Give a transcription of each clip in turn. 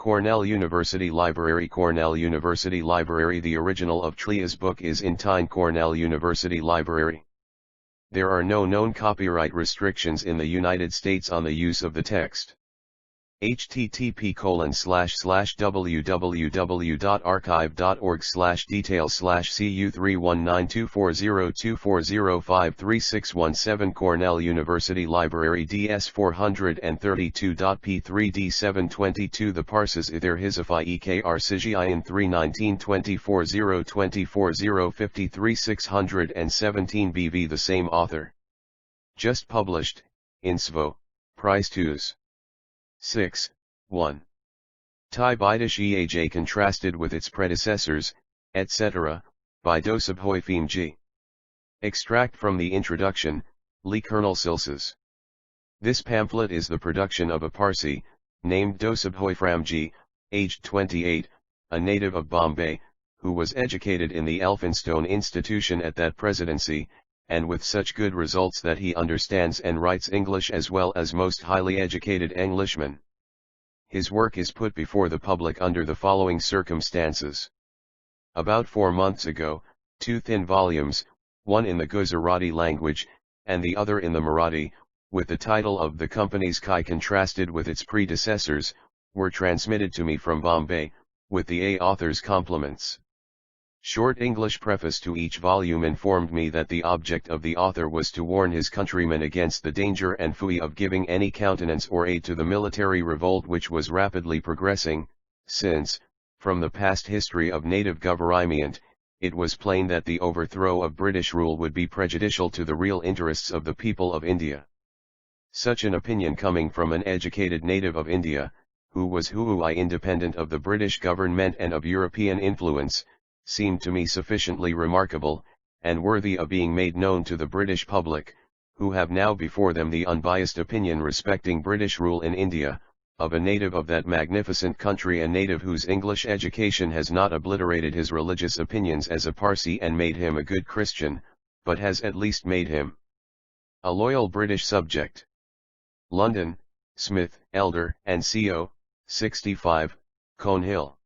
Cornell University Library. Cornell University Library. The original of Tlia's book is in Tyne Cornell University Library. There are no known copyright restrictions in the United States on the use of the text. http://www.archive.org/details/cu319240240536117 Cornell University Library DS 432.p3d722 The Parsees Ither Hizaphi Ek Arsigian 31924024053 BV. The same author. Just published, in Svo, Price 2s. 6, 1. Tai Bidish Eaj contrasted with its predecessors, etc., by D Framjee. Extract from the introduction, Lee Colonel Silses. This pamphlet is the production of a Parsee, named D Framjee, aged 28, a native of Bombay, who was educated in the Elphinstone Institution at that presidency, and with such good results that he understands and writes English as well as most highly educated Englishmen. His work is put before the public under the following circumstances. About 4 months ago, 2 thin volumes, one in the Gujarati language, and the other in the Marathi, with the title of The Company's Kai contrasted with its predecessors, were transmitted to me from Bombay, with the A author's compliments. Short English preface to each volume informed me that the object of the author was to warn his countrymen against the danger and folly of giving any countenance or aid to the military revolt which was rapidly progressing, since, from the past history of native government, it was plain that the overthrow of British rule would be prejudicial to the real interests of the people of India. Such an opinion coming from an educated native of India, who was independent of the British government and of European influence, seemed to me sufficiently remarkable, and worthy of being made known to the British public, who have now before them the unbiased opinion respecting British rule in India, of a native of that magnificent country, a native whose English education has not obliterated his religious opinions as a Parsee and made him a good Christian, but has at least made him a loyal British subject. London, Smith, Elder, and Co., 65, Cone Hill.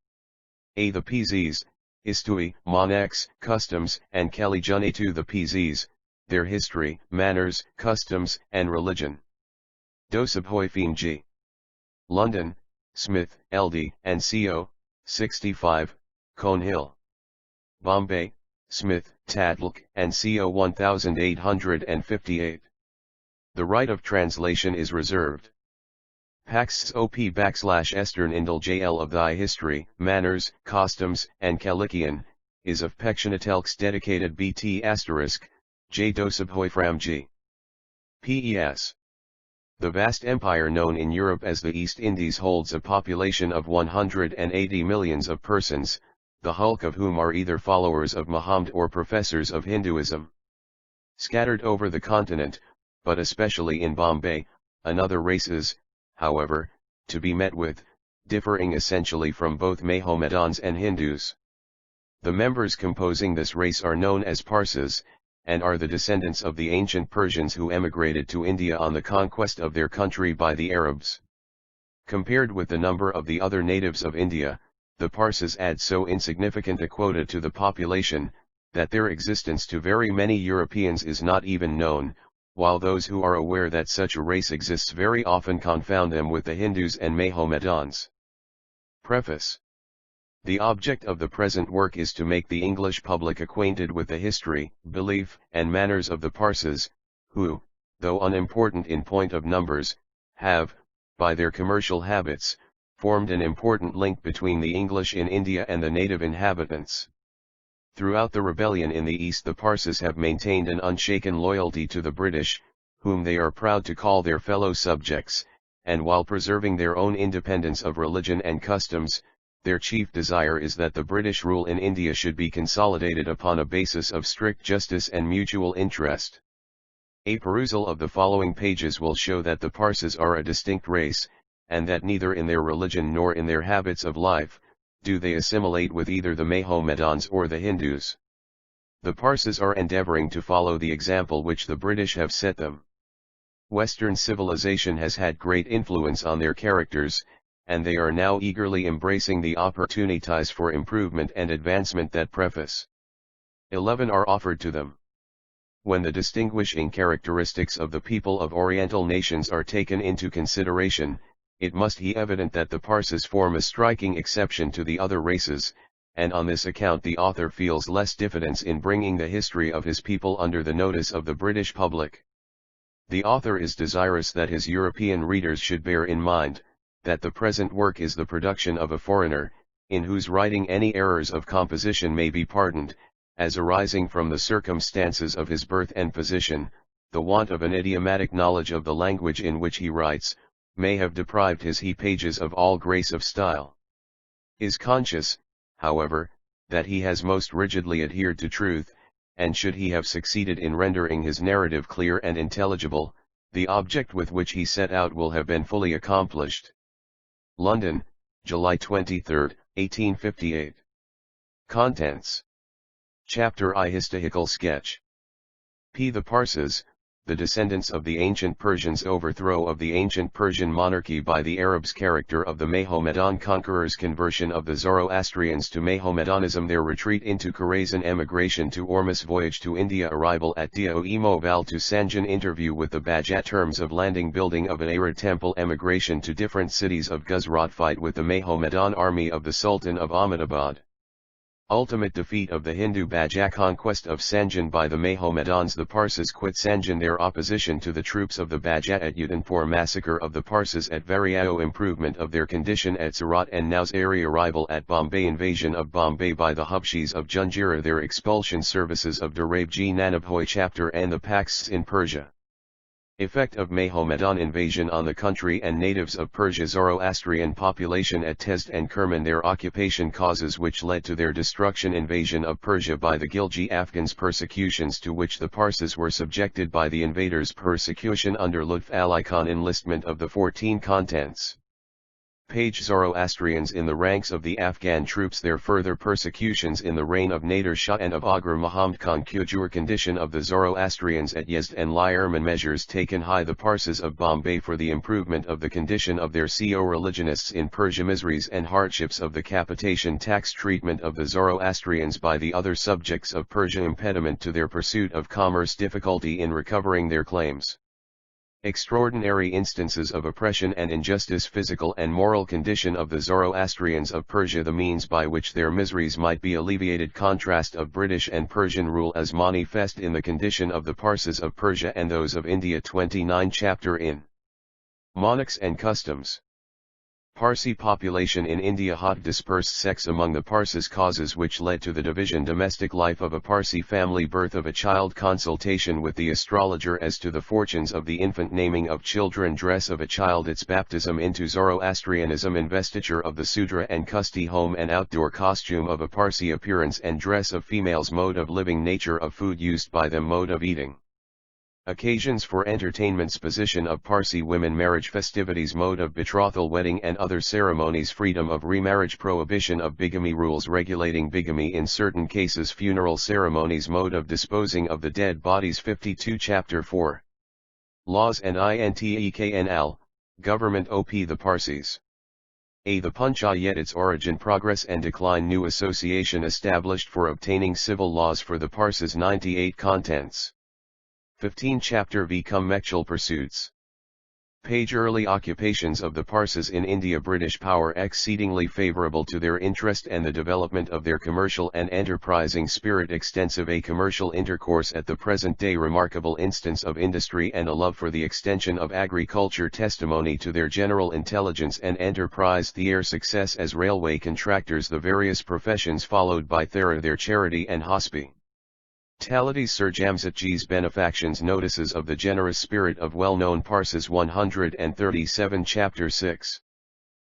A. The Parsees, History, Monarchs, Customs, and Religion. To the Parsees, their history, manners, customs, and religion. D Framjee. London, Smith, LD, and Co., 65, Cone Hill. Bombay, Smith, Tatlk, and Co. 1858. The right of translation is reserved. Pax op /Estern Indal JL of thy history, manners, customs, and Religion, is of Pectionatelks dedicated BT*, J. D Framjee. P.E.S. The vast empire known in Europe as the East Indies holds a population of 180 millions of persons, the hulk of whom are either followers of Muhammad or professors of Hinduism. Scattered over the continent, but especially in Bombay, another races, however, to be met with, differing essentially from both Mahomedans and Hindus. The members composing this race are known as Parsees, and are the descendants of the ancient Persians who emigrated to India on the conquest of their country by the Arabs. Compared with the number of the other natives of India, the Parsees add so insignificant a quota to the population, that their existence to very many Europeans is not even known, while those who are aware that such a race exists very often confound them with the Hindus and Mahomedans. Preface. The object of the present work is to make the English public acquainted with the history, belief, and manners of the Parsees, who, though unimportant in point of numbers, have, by their commercial habits, formed an important link between the English in India and the native inhabitants. Throughout the rebellion in the East, the Parsees have maintained an unshaken loyalty to the British, whom they are proud to call their fellow subjects, and while preserving their own independence of religion and customs, their chief desire is that the British rule in India should be consolidated upon a basis of strict justice and mutual interest. A perusal of the following pages will show that the Parsees are a distinct race, and that neither in their religion nor in their habits of life, do they assimilate with either the Mahomedans or the Hindus. The Parsees are endeavoring to follow the example which the British have set them. Western civilization has had great influence on their characters, and they are now eagerly embracing the opportunities for improvement and advancement that preface 11 are offered to them. When the distinguishing characteristics of the people of Oriental nations are taken into consideration, it must be evident that the Parsees form a striking exception to the other races, and on this account the author feels less diffidence in bringing the history of his people under the notice of the British public. The author is desirous that his European readers should bear in mind, that the present work is the production of a foreigner, in whose writing any errors of composition may be pardoned, as arising from the circumstances of his birth and position. The want of an idiomatic knowledge of the language in which he writes, may have deprived his pages of all grace of style. Is conscious, however, that he has most rigidly adhered to truth, and should he have succeeded in rendering his narrative clear and intelligible, the object with which he set out will have been fully accomplished. London, July 23, 1858. Contents. Chapter I. Historical sketch. P. The Parsees, the descendants of the ancient Persians. Overthrow of the ancient Persian monarchy by the Arabs. Character of the Mohammedan conquerors. Conversion of the Zoroastrians to Mohammedanism. Their retreat into Khorasan. Emigration to Ormus. Voyage to India. Arrival at Mobile to Sanjan. Interview with the Bajat. Terms of landing. Building of an Arid temple. Emigration to different cities of Gujarat. Fight with the Mohammedan army of the Sultan of Ahmedabad. Ultimate defeat of the Hindu Bajak. Conquest of Sanjan by the Mohammedans. The Parsees quit Sanjan. Their opposition to the troops of the Bajat at Udanpur. Massacre of the Parsees at Variao. Improvement of their condition at Surat and Nowsheri. Arrival at Bombay. Invasion of Bombay by the Hubshis of Junjira. Their expulsion. Services of Durabji Nanabhoy. Chapter and the Paxs in Persia. Effect of Mohammedan invasion on the country and natives of Persia. Zoroastrian population at Tezd and Kerman. Their occupation. Causes which led to their destruction. Invasion of Persia by the Gilji Afghans. Persecutions to which the Parsees were subjected by the invaders. Persecution under Lutf Ali Khan. Enlistment of the 14 contents. Page. Zoroastrians in the ranks of the Afghan troops. Their further persecutions in the reign of Nader Shah and of Agra Muhammad Khan. Kujur. Condition of the Zoroastrians at Yezd and Lyerman. Measures taken by the Parsees of Bombay for the improvement of the condition of their co-religionists in Persia. Miseries and hardships of the capitation tax. Treatment of the Zoroastrians by the other subjects of Persia. Impediment to their pursuit of commerce. Difficulty in recovering their claims. Extraordinary instances of oppression and injustice. Physical and moral condition of the Zoroastrians of Persia. The means by which their miseries might be alleviated. Contrast of British and Persian rule as manifest in the condition of the Parsees of Persia and those of India. 29. Chapter in Monarchs and Customs. Parsi population in India. Hot dispersed sects among the Parsees. Causes which led to the division. Domestic life of a Parsi family. Birth of a child. Consultation with the astrologer as to the fortunes of the infant. Naming of children. Dress of a child. Its baptism into Zoroastrianism. Investiture of the Sudra and Kusti. Home and outdoor costume of a Parsi. Appearance and dress of females. Mode of living. Nature of food used by them. Mode of eating. Occasions for entertainments. Position of Parsi women. Marriage festivities. Mode of betrothal. Wedding and other ceremonies. Freedom of remarriage. Prohibition of bigamy. Rules regulating bigamy in certain cases. Funeral ceremonies. Mode of disposing of the dead bodies. 52. Chapter 4. Laws and Inteknal, Government of the Parsees. A. The Panchayat. Its origin, progress and decline. New association established for obtaining civil laws for the Parsees. 98 contents. 15. Chapter V. Commercial pursuits. Page. Early occupations of the Parsees in India. British power exceedingly favorable to their interest and the development of their commercial and enterprising spirit. Extensive a commercial intercourse at the present day. Remarkable instance of industry and a love for the extension of agriculture. Testimony to their general intelligence and enterprise. Their success as railway contractors. The various professions followed by their charity and hospitality. Sir Jamsetji's benefactions. Notices of the generous spirit of well-known Parsees. 137. Chapter 6.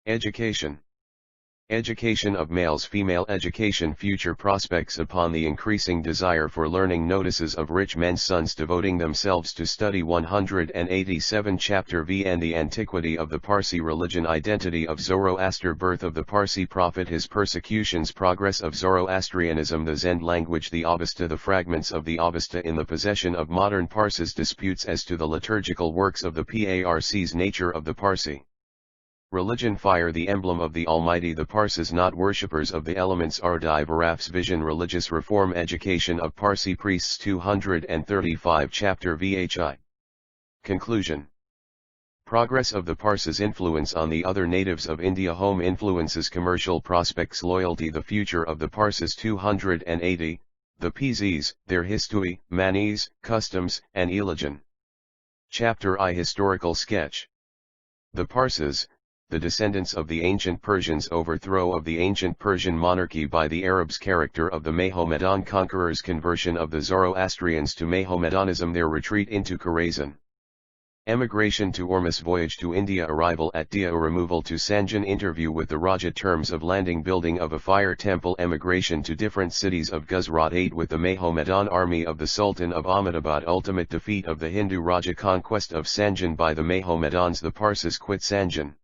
Education. Education of males. Female education. Future prospects. Upon the increasing desire for learning. Notices of rich men's sons devoting themselves to study. 187. Chapter V. And the antiquity of the Parsi religion. Identity of Zoroaster. Birth of the Parsi prophet. His persecutions. Progress of Zoroastrianism. The Zend language. The Avesta. The fragments of the Avesta in the possession of modern Parsees. Disputes as to the liturgical works of the Parsees. Nature of the Parsi Religion fire the emblem of the Almighty. The Parsees not worshippers of the elements are Divaraf's vision. Religious reform education of Parsi priests 235 chapter Vhi. Conclusion. Progress of the Parsees influence on the other natives of India. Home influences commercial prospects. Loyalty. The future of the Parsees 280, the Parsees, their history, manners, customs, and religion. Chapter I. Historical sketch. The Parsees, the descendants of the ancient Persians. Overthrow of the ancient Persian monarchy by the Arabs. Character of the Mohammedan conquerors. Conversion of the Zoroastrians to Mohammedanism. Their retreat into Khorasan. Emigration to Ormus. Voyage to India. Arrival at Dia. Removal to Sanjan. Interview with the Raja. Terms of landing. Building of a fire temple. Emigration to different cities of Gujarat. Aid with the Mohammedan army of the Sultan of Ahmedabad. Ultimate defeat of the Hindu Raja. Conquest of Sanjan by the Mohammedans. The Parsees quit Sanjan.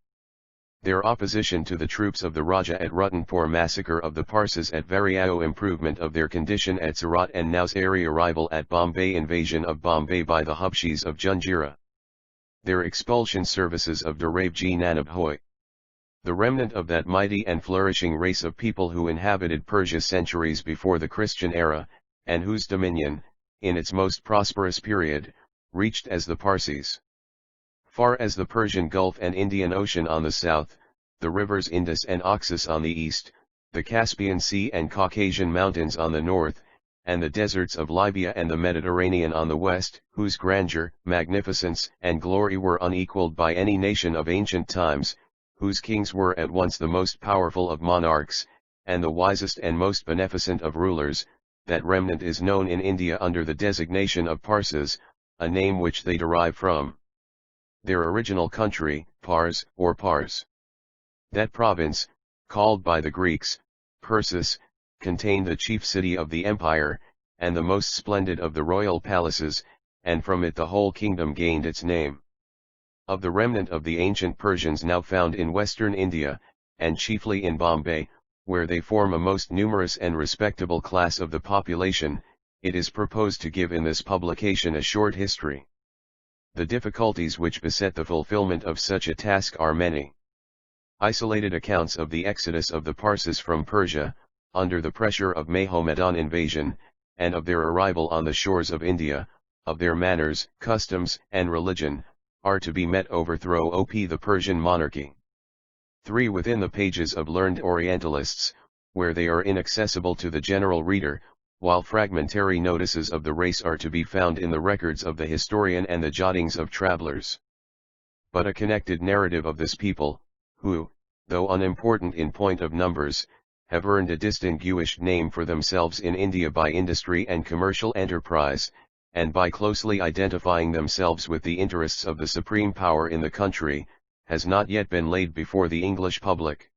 Their opposition to the troops of the Raja at Rutanpur. Massacre of the Parsees at Variao. Improvement of their condition at Surat and Nowsheri. Arrival at Bombay. Invasion of Bombay by the Hubshis of Junjira. Their expulsion. Services of Durabji Nanab Hoy. The remnant of that mighty and flourishing race of people who inhabited Persia centuries before the Christian era, and whose dominion, in its most prosperous period, reached as the Parsees. Far as the Persian Gulf and Indian Ocean on the south, the rivers Indus and Oxus on the east, the Caspian Sea and Caucasian Mountains on the north, and the deserts of Libya and the Mediterranean on the west, whose grandeur, magnificence, and glory were unequaled by any nation of ancient times, whose kings were at once the most powerful of monarchs, and the wisest and most beneficent of rulers. That remnant is known in India under the designation of Parsees, a name which they derive from their original country, Pars, or Pars. That province, called by the Greeks, Persis, contained the chief city of the empire, and the most splendid of the royal palaces, and from it the whole kingdom gained its name. Of the remnant of the ancient Persians now found in western India, and chiefly in Bombay, where they form a most numerous and respectable class of the population, it is proposed to give in this publication a short history. The difficulties which beset the fulfillment of such a task are many. Isolated accounts of the exodus of the Parsees from Persia, under the pressure of Mohammedan invasion, and of their arrival on the shores of India, of their manners, customs, and religion, are to be met. Overthrow of the Persian monarchy. 3. Within the pages of learned Orientalists, where they are inaccessible to the general reader, while fragmentary notices of the race are to be found in the records of the historian and the jottings of travelers. But a connected narrative of this people, who, though unimportant in point of numbers, have earned a distinguished name for themselves in India by industry and commercial enterprise, and by closely identifying themselves with the interests of the supreme power in the country, has not yet been laid before the English public.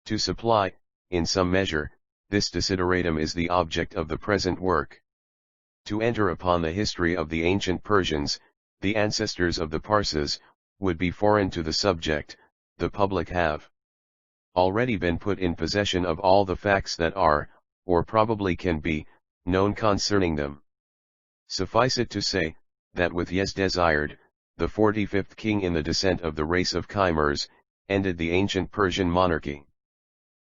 To supply, in some measure, this desideratum is the object of the present work. To enter upon the history of the ancient Persians, the ancestors of the Parsees, would be foreign to the subject. The public have already been put in possession of all the facts that are, or probably can be, known concerning them. Suffice it to say, that with Yezdesired, the 45th king in the descent of the race of Chimers, ended the ancient Persian monarchy.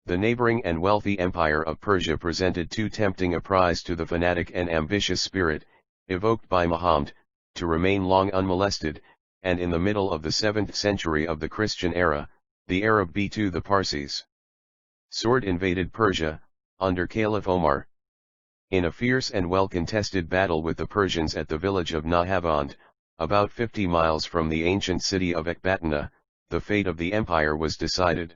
The neighboring and wealthy empire of Persia presented too tempting a prize to the fanatic and ambitious spirit, evoked by Muhammad, to remain long unmolested, and in the middle of the 7th century of the Christian era, the Arab B2 the Parsees sword invaded Persia, under Caliph Omar. In a fierce and well-contested battle with the Persians at the village of Nahavand, about 50 miles from the ancient city of Ecbatana, the fate of the empire was decided.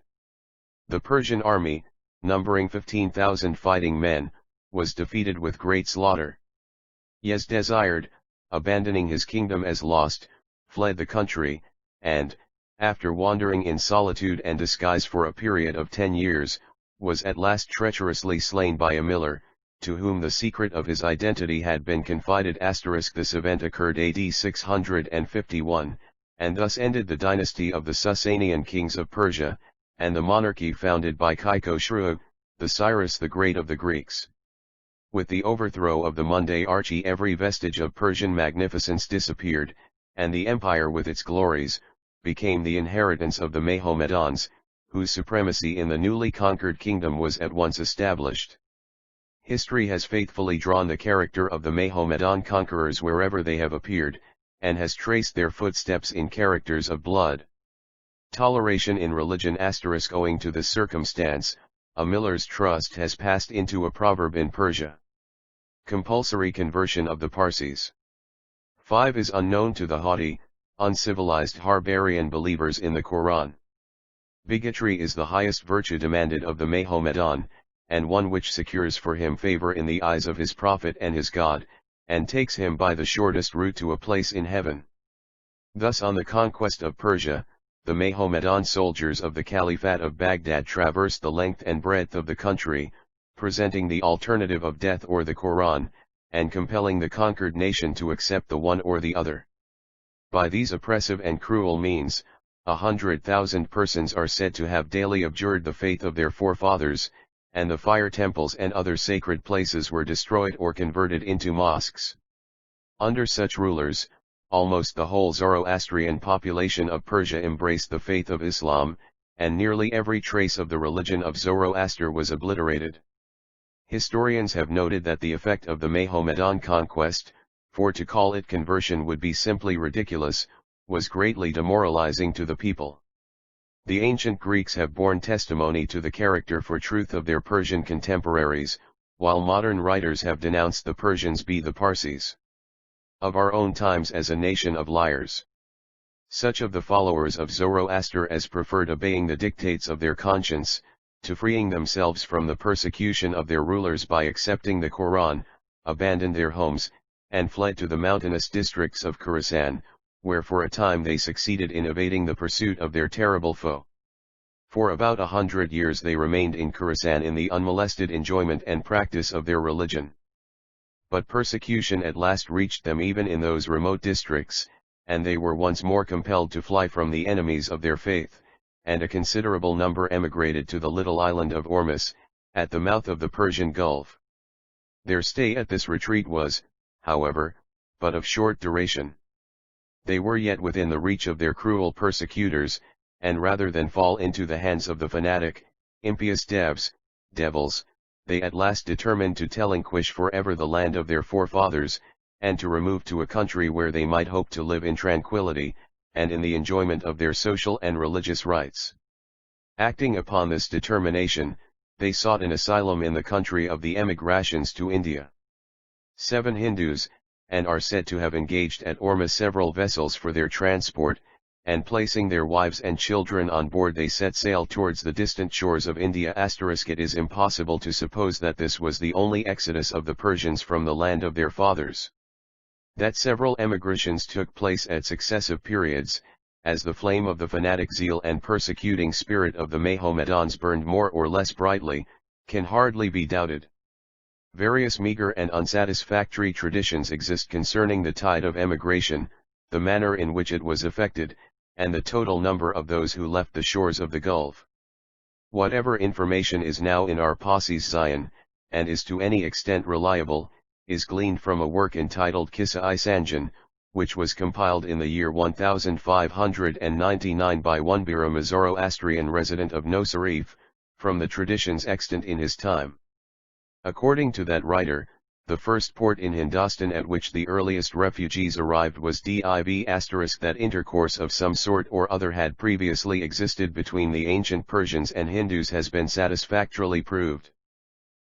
The Persian army, numbering 15,000 fighting men, was defeated with great slaughter. Yezdesired, abandoning his kingdom as lost, fled the country, and, after wandering in solitude and disguise for a period of 10 years, was at last treacherously slain by a miller, to whom the secret of his identity had been confided. This event occurred AD 651, and thus ended the dynasty of the Sasanian kings of Persia, and the monarchy founded by Khosrow, the Cyrus the Great of the Greeks. With the overthrow of the Mazdayasna every vestige of Persian magnificence disappeared, and the empire with its glories, became the inheritance of the Mohammedans, whose supremacy in the newly conquered kingdom was at once established. History has faithfully drawn the character of the Mohammedan conquerors wherever they have appeared, and has traced their footsteps in characters of blood. Toleration in religion * owing to this circumstance, a miller's trust has passed into a proverb in Persia. Compulsory conversion of the Parsees. 5 is unknown to the haughty, uncivilized barbarian believers in the Quran. Bigotry is the highest virtue demanded of the Mohammedan, and one which secures for him favor in the eyes of his prophet and his God, and takes him by the shortest route to a place in heaven. Thus on the conquest of Persia, the Mohammedan soldiers of the Caliphate of Baghdad traversed the length and breadth of the country, presenting the alternative of death or the Quran, and compelling the conquered nation to accept the one or the other. By these oppressive and cruel means, 100,000 persons are said to have daily abjured the faith of their forefathers, and the fire temples and other sacred places were destroyed or converted into mosques. Under such rulers, almost the whole Zoroastrian population of Persia embraced the faith of Islam, and nearly every trace of the religion of Zoroaster was obliterated. Historians have noted that the effect of the Mohammedan conquest, for to call it conversion would be simply ridiculous, was greatly demoralizing to the people. The ancient Greeks have borne testimony to the character for truth of their Persian contemporaries, while modern writers have denounced the Persians be the Parsees of our own times as a nation of liars. Such of the followers of Zoroaster as preferred obeying the dictates of their conscience, to freeing themselves from the persecution of their rulers by accepting the Quran, abandoned their homes, and fled to the mountainous districts of Khorasan, where for a time they succeeded in evading the pursuit of their terrible foe. For about 100 years they remained in Khorasan in the unmolested enjoyment and practice of their religion. But persecution at last reached them even in those remote districts, and they were once more compelled to fly from the enemies of their faith, and a considerable number emigrated to the little island of Ormus, at the mouth of the Persian Gulf. Their stay at this retreat was, however, but of short duration. They were yet within the reach of their cruel persecutors, and rather than fall into the hands of the fanatic, impious devils, they at last determined to relinquish forever the land of their forefathers, and to remove to a country where they might hope to live in tranquility, and in the enjoyment of their social and religious rights. Acting upon this determination, they sought an asylum in the country of the emigrations to India. 7 Hindus, and are said to have engaged at Ormus several vessels for their transport, and placing their wives and children on board they set sail towards the distant shores of India. It is impossible to suppose that this was the only exodus of the Persians from the land of their fathers. That several emigrations took place at successive periods, as the flame of the fanatic zeal and persecuting spirit of the Mohammedans burned more or less brightly, can hardly be doubted. Various meager and unsatisfactory traditions exist concerning the tide of emigration, the manner in which it was effected, and the total number of those who left the shores of the Gulf. Whatever information is now in our Parsees Zion, and is to any extent reliable, is gleaned from a work entitled Kissa-i Sanjan, which was compiled in the year 1599 by one Biram, a Zoroastrian resident of Nosarif, from the traditions extant in his time. According to that writer, the first port in Hindustan at which the earliest refugees arrived was Div*. That intercourse of some sort or other had previously existed between the ancient Persians and Hindus has been satisfactorily proved.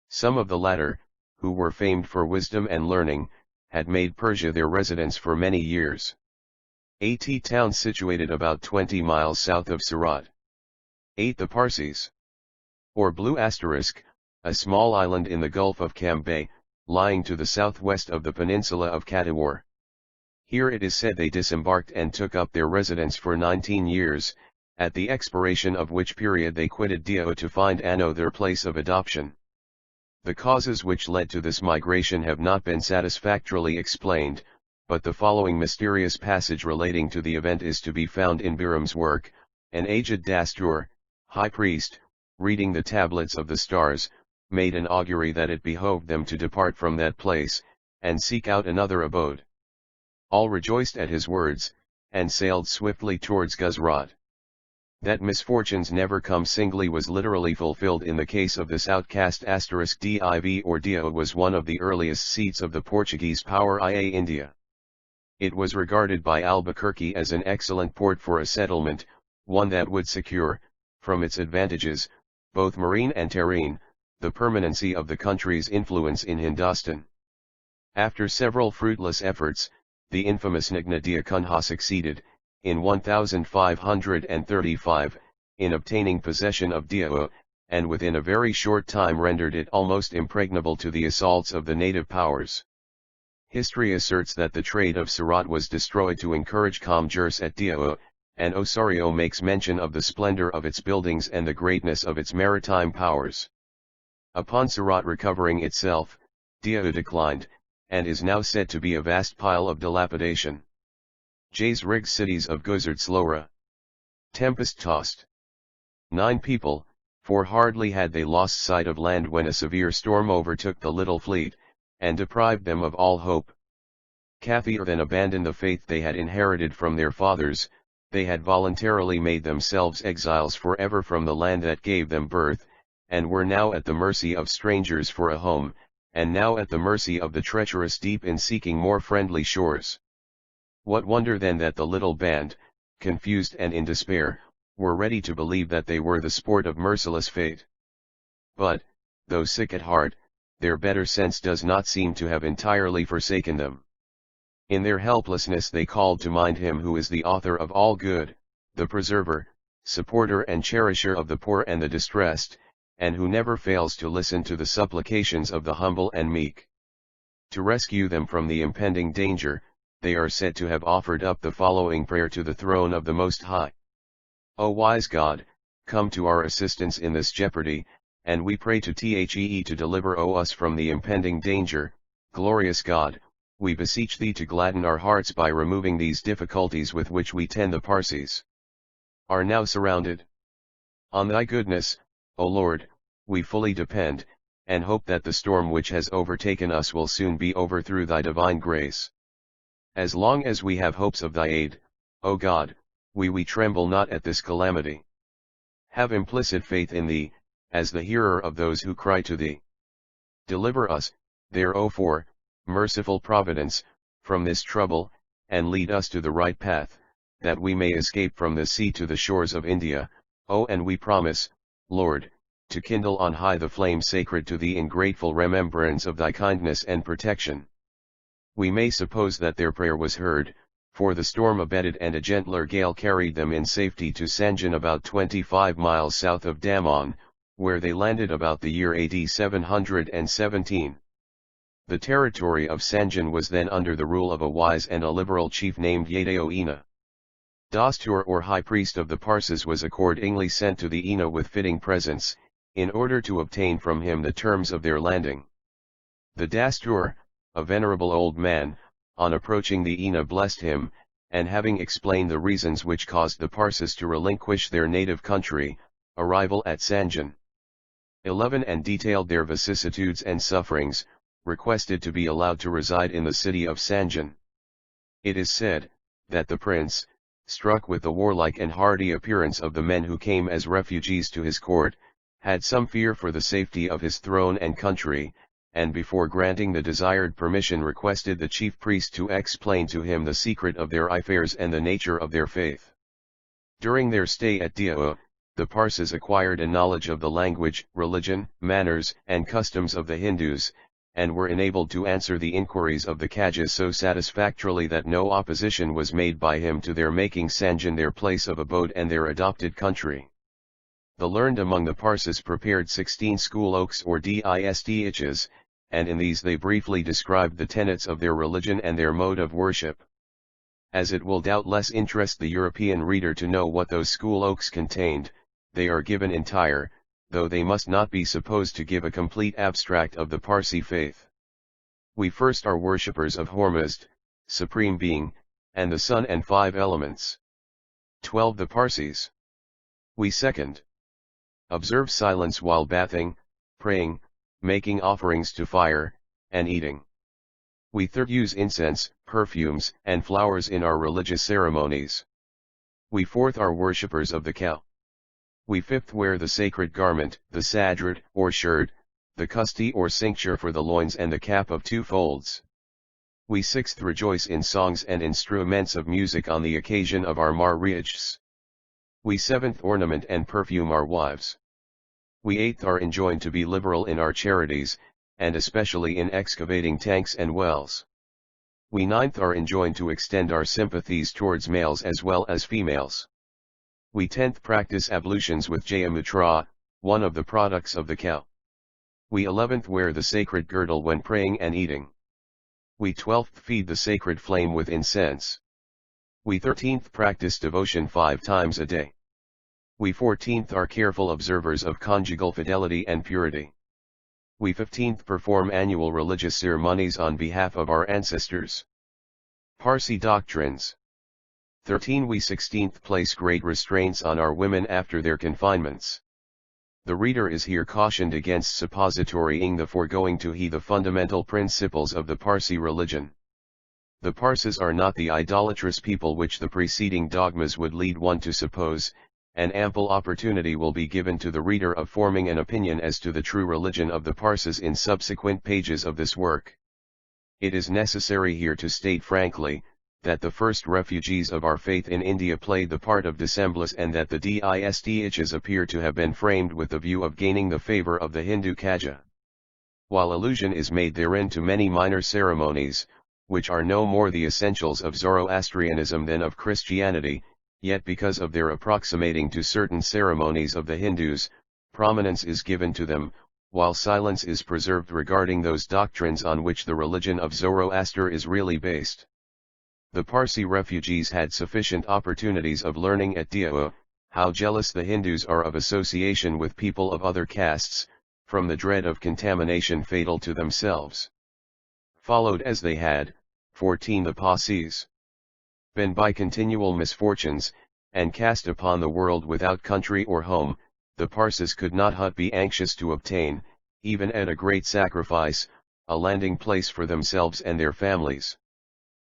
Some of the latter, who were famed for wisdom and learning, had made Persia their residence for many years. A town situated about 20 miles south of Surat. 8. The Parsees, or Blue Asterisk, a small island in the Gulf of Cambay, lying to the southwest of the peninsula of Katawar. Here it is said they disembarked and took up their residence for 19 years, at the expiration of which period they quitted Dio to find Anno their place of adoption. The causes which led to this migration have not been satisfactorily explained, but the following mysterious passage relating to the event is to be found in Biram's work. An aged Dastur, high priest, reading the tablets of the stars, made an augury that it behoved them to depart from that place, and seek out another abode. All rejoiced at his words, and sailed swiftly towards Gujarat. That misfortunes never come singly was literally fulfilled in the case of this outcast *div or Dio was one of the earliest seats of the Portuguese power in India. It was regarded by Albuquerque as an excellent port for a settlement, one that would secure, from its advantages, both marine and terrene, the permanency of the country's influence in Hindustan. After several fruitless efforts, the infamous Nagna Kunha succeeded, in 1535, in obtaining possession of Dio, and within a very short time rendered it almost impregnable to the assaults of the native powers. History asserts that the trade of Surat was destroyed to encourage commerce at Dio, and Osorio makes mention of the splendor of its buildings and the greatness of its maritime powers. Upon Surat recovering itself, Dio declined, and is now said to be a vast pile of dilapidation. J's rigged cities of Gujarat Slora. Tempest-tossed. 9 people, for hardly had they lost sight of land when a severe storm overtook the little fleet, and deprived them of all hope. Kathir then abandoned the faith they had inherited from their fathers. They had voluntarily made themselves exiles forever from the land that gave them birth, and were now at the mercy of strangers for a home, and now at the mercy of the treacherous deep in seeking more friendly shores. What wonder then that the little band, confused and in despair, were ready to believe that they were the sport of merciless fate. But, though sick at heart, their better sense does not seem to have entirely forsaken them. In their helplessness they called to mind Him who is the author of all good, the preserver, supporter and cherisher of the poor and the distressed, and who never fails to listen to the supplications of the humble and meek. To rescue them from the impending danger, they are said to have offered up the following prayer to the throne of the Most High. O wise God, come to our assistance in this jeopardy, and we pray to Thee to deliver us from the impending danger. Glorious God, we beseech Thee to gladden our hearts by removing these difficulties with which we the Parsees are now surrounded. On Thy goodness, O Lord, we fully depend, and hope that the storm which has overtaken us will soon be over through Thy divine grace. As long as we have hopes of Thy aid, O God, we tremble not at this calamity. Have implicit faith in Thee, as the hearer of those who cry to Thee. Deliver us, therefore, merciful Providence, from this trouble, and lead us to the right path, that we may escape from the sea to the shores of India. And we promise, Lord, to kindle on high the flame sacred to Thee in grateful remembrance of Thy kindness and protection. We may suppose that their prayer was heard, for the storm abated and a gentler gale carried them in safety to Sanjan about 25 miles south of Daman, where they landed about the year AD 717. The territory of Sanjan was then under the rule of a wise and a liberal chief named Yadeo Ina. Dastur or high priest of the Parsees was accordingly sent to the Ina with fitting presents, in order to obtain from him the terms of their landing. The Dastur, a venerable old man, on approaching the Ina blessed him, and having explained the reasons which caused the Parsees to relinquish their native country, arrival at Sanjan. 11 and detailed their vicissitudes and sufferings, requested to be allowed to reside in the city of Sanjan. It is said, that the prince, struck with the warlike and hardy appearance of the men who came as refugees to his court, had some fear for the safety of his throne and country, and before granting the desired permission requested the chief priest to explain to him the secret of their affairs and the nature of their faith. During their stay at Dio, the Parsees acquired a knowledge of the language, religion, manners, and customs of the Hindus, and were enabled to answer the inquiries of the Khajas so satisfactorily that no opposition was made by him to their making Sanjan their place of abode and their adopted country. The learned among the Parsees prepared 16 schoolbooks or distiches, and in these they briefly described the tenets of their religion and their mode of worship. As it will doubtless interest the European reader to know what those schoolbooks contained, they are given entire, though they must not be supposed to give a complete abstract of the Parsee faith. We first are worshippers of Ahura Mazda, Supreme Being, and the Sun and 5 elements. 12 The Parsees. We second observe silence while bathing, praying, making offerings to fire, and eating. We third use incense, perfumes, and flowers in our religious ceremonies. We fourth are worshippers of the cow. We fifth wear the sacred garment, the sadrid, or shirt, the kusti or cincture for the loins and the cap of 2 folds. We sixth rejoice in songs and instruments of music on the occasion of our marriages. We seventh ornament and perfume our wives. We eighth are enjoined to be liberal in our charities, and especially in excavating tanks and wells. We ninth are enjoined to extend our sympathies towards males as well as females. We 10th practice ablutions with Jayamutra, one of the products of the cow. We 11th wear the sacred girdle when praying and eating. We 12th feed the sacred flame with incense. We 13th practice devotion 5 times a day. We 14th are careful observers of conjugal fidelity and purity. We 15th perform annual religious ceremonies on behalf of our ancestors. Parsi doctrines. 13 We 16th place great restraints on our women after their confinements. The reader is here cautioned against suppositorying the foregoing to he the fundamental principles of the Parsi religion. The Parsis are not the idolatrous people which the preceding dogmas would lead one to suppose, and ample opportunity will be given to the reader of forming an opinion as to the true religion of the Parsis in subsequent pages of this work. It is necessary here to state frankly, that the first refugees of our faith in India played the part of dissemblers and that the distiches appear to have been framed with the view of gaining the favor of the Hindu Kaja. While allusion is made therein to many minor ceremonies, which are no more the essentials of Zoroastrianism than of Christianity, yet because of their approximating to certain ceremonies of the Hindus, prominence is given to them, while silence is preserved regarding those doctrines on which the religion of Zoroaster is really based. The Parsi refugees had sufficient opportunities of learning at Diao, how jealous the Hindus are of association with people of other castes, from the dread of contamination fatal to themselves. Followed as they had, 14 the Parsees been by continual misfortunes, and cast upon the world without country or home, the Parsis could not but be anxious to obtain, even at a great sacrifice, a landing place for themselves and their families.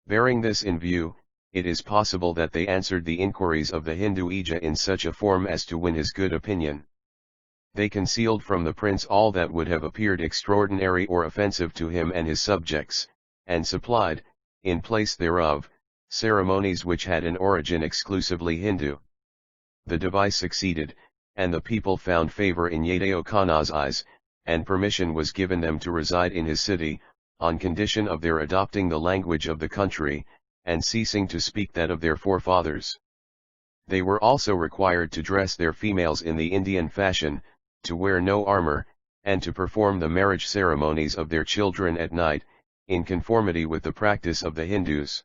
Bearing this in view, it is possible that they answered the inquiries of the Hindu Ija in such a form as to win his good opinion. They concealed from the prince all that would have appeared extraordinary or offensive to him and his subjects, and supplied, in place thereof, ceremonies which had an origin exclusively Hindu. The device succeeded, and the people found favor in Yadao Khan's eyes, and permission was given them to reside in his city, on condition of their adopting the language of the country, and ceasing to speak that of their forefathers. They were also required to dress their females in the Indian fashion, to wear no armor, and to perform the marriage ceremonies of their children at night, in conformity with the practice of the Hindus.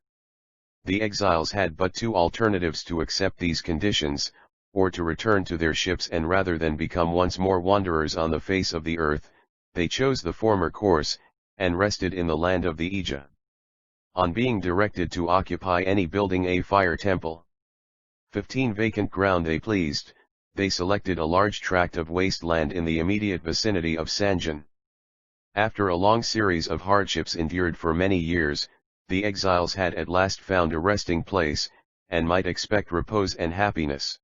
The exiles had but 2 alternatives to accept these conditions, or to return to their ships and rather than become once more wanderers on the face of the earth, they chose the former course, and rested in the land of the Ija. On being directed to occupy any building a fire temple, 15 vacant ground they pleased, they selected a large tract of waste land in the immediate vicinity of Sanjan. After a long series of hardships endured for many years, the exiles had at last found a resting place, and might expect repose and happiness.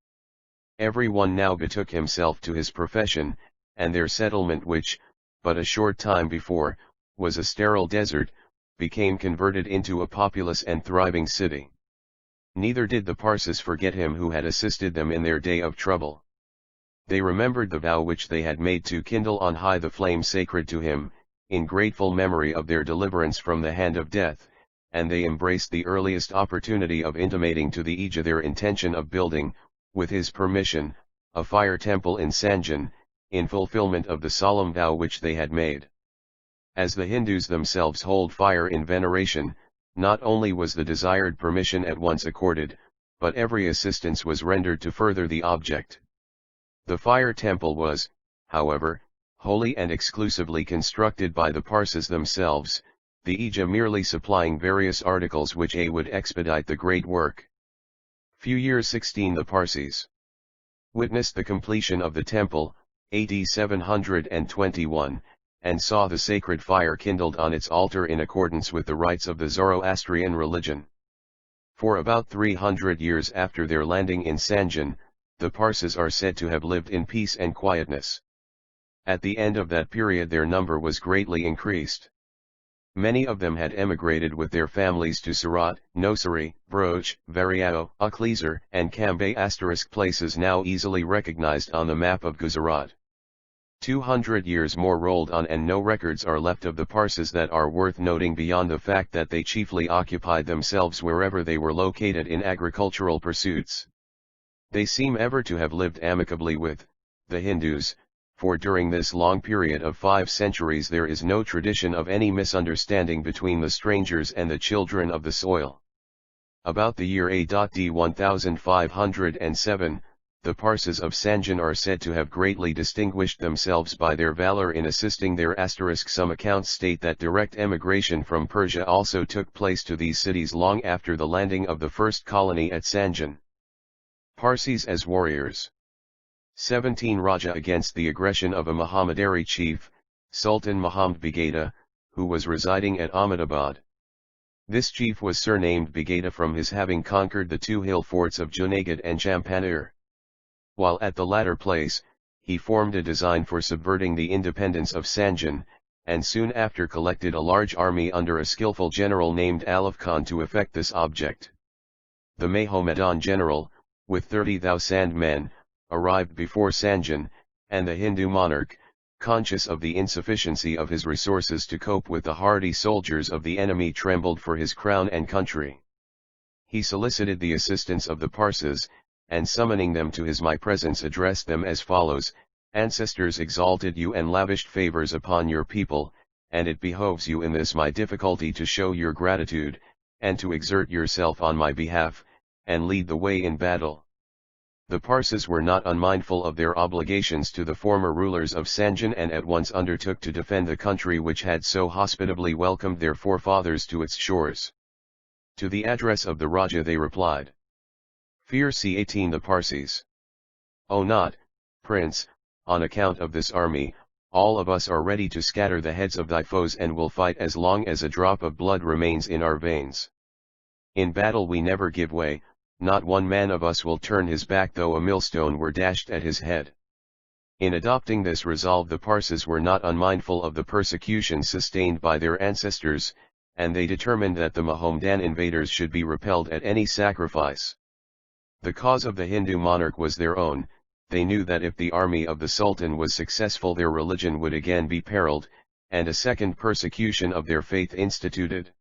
Every one now betook himself to his profession, and their settlement which, but a short time before, was a sterile desert, became converted into a populous and thriving city. Neither did the Parsis forget him who had assisted them in their day of trouble. They remembered the vow which they had made to kindle on high the flame sacred to him, in grateful memory of their deliverance from the hand of death, and they embraced the earliest opportunity of intimating to the Ija their intention of building, with his permission, a fire temple in Sanjan, in fulfillment of the solemn vow which they had made. As the Hindus themselves hold fire in veneration, not only was the desired permission at once accorded, but every assistance was rendered to further the object. The fire temple was, however, wholly and exclusively constructed by the Parsis themselves, the Ija merely supplying various articles which would expedite the great work. Few years 16 the Parsis witnessed the completion of the temple, AD 721, and saw the sacred fire kindled on its altar in accordance with the rites of the Zoroastrian religion. For about 300 years after their landing in Sanjan, the Parsees are said to have lived in peace and quietness. At the end of that period their number was greatly increased. Many of them had emigrated with their families to Surat, Nosiri, Broj, Variao, Uklezer, and Cambay*, places now easily recognized on the map of Gujarat. 200 years more rolled on and no records are left of the Parsees that are worth noting beyond the fact that they chiefly occupied themselves wherever they were located in agricultural pursuits. They seem ever to have lived amicably with the Hindus, for during this long period of 5 centuries there is no tradition of any misunderstanding between the strangers and the children of the soil. About the year A.D. 1507, the Parsees of Sanjan are said to have greatly distinguished themselves by their valor in assisting their *. Some accounts state that direct emigration from Persia also took place to these cities long after the landing of the first colony at Sanjan. Parsees as warriors. 17 Raja against the aggression of a Mohammedari chief, Sultan Muhammad Bagata, who was residing at Ahmedabad. This chief was surnamed Bagata from his having conquered the 2 hill forts of Junagadh and Champaner. While at the latter place, he formed a design for subverting the independence of Sanjan, and soon after collected a large army under a skillful general named Alif Khan to effect this object. The Mohammedan general, with 30,000 men, arrived before Sanjan, and the Hindu monarch, conscious of the insufficiency of his resources to cope with the hardy soldiers of the enemy, trembled for his crown and country. He solicited the assistance of the Parsees, and summoning them to his presence addressed them as follows: "Ancestors exalted you and lavished favors upon your people, and it behoves you in this my difficulty to show your gratitude, and to exert yourself on my behalf, and lead the way in battle." The Parsees were not unmindful of their obligations to the former rulers of Sanjan and at once undertook to defend the country which had so hospitably welcomed their forefathers to its shores. To the address of the Raja they replied, "Fear C18 the Parsees. O not, Prince, on account of this army, all of us are ready to scatter the heads of thy foes and will fight as long as a drop of blood remains in our veins. In battle we never give way, not one man of us will turn his back though a millstone were dashed at his head." In adopting this resolve the Parsees were not unmindful of the persecution sustained by their ancestors, and they determined that the Mohammedan invaders should be repelled at any sacrifice. The cause of the Hindu monarch was their own. They knew that if the army of the Sultan was successful their religion would again be periled, and a second persecution of their faith instituted.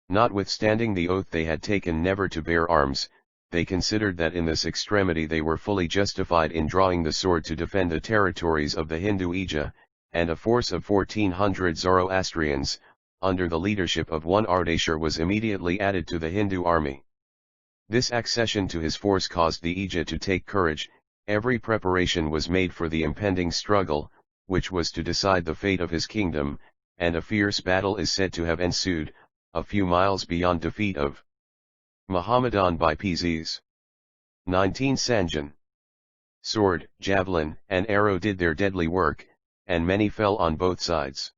Notwithstanding the oath they had taken never to bear arms, they considered that in this extremity they were fully justified in drawing the sword to defend the territories of the Hindu Ija, and a force of 1,400 Zoroastrians, under the leadership of one Ardashir, was immediately added to the Hindu army. This accession to his force caused the Ija to take courage. Every preparation was made for the impending struggle, which was to decide the fate of his kingdom, and a fierce battle is said to have ensued, a few miles beyond defeat of Mohammedan by Parsees. 19 Sanjan. Sword, javelin, and arrow did their deadly work, and many fell on both sides.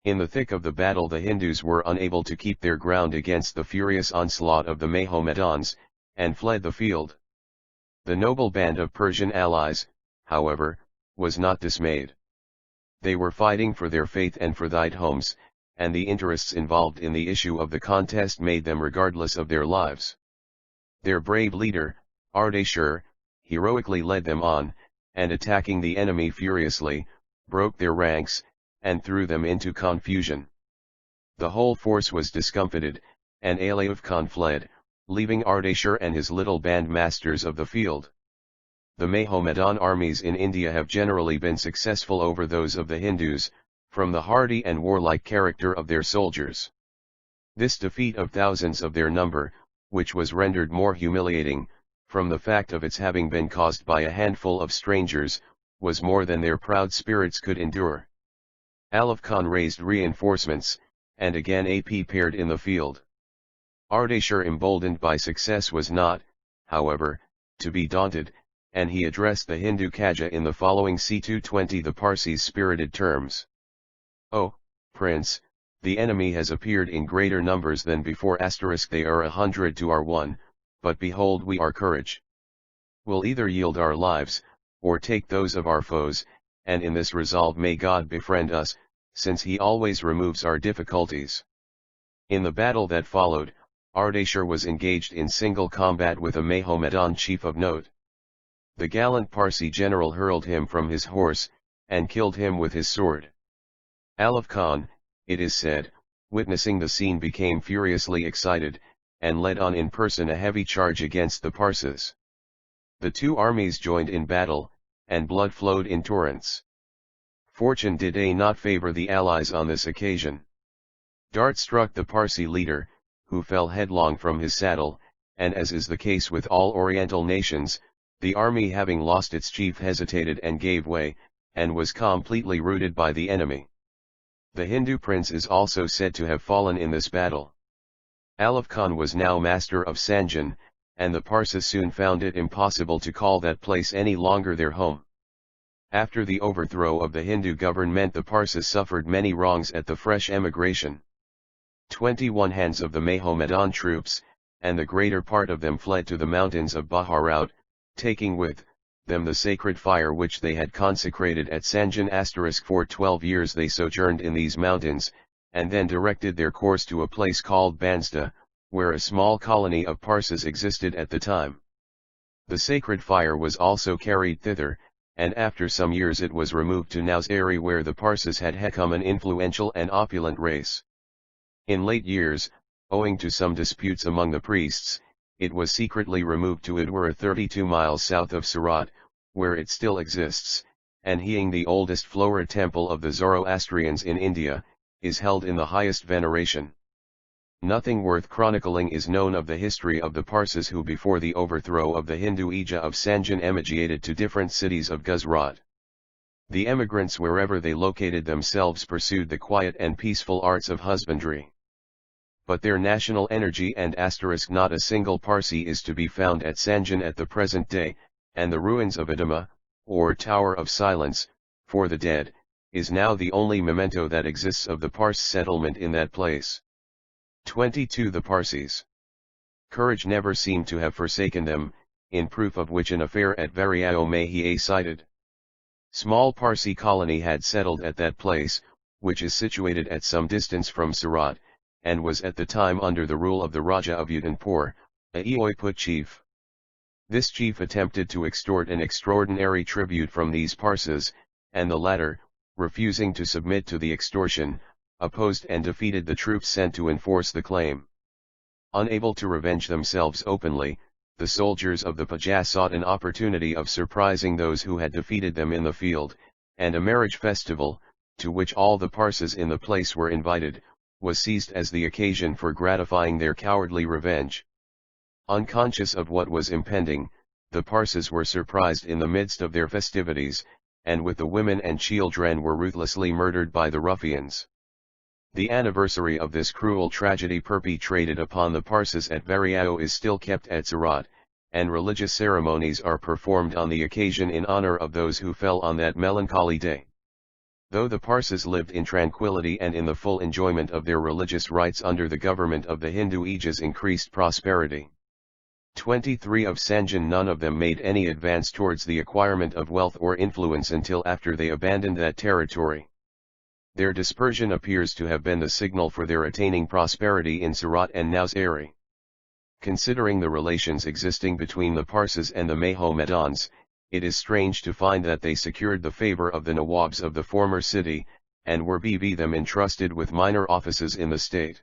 In the thick of the battle the Hindus were unable to keep their ground against the furious onslaught of the Mohammedans, and fled the field. The noble band of Persian allies, however, was not dismayed. They were fighting for their faith and for their homes, and the interests involved in the issue of the contest made them regardless of their lives. Their brave leader, Ardashir, heroically led them on, and attacking the enemy furiously, broke their ranks, and threw them into confusion. The whole force was discomfited, and Alif Khan fled, leaving Ardashir and his little band masters of the field. The Mohammedan armies in India have generally been successful over those of the Hindus, from the hardy and warlike character of their soldiers. This defeat of thousands of their number, which was rendered more humiliating, from the fact of its having been caused by a handful of strangers, was more than their proud spirits could endure. Alif Khan raised reinforcements, and again appeared in the field. Ardashir, emboldened by success, was not, however, to be daunted, and he addressed the Hindu Kaja in the following c220 the Parsees' spirited terms. "O Prince, the enemy has appeared in greater numbers than before. They are 100 to our 1, but behold we are courage. We'll either yield our lives, or take those of our foes, and in this resolve may God befriend us, since he always removes our difficulties." In the battle that followed, Ardashir was engaged in single combat with a Mohammedan chief of note. The gallant Parsi general hurled him from his horse, and killed him with his sword. Alif Khan, it is said, witnessing the scene became furiously excited, and led on in person a heavy charge against the Parses. The two armies joined in battle, and blood flowed in torrents. Fortune did not favor the allies on this occasion. Dart struck the Parsi leader, who fell headlong from his saddle, and as is the case with all Oriental nations, the army having lost its chief hesitated and gave way, and was completely routed by the enemy. The Hindu prince is also said to have fallen in this battle. Alif Khan was now master of Sanjan, and the Parsis soon found it impossible to call that place any longer their home. After the overthrow of the Hindu government, the Parsis suffered many wrongs at the fresh emigration. 21 hands of the Mohammedan troops, and the greater part of them fled to the mountains of Baharaut, taking with them the sacred fire which they had consecrated at Sanjan. For 12 years they sojourned in these mountains, and then directed their course to a place called Mazda, where a small colony of Parsis existed at the time. The sacred fire was also carried thither, and after some years it was removed to Nowzari, where the Parsis had become an influential and opulent race. In late years, owing to some disputes among the priests, it was secretly removed to Udwara 32 miles south of Surat, where it still exists, and being the oldest Flora temple of the Zoroastrians in India, is held in the highest veneration. Nothing worth chronicling is known of the history of the Parsis who before the overthrow of the Hindu Ija of Sanjan emigrated to different cities of Gujarat. The emigrants wherever they located themselves pursued the quiet and peaceful arts of husbandry. But their national energy and not a single Parsi is to be found at Sanjan at the present day, and the ruins of Adama, or Tower of Silence, for the dead, is now the only memento that exists of the Parsi settlement in that place. 22. The Parsis. Courage never seemed to have forsaken them, in proof of which an affair at Variao may he cited. Small Parsi colony had settled at that place, which is situated at some distance from Surat, and was at the time under the rule of the Raja of Udanpur, a Eoiput chief. This chief attempted to extort an extraordinary tribute from these Parsis, and the latter, refusing to submit to the extortion, opposed and defeated the troops sent to enforce the claim. Unable to revenge themselves openly, the soldiers of the Paja sought an opportunity of surprising those who had defeated them in the field, and a marriage festival, to which all the Parsis in the place were invited, was seized as the occasion for gratifying their cowardly revenge. Unconscious of what was impending, the Parsis were surprised in the midst of their festivities, and with the women and children were ruthlessly murdered by the ruffians. The anniversary of this cruel tragedy perpetrated upon the Parsis at Variao is still kept at Surat, and religious ceremonies are performed on the occasion in honor of those who fell on that melancholy day. Though the Parsis lived in tranquility and in the full enjoyment of their religious rights under the government of the Hindu Ija's increased prosperity. 23. Of Sanjan, none of them made any advance towards the acquirement of wealth or influence until after they abandoned that territory. Their dispersion appears to have been the signal for their attaining prosperity in Surat and Nowzari. Considering the relations existing between the Parsis and the Mohammedans, it is strange to find that they secured the favor of the Nawabs of the former city, and were them entrusted with minor offices in the state.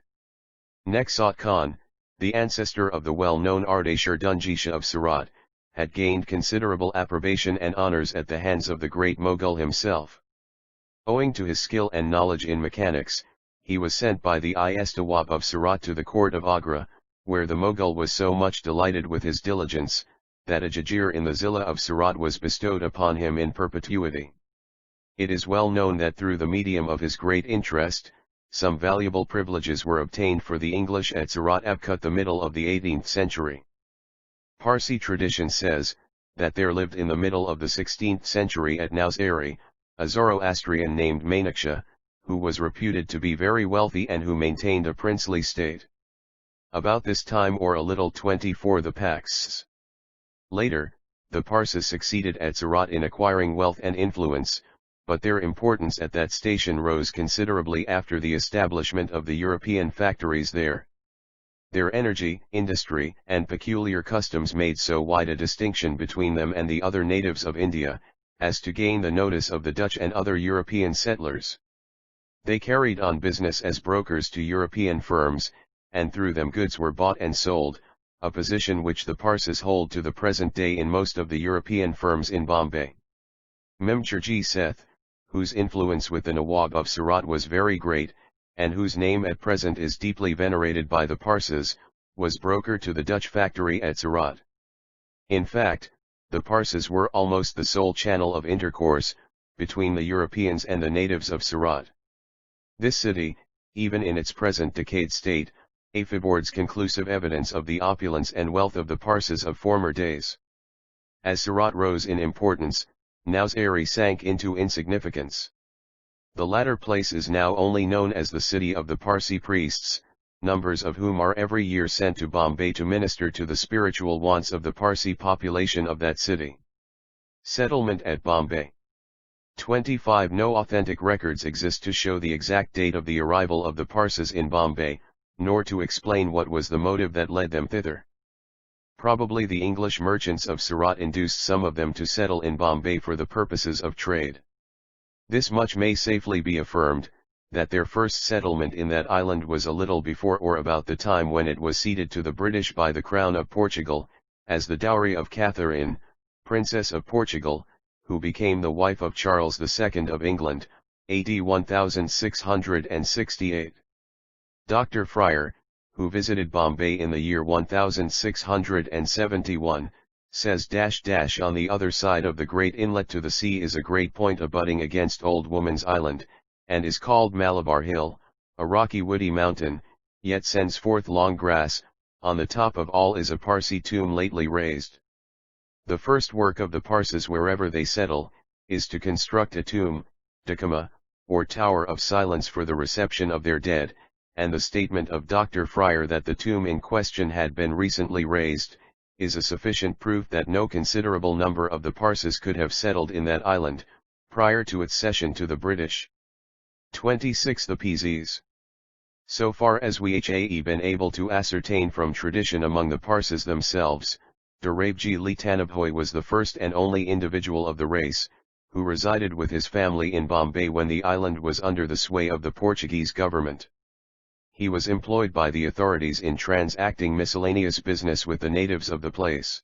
Neksat Khan, the ancestor of the well-known Ardashir Dunjisha of Surat, had gained considerable approbation and honors at the hands of the great Mughal himself. Owing to his skill and knowledge in mechanics, he was sent by the Istawab of Surat to the court of Agra, where the Mughal was so much delighted with his diligence, that a Jagir in the Zilla of Surat was bestowed upon him in perpetuity. It is well known that through the medium of his great interest, some valuable privileges were obtained for the English at Surat about the middle of the 18th century. Parsi tradition says, that there lived in the middle of the 16th century at Nowzari, a Zoroastrian named Manaksha, who was reputed to be very wealthy and who maintained a princely state. About this time or a little 24 the Paxs. Later, the Parses succeeded at Surat in acquiring wealth and influence, but their importance at that station rose considerably after the establishment of the European factories there. Their energy, industry, and peculiar customs made so wide a distinction between them and the other natives of India, as to gain the notice of the Dutch and other European settlers. They carried on business as brokers to European firms, and through them goods were bought and sold, a position which the Parses hold to the present day in most of the European firms in Bombay. Memcherji Seth, whose influence with the Nawab of Surat was very great, and whose name at present is deeply venerated by the Parses, was broker to the Dutch factory at Surat. In fact, the Parses were almost the sole channel of intercourse between the Europeans and the natives of Surat. This city, even in its present decayed state, affords conclusive evidence of the opulence and wealth of the Parses of former days. As Surat rose in importance, Nowsheri sank into insignificance. The latter place is now only known as the city of the Parsi priests, numbers of whom are every year sent to Bombay to minister to the spiritual wants of the Parsi population of that city. Settlement at Bombay. 25 No authentic records exist to show the exact date of the arrival of the Parses in Bombay, nor to explain what was the motive that led them thither. Probably the English merchants of Surat induced some of them to settle in Bombay for the purposes of trade. This much may safely be affirmed, that their first settlement in that island was a little before or about the time when it was ceded to the British by the Crown of Portugal, as the dowry of Catherine, Princess of Portugal, who became the wife of Charles II of England, AD 1668. Dr. Fryer, who visited Bombay in the year 1671, says on the other side of the great inlet to the sea is a great point abutting against Old Woman's Island, and is called Malabar Hill, a rocky woody mountain, yet sends forth long grass. On the top of all is a Parsi tomb lately raised. The first work of the Parses wherever they settle, is to construct a tomb, dakama, or tower of silence for the reception of their dead, and the statement of Dr. Fryer that the tomb in question had been recently raised, is a sufficient proof that no considerable number of the Parses could have settled in that island, prior to its cession to the British. 26 The Parsees. So far as we have been able to ascertain from tradition among the Parses themselves, Framjee Tanabhoy was the first and only individual of the race, who resided with his family in Bombay when the island was under the sway of the Portuguese government. He was employed by the authorities in transacting miscellaneous business with the natives of the place.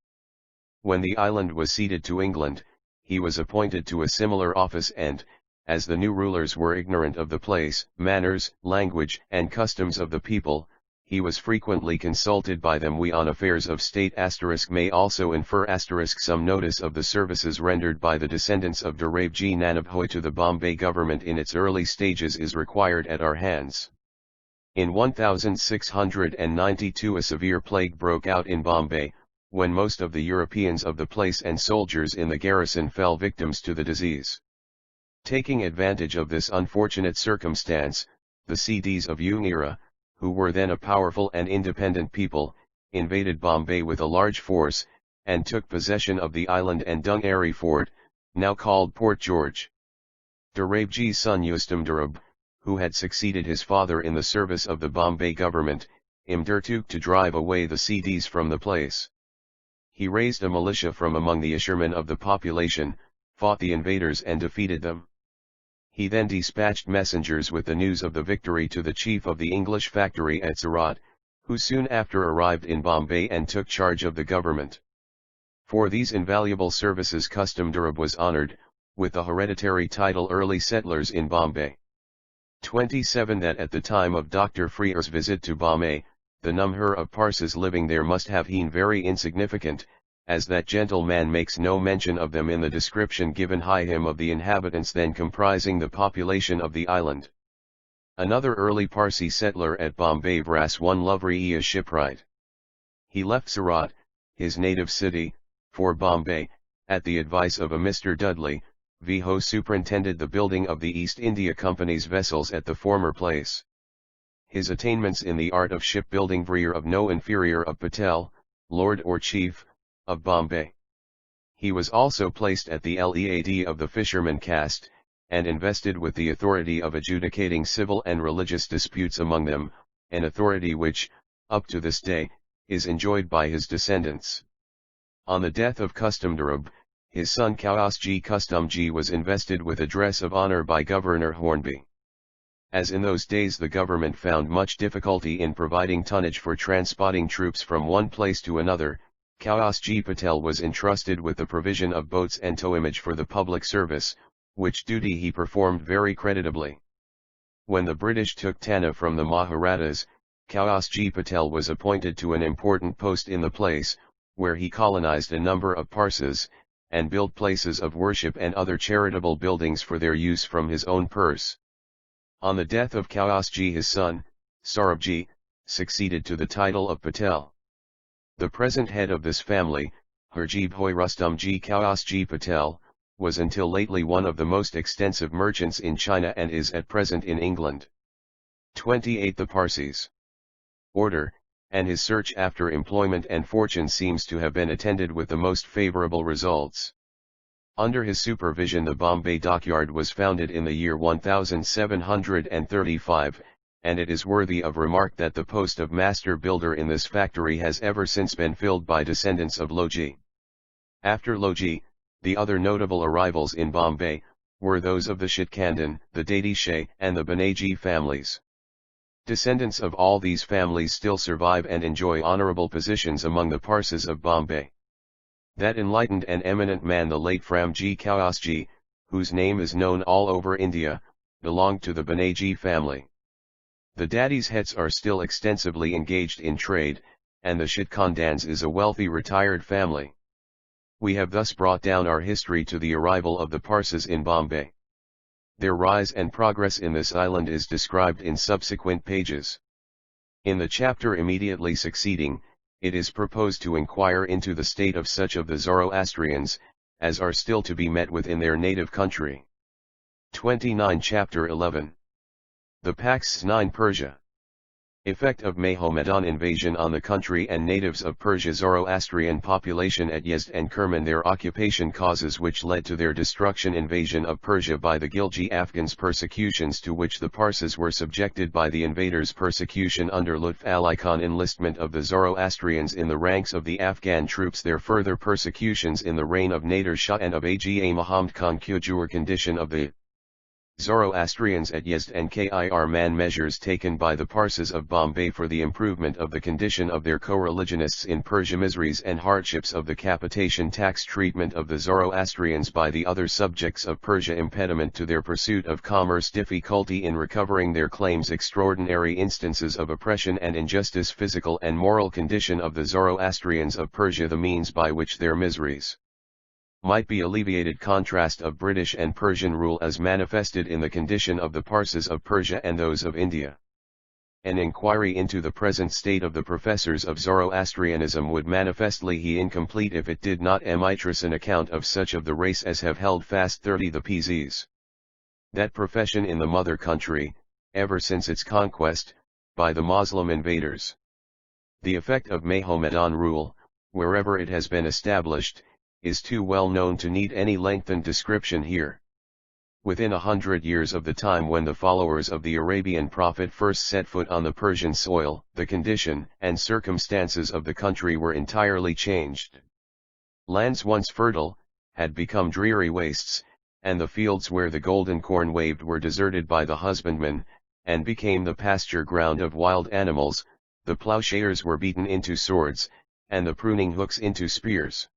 When the island was ceded to England, he was appointed to a similar office and, as the new rulers were ignorant of the place, manners, language, and customs of the people, he was frequently consulted by them. We on affairs of state * may also infer * some notice of the services rendered by the descendants of Framjee Nanabhoy to the Bombay government in its early stages is required at our hands. In 1692 a severe plague broke out in Bombay, when most of the Europeans of the place and soldiers in the garrison fell victims to the disease. Taking advantage of this unfortunate circumstance, the Siddhis of Ungira, who were then a powerful and independent people, invaded Bombay with a large force, and took possession of the island and Dungari Fort, now called Port George. Framjee's son Ustamdarab, who had succeeded his father in the service of the Bombay government, undertook to drive away the Siddhis from the place. He raised a militia from among the Ishermen of the population, fought the invaders and defeated them. He then dispatched messengers with the news of the victory to the chief of the English factory at Surat, who soon after arrived in Bombay and took charge of the government. For these invaluable services Ustamdarab was honoured, with the hereditary title early settlers in Bombay. 27 That at the time of Dr. Freer's visit to Bombay, the number of Parses living there must have been very insignificant, as that gentleman makes no mention of them in the description given by him of the inhabitants then comprising the population of the island. Another early Parsi settler at Bombay was one Loveria Shipwright. He left Surat, his native city, for Bombay, at the advice of a Mr. Dudley, Viho superintended the building of the East India Company's vessels at the former place. His attainments in the art of shipbuilding were of no inferior of Patel, Lord or Chief, of Bombay. He was also placed at the lead of the fisherman caste, and invested with the authority of adjudicating civil and religious disputes among them, an authority which, up to this day, is enjoyed by his descendants. On the death of Customdarab, his son Kausji Customji was invested with a dress of honor by Governor Hornby. As in those days the government found much difficulty in providing tonnage for transporting troops from one place to another, Kausji Patel was entrusted with the provision of boats and towage for the public service, which duty he performed very creditably. When the British took Tana from the Maharathas, Kausji Patel was appointed to an important post in the place, where he colonized a number of Parses, and built places of worship and other charitable buildings for their use from his own purse. On the death of Kausji his son, Sarabji, succeeded to the title of Patel. The present head of this family, Harjib Hoy Rustumji Kausji Patel, was until lately one of the most extensive merchants in China and is at present in England. 28. The Parsees order, and his search after employment and fortune seems to have been attended with the most favorable results. Under his supervision the Bombay dockyard was founded in the year 1735, and it is worthy of remark that the post of master builder in this factory has ever since been filled by descendants of Loji. After Loji, the other notable arrivals in Bombay, were those of the Shitkandan, the Deity Shah and the Bahá'í families. Descendants of all these families still survive and enjoy honorable positions among the Parses of Bombay. That enlightened and eminent man the late Framjee Kausji, whose name is known all over India, belonged to the Bahá'í family. The Dadis Hets are still extensively engaged in trade, and the Shitkandans is a wealthy retired family. We have thus brought down our history to the arrival of the Parses in Bombay. Their rise and progress in this island is described in subsequent pages. In the chapter immediately succeeding, it is proposed to inquire into the state of such of the Zoroastrians, as are still to be met with in their native country. 29. Chapter 11. The Pax 9 Persia. Effect of Mohammedan invasion on the country and natives of Persia. Zoroastrian population at Yazd and Kerman. Their occupation causes which led to their destruction. Invasion of Persia by the Gilji Afghans. Persecutions to which the Parses were subjected by the invaders. Persecution under Lutf Ali Khan. Enlistment of the Zoroastrians in the ranks of the Afghan troops. Their further persecutions in the reign of Nader Shah and of Aga Muhammad Khan. Kujur condition of the Zoroastrians at Yazd and Kir Man. Measures taken by the Parses of Bombay for the improvement of the condition of their co-religionists in Persia. Miseries and hardships of the capitation tax. Treatment of the Zoroastrians by the other subjects of Persia. Impediment to their pursuit of commerce. Difficulty in recovering their claims. Extraordinary instances of oppression and injustice. Physical and moral condition of the Zoroastrians of Persia. The means by which their miseries might be alleviated. Contrast of British and Persian rule as manifested in the condition of the Parses of Persia and those of India. An inquiry into the present state of the professors of Zoroastrianism would manifestly be incomplete if it did not emitrus an account of such of the race as have held fast 30 the Parsees. That profession in the mother country, ever since its conquest, by the Moslem invaders. The effect of Mohammedan rule, wherever it has been established, is too well known to need any lengthened description here. Within 100 years of the time when the followers of the Arabian prophet first set foot on the Persian soil, the condition and circumstances of the country were entirely changed. Lands once fertile, had become dreary wastes, and the fields where the golden corn waved were deserted by the husbandman, and became the pasture ground of wild animals. The plowshares were beaten into swords, and the pruning hooks into spears.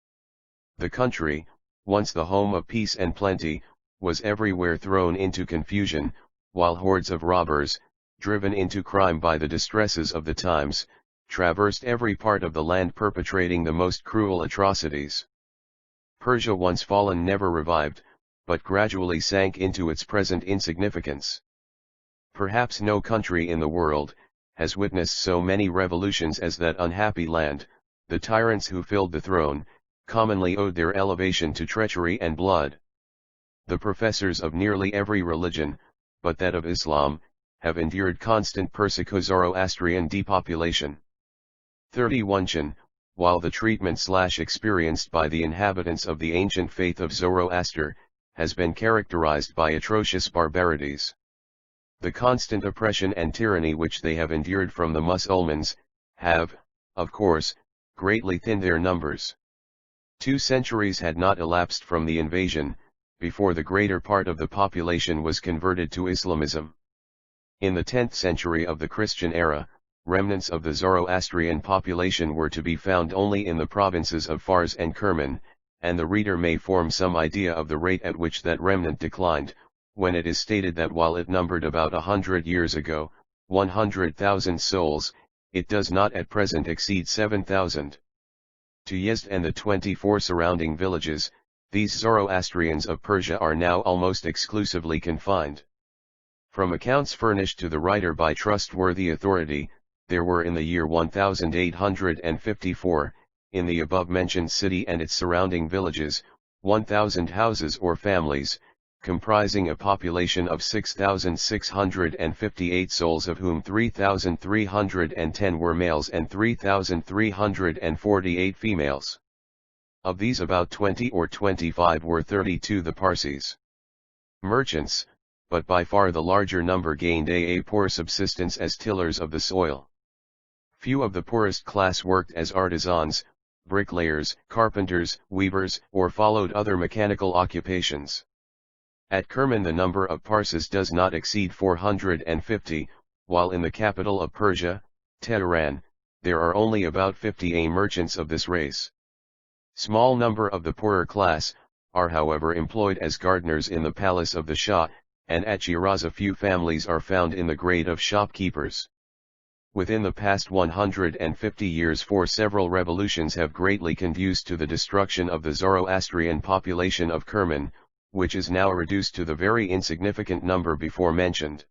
The country, once the home of peace and plenty, was everywhere thrown into confusion, while hordes of robbers, driven into crime by the distresses of the times, traversed every part of the land perpetrating the most cruel atrocities. Persia once fallen never revived, but gradually sank into its present insignificance. Perhaps no country in the world has witnessed so many revolutions as that unhappy land. The tyrants who filled the throne commonly owed their elevation to treachery and blood. The professors of nearly every religion, but that of Islam, have endured constant Persico-Zoroastrian depopulation. 31. While the treatment/experienced by the inhabitants of the ancient faith of Zoroaster, has been characterized by atrocious barbarities. The constant oppression and tyranny which they have endured from the Mussulmans, have, of course, greatly thinned their numbers. 2 centuries had not elapsed from the invasion, before the greater part of the population was converted to Islamism. In the 10th century of the Christian era, remnants of the Zoroastrian population were to be found only in the provinces of Fars and Kerman, and the reader may form some idea of the rate at which that remnant declined, when it is stated that while it numbered about 100 years ago, 100,000 souls, it does not at present exceed 7,000. To Yezd and the 24 surrounding villages, these Zoroastrians of Persia are now almost exclusively confined. From accounts furnished to the writer by trustworthy authority, there were in the year 1854, in the above-mentioned city and its surrounding villages, 1,000 houses or families, comprising a population of 6,658 souls, of whom 3,310 were males and 3,348 females. Of these about 20 or 25 were 32 the Parsees merchants, but by far the larger number gained a poor subsistence as tillers of the soil. Few of the poorest class worked as artisans, bricklayers, carpenters, weavers, or followed other mechanical occupations. At Kerman the number of Parsees does not exceed 450, while in the capital of Persia, Tehran, there are only about 50 merchants of this race. Small number of the poorer class, are however employed as gardeners in the palace of the Shah, and at Shiraz a few families are found in the grade of shopkeepers. Within the past 150 years several revolutions have greatly conduced to the destruction of the Zoroastrian population of Kerman, which is now reduced to the very insignificant number before mentioned.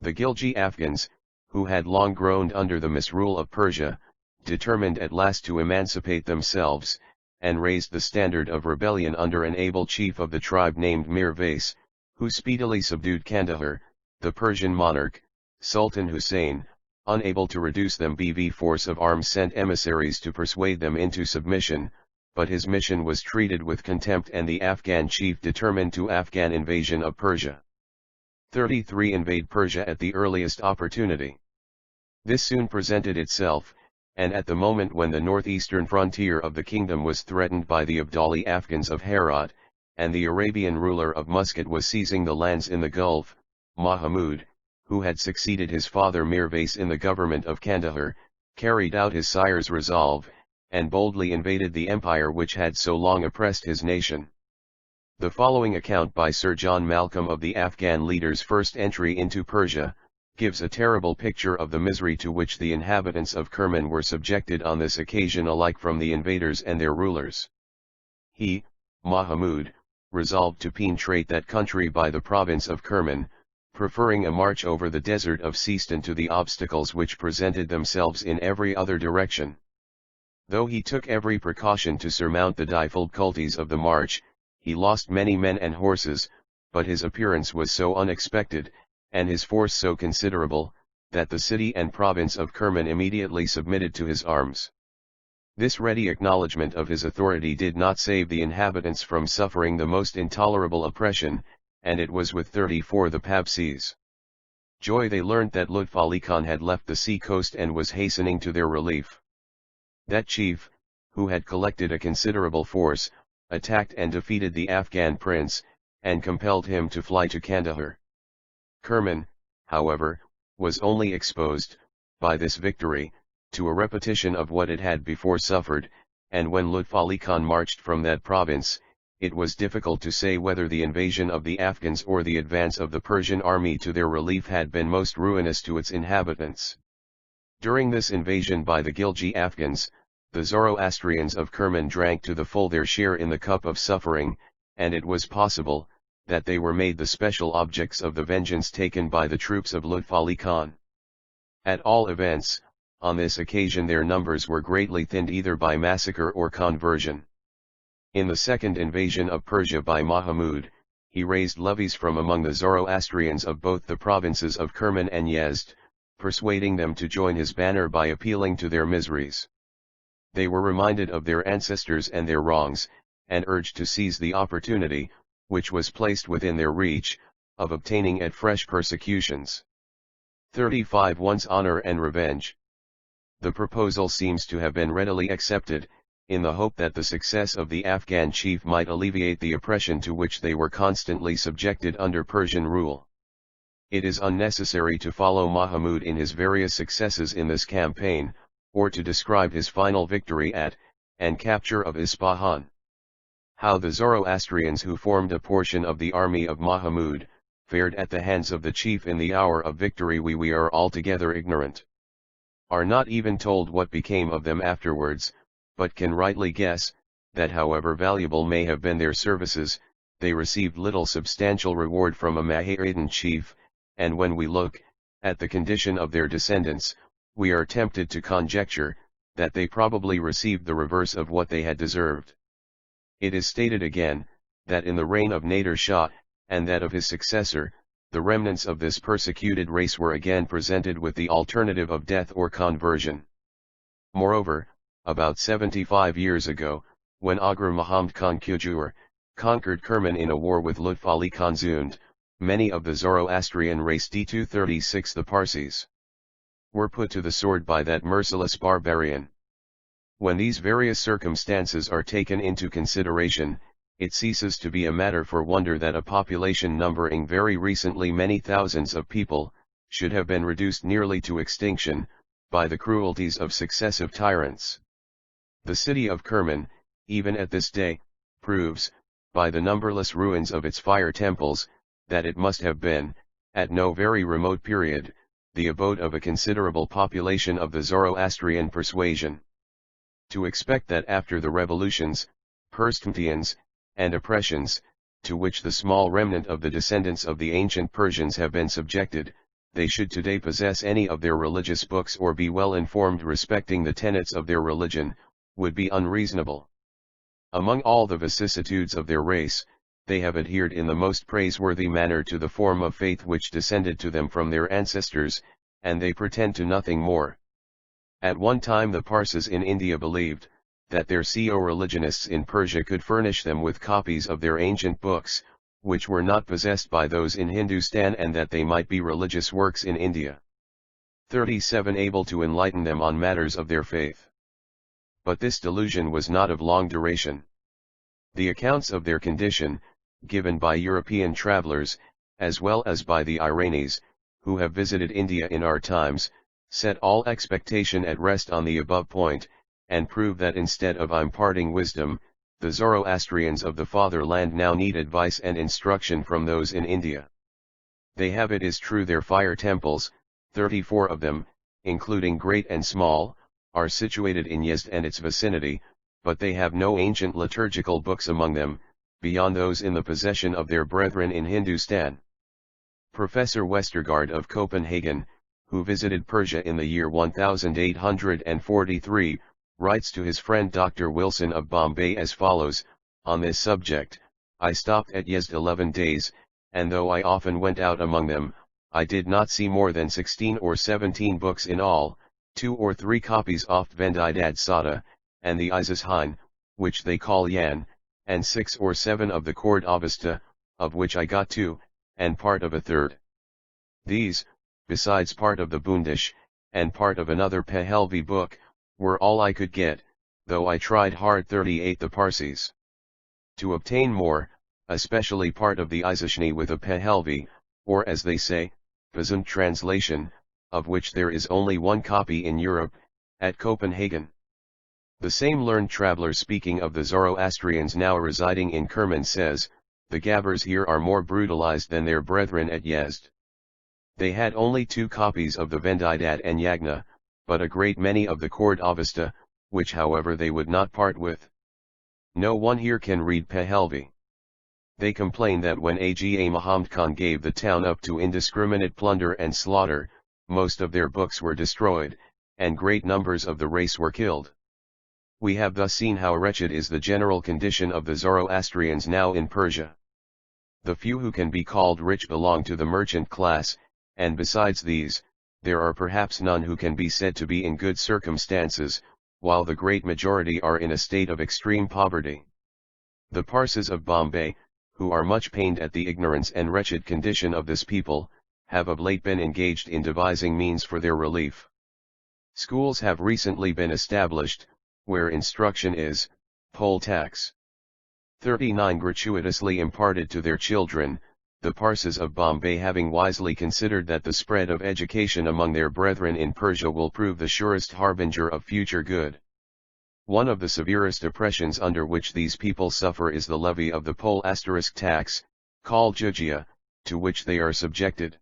The Gilji Afghans, who had long groaned under the misrule of Persia, determined at last to emancipate themselves, and raised the standard of rebellion under an able chief of the tribe named Mir Vais, who speedily subdued Kandahar. The Persian monarch, Sultan Hussein, unable to reduce them by force of arms, sent emissaries to persuade them into submission, but his mission was treated with contempt and the Afghan chief determined to Afghan invasion of Persia. 33. Invade Persia at the earliest opportunity. This soon presented itself, and at the moment when the northeastern frontier of the kingdom was threatened by the Abdali Afghans of Herat, and the Arabian ruler of Muscat was seizing the lands in the Gulf, Mahmud, who had succeeded his father Mir Vais in the government of Kandahar, carried out his sire's resolve, and boldly invaded the empire which had so long oppressed his nation. The following account by Sir John Malcolm of the Afghan leader's first entry into Persia, gives a terrible picture of the misery to which the inhabitants of Kerman were subjected on this occasion, alike from the invaders and their rulers. He, Mahmud, resolved to penetrate that country by the province of Kerman, preferring a march over the desert of Sistan to the obstacles which presented themselves in every other direction. Though he took every precaution to surmount the difficulties of the march, he lost many men and horses, but his appearance was so unexpected, and his force so considerable, that the city and province of Kerman immediately submitted to his arms. This ready acknowledgment of his authority did not save the inhabitants from suffering the most intolerable oppression, and it was with 34 the Parsees' joy they learnt that Lutf Ali Khan had left the sea coast and was hastening to their relief. That chief, who had collected a considerable force, attacked and defeated the Afghan prince, and compelled him to fly to Kandahar. Kerman, however, was only exposed, by this victory, to a repetition of what it had before suffered, and when Lutf Ali Khan marched from that province, it was difficult to say whether the invasion of the Afghans or the advance of the Persian army to their relief had been most ruinous to its inhabitants. During this invasion by the Gilji Afghans, the Zoroastrians of Kerman drank to the full their share in the cup of suffering, and it was possible, that they were made the special objects of the vengeance taken by the troops of Lutf Ali Khan. At all events, on this occasion their numbers were greatly thinned either by massacre or conversion. In the second invasion of Persia by Mahmud, he raised levies from among the Zoroastrians of both the provinces of Kerman and Yezd, persuading them to join his banner by appealing to their miseries. They were reminded of their ancestors and their wrongs, and urged to seize the opportunity, which was placed within their reach, of obtaining at fresh persecutions. 35 One's honor and revenge. The proposal seems to have been readily accepted, in the hope that the success of the Afghan chief might alleviate the oppression to which they were constantly subjected under Persian rule. It is unnecessary to follow Mahmud in his various successes in this campaign, or to describe his final victory at, and capture of Isfahan. How the Zoroastrians who formed a portion of the army of Mahmud, fared at the hands of the chief in the hour of victory we are altogether ignorant. Are not even told what became of them afterwards, but can rightly guess, that however valuable may have been their services, they received little substantial reward from a Mohammedan chief, and when we look at the condition of their descendants, we are tempted to conjecture that they probably received the reverse of what they had deserved. It is stated again, that in the reign of Nader Shah, and that of his successor, the remnants of this persecuted race were again presented with the alternative of death or conversion. Moreover, about 75 years ago, when Ahura Mazda Khan Kujur conquered Kerman in a war with Lutf Ali Khan Zund, many of the Zoroastrian race D236 the Parsees were put to the sword by that merciless barbarian. When these various circumstances are taken into consideration, it ceases to be a matter for wonder that a population numbering very recently many thousands of people, should have been reduced nearly to extinction, by the cruelties of successive tyrants. The city of Kerman, even at this day, proves, by the numberless ruins of its fire temples, that it must have been, at no very remote period, the abode of a considerable population of the Zoroastrian persuasion. To expect that after the revolutions, persecutions, and oppressions, to which the small remnant of the descendants of the ancient Persians have been subjected, they should today possess any of their religious books or be well informed respecting the tenets of their religion, would be unreasonable. Among all the vicissitudes of their race, they have adhered in the most praiseworthy manner to the form of faith which descended to them from their ancestors, and they pretend to nothing more. At one time the Parsis in India believed, that their co-religionists in Persia could furnish them with copies of their ancient books, which were not possessed by those in Hindustan, and that they might be religious works in India. 37 Able to enlighten them on matters of their faith. But this delusion was not of long duration. The accounts of their condition, given by European travelers, as well as by the Iranis, who have visited India in our times, set all expectation at rest on the above point, and prove that instead of imparting wisdom, the Zoroastrians of the fatherland now need advice and instruction from those in India. They have, it is true, their fire temples, 34 of them, including great and small, are situated in Yezd and its vicinity, but they have no ancient liturgical books among them, beyond those in the possession of their brethren in Hindustan. Professor Westergaard of Copenhagen, who visited Persia in the year 1843, writes to his friend Dr. Wilson of Bombay as follows, on this subject: I stopped at Yezd 11 days, and though I often went out among them, I did not see more than 16 or 17 books in all, 2 or 3 copies oft Vendidad Sada, and the Isishine, which they call Yan, and 6 or 7 of the Cord Avesta, of which I got 2, and part of a third. These, besides part of the Bundish, and part of another Pahlavi book, were all I could get, though I tried hard. 38 The Parsees. To obtain more, especially part of the Isishni with a Pahlavi, or as they say, peasant translation, of which there is only one copy in Europe, at Copenhagen. The same learned traveler speaking of the Zoroastrians now residing in Kerman says, the Gabbers here are more brutalized than their brethren at Yezd. They had only 2 copies of the Vendidad and Yagna, but a great many of the Cord Avesta, which however they would not part with. No one here can read Pahlavi. They complain that when Aga Muhammad Khan gave the town up to indiscriminate plunder and slaughter, most of their books were destroyed, and great numbers of the race were killed. We have thus seen how wretched is the general condition of the Zoroastrians now in Persia. The few who can be called rich belong to the merchant class, and besides these, there are perhaps none who can be said to be in good circumstances, while the great majority are in a state of extreme poverty. The Parsees of Bombay, who are much pained at the ignorance and wretched condition of this people, have of late been engaged in devising means for their relief. Schools have recently been established, where instruction is, poll tax 39 gratuitously imparted to their children, the Parsees of Bombay having wisely considered that the spread of education among their brethren in Persia will prove the surest harbinger of future good. One of the severest oppressions under which these people suffer is the levy of the poll tax, called jizya, to which they are subjected.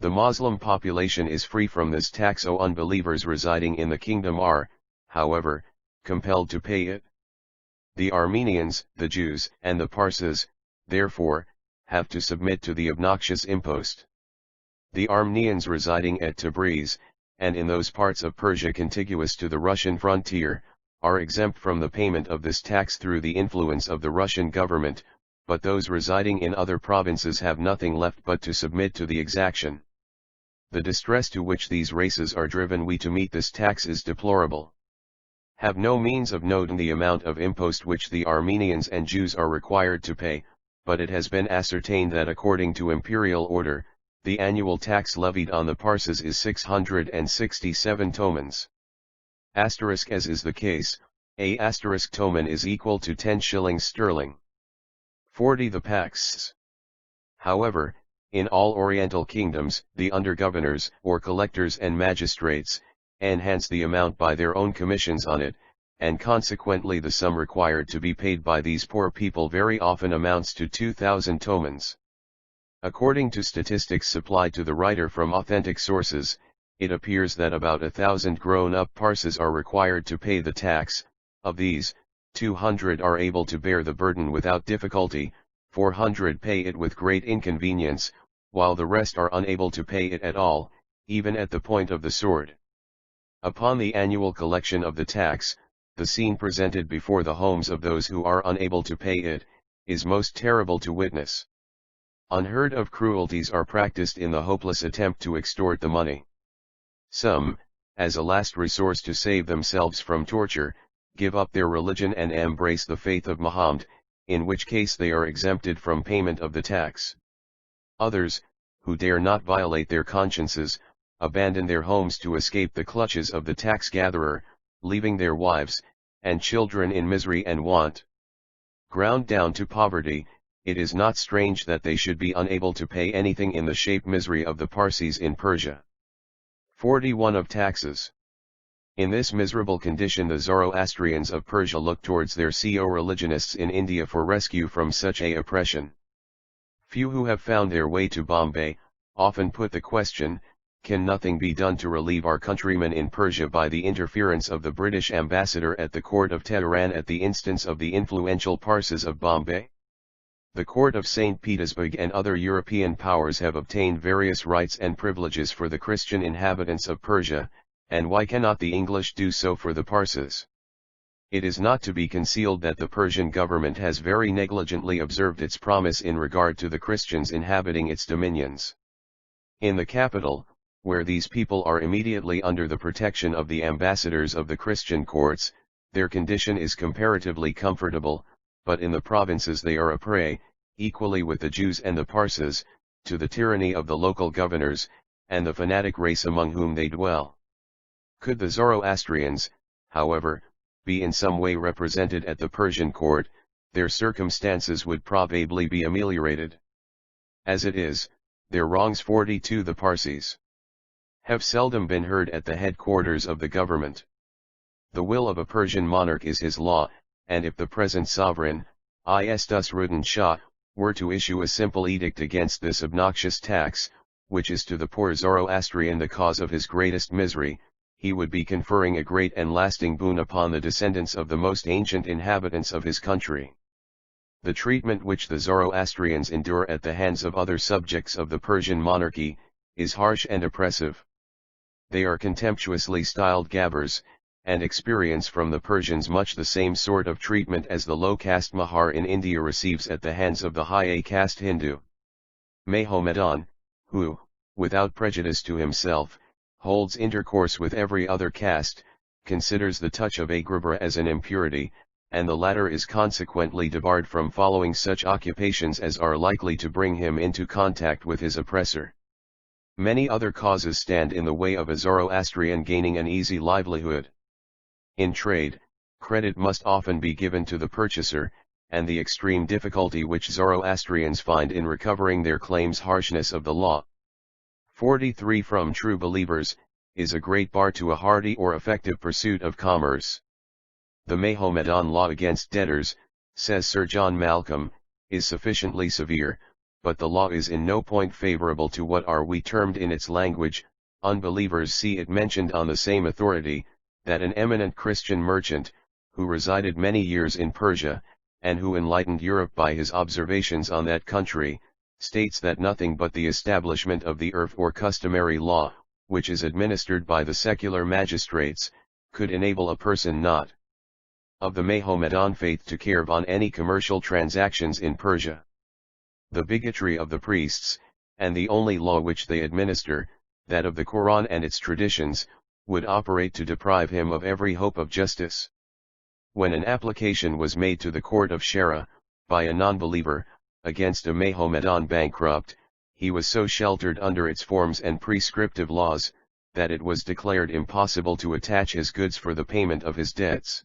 The Muslim population is free from this tax. Unbelievers residing in the kingdom are, however, compelled to pay it. The Armenians, the Jews, and the Parsees, therefore, have to submit to the obnoxious impost. The Armenians residing at Tabriz, and in those parts of Persia contiguous to the Russian frontier, are exempt from the payment of this tax through the influence of the Russian government, but those residing in other provinces have nothing left but to submit to the exaction. The distress to which these races are driven to meet this tax is deplorable. Have no means of noting the amount of impost which the Armenians and Jews are required to pay, but it has been ascertained that according to imperial order, the annual tax levied on the Parsees is 667 tomans. As is the case, a toman is equal to 10 shillings sterling. 40 the paxs. However, in all Oriental kingdoms, the undergovernors, or collectors and magistrates, enhance the amount by their own commissions on it, and consequently the sum required to be paid by these poor people very often amounts to 2,000 tomans. According to statistics supplied to the writer from authentic sources, it appears that about 1,000 grown-up Parsees are required to pay the tax. Of these, 200 are able to bear the burden without difficulty, 400 pay it with great inconvenience, while the rest are unable to pay it at all, even at the point of the sword. Upon the annual collection of the tax, the scene presented before the homes of those who are unable to pay it, is most terrible to witness. Unheard of cruelties are practiced in the hopeless attempt to extort the money. Some, as a last resource to save themselves from torture, give up their religion and embrace the faith of Muhammad, in which case they are exempted from payment of the tax. Others, who dare not violate their consciences, abandon their homes to escape the clutches of the tax-gatherer, leaving their wives and children in misery and want. Ground down to poverty, it is not strange that they should be unable to pay anything in the shape misery of the Parsees in Persia. 41 of taxes. In this miserable condition the Zoroastrians of Persia look towards their co-religionists in India for rescue from such a oppression. Few who have found their way to Bombay, often put the question, can nothing be done to relieve our countrymen in Persia by the interference of the British ambassador at the court of Tehran at the instance of the influential Parsees of Bombay? The court of St. Petersburg and other European powers have obtained various rights and privileges for the Christian inhabitants of Persia, and why cannot the English do so for the Parsees? It is not to be concealed that the Persian government has very negligently observed its promise in regard to the Christians inhabiting its dominions. In the capital, where these people are immediately under the protection of the ambassadors of the Christian courts, their condition is comparatively comfortable, but in the provinces they are a prey, equally with the Jews and the Parsees, to the tyranny of the local governors, and the fanatic race among whom they dwell. Could the Zoroastrians, however, be in some way represented at the Persian court, their circumstances would probably be ameliorated. As it is, their wrongs 42 the Parsees have seldom been heard at the headquarters of the government. The will of a Persian monarch is his law, and if the present sovereign, Nasruddin Shah, were to issue a simple edict against this obnoxious tax, which is to the poor Zoroastrian the cause of his greatest misery, he would be conferring a great and lasting boon upon the descendants of the most ancient inhabitants of his country. The treatment which the Zoroastrians endure at the hands of other subjects of the Persian monarchy, is harsh and oppressive. They are contemptuously styled gabbers, and experience from the Persians much the same sort of treatment as the low-caste Mahar in India receives at the hands of the high-caste Hindu. Mahomedan, who, without prejudice to himself, holds intercourse with every other caste, considers the touch of a grubber as an impurity, and the latter is consequently debarred from following such occupations as are likely to bring him into contact with his oppressor. Many other causes stand in the way of a Zoroastrian gaining an easy livelihood. In trade, credit must often be given to the purchaser, and the extreme difficulty which Zoroastrians find in recovering their claims harshness of the law. 43 From true believers, is a great bar to a hearty or effective pursuit of commerce. The Mahomedan law against debtors, says Sir John Malcolm, is sufficiently severe, but the law is in no point favorable to what are we termed in its language, unbelievers. See it mentioned on the same authority, that an eminent Christian merchant, who resided many years in Persia, and who enlightened Europe by his observations on that country, states that nothing but the establishment of the urf or customary law, which is administered by the secular magistrates, could enable a person not of the Mahomedan faith to carry on any commercial transactions in Persia. The bigotry of the priests, and the only law which they administer, that of the Quran and its traditions, would operate to deprive him of every hope of justice. When an application was made to the court of Sharia, by a non-believer, against a Mahomedan bankrupt, he was so sheltered under its forms and prescriptive laws, that it was declared impossible to attach his goods for the payment of his debts.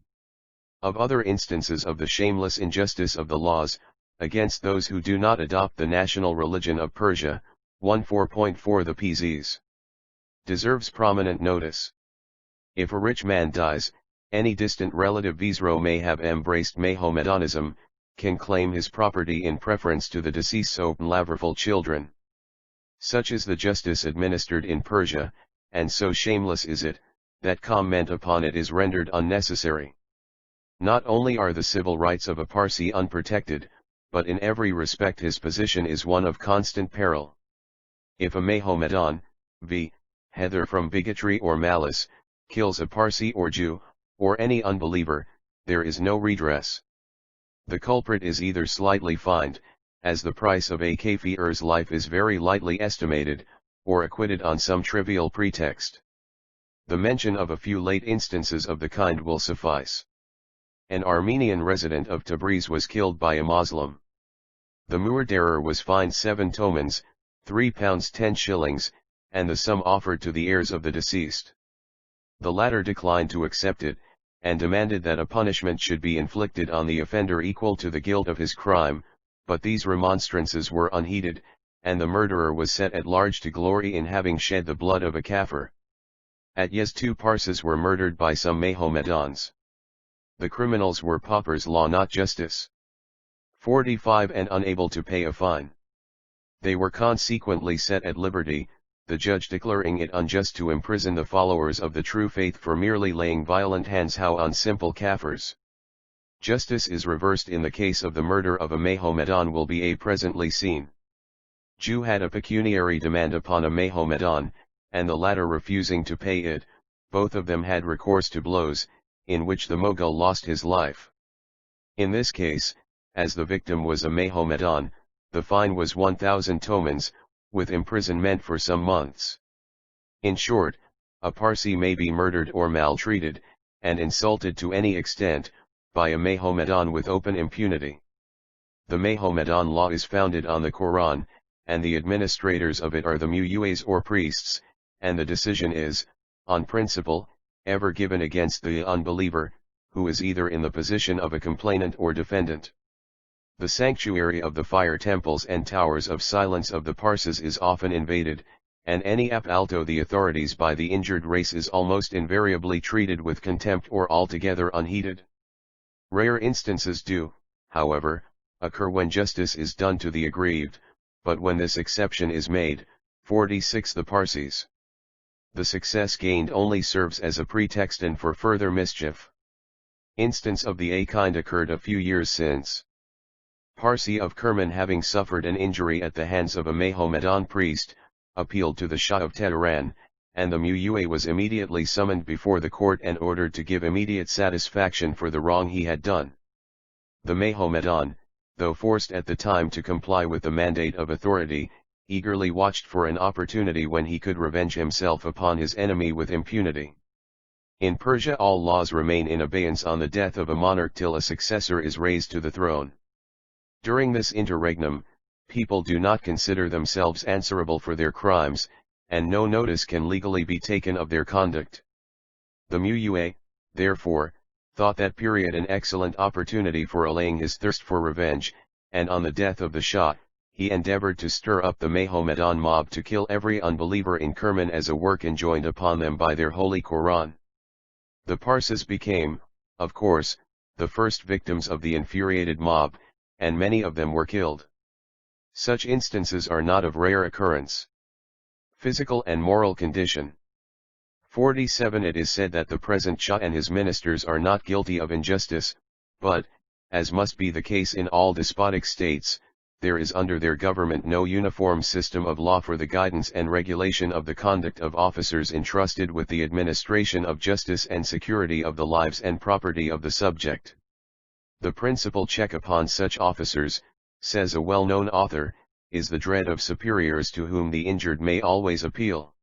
Of other instances of the shameless injustice of the laws, against those who do not adopt the national religion of Persia, 14.4 The Parsees deserves prominent notice. If a rich man dies, any distant relative Viceroy may have embraced Mahomedanism, can claim his property in preference to the deceased's laverful children. Such is the justice administered in Persia, and so shameless is it, that comment upon it is rendered unnecessary. Not only are the civil rights of a Parsee unprotected, but in every respect his position is one of constant peril. If a Mahomedan, whether from bigotry or malice, kills a Parsee or Jew, or any unbeliever, there is no redress. The culprit is either slightly fined, as the price of a kafir's life is very lightly estimated, or acquitted on some trivial pretext. The mention of a few late instances of the kind will suffice. An Armenian resident of Tabriz was killed by a Moslem. The murderer was fined 7 tomans, £3 10 shillings, and the sum offered to the heirs of the deceased. The latter declined to accept it, and demanded that a punishment should be inflicted on the offender equal to the guilt of his crime, but these remonstrances were unheeded, and the murderer was set at large to glory in having shed the blood of a kafir. At Yezd 2 Parses were murdered by some Mahomedans. The criminals were paupers, law not justice. 45 And unable to pay a fine. They were consequently set at liberty, the judge declaring it unjust to imprison the followers of the true faith for merely laying violent hands on simple kafirs. Justice is reversed in the case of the murder of a Mahomedan will be presently seen. Jew had a pecuniary demand upon a Mahomedan, and the latter refusing to pay it, both of them had recourse to blows, in which the Mughal lost his life. In this case, as the victim was a Mahomedan, the fine was 1,000 tomans, with imprisonment for some months. In short, a Parsee may be murdered or maltreated, and insulted to any extent, by a Mahomedan with open impunity. The Mahomedan law is founded on the Quran, and the administrators of it are the muezzins or priests, and the decision is, on principle, ever given against the unbeliever, who is either in the position of a complainant or defendant. The sanctuary of the fire temples and towers of silence of the Parses is often invaded, and any appalto the authorities by the injured race is almost invariably treated with contempt or altogether unheeded. Rare instances do, however, occur when justice is done to the aggrieved, but when this exception is made, 46 The Parsees. The success gained only serves as a pretext and for further mischief. Instance of the kind occurred a few years since. Parsee of Kerman, having suffered an injury at the hands of a Mahomedan priest, appealed to the Shah of Tehran, and the Mu'ue was immediately summoned before the court and ordered to give immediate satisfaction for the wrong he had done. The Mahomedan, though forced at the time to comply with the mandate of authority, eagerly watched for an opportunity when he could revenge himself upon his enemy with impunity. In Persia all laws remain in abeyance on the death of a monarch till a successor is raised to the throne. During this interregnum, people do not consider themselves answerable for their crimes, and no notice can legally be taken of their conduct. The Mu'ue, therefore, thought that period an excellent opportunity for allaying his thirst for revenge, and on the death of the Shah, he endeavored to stir up the Mahomedan mob to kill every unbeliever in Kerman as a work enjoined upon them by their holy Quran. The Parsees became, of course, the first victims of the infuriated mob, and many of them were killed. Such instances are not of rare occurrence. Physical and moral condition. 47 It is said that the present Shah and his ministers are not guilty of injustice, but, as must be the case in all despotic states, there is under their government no uniform system of law for the guidance and regulation of the conduct of officers entrusted with the administration of justice and security of the lives and property of the subject. The principal check upon such officers, says a well-known author, is the dread of superiors to whom the injured may always appeal.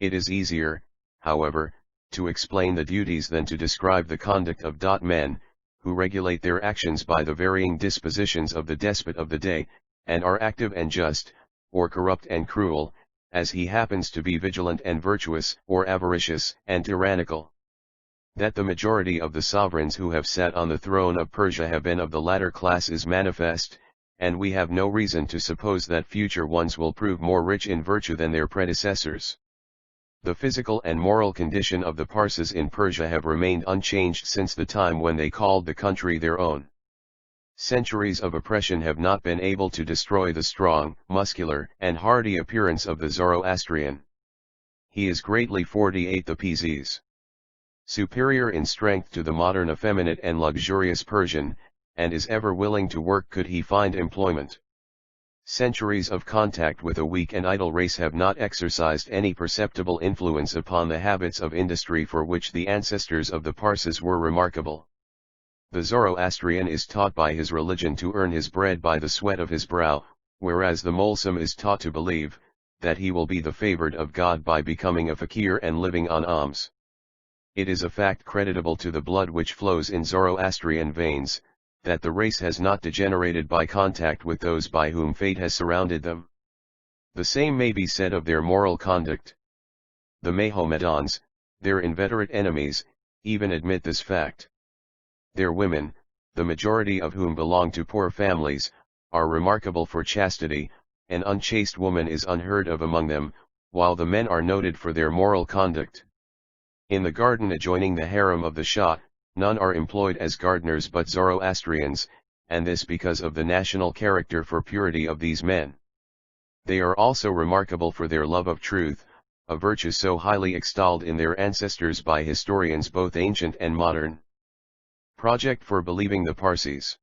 It is easier, however, to explain the duties than to describe the conduct of men, who regulate their actions by the varying dispositions of the despot of the day, and are active and just, or corrupt and cruel, as he happens to be vigilant and virtuous, or avaricious and tyrannical. That the majority of the sovereigns who have sat on the throne of Persia have been of the latter class is manifest, and we have no reason to suppose that future ones will prove more rich in virtue than their predecessors. The physical and moral condition of the Parsees in Persia have remained unchanged since the time when they called the country their own. Centuries of oppression have not been able to destroy the strong, muscular, and hardy appearance of the Zoroastrian. He is greatly 48 the Parsees. Superior in strength to the modern effeminate and luxurious Persian, and is ever willing to work could he find employment. Centuries of contact with a weak and idle race have not exercised any perceptible influence upon the habits of industry for which the ancestors of the Parsees were remarkable. The Zoroastrian is taught by his religion to earn his bread by the sweat of his brow, whereas the Moslem is taught to believe that he will be the favored of God by becoming a fakir and living on alms. It is a fact creditable to the blood which flows in Zoroastrian veins, that the race has not degenerated by contact with those by whom fate has surrounded them. The same may be said of their moral conduct. The Mahomedans, their inveterate enemies, even admit this fact. Their women, the majority of whom belong to poor families, are remarkable for chastity. An unchaste woman is unheard of among them, while the men are noted for their moral conduct. In the garden adjoining the harem of the Shah, none are employed as gardeners but Zoroastrians, and this because of the national character for purity of these men. They are also remarkable for their love of truth, a virtue so highly extolled in their ancestors by historians both ancient and modern. Project for believing the Parsees.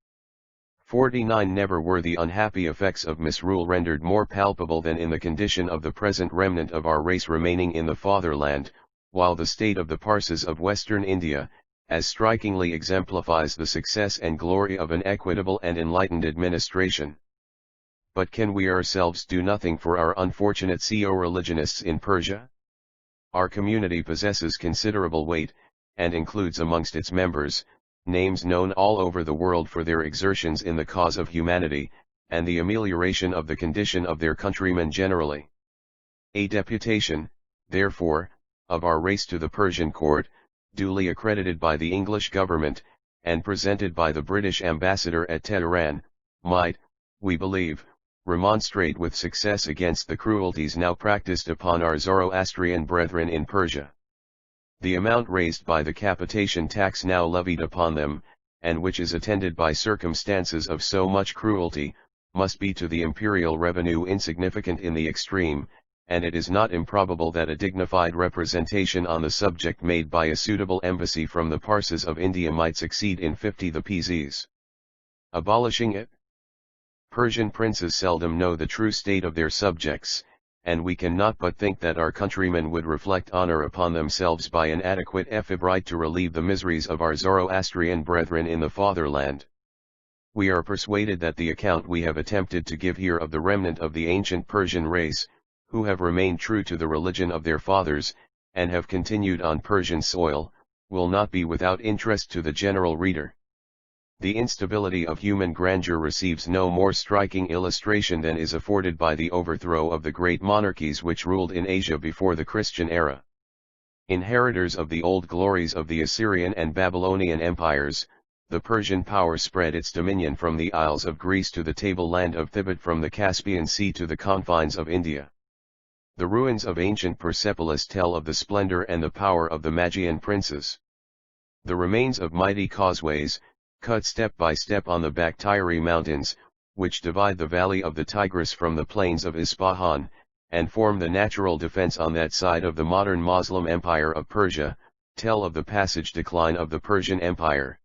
49 Never were the unhappy effects of misrule rendered more palpable than in the condition of the present remnant of our race remaining in the fatherland, while the state of the Parsees of Western India, as strikingly exemplifies the success and glory of an equitable and enlightened administration. But can we ourselves do nothing for our unfortunate co-religionists in Persia? Our community possesses considerable weight, and includes amongst its members, names known all over the world for their exertions in the cause of humanity, and the amelioration of the condition of their countrymen generally. A deputation, therefore, of our race to the Persian court, duly accredited by the English government, and presented by the British ambassador at Tehran, might, we believe, remonstrate with success against the cruelties now practiced upon our Zoroastrian brethren in Persia. The amount raised by the capitation tax now levied upon them, and which is attended by circumstances of so much cruelty, must be to the imperial revenue insignificant in the extreme, and it is not improbable that a dignified representation on the subject made by a suitable embassy from the Parsees of India might succeed in 50 the Parsees. Abolishing it. Persian princes seldom know the true state of their subjects, and we cannot but think that our countrymen would reflect honor upon themselves by an adequate ephebrite to relieve the miseries of our Zoroastrian brethren in the fatherland. We are persuaded that the account we have attempted to give here of the remnant of the ancient Persian race, who have remained true to the religion of their fathers, and have continued on Persian soil, will not be without interest to the general reader. The instability of human grandeur receives no more striking illustration than is afforded by the overthrow of the great monarchies which ruled in Asia before the Christian era. Inheritors of the old glories of the Assyrian and Babylonian empires, the Persian power spread its dominion from the Isles of Greece to the tableland of Thibet, from the Caspian Sea to the confines of India. The ruins of ancient Persepolis tell of the splendor and the power of the Magian princes. The remains of mighty causeways, cut step by step on the Bakhtiari mountains, which divide the valley of the Tigris from the plains of Isfahan, and form the natural defense on that side of the modern Muslim Empire of Persia, tell of the passage decline of the Persian Empire.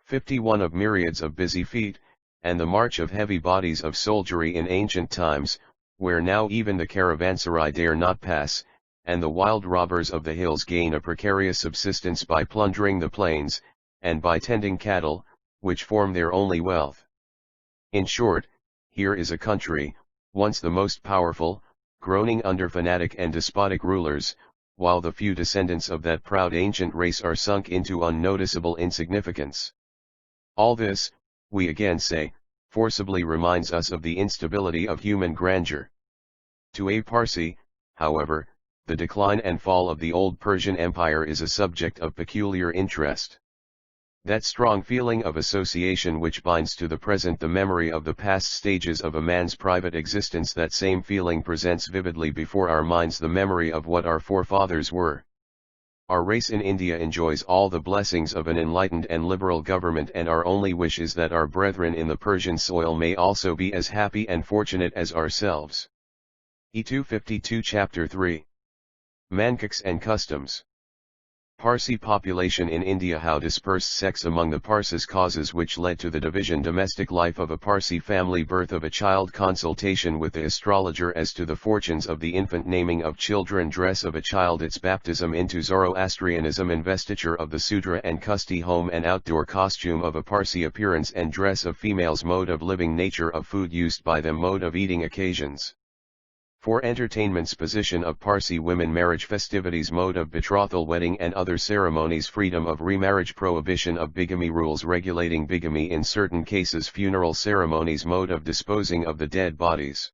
51 of myriads of busy feet, and the march of heavy bodies of soldiery in ancient times, where now even the caravanserai dare not pass, and the wild robbers of the hills gain a precarious subsistence by plundering the plains, and by tending cattle, which form their only wealth. In short, here is a country, once the most powerful, groaning under fanatic and despotic rulers, while the few descendants of that proud ancient race are sunk into unnoticeable insignificance. All this, we again say, forcibly reminds us of the instability of human grandeur. To a Parsee, however, the decline and fall of the old Persian Empire is a subject of peculiar interest. That strong feeling of association which binds to the present the memory of the past stages of a man's private existence, that same feeling presents vividly before our minds the memory of what our forefathers were. Our race in India enjoys all the blessings of an enlightened and liberal government, and our only wish is that our brethren in the Persian soil may also be as happy and fortunate as ourselves. E252 Chapter 3. Mankics and Customs. Parsi population in India. How dispersed sects among the Parsis. Causes which led to the division. Domestic life of a Parsi family. Birth of a child. Consultation with the astrologer as to the fortunes of the infant. Naming of children. Dress of a child. Its baptism into Zoroastrianism. Investiture of the Sudra and Kusti. Home and outdoor costume of a Parsi. Appearance and dress of females. Mode of living. Nature of food used by them. Mode of eating. Occasions for entertainments. Position of Parsi women. Marriage festivities. Mode of betrothal. Wedding and other ceremonies. Freedom of remarriage. Prohibition of bigamy. Rules regulating bigamy in certain cases. Funeral ceremonies. Mode of disposing of the dead bodies.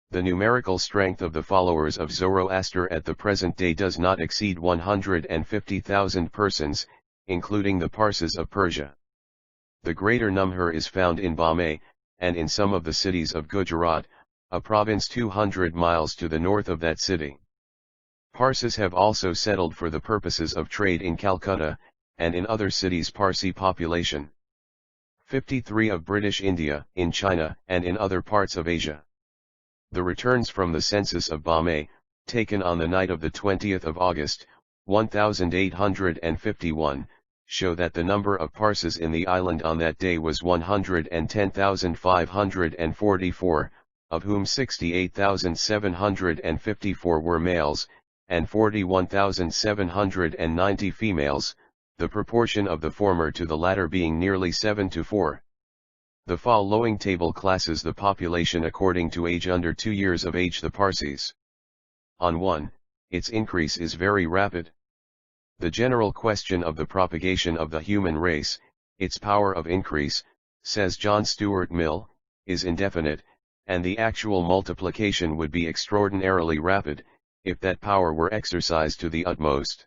The numerical strength of the followers of Zoroaster at the present day does not exceed 150,000 persons, including the Parsis of Persia. The greater number is found in Bombay, and in some of the cities of Gujarat, a province 200 miles to the north of that city. Parsis have also settled for the purposes of trade in Calcutta, and in other cities. Parsi population 53 of British India, in China, and in other parts of Asia. The returns from the census of Bombay, taken on the night of the 20th of August, 1851, show that the number of Parsis in the island on that day was 110,544, of whom 68,754 were males, and 41,790 females, the proportion of the former to the latter being nearly 7:4. The following table classes the population according to age. Under 2 years of age. The Parsis. On 1, its increase is very rapid. The general question of the propagation of the human race, its power of increase, says John Stuart Mill, is indefinite, and the actual multiplication would be extraordinarily rapid, if that power were exercised to the utmost.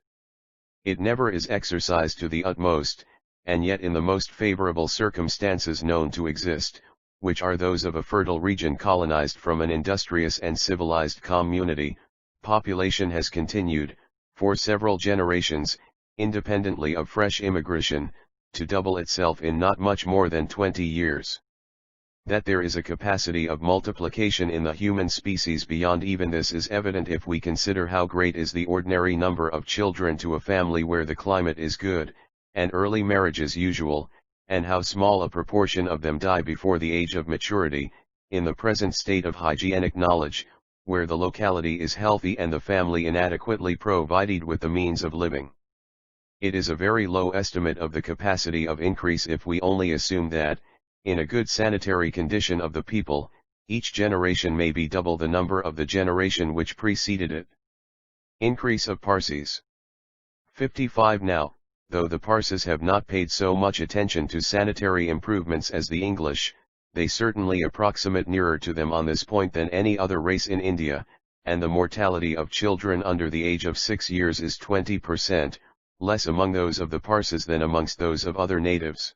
It never is exercised to the utmost, and yet in the most favorable circumstances known to exist, which are those of a fertile region colonized from an industrious and civilized community, population has continued, for several generations, independently of fresh immigration, to double itself in not much more than 20 years. That there is a capacity of multiplication in the human species beyond even this is evident if we consider how great is the ordinary number of children to a family where the climate is good, and early marriage is usual, and how small a proportion of them die before the age of maturity. In the present state of hygienic knowledge, where the locality is healthy and the family inadequately provided with the means of living. It is a very low estimate of the capacity of increase if we only assume that, in a good sanitary condition of the people, each generation may be double the number of the generation which preceded it. Increase of Parsees. 55 Now, though the Parsees have not paid so much attention to sanitary improvements as the English, they certainly approximate nearer to them on this point than any other race in India, and the mortality of children under the age of 6 years is 20%, less among those of the Parsees than amongst those of other natives.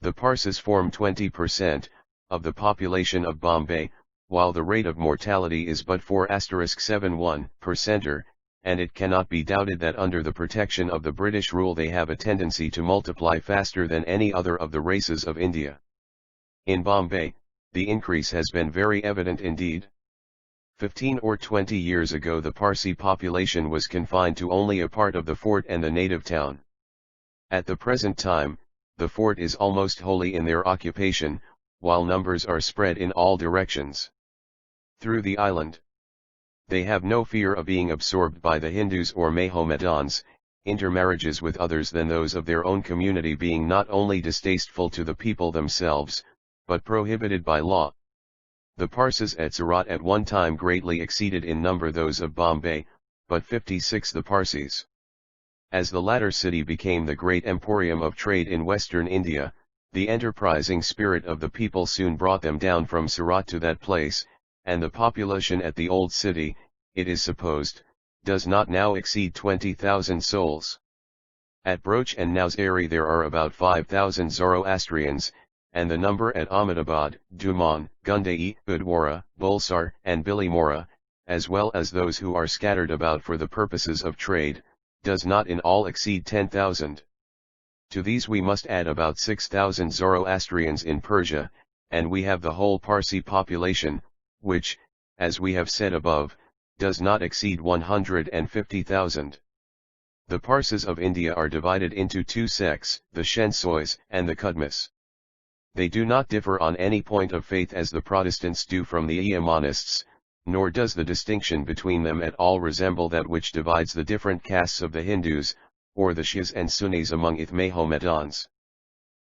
The Parsees form 20% of the population of Bombay, while the rate of mortality is but 4*71%, and it cannot be doubted that under the protection of the British rule they have a tendency to multiply faster than any other of the races of India. In Bombay, the increase has been very evident indeed. 15 or 20 years ago the Parsee population was confined to only a part of the fort and the native town. At the present time, the fort is almost wholly in their occupation, while numbers are spread in all directions through the island. They have no fear of being absorbed by the Hindus or Mahomedans, intermarriages with others than those of their own community being not only distasteful to the people themselves, but prohibited by law. The Parsees at Surat at one time greatly exceeded in number those of Bombay, but 56 the Parsees. As the latter city became the great emporium of trade in western India, the enterprising spirit of the people soon brought them down from Surat to that place, and the population at the old city, it is supposed, does not now exceed 20,000 souls. At Broach and Nowsheri there are about 5,000 Zoroastrians, and the number at Ahmedabad, Duman, Gundai, Udwara, Bulsar, and Bilimora, as well as those who are scattered about for the purposes of trade, does not in all exceed 10,000. To these we must add about 6,000 Zoroastrians in Persia, and we have the whole Parsee population, which, as we have said above, does not exceed 150,000. The Parsees of India are divided into two sects, the Shensois and the Kudmis. They do not differ on any point of faith as the Protestants do from the Iamanists, nor does the distinction between them at all resemble that which divides the different castes of the Hindus, or the Shias and Sunnis among Mahomedans.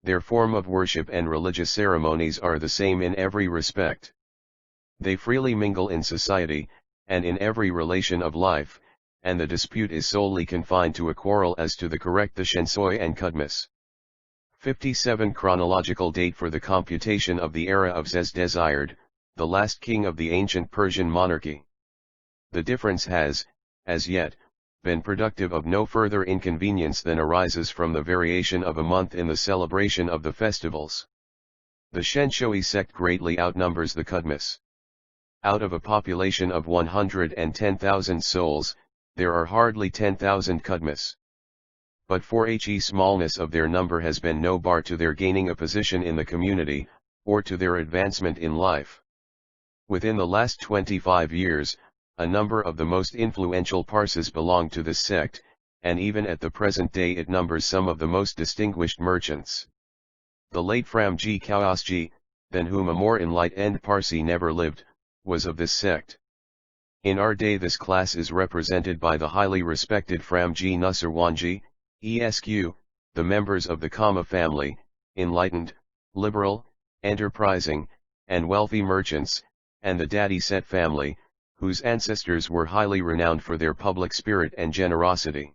Their form of worship and religious ceremonies are the same in every respect. They freely mingle in society, and in every relation of life, and the dispute is solely confined to a quarrel as to the correct the Shensoi and Kudmis. 57 Chronological date for the computation of the era of Zez-Desired, the last king of the ancient Persian monarchy. The difference has, as yet, been productive of no further inconvenience than arises from the variation of a month in the celebration of the festivals. The Shenshoi sect greatly outnumbers the Kudmis. Out of a population of 110,000 souls, there are hardly 10,000 Kudmis. But for the smallness of their number has been no bar to their gaining a position in the community, or to their advancement in life. Within the last 25 years, a number of the most influential Parsees belong to this sect, and even at the present day it numbers some of the most distinguished merchants. The late Framjee Kausji, than whom a more enlightened Parsee never lived, was of this sect. In our day this class is represented by the highly respected Framjee Nusserwanji, ESQ, the members of the Kama family, enlightened, liberal, enterprising, and wealthy merchants, and the Dadi Set family, whose ancestors were highly renowned for their public spirit and generosity.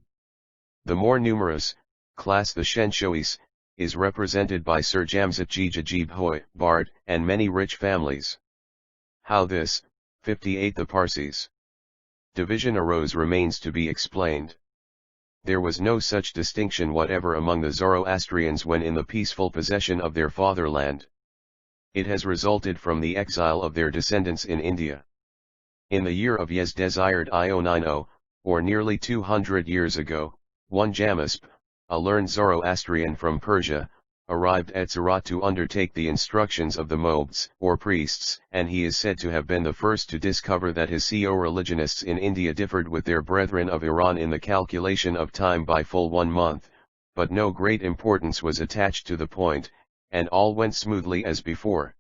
The more numerous class, the Shenshois, is represented by Sir Jamsetji Jajib Hoy, Bard, and many rich families. How this, 58 the Parsees division arose remains to be explained. There was no such distinction whatever among the Zoroastrians when in the peaceful possession of their fatherland. It has resulted from the exile of their descendants in India. In the year of Yez-Desired Io90, or nearly 200 years ago, one Jamasp, a learned Zoroastrian from Persia, arrived at Surat to undertake the instructions of the Mobds, or priests, and he is said to have been the first to discover that his co-religionists in India differed with their brethren of Iran in the calculation of time by full 1 month, but no great importance was attached to the point, and all went smoothly as before.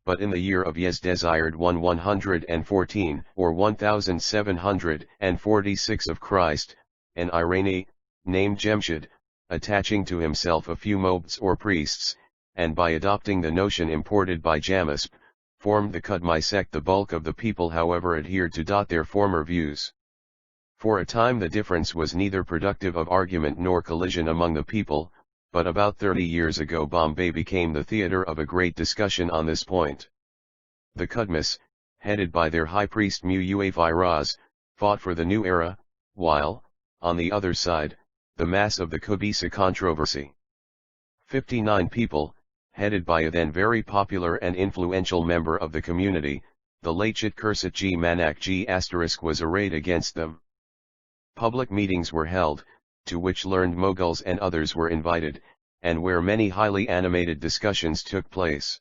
but in the year of Desired 114 or 1746 of Christ, an Irani, named Jemshid, attaching to himself a few mobds or priests, and by adopting the notion imported by Jamasp, formed the Qudmi sect. The bulk of the people however adhered to their former views. For a time the difference was neither productive of argument nor collision among the people, but about 30 years ago Bombay became the theatre of a great discussion on this point. The Qudmis, headed by their high priest Mu'awiyah, fought for the new era, while, on the other side, the mass of the Qubisa controversy. 59 people, headed by a then very popular and influential member of the community, the late Kursatji Manakji * was arrayed against them. Public meetings were held, to which learned Mughals and others were invited, and where many highly animated discussions took place.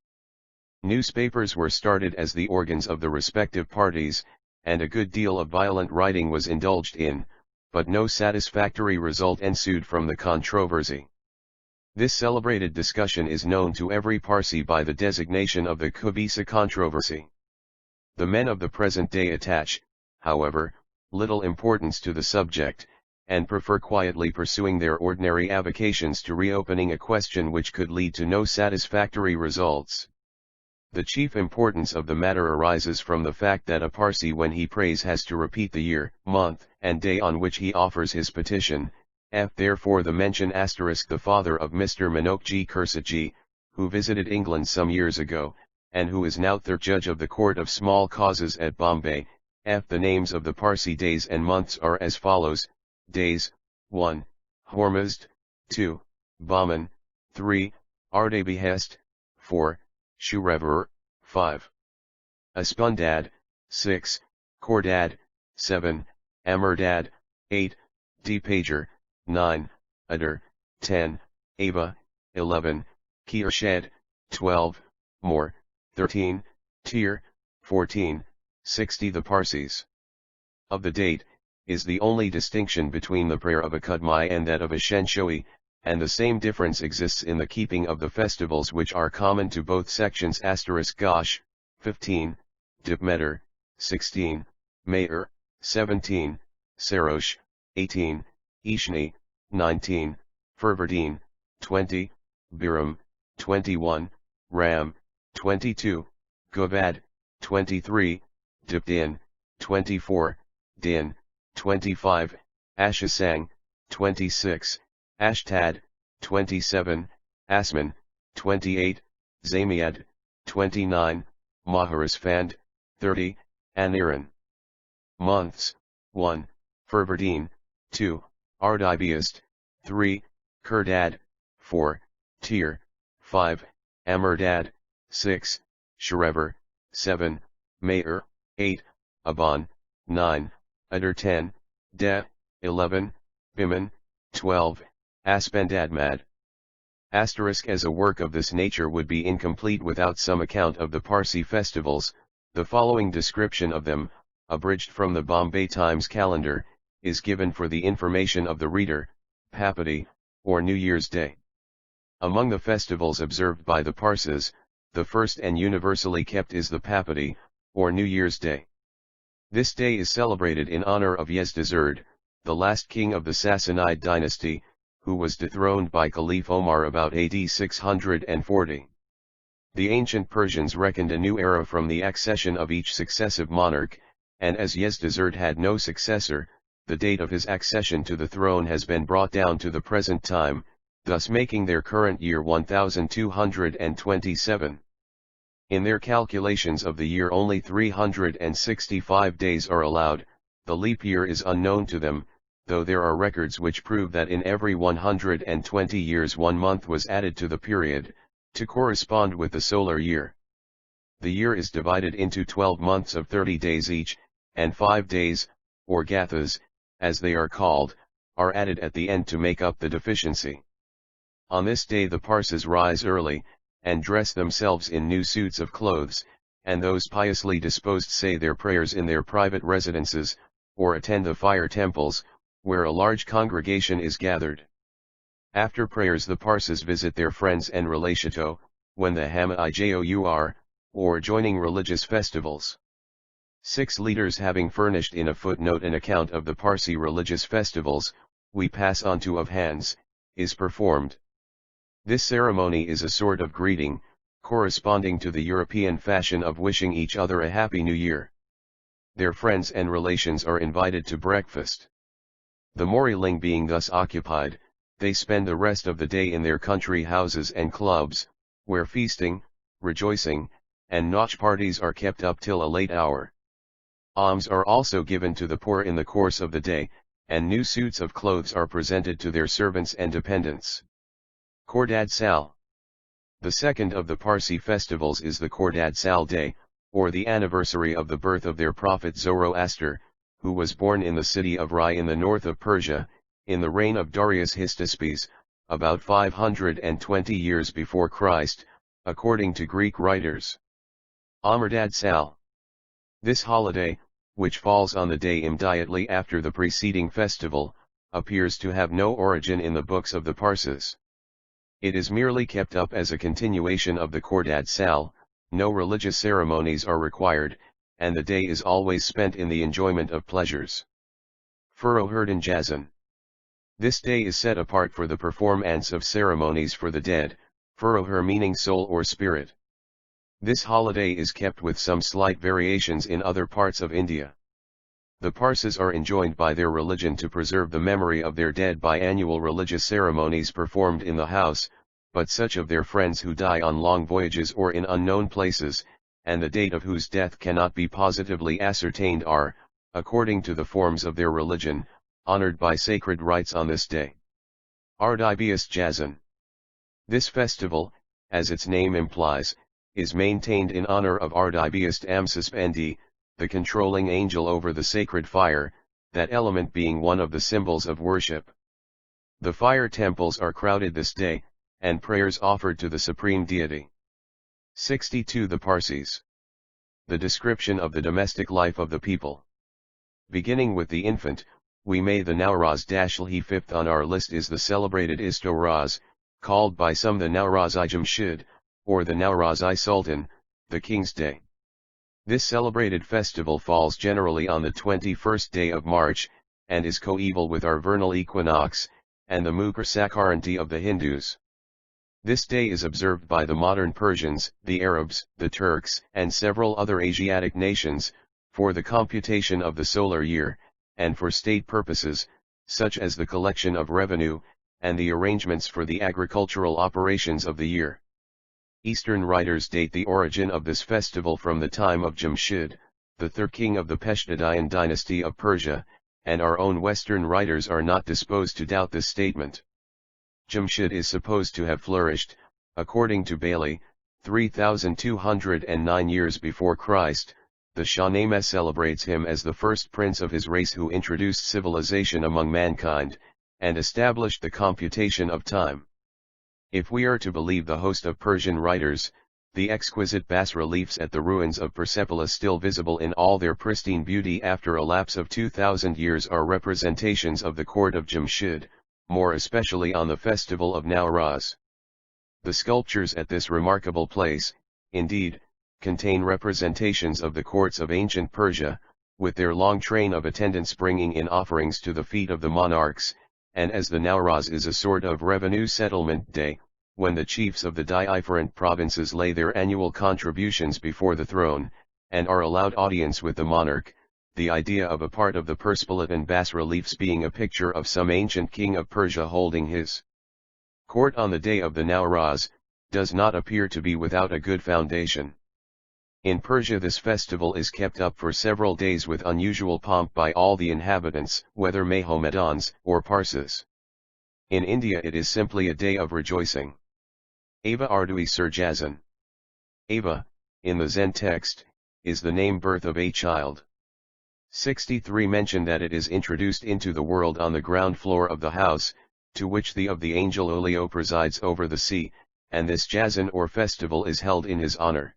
Newspapers were started as the organs of the respective parties, and a good deal of violent writing was indulged in, but no satisfactory result ensued from the controversy. This celebrated discussion is known to every Parsi by the designation of the Qubisa controversy. The men of the present day attach, however, little importance to the subject, and prefer quietly pursuing their ordinary avocations to reopening a question which could lead to no satisfactory results. The chief importance of the matter arises from the fact that a Parsi when he prays has to repeat the year, month, and day on which he offers his petition. Therefore the mention * the father of Mr. Manokji Kursatji, who visited England some years ago, and who is now third judge of the Court of Small Causes at Bombay. The names of the Parsi days and months are as follows: days, 1. Hormazd, 2. Bahman, 3. Ardabihest, 4. Shurevur, 5. Aspundad, 6. Kordad, 7. Amurdad, 8. Deepager, 9. Adar, 10. Ava, 11. Kirshed, 12. More, 13. Tir, 14. 60. The Parsis of the date is the only distinction between the prayer of a Qudmi and that of a Shenshoi, and the same difference exists in the keeping of the festivals which are common to both sections. Gosh, 15, Dipmeter, 16, Mayer, 17, Sarosh, 18, Ishni, 19, Ferverdine, 20, Biram, 21, Ram, 22, Govad, 23, Dipdin, 24, Din, 25, Ashasang, 26, Ashtad, 27, Asman, 28, Zamiad, 29, Maharasfand, 30, Aniran. Months: 1. Ferverdine, 2. Ardibiast, 3. Kurdad, 4. Tir, 5. Amurdad, 6. Shrever, 7. Mayer, 8. Aban, 9. Adar 10. De, 11. Biman, 12. Aspandadmad. As a work of this nature would be incomplete without some account of the Parsi festivals. The following description of them, abridged from the Bombay Times calendar, is given for the information of the reader. Papadi, or New Year's Day. Among the festivals observed by the Parsis, the first and universally kept is the Papadi, or New Year's Day. This day is celebrated in honor of Yezdazerd, the last king of the Sassanid dynasty, who was dethroned by Caliph Omar about AD 640. The ancient Persians reckoned a new era from the accession of each successive monarch, and as Yezdazerd had no successor, the date of his accession to the throne has been brought down to the present time, thus making their current year 1227. In their calculations of the year only 365 days are allowed. The leap year is unknown to them, though there are records which prove that in every 120 years 1 month was added to the period, to correspond with the solar year. The year is divided into 12 months of 30 days each, and 5 days, or gathas, as they are called, are added at the end to make up the deficiency. On this day the Parsis rise early, and dress themselves in new suits of clothes, and those piously disposed say their prayers in their private residences, or attend the fire temples, where a large congregation is gathered. After prayers the Parsis visit their friends and relationto. When the Hamijour, or joining religious festivals. 6 leaders having furnished in a footnote an account of the Parsi religious festivals, we pass on to of hands, is performed. This ceremony is a sort of greeting, corresponding to the European fashion of wishing each other a happy new year. Their friends and relations are invited to breakfast. The Moriling being thus occupied, they spend the rest of the day in their country houses and clubs, where feasting, rejoicing, and nautch parties are kept up till a late hour. Alms are also given to the poor in the course of the day, and new suits of clothes are presented to their servants and dependents. Khordad Sal. The second of the Parsi festivals is the Khordad Sal Day, or the anniversary of the birth of their prophet Zoroaster, who was born in the city of Rai in the north of Persia, in the reign of Darius Hystaspes, about 520 years before Christ, according to Greek writers. Amardad Sal. This holiday, which falls on the day immediately after the preceding festival, appears to have no origin in the books of the Parses. It is merely kept up as a continuation of the Khordad Sal. No religious ceremonies are required, and the day is always spent in the enjoyment of pleasures. Furoherdan Jazan. This day is set apart for the performance of ceremonies for the dead, Furoher meaning soul or spirit. This holiday is kept with some slight variations in other parts of India. The Parsis are enjoined by their religion to preserve the memory of their dead by annual religious ceremonies performed in the house, but such of their friends who die on long voyages or in unknown places, and the date of whose death cannot be positively ascertained are, according to the forms of their religion, honored by sacred rites on this day. Ardibius Jazan. This festival, as its name implies, is maintained in honor of Ardibius Amsispendi, the controlling angel over the sacred fire, that element being one of the symbols of worship. The fire temples are crowded this day, and prayers offered to the supreme deity. 62 The Parsees. The description of the domestic life of the people. Beginning with the infant, we may the Nowraz-he fifth on our list is the celebrated Istoraz, called by some the Nowraz-i Jamshid, or the Nowraz-i Sultan, the King's Day. This celebrated festival falls generally on the 21st day of March, and is coeval with our vernal equinox, and the Mukar Sakranti of the Hindus. This day is observed by the modern Persians, the Arabs, the Turks, and several other Asiatic nations, for the computation of the solar year, and for state purposes, such as the collection of revenue, and the arrangements for the agricultural operations of the year. Eastern writers date the origin of this festival from the time of Jamshid, the third king of the Peshtadayan dynasty of Persia, and our own Western writers are not disposed to doubt this statement. Jamshid is supposed to have flourished, according to Bailey, 3209 years before Christ. The Shahnameh celebrates him as the first prince of his race who introduced civilization among mankind, and established the computation of time. If we are to believe the host of Persian writers, the exquisite bas-reliefs at the ruins of Persepolis still visible in all their pristine beauty after a lapse of 2000 years are representations of the court of Jamshid, more especially on the festival of Nowraz. The sculptures at this remarkable place, indeed, contain representations of the courts of ancient Persia, with their long train of attendants bringing in offerings to the feet of the monarchs, and as the Nowraz is a sort of revenue settlement day, when the chiefs of the different provinces lay their annual contributions before the throne, and are allowed audience with the monarch, the idea of a part of the Persepolitan bas-reliefs being a picture of some ancient king of Persia holding his court on the day of the Nowraz, does not appear to be without a good foundation. In Persia this festival is kept up for several days with unusual pomp by all the inhabitants, whether Mohammedans or Parsis. In India it is simply a day of rejoicing. Ava Ardui Surjazan. Ava, in the Zen text, is the name birth of a child. 63 mention that it is introduced into the world on the ground floor of the house, to which the angel Olio presides over the sea, and this Jazan or festival is held in his honor.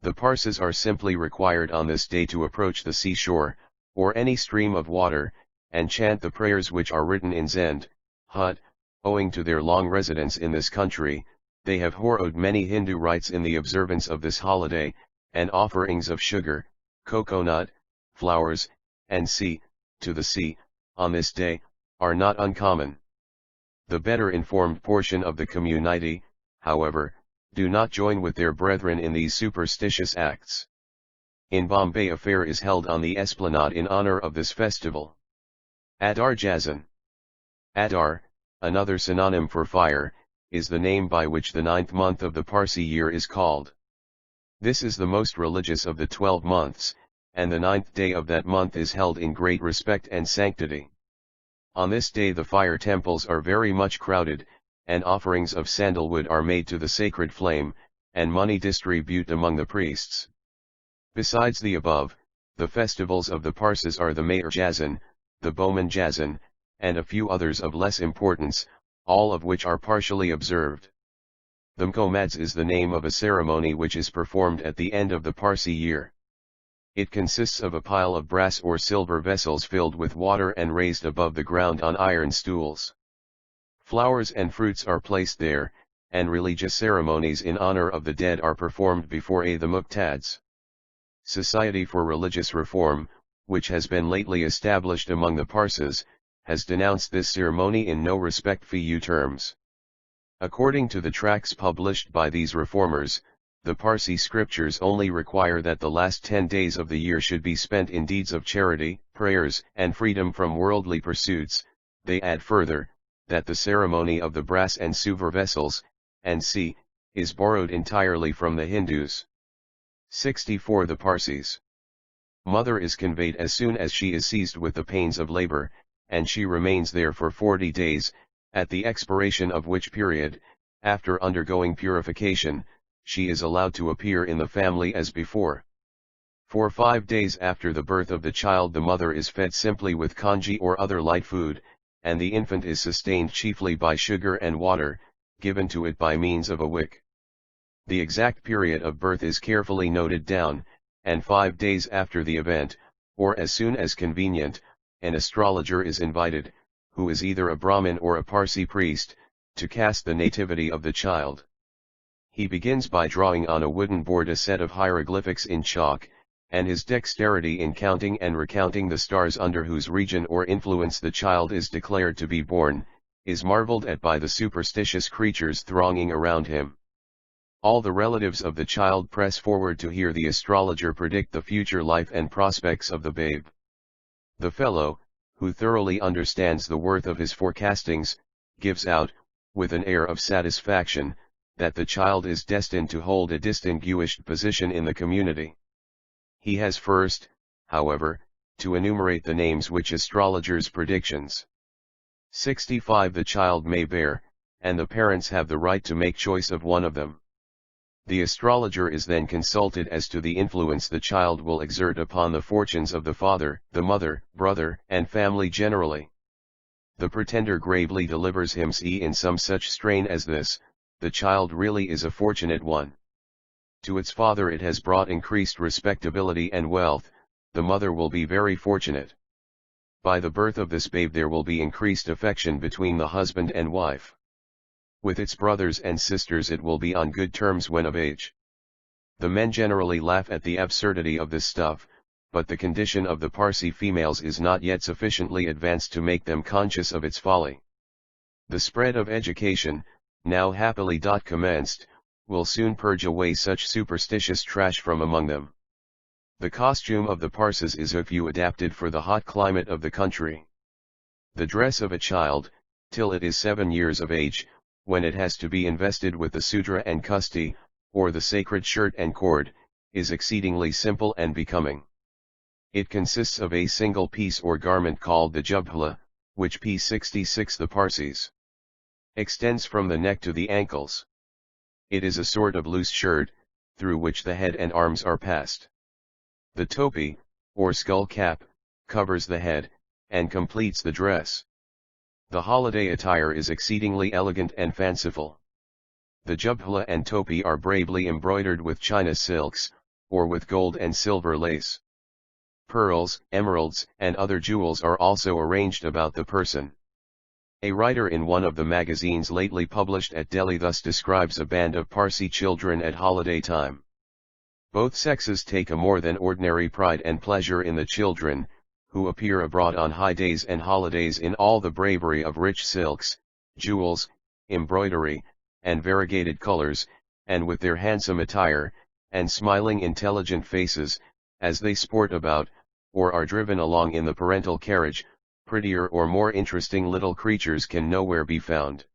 The Parsis are simply required on this day to approach the seashore, or any stream of water, and chant the prayers which are written in Zend, Hut, owing to their long residence in this country. They have borrowed many Hindu rites in the observance of this holiday, and offerings of sugar, coconut, flowers, and to the sea, on this day, are not uncommon. The better informed portion of the community, however, do not join with their brethren in these superstitious acts. In Bombay, a fair is held on the esplanade in honor of this festival. Adar Jazan. Adar, another synonym for fire, is the name by which the 9th month of the Parsi year is called. This is the most religious of the 12 months, and the 9th day of that month is held in great respect and sanctity. On this day the fire temples are very much crowded, and offerings of sandalwood are made to the sacred flame, and money distributed among the priests. Besides the above, the festivals of the Parsis are the Mayor Jazan, the Bowman Jazan, and a few others of less importance, all of which are partially observed. The Mkomads is the name of a ceremony which is performed at the end of the Parsi year. It consists of a pile of brass or silver vessels filled with water and raised above the ground on iron stools. Flowers and fruits are placed there, and religious ceremonies in honor of the dead are performed before the Muqtads. Society for Religious Reform, which has been lately established among the Parsis, has denounced this ceremony in no respect-few terms. According to the tracts published by these reformers, the Parsi scriptures only require that the last 10 days of the year should be spent in deeds of charity, prayers, and freedom from worldly pursuits. They add further, that the ceremony of the brass and silver vessels, and is borrowed entirely from the Hindus. 64. The Parsis. Mother is conveyed as soon as she is seized with the pains of labor, and she remains there for 40 days, at the expiration of which period, after undergoing purification, she is allowed to appear in the family as before. For 5 days after the birth of the child the mother is fed simply with congee or other light food, and the infant is sustained chiefly by sugar and water, given to it by means of a wick. The exact period of birth is carefully noted down, and 5 days after the event, or as soon as convenient, an astrologer is invited, who is either a Brahmin or a Parsi priest, to cast the nativity of the child. He begins by drawing on a wooden board a set of hieroglyphics in chalk, and his dexterity in counting and recounting the stars under whose region or influence the child is declared to be born, is marveled at by the superstitious creatures thronging around him. All the relatives of the child press forward to hear the astrologer predict the future life and prospects of the babe. The fellow, who thoroughly understands the worth of his forecastings, gives out, with an air of satisfaction, that the child is destined to hold a distinguished position in the community. He has first, however, to enumerate the names which astrologers' predictions. 65. The child may bear, and the parents have the right to make choice of one of them. The astrologer is then consulted as to the influence the child will exert upon the fortunes of the father, the mother, brother, and family generally. The pretender gravely delivers him in some such strain as this: the child really is a fortunate one. To its father it has brought increased respectability and wealth, the mother will be very fortunate. By the birth of this babe there will be increased affection between the husband and wife. With its brothers and sisters it will be on good terms when of age. The men generally laugh at the absurdity of this stuff, but the condition of the Parsi females is not yet sufficiently advanced to make them conscious of its folly. The spread of education, now happily commenced, will soon purge away such superstitious trash from among them. The costume of the Parsis is a few adapted for the hot climate of the country. The dress of a child, till it is 7 years of age, when it has to be invested with the sudra and kusti, or the sacred shirt and cord, is exceedingly simple and becoming. It consists of a single piece or garment called the jubhla, which p66 the Parsis extends from the neck to the ankles. It is a sort of loose shirt, through which the head and arms are passed. The topi, or skull cap, covers the head, and completes the dress. The holiday attire is exceedingly elegant and fanciful. The jubhla and topi are bravely embroidered with China silks, or with gold and silver lace. Pearls, emeralds, and other jewels are also arranged about the person. A writer in one of the magazines lately published at Delhi thus describes a band of Parsi children at holiday time. Both sexes take a more than ordinary pride and pleasure in the children, who appear abroad on high days and holidays in all the bravery of rich silks, jewels, embroidery, and variegated colors, and with their handsome attire, and smiling intelligent faces, as they sport about, or are driven along in the parental carriage, prettier or more interesting little creatures can nowhere be found.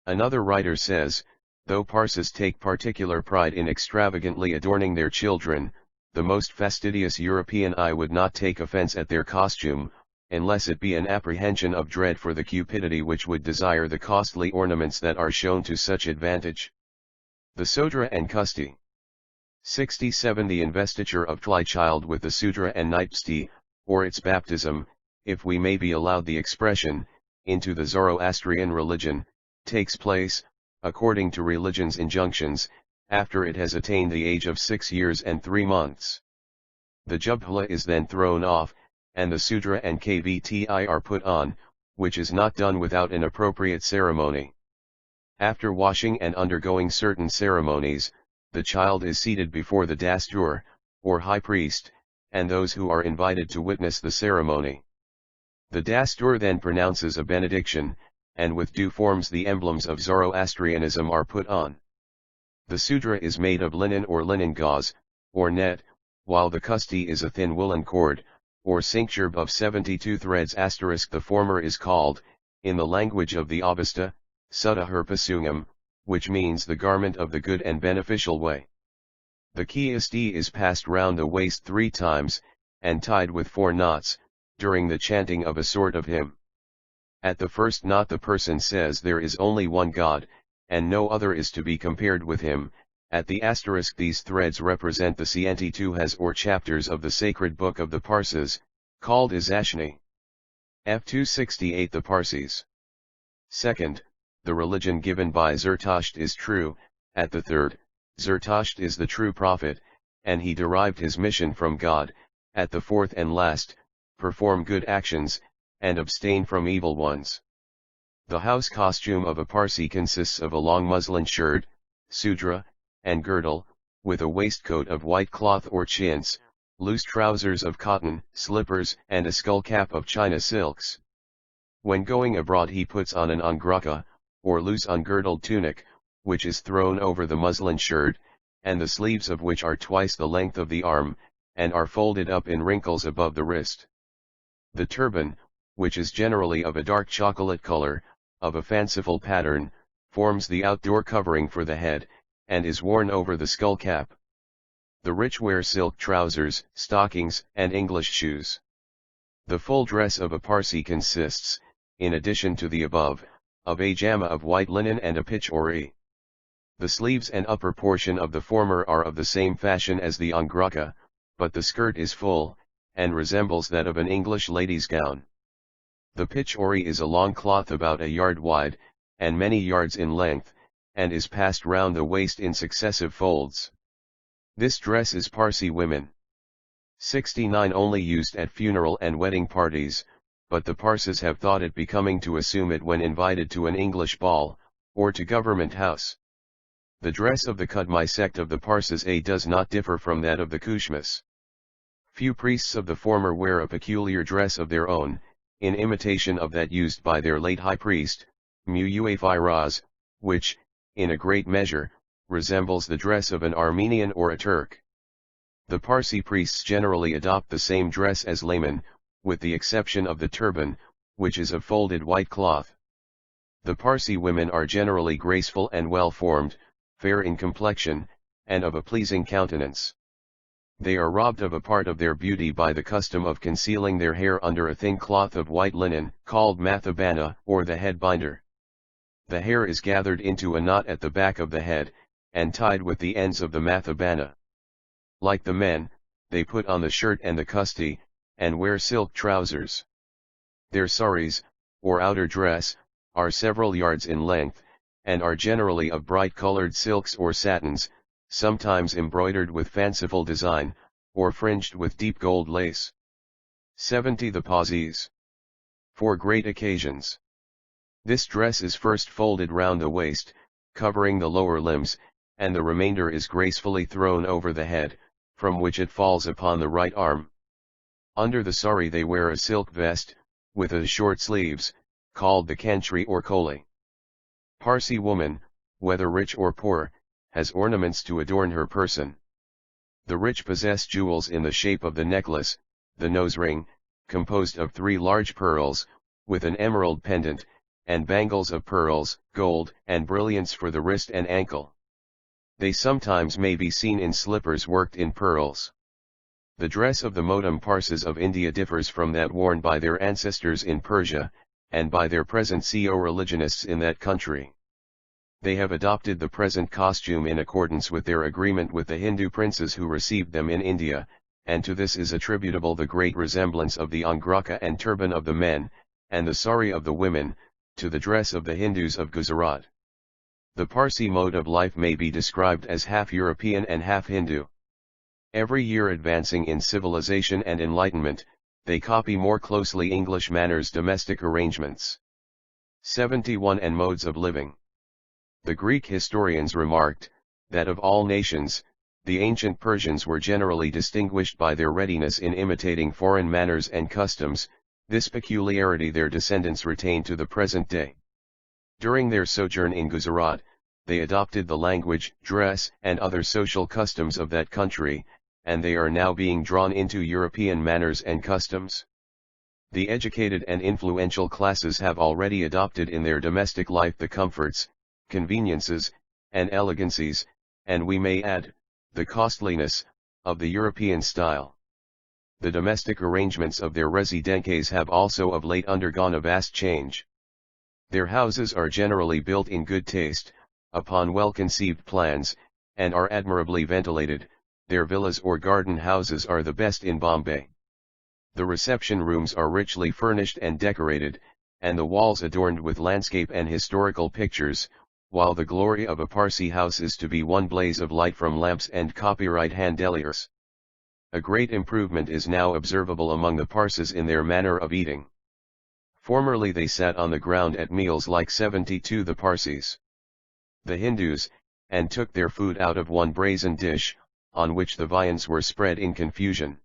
Another writer says, though Parsis take particular pride in extravagantly adorning their children, the most fastidious European eye would not take offense at their costume, unless it be an apprehension of dread for the cupidity which would desire the costly ornaments that are shown to such advantage. The Sudra and Kusti. 67 The investiture of the child with the Sudra and Nipsti, or its baptism, if we may be allowed the expression, into the Zoroastrian religion, takes place, according to religion's injunctions, after it has attained the age of 6 years and 3 months. The jubhla is then thrown off, and the Sudra and Kvti are put on, which is not done without an appropriate ceremony. After washing and undergoing certain ceremonies, the child is seated before the dastur, or high priest, and those who are invited to witness the ceremony. The dastur then pronounces a benediction, and with due forms the emblems of Zoroastrianism are put on. The Sudra is made of linen or linen gauze, or net, while the Kusti is a thin woolen cord, or cincture of 72 threads. The former is called, in the language of the Avesta, Sutta which means the garment of the good and beneficial way. The Kiasti is passed round the waist 3 times, and tied with 4 knots, during the chanting of a sort of hymn. At the first knot the person says there is only one God, and no other is to be compared with him. At the asterisk these threads represent the 72 or chapters of the sacred book of the Parses, called Izashni. F268 The Parsees. Second, the religion given by Zarathustra is true. At the third, Zarathustra is the true prophet, and he derived his mission from God. At the fourth and last, perform good actions, and abstain from evil ones. The house costume of a Parsi consists of a long muslin shirt, sudra, and girdle, with a waistcoat of white cloth or chintz, loose trousers of cotton, slippers, and a skull cap of China silks. When going abroad he puts on an angraka, or loose ungirdled tunic, which is thrown over the muslin shirt, and the sleeves of which are twice the length of the arm, and are folded up in wrinkles above the wrist. The turban, which is generally of a dark chocolate color, of a fanciful pattern, forms the outdoor covering for the head, and is worn over the skull cap. The rich wear silk trousers, stockings, and English shoes. The full dress of a Parsi consists, in addition to the above, of a jama of white linen and a pichori. The sleeves and upper portion of the former are of the same fashion as the angraka, but the skirt is full, and resembles that of an English lady's gown. The pichori is a long cloth about a yard wide, and many yards in length, and is passed round the waist in successive folds. This dress is Parsi women. 69 Only used at funeral and wedding parties, but the Parsis have thought it becoming to assume it when invited to an English ball, or to government house. The dress of the Kudmai sect of the Parsis does not differ from that of the Kushmas. Few priests of the former wear a peculiar dress of their own, in imitation of that used by their late high priest, Mu'afiraz, which, in a great measure, resembles the dress of an Armenian or a Turk. The Parsi priests generally adopt the same dress as laymen, with the exception of the turban, which is of folded white cloth. The Parsi women are generally graceful and well-formed, fair in complexion, and of a pleasing countenance. They are robbed of a part of their beauty by the custom of concealing their hair under a thin cloth of white linen, called mathabana, or the head binder. The hair is gathered into a knot at the back of the head, and tied with the ends of the mathabana. Like the men, they put on the shirt and the kusti, and wear silk trousers. Their saris, or outer dress, are several yards in length, and are generally of bright-colored silks or satins, sometimes embroidered with fanciful design, or fringed with deep gold lace. 70 The Parsees. For great occasions. This dress is first folded round the waist, covering the lower limbs, and the remainder is gracefully thrown over the head, from which it falls upon the right arm. Under the sari they wear a silk vest, with a short sleeves, called the kantri or koli. Parsi woman, whether rich or poor, has ornaments to adorn her person. The rich possess jewels in the shape of the necklace, the nose ring, composed of 3 large pearls, with an emerald pendant, and bangles of pearls, gold, and brilliants for the wrist and ankle. They sometimes may be seen in slippers worked in pearls. The dress of the modem Parsis of India differs from that worn by their ancestors in Persia, and by their present co-religionists in that country. They have adopted the present costume in accordance with their agreement with the Hindu princes who received them in India, and to this is attributable the great resemblance of the angraka and turban of the men, and the sari of the women, to the dress of the Hindus of Gujarat. The Parsi mode of life may be described as half European and half Hindu. Every year advancing in civilization and enlightenment, they copy more closely English manners, domestic arrangements. 71 and modes of living. The Greek historians remarked, that of all nations, the ancient Persians were generally distinguished by their readiness in imitating foreign manners and customs. This peculiarity their descendants retain to the present day. During their sojourn in Gujarat, they adopted the language, dress, and other social customs of that country, and they are now being drawn into European manners and customs. The educated and influential classes have already adopted in their domestic life the comforts, conveniences, and elegancies, and we may add, the costliness, of the European style. The domestic arrangements of their residences have also of late undergone a vast change. Their houses are generally built in good taste, upon well-conceived plans, and are admirably ventilated. Their villas or garden houses are the best in Bombay. The reception rooms are richly furnished and decorated, and the walls adorned with landscape and historical pictures, while the glory of a Parsi house is to be one blaze of light from lamps and copyright chandeliers. A great improvement is now observable among the Parsis in their manner of eating. Formerly they sat on the ground at meals like 72 the Parsis. The Hindus, and took their food out of one brazen dish, on which the viands were spread in confusion.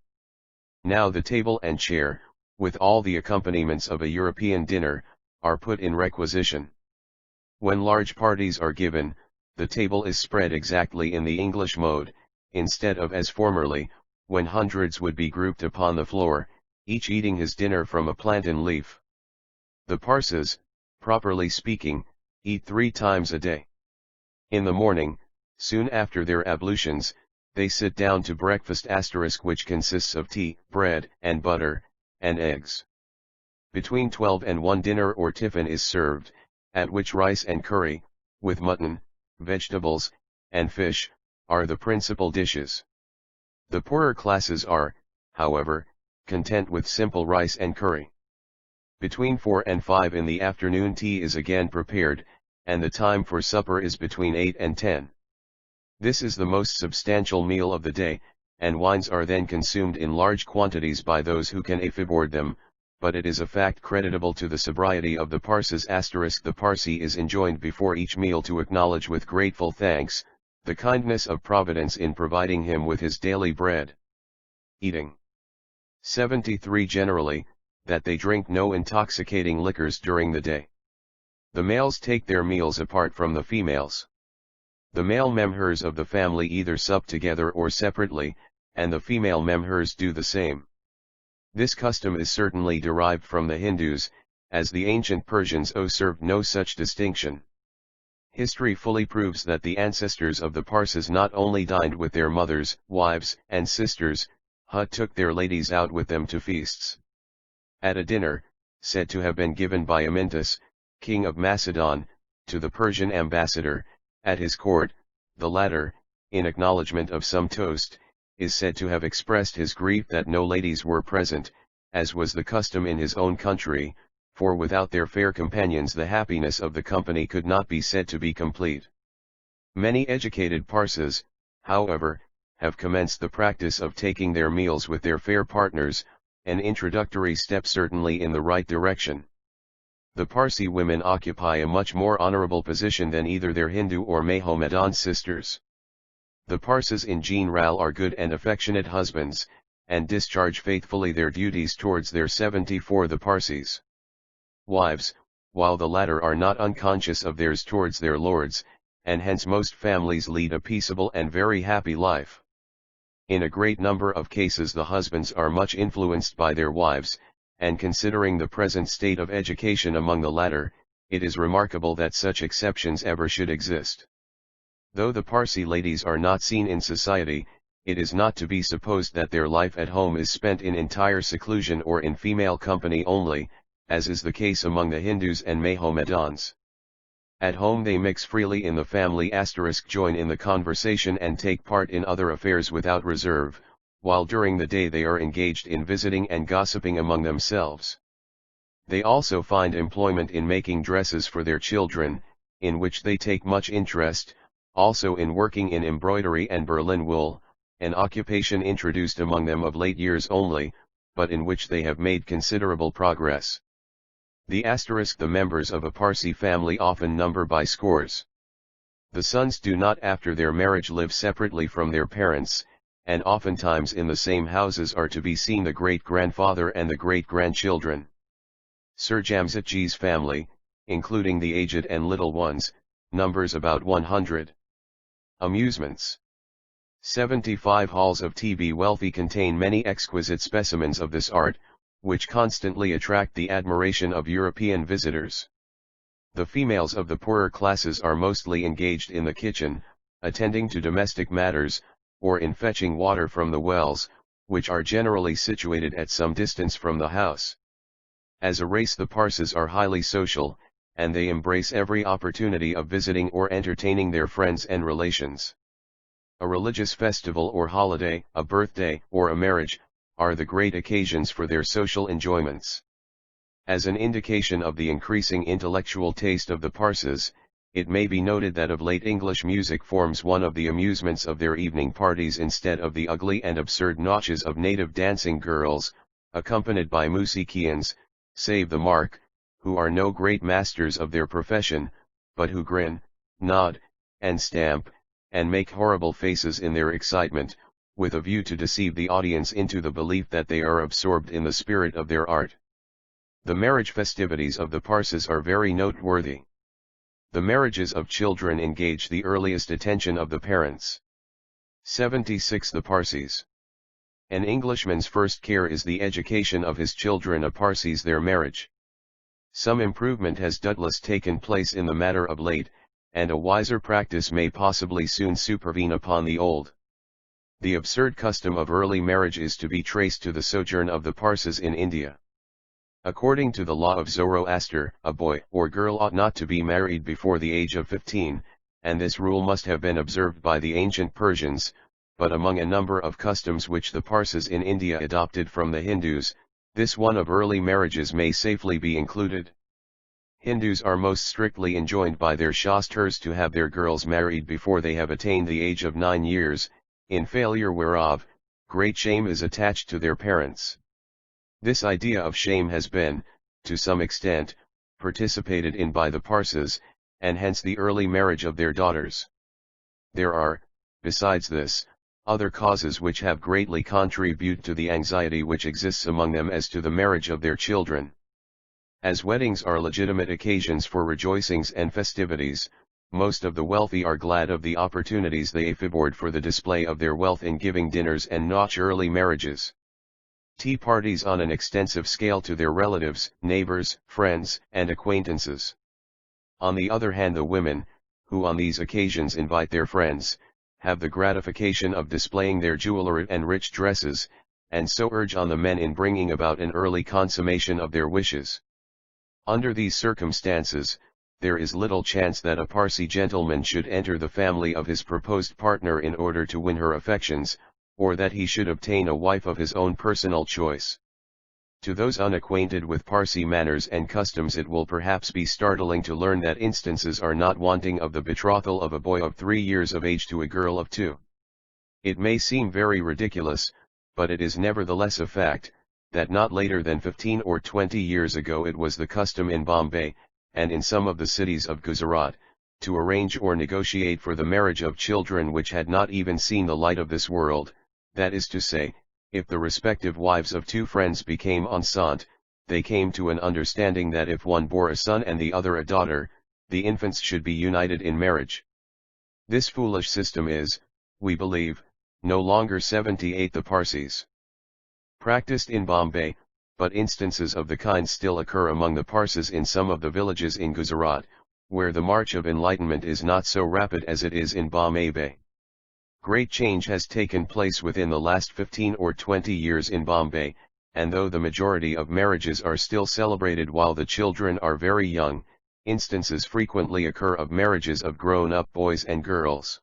Now the table and chair, with all the accompaniments of a European dinner, are put in requisition. When large parties are given, the table is spread exactly in the English mode, instead of as formerly, when hundreds would be grouped upon the floor, each eating his dinner from a plantain leaf. The Parsis, properly speaking, eat 3 times a day. In the morning, soon after their ablutions, they sit down to breakfast which consists of tea, bread, and butter, and eggs. Between 12 and 1 dinner or tiffin is served, at which rice and curry, with mutton, vegetables, and fish, are the principal dishes. The poorer classes are, however, content with simple rice and curry. Between 4 and 5 in the afternoon tea is again prepared, and the time for supper is between 8 and 10. This is the most substantial meal of the day, and wines are then consumed in large quantities by those who can afford them, but it is a fact creditable to the sobriety of the Parsis * the Parsi is enjoined before each meal to acknowledge with grateful thanks, the kindness of Providence in providing him with his daily bread. Eating. 73 generally, that they drink no intoxicating liquors during the day. The males take their meals apart from the females. The male members of the family either sup together or separately, and the female members do the same. This custom is certainly derived from the Hindus, as the ancient Persians observed no such distinction. History fully proves that the ancestors of the Parsis not only dined with their mothers, wives, and sisters, but took their ladies out with them to feasts. At a dinner, said to have been given by Amyntas, king of Macedon, to the Persian ambassador, at his court, the latter, in acknowledgement of some toast, is said to have expressed his grief that no ladies were present, as was the custom in his own country, for without their fair companions the happiness of the company could not be said to be complete. Many educated Parsis, however, have commenced the practice of taking their meals with their fair partners, an introductory step certainly in the right direction. The Parsi women occupy a much more honorable position than either their Hindu or Mohammedan sisters. The Parsis in general are good and affectionate husbands, and discharge faithfully their duties towards their 74 the Parsees' wives, while the latter are not unconscious of theirs towards their lords, and hence most families lead a peaceable and very happy life. In a great number of cases the husbands are much influenced by their wives, and considering the present state of education among the latter, it is remarkable that such exceptions ever should exist. Though the Parsi ladies are not seen in society, it is not to be supposed that their life at home is spent in entire seclusion or in female company only, as is the case among the Hindus and Mohammedans. At home they mix freely in the family *, join in the conversation and take part in other affairs without reserve, while during the day they are engaged in visiting and gossiping among themselves. They also find employment in making dresses for their children, in which they take much interest, also in working in embroidery and Berlin wool, an occupation introduced among them of late years only, but in which they have made considerable progress. The members of a Parsi family often number by scores. The sons do not after their marriage live separately from their parents, and oftentimes in the same houses are to be seen the great-grandfather and the great-grandchildren. Sir Jamsetjee's family, including the aged and little ones, numbers about 100. Amusements. 75 halls of TV wealthy contain many exquisite specimens of this art, which constantly attract the admiration of European visitors. The females of the poorer classes are mostly engaged in the kitchen, attending to domestic matters, or in fetching water from the wells, which are generally situated at some distance from the house. As a race the Parsis are highly social, and they embrace every opportunity of visiting or entertaining their friends and relations. A religious festival or holiday, a birthday, or a marriage, are the great occasions for their social enjoyments. As an indication of the increasing intellectual taste of the Parsis, it may be noted that of late English music forms one of the amusements of their evening parties instead of the ugly and absurd nautches of native dancing girls, accompanied by musicians, save the mark, who are no great masters of their profession, but who grin, nod, and stamp, and make horrible faces in their excitement, with a view to deceive the audience into the belief that they are absorbed in the spirit of their art. The marriage festivities of the Parsis are very noteworthy. The marriages of children engage the earliest attention of the parents. 76 The Parsis. An Englishman's first care is the education of his children, a Parsis their marriage. Some improvement has doubtless taken place in the matter of late, and a wiser practice may possibly soon supervene upon the old. The absurd custom of early marriage is to be traced to the sojourn of the Parsis in India. According to the law of Zoroaster, a boy or girl ought not to be married before the age of 15, and this rule must have been observed by the ancient Persians, but among a number of customs which the Parsis in India adopted from the Hindus, this one of early marriages may safely be included. Hindus are most strictly enjoined by their Shastras to have their girls married before they have attained the age of 9 years, in failure whereof, great shame is attached to their parents. This idea of shame has been, to some extent, participated in by the Parsis, and hence the early marriage of their daughters. There are, besides this, other causes which have greatly contributed to the anxiety which exists among them as to the marriage of their children. As weddings are legitimate occasions for rejoicings and festivities, most of the wealthy are glad of the opportunities they afford for the display of their wealth in giving dinners and notch early marriages. Tea parties on an extensive scale to their relatives, neighbors, friends, and acquaintances. On the other hand, the women, who on these occasions invite their friends, have the gratification of displaying their jewelry and rich dresses, and so urge on the men in bringing about an early consummation of their wishes. Under these circumstances, there is little chance that a Parsi gentleman should enter the family of his proposed partner in order to win her affections, or that he should obtain a wife of his own personal choice. To those unacquainted with Parsi manners and customs it will perhaps be startling to learn that instances are not wanting of the betrothal of a boy of 3 years of age to a girl of 2. It may seem very ridiculous, but it is nevertheless a fact, that not later than 15 or 20 years ago it was the custom in Bombay, and in some of the cities of Gujarat, to arrange or negotiate for the marriage of children which had not even seen the light of this world, that is to say, if the respective wives of two friends became enceinte, they came to an understanding that if one bore a son and the other a daughter, the infants should be united in marriage. This foolish system is, we believe, no longer 78 the Parsees practiced in Bombay, but instances of the kind still occur among the Parsees in some of the villages in Gujarat, where the march of enlightenment is not so rapid as it is in Bombay. Great change has taken place within the last 15 or 20 years in Bombay, and though the majority of marriages are still celebrated while the children are very young, instances frequently occur of marriages of grown-up boys and girls.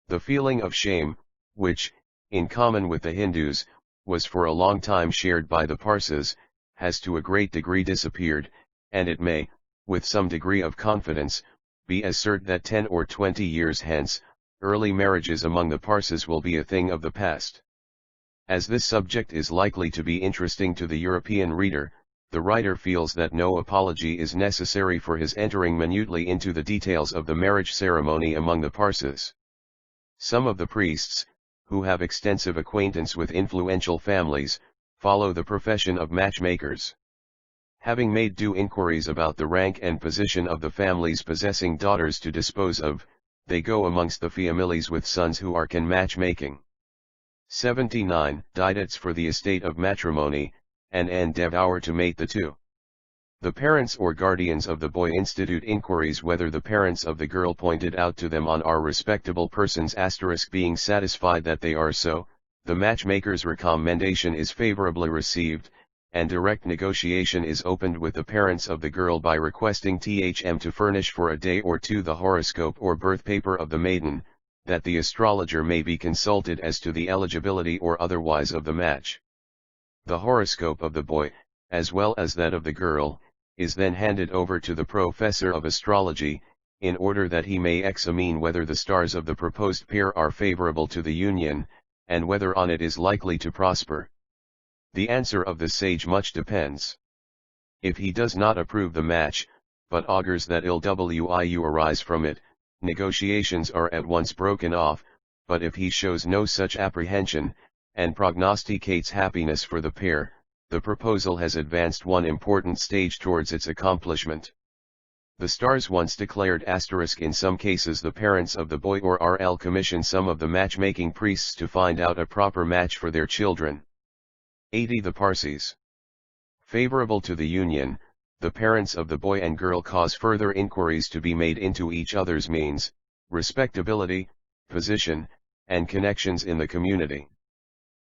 The feeling of shame, which, in common with the Hindus, was for a long time shared by the Parsees, has to a great degree disappeared, and it may, with some degree of confidence, be asserted that 10 or 20 years hence, early marriages among the Parsees will be a thing of the past. As this subject is likely to be interesting to the European reader, the writer feels that no apology is necessary for his entering minutely into the details of the marriage ceremony among the Parsees. Some of the priests, who have extensive acquaintance with influential families, follow the profession of matchmakers. Having made due inquiries about the rank and position of the families possessing daughters to dispose of, they go amongst the families with sons who are can matchmaking. 79. Didacts for the estate of matrimony, and endeavour to mate the two. The parents or guardians of the boy institute inquiries whether the parents of the girl pointed out to them on are respectable persons * being satisfied that they are so, the matchmaker's recommendation is favorably received, and direct negotiation is opened with the parents of the girl by requesting them to furnish for a day or two the horoscope or birth paper of the maiden, that the astrologer may be consulted as to the eligibility or otherwise of the match. The horoscope of the boy, as well as that of the girl, is then handed over to the professor of astrology, in order that he may examine whether the stars of the proposed pair are favorable to the union, and whether on it is likely to prosper. The answer of the sage much depends. If he does not approve the match, but augurs that ill will arise from it, negotiations are at once broken off, but if he shows no such apprehension, and prognosticates happiness for the pair, the proposal has advanced one important stage towards its accomplishment. The stars once declared * in some cases the parents of the boy or RL commission some of the matchmaking priests to find out a proper match for their children. 80. The Parsees. Favorable to the union, the parents of the boy and girl cause further inquiries to be made into each other's means, respectability, position, and connections in the community.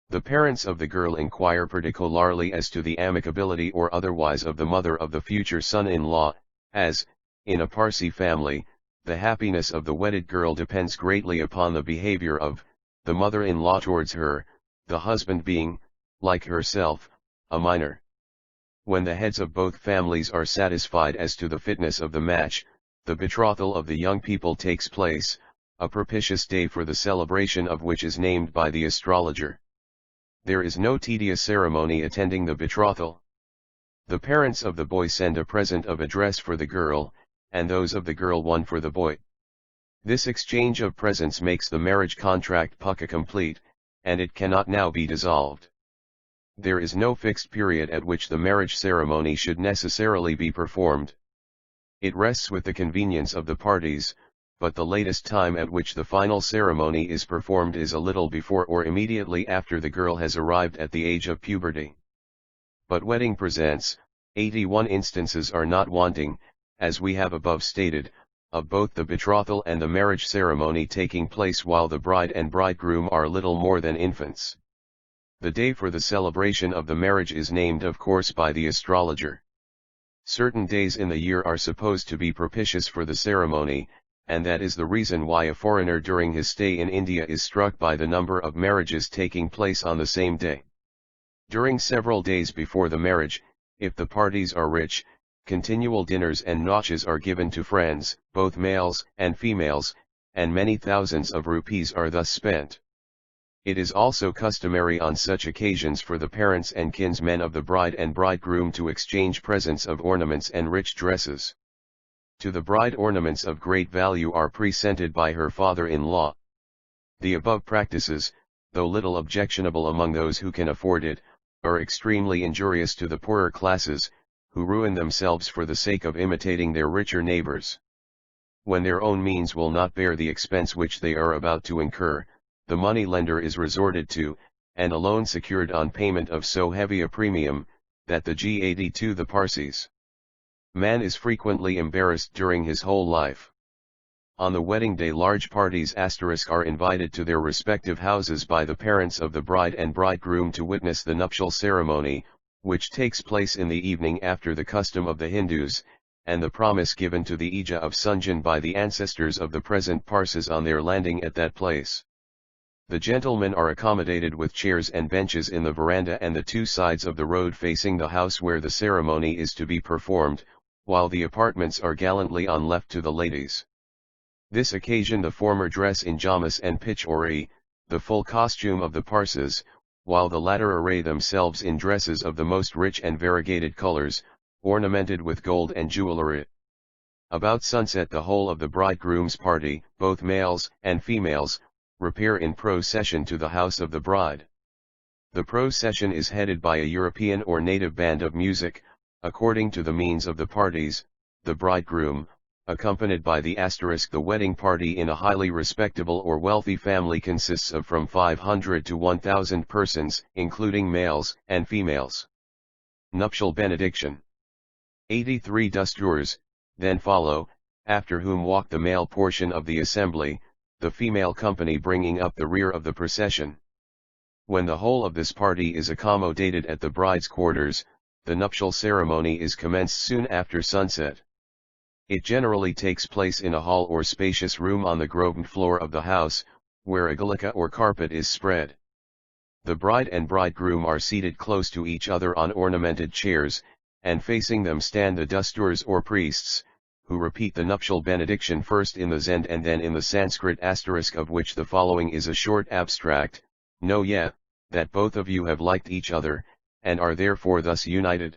The parents of the girl inquire particularly as to the amicability or otherwise of the mother of the future son-in-law, as, in a Parsee family, the happiness of the wedded girl depends greatly upon the behavior of the mother-in-law towards her, the husband being, like herself, a minor. When the heads of both families are satisfied as to the fitness of the match, the betrothal of the young people takes place, a propitious day for the celebration of which is named by the astrologer. There is no tedious ceremony attending the betrothal. The parents of the boy send a present of a dress for the girl, and those of the girl one for the boy. This exchange of presents makes the marriage contract pukka complete, and it cannot now be dissolved. There is no fixed period at which the marriage ceremony should necessarily be performed. It rests with the convenience of the parties, but the latest time at which the final ceremony is performed is a little before or immediately after the girl has arrived at the age of puberty. But wedding presents, 81 instances are not wanting, as we have above stated, of both the betrothal and the marriage ceremony taking place while the bride and bridegroom are little more than infants. The day for the celebration of the marriage is named of course by the astrologer. Certain days in the year are supposed to be propitious for the ceremony, and that is the reason why a foreigner during his stay in India is struck by the number of marriages taking place on the same day. During several days before the marriage, if the parties are rich, continual dinners and nautches are given to friends, both males and females, and many thousands of rupees are thus spent. It is also customary on such occasions for the parents and kinsmen of the bride and bridegroom to exchange presents of ornaments and rich dresses. To the bride ornaments of great value are presented by her father-in-law. The above practices, though little objectionable among those who can afford it, are extremely injurious to the poorer classes, who ruin themselves for the sake of imitating their richer neighbors. When their own means will not bear the expense which they are about to incur, the money lender is resorted to, and a loan secured on payment of so heavy a premium, that the G80 to the Parsees. Man is frequently embarrassed during his whole life. On the wedding day large parties are invited to their respective houses by the parents of the bride and bridegroom to witness the nuptial ceremony, which takes place in the evening after the custom of the Hindus, and the promise given to the Ija of Sunjan by the ancestors of the present Parsis on their landing at that place. The gentlemen are accommodated with chairs and benches in the veranda and the two sides of the road facing the house where the ceremony is to be performed, while the apartments are gallantly on left to the ladies. This occasion the former dress in jamas and pichori, the full costume of the Parsis, while the latter array themselves in dresses of the most rich and variegated colors, ornamented with gold and jewelry. About sunset the whole of the bridegroom's party, both males and females, repair in procession to the house of the bride. The procession is headed by a European or native band of music, according to the means of the parties. The bridegroom, accompanied by the wedding party in a highly respectable or wealthy family consists of from 500 to 1,000 persons, including males and females. Nuptial benediction. 83 dusturs, then follow, after whom walk the male portion of the assembly, the female company bringing up the rear of the procession. When the whole of this party is accommodated at the bride's quarters, the nuptial ceremony is commenced soon after sunset. It generally takes place in a hall or spacious room on the ground floor of the house, where a galika or carpet is spread. The bride and bridegroom are seated close to each other on ornamented chairs, and facing them stand the dusturs or priests, who repeat the nuptial benediction first in the Zend and then in the Sanskrit asterisk, of which the following is a short abstract: Know ye, that both of you have liked each other, and are therefore thus united.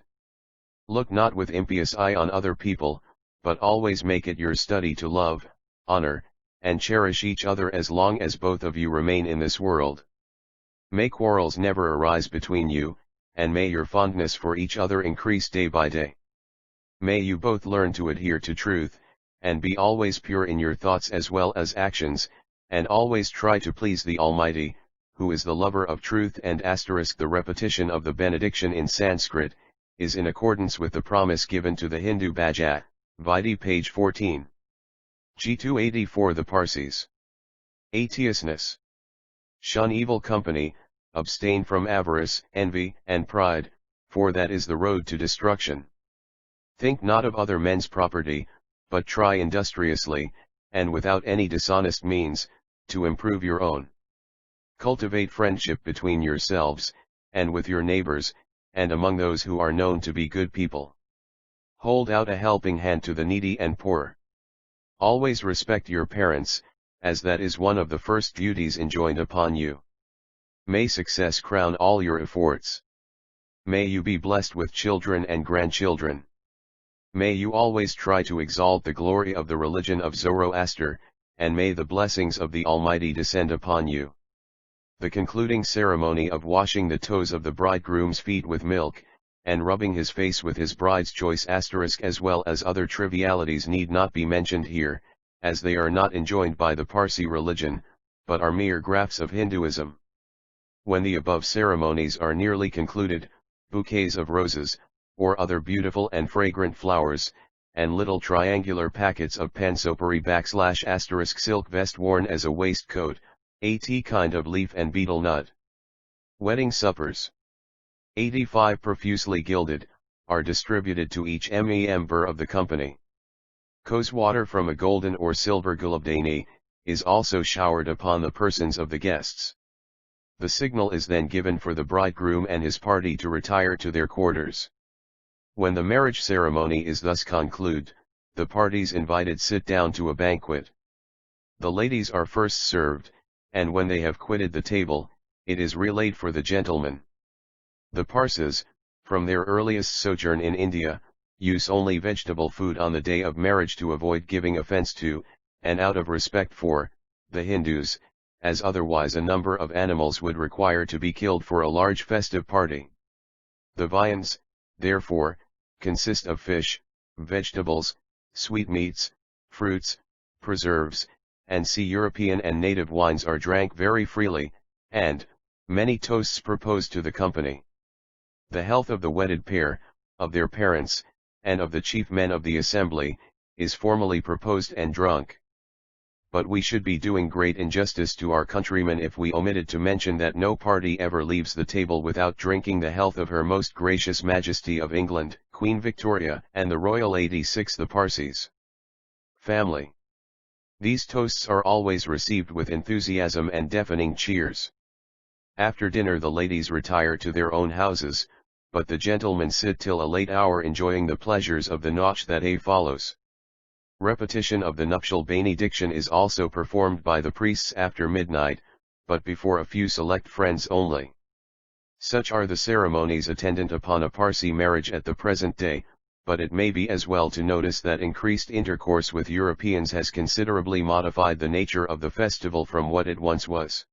Look not with impious eye on other people, but always make it your study to love, honor, and cherish each other as long as both of you remain in this world. May quarrels never arise between you, and may your fondness for each other increase day by day. May you both learn to adhere to truth, and be always pure in your thoughts as well as actions, and always try to please the Almighty, who is the lover of truth. And the repetition of the benediction in Sanskrit is in accordance with the promise given to the Hindu Bhaja, Vidi page 14. G284 The Parsees. Atheistness. Shun evil company, abstain from avarice, envy, and pride, for that is the road to destruction. Think not of other men's property, but try industriously, and without any dishonest means, to improve your own. Cultivate friendship between yourselves, and with your neighbors, and among those who are known to be good people. Hold out a helping hand to the needy and poor. Always respect your parents, as that is one of the first duties enjoined upon you. May success crown all your efforts. May you be blessed with children and grandchildren. May you always try to exalt the glory of the religion of Zoroaster, and may the blessings of the Almighty descend upon you. The concluding ceremony of washing the toes of the bridegroom's feet with milk, and rubbing his face with his bride's choice asterisk, as well as other trivialities, need not be mentioned here, as they are not enjoined by the Parsi religion, but are mere grafts of Hinduism. When the above ceremonies are nearly concluded, bouquets of roses, or other beautiful and fragrant flowers, and little triangular packets of pansopori / silk vest worn as a waistcoat, a tea kind of leaf and betel nut. Wedding suppers. 85 profusely gilded, are distributed to each member of the company. Kos water from a golden or silver gulabdani, is also showered upon the persons of the guests. The signal is then given for the bridegroom and his party to retire to their quarters. When the marriage ceremony is thus concluded, the parties invited sit down to a banquet. The ladies are first served, and when they have quitted the table, it is relayed for the gentleman. The Parsees, from their earliest sojourn in India, use only vegetable food on the day of marriage to avoid giving offense to, and out of respect for, the Hindus, as otherwise a number of animals would require to be killed for a large festive party. The viands, therefore, consist of fish, vegetables, sweetmeats, fruits, preserves, and European and native wines are drank very freely, and many toasts proposed to the company. The health of the wedded pair, of their parents, and of the chief men of the assembly, is formally proposed and drunk. But we should be doing great injustice to our countrymen if we omitted to mention that no party ever leaves the table without drinking the health of Her Most Gracious Majesty of England, Queen Victoria, and the Royal 86 the Parsees family. These toasts are always received with enthusiasm and deafening cheers. After dinner the ladies retire to their own houses, but the gentlemen sit till a late hour enjoying the pleasures of the noche that follows. Repetition of the nuptial benediction is also performed by the priests after midnight, but before a few select friends only. Such are the ceremonies attendant upon a Parsee marriage at the present day, but it may be as well to notice that increased intercourse with Europeans has considerably modified the nature of the festival from what it once was.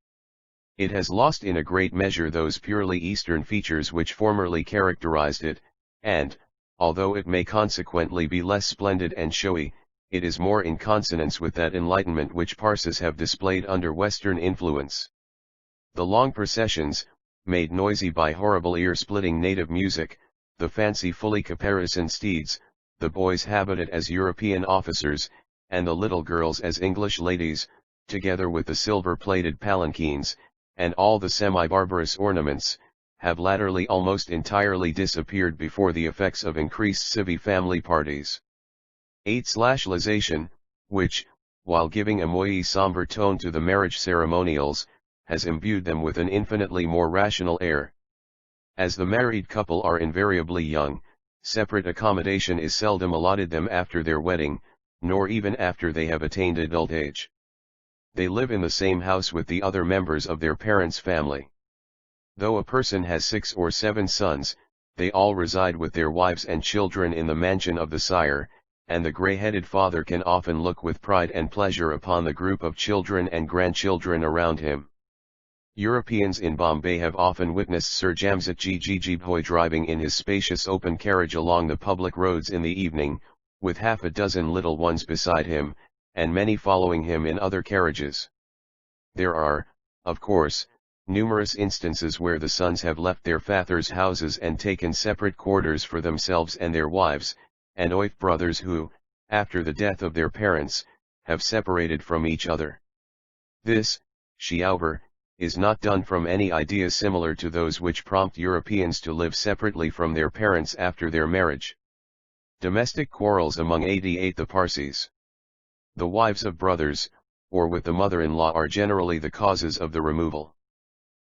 It has lost in a great measure those purely Eastern features which formerly characterized it, and, although it may consequently be less splendid and showy, it is more in consonance with that enlightenment which Parsees have displayed under Western influence. The long processions, made noisy by horrible ear-splitting native music, the fancy-fully caparisoned steeds, the boys habited as European officers, and the little girls as English ladies, together with the silver-plated palanquins, and all the semi-barbarous ornaments, have latterly almost entirely disappeared before the effects of increased civi family parties. 8/Lazation, which, while giving a moyi somber tone to the marriage ceremonials, has imbued them with an infinitely more rational air. As the married couple are invariably young, separate accommodation is seldom allotted them after their wedding, nor even after they have attained adult age. They live in the same house with the other members of their parents' family. Though a person has 6 or 7 sons, they all reside with their wives and children in the mansion of the sire, and the grey-headed father can often look with pride and pleasure upon the group of children and grandchildren around him. Europeans in Bombay have often witnessed Sir Jamsetji Jejeebhoy driving in his spacious open carriage along the public roads in the evening, with half a dozen little ones beside him, and many following him in other carriages. There are, of course, numerous instances where the sons have left their fathers' houses and taken separate quarters for themselves and their wives, and oif brothers who, after the death of their parents, have separated from each other. This, however, is not done from any idea similar to those which prompt Europeans to live separately from their parents after their marriage. Domestic quarrels among 88 the Parsees. The wives of brothers, or with the mother-in-law are generally the causes of the removal.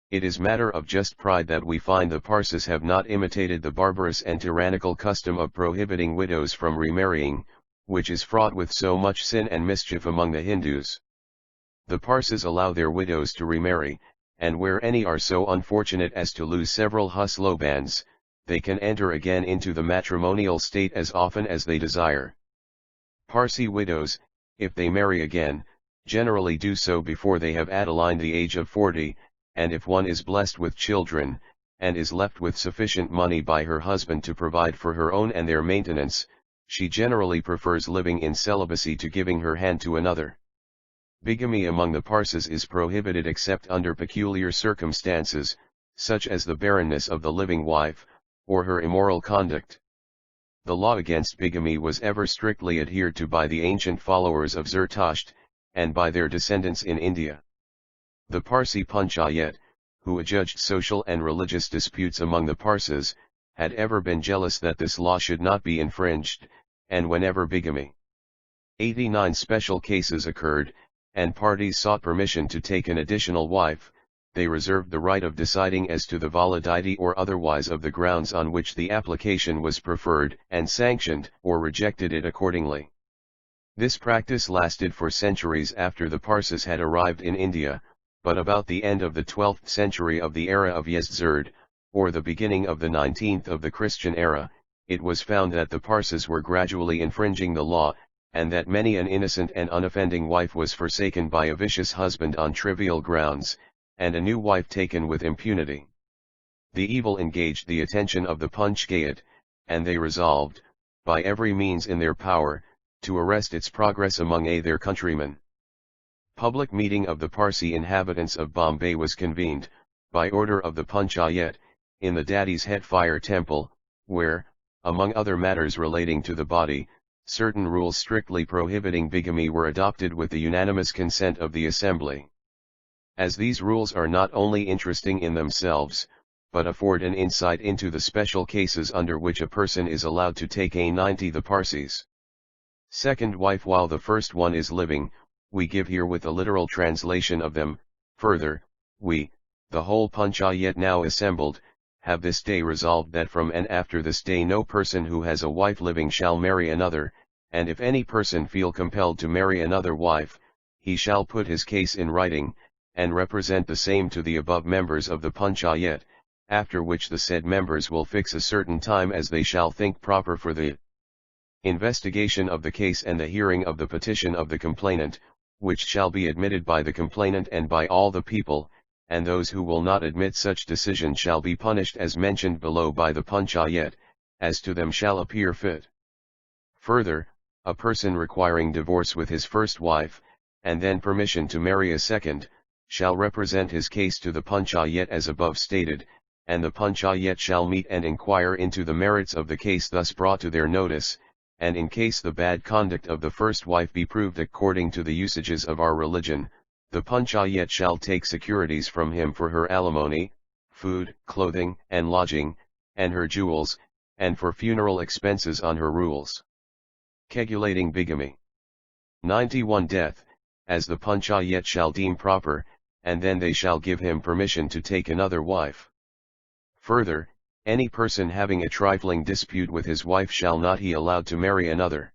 It is matter of just pride that we find the Parsees have not imitated the barbarous and tyrannical custom of prohibiting widows from remarrying, which is fraught with so much sin and mischief among the Hindus. The Parsees allow their widows to remarry, and where any are so unfortunate as to lose several huslobans, they can enter again into the matrimonial state as often as they desire. Parsee widows, if they marry again, generally do so before they have attained the age of 40, and if one is blessed with children, and is left with sufficient money by her husband to provide for her own and their maintenance, she generally prefers living in celibacy to giving her hand to another. Bigamy among the Parsees is prohibited except under peculiar circumstances, such as the barrenness of the living wife, or her immoral conduct. The law against bigamy was ever strictly adhered to by the ancient followers of Zarathustra, and by their descendants in India. The Parsee Panchayat, who adjudged social and religious disputes among the Parsees, had ever been jealous that this law should not be infringed, and whenever bigamy 89 special cases occurred, and parties sought permission to take an additional wife, they reserved the right of deciding as to the validity or otherwise of the grounds on which the application was preferred, and sanctioned or rejected it accordingly. This practice lasted for centuries after the Parsees had arrived in India, but about the end of the 12th century of the era of Yezderd, or the beginning of the 19th of the Christian era, it was found that the Parsees were gradually infringing the law, and that many an innocent and unoffending wife was forsaken by a vicious husband on trivial grounds, and a new wife taken with impunity. The evil engaged the attention of the Panchayat, and they resolved, by every means in their power, to arrest its progress among their countrymen. Public meeting of the Parsee inhabitants of Bombay was convened, by order of the Panchayat, in the Daddy's Head Fire Temple, where, among other matters relating to the body, certain rules strictly prohibiting bigamy were adopted with the unanimous consent of the assembly. As these rules are not only interesting in themselves, but afford an insight into the special cases under which a person is allowed to take a 90 the Parsees' second wife while the first one is living, we give here with a literal translation of them. Further, we, the whole Panchayat now assembled, have this day resolved that from and after this day no person who has a wife living shall marry another, and if any person feel compelled to marry another wife, he shall put his case in writing, and represent the same to the above members of the Panchayat, after which the said members will fix a certain time as they shall think proper for the investigation of the case and the hearing of the petition of the complainant, which shall be admitted by the complainant and by all the people, and those who will not admit such decision shall be punished as mentioned below by the Panchayat, as to them shall appear fit. Further, a person requiring divorce with his first wife, and then permission to marry a second, shall represent his case to the Panchayat as above stated, and the Panchayat shall meet and inquire into the merits of the case thus brought to their notice, and in case the bad conduct of the first wife be proved according to the usages of our religion, the Panchayat shall take securities from him for her alimony, food, clothing, and lodging, and her jewels, and for funeral expenses on her rules. Regulating bigamy. 91 Death, as the Panchayat shall deem proper, and then they shall give him permission to take another wife. Further, any person having a trifling dispute with his wife shall not be allowed to marry another.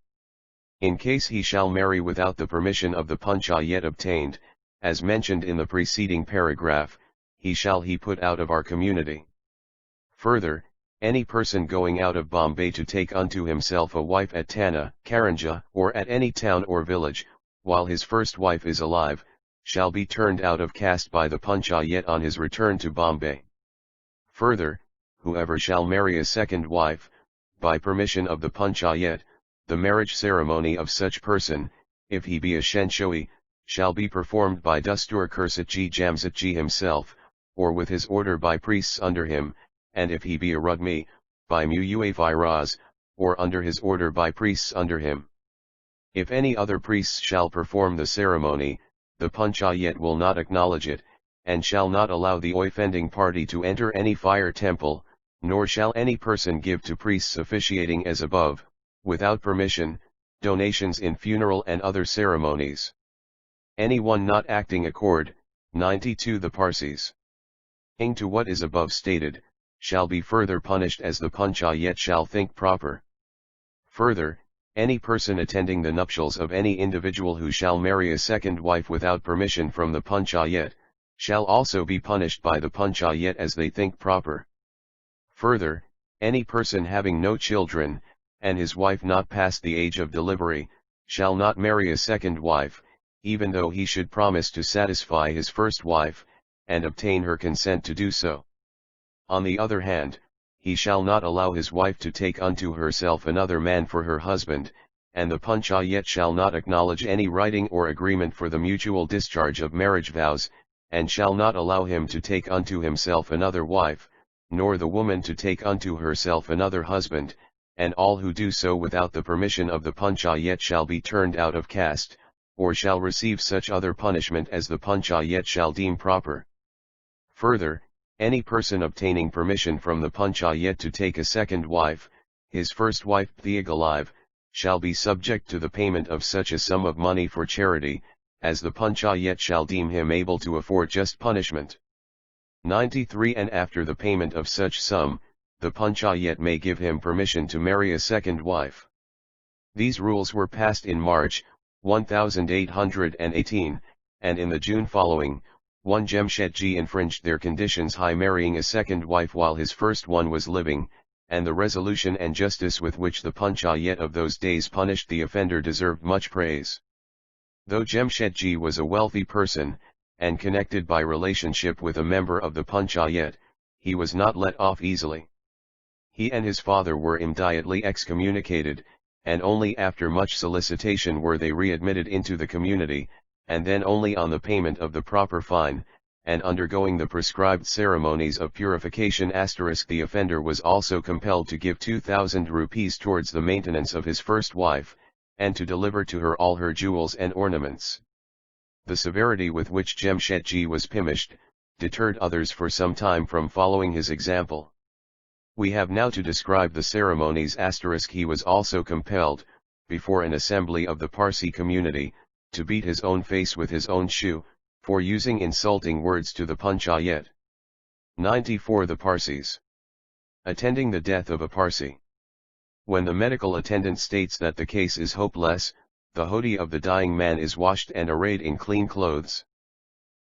In case he shall marry without the permission of the Panchayat obtained, as mentioned in the preceding paragraph, he shall be put out of our community. Further, any person going out of Bombay to take unto himself a wife at Tana, Karanja, or at any town or village, while his first wife is alive, shall be turned out of caste by the Panchayat on his return to Bombay. Further, whoever shall marry a second wife, by permission of the Panchayat, the marriage ceremony of such person, if he be a Shenshoi, shall be performed by Dastur Kursatji Jamsatji himself, or with his order by priests under him, and if he be a Rugmi, by Muuaviraz, or under his order by priests under him. If any other priests shall perform the ceremony, the Panchayat will not acknowledge it, and shall not allow the offending party to enter any fire temple, nor shall any person give to priests officiating as above, without permission, donations in funeral and other ceremonies. Any one not acting accord, 92 the Parsees. Ing to what is above stated, shall be further punished as the Panchayat shall think proper. Further, any person attending the nuptials of any individual who shall marry a second wife without permission from the Panchayat, shall also be punished by the Panchayat as they think proper. Further, any person having no children, and his wife not past the age of delivery, shall not marry a second wife, even though he should promise to satisfy his first wife, and obtain her consent to do so. On the other hand, he shall not allow his wife to take unto herself another man for her husband, and the Panchayat shall not acknowledge any writing or agreement for the mutual discharge of marriage vows, and shall not allow him to take unto himself another wife, nor the woman to take unto herself another husband, and all who do so without the permission of the Panchayat shall be turned out of caste, or shall receive such other punishment as the Panchayat shall deem proper. Further, any person obtaining permission from the Panchayat to take a second wife, his first wife being alive, shall be subject to the payment of such a sum of money for charity, as the Panchayat shall deem him able to afford just punishment. 93 And after the payment of such sum, the Panchayat may give him permission to marry a second wife. These rules were passed in March, 1818, and in the June following, 1 Jamshetji infringed their conditions by marrying a second wife while his first one was living, and the resolution and justice with which the Panchayat of those days punished the offender deserved much praise. Though Jamshetji was a wealthy person, and connected by relationship with a member of the Panchayat, he was not let off easily. He and his father were immediately excommunicated, and only after much solicitation were they readmitted into the community, and then only on the payment of the proper fine, and undergoing the prescribed ceremonies of purification. The offender was also compelled to give 2,000 rupees towards the maintenance of his first wife, and to deliver to her all her jewels and ornaments. The severity with which Jamshetji was punished, deterred others for some time from following his example. We have now to describe the ceremonies. He was also compelled, before an assembly of the Parsi community, to beat his own face with his own shoe, for using insulting words to the Panchayat. 94 The Parsees. Attending the death of a Parsi. When the medical attendant states that the case is hopeless, the dhoti of the dying man is washed and arrayed in clean clothes.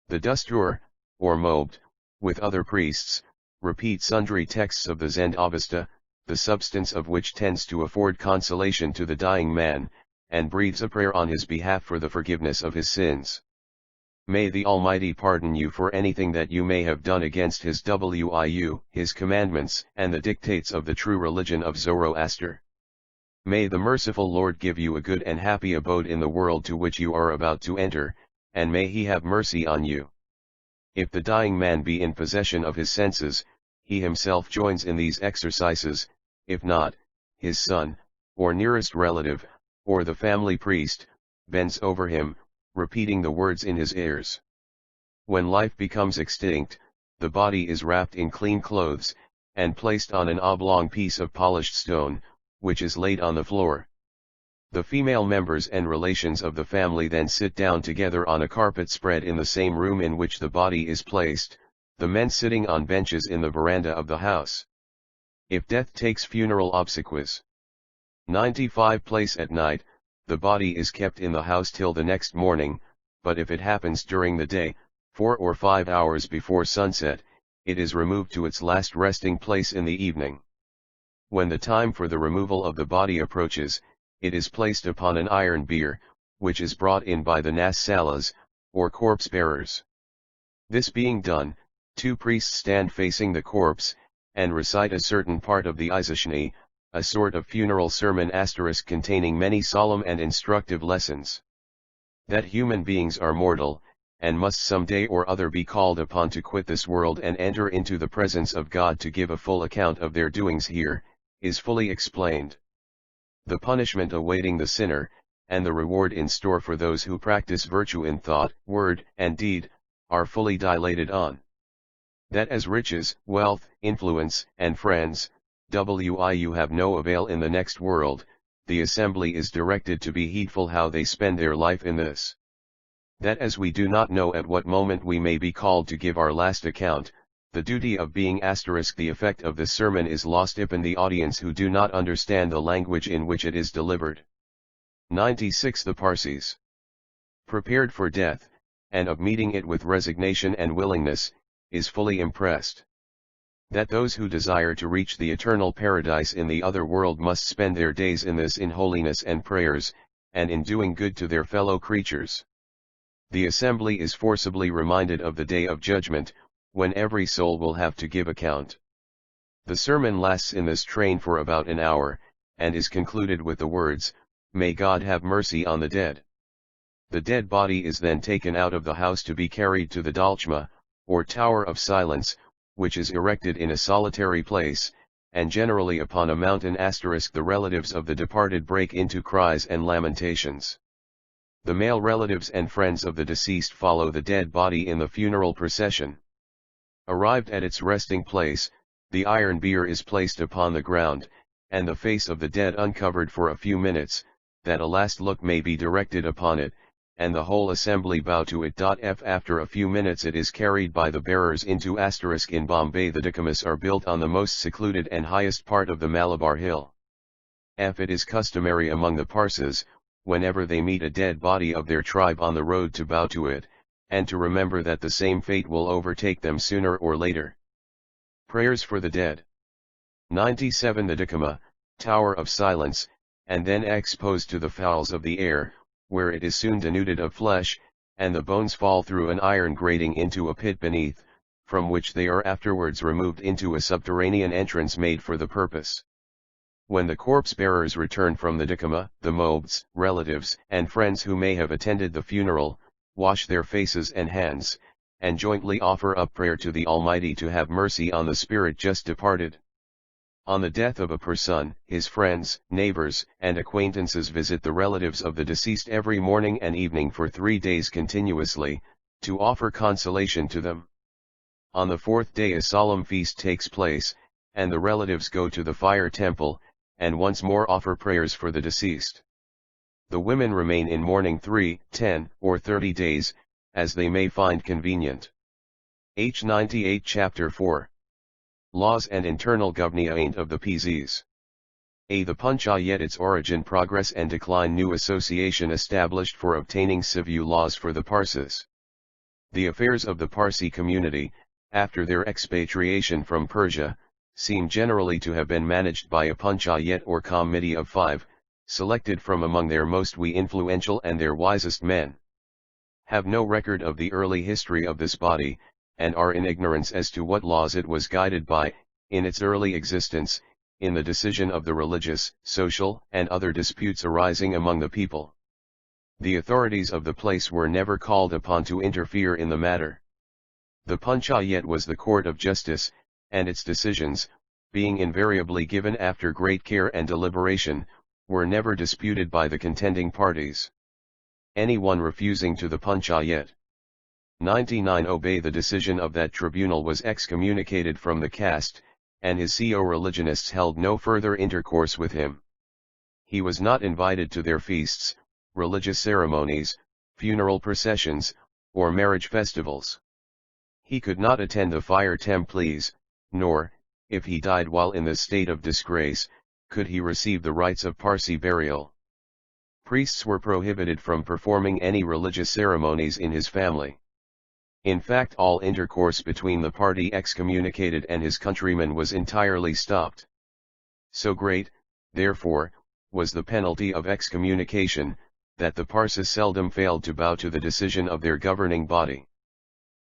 The Dastur, or Mobd, with other priests, repeat sundry texts of the Zend Avesta, the substance of which tends to afford consolation to the dying man, and breathes a prayer on his behalf for the forgiveness of his sins. May the Almighty pardon you for anything that you may have done against His His commandments and the dictates of the true religion of Zoroaster. May the merciful Lord give you a good and happy abode in the world to which you are about to enter, and may He have mercy on you. If the dying man be in possession of his senses, he himself joins in these exercises; if not, his son, or nearest relative, or the family priest, bends over him, repeating the words in his ears. When life becomes extinct, the body is wrapped in clean clothes, and placed on an oblong piece of polished stone, which is laid on the floor. The female members and relations of the family then sit down together on a carpet spread in the same room in which the body is placed, the men sitting on benches in the veranda of the house. If death takes funeral obsequies. 95 Place at night, the body is kept in the house till the next morning, but if it happens during the day, 4 or 5 hours before sunset, it is removed to its last resting place in the evening. When the time for the removal of the body approaches, it is placed upon an iron bier, which is brought in by the nas salas, or corpse bearers. This being done, 2 priests stand facing the corpse, and recite a certain part of the Izashni, a sort of funeral sermon * containing many solemn and instructive lessons. That human beings are mortal, and must some day or other be called upon to quit this world and enter into the presence of God to give a full account of their doings here, is fully explained. The punishment awaiting the sinner, and the reward in store for those who practice virtue in thought, word, and deed, are fully dilated on. That as riches, wealth, influence, and friends, you have no avail in the next world, the assembly is directed to be heedful how they spend their life in this. That as we do not know at what moment we may be called to give our last account, the duty of being *. The effect of this sermon is lost upon the audience who do not understand the language in which it is delivered. 96 The Parsees. Prepared for death, and of meeting it with resignation and willingness, is fully impressed. That those who desire to reach the eternal paradise in the other world must spend their days in this in holiness and prayers, and in doing good to their fellow creatures. The assembly is forcibly reminded of the day of judgment, when every soul will have to give account. The sermon lasts in this train for about an hour, and is concluded with the words, "May God have mercy on the dead." The dead body is then taken out of the house to be carried to the Dalchma, or Tower of Silence, which is erected in a solitary place, and generally upon a mountain. The relatives of the departed break into cries and lamentations. The male relatives and friends of the deceased follow the dead body in the funeral procession. Arrived at its resting place, the iron bier is placed upon the ground, and the face of the dead uncovered for a few minutes, that a last look may be directed upon it, and the whole assembly bow to it. After a few minutes it is carried by the bearers into * in Bombay. The dakamas are built on the most secluded and highest part of the Malabar hill. It is customary among the Parsees, whenever they meet a dead body of their tribe on the road, to bow to it, and to remember that the same fate will overtake them sooner or later. Prayers for the dead. 97. The Dikama, Tower of Silence, and then exposed to the fowls of the air, where it is soon denuded of flesh, and the bones fall through an iron grating into a pit beneath, from which they are afterwards removed into a subterranean entrance made for the purpose. When the corpse-bearers return from the Dikama, the mobs, relatives, and friends who may have attended the funeral, wash their faces and hands, and jointly offer up prayer to the Almighty to have mercy on the spirit just departed. On the death of a person, his friends, neighbors, and acquaintances visit the relatives of the deceased every morning and evening for 3 days continuously, to offer consolation to them. On the 4th day a solemn feast takes place, and the relatives go to the fire temple, and once more offer prayers for the deceased. The women remain in mourning 3, 10, or 30 days, as they may find convenient. H. 98 Chapter 4. Laws and Internal Government of the Parsees. A. The Panchayat, its origin, progress and decline. New association established for obtaining civil laws for the Parsees. The affairs of the Parsi community, after their expatriation from Persia, seem generally to have been managed by a Panchayat or committee of 5, selected from among their most influential and their wisest men. Have no record of the early history of this body, and are in ignorance as to what laws it was guided by, in its early existence, in the decision of the religious, social, and other disputes arising among the people. The authorities of the place were never called upon to interfere in the matter. The Panchayat was the court of justice, and its decisions, being invariably given after great care and deliberation, were never disputed by the contending parties. Anyone refusing to the Panchayat 99 obey the decision of that tribunal was excommunicated from the caste, and his co-religionists held no further intercourse with him. He was not invited to their feasts, religious ceremonies, funeral processions, or marriage festivals. He could not attend the fire temples, nor, if he died while in the state of disgrace, could he receive the rites of Parsi burial. Priests were prohibited from performing any religious ceremonies in his family. In fact, all intercourse between the party excommunicated and his countrymen was entirely stopped. So great, therefore, was the penalty of excommunication, that the Parsees seldom failed to bow to the decision of their governing body.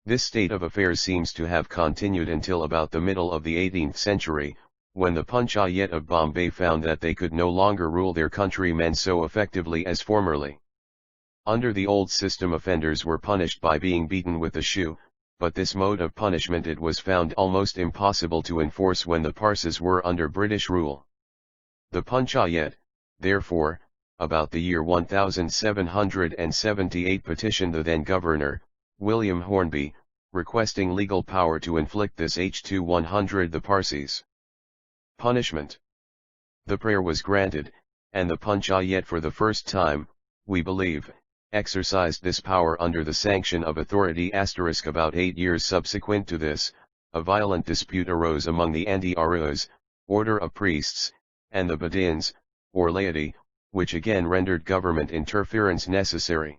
This state of affairs seems to have continued until about the middle of the 18th century, when the Panchayat of Bombay found that they could no longer rule their countrymen so effectively as formerly. Under the old system, offenders were punished by being beaten with a shoe, but this mode of punishment it was found almost impossible to enforce when the Parsees were under British rule. The Panchayat, therefore, about the year 1778 petitioned the then governor, William Hornby, requesting legal power to inflict this H2 100 the Parsees. Punishment. The prayer was granted, and the Panchayat for the first time, we believe, exercised this power under the sanction of authority. About 8 years subsequent to this, a violent dispute arose among the Andiarus, order of priests, and the Badins, or laity, which again rendered government interference necessary.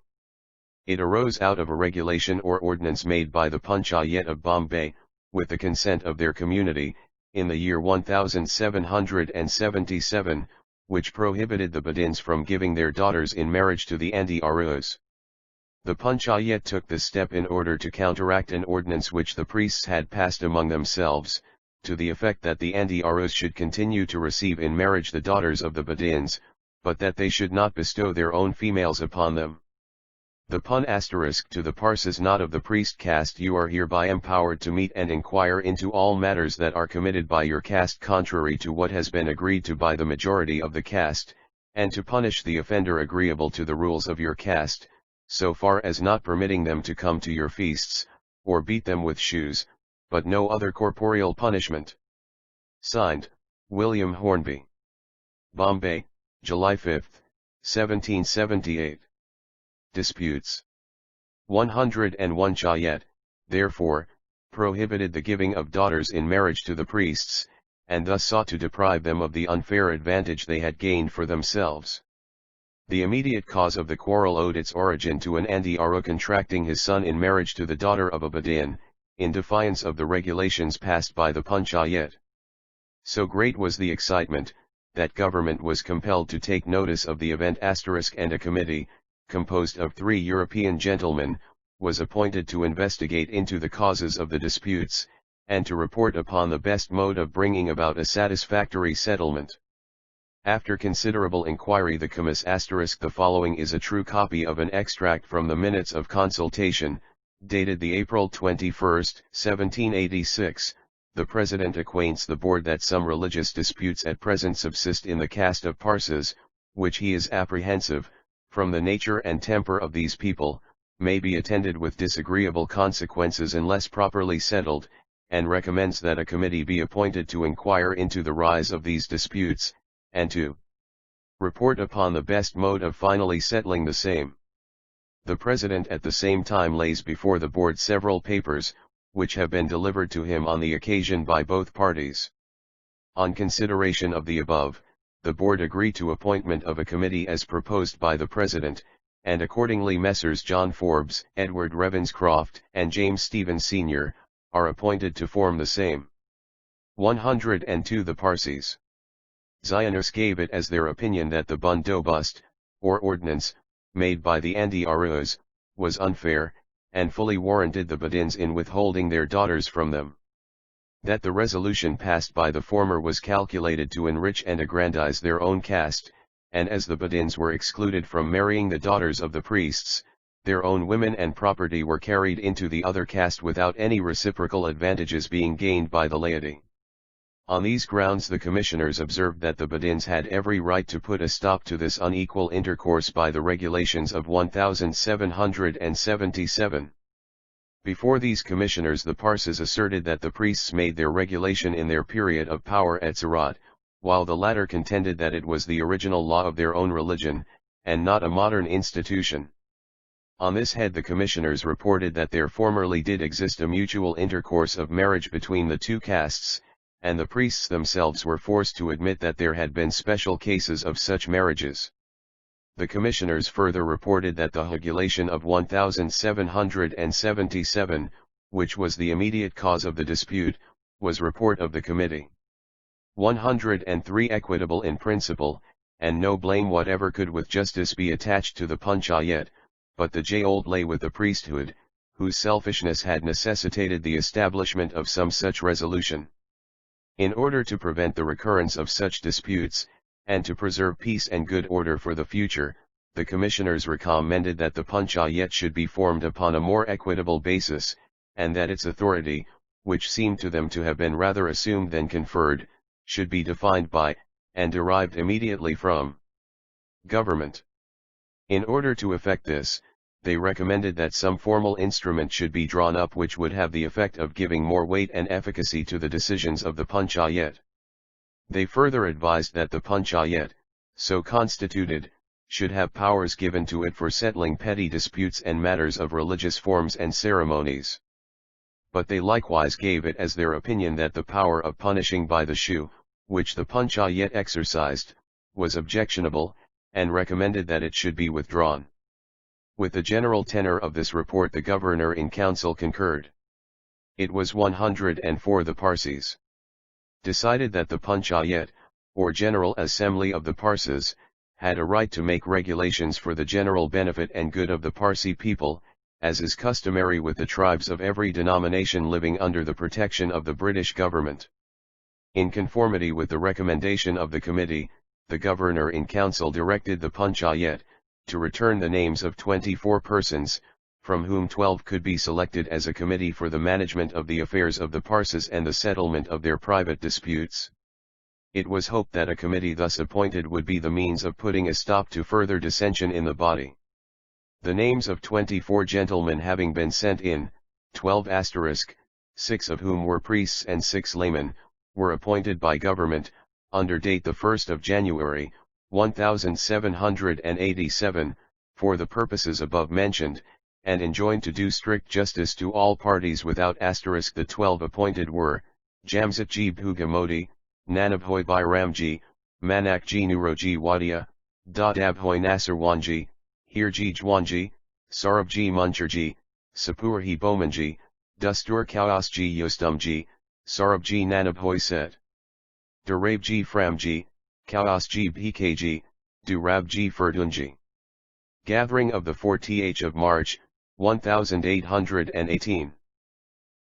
It arose out of a regulation or ordinance made by the Panchayat of Bombay, with the consent of their community, in the year 1777, which prohibited the Badins from giving their daughters in marriage to the Andiarus. The Panchayat took this step in order to counteract an ordinance which the priests had passed among themselves, to the effect that the Andiarus should continue to receive in marriage the daughters of the Badins, but that they should not bestow their own females upon them. The pun asterisk to the Parsees not of the priest caste: you are hereby empowered to meet and inquire into all matters that are committed by your caste contrary to what has been agreed to by the majority of the caste, and to punish the offender agreeable to the rules of your caste, so far as not permitting them to come to your feasts, or beat them with shoes, but no other corporeal punishment. Signed, William Hornby. Bombay, July 5, 1778. Disputes. 101 Chayat, therefore, prohibited the giving of daughters in marriage to the priests, and thus sought to deprive them of the unfair advantage they had gained for themselves. The immediate cause of the quarrel owed its origin to an Ahura contracting his son in marriage to the daughter of a Badian, in defiance of the regulations passed by the Panchayat. So great was the excitement, that government was compelled to take notice of the event * and a committee, composed of 3 European gentlemen, was appointed to investigate into the causes of the disputes, and to report upon the best mode of bringing about a satisfactory settlement. After considerable inquiry the commiss * the following is a true copy of an extract from the minutes of consultation, dated the April 21, 1786, the President acquaints the Board that some religious disputes at present subsist in the caste of Parses, which he is apprehensive, from the nature and temper of these people, may be attended with disagreeable consequences unless properly settled, and recommends that a committee be appointed to inquire into the rise of these disputes, and to report upon the best mode of finally settling the same. The President at the same time lays before the Board several papers, which have been delivered to him on the occasion by both parties. On consideration of the above, the Board agree to appointment of a committee as proposed by the President, and accordingly Messrs. John Forbes, Edward Ravenscroft, and James Stevens Sr., are appointed to form the same. 102 The Parsees Zionists gave it as their opinion that the bundobust, or ordinance, made by the Ahuras, was unfair, and fully warranted the Badins in withholding their daughters from them. That the resolution passed by the former was calculated to enrich and aggrandize their own caste, and as the Badins were excluded from marrying the daughters of the priests, their own women and property were carried into the other caste without any reciprocal advantages being gained by the laity. On these grounds the commissioners observed that the Badins had every right to put a stop to this unequal intercourse by the regulations of 1777. Before these commissioners the Parses asserted that the priests made their regulation in their period of power at Zarath, while the latter contended that it was the original law of their own religion, and not a modern institution. On this head the commissioners reported that there formerly did exist a mutual intercourse of marriage between the two castes, and the priests themselves were forced to admit that there had been special cases of such marriages. The commissioners further reported that the regulation of 1777, which was the immediate cause of the dispute, was report of the committee. 103 Equitable in principle, and no blame whatever could with justice be attached to the Panchayat, but the j-old lay with the priesthood, whose selfishness had necessitated the establishment of some such resolution. In order to prevent the recurrence of such disputes, and to preserve peace and good order for the future, the commissioners recommended that the Panchayat should be formed upon a more equitable basis, and that its authority, which seemed to them to have been rather assumed than conferred, should be defined by, and derived immediately from, government. In order to effect this, they recommended that some formal instrument should be drawn up which would have the effect of giving more weight and efficacy to the decisions of the Panchayat. They further advised that the Panchayat, so constituted, should have powers given to it for settling petty disputes and matters of religious forms and ceremonies. But they likewise gave it as their opinion that the power of punishing by the shoe, which the Panchayat exercised, was objectionable, and recommended that it should be withdrawn. With the general tenor of this report the governor in council concurred. It was 104 The Parsees decided that the Panchayat, or General Assembly of the Parses, had a right to make regulations for the general benefit and good of the Parsee people, as is customary with the tribes of every denomination living under the protection of the British government. In conformity with the recommendation of the committee, the governor in council directed the Panchayat to return the names of 24 persons, from whom 12 could be selected as a committee for the management of the affairs of the Parses and the settlement of their private disputes. It was hoped that a committee thus appointed would be the means of putting a stop to further dissension in the body. The names of 24 gentlemen having been sent in, 12 *, 6 of whom were priests and 6 laymen, were appointed by government, under date the 1st of January, 1787, for the purposes above mentioned, and enjoined to do strict justice to all parties without *. The 12 appointed were, Jamsetji Bhugamodi, Nanabhoi Framjee, Manakji Nuroji Wadia, Abhoy Nasarwanji, Hirji Jwanji, Sarabji Muncherji, Sapurhi Bomanji, Dustur Kausji Yostumji, Sarabji Nanabhoy Set. Durabji Framjee, Kausji Bkji, Durabji Ferdunji. Gathering of the 4th of March, 1818.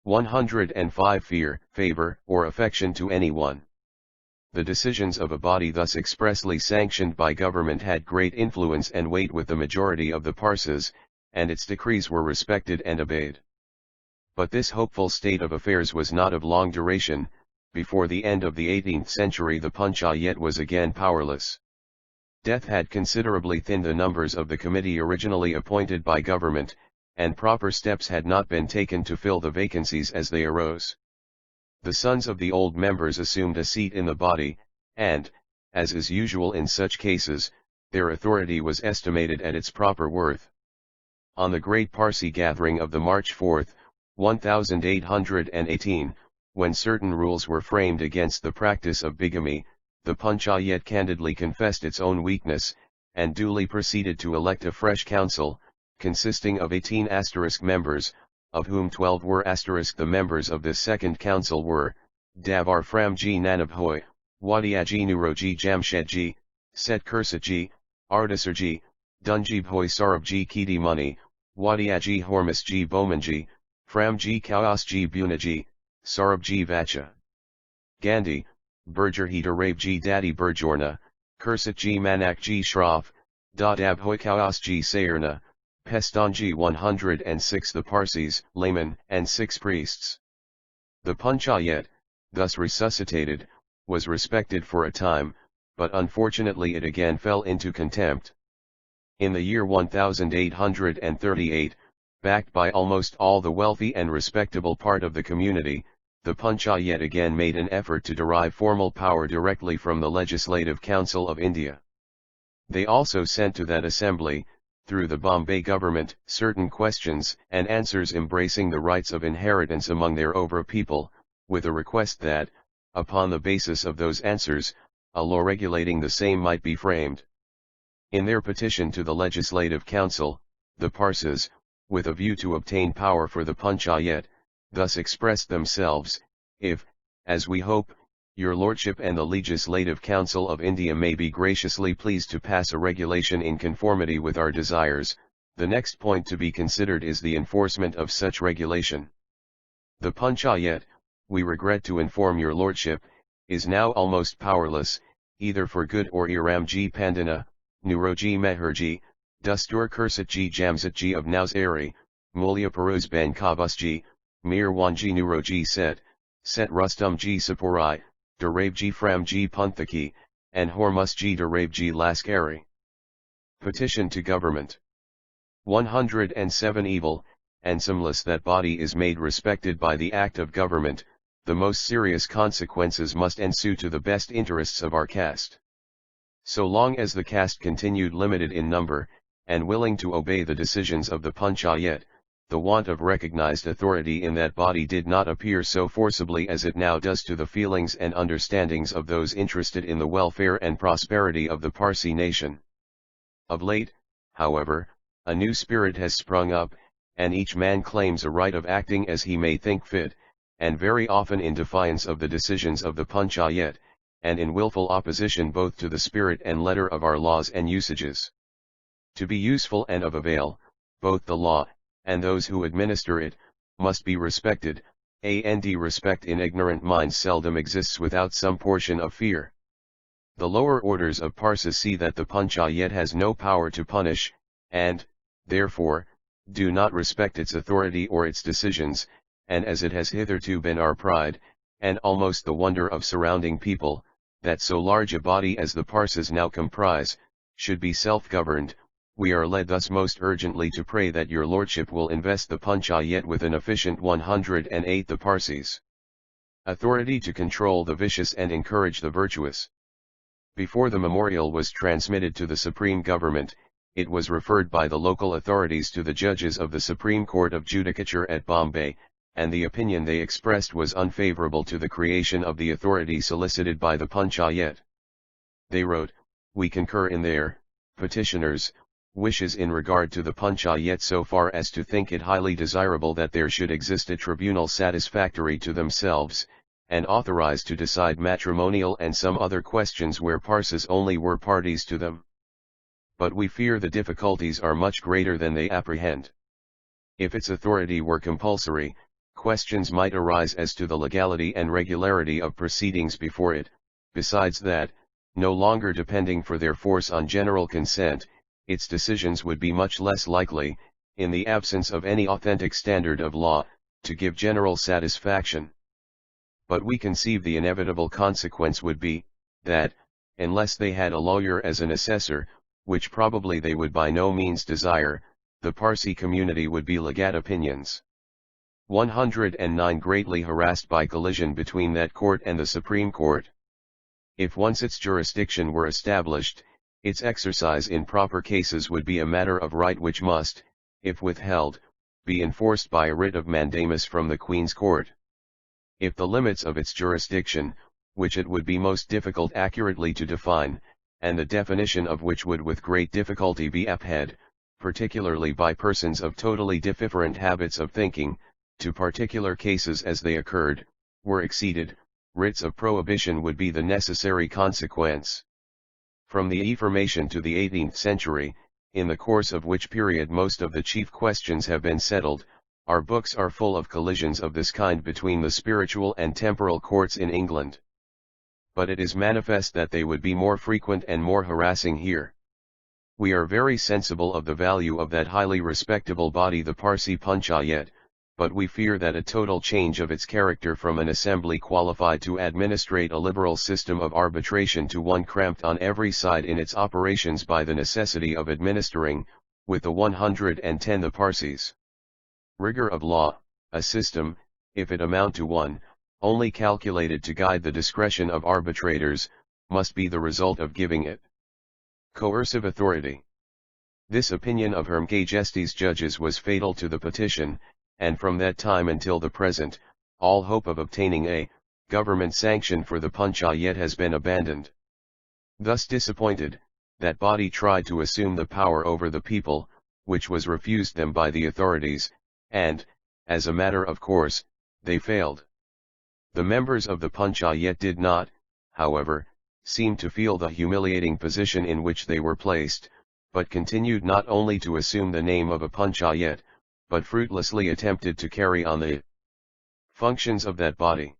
105 Fear, favor, or affection to anyone. The decisions of a body thus expressly sanctioned by government had great influence and weight with the majority of the Parsees, and its decrees were respected and obeyed. But this hopeful state of affairs was not of long duration. Before the end of the 18th century the Panchayat was again powerless. Death had considerably thinned the numbers of the committee originally appointed by government, and proper steps had not been taken to fill the vacancies as they arose. The sons of the old members assumed a seat in the body, and, as is usual in such cases, their authority was estimated at its proper worth. On the great Parsee gathering of the March 4, 1818, when certain rules were framed against the practice of bigamy, the Panchayat candidly confessed its own weakness, and duly proceeded to elect a fresh council, consisting of 18 members, of whom 12 were the members of this second council were, Davar Framjee Nanabhoy, Wadiaji Nuroji Jamshedji, Set Kursatji, Ardasarji, Dunjibhoy Sarabji Kidi Muni, Wadiaji Hormusji Bomanji, Framji Kausji Bunaji, Sarabji Vacha. Gandhi, Burgerhi Darabji Dadi Burjorna, Kursatji Manakji Shroff, Dadabhoy Kausji Sayerna, Pestanji 106 the Parsees, laymen, and 6 priests. The Panchayat, thus resuscitated, was respected for a time, but unfortunately it again fell into contempt. In the year 1838, backed by almost all the wealthy and respectable part of the community, the Panchayat again made an effort to derive formal power directly from the Legislative Council of India. They also sent to that assembly, through the Bombay government, certain questions and answers embracing the rights of inheritance among their over people, with a request that, upon the basis of those answers, a law regulating the same might be framed. In their petition to the Legislative Council, the Parsees, with a view to obtain power for the Panchayat, thus expressed themselves: if, as we hope, your Lordship and the Legislative Council of India may be graciously pleased to pass a regulation in conformity with our desires, the next point to be considered is the enforcement of such regulation. The Panchayat, we regret to inform your Lordship, is now almost powerless, either for good or Iramji Pandana, Nuroji Meherji, Dustur Kursatji Jamsatji of Nowsari, Mulya Peruzban Kabusji, Mirwanji Nuroji Set Rustumji Sapurai, Durabji Framji Punthaki, and Hormusji Durabji Laskari. Petition to Government. 107 Evil, and unless that body is made respected by the act of government, the most serious consequences must ensue to the best interests of our caste. So long as the caste continued limited in number, and willing to obey the decisions of the Panchayat, the want of recognized authority in that body did not appear so forcibly as it now does to the feelings and understandings of those interested in the welfare and prosperity of the Parsee nation. Of late, however, a new spirit has sprung up, and each man claims a right of acting as he may think fit, and very often in defiance of the decisions of the Panchayat, and in willful opposition both to the spirit and letter of our laws and usages. To be useful and of avail, both the law, and those who administer it, must be respected, and respect in ignorant minds seldom exists without some portion of fear. The lower orders of Parsees see that the Panchayat has no power to punish, and, therefore, do not respect its authority or its decisions, and as it has hitherto been our pride, and almost the wonder of surrounding people, that so large a body as the Parsees now comprise, should be self-governed, we are led thus most urgently to pray that your Lordship will invest the Panchayat with an efficient 108 the Parsees. Authority to control the vicious and encourage the virtuous. Before the memorial was transmitted to the Supreme Government, it was referred by the local authorities to the judges of the Supreme Court of Judicature at Bombay, and the opinion they expressed was unfavorable to the creation of the authority solicited by the Panchayat. They wrote, "We concur in their petitioners, wishes in regard to the Panchayat so far as to think it highly desirable that there should exist a tribunal satisfactory to themselves, and authorized to decide matrimonial and some other questions where Parses only were parties to them. But we fear the difficulties are much greater than they apprehend. If its authority were compulsory, questions might arise as to the legality and regularity of proceedings before it. Besides that, no longer depending for their force on general consent, its decisions would be much less likely, in the absence of any authentic standard of law, to give general satisfaction. But we conceive the inevitable consequence would be, that, unless they had a lawyer as an assessor, which probably they would by no means desire, the Parsi community would be legat opinions. 109 Greatly harassed by collision between that court and the Supreme Court. If once its jurisdiction were established, its exercise in proper cases would be a matter of right which must, if withheld, be enforced by a writ of mandamus from the Queen's Court. If the limits of its jurisdiction, which it would be most difficult accurately to define, and the definition of which would with great difficulty be upheld, particularly by persons of totally different habits of thinking, to particular cases as they occurred, were exceeded, writs of prohibition would be the necessary consequence. From the Reformation to the 18th century, in the course of which period most of the chief questions have been settled, our books are full of collisions of this kind between the spiritual and temporal courts in England. But it is manifest that they would be more frequent and more harassing here. We are very sensible of the value of that highly respectable body the Parsi Panchayat, but we fear that a total change of its character from an assembly qualified to administrate a liberal system of arbitration to one cramped on every side in its operations by the necessity of administering, with the 110 the Parsees rigor of law, a system, if it amount to one, only calculated to guide the discretion of arbitrators, must be the result of giving it coercive authority. This opinion of Her Majesty's judges was fatal to the petition, and from that time until the present, all hope of obtaining a government sanction for the Panchayat has been abandoned. Thus disappointed, that body tried to assume the power over the people, which was refused them by the authorities, and, as a matter of course, they failed. The members of the Panchayat did not, however, seem to feel the humiliating position in which they were placed, but continued not only to assume the name of a Panchayat, but fruitlessly attempted to carry on the functions of that body.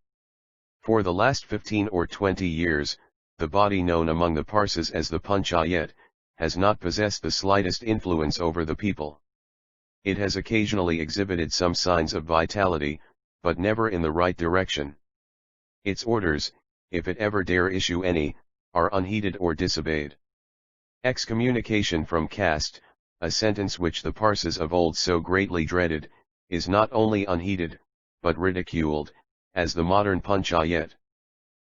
For the last 15 or 20 years, the body known among the Parsis as the Panchayat, has not possessed the slightest influence over the people. It has occasionally exhibited some signs of vitality, but never in the right direction. Its orders, if it ever dare issue any, are unheeded or disobeyed. Excommunication from caste, a sentence which the Parsis of old so greatly dreaded, is not only unheeded, but ridiculed, as the modern Panchayat.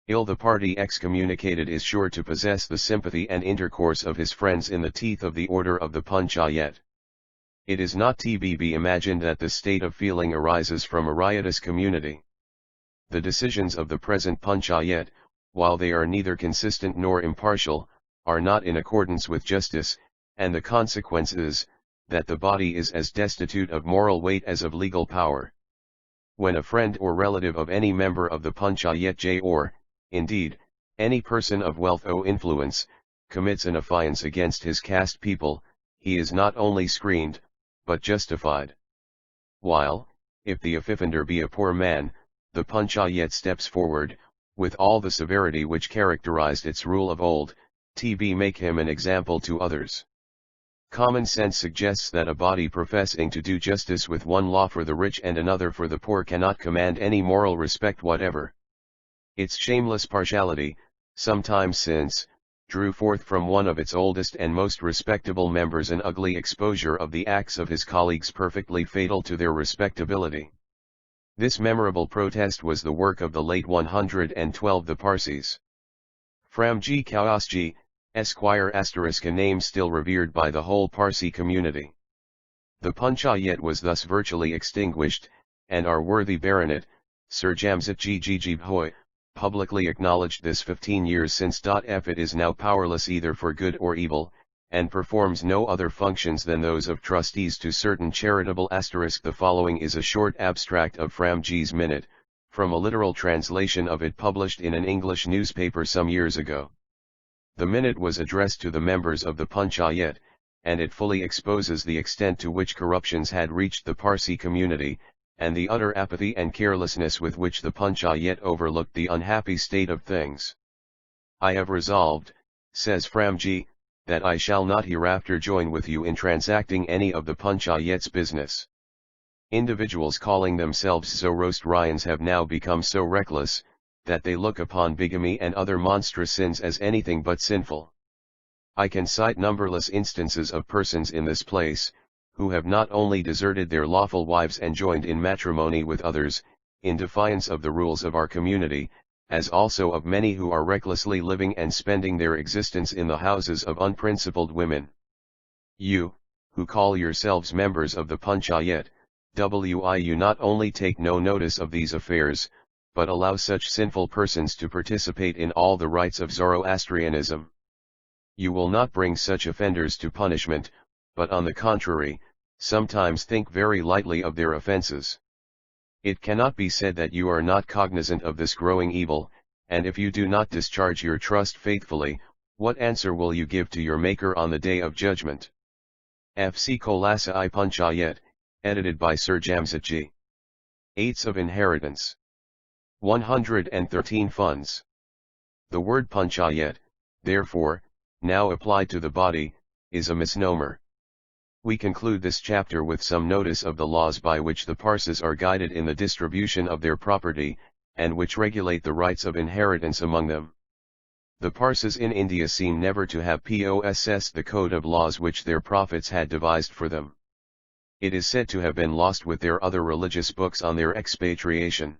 Ill the party excommunicated is sure to possess the sympathy and intercourse of his friends in the teeth of the order of the Panchayat. It is not to be imagined that this state of feeling arises from a riotous community. The decisions of the present Panchayat, while they are neither consistent nor impartial, are not in accordance with justice, and the consequence is, that the body is as destitute of moral weight as of legal power. When a friend or relative of any member of the Panchayat or, indeed, any person of wealth or influence, commits an offence against his caste people, he is not only screened, but justified. While, if the offender be a poor man, the Panchayat steps forward, with all the severity which characterized its rule of old, to make him an example to others. Common sense suggests that a body professing to do justice with one law for the rich and another for the poor cannot command any moral respect whatever. Its shameless partiality, some time since, drew forth from one of its oldest and most respectable members an ugly exposure of the acts of his colleagues perfectly fatal to their respectability. This memorable protest was the work of the late 112 the Parsees Framjee Kausji, Esquire *, a name still revered by the whole Parsi community. The Panchayat was thus virtually extinguished, and our worthy baronet, Sir Jamsetji Bhoy, publicly acknowledged this 15 years since. It is now powerless either for good or evil, and performs no other functions than those of trustees to certain charitable *. The following is a short abstract of Framjee's minute, from a literal translation of it published in an English newspaper some years ago. The minute was addressed to the members of the Panchayat, and it fully exposes the extent to which corruptions had reached the Parsi community, and the utter apathy and carelessness with which the Panchayat overlooked the unhappy state of things. I have resolved, says Framjee, that I shall not hereafter join with you in transacting any of the Panchayat's business. Individuals calling themselves Zoroastrians have now become so reckless, that they look upon bigamy and other monstrous sins as anything but sinful. I can cite numberless instances of persons in this place, who have not only deserted their lawful wives and joined in matrimony with others, in defiance of the rules of our community, as also of many who are recklessly living and spending their existence in the houses of unprincipled women. You, who call yourselves members of the Panchayat, you not only take no notice of these affairs, but allow such sinful persons to participate in all the rites of Zoroastrianism. You will not bring such offenders to punishment, but on the contrary, sometimes think very lightly of their offenses. It cannot be said that you are not cognizant of this growing evil, and if you do not discharge your trust faithfully, what answer will you give to your Maker on the day of judgment? F.C. Kolasa-i Panchayat, edited by Sir Jamsetji. 8ths of inheritance. 113 funds. The word Panchayat, therefore, now applied to the body, is a misnomer. We conclude this chapter with some notice of the laws by which the Parsis are guided in the distribution of their property, and which regulate the rights of inheritance among them. The Parsis in India seem never to have possessed the code of laws which their prophets had devised for them. It is said to have been lost with their other religious books on their expatriation.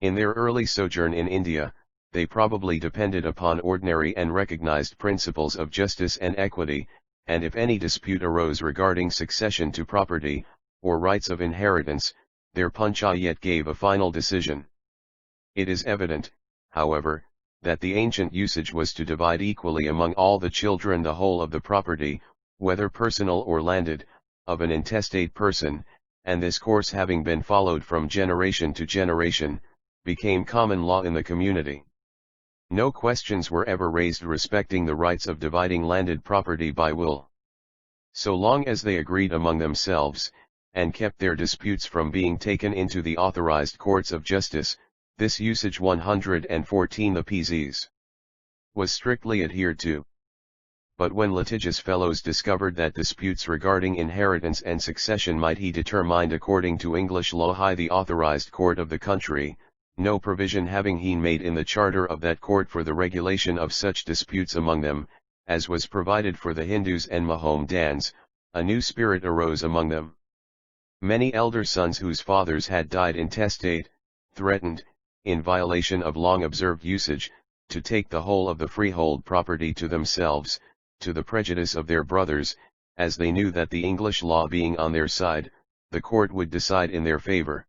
In their early sojourn in India, they probably depended upon ordinary and recognized principles of justice and equity, and if any dispute arose regarding succession to property, or rights of inheritance, their Panchayat gave a final decision. It is evident, however, that the ancient usage was to divide equally among all the children the whole of the property, whether personal or landed, of an intestate person, and this course having been followed from generation to generation, became common law in the community. No questions were ever raised respecting the rights of dividing landed property by will. So long as they agreed among themselves, and kept their disputes from being taken into the authorized courts of justice, this usage 114 the PZs was strictly adhered to. But when litigious fellows discovered that disputes regarding inheritance and succession might be determined according to English law, the authorized court of the country, no provision having been made in the charter of that court for the regulation of such disputes among them, as was provided for the Hindus and Mohammedans, a new spirit arose among them. Many elder sons whose fathers had died intestate, threatened, in violation of long observed usage, to take the whole of the freehold property to themselves, to the prejudice of their brothers, as they knew that the English law being on their side, the court would decide in their favor.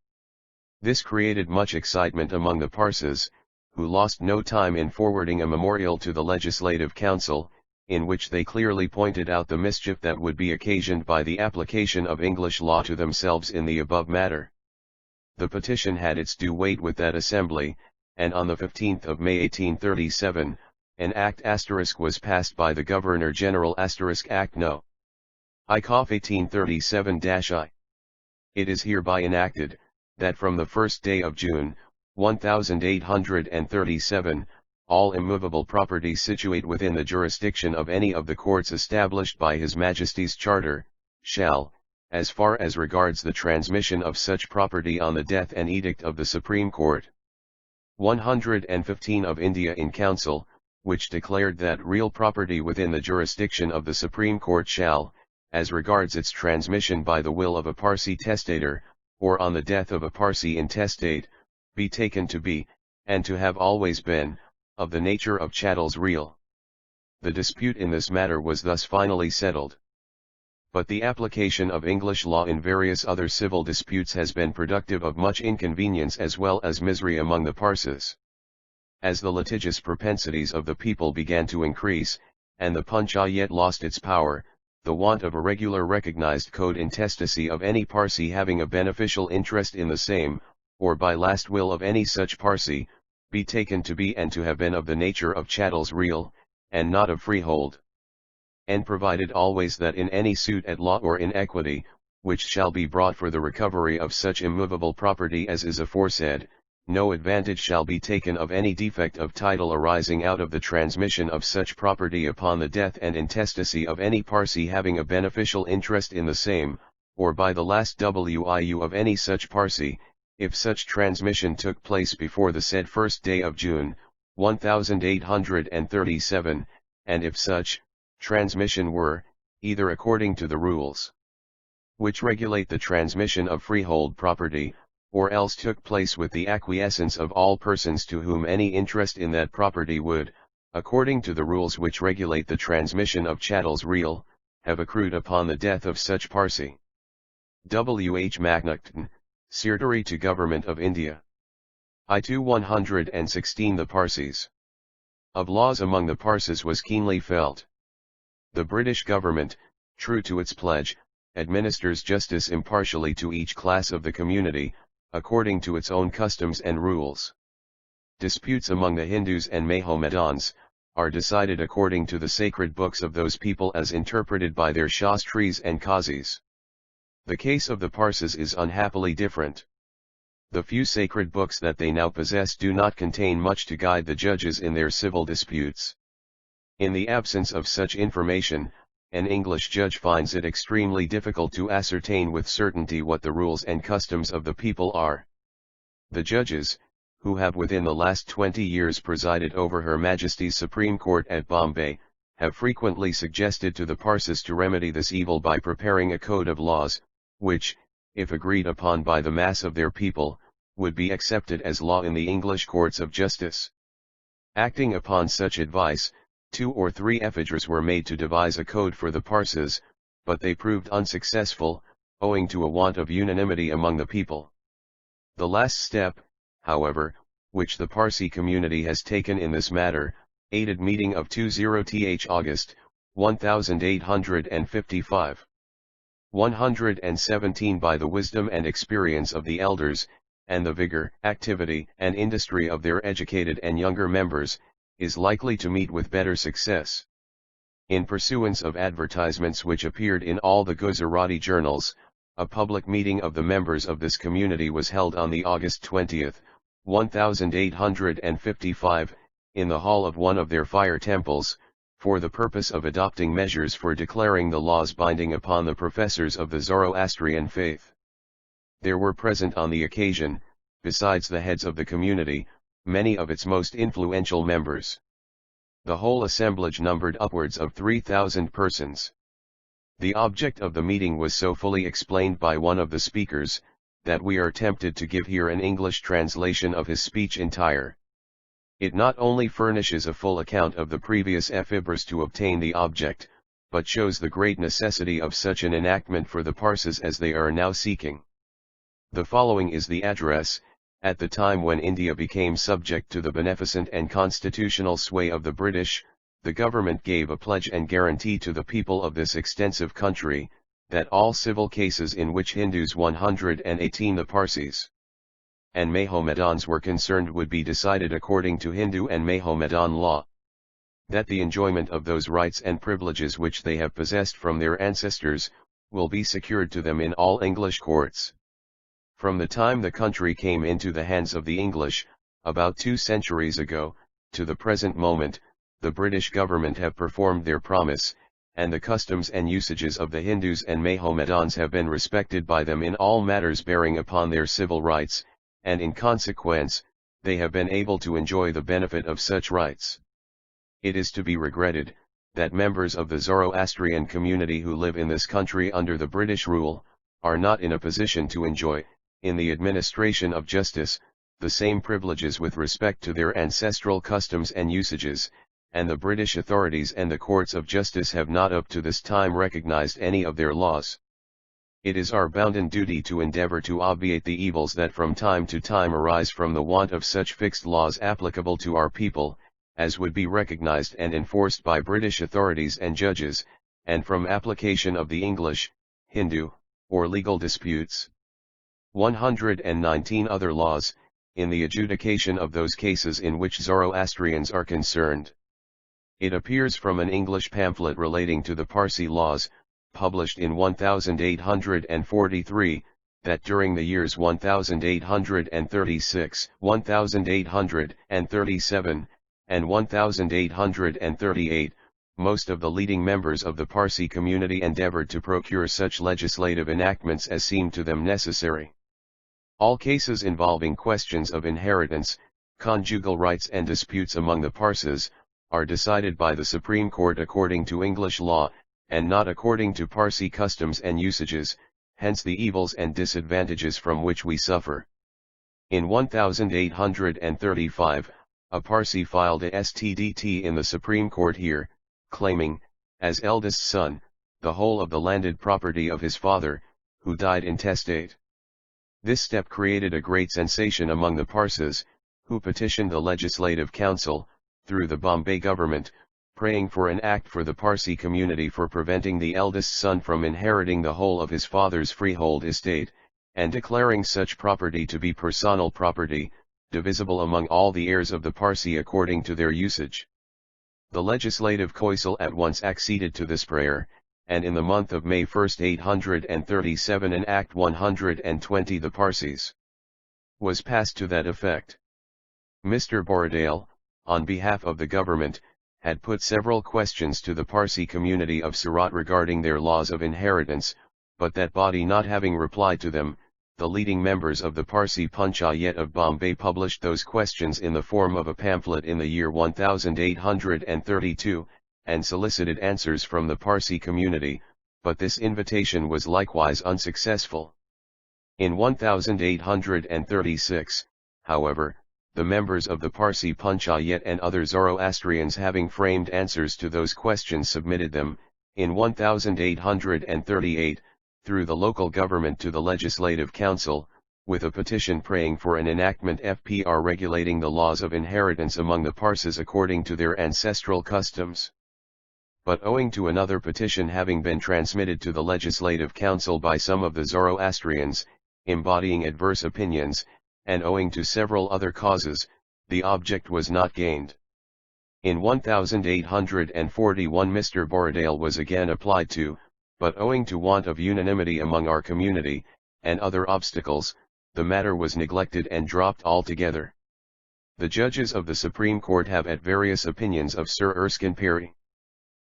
This created much excitement among the Parsis, who lost no time in forwarding a memorial to the Legislative Council, in which they clearly pointed out the mischief that would be occasioned by the application of English law to themselves in the above matter. The petition had its due weight with that assembly, and on the 15th of May 1837, an Act * was passed by the Governor-General * Act No. I. Coff 1837-I. It is hereby enacted, that from the 1st day of June, 1837, all immovable property situate within the jurisdiction of any of the courts established by His Majesty's Charter, shall, as far as regards the transmission of such property on the death and edict of the Supreme Court 115 of India in Council, which declared that real property within the jurisdiction of the Supreme Court shall, as regards its transmission by the will of a Parsi testator, or on the death of a Parsi intestate, be taken to be, and to have always been, of the nature of chattels real. The dispute in this matter was thus finally settled. But the application of English law in various other civil disputes has been productive of much inconvenience as well as misery among the Parsis. As the litigious propensities of the people began to increase, and the Panchayat lost its power, the want of a regular recognized code intestacy of any Parsee having a beneficial interest in the same, or by last will of any such Parsee, be taken to be and to have been of the nature of chattels real, and not of freehold. And provided always that in any suit at law or in equity, which shall be brought for the recovery of such immovable property as is aforesaid, no advantage shall be taken of any defect of title arising out of the transmission of such property upon the death and intestacy of any Parsee having a beneficial interest in the same, or by the last wiu of any such Parsee, if such transmission took place before the said 1st day of June, 1837, and if such transmission were, either according to the rules which regulate the transmission of freehold property, or else took place with the acquiescence of all persons to whom any interest in that property would, according to the rules which regulate the transmission of chattels real, have accrued upon the death of such Parsee. W. H. Macnaghten, Secretary to Government of India. I-2 116. The Parsees of laws among the Parsees was keenly felt. The British government, true to its pledge, administers justice impartially to each class of the community, according to its own customs and rules. Disputes among the Hindus and Mahomedans are decided according to the sacred books of those people as interpreted by their Shastris and Qazis. The case of the Parsees is unhappily different. The few sacred books that they now possess do not contain much to guide the judges in their civil disputes. In the absence of such information, an English judge finds it extremely difficult to ascertain with certainty what the rules and customs of the people are. The judges, who have within the last 20 years presided over Her Majesty's Supreme Court at Bombay, have frequently suggested to the Parsees to remedy this evil by preparing a code of laws, which, if agreed upon by the mass of their people, would be accepted as law in the English courts of justice. Acting upon such advice, 2 or 3 efforts were made to devise a code for the Parsees, but they proved unsuccessful, owing to a want of unanimity among the people. The last step, however, which the Parsee community has taken in this matter, aided meeting of 20th August, 1855. 117 by the wisdom and experience of the elders, and the vigor, activity, and industry of their educated and younger members, is likely to meet with better success. In pursuance of advertisements which appeared in all the Gujarati journals, a public meeting of the members of this community was held on the August 20th, 1855, in the hall of one of their fire temples, for the purpose of adopting measures for declaring the laws binding upon the professors of the Zoroastrian faith. There were present on the occasion, besides the heads of the community, many of its most influential members. The whole assemblage numbered upwards of 3,000 persons. The object of the meeting was so fully explained by one of the speakers, that we are tempted to give here an English translation of his speech entire. It not only furnishes a full account of the previous efforts to obtain the object, but shows the great necessity of such an enactment for the Parsees as they are now seeking. The following is the address. At the time when India became subject to the beneficent and constitutional sway of the British, the government gave a pledge and guarantee to the people of this extensive country, that all civil cases in which Hindus 118 the Parsees and Mahomedans were concerned would be decided according to Hindu and Mahomedan law. That the enjoyment of those rights and privileges which they have possessed from their ancestors, will be secured to them in all English courts. From the time the country came into the hands of the English, about 2 centuries ago, to the present moment, the British government have performed their promise, and the customs and usages of the Hindus and Mahomedans have been respected by them in all matters bearing upon their civil rights, and in consequence, they have been able to enjoy the benefit of such rights. It is to be regretted, that members of the Zoroastrian community who live in this country under the British rule, are not in a position to enjoy, in the administration of justice, the same privileges with respect to their ancestral customs and usages, and the British authorities and the courts of justice have not up to this time recognized any of their laws. It is our bounden duty to endeavor to obviate the evils that from time to time arise from the want of such fixed laws applicable to our people, as would be recognized and enforced by British authorities and judges, and from application of the English, Hindu, or legal disputes. 119 other laws, in the adjudication of those cases in which Zoroastrians are concerned. It appears from an English pamphlet relating to the Parsi laws, published in 1843, that during the years 1836, 1837, and 1838, most of the leading members of the Parsi community endeavored to procure such legislative enactments as seemed to them necessary. All cases involving questions of inheritance, conjugal rights and disputes among the Parses, are decided by the Supreme Court according to English law, and not according to Parsi customs and usages, hence the evils and disadvantages from which we suffer. In 1835, a Parsi filed a STDT in the Supreme Court here, claiming, as eldest son, the whole of the landed property of his father, who died intestate. This step created a great sensation among the Parses, who petitioned the Legislative Council, through the Bombay government, praying for an act for the Parsi community for preventing the eldest son from inheriting the whole of his father's freehold estate, and declaring such property to be personal property, divisible among all the heirs of the Parsi according to their usage. The Legislative Council at once acceded to this prayer, and in the month of May 1, 1837 an Act 120 the Parsees was passed to that effect. Mr. Borradaile, on behalf of the government, had put several questions to the Parsi community of Surat regarding their laws of inheritance, but that body not having replied to them, the leading members of the Parsi Panchayat of Bombay published those questions in the form of a pamphlet in the year 1832, and solicited answers from the Parsi community, but this invitation was likewise unsuccessful. In 1836, however, the members of the Parsi Panchayat and other Zoroastrians having framed answers to those questions submitted them, in 1838, through the local government to the Legislative Council, with a petition praying for an enactment FPR regulating the laws of inheritance among the Parsis according to their ancestral customs. But owing to another petition having been transmitted to the Legislative Council by some of the Zoroastrians, embodying adverse opinions, and owing to several other causes, the object was not gained. In 1841 Mr. Borradaile was again applied to, but owing to want of unanimity among our community, and other obstacles, the matter was neglected and dropped altogether. The judges of the Supreme Court have at various opinions of Sir Erskine Perry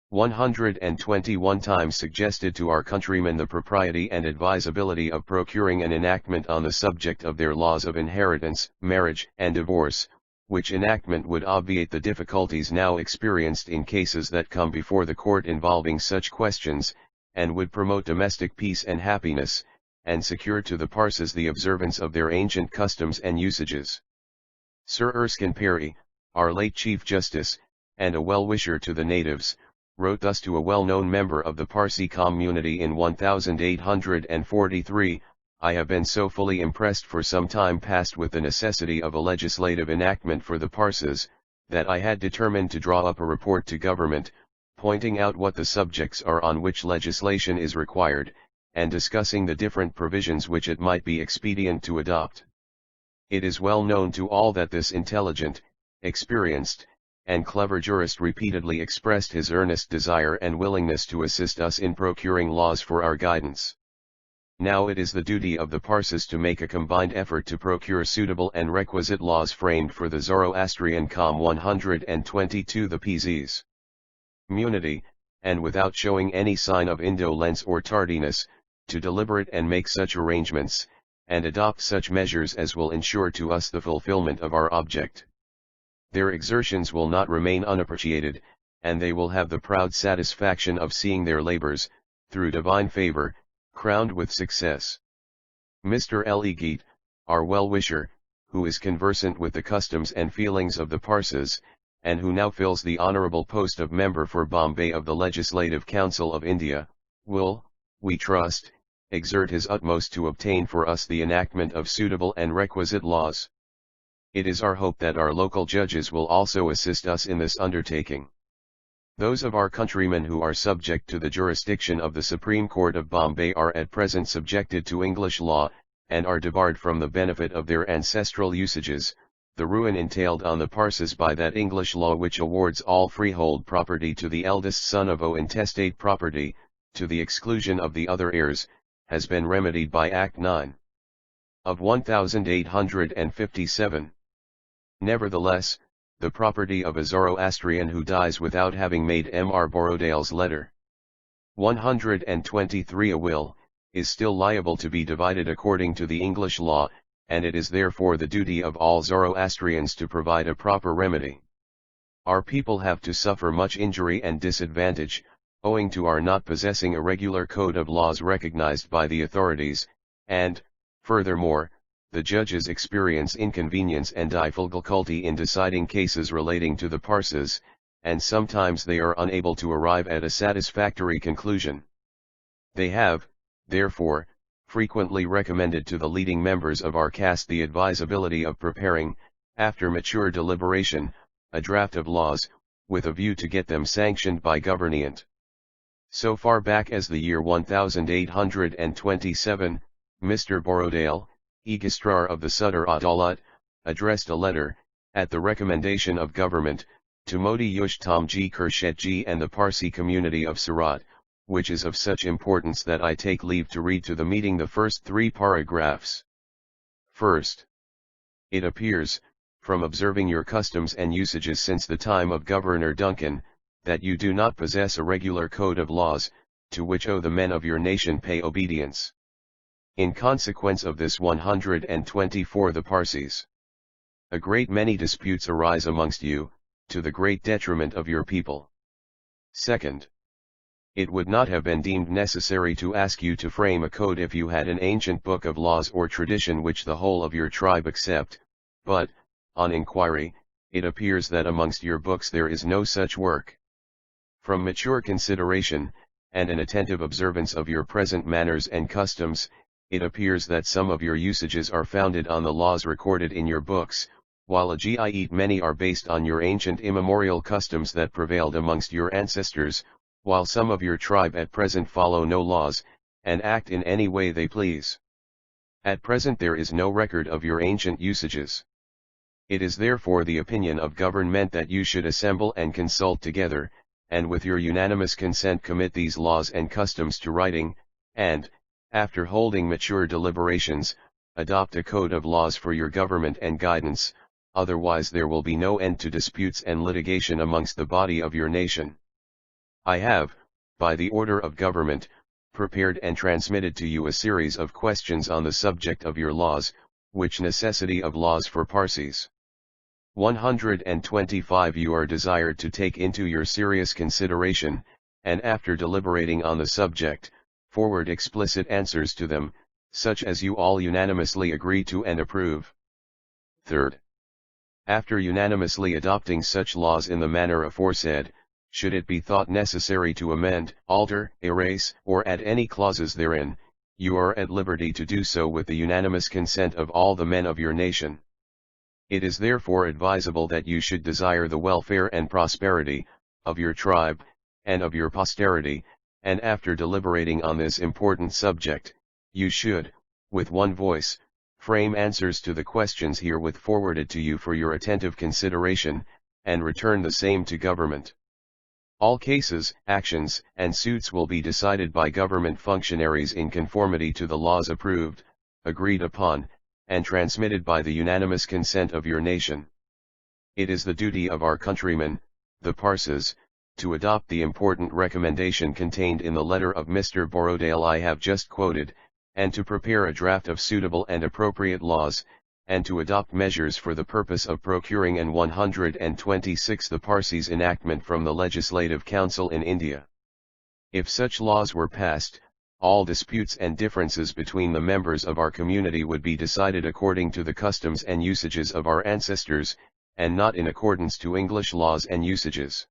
121 times suggested to our countrymen the propriety and advisability of procuring an enactment on the subject of their laws of inheritance, marriage, and divorce, which enactment would obviate the difficulties now experienced in cases that come before the court involving such questions, and would promote domestic peace and happiness, and secure to the Parsis the observance of their ancient customs and usages. Sir Erskine Perry, our late Chief Justice, and a well-wisher to the natives, wrote thus to a well-known member of the Parsi community in 1843, I have been so fully impressed for some time past with the necessity of a legislative enactment for the Parsis, that I had determined to draw up a report to government, pointing out what the subjects are on which legislation is required, and discussing the different provisions which it might be expedient to adopt. It is well known to all that this intelligent, experienced, and clever jurist repeatedly expressed his earnest desire and willingness to assist us in procuring laws for our guidance. Now it is the duty of the Parsis to make a combined effort to procure suitable and requisite laws framed for the Zoroastrian Com 122 the Parsees community, and without showing any sign of indolence or tardiness, to deliberate and make such arrangements, and adopt such measures as will ensure to us the fulfillment of our object. Their exertions will not remain unappreciated, and they will have the proud satisfaction of seeing their labors, through divine favor, crowned with success. Mr. Legeat, our well-wisher, who is conversant with the customs and feelings of the Parsis, and who now fills the honorable post of member for Bombay of the Legislative Council of India, will, we trust, exert his utmost to obtain for us the enactment of suitable and requisite laws. It is our hope that our local judges will also assist us in this undertaking. Those of our countrymen who are subject to the jurisdiction of the Supreme Court of Bombay are at present subjected to English law, and are debarred from the benefit of their ancestral usages, the ruin entailed on the Parsees by that English law which awards all freehold property to the eldest son of intestate property, to the exclusion of the other heirs, has been remedied by Act 9 of 1857. Nevertheless, the property of a Zoroastrian who dies without having made Mr. Borrowdale's letter 123 a will, is still liable to be divided according to the English law, and it is therefore the duty of all Zoroastrians to provide a proper remedy. Our people have to suffer much injury and disadvantage, owing to our not possessing a regular code of laws recognized by the authorities, and, furthermore, the judges experience inconvenience and difficulty in deciding cases relating to the Parsees, and sometimes they are unable to arrive at a satisfactory conclusion. They have, therefore, frequently recommended to the leading members of our caste the advisability of preparing, after mature deliberation, a draft of laws, with a view to get them sanctioned by government. So far back as the year 1827, Mr. Borrowdale, Registrar of the Sudder Adalat, addressed a letter, at the recommendation of government, to Modi Yushtamji Kershetji and the Parsi community of Surat, which is of such importance that I take leave to read to the meeting the first 3 paragraphs. First, it appears, from observing your customs and usages since the time of Governor Duncan, that you do not possess a regular code of laws, to which the men of your nation pay obedience. In consequence of this 124 the Parsees. A great many disputes arise amongst you, to the great detriment of your people. Second, it would not have been deemed necessary to ask you to frame a code if you had an ancient book of laws or tradition which the whole of your tribe accept, but, on inquiry, it appears that amongst your books there is no such work. From mature consideration, and an attentive observance of your present manners and customs, it appears that some of your usages are founded on the laws recorded in your books, while a great many are based on your ancient immemorial customs that prevailed amongst your ancestors, while some of your tribe at present follow no laws, and act in any way they please. At present there is no record of your ancient usages. It is therefore the opinion of government that you should assemble and consult together, and with your unanimous consent commit these laws and customs to writing, and, after holding mature deliberations, adopt a code of laws for your government and guidance, otherwise there will be no end to disputes and litigation amongst the body of your nation. I have, by the order of government, prepared and transmitted to you a series of questions on the subject of your laws, which necessity of laws for Parsees. 125 you are desired to take into your serious consideration, and after deliberating on the subject, forward explicit answers to them, such as you all unanimously agree to and approve. Third, after unanimously adopting such laws in the manner aforesaid, should it be thought necessary to amend, alter, erase, or add any clauses therein, you are at liberty to do so with the unanimous consent of all the men of your nation. It is therefore advisable that you should desire the welfare and prosperity of your tribe, and of your posterity, and after deliberating on this important subject, you should, with one voice, frame answers to the questions herewith forwarded to you for your attentive consideration, and return the same to government. All cases, actions, and suits will be decided by government functionaries in conformity to the laws approved, agreed upon, and transmitted by the unanimous consent of your nation. It is the duty of our countrymen, the Parsees, to adopt the important recommendation contained in the letter of Mr. Borrowdale I have just quoted, and to prepare a draft of suitable and appropriate laws, and to adopt measures for the purpose of procuring an 126 the Parsees enactment from the Legislative Council in India. If such laws were passed, all disputes and differences between the members of our community would be decided according to the customs and usages of our ancestors, and not in accordance to English laws and usages.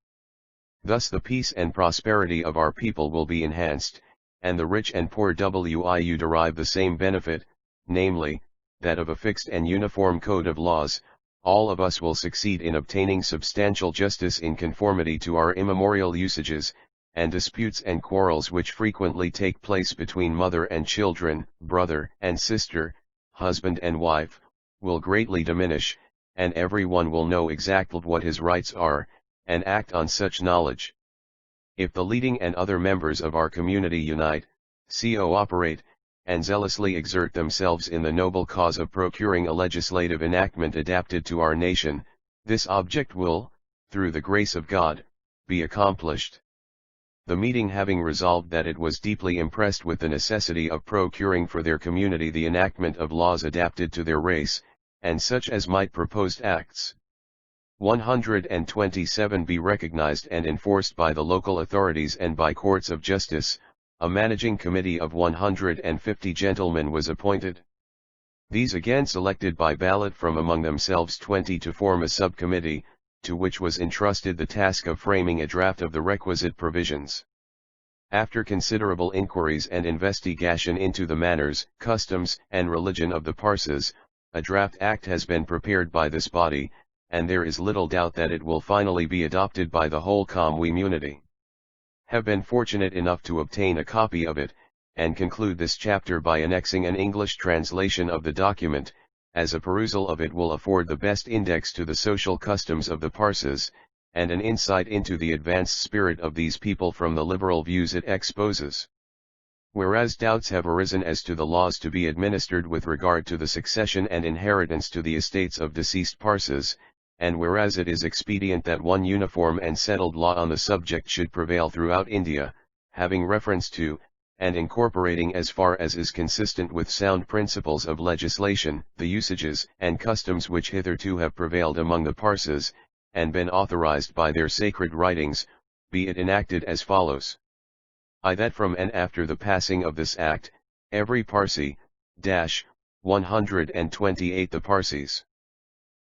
Thus the peace and prosperity of our people will be enhanced, and the rich and poor will derive the same benefit, namely, that of a fixed and uniform code of laws, all of us will succeed in obtaining substantial justice in conformity to our immemorial usages, and disputes and quarrels which frequently take place between mother and children, brother and sister, husband and wife, will greatly diminish, and every one will know exactly what his rights are, and act on such knowledge. If the leading and other members of our community unite, cooperate, and zealously exert themselves in the noble cause of procuring a legislative enactment adapted to our nation, this object will, through the grace of God, be accomplished. The meeting having resolved that it was deeply impressed with the necessity of procuring for their community the enactment of laws adapted to their race, and such as might proposed acts 127 be recognized and enforced by the local authorities and by courts of justice, a managing committee of 150 gentlemen was appointed. These again selected by ballot from among themselves 20 to form a subcommittee, to which was entrusted the task of framing a draft of the requisite provisions. After considerable inquiries and investigation into the manners, customs, and religion of the Parsees, a draft act has been prepared by this body, and there is little doubt that it will finally be adopted by the whole community. Have been fortunate enough to obtain a copy of it, and conclude this chapter by annexing an English translation of the document, as a perusal of it will afford the best index to the social customs of the Parsees, and an insight into the advanced spirit of these people from the liberal views it exposes. Whereas doubts have arisen as to the laws to be administered with regard to the succession and inheritance to the estates of deceased Parsees, and whereas it is expedient that one uniform and settled law on the subject should prevail throughout India, having reference to, and incorporating as far as is consistent with sound principles of legislation, the usages and customs which hitherto have prevailed among the Parsees, and been authorized by their sacred writings, be it enacted as follows. I that from and after the passing of this act, every Parsee, 128 the Parsees,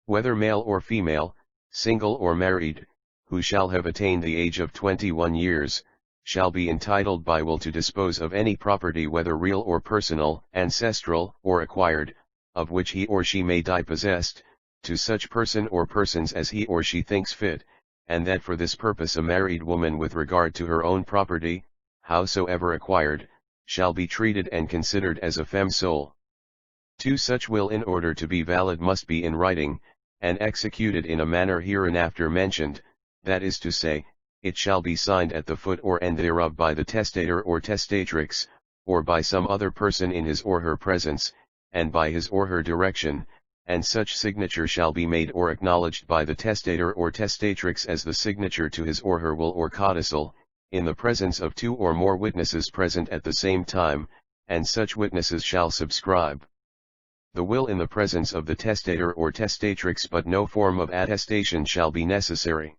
whether male or female, single or married, who shall have attained the age of 21 years, shall be entitled by will to dispose of any property whether real or personal, ancestral or acquired, of which he or she may die possessed, to such person or persons as he or she thinks fit, and that for this purpose a married woman with regard to her own property, howsoever acquired, shall be treated and considered as a femme sole. 2. Such will in order to be valid must be in writing, and executed in a manner hereinafter mentioned, that is to say, it shall be signed at the foot or end thereof by the testator or testatrix, or by some other person in his or her presence, and by his or her direction, and such signature shall be made or acknowledged by the testator or testatrix as the signature to his or her will or codicil, in the presence of 2 or more witnesses present at the same time, and such witnesses shall subscribe the will in the presence of the testator or testatrix, but no form of attestation shall be necessary.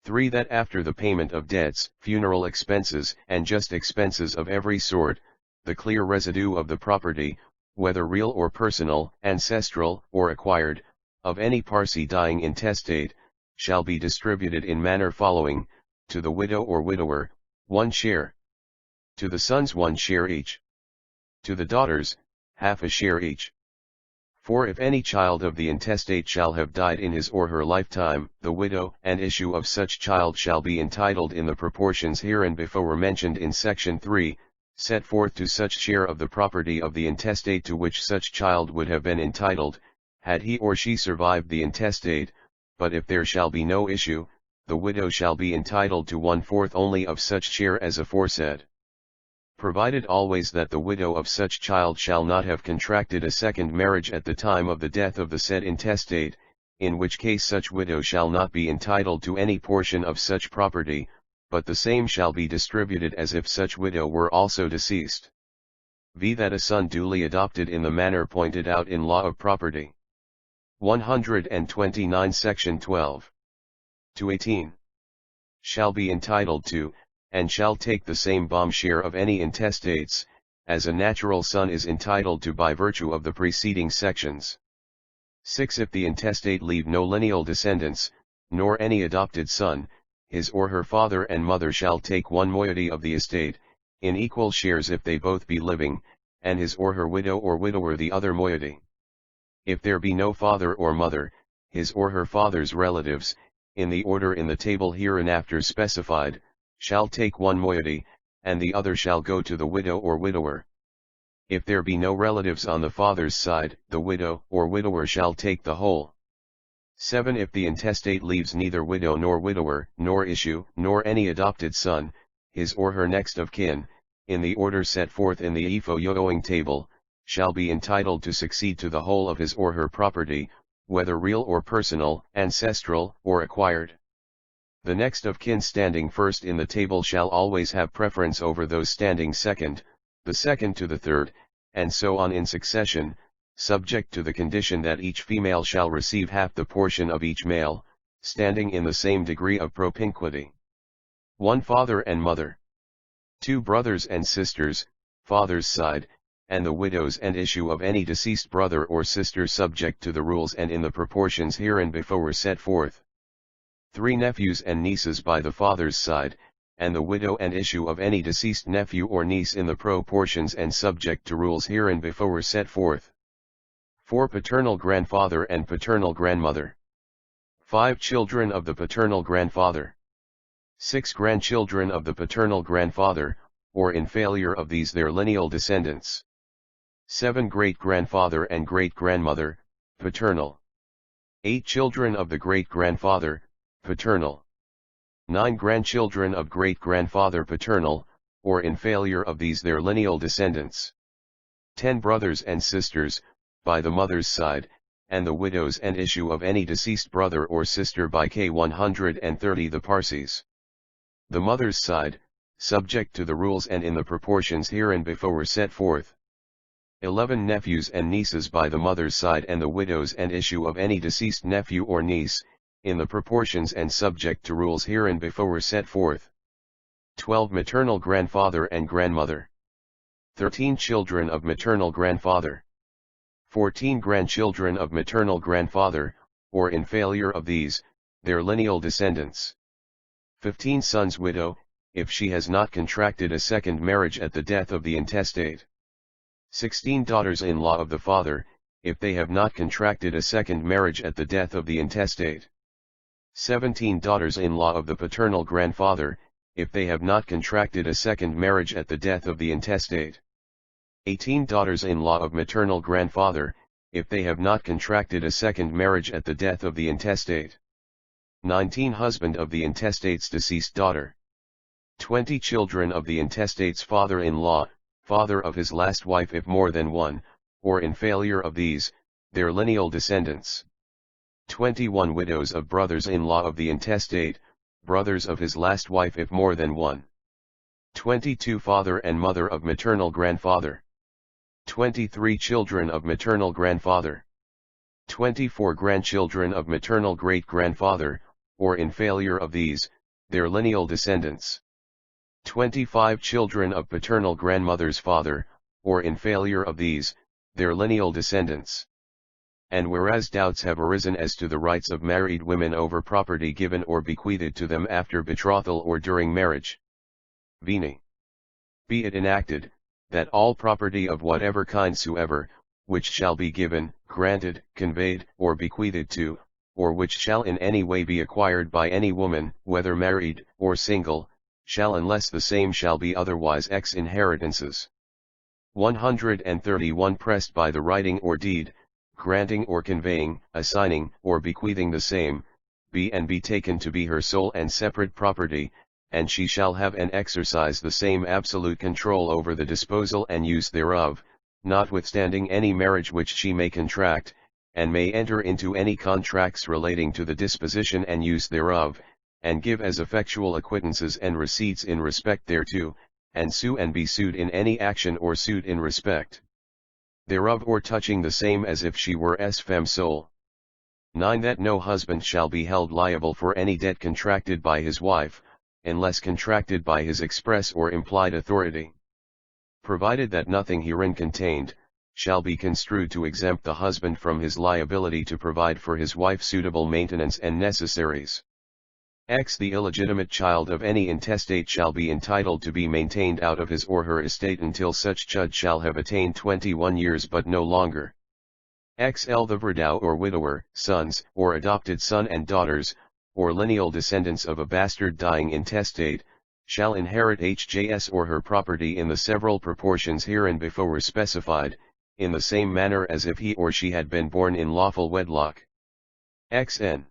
3. That after the payment of debts, funeral expenses, and just expenses of every sort, the clear residue of the property, whether real or personal, ancestral or acquired, of any Parsee dying intestate, shall be distributed in manner following: to the widow or widower, 1 share. To the sons 1 share each. To the daughters, half a share each. 4. If any child of the intestate shall have died in his or her lifetime, the widow and issue of such child shall be entitled in the proportions hereinbefore mentioned in section 3, set forth to such share of the property of the intestate to which such child would have been entitled, had he or she survived the intestate, but if there shall be no issue, the widow shall be entitled to 1/4 only of such share as aforesaid. Provided always that the widow of such child shall not have contracted a second marriage at the time of the death of the said intestate, in which case such widow shall not be entitled to any portion of such property, but the same shall be distributed as if such widow were also deceased. V. That a son duly adopted in the manner pointed out in Law of Property 129 section 12 to 18 shall be entitled to, and shall take the same bomb share of any intestates, as a natural son is entitled to by virtue of the preceding sections. 6. If the intestate leave no lineal descendants, nor any adopted son, his or her father and mother shall take 1 moiety of the estate, in equal shares if they both be living, and his or her widow or widower the other moiety. If there be no father or mother, his or her father's relatives, in the order in the table hereinafter specified, shall take one moiety, and the other shall go to the widow or widower. If there be no relatives on the father's side, the widow or widower shall take the whole. 7. If the intestate leaves neither widow nor widower, nor issue, nor any adopted son, his or her next of kin, in the order set forth in the Efoyoing table, shall be entitled to succeed to the whole of his or her property, whether real or personal, ancestral, or acquired. The next of kin standing first in the table shall always have preference over those standing second, the second to the third, and so on in succession, subject to the condition that each female shall receive half the portion of each male, standing in the same degree of propinquity. 1. Father and mother. 2. Brothers and sisters, father's side, and the widows and issue of any deceased brother or sister subject to the rules and in the proportions hereinbefore set forth. 3. Nephews and nieces by the father's side, and the widow and issue of any deceased nephew or niece in the proportions and subject to rules hereinbefore set forth. 4. Paternal grandfather and paternal grandmother. 5. Children of the paternal grandfather. 6. Grandchildren of the paternal grandfather, or in failure of these their lineal descendants. 7. Great-grandfather and great-grandmother, paternal. 8. Children of the great-grandfather, paternal. 9. Grandchildren of great-grandfather paternal, or in failure of these their lineal descendants. 10. Brothers and sisters, by the mother's side, and the widows and issue of any deceased brother or sister by K130 the Parsees. The mother's side, subject to the rules and in the proportions hereinbefore set forth. 11. Nephews and nieces by the mother's side and the widows and issue of any deceased nephew or niece, in the proportions and subject to rules hereinbefore set forth. 12. Maternal grandfather and grandmother. 13. Children of maternal grandfather. 14. Grandchildren of maternal grandfather, or in failure of these, their lineal descendants. 15. Son's widow, if she has not contracted a second marriage at the death of the intestate. 16. Daughters-in-law of the father, if they have not contracted a second marriage at the death of the intestate. 17. Daughters-in-law of the paternal grandfather, if they have not contracted a second marriage at the death of the intestate. 18. Daughters-in-law of maternal grandfather, if they have not contracted a second marriage at the death of the intestate. 19. Husband of the intestate's deceased daughter. 20. Children of the intestate's father-in-law, father of his last wife if more than one, or in failure of these, their lineal descendants. 21. Widows of brothers-in-law of the intestate, brothers of his last wife if more than one. 22. Father and mother of maternal grandfather. 23. Children of maternal grandfather. 24. Grandchildren of maternal great-grandfather, or in failure of these, their lineal descendants. 25. Children of paternal grandmother's father, or in failure of these, their lineal descendants. And whereas doubts have arisen as to the rights of married women over property given or bequeathed to them after betrothal or during marriage, veni. Be it enacted, that all property of whatever kind soever, which shall be given, granted, conveyed, or bequeathed to, or which shall in any way be acquired by any woman, whether married, or single, shall unless the same shall be otherwise ex inheritances. 131 Pressed by the writing or deed, granting or conveying, assigning, or bequeathing the same, be taken to be her sole and separate property, and she shall have and exercise the same absolute control over the disposal and use thereof, notwithstanding any marriage which she may contract, and may enter into any contracts relating to the disposition and use thereof, and give as effectual acquittances and receipts in respect thereto, and sue and be sued in any action or suit in respect thereof or touching the same as if she were s fem sole. 9. That no husband shall be held liable for any debt contracted by his wife, unless contracted by his express or implied authority. Provided that nothing herein contained, shall be construed to exempt the husband from his liability to provide for his wife suitable maintenance and necessaries. X. The illegitimate child of any intestate shall be entitled to be maintained out of his or her estate until such child shall have attained 21 years but no longer. XL the Verdau or widower, sons, or adopted son and daughters, or lineal descendants of a bastard dying intestate, shall inherit his or her property in the several proportions hereinbefore specified, in the same manner as if he or she had been born in lawful wedlock. XN.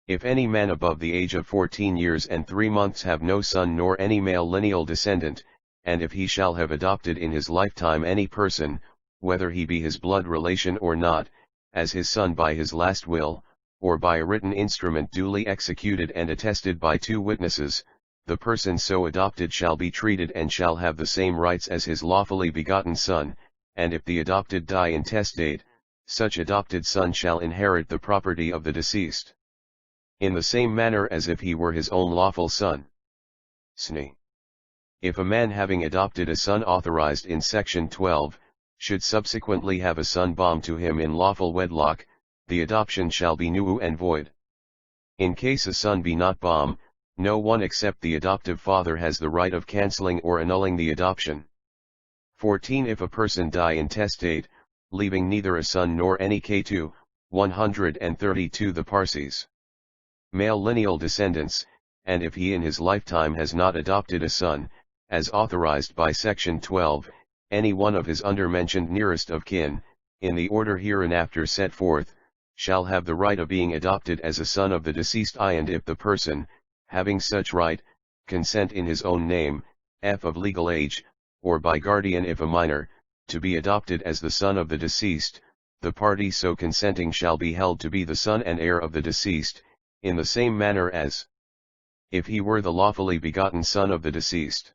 If any man above the age of 14 years and 3 months have no son nor any male lineal descendant, and if he shall have adopted in his lifetime any person, whether he be his blood relation or not, as his son by his last will, or by a written instrument duly executed and attested by 2 witnesses, the person so adopted shall be treated and shall have the same rights as his lawfully begotten son, and if the adopted die intestate, such adopted son shall inherit the property of the deceased, in the same manner as if he were his own lawful son. Sni. If a man having adopted a son authorized in section 12, should subsequently have a son born to him in lawful wedlock, the adoption shall be null and void. In case a son be not born, no one except the adoptive father has the right of cancelling or annulling the adoption. 14. If a person die intestate, leaving neither a son nor any K2, 132 the Parsees. Male lineal descendants, and if he in his lifetime has not adopted a son, as authorized by section 12, any one of his undermentioned nearest of kin, in the order hereinafter set forth, shall have the right of being adopted as a son of the deceased and if the person, having such right, consent in his own name, f of legal age, or by guardian if a minor, to be adopted as the son of the deceased, the party so consenting shall be held to be the son and heir of the deceased, in the same manner as if he were the lawfully begotten son of the deceased.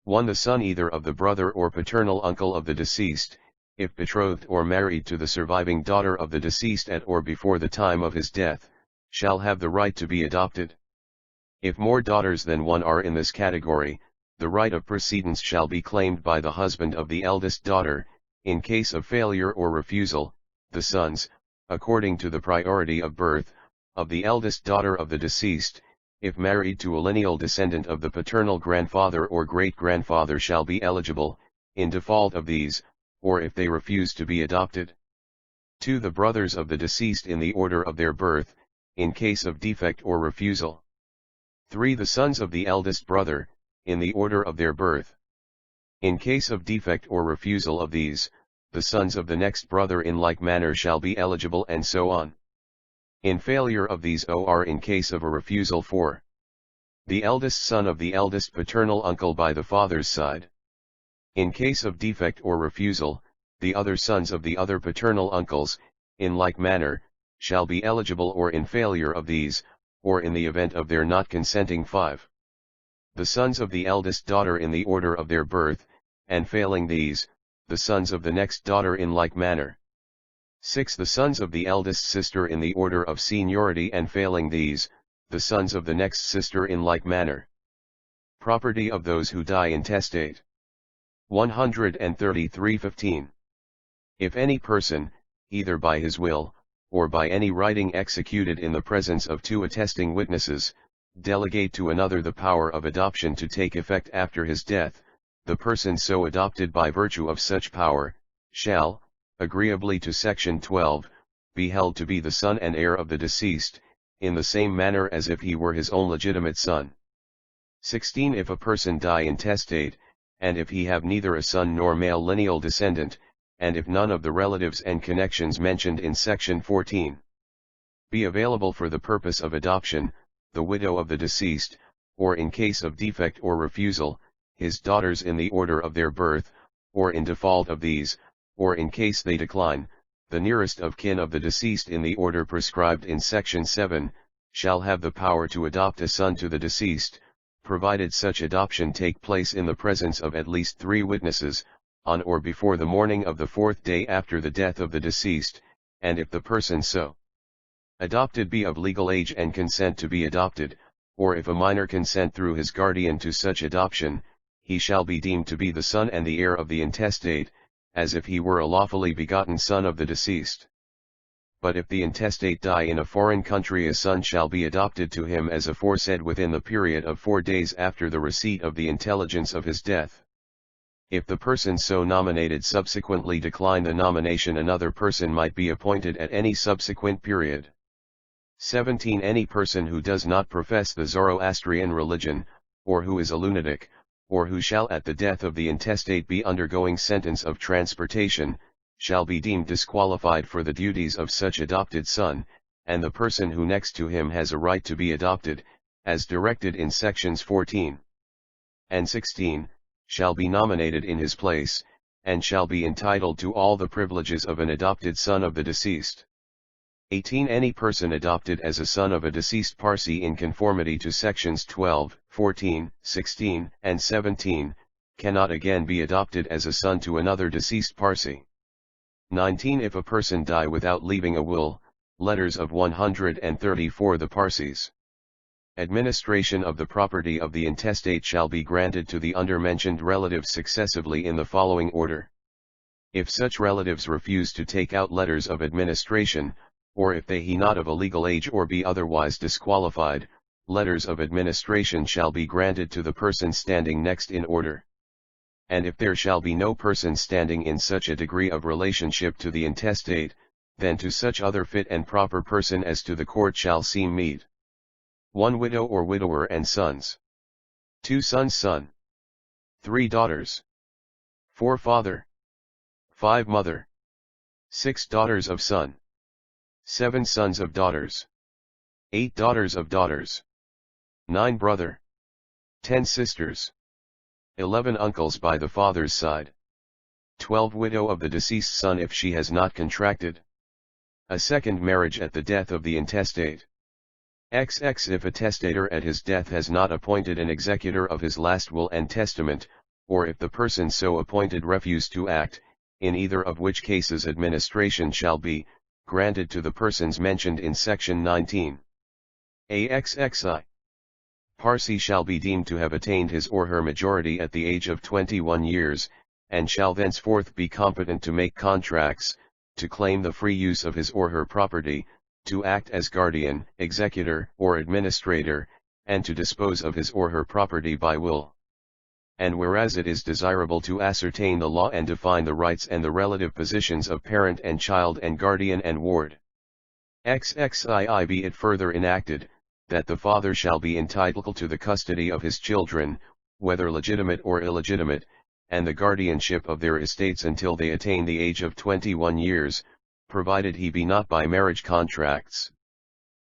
1. The son either of the brother or paternal uncle of the deceased, if betrothed or married to the surviving daughter of the deceased at or before the time of his death, shall have the right to be adopted. If more daughters than one are in this category, the right of precedence shall be claimed by the husband of the eldest daughter. In case of failure or refusal, the sons, according to the priority of birth, of the eldest daughter of the deceased, if married to a lineal descendant of the paternal grandfather or great-grandfather shall be eligible, in default of these, or if they refuse to be adopted. 2. The brothers of the deceased in the order of their birth, in case of defect or refusal. 3. The sons of the eldest brother, in the order of their birth. In case of defect or refusal of these, the sons of the next brother in like manner shall be eligible and so on. In failure of these or in case of a refusal 4. The eldest son of the eldest paternal uncle by the father's side. In case of defect or refusal, the other sons of the other paternal uncles, in like manner, shall be eligible or in failure of these, or in the event of their not consenting 5. The sons of the eldest daughter in the order of their birth, and failing these, the sons of the next daughter in like manner. 6. The sons of the eldest sister in the order of seniority and failing these, the sons of the next sister in like manner. Property of those who die intestate. 133:15. If any person, either by his will, or by any writing executed in the presence of 2 attesting witnesses, delegate to another the power of adoption to take effect after his death, the person so adopted by virtue of such power, shall, agreeably to section 12, be held to be the son and heir of the deceased, in the same manner as if he were his own legitimate son. 16. If a person die intestate, and if he have neither a son nor male lineal descendant, and if none of the relatives and connections mentioned in section 14 be available for the purpose of adoption, the widow of the deceased, or in case of defect or refusal, his daughters in the order of their birth, or in default of these, or in case they decline, the nearest of kin of the deceased in the order prescribed in section 7, shall have the power to adopt a son to the deceased, provided such adoption take place in the presence of at least 3 witnesses, on or before the morning of the 4th day after the death of the deceased, and if the person so adopted be of legal age and consent to be adopted, or if a minor consent through his guardian to such adoption, he shall be deemed to be the son and the heir of the intestate, as if he were a lawfully begotten son of the deceased. But if the intestate die in a foreign country, a son shall be adopted to him as aforesaid within the period of 4 days after the receipt of the intelligence of his death. If the person so nominated subsequently declined the nomination, another person might be appointed at any subsequent period. 17. Any person who does not profess the Zoroastrian religion, or who is a lunatic, or who shall at the death of the intestate be undergoing sentence of transportation, shall be deemed disqualified for the duties of such adopted son, and the person who next to him has a right to be adopted, as directed in sections 14 and 16, shall be nominated in his place, and shall be entitled to all the privileges of an adopted son of the deceased. 18. Any person adopted as a son of a deceased Parsee in conformity to sections 12, 14, 16, and 17, cannot again be adopted as a son to another deceased Parsee. 19. If a person die without leaving a will, letters of 134 the Parsees. Administration of the property of the intestate shall be granted to the undermentioned relatives successively in the following order. If such relatives refuse to take out letters of administration, or if they he not of a legal age or be otherwise disqualified, letters of administration shall be granted to the person standing next in order. And if there shall be no person standing in such a degree of relationship to the intestate, then to such other fit and proper person as to the court shall seem meet. 1 widow or widower and sons. 2 sons son. 3 daughters. 4 father. 5 mother. 6 daughters of son. 7 sons of daughters. 8 daughters of daughters. 9 brother. 10 sisters. 11 uncles by the father's side. 12 widow of the deceased son if she has not contracted a second marriage at the death of the intestate. XX if a testator at his death has not appointed an executor of his last will and testament, or if the person so appointed refuse to act, in either of which cases administration shall be granted to the persons mentioned in section 19. AXXI. Parsee shall be deemed to have attained his or her majority at the age of 21 years, and shall thenceforth be competent to make contracts, to claim the free use of his or her property, to act as guardian, executor, or administrator, and to dispose of his or her property by will. And whereas it is desirable to ascertain the law and define the rights and the relative positions of parent and child and guardian and ward. XXII be it further enacted, that the father shall be entitled to the custody of his children, whether legitimate or illegitimate, and the guardianship of their estates until they attain the age of 21 years, provided he be not by marriage contracts.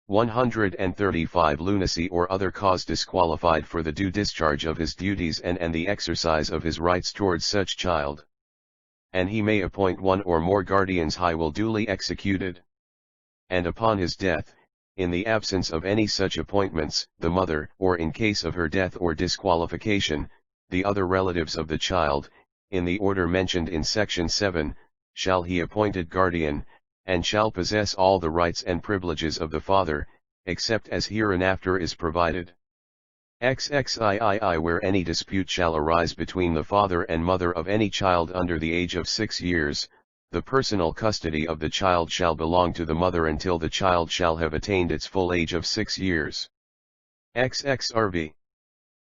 135 Lunacy or other cause disqualified for the due discharge of his duties and the exercise of his rights towards such child. And he may appoint one or more guardians high will duly executed. And upon his death, in the absence of any such appointments, the mother, or in case of her death or disqualification, the other relatives of the child, in the order mentioned in section 7, shall he appointed guardian, and shall possess all the rights and privileges of the father, except as hereinafter is provided. XXIII where any dispute shall arise between the father and mother of any child under the age of 6 years, the personal custody of the child shall belong to the mother until the child shall have attained its full age of 6 years. XXRV.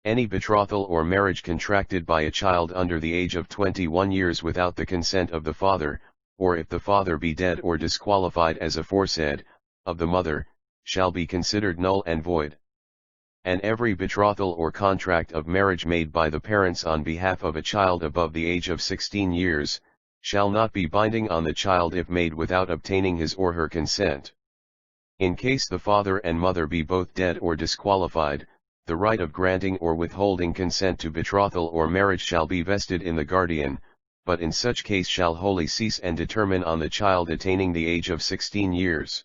Any betrothal or marriage contracted by a child under the age of 21 years without the consent of the father, or if the father be dead or disqualified as aforesaid, of the mother, shall be considered null and void. And every betrothal or contract of marriage made by the parents on behalf of a child above the age of 16 years, shall not be binding on the child if made without obtaining his or her consent. In case the father and mother be both dead or disqualified, the right of granting or withholding consent to betrothal or marriage shall be vested in the guardian, but in such case shall wholly cease and determine on the child attaining the age of 16 years.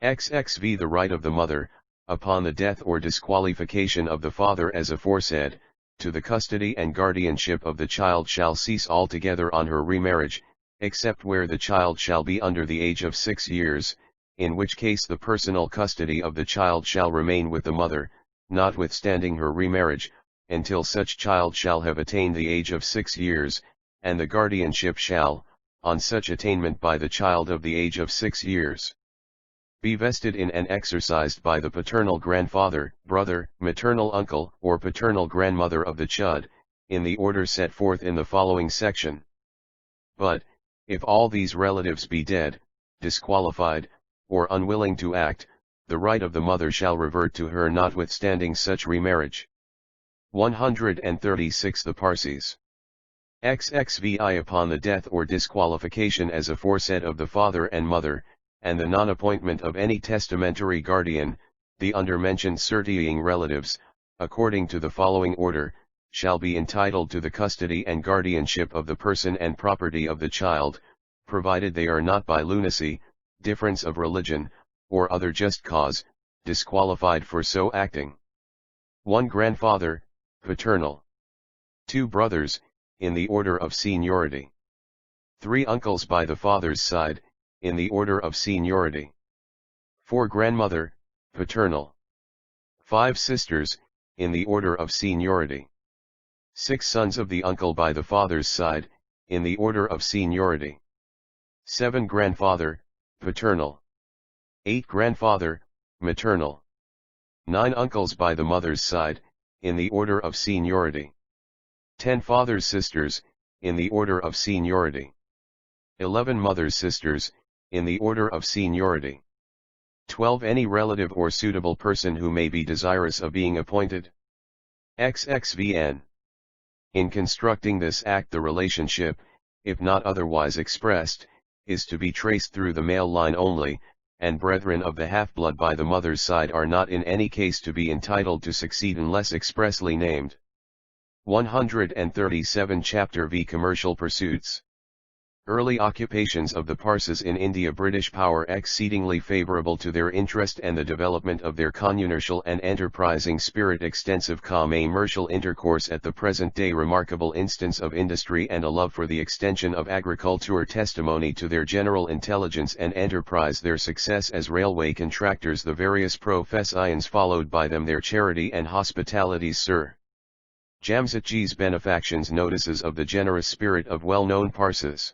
XXV the right of the mother, upon the death or disqualification of the father as aforesaid, to the custody and guardianship of the child shall cease altogether on her remarriage, except where the child shall be under the age of 6 years, in which case the personal custody of the child shall remain with the mother, notwithstanding her remarriage, until such child shall have attained the age of 6 years, and the guardianship shall, on such attainment by the child of the age of 6 years, be vested in and exercised by the paternal grandfather, brother, maternal uncle, or paternal grandmother of the chud, in the order set forth in the following section. But, if all these relatives be dead, disqualified, or unwilling to act, the right of the mother shall revert to her notwithstanding such remarriage. 136 The Parsees XXVI upon the death or disqualification as aforesaid of the father and mother, and the non-appointment of any testamentary guardian, the undermentioned surviving relatives, according to the following order, shall be entitled to the custody and guardianship of the person and property of the child, provided they are not by lunacy, difference of religion, or other just cause, disqualified for so acting. 1 Grandfather, paternal. 2 brothers, in the order of seniority. 3 uncles by the father's side, in the order of seniority. 4 grandmother, paternal. 5 sisters, in the order of seniority. 6 sons of the uncle by the father's side, in the order of seniority. 7 grandfather, paternal. 8 grandfather, maternal. 9 uncles by the mother's side, in the order of seniority. 10 father's sisters, in the order of seniority. 11 mother's sisters, in the order of seniority. 12 any relative or suitable person who may be desirous of being appointed. XXVN. In constructing this act, the relationship, if not otherwise expressed, is to be traced through the male line only, and brethren of the half-blood by the mother's side are not in any case to be entitled to succeed unless expressly named. 137 Chapter V Commercial Pursuits. Early occupations of the Parsees in India. British power exceedingly favourable to their interest and the development of their commercial and enterprising spirit. Extensive commercial intercourse at the present day. Remarkable instance of industry and a love for the extension of agriculture. Testimony to their general intelligence and enterprise. Their success as railway contractors. The various professions followed by them. Their charity and hospitalities. Sir Jamsetji's benefactions. Notices of the generous spirit of well-known Parsees.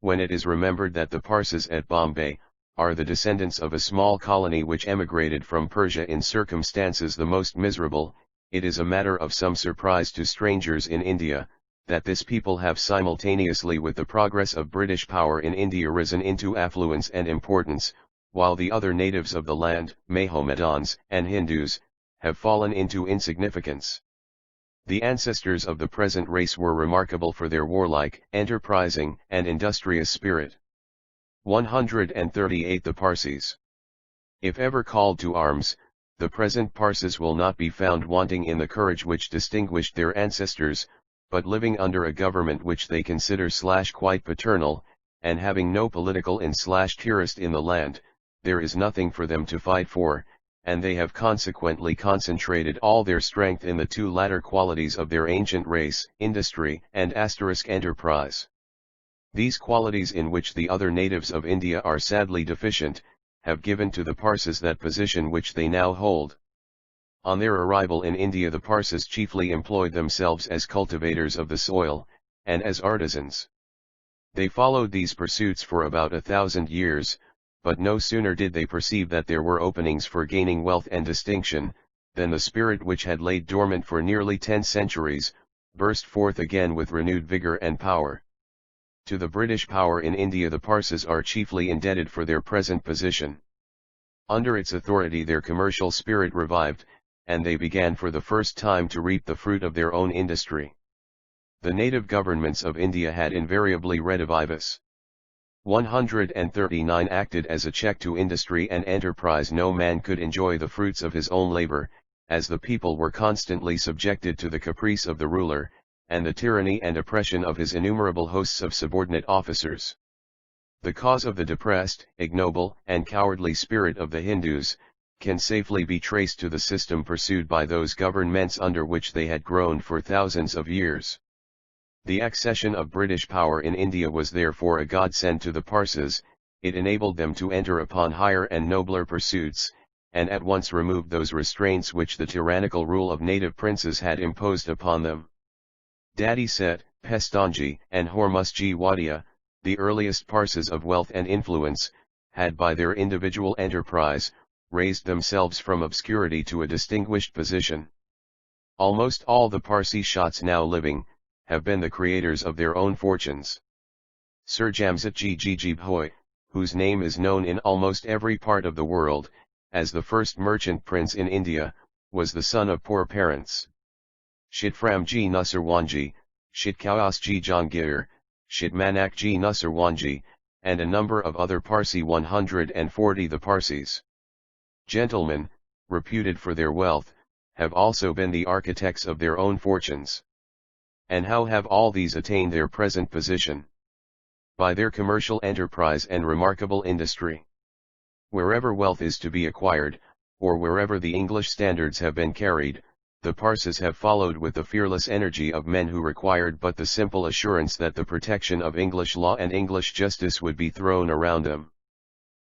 When it is remembered that the Parsees at Bombay are the descendants of a small colony which emigrated from Persia in circumstances the most miserable, it is a matter of some surprise to strangers in India, that this people have simultaneously with the progress of British power in India risen into affluence and importance, while the other natives of the land, Mahomedans and Hindus, have fallen into insignificance. The ancestors of the present race were remarkable for their warlike, enterprising, and industrious spirit. 138 The Parsees. If ever called to arms, the present Parsees will not be found wanting in the courage which distinguished their ancestors, but living under a government which they consider quite paternal, and having no political interest in the land, there is nothing for them to fight for, and they have consequently concentrated all their strength in the two latter qualities of their ancient race, industry and enterprise. These qualities, in which the other natives of India are sadly deficient, have given to the Parsees that position which they now hold. On their arrival in India, the Parsees chiefly employed themselves as cultivators of the soil, and as artisans. They followed these pursuits for about 1,000 years, but no sooner did they perceive that there were openings for gaining wealth and distinction, than the spirit which had laid dormant for nearly 10 centuries, burst forth again with renewed vigor and power. To the British power in India the Parsees are chiefly indebted for their present position. Under its authority their commercial spirit revived, and they began for the first time to reap the fruit of their own industry. The native governments of India had invariably redivivus. 139 acted as a check to industry and enterprise. No man could enjoy the fruits of his own labor, as the people were constantly subjected to the caprice of the ruler, and the tyranny and oppression of his innumerable hosts of subordinate officers. The cause of the depressed, ignoble, and cowardly spirit of the Hindus can safely be traced to the system pursued by those governments under which they had groaned for thousands of years. The accession of British power in India was therefore a godsend to the Parsees. It enabled them to enter upon higher and nobler pursuits, and at once removed those restraints which the tyrannical rule of native princes had imposed upon them. Dadi Set, Pestanji, and Hormusji Wadia, the earliest Parsees of wealth and influence, had by their individual enterprise, raised themselves from obscurity to a distinguished position. Almost all the Parsi shots now living, have been the creators of their own fortunes. Sir Jamsetji Bhoi, whose name is known in almost every part of the world, as the first merchant prince in India, was the son of poor parents. Shit Framjee Nusserwanji, Shit Kausji Jangir, Shit Manakji Nusserwanji, and a number of other Parsi 140. The Parsis, gentlemen, reputed for their wealth, have also been the architects of their own fortunes. And how have all these attained their present position? By their commercial enterprise and remarkable industry. Wherever wealth is to be acquired, or wherever the English standards have been carried, the Parsis have followed with the fearless energy of men who required but the simple assurance that the protection of English law and English justice would be thrown around them.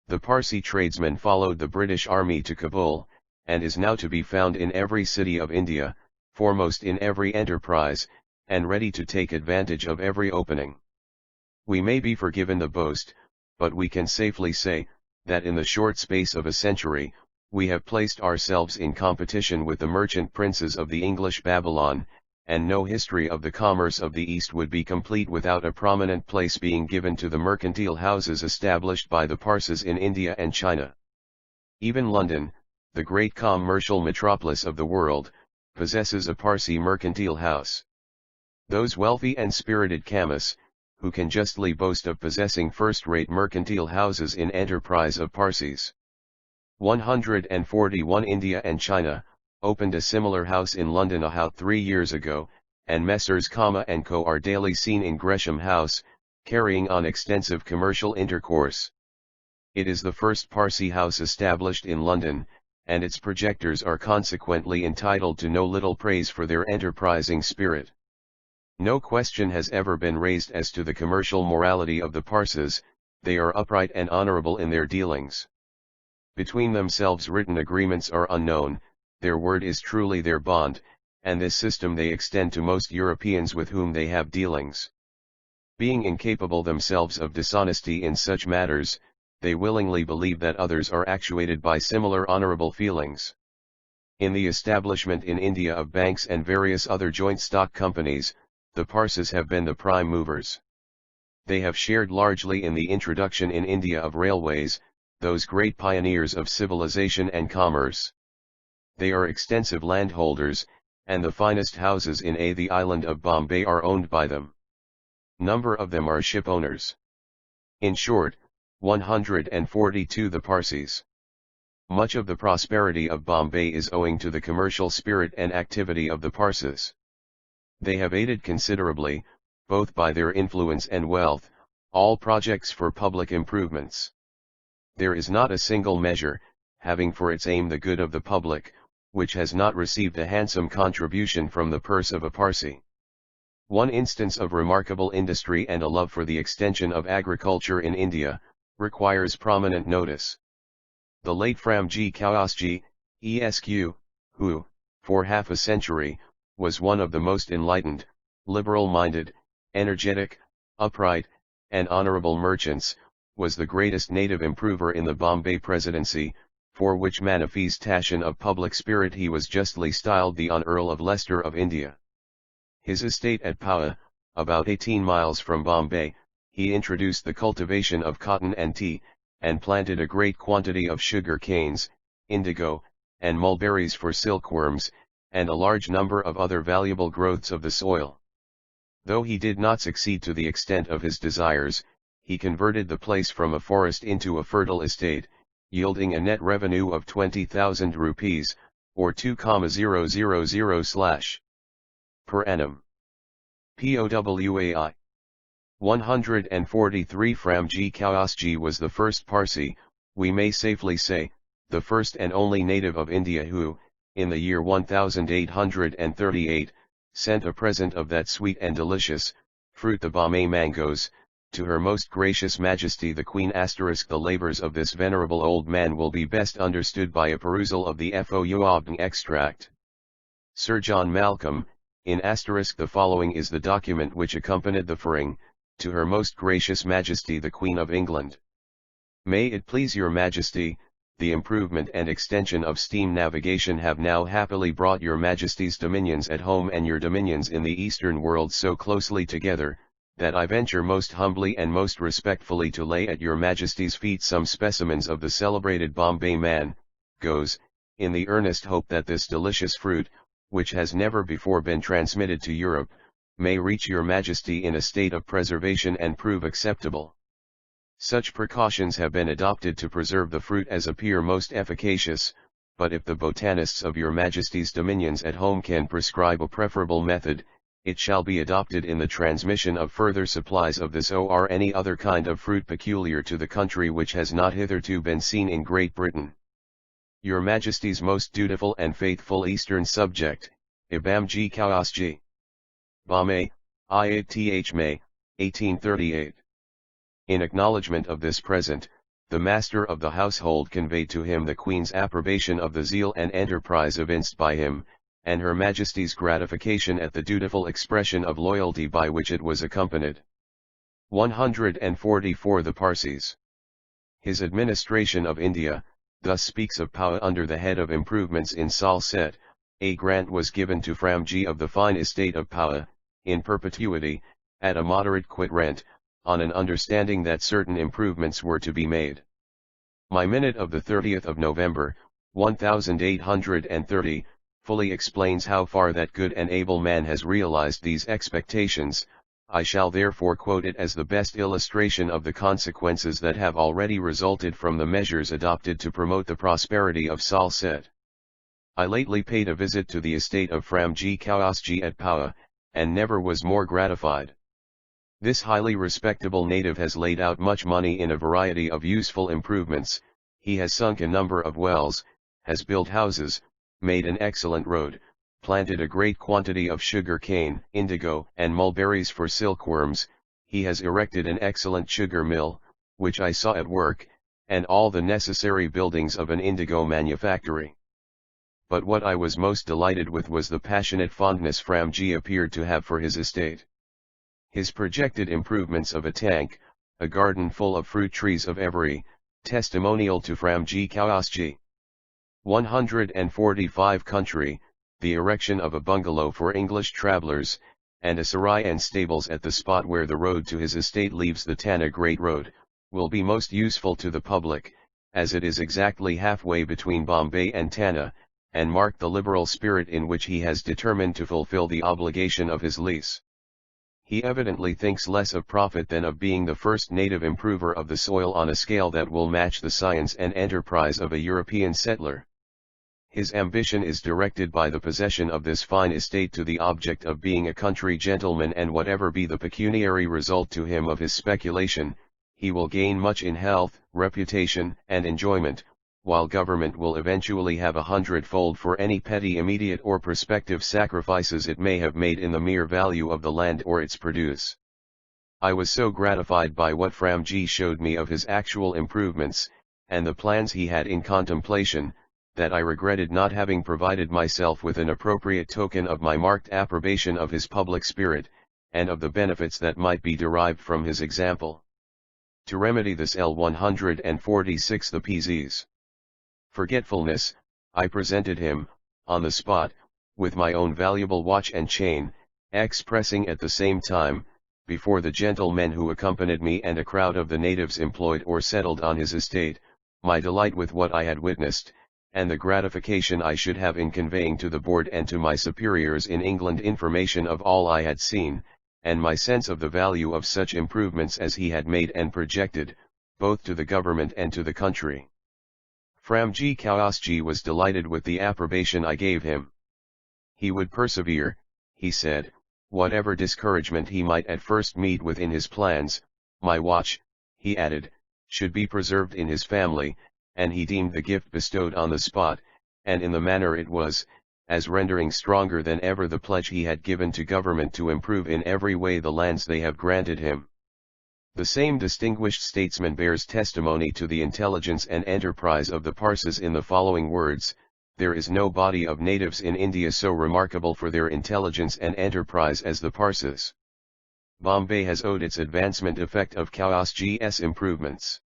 The Parsi tradesman followed the British army to Kabul, and is now to be found in every city of India, foremost in every enterprise, and ready to take advantage of every opening. We may be forgiven the boast, but we can safely say, that in the short space of a century, we have placed ourselves in competition with the merchant princes of the English Babylon, and no history of the commerce of the East would be complete without a prominent place being given to the mercantile houses established by the Parsis in India and China. Even London, the great commercial metropolis of the world, possesses a Parsi mercantile house. Those wealthy and spirited Kamis, who can justly boast of possessing first-rate mercantile houses in enterprise of Parsis. 141. India and China, opened a similar house in London about 3 years ago, and Messrs. & Co. are daily seen in Gresham House, carrying on extensive commercial intercourse. It is the first Parsi house established in London, and its projectors are consequently entitled to no little praise for their enterprising spirit. No question has ever been raised as to the commercial morality of the Parsis, they are upright and honorable in their dealings. Between themselves written agreements are unknown, their word is truly their bond, and this system they extend to most Europeans with whom they have dealings. Being incapable themselves of dishonesty in such matters, they willingly believe that others are actuated by similar honorable feelings. In the establishment in India of banks and various other joint stock companies, the Parsis have been the prime movers. They have shared largely in the introduction in India of railways, those great pioneers of civilization and commerce. They are extensive landholders, and the finest houses in the island of Bombay are owned by them. Number of them are ship owners. In short, 142 the Parsis. Much of the prosperity of Bombay is owing to the commercial spirit and activity of the Parsis. They have aided considerably, both by their influence and wealth, all projects for public improvements. There is not a single measure, having for its aim the good of the public, which has not received a handsome contribution from the purse of a Parsi. One instance of remarkable industry and a love for the extension of agriculture in India, requires prominent notice. The late Framjee Kausji, Esq, who, for half a century, was one of the most enlightened, liberal-minded, energetic, upright, and honorable merchants, was the greatest native improver in the Bombay Presidency, for which manifestation of public spirit he was justly styled the Earl of Leicester of India. His estate at Paua, about 18 miles from Bombay, he introduced the cultivation of cotton and tea, and planted a great quantity of sugar canes, indigo, and mulberries for silkworms, and a large number of other valuable growths of the soil. Though he did not succeed to the extent of his desires, he converted the place from a forest into a fertile estate, yielding a net revenue of 20,000 rupees, or 2,000/ per annum. POWAI 143. Framjee Kausji was the first Parsi, we may safely say, the first and only native of India who, in the year 1838, sent a present of that sweet and delicious fruit, the Bombay mangoes, to Her Most Gracious Majesty the Queen. The labors of this venerable old man will be best understood by a perusal of the following extract. Sir John Malcolm, in *. The following is the document which accompanied the offering, to Her Most Gracious Majesty the Queen of England. May it please your Majesty, the improvement and extension of steam navigation have now happily brought your Majesty's dominions at home and your dominions in the Eastern world so closely together, that I venture most humbly and most respectfully to lay at your Majesty's feet some specimens of the celebrated Bombay man, goes, in the earnest hope that this delicious fruit, which has never before been transmitted to Europe, may reach your Majesty in a state of preservation and prove acceptable. Such precautions have been adopted to preserve the fruit as appear most efficacious, but if the botanists of your Majesty's dominions at home can prescribe a preferable method, it shall be adopted in the transmission of further supplies of this or any other kind of fruit peculiar to the country which has not hitherto been seen in Great Britain. Your Majesty's most dutiful and faithful Eastern subject, Ibamji Kawasji. Bombay, I8th May, 1838. In acknowledgement of this present, the master of the household conveyed to him the Queen's approbation of the zeal and enterprise evinced by him, and Her Majesty's gratification at the dutiful expression of loyalty by which it was accompanied. 144 The Parsees. His administration of India, thus speaks of Power under the head of improvements in Salsette. A grant was given to Framjee of the fine estate of Power, in perpetuity, at a moderate quit rent, on an understanding that certain improvements were to be made. My minute of the 30th of November, 1830, fully explains how far that good and able man has realized these expectations. I shall therefore quote it as the best illustration of the consequences that have already resulted from the measures adopted to promote the prosperity of Salsette. I lately paid a visit to the estate of Framjee Kawasji at Power, and never was more gratified. This highly respectable native has laid out much money in a variety of useful improvements. He has sunk a number of wells, has built houses, made an excellent road, planted a great quantity of sugar cane, indigo, and mulberries for silkworms. He has erected an excellent sugar mill, which I saw at work, and all the necessary buildings of an indigo manufactory. But what I was most delighted with was the passionate fondness Framjee appeared to have for his estate. His projected improvements of a tank, a garden full of fruit trees of every, testimonial to Framjee Kawasji. 145 Country, the erection of a bungalow for English travellers, and a sarai and stables at the spot where the road to his estate leaves the Tana Great Road, will be most useful to the public, as it is exactly halfway between Bombay and Tana, and mark the liberal spirit in which he has determined to fulfill the obligation of his lease. He evidently thinks less of profit than of being the first native improver of the soil on a scale that will match the science and enterprise of a European settler. His ambition is directed by the possession of this fine estate to the object of being a country gentleman, and whatever be the pecuniary result to him of his speculation, he will gain much in health, reputation, and enjoyment, while government will eventually have 100-fold for any petty immediate or prospective sacrifices it may have made in the mere value of the land or its produce. I was so gratified by what Framjee showed me of his actual improvements, and the plans he had in contemplation, that I regretted not having provided myself with an appropriate token of my marked approbation of his public spirit, and of the benefits that might be derived from his example. To remedy this, L146 the Parsees forgetfulness, I presented him, on the spot, with my own valuable watch and chain, expressing at the same time, before the gentlemen who accompanied me and a crowd of the natives employed or settled on his estate, my delight with what I had witnessed, and the gratification I should have in conveying to the board and to my superiors in England information of all I had seen, and my sense of the value of such improvements as he had made and projected, both to the government and to the country. Framjee Kawasji was delighted with the approbation I gave him. He would persevere, he said, whatever discouragement he might at first meet with in his plans. My watch, he added, should be preserved in his family, and he deemed the gift bestowed on the spot, and in the manner it was, as rendering stronger than ever the pledge he had given to government to improve in every way the lands they have granted him. The same distinguished statesman bears testimony to the intelligence and enterprise of the Parsees in the following words: "There is no body of natives in India so remarkable for their intelligence and enterprise as the Parsees. Bombay has owed its advancement effect of Kawasji's improvements.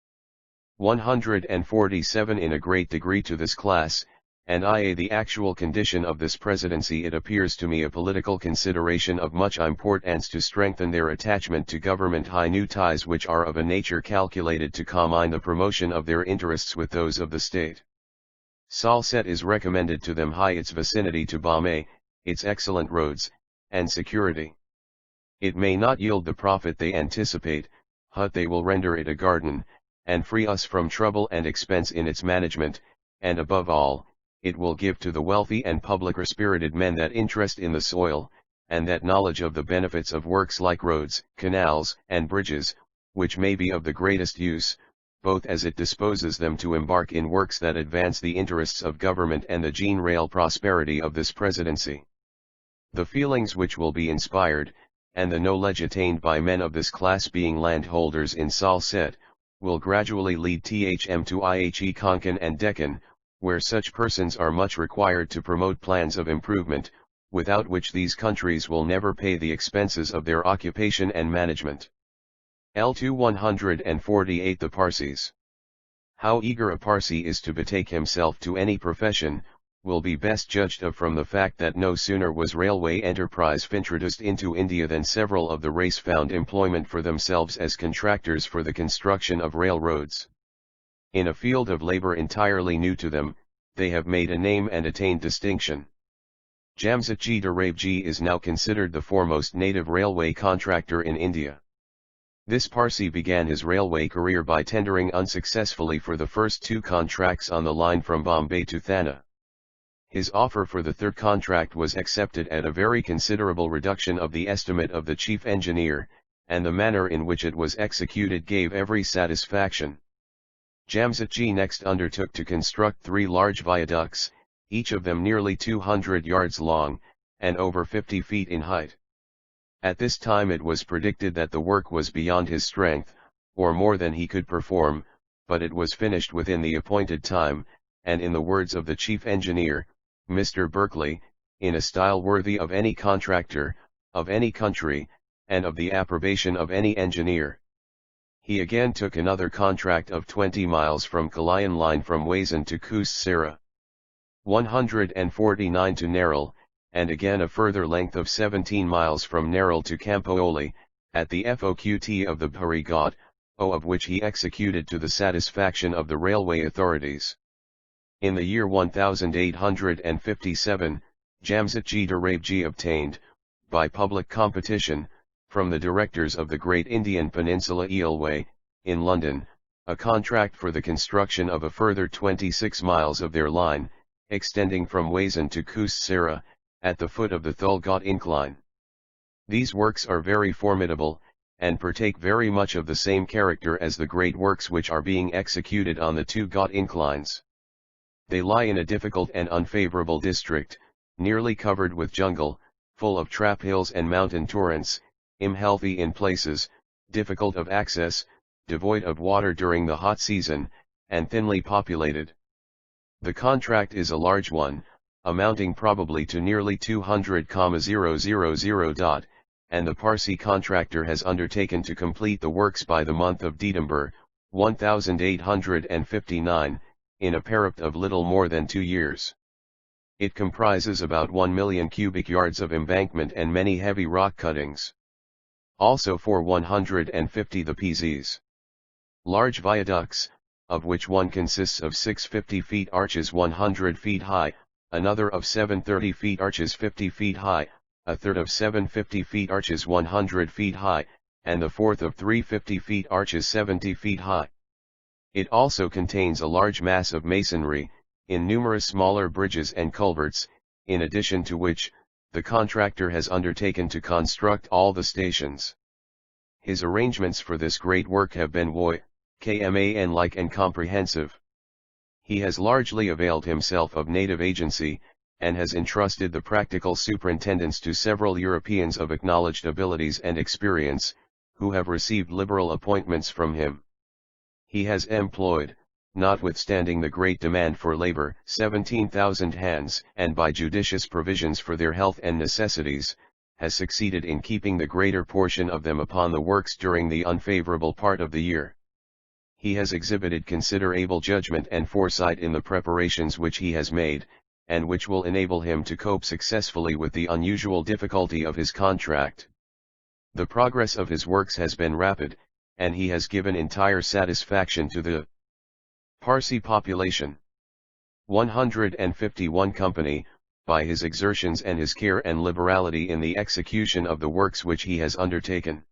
147 in a great degree to this class, and I.a. the actual condition of this presidency, it appears to me a political consideration of much importance to strengthen their attachment to government, high new ties which are of a nature calculated to combine the promotion of their interests with those of the state. Salsette is recommended to them high its vicinity to Bombay, its excellent roads, and security. It may not yield the profit they anticipate, but they will render it a garden, and free us from trouble and expense in its management, and above all, it will give to the wealthy and public-spirited men that interest in the soil, and that knowledge of the benefits of works like roads, canals, and bridges, which may be of the greatest use, both as it disposes them to embark in works that advance the interests of government and the general prosperity of this presidency. The feelings which will be inspired, and the knowledge attained by men of this class being landholders in Salsette, will gradually lead them to Ihe Konkan and Deccan, where such persons are much required to promote plans of improvement, without which these countries will never pay the expenses of their occupation and management. L2 148 The Parsees. How eager a Parsee is to betake himself to any profession, will be best judged of from the fact that no sooner was railway enterprise introduced into India than several of the race found employment for themselves as contractors for the construction of railroads. In a field of labor entirely new to them, they have made a name and attained distinction. Jamsetji Framjee is now considered the foremost native railway contractor in India. This Parsee began his railway career by tendering unsuccessfully for the first two contracts on the line from Bombay to Thana. His offer for the third contract was accepted at a very considerable reduction of the estimate of the chief engineer, and the manner in which it was executed gave every satisfaction. Jamsetji next undertook to construct 3 large viaducts, each of them nearly 200 yards long, and over 50 feet in height. At this time it was predicted that the work was beyond his strength, or more than he could perform, but it was finished within the appointed time, and in the words of the chief engineer, Mr. Berkeley, in a style worthy of any contractor, of any country, and of the approbation of any engineer. He again took another contract of 20 miles from Kalayan line from Wazan to Kusera, 149 to Nerul, and again a further length of 17 miles from Nerul to Campooli, at the Foqt of the Bahari Ghat, of which he executed to the satisfaction of the railway authorities. In the year 1857, Jamsetji Framjee obtained, by public competition, from the directors of the Great Indian Peninsula Railway, in London, a contract for the construction of a further 26 miles of their line, extending from Wazan to Kusera, at the foot of the Thul Ghat incline. These works are very formidable, and partake very much of the same character as the great works which are being executed on the 2 Ghat inclines. They lie in a difficult and unfavorable district, nearly covered with jungle, full of trap hills and mountain torrents, unhealthy in places, difficult of access, devoid of water during the hot season, and thinly populated. The contract is a large one, amounting probably to nearly 200,000, and the Parsee contractor has undertaken to complete the works by the month of December, 1859, in a period of little more than 2 years. It comprises about 1 million cubic yards of embankment and many heavy rock cuttings. Also for 150 the Parsees. Large viaducts, of which one consists of 650 feet arches 100 feet high, another of 730 feet arches 50 feet high, a third of 750 feet arches 100 feet high, and the fourth of 350 feet arches 70 feet high. It also contains a large mass of masonry, in numerous smaller bridges and culverts, in addition to which, the contractor has undertaken to construct all the stations. His arrangements for this great work have been like and comprehensive. He has largely availed himself of native agency, and has entrusted the practical superintendence to several Europeans of acknowledged abilities and experience, who have received liberal appointments from him. He has employed, notwithstanding the great demand for labor, 17,000 hands, and by judicious provisions for their health and necessities, has succeeded in keeping the greater portion of them upon the works during the unfavorable part of the year. he has exhibited considerable judgment and foresight in the preparations which he has made, and which will enable him to cope successfully with the unusual difficulty of his contract. The progress of his works has been rapid, and he has given entire satisfaction to the Parsi population. 151 Company, by his exertions and his care and liberality in the execution of the works which he has undertaken.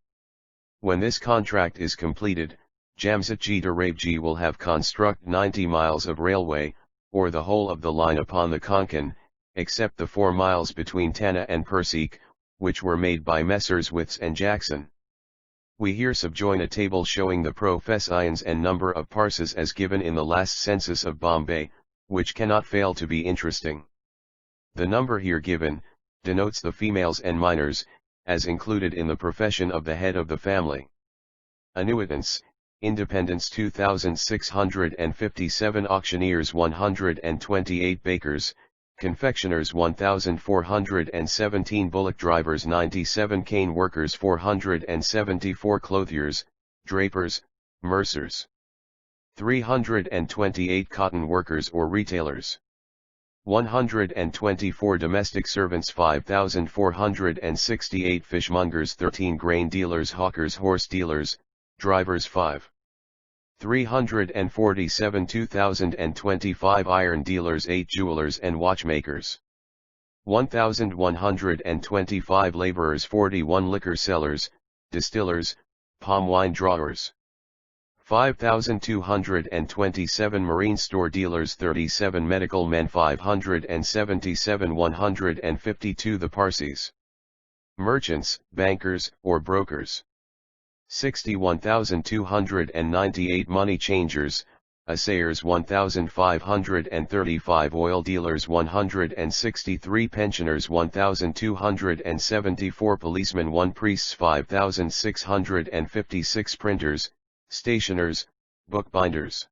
When this contract is completed, Jamsetji Framjee will have construct 90 miles of railway, or the whole of the line upon the Konkan, except the 4 miles between Tana and Persik, which were made by Messrs. Witts and Jackson. We here subjoin a table showing the professions and number of Parses as given in the last census of Bombay, which cannot fail to be interesting. The number here given, denotes the females and minors, as included in the profession of the head of the family. Annuitants, Independents 2,657 auctioneers 128 bakers, confectioners 1,417 bullock drivers 97 cane workers 474 clothiers, drapers, mercers. 328 cotton workers or retailers. 124 domestic servants 5,468 fishmongers 13 grain dealers hawkers horse dealers, drivers 5. 347 2,025 iron dealers 8 jewelers and watchmakers. 1,125 laborers 41 liquor sellers, distillers, palm wine drawers. 5,227 marine store dealers 37 medical men 577 152 The Parsees. Merchants, bankers, or brokers. 61,298 money changers, assayers 1,535 oil dealers 163 pensioners 1,274 policemen 1 priests 5,656 printers, stationers, bookbinders.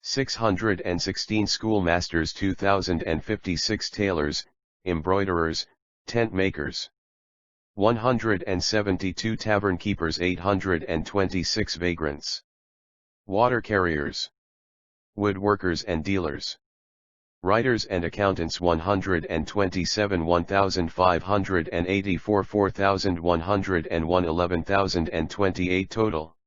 616 schoolmasters 2,056 tailors, embroiderers, tent makers. 172 tavern keepers 826 vagrants. Water carriers. Woodworkers and dealers. Writers and accountants 127 1,584 4,101 11,028 total.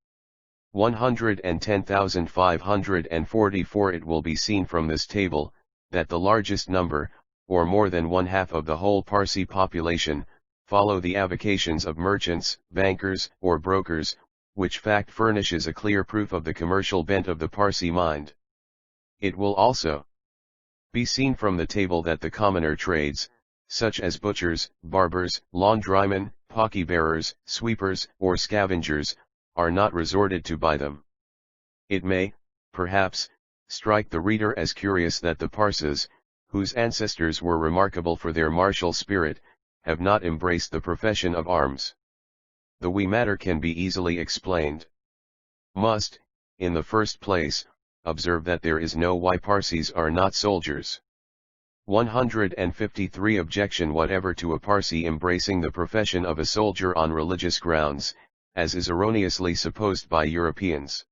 110,544 It will be seen from this table, that the largest number, or more than one half of the whole Parsi population, follow the avocations of merchants, bankers, or brokers, which fact furnishes a clear proof of the commercial bent of the Parsi mind. It will also be seen from the table that the commoner trades, such as butchers, barbers, laundrymen, pocky bearers, sweepers, or scavengers, are not resorted to by them. It may, perhaps, strike the reader as curious that the Parses, whose ancestors were remarkable for their martial spirit, have not embraced the profession of arms. The matter can be easily explained. Must, in the first place, observe that there is no why Parsees are not soldiers. 153 Objection whatever to a Parsi embracing the profession of a soldier on religious grounds, as is erroneously supposed by Europeans.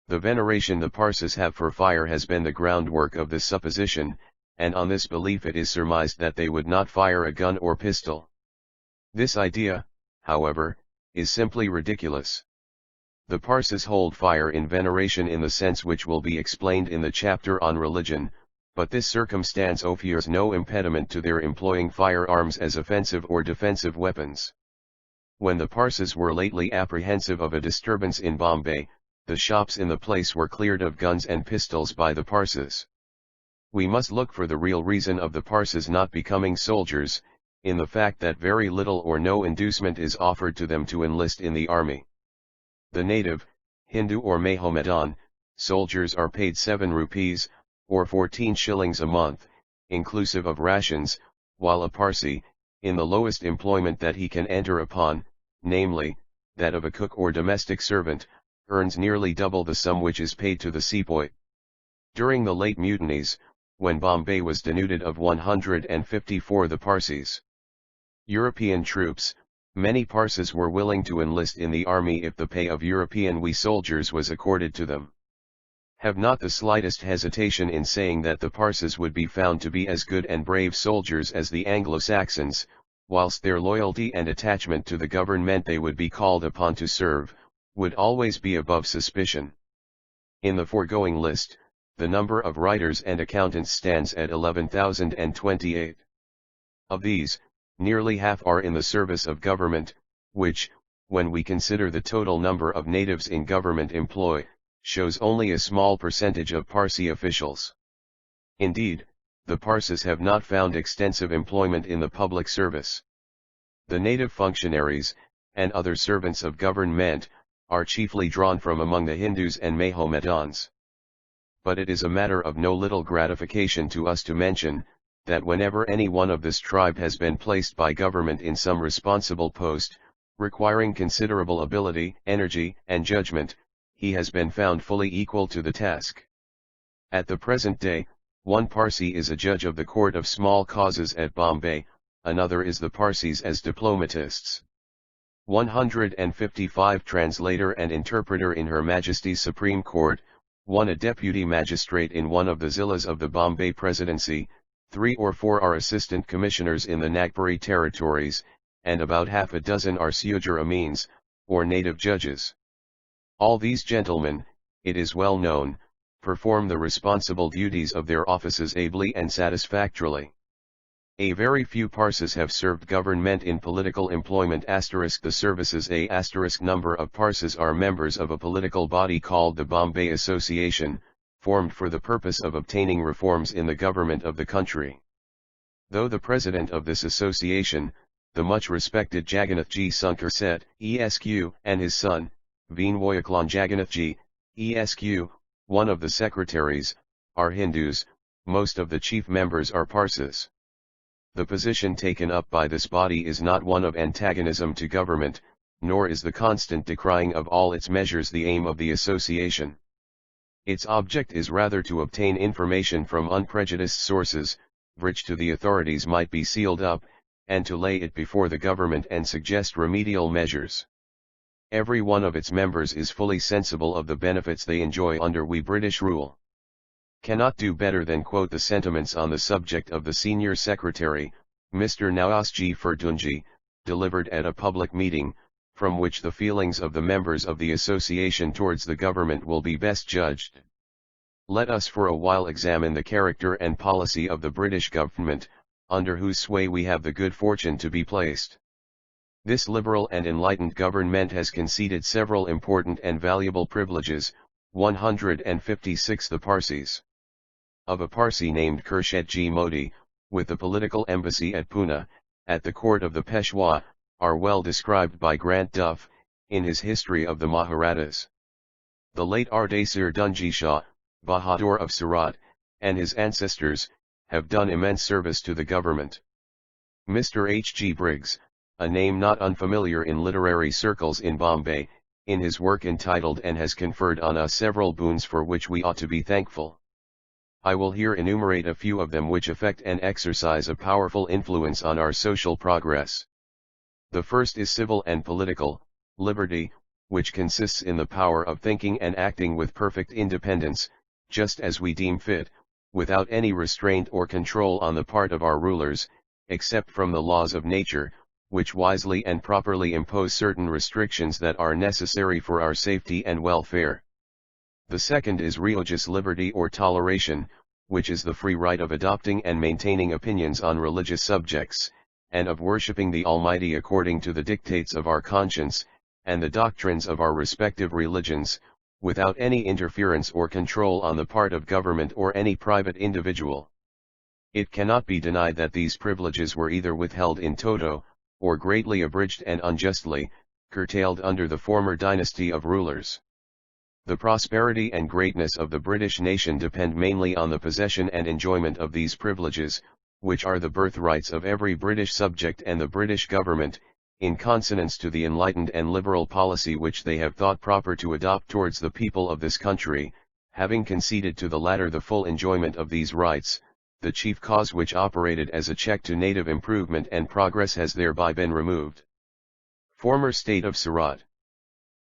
The veneration the Parses have for fire has been the groundwork of this supposition, and on this belief it is surmised that they would not fire a gun or pistol. This idea, however, is simply ridiculous. The Parses hold fire in veneration in the sense which will be explained in the chapter on religion, but this circumstance offers no impediment to their employing firearms as offensive or defensive weapons. When the Parses were lately apprehensive of a disturbance in Bombay, the shops in the place were cleared of guns and pistols by the Parses. We must look for the real reason of the Parses not becoming soldiers, in the fact that very little or no inducement is offered to them to enlist in the army. The native, Hindu or Mahomedan, soldiers are paid 7 rupees, or 14 shillings a month, inclusive of rations, while a Parsi, in the lowest employment that he can enter upon, namely, that of a cook or domestic servant, earns nearly double the sum which is paid to the sepoy. During the late mutinies, when Bombay was denuded of 154 the Parsees, European troops, Many Parsees were willing to enlist in the army if the pay of European soldiers was accorded to them. Have not the slightest hesitation in saying that the Parsees would be found to be as good and brave soldiers as the Anglo-Saxons, whilst their loyalty and attachment to the government they would be called upon to serve, would always be above suspicion. In the foregoing list, the number of writers and accountants stands at 11,028. Of these, nearly half are in the service of government, which, when we consider the total number of natives in government employ, shows only a small percentage of Parsee officials. Indeed, the Parsees have not found extensive employment in the public service. The native functionaries, and other servants of government, are chiefly drawn from among the Hindus and Mahomedans. But it is a matter of no little gratification to us to mention, that whenever any one of this tribe has been placed by government in some responsible post, requiring considerable ability, energy, and judgment, he has been found fully equal to the task. At the present day, one Parsee is a judge of the court of small causes at Bombay, another is the Parsees as diplomatists. 155 translator and interpreter in Her Majesty's Supreme Court, one a deputy magistrate in one of the zillas of the Bombay Presidency, 3 or 4 are assistant commissioners in the Nagpuri territories, and about half a dozen are Sujur Amins, or native judges. All these gentlemen, it is well known, perform the responsible duties of their offices ably and satisfactorily. A very few Parsees have served government in political employment. The services a number of Parsees are members of a political body called the Bombay Association, formed for the purpose of obtaining reforms in the government of the country. Though the president of this association, the much respected Jagannathji Sunkarset, ESQ, and his son, Vinvoyaklan Jagannathji, ESQ, one of the secretaries, are Hindus, most of the chief members are Parsees. The position taken up by this body is not one of antagonism to government, nor is the constant decrying of all its measures the aim of the association. Its object is rather to obtain information from unprejudiced sources, which to the authorities might be sealed up, and to lay it before the government and suggest remedial measures. Every one of its members is fully sensible of the benefits they enjoy under we British rule. Cannot do better than quote the sentiments on the subject of the Senior Secretary, Mr. Nawasji Ferdunji, delivered at a public meeting, from which the feelings of the members of the association towards the government will be best judged. Let us for a while examine the character and policy of the British government, under whose sway we have the good fortune to be placed. This liberal and enlightened government has conceded several important and valuable privileges. 156 The Parsees. Of a Parsee named Khurshedji Modi, with the political embassy at Pune, at the court of the Peshwa, are well described by Grant Duff, in his History of the Maharathas. The late Ardasir Dunji Shah, Bahadur of Surat, and his ancestors, have done immense service to the government. Mr. H. G. Briggs, a name not unfamiliar in literary circles in Bombay, in his work entitled and has conferred on us several boons for which we ought to be thankful. I will here enumerate a few of them which affect and exercise a powerful influence on our social progress. The first is civil and political liberty, which consists in the power of thinking and acting with perfect independence, just as we deem fit, without any restraint or control on the part of our rulers, except from the laws of nature, which wisely and properly impose certain restrictions that are necessary for our safety and welfare. The second is religious liberty or toleration, which is the free right of adopting and maintaining opinions on religious subjects, and of worshipping the Almighty according to the dictates of our conscience, and the doctrines of our respective religions, without any interference or control on the part of government or any private individual. It cannot be denied that these privileges were either withheld in toto, or greatly abridged and unjustly, curtailed under the former dynasty of rulers. The prosperity and greatness of the British nation depend mainly on the possession and enjoyment of these privileges, which are the birthrights of every British subject and the British government, in consonance to the enlightened and liberal policy which they have thought proper to adopt towards the people of this country, having conceded to the latter the full enjoyment of these rights. The chief cause which operated as a check to native improvement and progress has thereby been removed. Former state of Surat.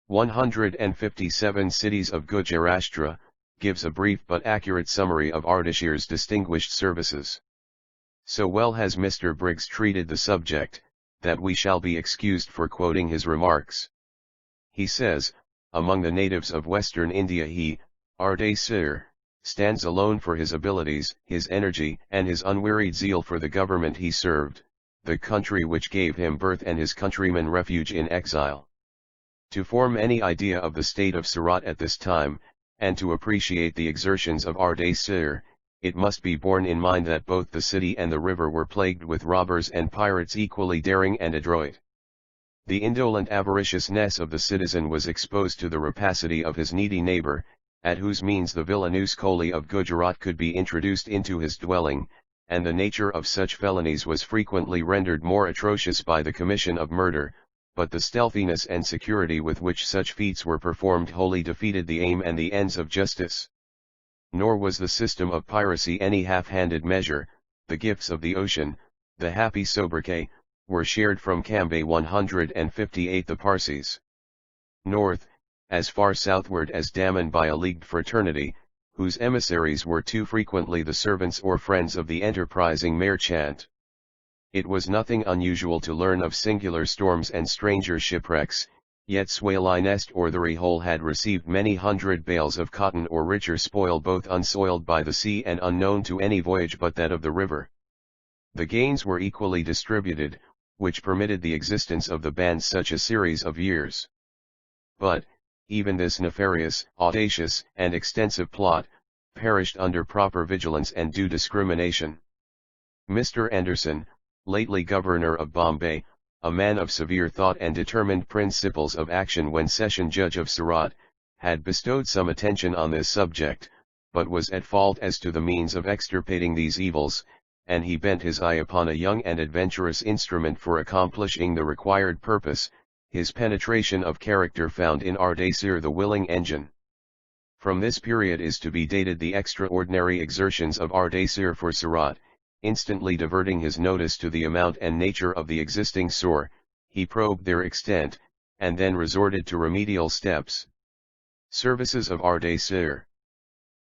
157 cities of Gujarashtra, gives a brief but accurate summary of Ardashir's distinguished services. So well has Mr. Briggs treated the subject, that we shall be excused for quoting his remarks. He says, among the natives of Western India he, Ardashir, stands alone for his abilities, his energy, and his unwearied zeal for the government he served, the country which gave him birth and his countrymen refuge in exile. To form any idea of the state of Surat at this time, and to appreciate the exertions of Ardashir, it must be borne in mind that both the city and the river were plagued with robbers and pirates equally daring and adroit. The indolent avariciousness of the citizen was exposed to the rapacity of his needy neighbor, at whose means the villainous Koli of Gujarat could be introduced into his dwelling, and the nature of such felonies was frequently rendered more atrocious by the commission of murder, but the stealthiness and security with which such feats were performed wholly defeated the aim and the ends of justice. Nor was the system of piracy any half-handed measure. The gifts of the ocean, the happy sobriquet, were shared from Cambay 158 the Parsees. North, as far southward as Daman by a leagued fraternity, whose emissaries were too frequently the servants or friends of the enterprising merchant. It was nothing unusual to learn of singular storms and stranger shipwrecks, yet Swalinest or the Rehole had received many hundred bales of cotton or richer spoil both unsoiled by the sea and unknown to any voyage but that of the river. The gains were equally distributed, which permitted the existence of the band such a series of years. But, even this nefarious, audacious, and extensive plot, perished under proper vigilance and due discrimination. Mr. Anderson, lately Governor of Bombay, a man of severe thought and determined principles of action when Session Judge of Surat, had bestowed some attention on this subject, but was at fault as to the means of extirpating these evils, and he bent his eye upon a young and adventurous instrument for accomplishing the required purpose, his penetration of character found in Ardashir the willing engine. From this period is to be dated the extraordinary exertions of Ardashir for Surat. Instantly diverting his notice to the amount and nature of the existing sore, he probed their extent, and then resorted to remedial steps. Services of Ardashir.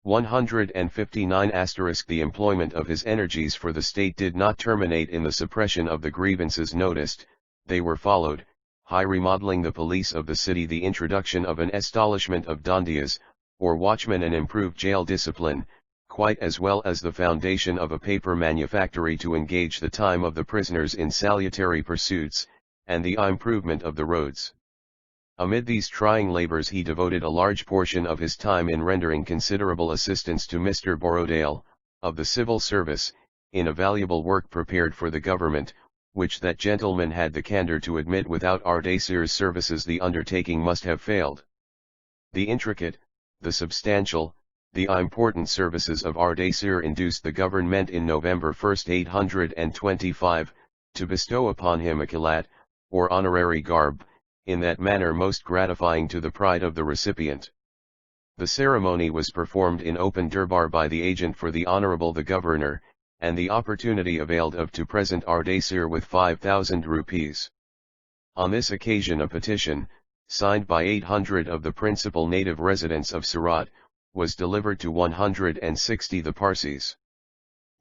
159 * The employment of his energies for the state did not terminate in the suppression of the grievances noticed, they were followed, high remodeling the police of the city, the introduction of an establishment of dandias, or watchmen, and improved jail discipline, quite as well as the foundation of a paper manufactory to engage the time of the prisoners in salutary pursuits, and the improvement of the roads. Amid these trying labors he devoted a large portion of his time in rendering considerable assistance to Mr. Borrowdale, of the civil service, in a valuable work prepared for the government, which that gentleman had the candor to admit without Ardashir's services the undertaking must have failed. The intricate, the substantial, the important services of Ardashir induced the government in November 1, 825, to bestow upon him a kilat, or honorary garb, in that manner most gratifying to the pride of the recipient. The ceremony was performed in open durbar by the agent for the Honorable the Governor, and the opportunity availed of to present Ardashir with 5,000 rupees. On this occasion a petition, signed by 800 of the principal native residents of Surat, was delivered to 160 the Parsees.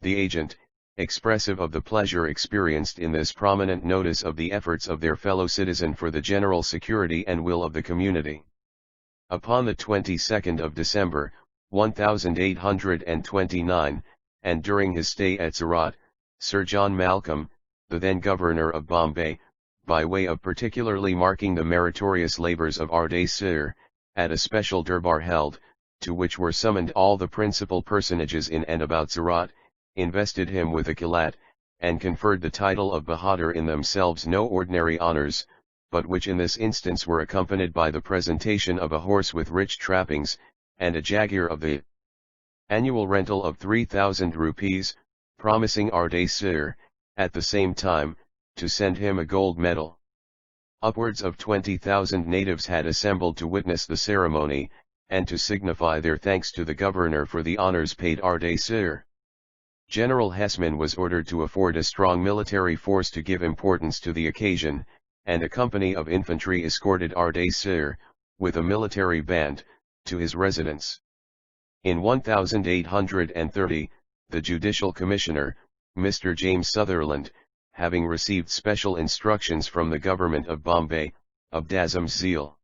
The agent, expressive of the pleasure experienced in this prominent notice of the efforts of their fellow citizen for the general security and will of the community. Upon the 22nd of December, 1829, and during his stay at Surat, Sir John Malcolm, the then Governor of Bombay, by way of particularly marking the meritorious labors of Ardashir, at a special durbar held, to which were summoned all the principal personages in and about Surat, invested him with a kilat, and conferred the title of Bahadur, in themselves no ordinary honors, but which in this instance were accompanied by the presentation of a horse with rich trappings, and a jaghir of the annual rental of 3,000 rupees, promising Ardashir, at the same time, to send him a gold medal. Upwards of 20,000 natives had assembled to witness the ceremony, and to signify their thanks to the governor for the honors paid Ardashir. General Hessman was ordered to afford a strong military force to give importance to the occasion, and a company of infantry escorted Ardaysir, with a military band, to his residence. In 1830, the Judicial Commissioner, Mr. James Sutherland, having received special instructions from the government of Bombay, of Dazam's zeal.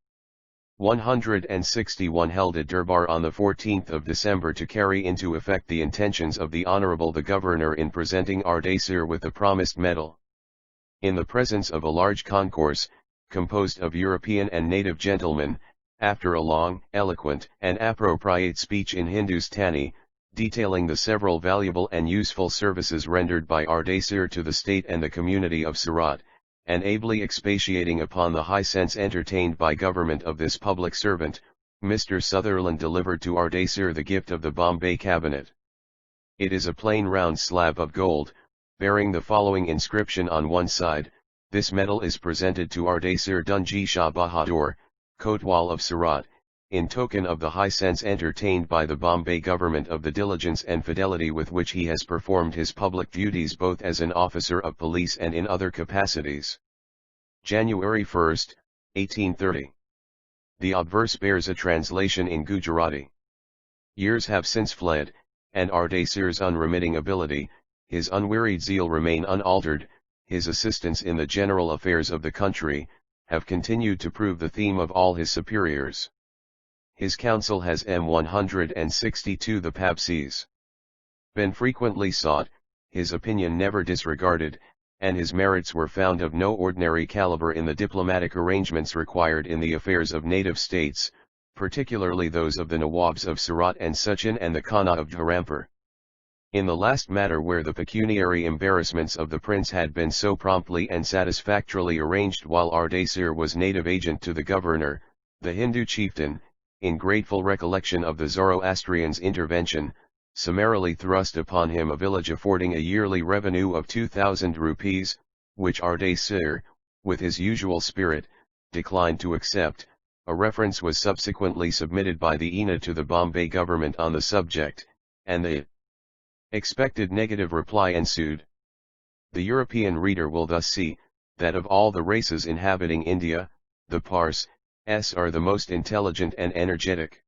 161 held a durbar on the 14th of December to carry into effect the intentions of the Honourable the Governor in presenting Ardaysir with the promised medal. In the presence of a large concourse, composed of European and native gentlemen, after a long, eloquent, and appropriate speech in Hindustani, detailing the several valuable and useful services rendered by Ardaysir to the state and the community of Surat, and ably expatiating upon the high sense entertained by government of this public servant, Mr. Sutherland delivered to Ardaysir the gift of the Bombay Cabinet. It is a plain round slab of gold, bearing the following inscription on one side: "This medal is presented to Ardaysir Dunji Shah Bahadur, Kotwal of Surat, in token of the high sense entertained by the Bombay government of the diligence and fidelity with which he has performed his public duties both as an officer of police and in other capacities." January 1, 1830. The obverse bears a translation in Gujarati. Years have since fled, and Ardaysir's unremitting ability, his unwearied zeal remain unaltered, his assistance in the general affairs of the country, have continued to prove the theme of all his superiors. His counsel has M162 the Parsees been frequently sought, his opinion never disregarded, and his merits were found of no ordinary caliber in the diplomatic arrangements required in the affairs of native states, particularly those of the Nawabs of Surat and Sachin and the Khana of Dharampur. In the last matter, where the pecuniary embarrassments of the prince had been so promptly and satisfactorily arranged while Ardaysir was native agent to the governor, the Hindu chieftain, in grateful recollection of the Zoroastrians' intervention, summarily thrust upon him a village affording a yearly revenue of 2,000 rupees, which Ardaysir, with his usual spirit, declined to accept. A reference was subsequently submitted by the INA to the Bombay government on the subject, and the expected negative reply ensued. The European reader will thus see, that of all the races inhabiting India, the Parsees are the most intelligent and energetic.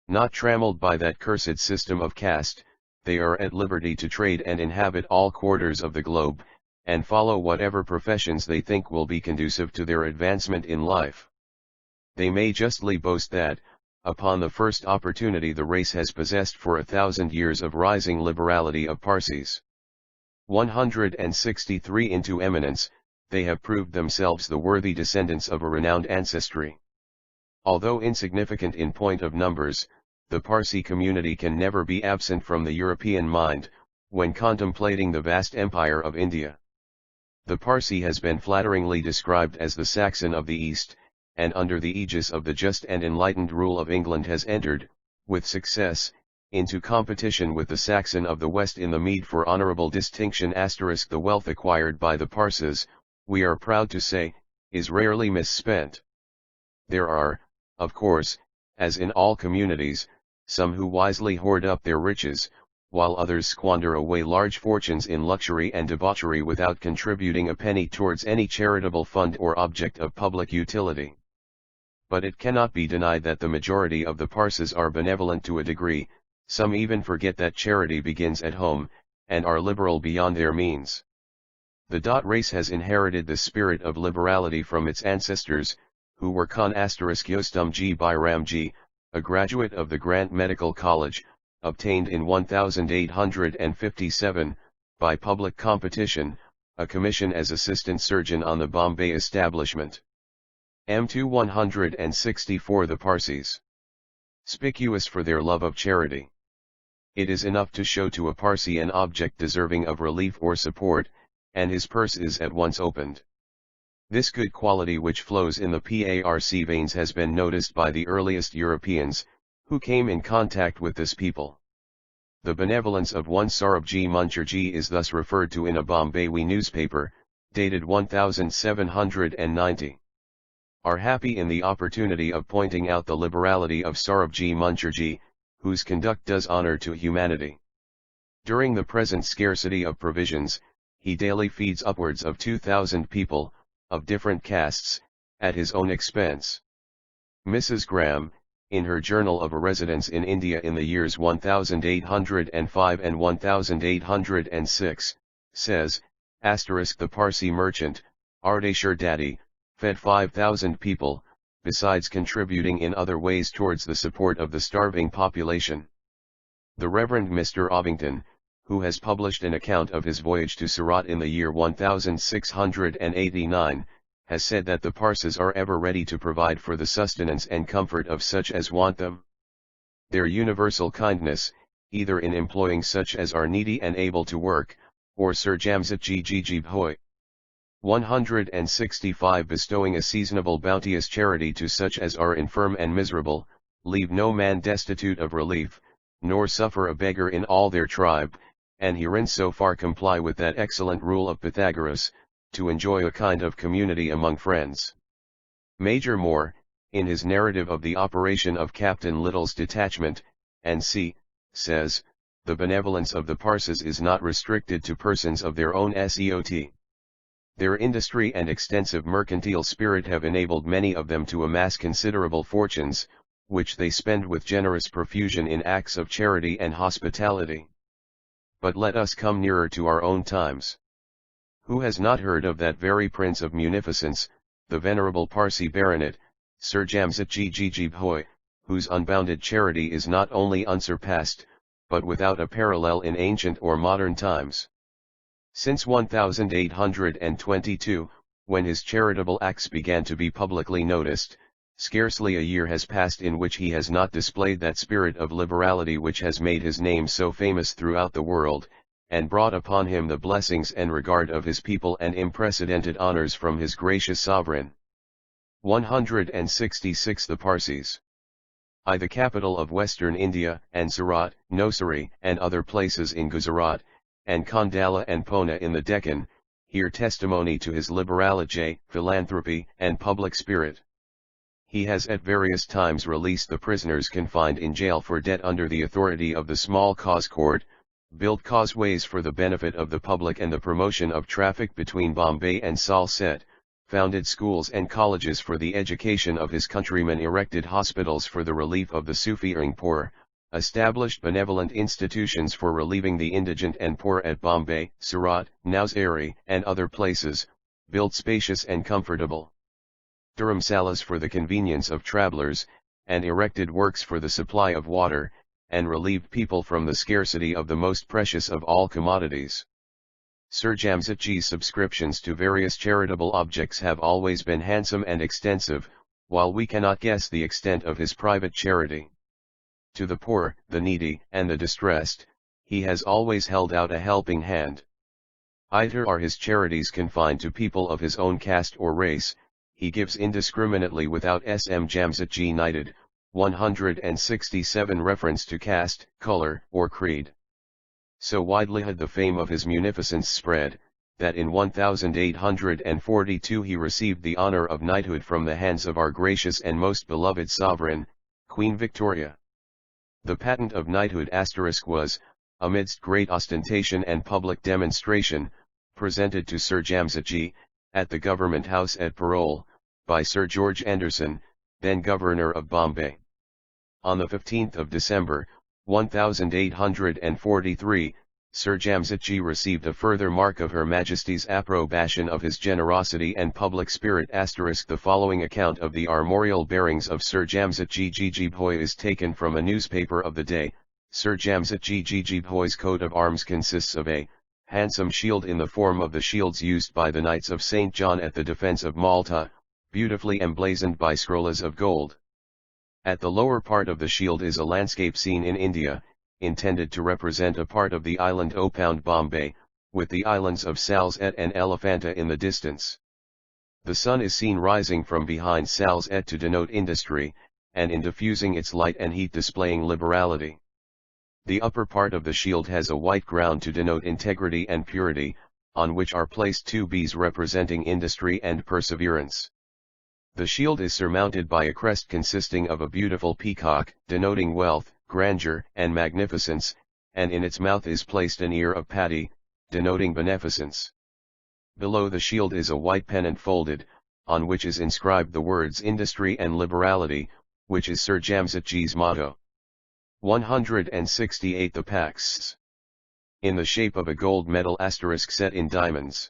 Not trammelled by that cursed system of caste, they are at liberty to trade and inhabit all quarters of the globe, and follow whatever professions they think will be conducive to their advancement in life. They may justly boast that, upon the first opportunity the race has possessed for 1,000 years of rising liberality of Parsees. 163 into eminence, they have proved themselves the worthy descendants of a renowned ancestry. Although insignificant in point of numbers, the Parsee community can never be absent from the European mind, when contemplating the vast empire of India. The Parsee has been flatteringly described as the Saxon of the East, and under the aegis of the just and enlightened rule of England has entered, with success, into competition with the Saxon of the West in the meed for honourable distinction. The wealth acquired by the Parsees, we are proud to say, is rarely misspent. There are, of course, as in all communities, some who wisely hoard up their riches, while others squander away large fortunes in luxury and debauchery without contributing a penny towards any charitable fund or object of public utility. But it cannot be denied that the majority of the Parsees are benevolent to a degree. Some even forget that charity begins at home, and are liberal beyond their means. The race has inherited the spirit of liberality from its ancestors, who were D Framjee, a graduate of the Grant Medical College, obtained in 1857, by public competition, a commission as assistant surgeon on the Bombay establishment. M2 164 The Parsees, conspicuous for their love of charity. It is enough to show to a Parsee an object deserving of relief or support, and his purse is at once opened. This good quality which flows in the Parsees veins has been noticed by the earliest Europeans, who came in contact with this people. The benevolence of one Sarabji Muncherji is thus referred to in a Bombay newspaper, dated 1790. Are happy in the opportunity of pointing out the liberality of Sarabji Muncherji, whose conduct does honour to humanity. During the present scarcity of provisions, he daily feeds upwards of 2,000 people, of different castes, at his own expense. Mrs. Graham, in her Journal of a Residence in India in the years 1805 and 1806, says, the Parsee merchant, Ardeshir Daddy, fed 5,000 people, besides contributing in other ways towards the support of the starving population. The Reverend Mr. Ovington, who has published an account of his voyage to Surat in the year 1689, has said that the Parsees are ever ready to provide for the sustenance and comfort of such as want them. Their universal kindness, either in employing such as are needy and able to work, or Sir Jamsetji Jiji Bhoy. 165 Bestowing a seasonable bounteous charity to such as are infirm and miserable, leave no man destitute of relief, nor suffer a beggar in all their tribe, and herein so far comply with that excellent rule of Pythagoras, to enjoy a kind of community among friends. Major Moore, in his narrative of the operation of Captain Little's detachment, N.C., says, the benevolence of the Parsees is not restricted to persons of their own seot. Their industry and extensive mercantile spirit have enabled many of them to amass considerable fortunes, which they spend with generous profusion in acts of charity and hospitality. But let us come nearer to our own times. Who has not heard of that very prince of munificence, the venerable Parsee baronet, Sir Jamsetji Jiji Bhoy, whose unbounded charity is not only unsurpassed, but without a parallel in ancient or modern times? Since 1822, when his charitable acts began to be publicly noticed, scarcely a year has passed in which he has not displayed that spirit of liberality which has made his name so famous throughout the world, and brought upon him the blessings and regard of his people and unprecedented honors from his gracious sovereign. 166 The Parsees. The capital of western India, and Surat, Navsari, and other places in Gujarat, and Khandala and Pune in the Deccan, hear testimony to his liberality, philanthropy, and public spirit. He has at various times released the prisoners confined in jail for debt under the authority of the Small Cause Court, built causeways for the benefit of the public and the promotion of traffic between Bombay and Salsette, founded schools and colleges for the education of his countrymen, erected hospitals for the relief of the suffering poor, established benevolent institutions for relieving the indigent and poor at Bombay, Surat, Navsari, and other places, built spacious and comfortable dharamsalas for the convenience of travellers, and erected works for the supply of water, and relieved people from the scarcity of the most precious of all commodities. Sir Jamsetji's subscriptions to various charitable objects have always been handsome and extensive, while we cannot guess the extent of his private charity. To the poor, the needy, and the distressed, he has always held out a helping hand. Either are his charities confined to people of his own caste or race, he gives indiscriminately without Sm Jamsetji knighted, 167 reference to caste, color, or creed. So widely had the fame of his munificence spread, that in 1842 he received the honor of knighthood from the hands of our gracious and most beloved sovereign, Queen Victoria. The patent of knighthood was, amidst great ostentation and public demonstration, presented to Sir Jamsetji, at the Government House at Parole, by Sir George Anderson, then Governor of Bombay. On the 15th of December, 1843, Sir Jamsetji received a further mark of Her Majesty's approbation of his generosity and public spirit. The following account of the armorial bearings of Sir Jamsetji Jiji Bhoy is taken from a newspaper of the day. Sir Jamsetji Jiji Bhoy's coat of arms consists of a handsome shield in the form of the shields used by the Knights of St. John at the defence of Malta, beautifully emblazoned by scrolls of gold. At the lower part of the shield is a landscape scene in India, intended to represent a part of the island Opound Bombay, with the islands of Salsette and Elephanta in the distance. The sun is seen rising from behind Salsette to denote industry, and in diffusing its light and heat displaying liberality. The upper part of the shield has a white ground to denote integrity and purity, on which are placed two bees representing industry and perseverance. The shield is surmounted by a crest consisting of a beautiful peacock, denoting wealth, grandeur, and magnificence, and in its mouth is placed an ear of paddy, denoting beneficence. Below the shield is a white pennant folded, on which is inscribed the words industry and liberality, which is Sir Jamsetjee's motto. 168 The Pax. In the shape of a gold medal asterisk set in diamonds.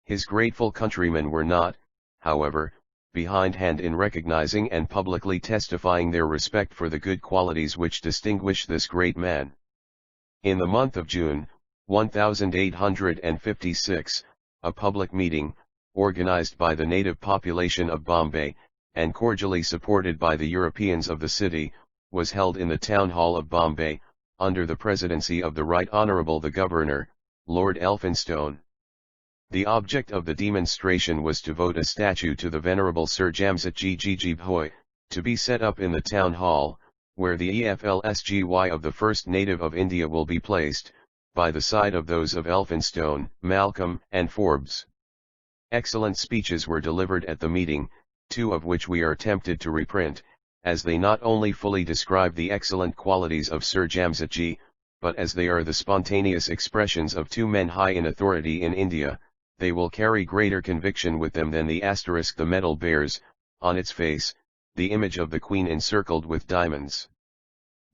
His grateful countrymen were not, however, behindhand in recognizing and publicly testifying their respect for the good qualities which distinguish this great man. In the month of June, 1856, a public meeting, organized by the native population of Bombay, and cordially supported by the Europeans of the city, was held in the Town Hall of Bombay, under the presidency of the Right Honourable the Governor, Lord Elphinstone. The object of the demonstration was to vote a statue to the Venerable Sir Jamsetjee Jeejee Bhoy, to be set up in the Town Hall, where the EFLSGY of the first native of India will be placed, by the side of those of Elphinstone, Malcolm, and Forbes. Excellent speeches were delivered at the meeting, two of which we are tempted to reprint, as they not only fully describe the excellent qualities of Sir Jamsetjee, but as they are the spontaneous expressions of two men high in authority in India, they will carry greater conviction with them than the asterisk the medal bears, on its face, the image of the Queen encircled with diamonds.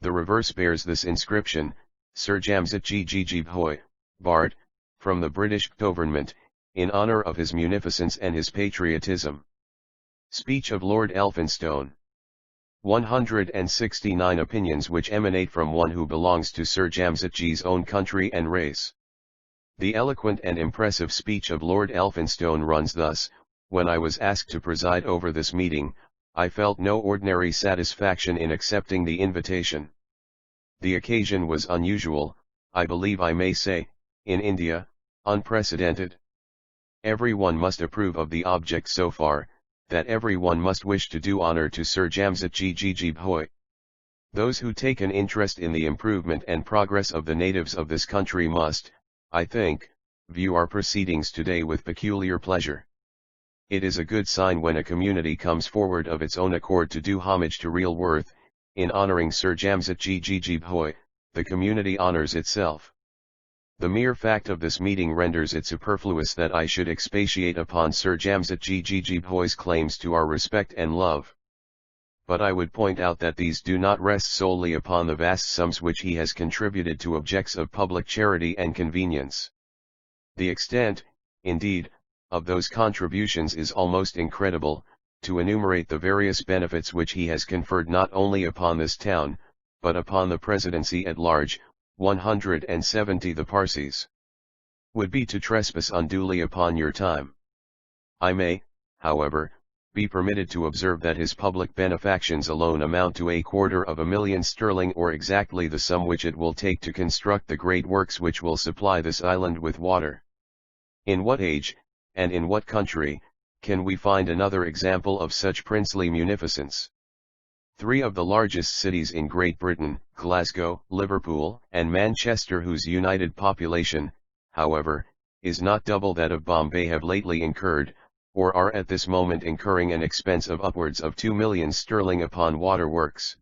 The reverse bears this inscription, Sir Jamsetjee Jeejee Bhoy, Bart, from the British Government, in honor of his munificence and his patriotism. Speech of Lord Elphinstone. 169 Opinions which emanate from one who belongs to Sir Jamsetjee's own country and race. The eloquent and impressive speech of Lord Elphinstone runs thus: when I was asked to preside over this meeting, I felt no ordinary satisfaction in accepting the invitation. The occasion was unusual, I believe I may say, in India, unprecedented. Every one must approve of the object so far, that every one must wish to do honor to Sir Jamsetjee Jeejee Bhoy. Those who take an interest in the improvement and progress of the natives of this country must, I think, view our proceedings today with peculiar pleasure. It is a good sign when a community comes forward of its own accord to do homage to real worth. In honoring Sir Jamsetjee Jeejee Bhoy, the community honors itself. The mere fact of this meeting renders it superfluous that I should expatiate upon Sir Jamsetjee Jeejee Bhoy's claims to our respect and love. But I would point out that these do not rest solely upon the vast sums which he has contributed to objects of public charity and convenience. The extent, indeed, of those contributions is almost incredible, to enumerate the various benefits which he has conferred not only upon this town, but upon the presidency at large. 170 The Parsees would be to trespass unduly upon your time. I may, however, be permitted to observe that his public benefactions alone amount to £250,000 sterling, or exactly the sum which it will take to construct the great works which will supply this island with water. In what age, and in what country, can we find another example of such princely munificence? Three of the largest cities in Great Britain, Glasgow, Liverpool, and Manchester, whose united population, however, is not double that of Bombay, have lately incurred, or are at this moment incurring, an expense of upwards of £2 millions sterling upon waterworks.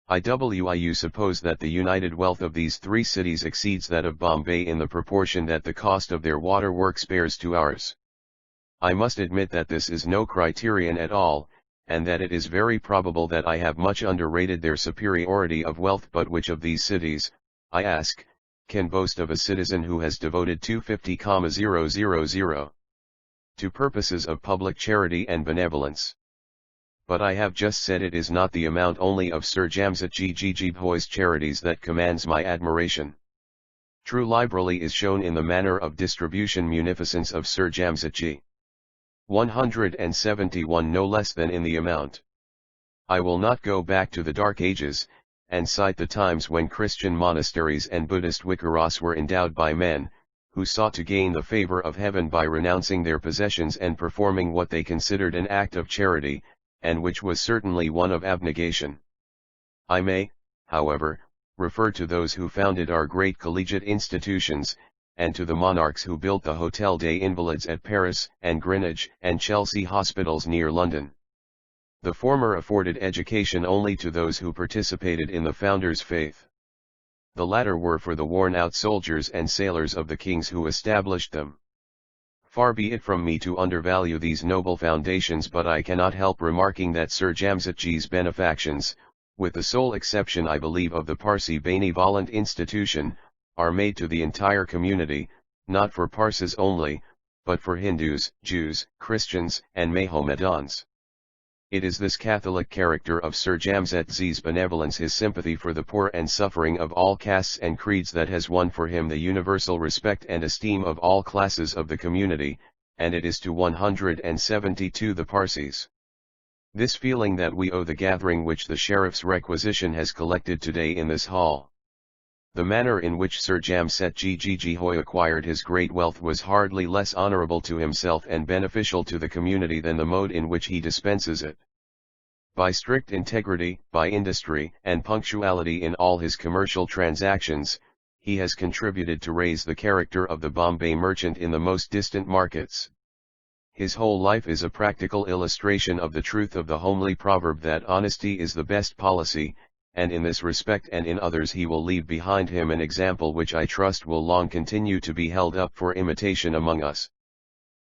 IWIU suppose that the united wealth of these three cities exceeds that of Bombay in the proportion that the cost of their waterworks bears to ours. I must admit that this is no criterion at all, and that it is very probable that I have much underrated their superiority of wealth. But which of these cities, I ask, can boast of a citizen who has devoted 250,000 to purposes of public charity and benevolence? But I have just said it is not the amount only of Sir Jamsetjee Jeejee Bhoy's charities that commands my admiration. True liberality is shown in the manner of distribution munificence of Sir Jamsetjee. 171 no less than in the amount. I will not go back to the Dark Ages, and cite the times when Christian monasteries and Buddhist wikaras were endowed by men, who sought to gain the favor of heaven by renouncing their possessions and performing what they considered an act of charity, and which was certainly one of abnegation. I may, however, refer to those who founded our great collegiate institutions, and to the monarchs who built the Hotel des Invalides at Paris and Greenwich and Chelsea hospitals near London. The former afforded education only to those who participated in the founders' faith. The latter were for the worn-out soldiers and sailors of the kings who established them. Far be it from me to undervalue these noble foundations, but I cannot help remarking that Sir Jamsetji's benefactions, with the sole exception I believe of the Parsi benevolent institution, are made to the entire community, not for Parsis only, but for Hindus, Jews, Christians, and Mohammedans. It is this Catholic character of Sir Jamsetji's benevolence, his sympathy for the poor and suffering of all castes and creeds, that has won for him the universal respect and esteem of all classes of the community, and it is to 172 the Parsees. This feeling that we owe the gathering which the sheriff's requisition has collected today in this hall. The manner in which Sir Jamsetji Jijihoi acquired his great wealth was hardly less honorable to himself and beneficial to the community than the mode in which he dispenses it. By strict integrity, by industry and punctuality in all his commercial transactions, he has contributed to raise the character of the Bombay merchant in the most distant markets. His whole life is a practical illustration of the truth of the homely proverb that honesty is the best policy, and in this respect and in others he will leave behind him an example which I trust will long continue to be held up for imitation among us.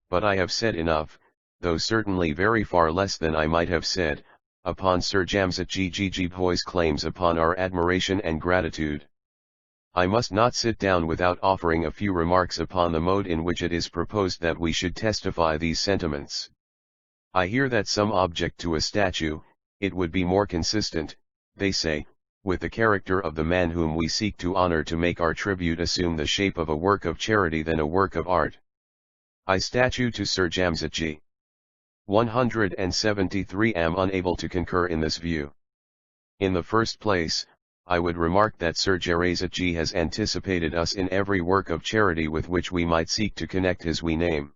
But I have said enough, though certainly very far less than I might have said, upon Sir Jamsetji Jijihoi's claims upon our admiration and gratitude. I must not sit down without offering a few remarks upon the mode in which it is proposed that we should testify these sentiments. I hear that some object to a statue, it would be more consistent, they say, with the character of the man whom we seek to honor, to make our tribute assume the shape of a work of charity than a work of art. I statue to Sir Jamsetji. 173 am unable to concur in this view. In the first place, I would remark that Sir Jamsetji has anticipated us in every work of charity with which we might seek to connect his we name.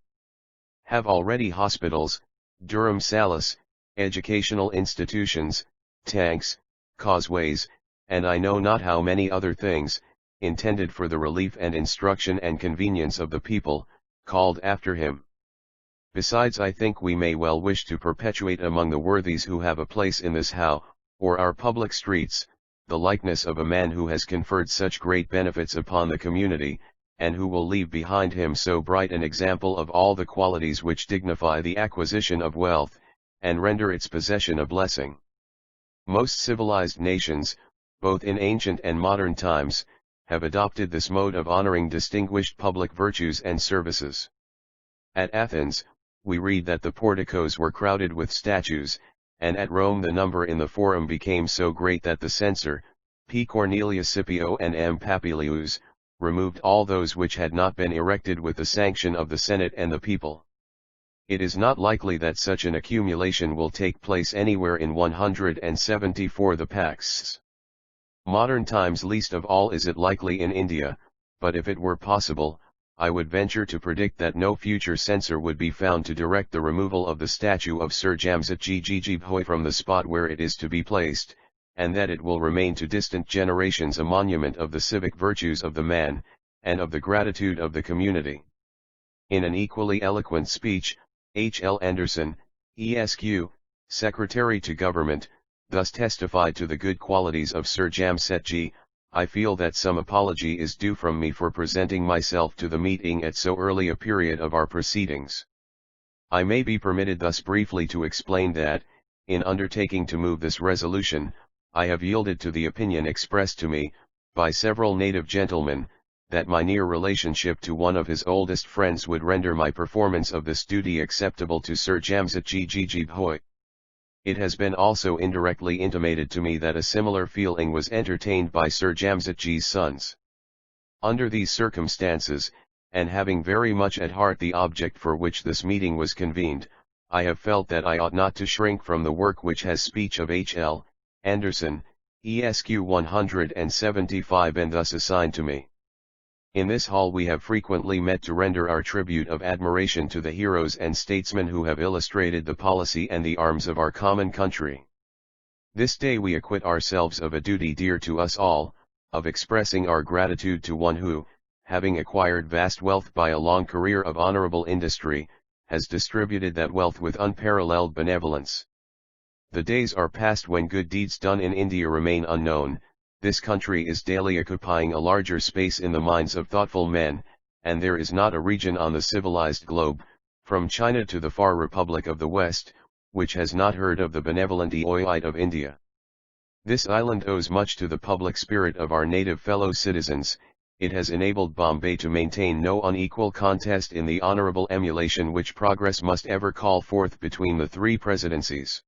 Have already hospitals, Durham Salis, educational institutions, tanks, causeways, and I know not how many other things, intended for the relief and instruction and convenience of the people, called after him. Besides, I think we may well wish to perpetuate among the worthies who have a place in this how, or our public streets, the likeness of a man who has conferred such great benefits upon the community, and who will leave behind him so bright an example of all the qualities which dignify the acquisition of wealth, and render its possession a blessing. Most civilized nations, both in ancient and modern times, have adopted this mode of honoring distinguished public virtues and services. At Athens, we read that the porticos were crowded with statues, and at Rome the number in the Forum became so great that the censor, P. Cornelius Scipio and M. Papilius, removed all those which had not been erected with the sanction of the Senate and the people. It is not likely that such an accumulation will take place anywhere in 174 the Paxs. Modern times least of all is it likely in India, but if it were possible, I would venture to predict that no future censor would be found to direct the removal of the statue of Sir Jamsetji Jijihoi from the spot where it is to be placed, and that it will remain to distant generations a monument of the civic virtues of the man, and of the gratitude of the community. In an equally eloquent speech, H. L. Anderson, ESQ, Secretary to Government, thus testified to the good qualities of Sir Jamsetji. I feel that some apology is due from me for presenting myself to the meeting at so early a period of our proceedings. I may be permitted thus briefly to explain that, in undertaking to move this resolution, I have yielded to the opinion expressed to me, by several native gentlemen, that my near relationship to one of his oldest friends would render my performance of this duty acceptable to Sir Jamsetji Jijihoi. It has been also indirectly intimated to me that a similar feeling was entertained by Sir Jamsetji's sons. Under these circumstances, and having very much at heart the object for which this meeting was convened, I have felt that I ought not to shrink from the work which has speech of H. L. Anderson, ESQ 175 and thus assigned to me. In this hall we have frequently met to render our tribute of admiration to the heroes and statesmen who have illustrated the policy and the arms of our common country. This day we acquit ourselves of a duty dear to us all, of expressing our gratitude to one who, having acquired vast wealth by a long career of honorable industry, has distributed that wealth with unparalleled benevolence. The days are past when good deeds done in India remain unknown. This country is daily occupying a larger space in the minds of thoughtful men, and there is not a region on the civilized globe, from China to the far Republic of the West, which has not heard of the benevolent deity of India. This island owes much to the public spirit of our native fellow citizens. It has enabled Bombay to maintain no unequal contest in the honorable emulation which progress must ever call forth between the three presidencies.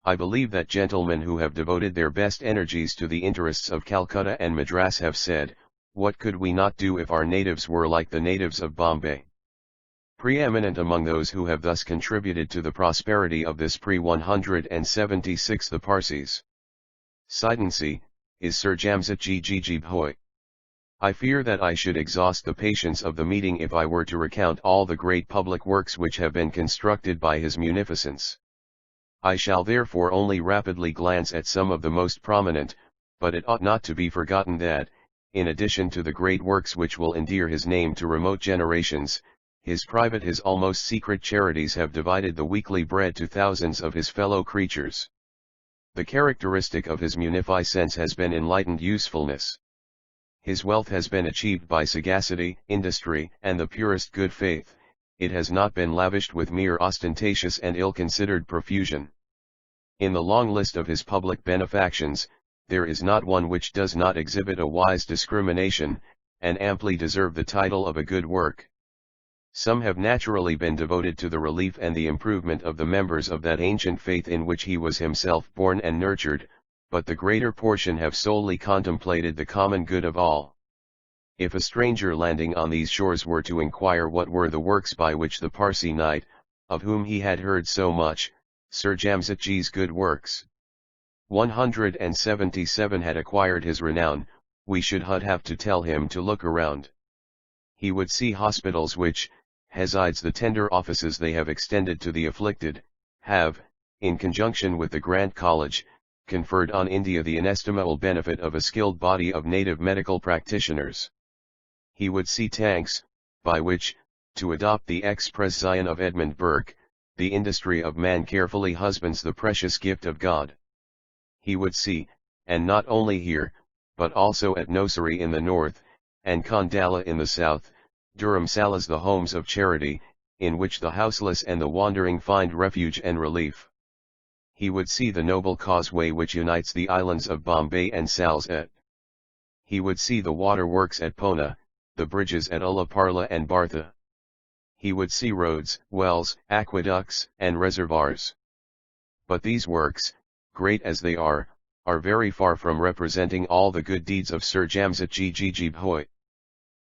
I believe that gentlemen who have devoted their best energies to the interests of Calcutta and Madras have said, what could we not do if our natives were like the natives of Bombay? Preeminent among those who have thus contributed to the prosperity of this pre-176 the Parsees is Sir Jamsetji Jiji Bhoi. I fear that I should exhaust the patience of the meeting if I were to recount all the great public works which have been constructed by his munificence. I shall therefore only rapidly glance at some of the most prominent, but it ought not to be forgotten that, in addition to the great works which will endear his name to remote generations, his almost secret charities have divided the weekly bread to thousands of his fellow creatures. The characteristic of his munificence has been enlightened usefulness. His wealth has been achieved by sagacity, industry, and the purest good faith. It has not been lavished with mere ostentatious and ill-considered profusion. In the long list of his public benefactions, there is not one which does not exhibit a wise discrimination, and amply deserve the title of a good work. Some have naturally been devoted to the relief and the improvement of the members of that ancient faith in which he was himself born and nurtured, but the greater portion have solely contemplated the common good of all. If a stranger landing on these shores were to inquire what were the works by which the Parsee knight, of whom he had heard so much, Sir Jamsetji's good works 177 had acquired his renown, we should have to tell him to look around. He would see hospitals which, besides the tender offices they have extended to the afflicted, have, in conjunction with the Grand College, conferred on India the inestimable benefit of a skilled body of native medical practitioners. He would see tanks, by which, to adopt the expression of Edmund Burke, the industry of man carefully husbands the precious gift of God. He would see, and not only here, but also at Nosari in the north, and Kandala in the south, Dharamsalas the homes of charity, in which the houseless and the wandering find refuge and relief. He would see the noble causeway which unites the islands of Bombay and Salsette. He would see the waterworks at Pona, the bridges at Ulaparla and Bartha. He would see roads, wells, aqueducts, and reservoirs. But these works, great as they are very far from representing all the good deeds of Sir Jamsetji Jiji Bhoi.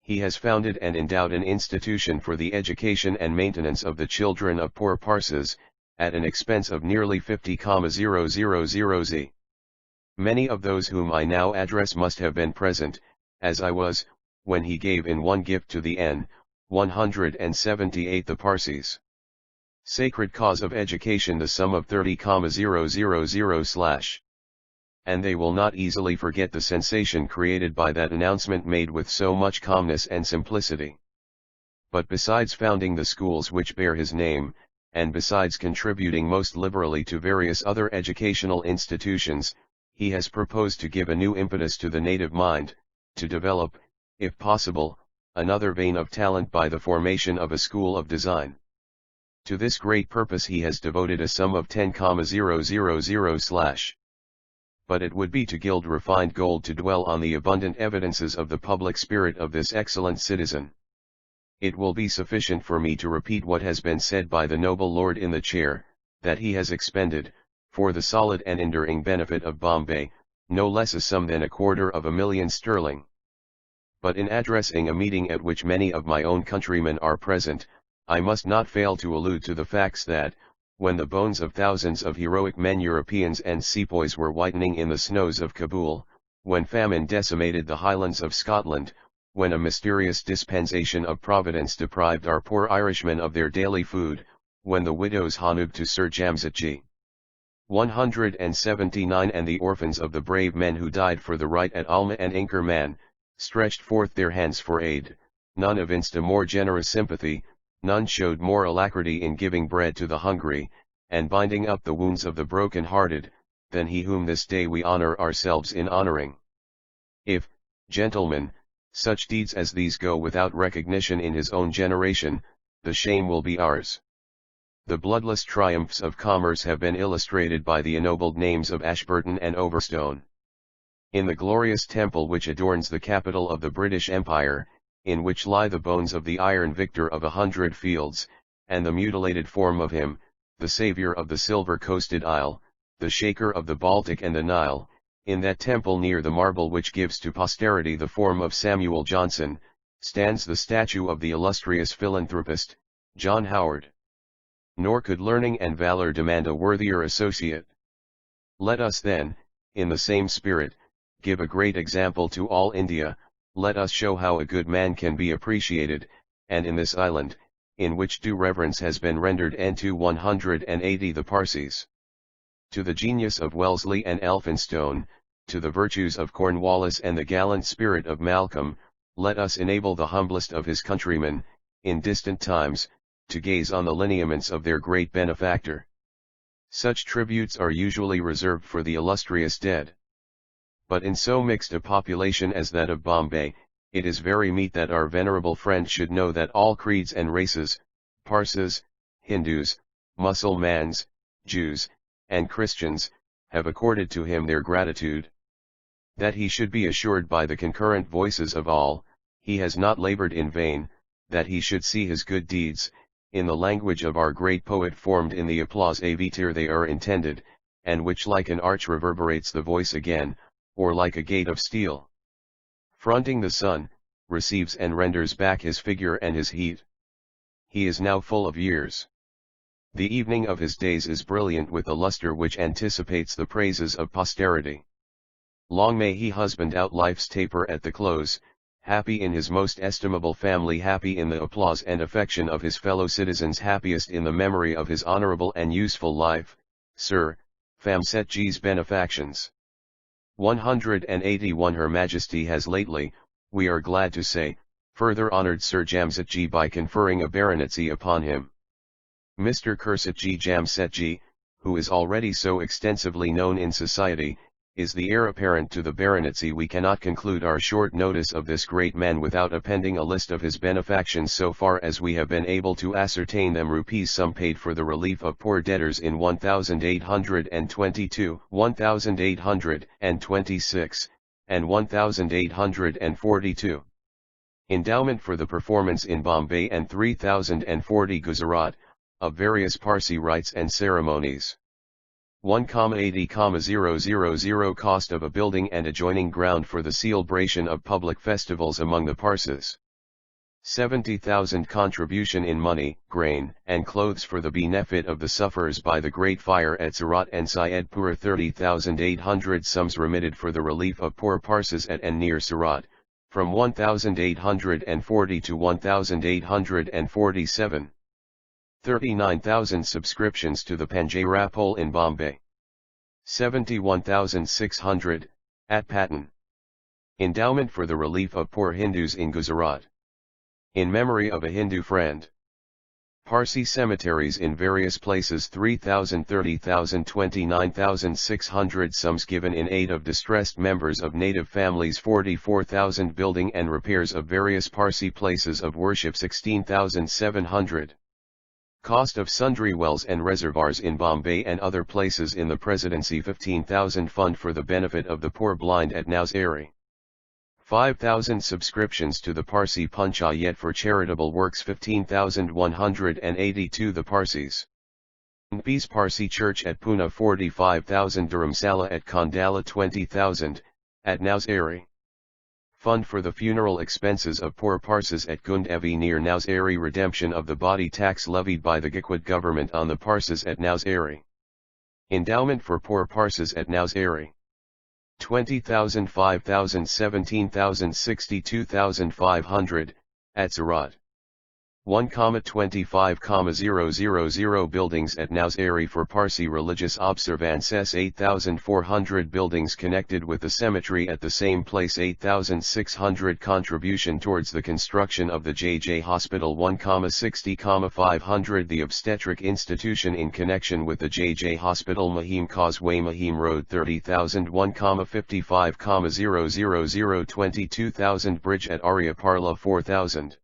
He has founded and endowed an institution for the education and maintenance of the children of poor Parses, at an expense of nearly 50,000 z. Many of those whom I now address must have been present, as I was, when he gave in one gift to the N. 178 the Parsees sacred cause of education the sum of 30,000 / and they will not easily forget the sensation created by that announcement made with so much calmness and simplicity. But besides founding the schools which bear his name, and besides contributing most liberally to various other educational institutions, he has proposed to give a new impetus to the native mind, to develop, if possible, another vein of talent by the formation of a school of design. To this great purpose he has devoted a sum of 10,000 / but it would be to gild refined gold to dwell on the abundant evidences of the public spirit of this excellent citizen. It will be sufficient for me to repeat what has been said by the noble lord in the chair, that he has expended, for the solid and enduring benefit of Bombay, no less a sum than 250,000 sterling. But in addressing a meeting at which many of my own countrymen are present, I must not fail to allude to the facts that, when the bones of thousands of heroic men Europeans and sepoys were whitening in the snows of Kabul, when famine decimated the highlands of Scotland, when a mysterious dispensation of Providence deprived our poor Irishmen of their daily food, when the widows Hanub to Sir Jamsetji 179 and the orphans of the brave men who died for the right at Alma and Inkerman, stretched forth their hands for aid, none evinced a more generous sympathy, none showed more alacrity in giving bread to the hungry, and binding up the wounds of the broken-hearted, than he whom this day we honor ourselves in honoring. If, gentlemen, Such deeds as these go without recognition in his own generation, the shame will be ours. The bloodless triumphs of commerce have been illustrated by the ennobled names of Ashburton and Overstone. In the glorious temple which adorns the capital of the British Empire, in which lie the bones of the iron victor of 100 fields, and the mutilated form of him, the saviour of the silver-coasted isle, the shaker of the Baltic and the Nile, in that temple near the marble which gives to posterity the form of Samuel Johnson, stands the statue of the illustrious philanthropist, John Howard. Nor could learning and valor demand a worthier associate. Let us then, in the same spirit, give a great example to all India. Let us show how a good man can be appreciated, and in this island, in which due reverence has been rendered to 180 the Parsees. To the genius of Wellesley and Elphinstone, to the virtues of Cornwallis and the gallant spirit of Malcolm, let us enable the humblest of his countrymen, in distant times, to gaze on the lineaments of their great benefactor. Such tributes are usually reserved for the illustrious dead. But in so mixed a population as that of Bombay, it is very meet that our venerable friend should know that all creeds and races, Parsis, Hindus, Mussulmans, Jews, and Christians, have accorded to him their gratitude. That he should be assured by the concurrent voices of all, he has not labored in vain, that he should see his good deeds, in the language of our great poet formed in the applause a vitir they are intended, and which like an arch reverberates the voice again, or like a gate of steel, fronting the sun, receives and renders back his figure and his heat. He is now full of years. The evening of his days is brilliant with the luster which anticipates the praises of posterity. Long may he husband out life's taper at the close, happy in his most estimable family, happy in the applause and affection of his fellow citizens, happiest in the memory of his honorable and useful life, Sir Framjee's benefactions. 181 Her Majesty has lately, we are glad to say, further honoured Sir Jamsetjee by conferring a baronetcy upon him. Mr. Kursetjee Jamsetjee, who is already so extensively known in society, is the heir apparent to the baronetcy. We cannot conclude our short notice of this great man without appending a list of his benefactions so far as we have been able to ascertain them. Rupees sum paid for the relief of poor debtors in 1822, 1826, and 1842. Endowment for the performance in Bombay and 3040 Gujarat, of various Parsi rites and ceremonies. 1,80,000 cost of a building and adjoining ground for the celebration of public festivals among the Parsis. 70,000 contribution in money, grain, and clothes for the benefit of the sufferers by the Great Fire at Surat and Syedpur. 30,800 sums remitted for the relief of poor Parsis at and near Surat, from 1840 to 1847. 39,000 subscriptions to the Panjara in Bombay. 71,600, at Patan. Endowment for the relief of poor Hindus in Gujarat. In memory of a Hindu friend. Parsi cemeteries in various places. 3,000, 30,000, 29,600 sums given in aid of distressed members of native families. 44,000 building and repairs of various Parsi places of worship. 16,700. Cost of sundry wells and reservoirs in Bombay and other places in the Presidency. 15,000 fund for the benefit of the poor blind at Nowsheri. 5,000 subscriptions to the Parsi Panchayat for charitable works. 15,182 the Parsis. Peace Parsi Church at Pune. 45,000 Dharamsala at Khandala. 20,000, at Nowsheri. Fund for the funeral expenses of poor Parsis at Gundevi near Nowsheri. Redemption of the body tax levied by the Gaekwad government on the Parsis at Nowsheri. Endowment for poor Parsis at Nowsheri. 20,000, 5,000, 17,000, 62,500, at Surat. 1,25,000 buildings at Nowzari for Parsi religious observances, 8,400 buildings connected with the cemetery at the same place, 8,600 contribution towards the construction of the JJ Hospital, 1,60,500 the obstetric institution in connection with the JJ Hospital, Mahim Causeway, Mahim Road, 30,000, 1,55,000 22,000 bridge at Arya Parla, 4,000.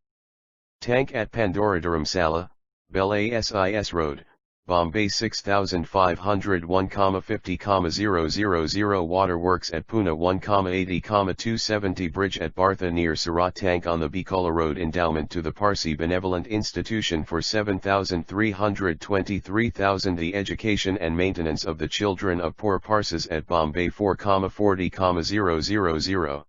Tank at Pandora Dharamsala, Bel Asis Road, Bombay, 6,500, 1,50,000 waterworks at Pune, 1,80,270 bridge at Bartha near Surat, tank on the Bikola Road, endowment to the Parsi Benevolent Institution for 7,323,000 the education and maintenance of the children of poor Parsis at Bombay, 4,40,000.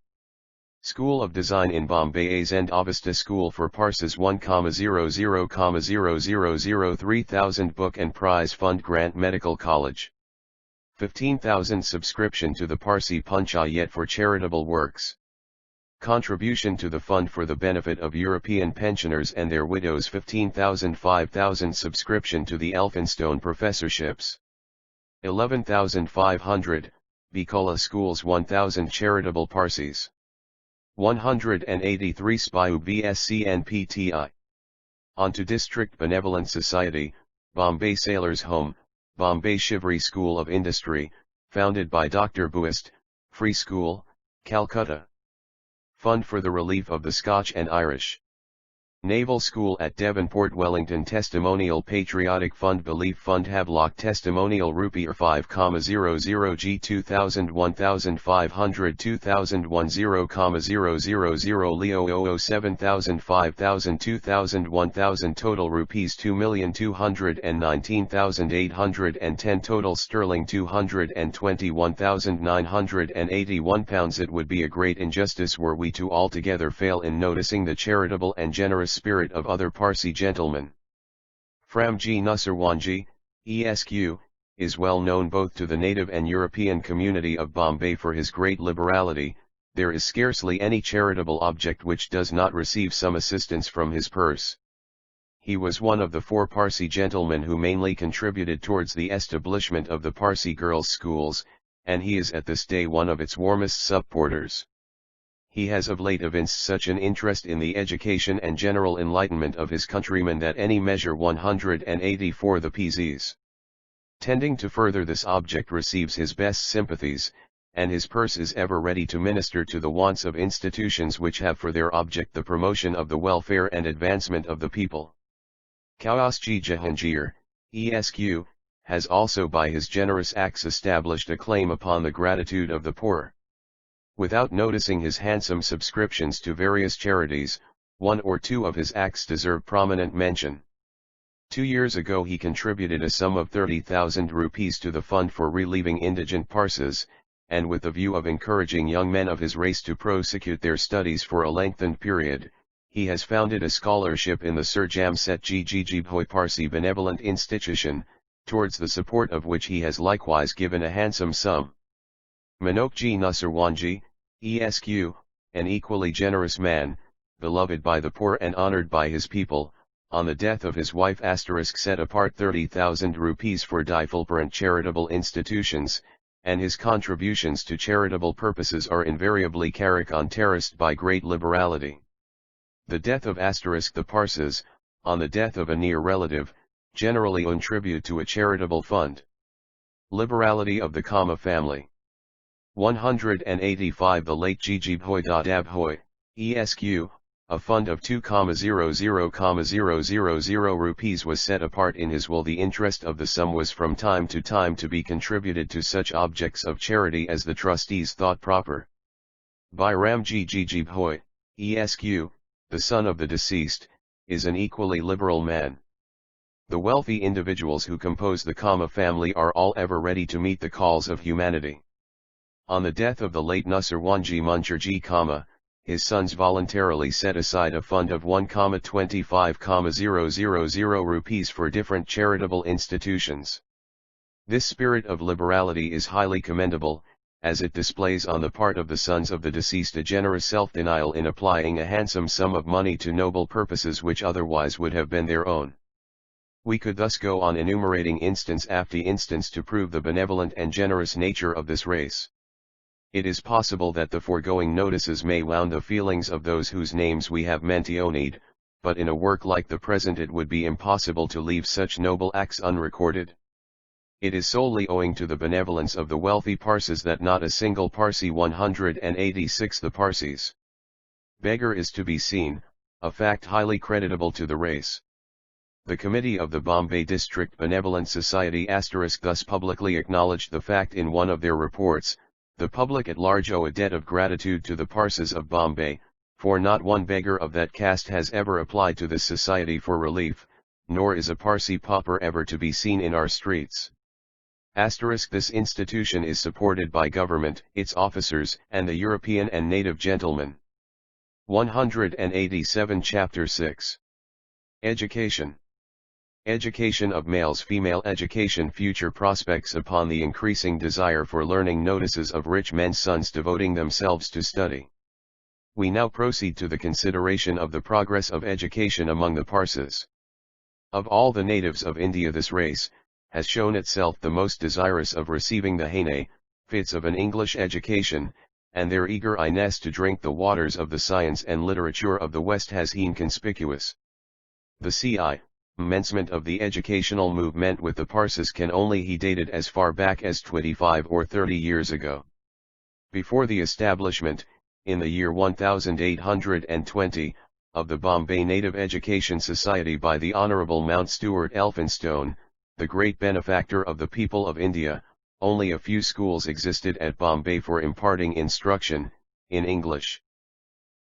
School of Design in Bombay, Azend Avesta School for Parsis, 1,00,000 3,000 book and prize fund grant medical college. 15,000 subscription to the Parsi Panchayat for charitable works. Contribution to the fund for the benefit of European pensioners and their widows, 15,000 5,000 subscription to the Elphinstone professorships. 11,500, Bikola schools, 1,000 charitable Parsis. 183 SPIU BSCNPTI. On to District Benevolent Society, Bombay Sailors Home, Bombay Shivri School of Industry, founded by Dr. Buist, Free School, Calcutta. Fund for the relief of the Scotch and Irish. Naval School at Devonport, Wellington. Testimonial Patriotic Fund, Belief Fund, Havelock. Testimonial Rupee 5,00 G 2,000 1,500 2,000 10,000 Leo 7,000 5,000 2,000 1,000 total rupees 2,219,810 total sterling 221,981 pounds. It would be a great injustice were we to altogether fail in noticing the charitable and generous spirit of other Parsi gentlemen. Framjee Nusserwanji, ESQ, is well known both to the native and European community of Bombay for his great liberality. There is scarcely any charitable object which does not receive some assistance from his purse. He was one of the 4 Parsi gentlemen who mainly contributed towards the establishment of the Parsi girls' schools, and he is at this day one of its warmest supporters. He has of late evinced such an interest in the education and general enlightenment of his countrymen that any measure 184 the PZs tending to further this object receives his best sympathies, and his purse is ever ready to minister to the wants of institutions which have for their object the promotion of the welfare and advancement of the people. Kausji Jahangir, ESQ, has also by his generous acts established a claim upon the gratitude of the poor. Without noticing his handsome subscriptions to various charities, 1 or 2 of his acts deserve prominent mention. 2 years ago he contributed a sum of 30,000 rupees to the fund for relieving indigent Parsis, and with the view of encouraging young men of his race to prosecute their studies for a lengthened period, he has founded a scholarship in the Sir Jamsetji Jijibhoi Parsi Benevolent Institution, towards the support of which he has likewise given a handsome sum. Manokji Nusserwanji, ESQ, an equally generous man, beloved by the poor and honored by his people, on the death of his wife * set apart 30,000 rupees for different charitable institutions, and his contributions to charitable purposes are invariably characterized by great liberality. The death of * the Parsis, on the death of a near relative, generally contribute to a charitable fund. Liberality of the Kama family. 185 The late Jijibhoi Dadabhoi, ESQ, a fund of 2,00,000 rupees was set apart in his will. The interest of the sum was from time to time to be contributed to such objects of charity as the trustees thought proper. By Ramji Jijibhoi, ESQ, the son of the deceased, is an equally liberal man. The wealthy individuals who compose the Kama family are all ever ready to meet the calls of humanity. On the death of the late Nusserwanji Muncherji Kama, his sons voluntarily set aside a fund of 1,25,000 rupees for different charitable institutions. This spirit of liberality is highly commendable, as it displays on the part of the sons of the deceased a generous self-denial in applying a handsome sum of money to noble purposes which otherwise would have been their own. We could thus go on enumerating instance after instance to prove the benevolent and generous nature of this race. It is possible that the foregoing notices may wound the feelings of those whose names we have mentioned, but in a work like the present it would be impossible to leave such noble acts unrecorded. It is solely owing to the benevolence of the wealthy Parses that not a single Parsee 186 the Parsees beggar is to be seen, a fact highly creditable to the race. The committee of the Bombay District Benevolent Society * thus publicly acknowledged the fact in one of their reports. The public at large owe a debt of gratitude to the Parses of Bombay, for not one beggar of that caste has ever applied to this society for relief, nor is a Parsee pauper ever to be seen in our streets. This institution is supported by government, its officers, and the European and native gentlemen. 187 Chapter 6. Education. Education of males. Female education. Future prospects. Upon the increasing desire for learning notices of rich men's sons devoting themselves to study. We now proceed to the consideration of the progress of education among the Parses. Of all the natives of India this race has shown itself the most desirous of receiving the henotheism of an English education, and their eager eagerness to drink the waters of the science and literature of the West has been conspicuous. The commencement of the educational movement with the Parses can only be dated as far back as 25 or 30 years ago. Before the establishment, in the year 1820, of the Bombay Native Education Society by the Honourable Mount Stuart Elphinstone, the great benefactor of the people of India, only a few schools existed at Bombay for imparting instruction in English.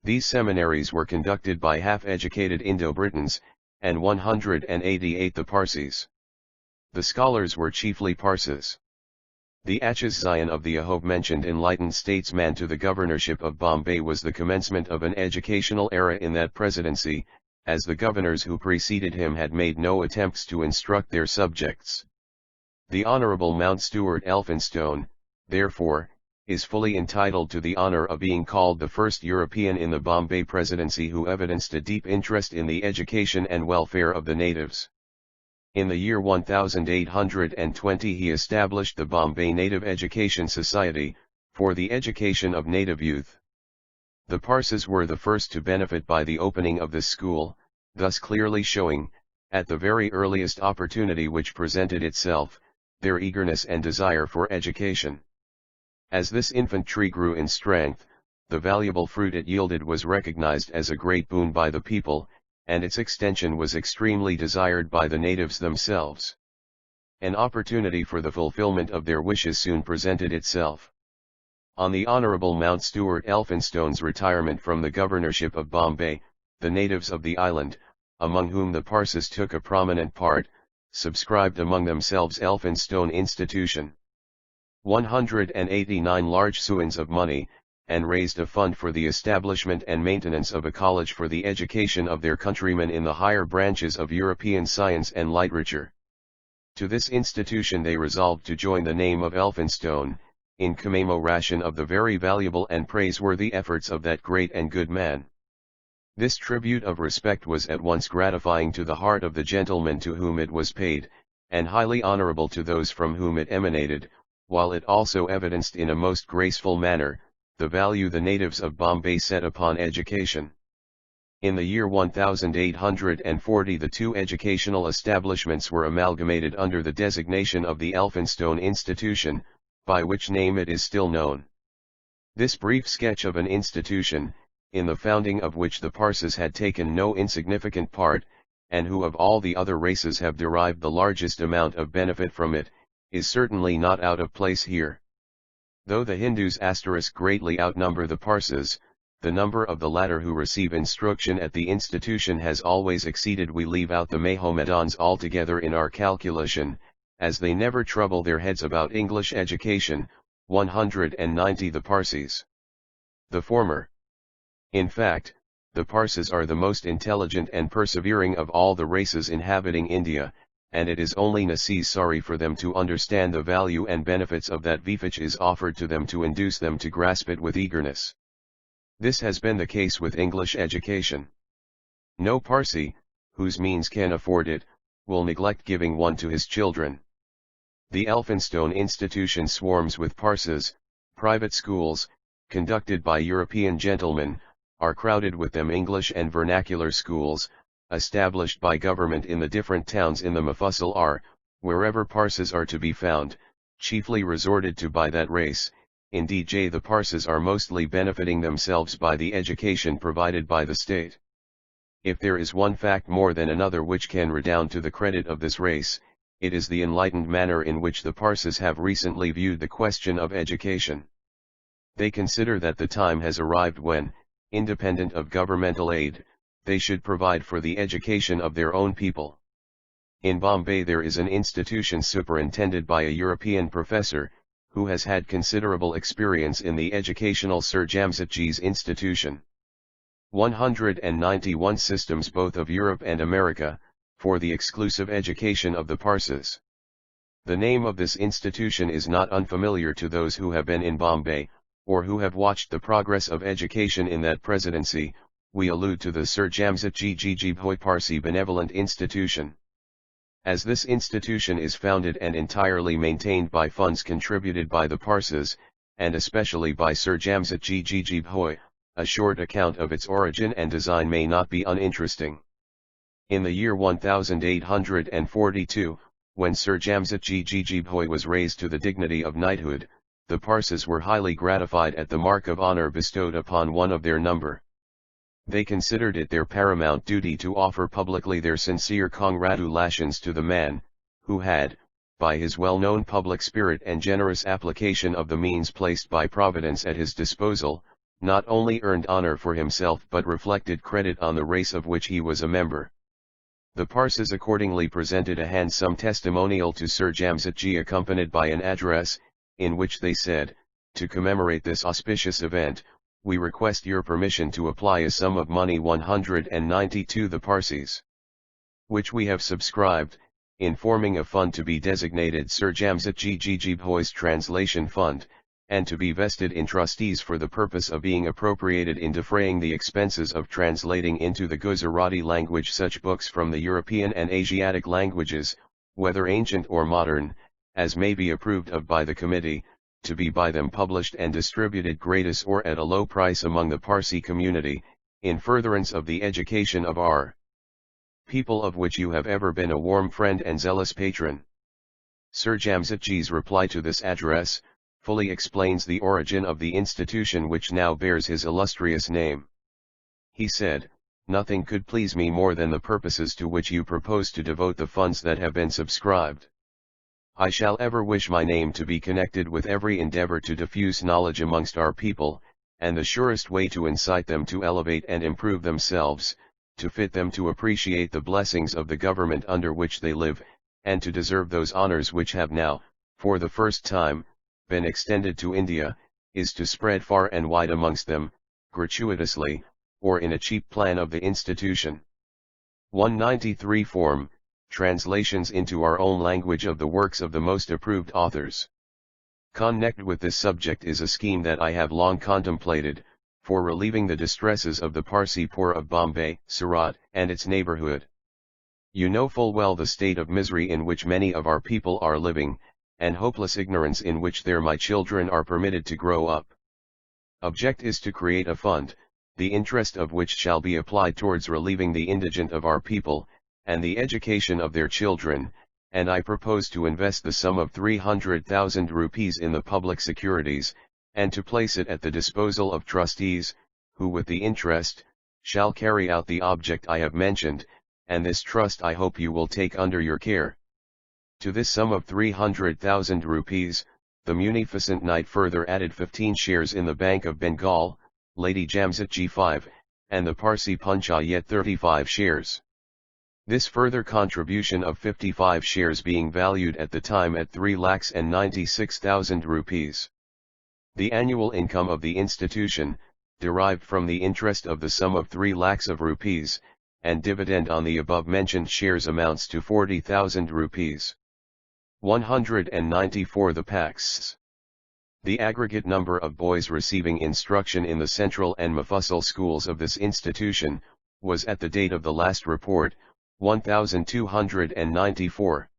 These seminaries were conducted by half-educated Indo-Britons, and 188 the Parsees. The scholars were chiefly Parses. The accession of the above-mentioned enlightened statesman to the governorship of Bombay was the commencement of an educational era in that presidency, as the governors who preceded him had made no attempts to instruct their subjects. The Honourable Mount Stuart Elphinstone, therefore, is fully entitled to the honour of being called the first European in the Bombay Presidency who evidenced a deep interest in the education and welfare of the natives. In the year 1820 he established the Bombay Native Education Society, for the education of native youth. The Parses were the first to benefit by the opening of this school, thus clearly showing, at the very earliest opportunity which presented itself, their eagerness and desire for education. As this infant tree grew in strength, the valuable fruit it yielded was recognized as a great boon by the people, and its extension was extremely desired by the natives themselves. An opportunity for the fulfillment of their wishes soon presented itself. On the Honourable Mount Stuart Elphinstone's retirement from the governorship of Bombay, the natives of the island, among whom the Parses took a prominent part, subscribed among themselves Elphinstone Institution. 189 large sums of money, and raised a fund for the establishment and maintenance of a college for the education of their countrymen in the higher branches of European science and literature. To this institution they resolved to join the name of Elphinstone, in commemoration of the very valuable and praiseworthy efforts of that great and good man. This tribute of respect was at once gratifying to the heart of the gentleman to whom it was paid, and highly honourable to those from whom it emanated, while it also evidenced in a most graceful manner, the value the natives of Bombay set upon education. In the year 1840 the two educational establishments were amalgamated under the designation of the Elphinstone Institution, by which name it is still known. This brief sketch of an institution, in the founding of which the Parses had taken no insignificant part, and who of all the other races have derived the largest amount of benefit from it, is certainly not out of place here. Though the Hindus greatly outnumber the Parses, the number of the latter who receive instruction at the institution has always exceeded. We leave out the Mohammedans altogether in our calculation, as they never trouble their heads about English education. 190 the Parsees. The former. In fact, the Parses are the most intelligent and persevering of all the races inhabiting India, and it is only necessary for them to understand the value and benefits of that which is offered to them to induce them to grasp it with eagerness. This has been the case with English education. No Parsee, whose means can afford it, will neglect giving one to his children. The Elphinstone institution swarms with Parsees. Private schools, conducted by European gentlemen, are crowded with them. English and vernacular schools, established by government in the different towns in the Mufassil are, wherever Parsees are to be found, chiefly resorted to by that race. Indeed, the Parsees are mostly benefiting themselves by the education provided by the state. If there is one fact more than another which can redound to the credit of this race, it is the enlightened manner in which the Parsees have recently viewed the question of education. They consider that the time has arrived when, independent of governmental aid, they should provide for the education of their own people. In Bombay there is an institution superintended by a European professor, who has had considerable experience in the educational Sir Jamsetjee's institution. 191 systems both of Europe and America, for the exclusive education of the Parsees. The name of this institution is not unfamiliar to those who have been in Bombay, or who have watched the progress of education in that presidency. We allude to the Sir Jamsetjee Jijibhoi Parsee Benevolent Institution. As this institution is founded and entirely maintained by funds contributed by the Parsees, and especially by Sir Jamsetjee Jijibhoi, a short account of its origin and design may not be uninteresting. In the year 1842, when Sir Jamsetjee Jijibhoi was raised to the dignity of knighthood, the Parsees were highly gratified at the mark of honor bestowed upon one of their number. They considered it their paramount duty to offer publicly their sincere congratulations to the man, who had, by his well-known public spirit and generous application of the means placed by Providence at his disposal, not only earned honor for himself but reflected credit on the race of which he was a member. The Parsees accordingly presented a handsome testimonial to Sir Jamsetjee accompanied by an address, in which they said, "To commemorate this auspicious event, we request your permission to apply a sum of money 190 to the Parsees, which we have subscribed, in forming a fund to be designated Sir Jamsetjee Jijibhoi's Translation Fund, and to be vested in trustees for the purpose of being appropriated in defraying the expenses of translating into the Gujarati language such books from the European and Asiatic languages, whether ancient or modern, as may be approved of by the committee, to be by them published and distributed gratis or at a low price among the Parsee community, in furtherance of the education of our people, of which you have ever been a warm friend and zealous patron." Sir Jamsetjee's reply to this address, fully explains the origin of the institution which now bears his illustrious name. He said, "Nothing could please me more than the purposes to which you propose to devote the funds that have been subscribed. I shall ever wish my name to be connected with every endeavor to diffuse knowledge amongst our people, and the surest way to incite them to elevate and improve themselves, to fit them to appreciate the blessings of the government under which they live, and to deserve those honors which have now, for the first time, been extended to India, is to spread far and wide amongst them, gratuitously, or in a cheap plan of the institution." 193 Form, translations into our own language of the works of the most approved authors. Connected with this subject is a scheme that I have long contemplated, for relieving the distresses of the Parsee poor of Bombay, Surat, and its neighborhood. You know full well the state of misery in which many of our people are living, and hopeless ignorance in which my children are permitted to grow up. Object is to create a fund, the interest of which shall be applied towards relieving the indigent of our people, and the education of their children, and I propose to invest the sum of 300,000 rupees in the public securities, and to place it at the disposal of trustees, who with the interest, shall carry out the object I have mentioned, and this trust I hope you will take under your care. To this sum of 300,000 rupees, the munificent knight further added 15 shares in the Bank of Bengal, Lady Jamsetjee 5, and the Parsee Panchayat 35 shares. This further contribution of 55 shares being valued at the time at 3,96,000 rupees. The annual income of the institution, derived from the interest of the sum of 3 lakhs of rupees, and dividend on the above-mentioned shares amounts to 40,000 rupees. 194 The Paxs. The aggregate number of boys receiving instruction in the central and Mufassal schools of this institution, was at the date of the last report, 1,294.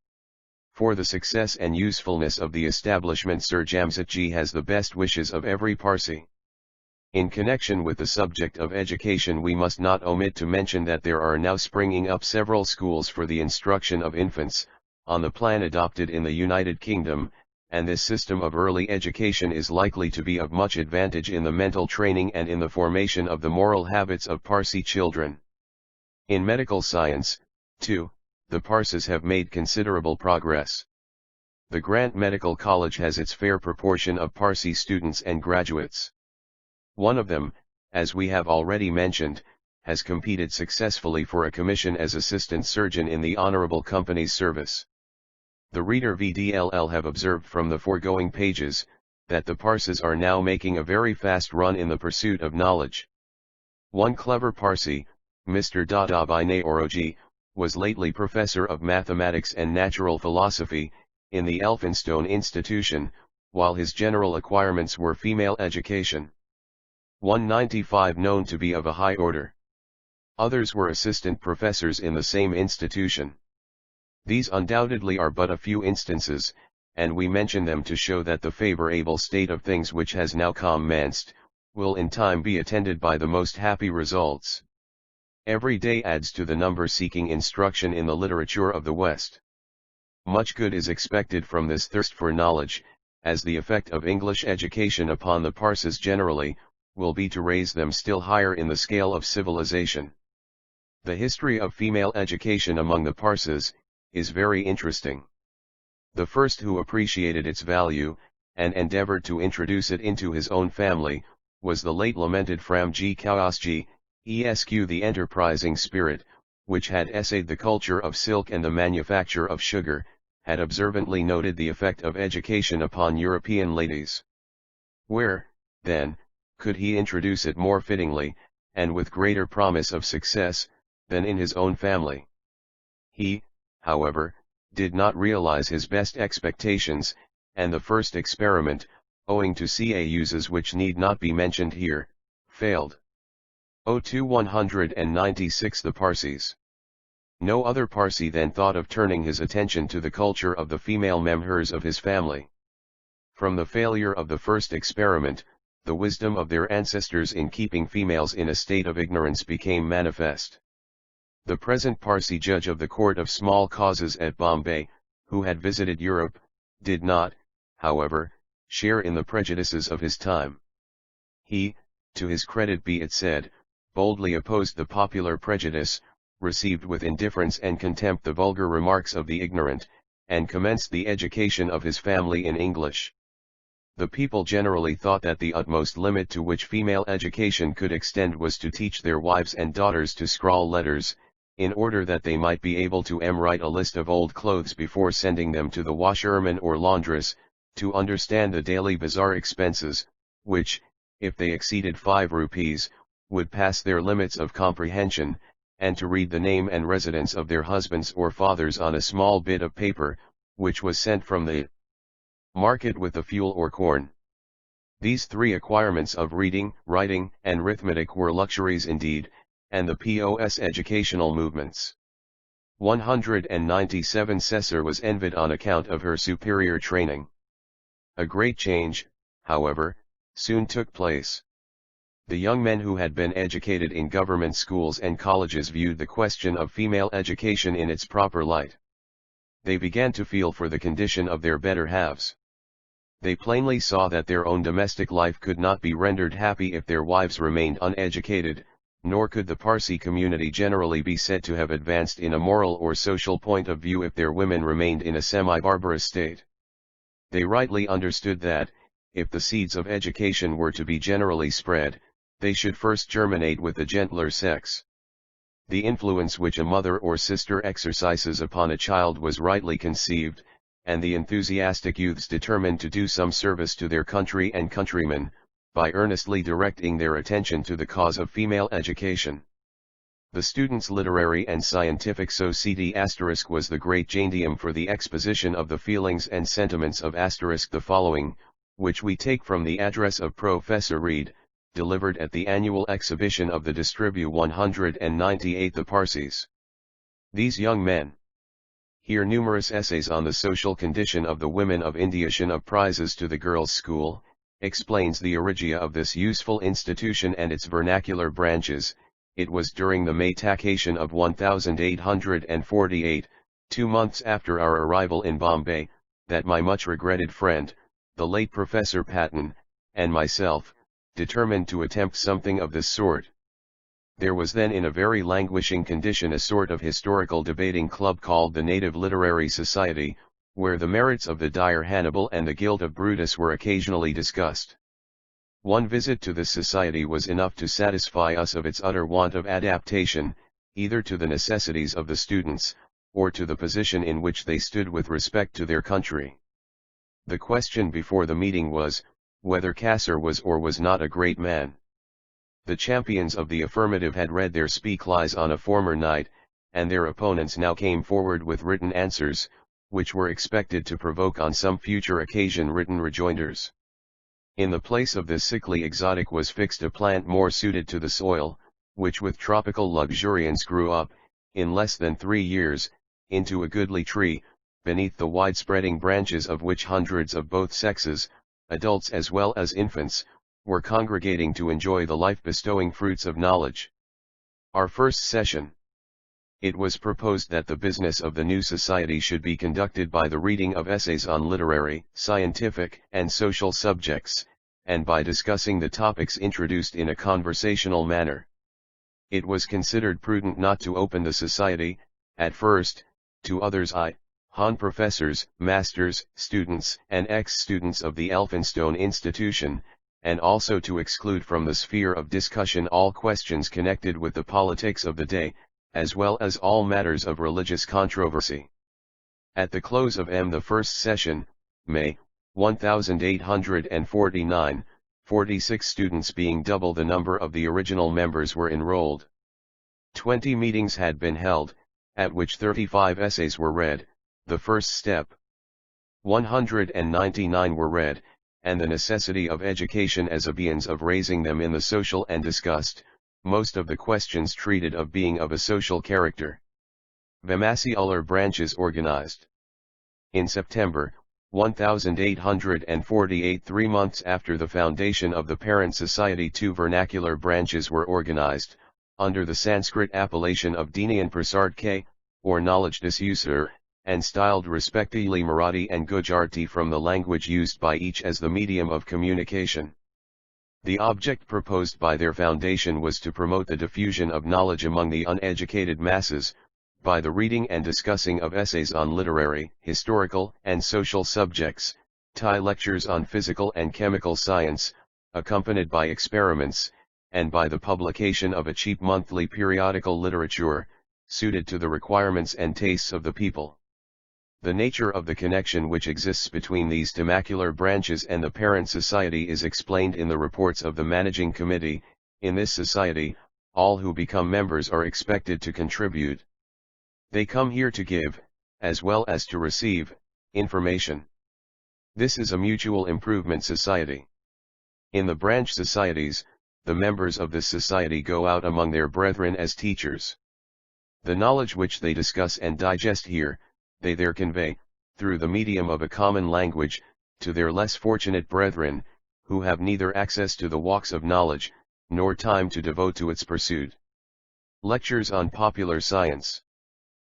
For the success and usefulness of the establishment, Sir Jamsetji has the best wishes of every Parsi. In connection with the subject of education, we must not omit to mention that there are now springing up several schools for the instruction of infants, on the plan adopted in the United Kingdom, and this system of early education is likely to be of much advantage in the mental training and in the formation of the moral habits of Parsi children. In medical science, too, the Parsis have made considerable progress. The Grant Medical College has its fair proportion of Parsi students and graduates. One of them, as we have already mentioned, has competed successfully for a commission as assistant surgeon in the Honorable Company's service. The reader VDLL have observed from the foregoing pages, that the Parsis are now making a very fast run in the pursuit of knowledge. One clever Parsi, Mr. Dada Binay Oroji, was lately professor of mathematics and natural philosophy, in the Elphinstone Institution, while his general acquirements were female education. 195 known to be of a high order. Others were assistant professors in the same institution. These undoubtedly are but a few instances, and we mention them to show that the favorable state of things which has now commenced, will in time be attended by the most happy results. Every day adds to the number seeking instruction in the literature of the West. Much good is expected from this thirst for knowledge, as the effect of English education upon the Parsis generally, will be to raise them still higher in the scale of civilization. The history of female education among the Parsis is very interesting. The first who appreciated its value, and endeavored to introduce it into his own family, was the late lamented Framjee Kausji, Esq. The enterprising spirit, which had essayed the culture of silk and the manufacture of sugar, had observantly noted the effect of education upon European ladies. Where, then, could he introduce it more fittingly, and with greater promise of success, than in his own family? He, however, did not realize his best expectations, and the first experiment, owing to causes which need not be mentioned here, failed. 196 The Parsis. No other Parsi then thought of turning his attention to the culture of the female members of his family. From the failure of the first experiment, the wisdom of their ancestors in keeping females in a state of ignorance became manifest. The present Parsi judge of the Court of Small Causes at Bombay, who had visited Europe, did not, however, share in the prejudices of his time. He, to his credit be it said, boldly opposed the popular prejudice, received with indifference and contempt the vulgar remarks of the ignorant, and commenced the education of his family in English. The people generally thought that the utmost limit to which female education could extend was to teach their wives and daughters to scrawl letters, in order that they might be able to write a list of old clothes before sending them to the washerwoman or laundress, to understand the daily bazaar expenses, which, if they exceeded 5 rupees, would pass their limits of comprehension, and to read the name and residence of their husbands or fathers on a small bit of paper, which was sent from the market with the fuel or corn. These 3 acquirements of reading, writing, and arithmetic were luxuries indeed, and the POS educational movements. 197 Cesar was envied on account of her superior training. A great change, however, soon took place. The young men who had been educated in government schools and colleges viewed the question of female education in its proper light. They began to feel for the condition of their better halves. They plainly saw that their own domestic life could not be rendered happy if their wives remained uneducated, nor could the Parsi community generally be said to have advanced in a moral or social point of view if their women remained in a semi-barbarous state. They rightly understood that, if the seeds of education were to be generally spread, they should first germinate with the gentler sex. The influence which a mother or sister exercises upon a child was rightly conceived, and the enthusiastic youths determined to do some service to their country and countrymen, by earnestly directing their attention to the cause of female education. The Students' Literary and Scientific Society * was the great Jandium for the exposition of the feelings and sentiments of * the following, which we take from the address of Professor Reed, delivered at the annual exhibition of the Distribu 198 the Parsees. These young men. Here numerous essays on the social condition of the women of India. Of prizes to the girls' school, explains the origia of this useful institution and its vernacular branches. It was during the May taxation of 1848, 2 months after our arrival in Bombay, that my much regretted friend, the late Professor Patton, and myself, determined to attempt something of this sort. There was then in a very languishing condition a sort of historical debating club called the Native Literary Society, where the merits of the dire Hannibal and the guilt of Brutus were occasionally discussed. One visit to this society was enough to satisfy us of its utter want of adaptation, either to the necessities of the students, or to the position in which they stood with respect to their country. The question before the meeting was, whether Caesar was or was not a great man. The champions of the affirmative had read their speechlys on a former night, and their opponents now came forward with written answers, which were expected to provoke on some future occasion written rejoinders. In the place of this sickly exotic was fixed a plant more suited to the soil, which with tropical luxuriance grew up, in less than 3 years, into a goodly tree, beneath the wide-spreading branches of which hundreds of both sexes, adults as well as infants, were congregating to enjoy the life-bestowing fruits of knowledge. Our first session. It was proposed that the business of the new society should be conducted by the reading of essays on literary, scientific, and social subjects, and by discussing the topics introduced in a conversational manner. It was considered prudent not to open the society, at first, to others Han professors, masters, students, and ex-students of the Elphinstone Institution, and also to exclude from the sphere of discussion all questions connected with the politics of the day, as well as all matters of religious controversy. At the close of the first session, May, 1849, 46 students being double the number of the original members were enrolled. 20 meetings had been held, at which 35 essays were read, the first step. 199 were read, and the necessity of education as a means of raising them in the social and discussed, most of the questions treated of being of a social character. Vimasiular branches organized. In September, 1848, 3 months after the foundation of the parent society, 2 vernacular branches were organized, under the Sanskrit appellation of Dinian Prasartke, or knowledge diffuser, and styled respectively Marathi and Gujarati from the language used by each as the medium of communication. The object proposed by their foundation was to promote the diffusion of knowledge among the uneducated masses, by the reading and discussing of essays on literary, historical, and social subjects, lectures on physical and chemical science, accompanied by experiments, and by the publication of a cheap monthly periodical literature, suited to the requirements and tastes of the people. The nature of the connection which exists between these temacular branches and the parent society is explained in the reports of the managing committee. In this society, all who become members are expected to contribute. They come here to give, as well as to receive, information. This is a mutual improvement society. In the branch societies, the members of this society go out among their brethren as teachers. The knowledge which they discuss and digest here, they there convey, through the medium of a common language, to their less fortunate brethren, who have neither access to the walks of knowledge, nor time to devote to its pursuit. Lectures on popular science.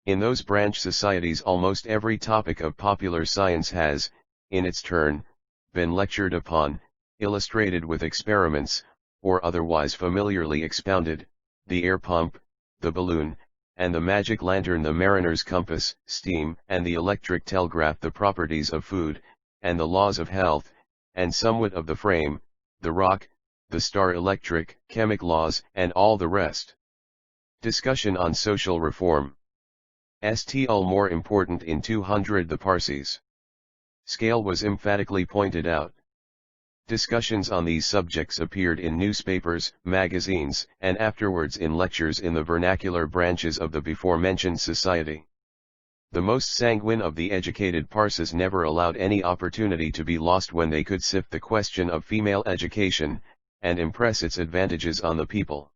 In those branch societies almost every topic of popular science has, in its turn, been lectured upon, illustrated with experiments, or otherwise familiarly expounded, the air pump, the balloon, and the magic lantern, the mariner's compass, steam, and the electric telegraph, the properties of food, and the laws of health, and somewhat of the frame, the rock, the star, electric, chemic laws, and all the rest. Discussion on social reform. Still more important in 200 the Parsees. Scale was emphatically pointed out. Discussions on these subjects appeared in newspapers, magazines, and afterwards in lectures in the vernacular branches of the before-mentioned society. The most sanguine of the educated Parsees never allowed any opportunity to be lost when they could sift the question of female education, and impress its advantages on the people.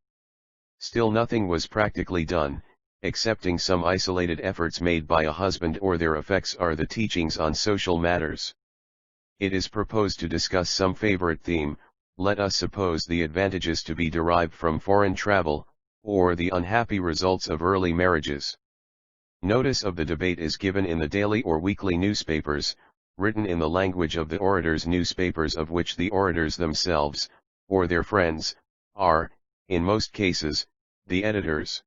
Still nothing was practically done, excepting some isolated efforts made by a husband, or their effects are the teachings on social matters. It is proposed to discuss some favorite theme, let us suppose the advantages to be derived from foreign travel, or the unhappy results of early marriages. Notice of the debate is given in the daily or weekly newspapers, written in the language of the orators' newspapers, of which the orators themselves, or their friends, are, in most cases, the editors.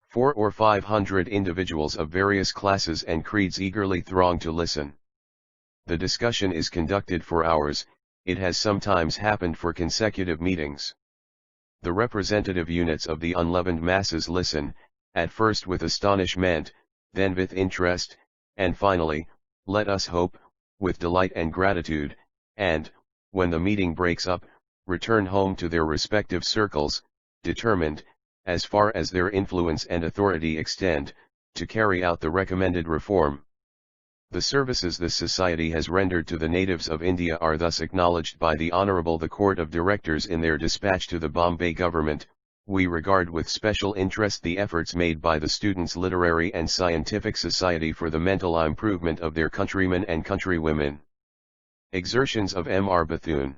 400 or 500 individuals of various classes and creeds eagerly throng to listen. The discussion is conducted for hours, it has sometimes happened for consecutive meetings. The representative units of the unleavened masses listen, at first with astonishment, then with interest, and finally, let us hope, with delight and gratitude, and, when the meeting breaks up, return home to their respective circles, determined, as far as their influence and authority extend, to carry out the recommended reform. The services this society has rendered to the natives of India are thus acknowledged by the Honourable the Court of Directors in their dispatch to the Bombay government. We regard with special interest the efforts made by the Students' Literary and Scientific Society for the mental improvement of their countrymen and countrywomen. Exertions of M.R. Bethune.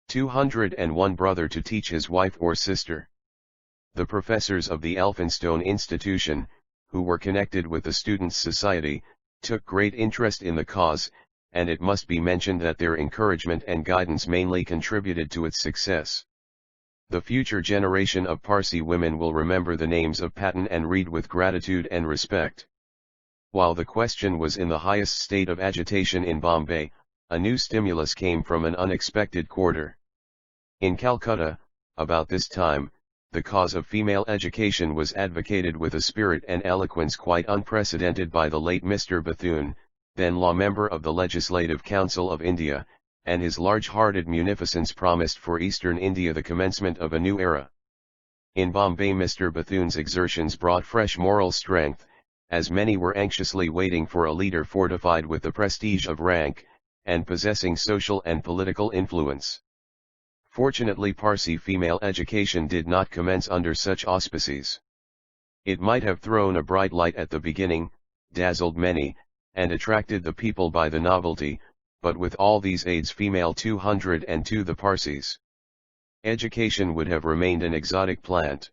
201 Brother to teach his wife or sister. The professors of the Elphinstone Institution, who were connected with the Students' Society, took great interest in the cause, and it must be mentioned that their encouragement and guidance mainly contributed to its success. The future generation of Parsee women will remember the names of Patton and Reed with gratitude and respect. While the question was in the highest state of agitation in Bombay, a new stimulus came from an unexpected quarter. In Calcutta, about this time, the cause of female education was advocated with a spirit and eloquence quite unprecedented by the late Mr. Bethune, then law member of the Legislative Council of India, and his large-hearted munificence promised for Eastern India the commencement of a new era. In Bombay Mr. Bethune's exertions brought fresh moral strength, as many were anxiously waiting for a leader fortified with the prestige of rank, and possessing social and political influence. Fortunately Parsee female education did not commence under such auspices. It might have thrown a bright light at the beginning, dazzled many, and attracted the people by the novelty, but with all these aids female 202 the Parsees. Education would have remained an exotic plant.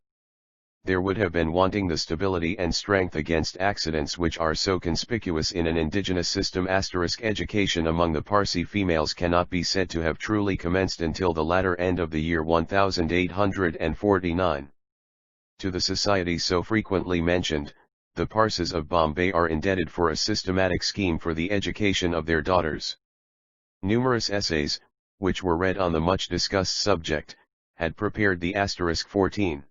There would have been wanting the stability and strength against accidents which are so conspicuous in an indigenous system. Education among the Parsee females cannot be said to have truly commenced until the latter end of the year 1849. To the society so frequently mentioned, the Parsees of Bombay are indebted for a systematic scheme for the education of their daughters. Numerous essays, which were read on the much discussed subject, had prepared the *14.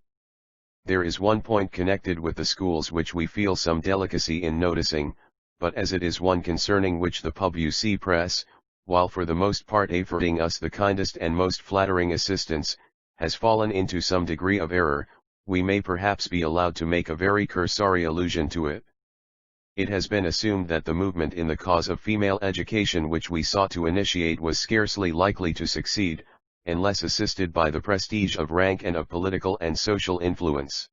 There is one point connected with the schools which we feel some delicacy in noticing, but as it is one concerning which the Public Press, while for the most part affording us the kindest and most flattering assistance, has fallen into some degree of error, we may perhaps be allowed to make a very cursory allusion to it. It has been assumed that the movement in the cause of female education which we sought to initiate was scarcely likely to succeed, unless assisted by the prestige of rank and of political and social influence.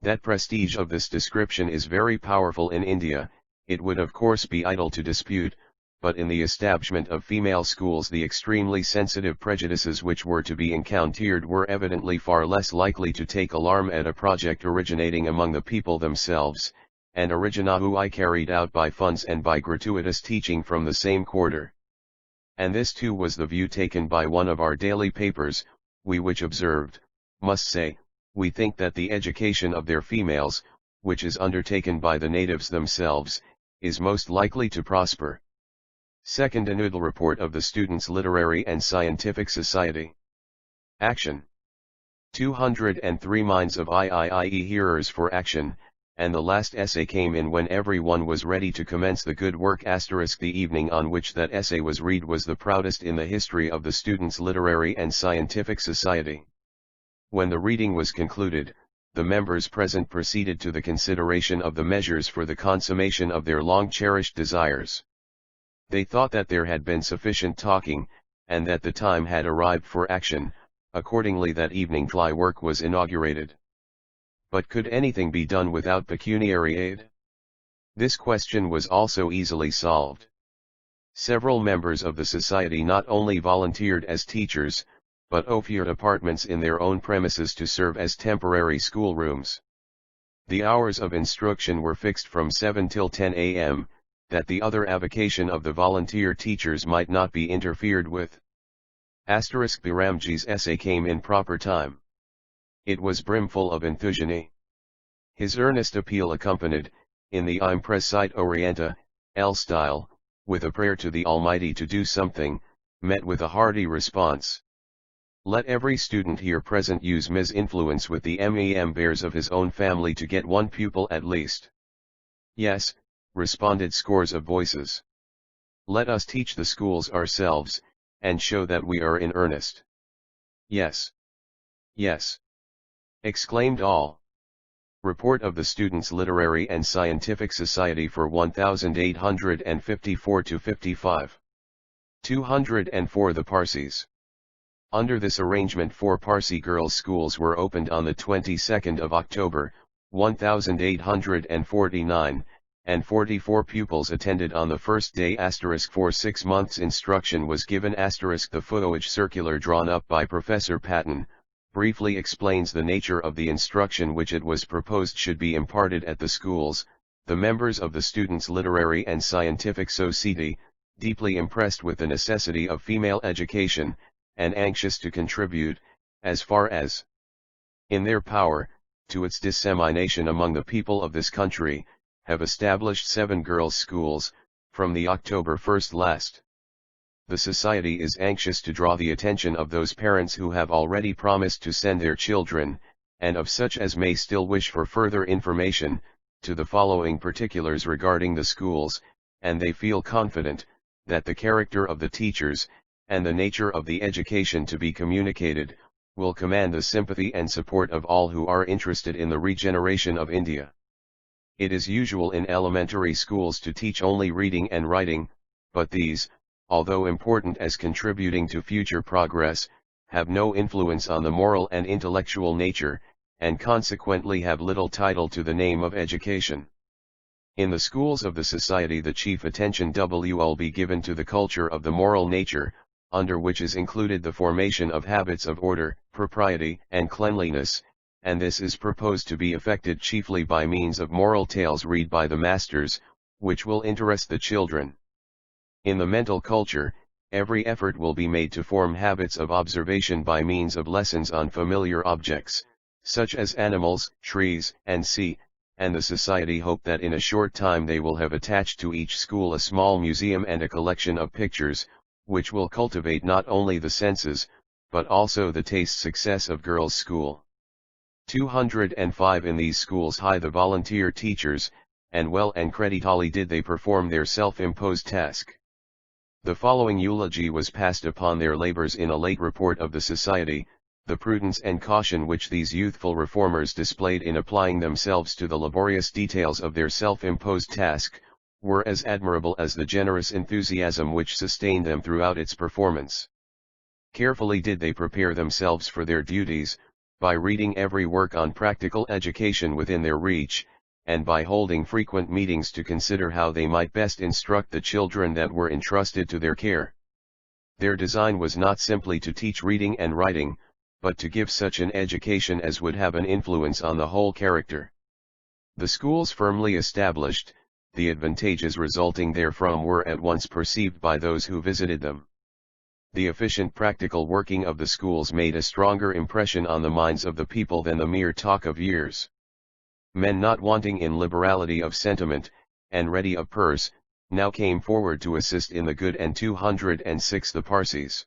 That prestige of this description is very powerful in India, it would of course be idle to dispute, but in the establishment of female schools the extremely sensitive prejudices which were to be encountered were evidently far less likely to take alarm at a project originating among the people themselves, and originally carried out by funds and by gratuitous teaching from the same quarter. And this too was the view taken by one of our daily papers, which observed, must say, we think that the education of their females, which is undertaken by the natives themselves, is most likely to prosper. Second Annual Report of the Students' Literary and Scientific Society. Action. 203 Minds of IIIE Hearers for Action, and the last essay came in when everyone was ready to commence the good work. The evening on which that essay was read was the proudest in the history of the Students' Literary and Scientific Society. When the reading was concluded, the members present proceeded to the consideration of the measures for the consummation of their long-cherished desires. They thought that there had been sufficient talking, and that the time had arrived for action. Accordingly that evening fly work was inaugurated. But could anything be done without pecuniary aid? This question was also easily solved. Several members of the society not only volunteered as teachers, but offered apartments in their own premises to serve as temporary schoolrooms. The hours of instruction were fixed from 7 till 10 a.m., that the other avocation of the volunteer teachers might not be interfered with. D Framjee's essay came in proper time. It was brimful of enthusiasm. His earnest appeal accompanied, in the impressite orienta, L style, with a prayer to the Almighty to do something, met with a hearty response. Let every student here present use Ms. influence with the members of his own family to get one pupil at least. Yes, responded scores of voices. Let us teach the schools ourselves, and show that we are in earnest. Yes. Yes. Exclaimed all. Report of the Students' Literary and Scientific Society for 1854-55. 204 The Parsees. Under this arrangement 4 Parsee girls' schools were opened on the 22nd of October, 1849, and 44 pupils attended on the first day. For 6 months instruction was given. The foliage circular drawn up by Professor Patton, briefly explains the nature of the instruction which it was proposed should be imparted at the schools. The members of the Students' Literary and Scientific Society, deeply impressed with the necessity of female education, and anxious to contribute, as far as in their power, to its dissemination among the people of this country, have established 7 girls' schools, from the October 1st last. The Society is anxious to draw the attention of those parents who have already promised to send their children, and of such as may still wish for further information, to the following particulars regarding the schools, and they feel confident, that the character of the teachers, and the nature of the education to be communicated, will command the sympathy and support of all who are interested in the regeneration of India. It is usual in elementary schools to teach only reading and writing, but these, although important as contributing to future progress, have no influence on the moral and intellectual nature, and consequently have little title to the name of education. In the schools of the Society the chief attention will be given to the culture of the moral nature, under which is included the formation of habits of order, propriety, and cleanliness, and this is proposed to be effected chiefly by means of moral tales read by the masters, which will interest the children. In the mental culture, every effort will be made to form habits of observation by means of lessons on familiar objects, such as animals, trees, and sea, and the Society hope that in a short time they will have attached to each school a small museum and a collection of pictures, which will cultivate not only the senses, but also the taste. Success of girls' school. 205 In these schools high the volunteer teachers, and well and creditally did they perform their self-imposed task. The following eulogy was passed upon their labors in a late report of the Society. The prudence and caution which these youthful reformers displayed in applying themselves to the laborious details of their self-imposed task, were as admirable as the generous enthusiasm which sustained them throughout its performance. Carefully did they prepare themselves for their duties, by reading every work on practical education within their reach, and by holding frequent meetings to consider how they might best instruct the children that were entrusted to their care. Their design was not simply to teach reading and writing, but to give such an education as would have an influence on the whole character. The schools firmly established, the advantages resulting therefrom were at once perceived by those who visited them. The efficient practical working of the schools made a stronger impression on the minds of the people than the mere talk of years. Men not wanting in liberality of sentiment, and ready of purse, now came forward to assist in the good. And 206 The Parsees.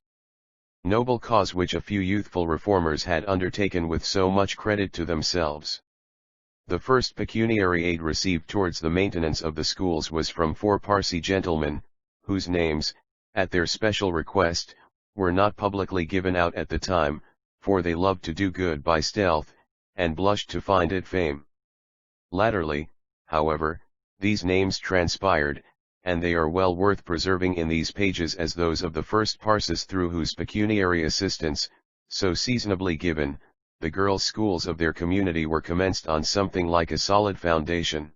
Noble cause which a few youthful reformers had undertaken with so much credit to themselves. The first pecuniary aid received towards the maintenance of the schools was from 4 Parsee gentlemen, whose names, at their special request, were not publicly given out at the time, for they loved to do good by stealth, and blushed to find it fame. Latterly, however, these names transpired, and they are well worth preserving in these pages as those of the first Parsees through whose pecuniary assistance, so seasonably given, the girls' schools of their community were commenced on something like a solid foundation.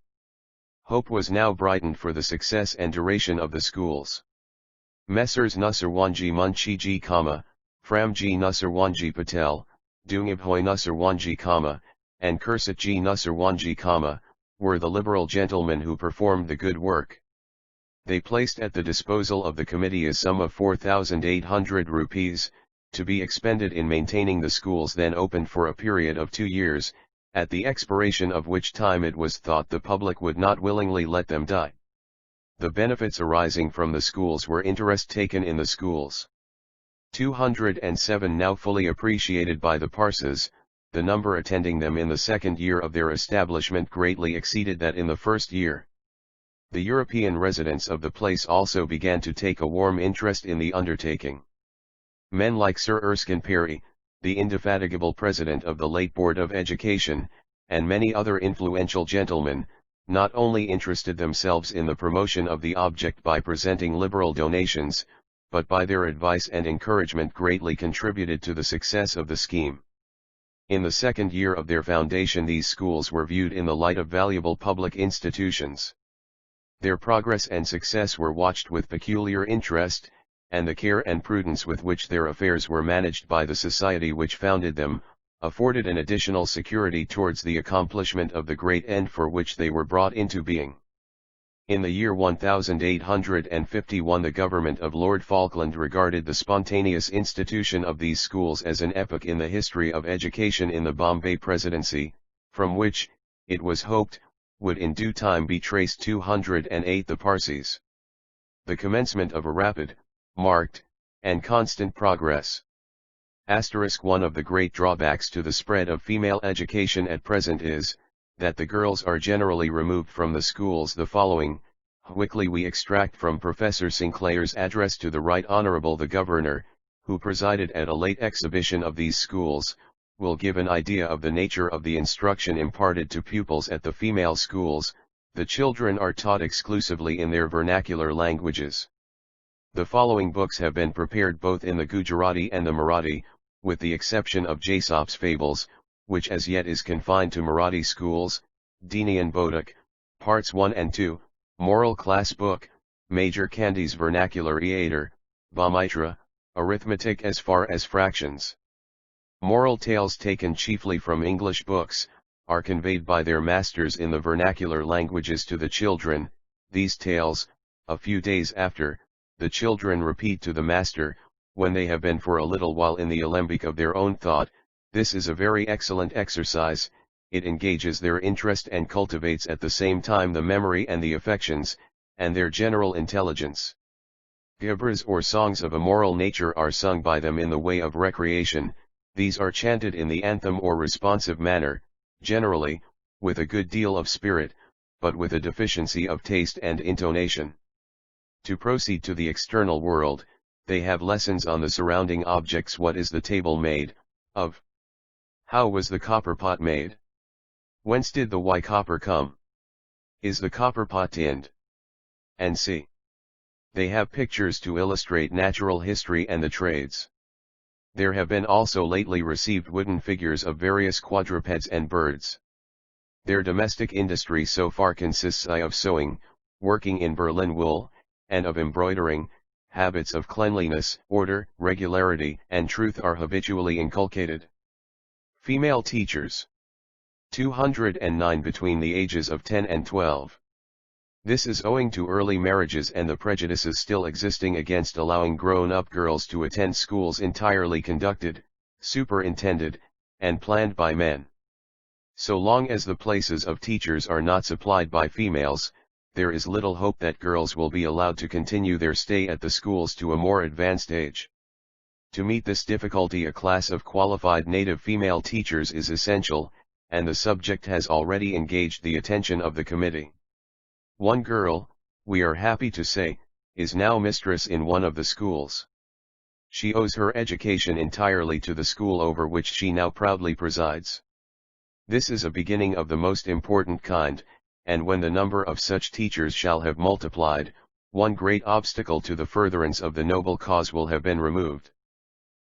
Hope was now brightened for the success and duration of the schools. Messrs. Nusserwanji Munchiji, Framjee Nusserwanji Patel, Dungibhoy Nusserwanji, and Kursatji Nusserwanji, were the liberal gentlemen who performed the good work. They placed at the disposal of the committee a sum of 4,800 rupees, to be expended in maintaining the schools then opened for a period of 2 years, at the expiration of which time it was thought the public would not willingly let them die. The benefits arising from the schools were interest taken in the schools. 207 now fully appreciated by the Parsees, the number attending them in the second year of their establishment greatly exceeded that in the first year. The European residents of the place also began to take a warm interest in the undertaking. Men like Sir Erskine Perry, the indefatigable president of the late Board of Education, and many other influential gentlemen, not only interested themselves in the promotion of the object by presenting liberal donations, but by their advice and encouragement greatly contributed to the success of the scheme. In the second year of their foundation these schools were viewed in the light of valuable public institutions. Their progress and success were watched with peculiar interest, and the care and prudence with which their affairs were managed by the society which founded them, afforded an additional security towards the accomplishment of the great end for which they were brought into being. In the year 1851 the government of Lord Falkland regarded the spontaneous institution of these schools as an epoch in the history of education in the Bombay Presidency, from which, it was hoped, would in due time be traced 208 the Parsees. The commencement of a rapid, marked, and constant progress. One of the great drawbacks to the spread of female education at present is, that the girls are generally removed from the schools. The following, quickly we extract from Professor Sinclair's address to the Right Honourable the Governor, who presided at a late exhibition of these schools, will give an idea of the nature of the instruction imparted to pupils at the female schools. The children are taught exclusively in their vernacular languages. The following books have been prepared both in the Gujarati and the Marathi, with the exception of Jaisop's Fables, which as yet is confined to Marathi schools, Dinian Bodhak, Parts 1 and 2, Moral Class Book, Major Kandi's Vernacular Eater, Bhamitra, Arithmetic as far as fractions. Moral tales taken chiefly from English books, are conveyed by their masters in the vernacular languages to the children. These tales, a few days after, the children repeat to the master, when they have been for a little while in the alembic of their own thought. This is a very excellent exercise, it engages their interest and cultivates at the same time the memory and the affections, and their general intelligence. Gibras or songs of a moral nature are sung by them in the way of recreation. These are chanted in the anthem or responsive manner, generally, with a good deal of spirit, but with a deficiency of taste and intonation. To proceed to the external world, they have lessons on the surrounding objects. What is the table made of? How was the copper pot made? Whence did the white copper come? Is the copper pot tinned? And c. They have pictures to illustrate natural history and the trades. There have been also lately received wooden figures of various quadrupeds and birds. Their domestic industry so far consists of sewing, working in Berlin wool, and of embroidering. Habits of cleanliness, order, regularity, and truth are habitually inculcated. Female teachers. 209 between the ages of 10 and 12. This is owing to early marriages and the prejudices still existing against allowing grown-up girls to attend schools entirely conducted, superintended, and planned by men. So long as the places of teachers are not supplied by females, there is little hope that girls will be allowed to continue their stay at the schools to a more advanced age. To meet this difficulty, a class of qualified native female teachers is essential, and the subject has already engaged the attention of the committee. One girl, we are happy to say, is now mistress in one of the schools. She owes her education entirely to the school over which she now proudly presides. This is a beginning of the most important kind, and when the number of such teachers shall have multiplied, one great obstacle to the furtherance of the noble cause will have been removed.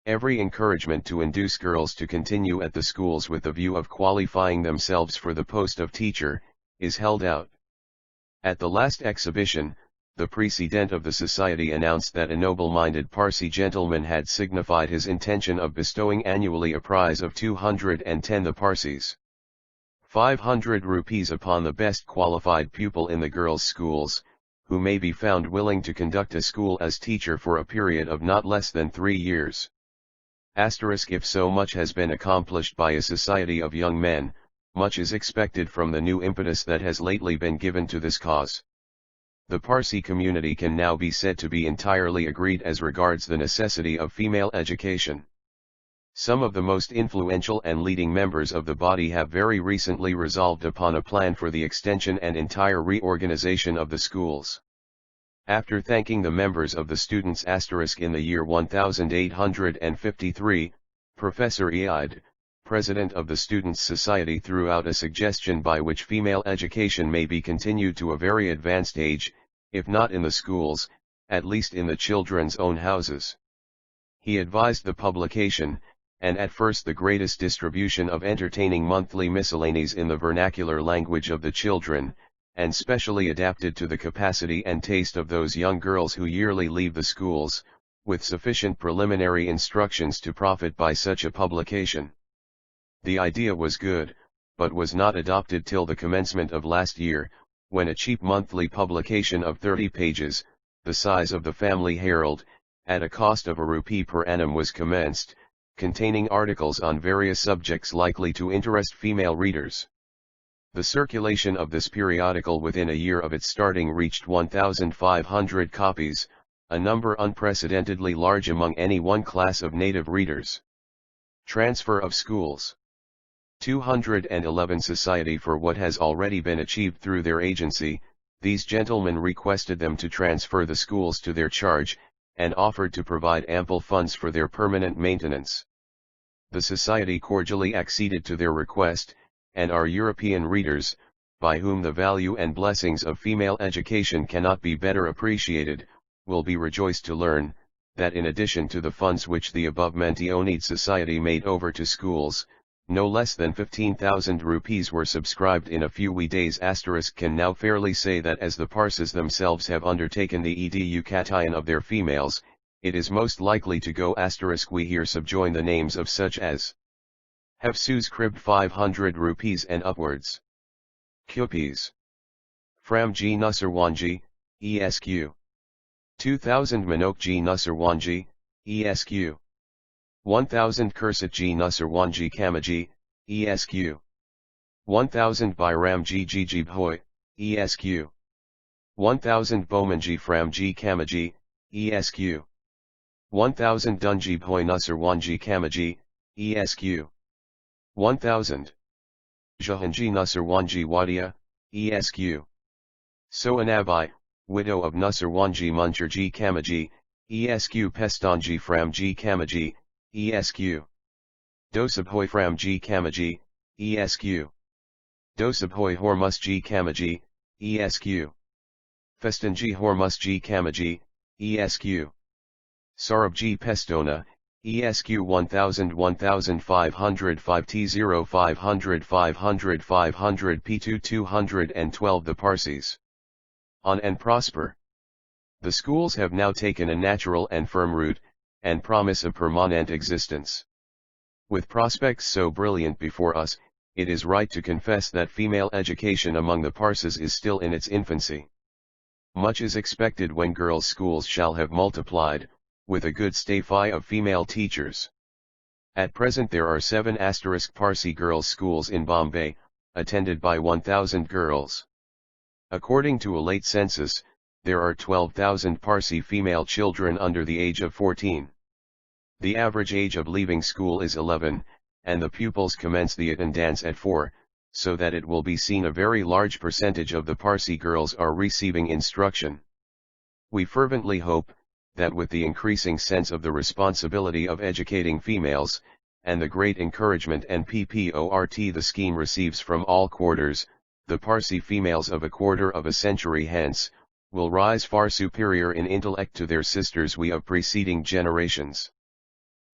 Every encouragement to induce girls to continue at the schools with the view of qualifying themselves for the post of teacher, is held out. At the last exhibition, the president of the society announced that a noble-minded Parsi gentleman had signified his intention of bestowing annually a prize of 210 the Parsees 500 rupees upon the best qualified pupil in the girls' schools, who may be found willing to conduct a school as teacher for a period of not less than 3 years. If so much has been accomplished by a society of young men, much is expected from the new impetus that has lately been given to this cause. The Parsi community can now be said to be entirely agreed as regards the necessity of female education. Some of the most influential and leading members of the body have very recently resolved upon a plan for the extension and entire reorganization of the schools. After thanking the members of the students' in the year 1853, Professor Eid, President of the Students' Society, threw out a suggestion by which female education may be continued to a very advanced age, if not in the schools, at least in the children's own houses. He advised the publication, and at first the greatest distribution of entertaining monthly miscellanies in the vernacular language of the children, and specially adapted to the capacity and taste of those young girls who yearly leave the schools, with sufficient preliminary instructions to profit by such a publication. The idea was good, but was not adopted till the commencement of last year, when a cheap monthly publication of 30 pages, the size of the Family Herald, at a cost of ₹1 per annum was commenced, containing articles on various subjects likely to interest female readers. The circulation of this periodical within a year of its starting reached 1,500 copies, a number unprecedentedly large among any one class of native readers. Transfer of schools. 211 Society. For what has already been achieved through their agency, these gentlemen requested them to transfer the schools to their charge, and offered to provide ample funds for their permanent maintenance. The Society cordially acceded to their request, and our European readers, by whom the value and blessings of female education cannot be better appreciated, will be rejoiced to learn, that in addition to the funds which the above-mentioned society made over to schools, no less than 15,000 rupees were subscribed in a few days. Can now fairly say that as the Parsis themselves have undertaken the education of their females, it is most likely to go. We here subjoin the names of such as have subscribed 500 rupees and upwards. Kupis. Framjee Nusserwanji, ESQ. 2000 Manokji Nusserwanji, ESQ. 1000 Kursatji Nusserwanji Kamaji, ESQ. 1000 Bairamji Jijibhoi, ESQ. 1000 Bomanji Framjee Kamaji, ESQ. 1000 Dunjibhoi Nusserwanji Kamaji, ESQ. 1000 Jahanji Nusserwanji Wadia, ESQ. Soanabai, widow of Nusserwanji Muncherji Kamaji, ESQ. Pestanji Framjee Kamaji, ESQ. Dosabhoi Framjee Kamaji, ESQ. Dosabhoi Hormusji Kamaji, ESQ. Festanji Hormusji Kamaji, ESQ. Sarabji Pestona, ESQ. 1000 1505 T0 500 500 500 P2 212 The Parsees. On and prosper. The schools have now taken a natural and firm root, and promise a permanent existence. With prospects so brilliant before us, it is right to confess that female education among the Parsis is still in its infancy. Much is expected when girls' schools shall have multiplied, with a good staffy of female teachers. At present there are 7 Parsi girls' schools in Bombay, attended by 1,000 girls. According to a late census, there are 12,000 Parsi female children under the age of 14. The average age of leaving school is 11, and the pupils commence the attendance at 4, so that it will be seen a very large percentage of the Parsi girls are receiving instruction. We fervently hope, that with the increasing sense of the responsibility of educating females, and the great encouragement and support the scheme receives from all quarters, the Parsi females of a quarter of a century hence, will rise far superior in intellect to their sisters we of preceding generations.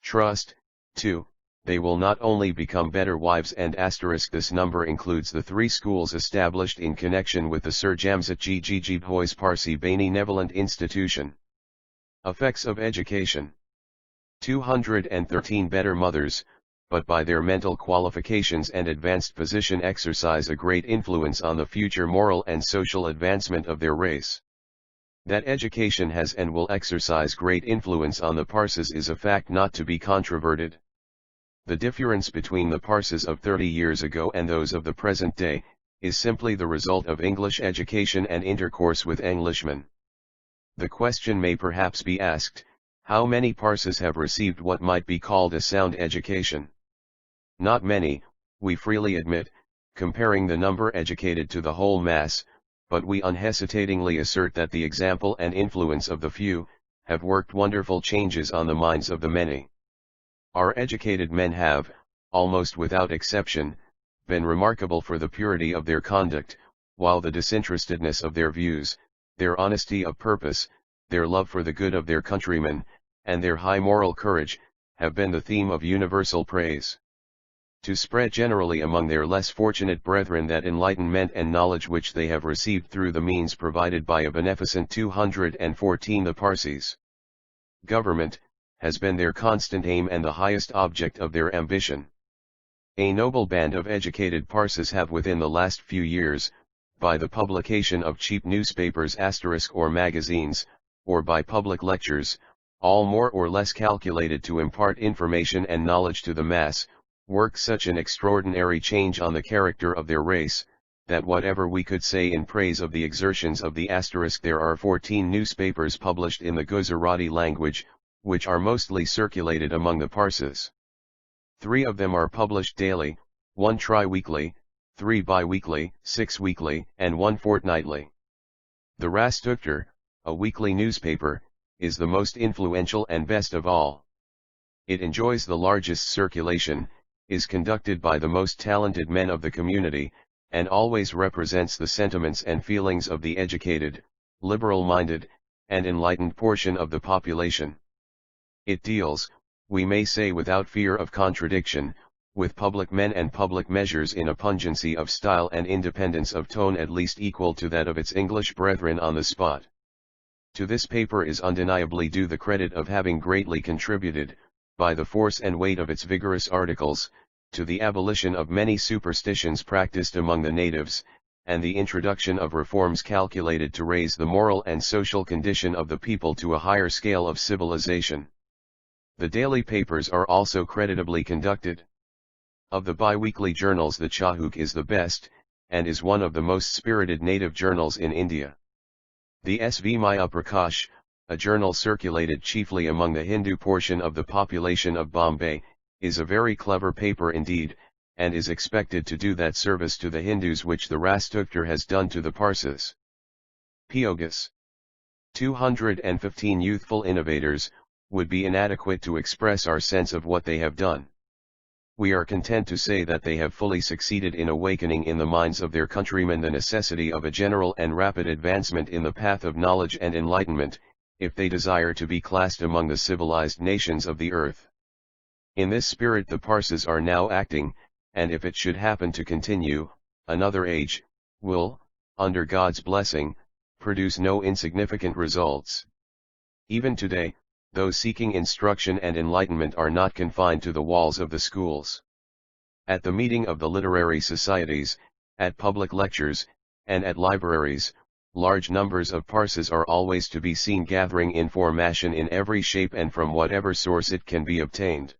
Trust, too, they will not only become better wives and this number includes the 3 schools established in connection with the Sir Jamsetji Jijibhoy's Parsi Benevolent Institution. Effects of education. 213 better mothers, but by their mental qualifications and advanced position exercise a great influence on the future moral and social advancement of their race. That education has and will exercise great influence on the Parsis is a fact not to be controverted. The difference between the Parsis of 30 years ago and those of the present day, is simply the result of English education and intercourse with Englishmen. The question may perhaps be asked, how many Parsis have received what might be called a sound education? Not many, we freely admit, comparing the number educated to the whole mass, but we unhesitatingly assert that the example and influence of the few, have worked wonderful changes on the minds of the many. Our educated men have, almost without exception, been remarkable for the purity of their conduct, while the disinterestedness of their views, their honesty of purpose, their love for the good of their countrymen, and their high moral courage, have been the theme of universal praise. To spread generally among their less fortunate brethren that enlightenment and knowledge which they have received through the means provided by a beneficent 214 the Parsees government, has been their constant aim and the highest object of their ambition. A noble band of educated Parsis have within the last few years, by the publication of cheap newspapers or magazines, or by public lectures, all more or less calculated to impart information and knowledge to the mass, work such an extraordinary change on the character of their race, that whatever we could say in praise of the exertions of the there are 14 newspapers published in the Gujarati language, which are mostly circulated among the Parsis. 3 of them are published daily, 1 tri-weekly, 3 bi-weekly, 6 weekly, and 1 fortnightly. The Zarathustra, a weekly newspaper, is the most influential and best of all. It enjoys the largest circulation, is conducted by the most talented men of the community, and always represents the sentiments and feelings of the educated, liberal-minded, and enlightened portion of the population. It deals, we may say without fear of contradiction, with public men and public measures in a pungency of style and independence of tone at least equal to that of its English brethren on the spot. To this paper is undeniably due the credit of having greatly contributed, by the force and weight of its vigorous articles, to the abolition of many superstitions practiced among the natives, and the introduction of reforms calculated to raise the moral and social condition of the people to a higher scale of civilization. The daily papers are also creditably conducted. Of the bi-weekly journals the Chahuk is the best, and is one of the most spirited native journals in India. The SV Maya Prakash, a journal circulated chiefly among the Hindu portion of the population of Bombay, is a very clever paper indeed, and is expected to do that service to the Hindus which the Zarathustra has done to the Parsis. Pyogas. 215 youthful innovators, would be inadequate to express our sense of what they have done. We are content to say that they have fully succeeded in awakening in the minds of their countrymen the necessity of a general and rapid advancement in the path of knowledge and enlightenment, if they desire to be classed among the civilized nations of the earth. In this spirit the Parsis are now acting, and if it should happen to continue, another age, will, under God's blessing, produce no insignificant results. Even today, those seeking instruction and enlightenment are not confined to the walls of the schools. At the meeting of the literary societies, at public lectures, and at libraries, large numbers of Parsis are always to be seen gathering information in every shape and from whatever source it can be obtained.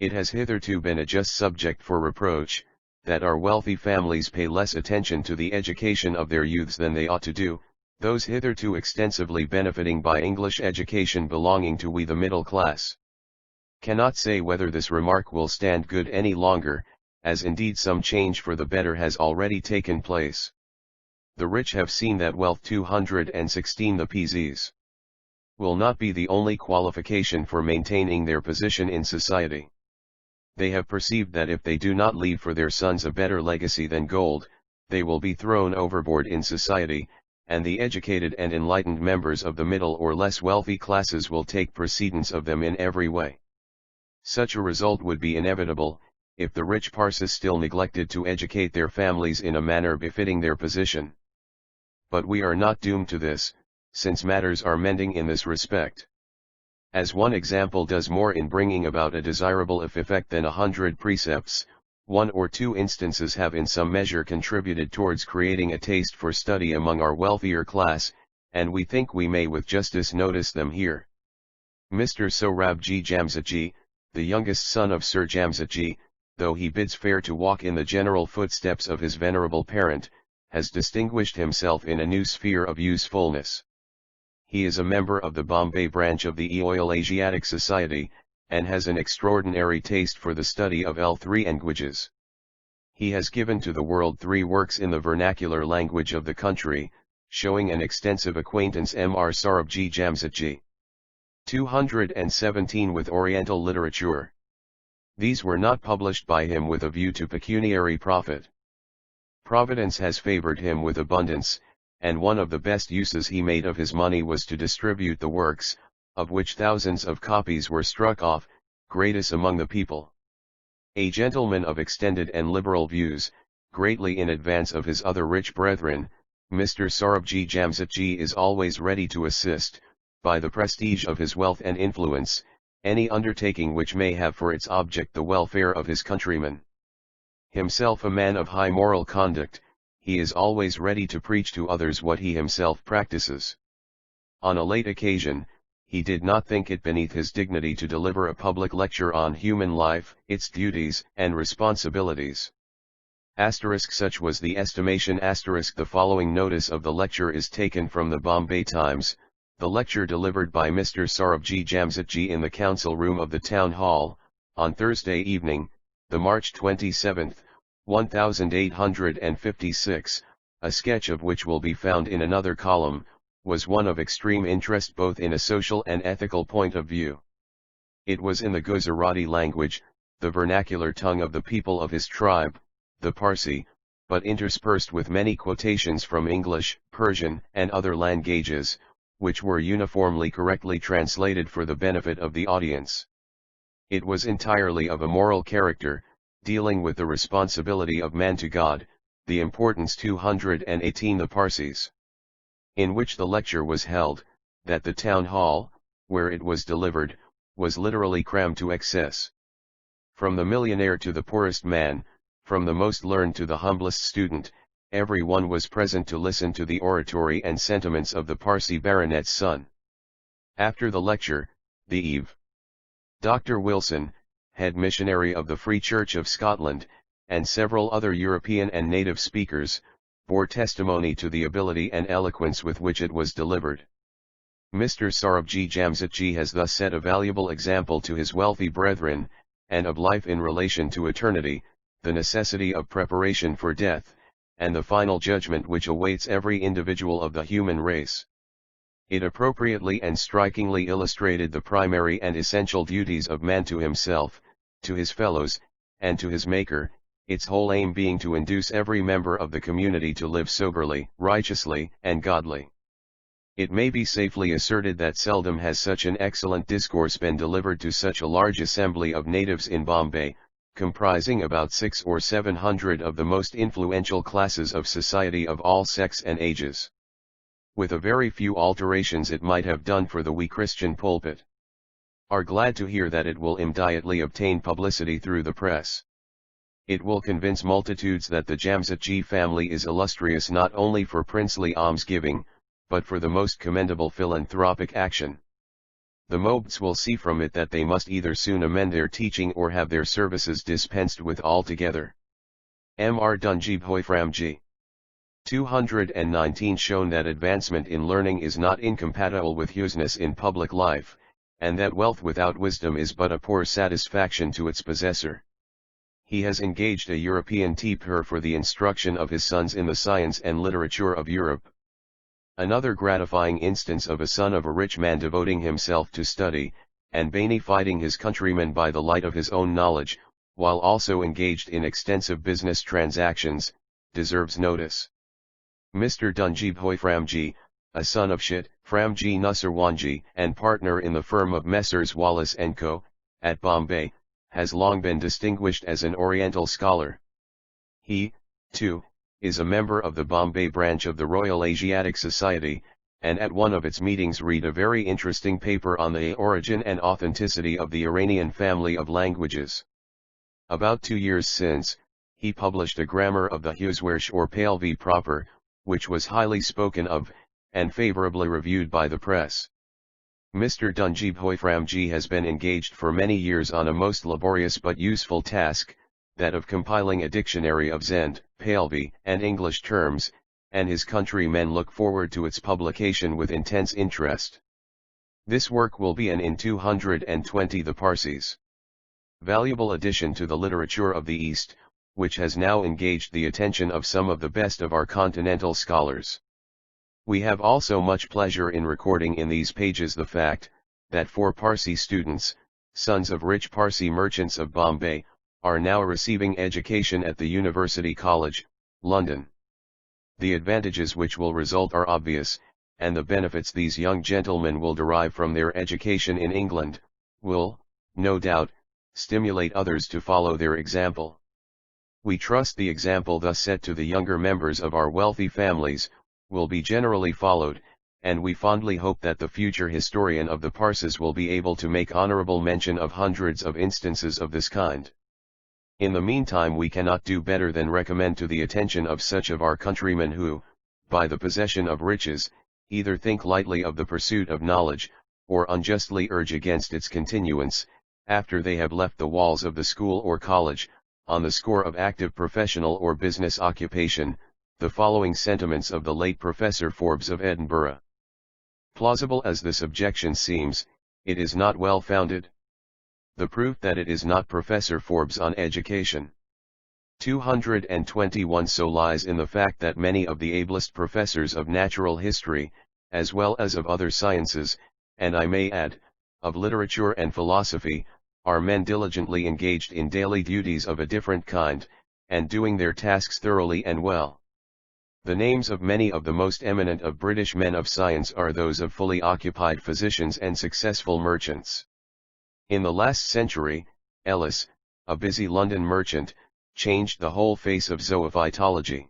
It has hitherto been a just subject for reproach, that our wealthy families pay less attention to the education of their youths than they ought to do, those hitherto extensively benefiting by English education belonging to we the middle class. Cannot say whether this remark will stand good any longer, as indeed some change for the better has already taken place. The rich have seen that wealth 216 the Parsees will not be the only qualification for maintaining their position in society. They have perceived that if they do not leave for their sons a better legacy than gold, they will be thrown overboard in society, and the educated and enlightened members of the middle or less wealthy classes will take precedence of them in every way. Such a result would be inevitable, if the rich Parsis still neglected to educate their families in a manner befitting their position. But we are not doomed to this, since matters are mending in this respect. As one example does more in bringing about a desirable effect than 100 precepts, one or two instances have in some measure contributed towards creating a taste for study among our wealthier class, and we think we may with justice notice them here. Mr. Sohrabji Jamsetji, the youngest son of Sir Jamsetji, though he bids fair to walk in the general footsteps of his venerable parent, has distinguished himself in a new sphere of usefulness. He is a member of the Bombay branch of the Royal Asiatic Society, and has an extraordinary taste for the study of three languages. He has given to the world 3 works in the vernacular language of the country, showing an extensive acquaintance Mr. Sohrabji Jamsetji. 217 with Oriental literature. These were not published by him with a view to pecuniary profit. Providence has favored him with abundance, and one of the best uses he made of his money was to distribute the works, of which thousands of copies were struck off, greatest among the people. A gentleman of extended and liberal views, greatly in advance of his other rich brethren, Mr. Sohrabji Jamsetji is always ready to assist, by the prestige of his wealth and influence, any undertaking which may have for its object the welfare of his countrymen. Himself a man of high moral conduct, he is always ready to preach to others what he himself practices. On a late occasion, he did not think it beneath his dignity to deliver a public lecture on human life, its duties and responsibilities. Such was the estimation. The following notice of the lecture is taken from the Bombay Times, the lecture delivered by Mr. Sohrabji Jamsetji in the council room of the town hall, on Thursday evening, the March 27, 1856, a sketch of which will be found in another column, was one of extreme interest both in a social and ethical point of view. It was in the Gujarati language, the vernacular tongue of the people of his tribe, the Parsee, but interspersed with many quotations from English, Persian, and other languages, which were uniformly correctly translated for the benefit of the audience. It was entirely of a moral character, dealing with the responsibility of man to God, the importance 218 the Parsees, in which the lecture was held, that the town hall, where it was delivered, was literally crammed to excess. From the millionaire to the poorest man, from the most learned to the humblest student, every one was present to listen to the oratory and sentiments of the Parsee baronet's son. After the lecture, the Eve. Dr. Wilson, head missionary of the Free Church of Scotland, and several other European and native speakers, bore testimony to the ability and eloquence with which it was delivered. Mr. Sohrabji Jamsetji has thus set a valuable example to his wealthy brethren, and of life in relation to eternity, the necessity of preparation for death, and the final judgment which awaits every individual of the human race. It appropriately and strikingly illustrated the primary and essential duties of man to himself, to his fellows, and to his Maker, its whole aim being to induce every member of the community to live soberly, righteously, and godly. It may be safely asserted that seldom has such an excellent discourse been delivered to such a large assembly of natives in Bombay, comprising about 600 or 700 of the most influential classes of society of all sects and ages. With a very few alterations it might have done for the wee Christian pulpit. Are glad to hear that it will immediately obtain publicity through the press. It will convince multitudes that the Jamsetji family is illustrious not only for princely almsgiving, but for the most commendable philanthropic action. The Mobs will see from it that they must either soon amend their teaching or have their services dispensed with altogether. Mr. D Framjee. 219 shown that advancement in learning is not incompatible with useness in public life, and that wealth without wisdom is but a poor satisfaction to its possessor. He has engaged a European teacher for the instruction of his sons in the science and literature of Europe. Another gratifying instance of a son of a rich man devoting himself to study, and benefiting his countrymen by the light of his own knowledge, while also engaged in extensive business transactions, deserves notice. Mr. D Framjee, a son of D Framjee Nusserwanji and partner in the firm of Messrs. Wallace & Co., at Bombay, has long been distinguished as an Oriental scholar. He, too, is a member of the Bombay branch of the Royal Asiatic Society, and at one of its meetings read a very interesting paper on the origin and authenticity of the Iranian family of languages. About 2 years since, he published a grammar of the Huzwarsh or Pahlavi proper, which was highly spoken of, and favorably reviewed by the press. Mr. D Framjee has been engaged for many years on a most laborious but useful task, that of compiling a dictionary of Zend, Pahlavi, and English terms, and his countrymen look forward to its publication with intense interest. This work will be an in 220 the Parsees. Valuable addition to the literature of the East, which has now engaged the attention of some of the best of our continental scholars. We have also much pleasure in recording in these pages the fact, that 4 Parsee students, sons of rich Parsee merchants of Bombay, are now receiving education at the University College, London. The advantages which will result are obvious, and the benefits these young gentlemen will derive from their education in England, will, no doubt, stimulate others to follow their example. We trust the example thus set to the younger members of our wealthy families, will be generally followed, and we fondly hope that the future historian of the Parsees will be able to make honorable mention of hundreds of instances of this kind. In the meantime we cannot do better than recommend to the attention of such of our countrymen who, by the possession of riches, either think lightly of the pursuit of knowledge, or unjustly urge against its continuance, after they have left the walls of the school or college, on the score of active professional or business occupation, the following sentiments of the late Professor Forbes of Edinburgh. Plausible as this objection seems, it is not well founded. The proof that it is not Professor Forbes on education. 221 so lies in the fact that many of the ablest professors of natural history, as well as of other sciences, and I may add, of literature and philosophy, are men diligently engaged in daily duties of a different kind, and doing their tasks thoroughly and well. The names of many of the most eminent of British men of science are those of fully occupied physicians and successful merchants. In the last century, Ellis, a busy London merchant, changed the whole face of zoophytology.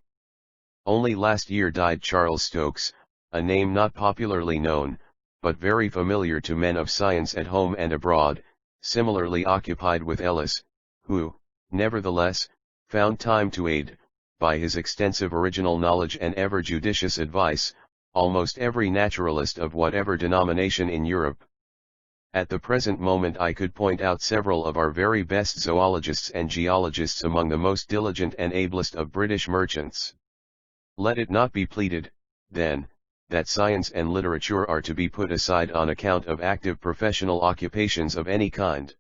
Only last year died Charles Stokes, a name not popularly known, but very familiar to men of science at home and abroad, similarly occupied with Ellis, who, nevertheless, found time to aid, by his extensive original knowledge and ever judicious advice, almost every naturalist of whatever denomination in Europe. At the present moment I could point out several of our very best zoologists and geologists among the most diligent and ablest of British merchants. Let it not be pleaded, then, that science and literature are to be put aside on account of active professional occupations of any kind.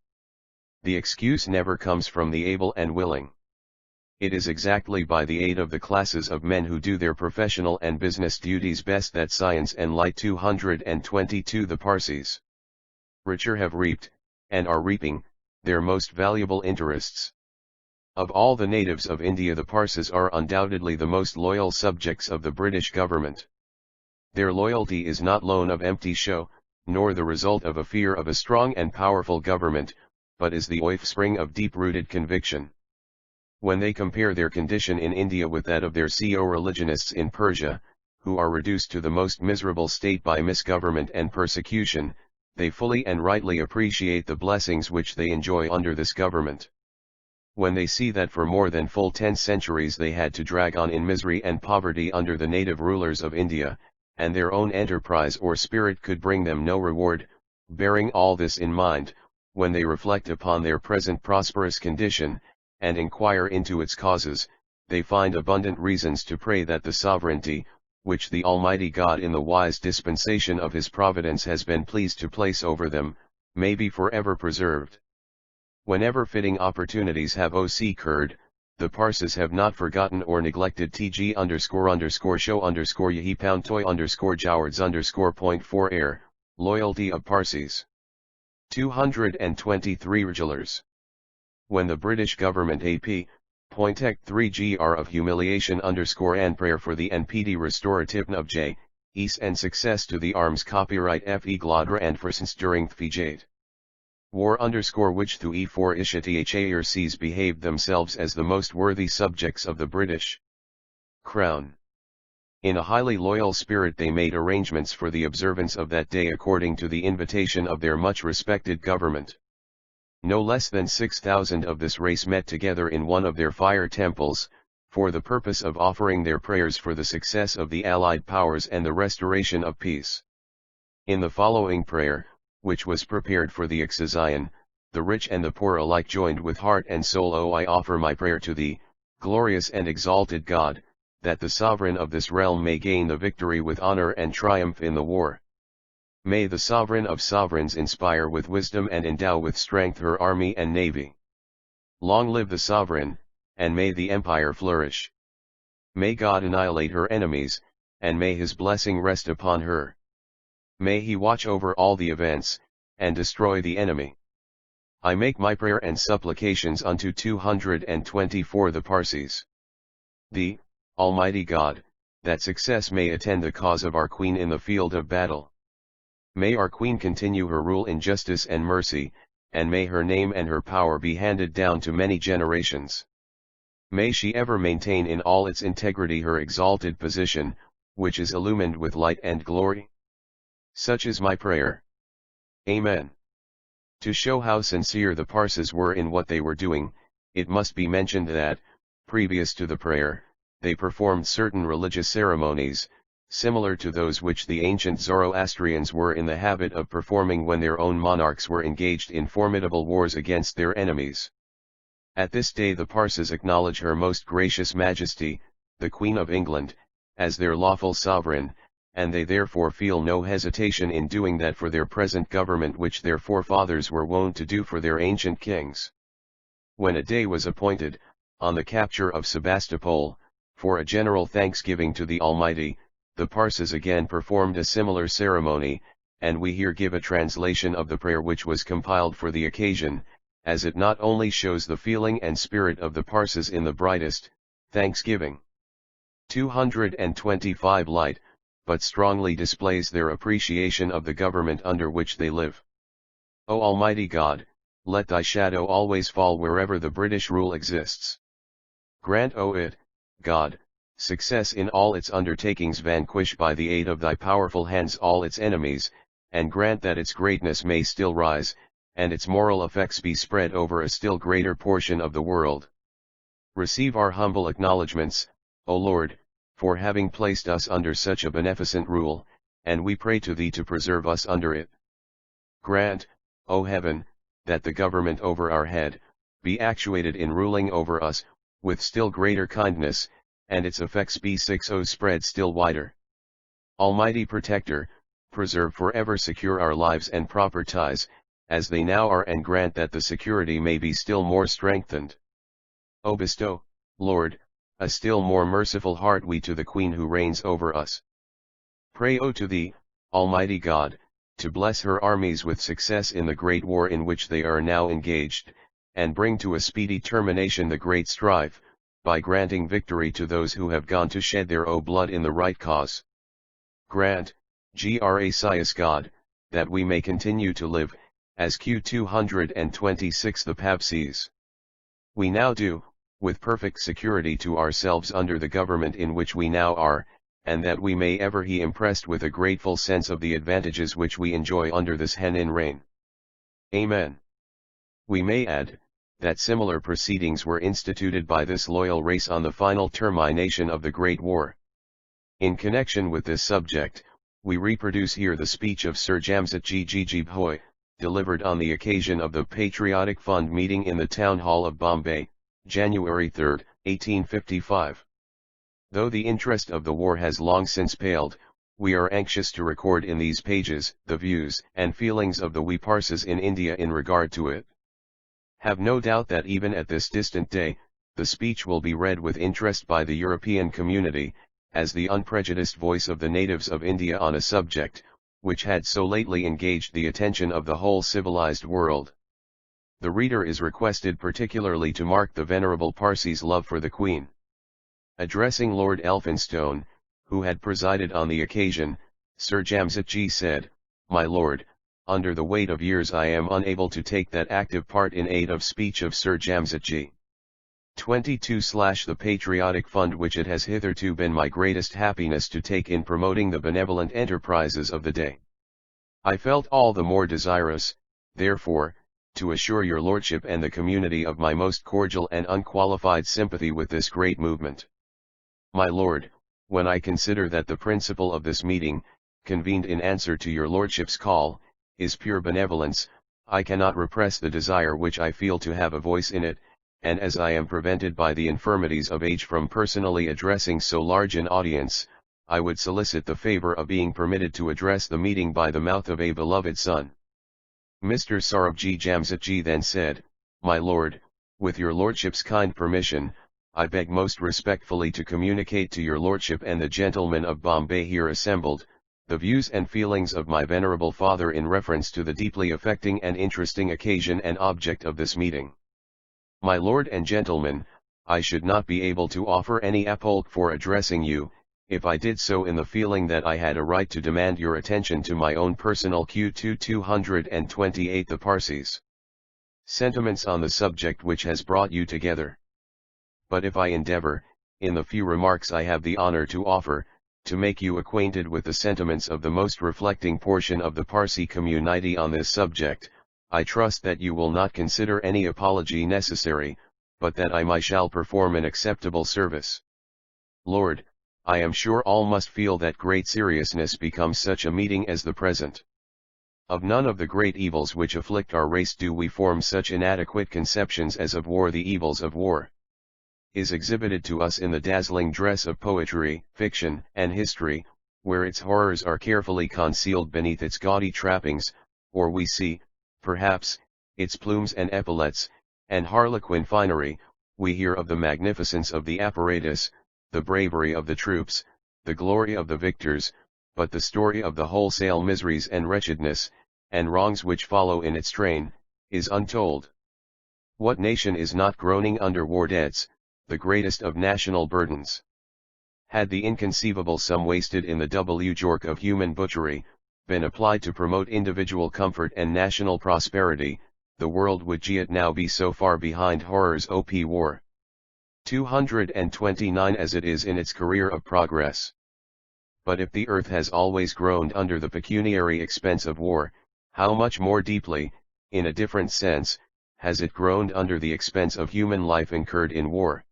The excuse never comes from the able and willing. It is exactly by the aid of the classes of men who do their professional and business duties best that science and light 222 the Parsees richer have reaped, and are reaping, their most valuable interests. Of all the natives of India the Parsees are undoubtedly the most loyal subjects of the British government. Their loyalty is not loan of empty show, nor the result of a fear of a strong and powerful government, but is the offspring of deep-rooted conviction. When they compare their condition in India with that of their co-religionists in Persia, who are reduced to the most miserable state by misgovernment and persecution, they fully and rightly appreciate the blessings which they enjoy under this government. When they see that for more than full 10 centuries they had to drag on in misery and poverty under the native rulers of India, and their own enterprise or spirit could bring them no reward, bearing all this in mind, when they reflect upon their present prosperous condition, and inquire into its causes, they find abundant reasons to pray that the sovereignty, which the Almighty God in the wise dispensation of His providence has been pleased to place over them, may be forever preserved. Whenever fitting opportunities have occurred, the Parsees have not forgotten or neglected tg__show_yahi pound toy _jawards_.4 air, loyalty of Parsees. 223 Regulars. When the British government AP, Pointek 3gr of humiliation _and prayer for the NPD restorative of J, ease and success to the arms copyright fe glodra and forsens during thfijade. War _which through e4 ishatihaircs behaved themselves as the most worthy subjects of the British Crown. In a highly loyal spirit they made arrangements for the observance of that day according to the invitation of their much respected government. No less than 6,000 of this race met together in one of their fire temples, for the purpose of offering their prayers for the success of the Allied powers and the restoration of peace. In the following prayer, which was prepared for the Zion, the rich and the poor alike joined with heart and soul. O I offer my prayer to thee, glorious and exalted God, that the sovereign of this realm may gain the victory with honor and triumph in the war. May the sovereign of sovereigns inspire with wisdom and endow with strength her army and navy. Long live the sovereign, and may the empire flourish. May God annihilate her enemies, and may his blessing rest upon her. May he watch over all the events, and destroy the enemy. I make my prayer and supplications unto 224 the Parsees. The Almighty God, that success may attend the cause of our Queen in the field of battle. May our Queen continue her rule in justice and mercy, and may her name and her power be handed down to many generations. May she ever maintain in all its integrity her exalted position, which is illumined with light and glory. Such is my prayer. Amen. To show how sincere the Parsees were in what they were doing, it must be mentioned that, previous to the prayer, they performed certain religious ceremonies, similar to those which the ancient Zoroastrians were in the habit of performing when their own monarchs were engaged in formidable wars against their enemies. At this day the Parsees acknowledge Her Most Gracious Majesty, the Queen of England, as their lawful sovereign, and they therefore feel no hesitation in doing that for their present government which their forefathers were wont to do for their ancient kings. When a day was appointed, on the capture of Sebastopol, for a general thanksgiving to the Almighty, the Parsees again performed a similar ceremony, and we here give a translation of the prayer which was compiled for the occasion, as it not only shows the feeling and spirit of the Parsees in the brightest thanksgiving 225 light, but strongly displays their appreciation of the government under which they live. O Almighty God, let thy shadow always fall wherever the British rule exists. Grant, O it, God, success in all its undertakings, vanquish by the aid of thy powerful hands all its enemies, and grant that its greatness may still rise, and its moral effects be spread over a still greater portion of the world. Receive our humble acknowledgments, O Lord, for having placed us under such a beneficent rule, and we pray to thee to preserve us under it. Grant, O heaven, that the government over our head, be actuated in ruling over us, with still greater kindness, and its effects be spread still wider. Almighty Protector, preserve forever secure our lives and proper ties, as they now are, and grant that the security may be still more strengthened. O bestow, Lord, a still more merciful heart we to the Queen who reigns over us. Pray, O to thee, Almighty God, to bless her armies with success in the great war in which they are now engaged, and bring to a speedy termination the great strife, by granting victory to those who have gone to shed their blood in the right cause. Grant, gracious God, that we may continue to live, as Q226 the Parsees. We now do, with perfect security to ourselves under the government in which we now are, and that we may ever be impressed with a grateful sense of the advantages which we enjoy under this Henin reign. Amen. We may add, that similar proceedings were instituted by this loyal race on the final termination of the Great War. In connection with this subject, we reproduce here the speech of Sir Jamsetji Bhoi, delivered on the occasion of the Patriotic Fund meeting in the Town Hall of Bombay, January 3, 1855. Though the interest of the war has long since paled, we are anxious to record in these pages the views and feelings of the we Parsees in India in regard to it. Have no doubt that even at this distant day, the speech will be read with interest by the European community, as the unprejudiced voice of the natives of India on a subject, which had so lately engaged the attention of the whole civilized world. The reader is requested particularly to mark the Venerable Parsees' love for the Queen. Addressing Lord Elphinstone, who had presided on the occasion, Sir Jamsetji said, "My lord, under the weight of years I am unable to take that active part in aid of speech of Sir Jamsetji. 22/The patriotic fund which it has hitherto been my greatest happiness to take in promoting the benevolent enterprises of the day. I felt all the more desirous, therefore, to assure your lordship and the community of my most cordial and unqualified sympathy with this great movement. My lord, when I consider that the principle of this meeting, convened in answer to your lordship's call, is pure benevolence, I cannot repress the desire which I feel to have a voice in it, and as I am prevented by the infirmities of age from personally addressing so large an audience, I would solicit the favor of being permitted to address the meeting by the mouth of a beloved son." Mr. Sarabji Jamsetji then said, "My lord, with your lordship's kind permission, I beg most respectfully to communicate to your lordship and the gentlemen of Bombay here assembled, the views and feelings of my venerable father in reference to the deeply affecting and interesting occasion and object of this meeting. My lord and gentlemen, I should not be able to offer any apology for addressing you, if I did so in the feeling that I had a right to demand your attention to my own personal Q2 228 the Parsees' sentiments on the subject which has brought you together. But if I endeavor, in the few remarks I have the honor to offer, to make you acquainted with the sentiments of the most reflecting portion of the Parsee community on this subject, I trust that you will not consider any apology necessary, but that I shall perform an acceptable service. Lord, I am sure all must feel that great seriousness becomes such a meeting as the present. Of none of the great evils which afflict our race do we form such inadequate conceptions as of war. The evils of war is exhibited to us in the dazzling dress of poetry, fiction, and history, where its horrors are carefully concealed beneath its gaudy trappings, or we see, perhaps, its plumes and epaulets, and harlequin finery. We hear of the magnificence of the apparatus, the bravery of the troops, the glory of the victors, but the story of the wholesale miseries and wretchedness, and wrongs which follow in its train, is untold. What nation is not groaning under war debts, the greatest of national burdens? Had the inconceivable sum wasted in the jork of human butchery, been applied to promote individual comfort and national prosperity, the world would yet now be so far behind horrors of war 229 as it is in its career of progress. But if the earth has always groaned under the pecuniary expense of war, how much more deeply, in a different sense, has it groaned under the expense of human life incurred in war?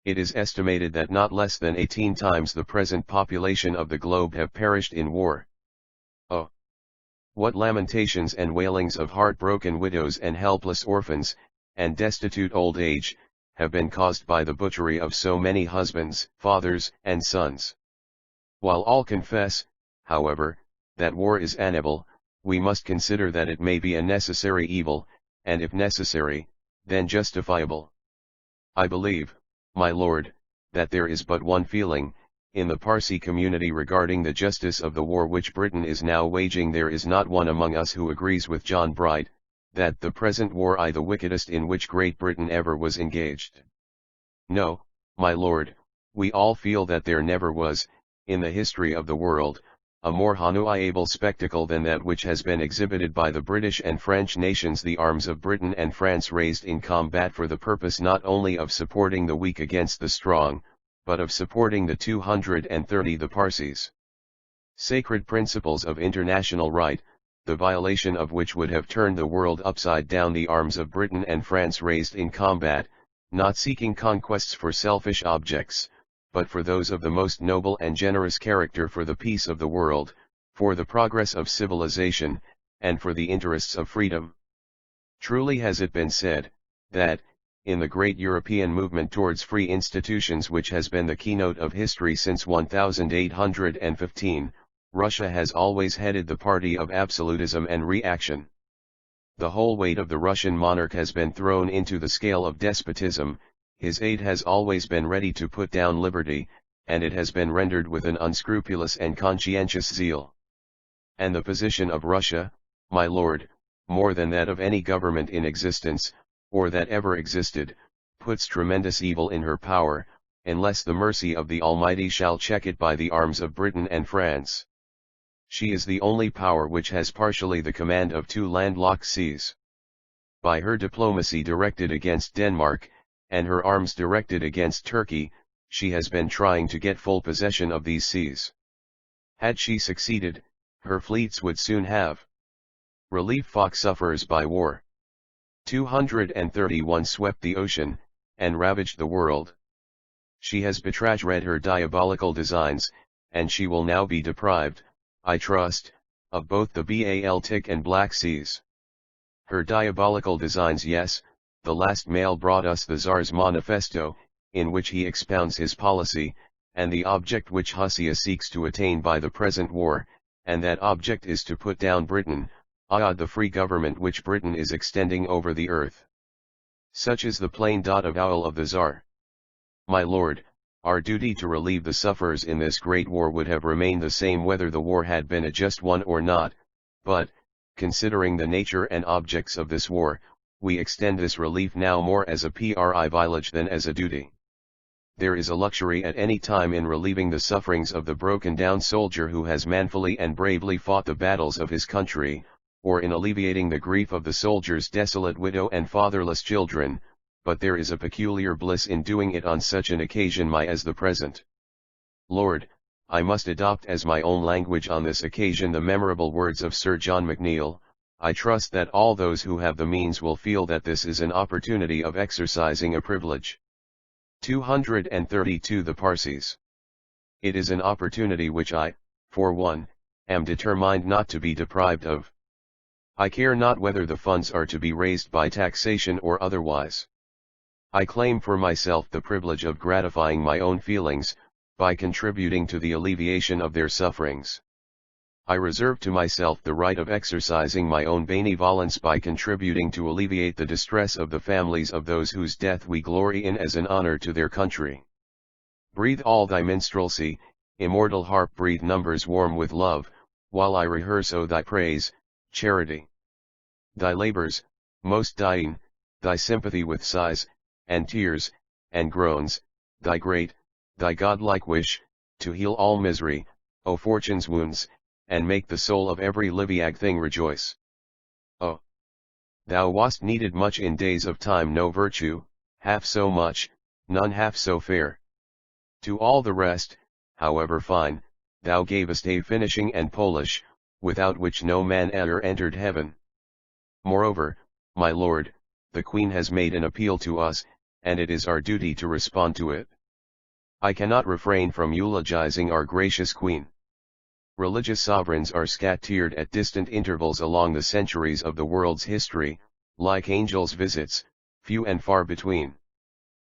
It is estimated that not less than 18 times the present population of the globe have perished in war. Oh! What lamentations and wailings of heartbroken widows and helpless orphans, and destitute old age, have been caused by the butchery of so many husbands, fathers, and sons. While all confess, however, that war is unable, we must consider that it may be a necessary evil, and if necessary, then justifiable. I believe, my lord, that there is but one feeling, in the Parsee community regarding the justice of the war which Britain is now waging. There is not one among us who agrees with John Bright, that the present war is the wickedest in which Great Britain ever was engaged. No, my lord, we all feel that there never was, in the history of the world, a more henotheism spectacle than that which has been exhibited by the British and French nations. The arms of Britain and France raised in combat for the purpose not only of supporting the weak against the strong, but of supporting the 230 the Parsees. Sacred principles of international right, the violation of which would have turned the world upside down. The arms of Britain and France raised in combat, not seeking conquests for selfish objects, but for those of the most noble and generous character, for the peace of the world, for the progress of civilization, and for the interests of freedom. Truly has it been said, that, in the great European movement towards free institutions which has been the keynote of history since 1815, Russia has always headed the party of absolutism and reaction. The whole weight of the Russian monarch has been thrown into the scale of despotism, his aid has always been ready to put down liberty, and it has been rendered with an unscrupulous and conscientious zeal. And the position of Russia, my lord, more than that of any government in existence, or that ever existed, puts tremendous evil in her power, unless the mercy of the Almighty shall check it by the arms of Britain and France. She is the only power which has partially the command of two landlocked seas. By her diplomacy directed against Denmark, and her arms directed against Turkey, she has been trying to get full possession of these seas. Had she succeeded, her fleets would soon have relieved sufferers by war. 231 swept the ocean, and ravaged the world. She has betrayed her diabolical designs, and she will now be deprived, I trust, of both the Baltic and Black Seas. Her diabolical designs, yes, the last mail brought us the Tsar's manifesto, in which he expounds his policy, and the object which Hussia seeks to attain by the present war, and that object is to put down Britain, the free government which Britain is extending over the earth. Such is the plain avowal of the Tsar. My lord, our duty to relieve the sufferers in this great war would have remained the same whether the war had been a just one or not, but, considering the nature and objects of this war, we extend this relief now more as a privilege than as a duty. There is a luxury at any time in relieving the sufferings of the broken-down soldier who has manfully and bravely fought the battles of his country, or in alleviating the grief of the soldier's desolate widow and fatherless children, but there is a peculiar bliss in doing it on such an occasion as the present. Lord, I must adopt as my own language on this occasion the memorable words of Sir John McNeill. I trust that all those who have the means will feel that this is an opportunity of exercising a privilege. 232 The Parsees. It is an opportunity which I, for one, am determined not to be deprived of. I care not whether the funds are to be raised by taxation or otherwise. I claim for myself the privilege of gratifying my own feelings, by contributing to the alleviation of their sufferings. I reserve to myself the right of exercising my own benevolence by contributing to alleviate the distress of the families of those whose death we glory in as an honor to their country. Breathe all thy minstrelsy, immortal harp, breathe numbers warm with love, while I rehearse thy praise, charity. Thy labors, most dying, thy sympathy with sighs, and tears, and groans, thy great, thy godlike wish, to heal all misery, O fortune's wounds, and make the soul of every living thing rejoice. O! Thou wast needed much in days of time, no virtue, half so much, none half so fair. To all the rest, however fine, thou gavest a finishing and polish, without which no man ever entered heaven. Moreover, my lord, the Queen has made an appeal to us, and it is our duty to respond to it. I cannot refrain from eulogizing our gracious Queen. Religious sovereigns are scattered at distant intervals along the centuries of the world's history, like angels' visits, few and far between.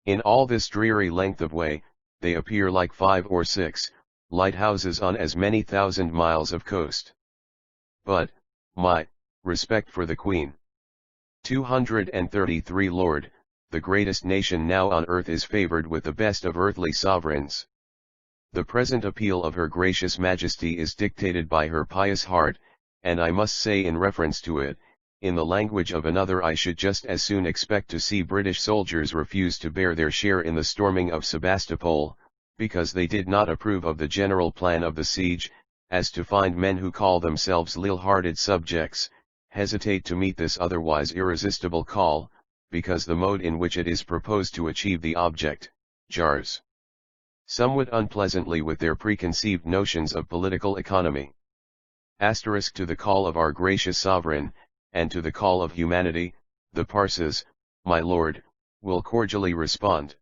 In all this dreary length of way, they appear like 5 or 6 lighthouses on as many thousand miles of coast. But, my respect for the Queen. 233 Lord, the greatest nation now on earth is favored with the best of earthly sovereigns. The present appeal of Her Gracious Majesty is dictated by her pious heart, and I must say in reference to it, in the language of another, I should just as soon expect to see British soldiers refuse to bear their share in the storming of Sebastopol, because they did not approve of the general plan of the siege, as to find men who call themselves leal-hearted subjects, hesitate to meet this otherwise irresistible call, because the mode in which it is proposed to achieve the object, jars somewhat unpleasantly with their preconceived notions of political economy. Asterisk to the call of our gracious sovereign, and to the call of humanity, the Parsees, my lord, will cordially respond.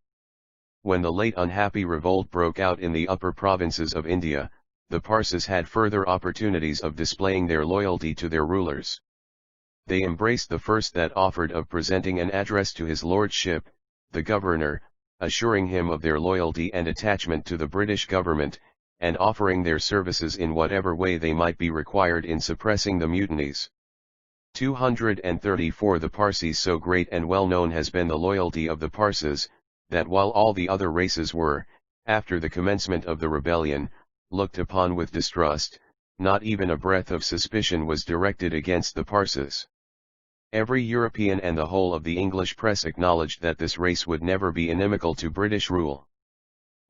When the late unhappy revolt broke out in the upper provinces of India, the Parsees had further opportunities of displaying their loyalty to their rulers. They embraced the first that offered of presenting an address to his lordship, the governor, assuring him of their loyalty and attachment to the British government, and offering their services in whatever way they might be required in suppressing the mutinies. 234 The Parsees. So great and well known has been the loyalty of the Parsees, that while all the other races were, after the commencement of the rebellion, looked upon with distrust, not even a breath of suspicion was directed against the Parsees. Every European and the whole of the English press acknowledged that this race would never be inimical to British rule.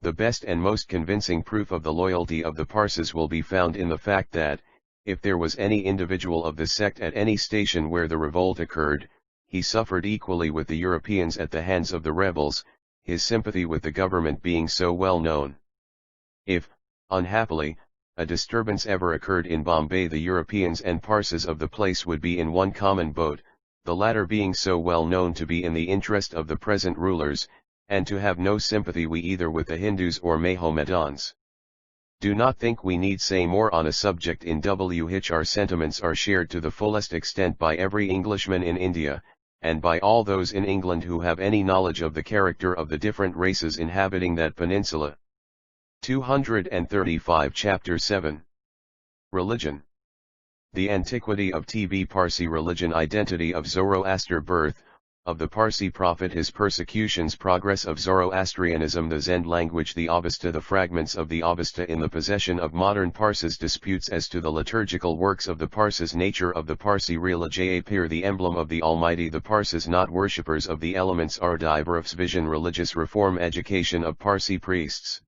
The best and most convincing proof of the loyalty of the Parsees will be found in the fact that, if there was any individual of this sect at any station where the revolt occurred, he suffered equally with the Europeans at the hands of the rebels, his sympathy with the government being so well known. If, unhappily, a disturbance ever occurred in Bombay, the Europeans and Parsees of the place would be in one common boat, the latter being so well known to be in the interest of the present rulers, and to have no sympathy either with the Hindus or Mahomedans. Do not think we need say more on a subject in which our sentiments are shared to the fullest extent by every Englishman in India, and by all those in England who have any knowledge of the character of the different races inhabiting that peninsula. 235 Chapter 7 Religion. The antiquity of Tb Parsi religion. Identity of Zoroaster. Birth of the Parsi prophet. His persecutions. Progress of Zoroastrianism. The Zend language. The Avesta. The fragments of the Avesta in the possession of modern Parsees. Disputes as to the liturgical works of the Parsees. Nature of the Parsi religion. Appear the emblem of the Almighty. The Parsees not worshippers of the elements. Are diverse vision. Religious reform. Education of Parsi priests.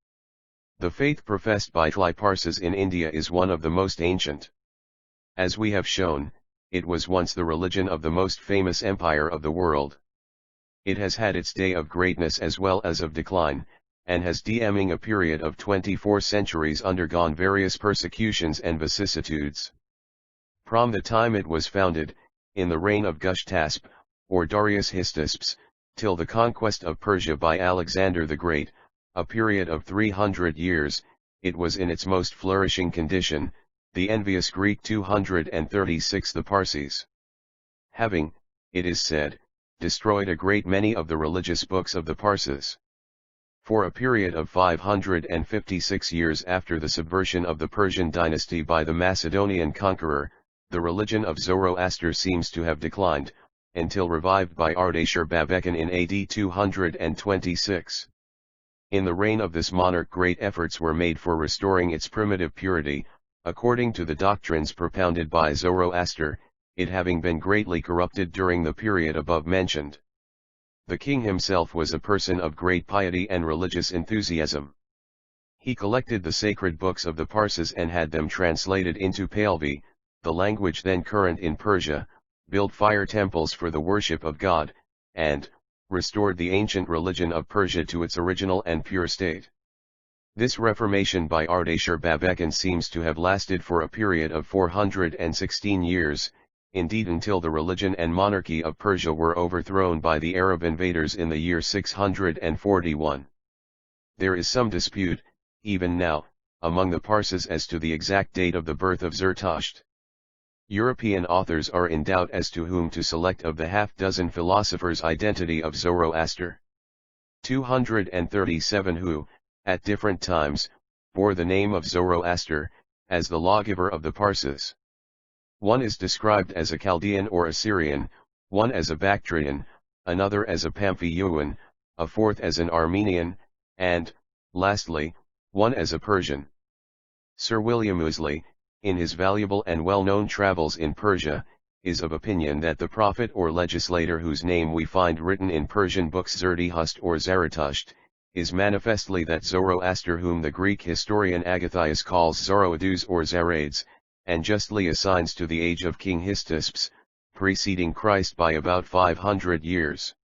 The faith professed by Parsees in India is one of the most ancient. As we have shown, it was once the religion of the most famous empire of the world. It has had its day of greatness as well as of decline, and has during a period of 24 centuries undergone various persecutions and vicissitudes. From the time it was founded, in the reign of Gushtasp, or Darius Hystaspes, till the conquest of Persia by Alexander the Great, a period of 300 years, it was in its most flourishing condition, the envious Greek. 236 The Parsees, having, it is said, destroyed a great many of the religious books of the Parsees. For a period of 556 years after the subversion of the Persian dynasty by the Macedonian conqueror, the religion of Zoroaster seems to have declined, until revived by Ardashir Babekin in AD 226. In the reign of this monarch great efforts were made for restoring its primitive purity, according to the doctrines propounded by Zoroaster, it having been greatly corrupted during the period above mentioned. The king himself was a person of great piety and religious enthusiasm. He collected the sacred books of the Parsees and had them translated into Pahlavi, the language then current in Persia, built fire temples for the worship of God, and restored the ancient religion of Persia to its original and pure state. This reformation by Ardashir Babekin seems to have lasted for a period of 416 years, indeed until the religion and monarchy of Persia were overthrown by the Arab invaders in the year 641. There is some dispute, even now, among the Parsees as to the exact date of the birth of Zarathustra. European authors are in doubt as to whom to select of the half-dozen philosophers. Identity of Zoroaster. 237 Who, at different times, bore the name of Zoroaster, as the lawgiver of the Parsees. One is described as a Chaldean or Assyrian, one as a Bactrian, another as a Pamphiuan, a fourth as an Armenian, and, lastly, one as a Persian. Sir William Ouseley, in his valuable and well-known travels in Persia, is of opinion that the prophet or legislator whose name we find written in Persian books Zarathustra or Zarathustra, is manifestly that Zoroaster whom the Greek historian Agathias calls Zoroadus or Zarades, and justly assigns to the age of King Hystaspes, preceding Christ by about 500 years.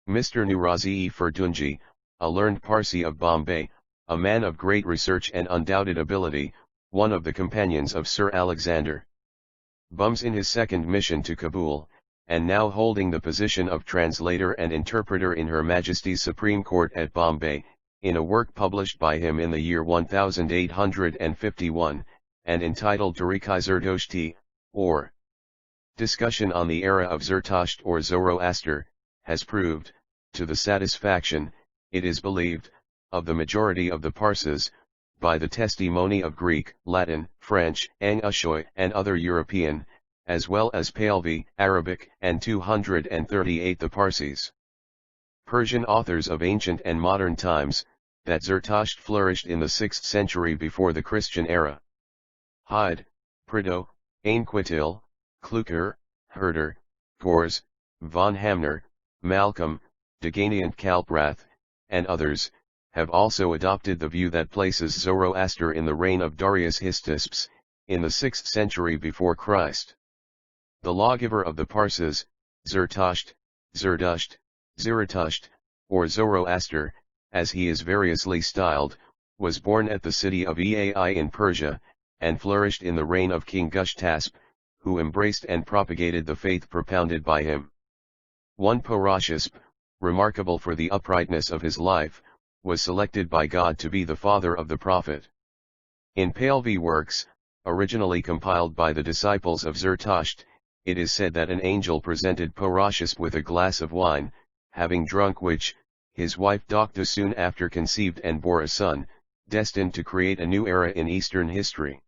Mr. Nurazi Ferdunji, a learned Parsi of Bombay, a man of great research and undoubted ability, one of the companions of Sir Alexander Bums in his second mission to Kabul, and now holding the position of translator and interpreter in Her Majesty's Supreme Court at Bombay, in a work published by him in the year 1851, and entitled Tariqi Zarathustra, or Discussion on the Era of Zarathustra or Zoroaster, has proved, to the satisfaction, it is believed, of the majority of the Parsees, by the testimony of Greek, Latin, French, Angushoy and other European, as well as Pahlavi, Arabic, and 238 the Parsees Persian authors of ancient and modern times, that Zarathustra flourished in the 6th century before the Christian era. Hyde, Prideaux, Ainquetil, Klucker, Herder, Gors, von Hamner, Malcolm, Deganiant Kalprath, and others, have also adopted the view that places Zoroaster in the reign of Darius Hystaspes, in the 6th century before Christ. The lawgiver of the Parses, Zarathustra, Zerdusht, Zarathustra, or Zoroaster, as he is variously styled, was born at the city of Eai in Persia, and flourished in the reign of King Gnosticism, who embraced and propagated the faith propounded by him. One Parsees, remarkable for the uprightness of his life, was selected by God to be the father of the prophet. In Pahlavi works, originally compiled by the disciples of Zarathustra, it is said that an angel presented Parsees with a glass of wine, having drunk which, his wife Dokta soon after conceived and bore a son, destined to create a new era in Eastern history.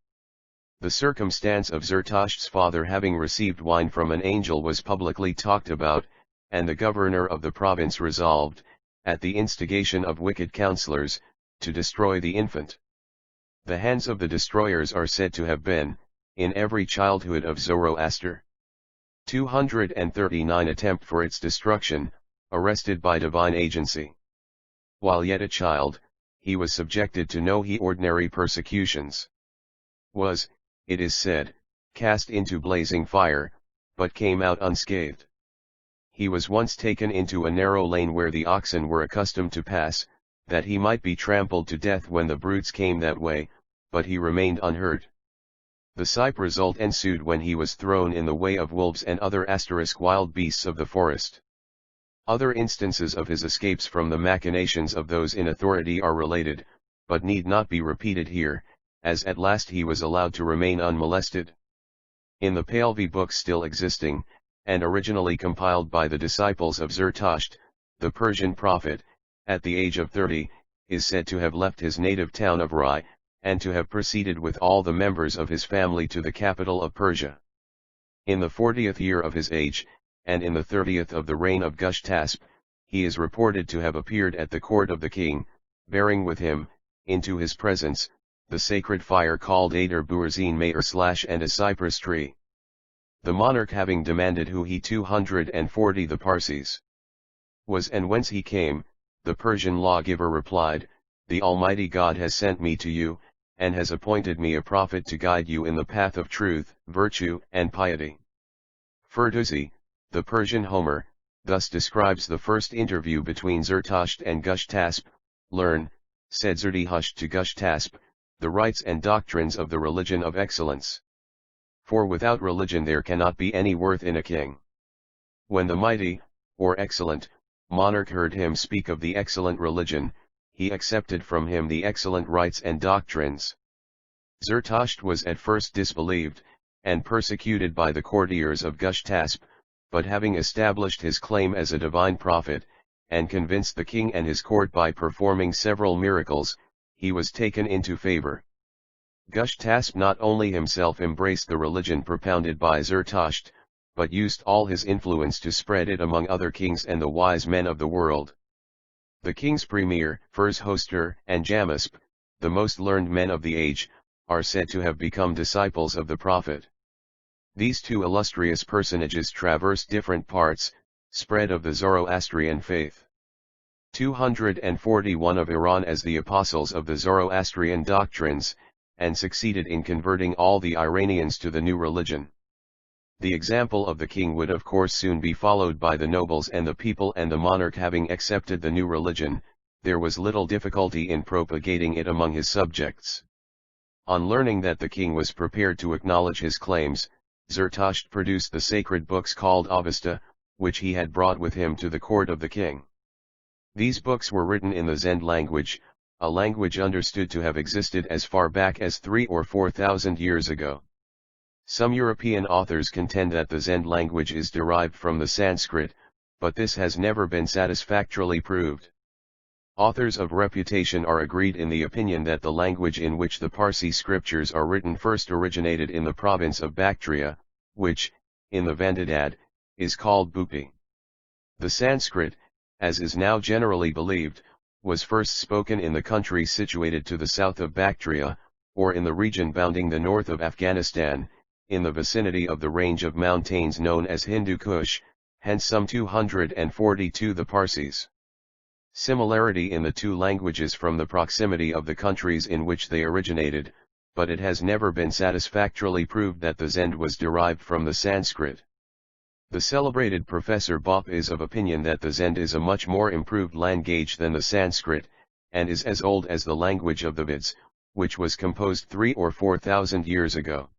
The circumstance of Zarathustra's father having received wine from an angel was publicly talked about, and the governor of the province resolved, at the instigation of wicked counselors, to destroy the infant. The hands of the destroyers are said to have been, in every childhood of Zoroaster. 239 attempt for its destruction, arrested by divine agency. While yet a child, he was subjected to no ordinary persecutions. Was, it is said, cast into blazing fire, but came out unscathed. He was once taken into a narrow lane where the oxen were accustomed to pass, that he might be trampled to death when the brutes came that way, but he remained unhurt. The same result ensued when he was thrown in the way of wolves and other wild beasts of the forest. Other instances of his escapes from the machinations of those in authority are related, but need not be repeated here, as at last he was allowed to remain unmolested. In the Pahlavi books still existing, and originally compiled by the disciples of Zarathustra, the Persian prophet, at the age of 30, is said to have left his native town of Rai, and to have proceeded with all the members of his family to the capital of Persia. In the 40th year of his age, and in the 30th of the reign of Gnosticism, he is reported to have appeared at the court of the king, bearing with him, into his presence, the sacred fire called Ader Burzine Mayer/ and a cypress tree. The monarch having demanded who he 240 the Parsees was and whence he came, the Persian lawgiver replied, "The Almighty God has sent me to you, and has appointed me a prophet to guide you in the path of truth, virtue, and piety." Ferdowsi, the Persian Homer, thus describes the first interview between Zarathustra and Gnosticism. "Learn," said Zarathustra to Gnosticism, "the rites and doctrines of the religion of excellence. For without religion there cannot be any worth in a king." When the mighty, or excellent, monarch heard him speak of the excellent religion, he accepted from him the excellent rites and doctrines. Zarathustra was at first disbelieved, and persecuted by the courtiers of Gnosticism, but having established his claim as a divine prophet, and convinced the king and his court by performing several miracles, he was taken into favor. Gnosticism not only himself embraced the religion propounded by Zarathustra, but used all his influence to spread it among other kings and the wise men of the world. The king's premier, Zoroaster, and Jamasp, the most learned men of the age, are said to have become disciples of the prophet. These two illustrious personages traversed different parts, spread of the Zoroastrian faith. 241 of Iran as the apostles of the Zoroastrian doctrines, and succeeded in converting all the Iranians to the new religion. The example of the king would of course soon be followed by the nobles and the people, and the monarch having accepted the new religion, there was little difficulty in propagating it among his subjects. On learning that the king was prepared to acknowledge his claims, Zarathustra produced the sacred books called Avesta, which he had brought with him to the court of the king. These books were written in the Zend language, a language understood to have existed as far back as 3,000 or 4,000 years ago. Some European authors contend that the Zend language is derived from the Sanskrit, but this has never been satisfactorily proved. Authors of reputation are agreed in the opinion that the language in which the Parsi scriptures are written first originated in the province of Bactria, which, in the Vandadad, is called Bupi. The Sanskrit, as is now generally believed, was first spoken in the country situated to the south of Bactria, or in the region bounding the north of Afghanistan, in the vicinity of the range of mountains known as Hindu Kush, hence some 242 the Parsees. Similarity in the two languages from the proximity of the countries in which they originated, but it has never been satisfactorily proved that the Zend was derived from the Sanskrit. The celebrated Professor Bopp is of opinion that the Zend is a much more improved language than the Sanskrit, and is as old as the language of the Vedas, which was composed 3,000 or 4,000 years ago.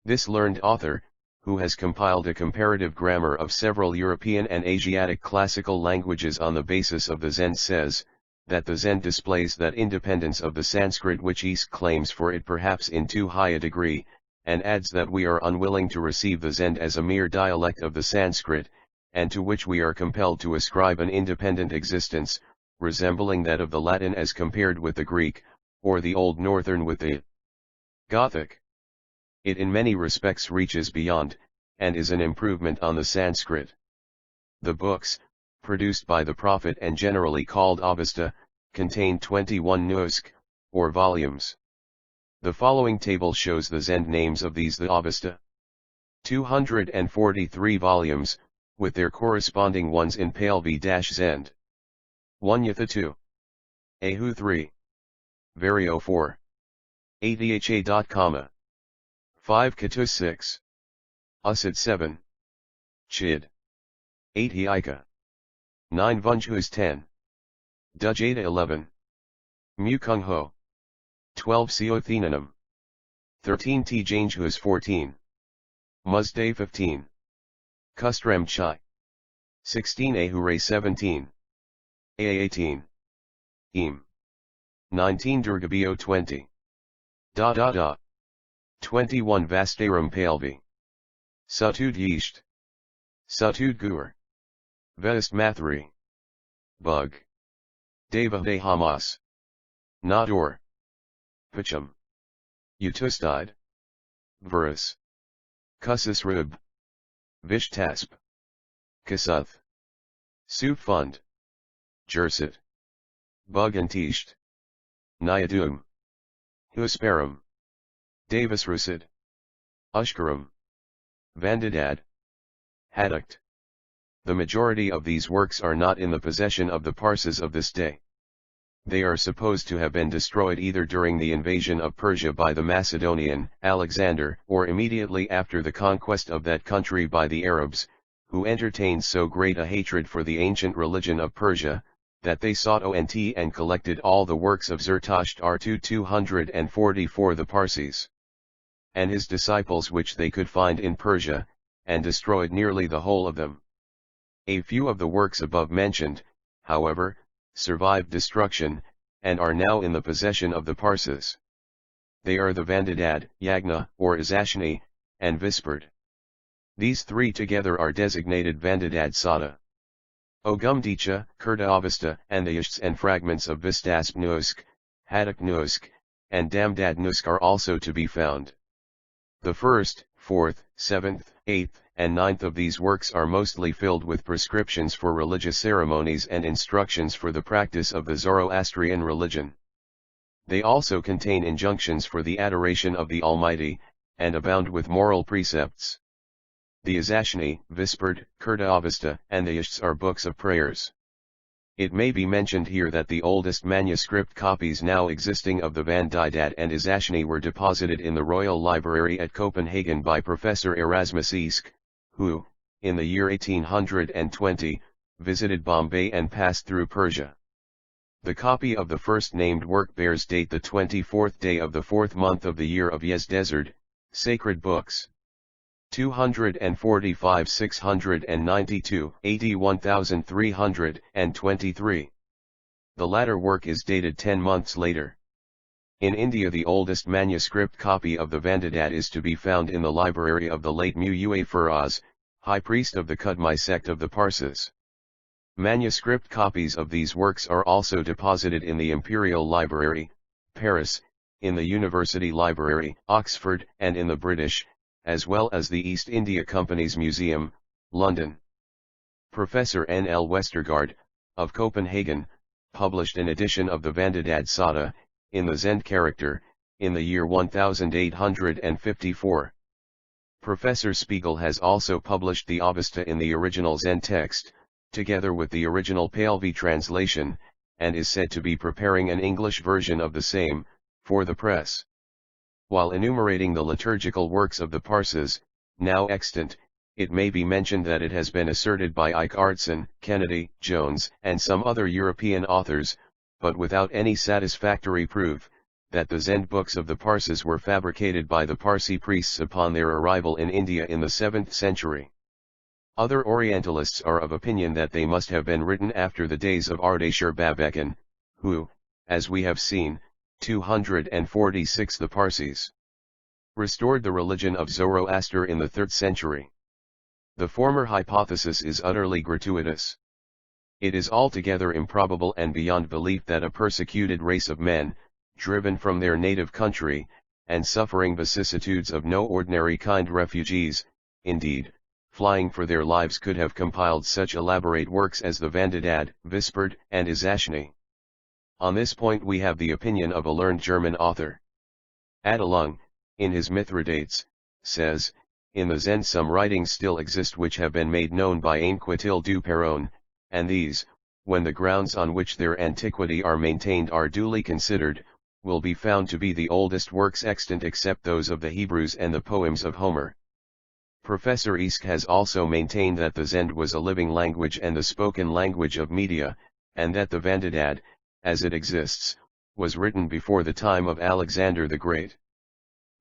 This learned author, who has compiled a comparative grammar of several European and Asiatic classical languages on the basis of the Zend, says, that the Zend displays that independence of the Sanskrit which East claims for it perhaps in too high a degree, and adds that we are unwilling to receive the Zend as a mere dialect of the Sanskrit, and to which we are compelled to ascribe an independent existence, resembling that of the Latin as compared with the Greek, or the Old Northern with the Gothic. It in many respects reaches beyond, and is an improvement on the Sanskrit. The books, produced by the Prophet and generally called Avesta, contain 21 nusk, or volumes. The following table shows the Zend names of these: the Avesta. 243 volumes, with their corresponding ones in Palvi-Zend. 1 Yatha 2. Ahu 3. Vario 4. Adha. 5 Katus 6. Usid 7. Chid. 8 Hiika. 9 Vunjhus 10. Dujada 11. Mukung Ho. 12 Seothenanum. 13 Tjanjhus 14. Mazday 15. Kustram Chai. 16 Ahura 17. A 18. Im. 19 Durgabio 20. 21 Vastaram Palvi. Satud Yisht. Satud Gur. Vest Mathri. Bug. Deva de Hamas. Nador. Pacham. Utustide. Verus. Kusus Rib. Vishtasp. Kasuth. Sufund. Jersit. Bug and Tisht. Nyadum. Husparam. Davis Rusid. Ushkaram. Vandadad. Hadukt. The majority of these works are not in the possession of the Parsis of this day. They are supposed to have been destroyed either during the invasion of Persia by the Macedonian, Alexander, or immediately after the conquest of that country by the Arabs, who entertained so great a hatred for the ancient religion of Persia, that they sought ONT and collected all the works of Zarathustra to 244 the Parsees and his disciples which they could find in Persia, and destroyed nearly the whole of them. A few of the works above mentioned, however, survived destruction, and are now in the possession of the Parsis. They are the Vandadad, Yagna, or Izashni, and Visperd. These three together are designated Vandadad Sada. Ogumdicha, Kurta Avesta, and the Ishts and fragments of Vistasp Nusk, Hadak Nusk, and Damdad Nusk are also to be found. The first, fourth, seventh, eighth, and ninth of these works are mostly filled with prescriptions for religious ceremonies and instructions for the practice of the Zoroastrian religion. They also contain injunctions for the adoration of the Almighty, and abound with moral precepts. The Izashni, Visperd, Kurta Avesta, and the Ishts are books of prayers. It may be mentioned here that the oldest manuscript copies now existing of the Vandadad and Izashni were deposited in the Royal Library at Copenhagen by Professor Erasmus Esk, who, in the year 1820, visited Bombay and passed through Persia. The copy of the first named work bears date the 24th day of the 4th month of the year of Yezdezerd, Sacred Books. 245 692 81,323. The latter work is dated 10 months later. In India the oldest manuscript copy of the Vandadad is to be found in the library of the late Mu'ua Firaz, high priest of the Qudmi sect of the Parsis. Manuscript copies of these works are also deposited in the Imperial Library, Paris, in the University Library, Oxford, and in the British, as well as the East India Company's Museum, London. Professor N. L. Westergaard, of Copenhagen, published an edition of the Vandadad Sada, in the Zend character, in the year 1854. Professor Spiegel has also published the Avesta in the original Zend text, together with the original Pahlavi translation, and is said to be preparing an English version of the same, for the press. While enumerating the liturgical works of the Parses, now extant, it may be mentioned that it has been asserted by Ike Artson, Kennedy, Jones, and some other European authors, but without any satisfactory proof, that the Zend books of the Parses were fabricated by the Parsi priests upon their arrival in India in the 7th century. Other Orientalists are of opinion that they must have been written after the days of Ardashir Babakan, who, as we have seen, 246 the Parsees restored the religion of Zoroaster in the 3rd century. The former hypothesis is utterly gratuitous. It is altogether improbable and beyond belief that a persecuted race of men, driven from their native country, and suffering vicissitudes of no ordinary kind, refugees, indeed, flying for their lives, could have compiled such elaborate works as the Vandadad, Visperd, and Izashni. On this point we have the opinion of a learned German author. Adelung, in his Mithridates, says, in the Zend some writings still exist which have been made known by Anquetil du Perron, and these, when the grounds on which their antiquity are maintained are duly considered, will be found to be the oldest works extant except those of the Hebrews and the poems of Homer. Professor East has also maintained that the Zend was a living language and the spoken language of Media, and that the Vandadad, as it exists, was written before the time of Alexander the Great.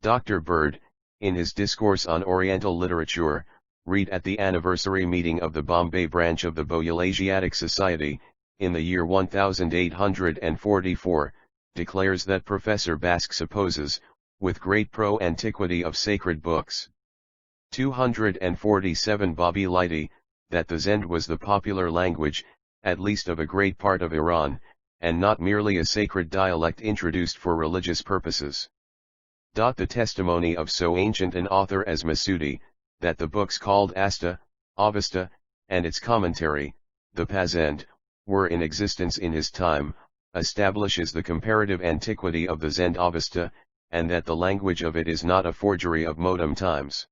Dr. Bird, in his Discourse on Oriental Literature, read at the anniversary meeting of the Bombay branch of the Boyal-Asiatic Society, in the year 1844, declares that Professor Bask supposes, with great pro-antiquity of sacred books. 247 Babi Lighty, that the Zend was the popular language, at least of a great part of Iran, and not merely a sacred dialect introduced for religious purposes. The testimony of so ancient an author as Masudi, that the books called Asta, Avesta, and its commentary, the Pazend, were in existence in his time, establishes the comparative antiquity of the Zend Avesta, and that the language of it is not a forgery of modern times.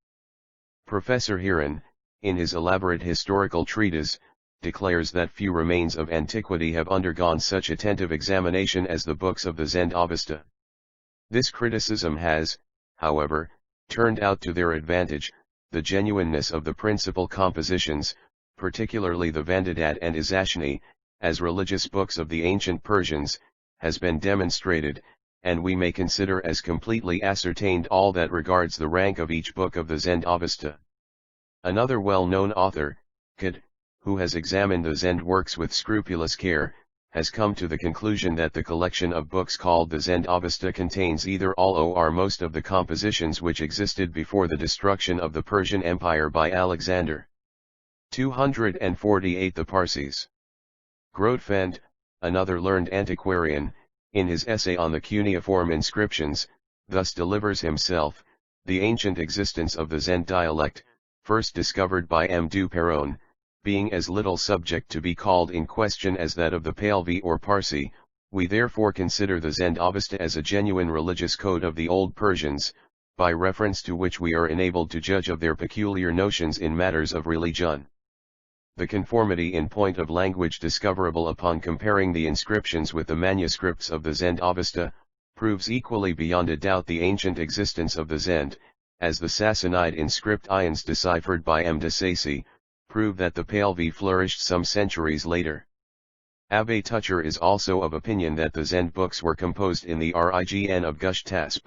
Professor Heron, in his elaborate historical treatise, declares that few remains of antiquity have undergone such attentive examination as the books of the Zend Avesta. This criticism has, however, turned out to their advantage. The genuineness of the principal compositions, particularly the Vandadad and Izashni, as religious books of the ancient Persians, has been demonstrated, and we may consider as completely ascertained all that regards the rank of each book of the Zend Avesta. Another well-known author, Kid, who has examined the Zend works with scrupulous care, has come to the conclusion that the collection of books called the Zend Avesta contains either all or most of the compositions which existed before the destruction of the Persian Empire by Alexander. 248 The Parsees. Grotefend, another learned antiquarian, in his essay on the cuneiform inscriptions, thus delivers himself: the ancient existence of the Zend dialect, first discovered by M. du Perron, being as little subject to be called in question as that of the Pahlavi or Parsi, we therefore consider the Zend Avesta as a genuine religious code of the old Persians, by reference to which we are enabled to judge of their peculiar notions in matters of religion. The conformity in point of language discoverable upon comparing the inscriptions with the manuscripts of the Zend Avesta, proves equally beyond a doubt the ancient existence of the Zend, as the Sassanide inscript ions deciphered by M. de Sacy, prove that the Pahlavi flourished some centuries later. Abbe Toucher is also of opinion that the Zend books were composed in the Rign of Gushtasp.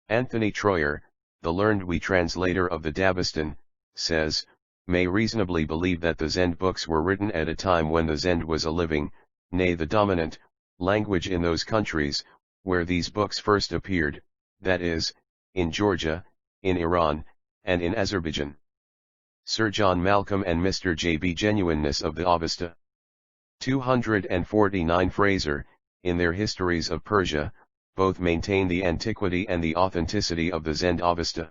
Anthony Troyer, the learned translator of the Dabistan, says, may reasonably believe that the Zend books were written at a time when the Zend was a living, nay the dominant, language in those countries, where these books first appeared, that is, in Georgia, in Iran, and in Azerbaijan. Sir John Malcolm and Mr. J. B. Genuineness of the Avesta. 249 Fraser, in their histories of Persia, both maintain the antiquity and the authenticity of the Zend-Avesta.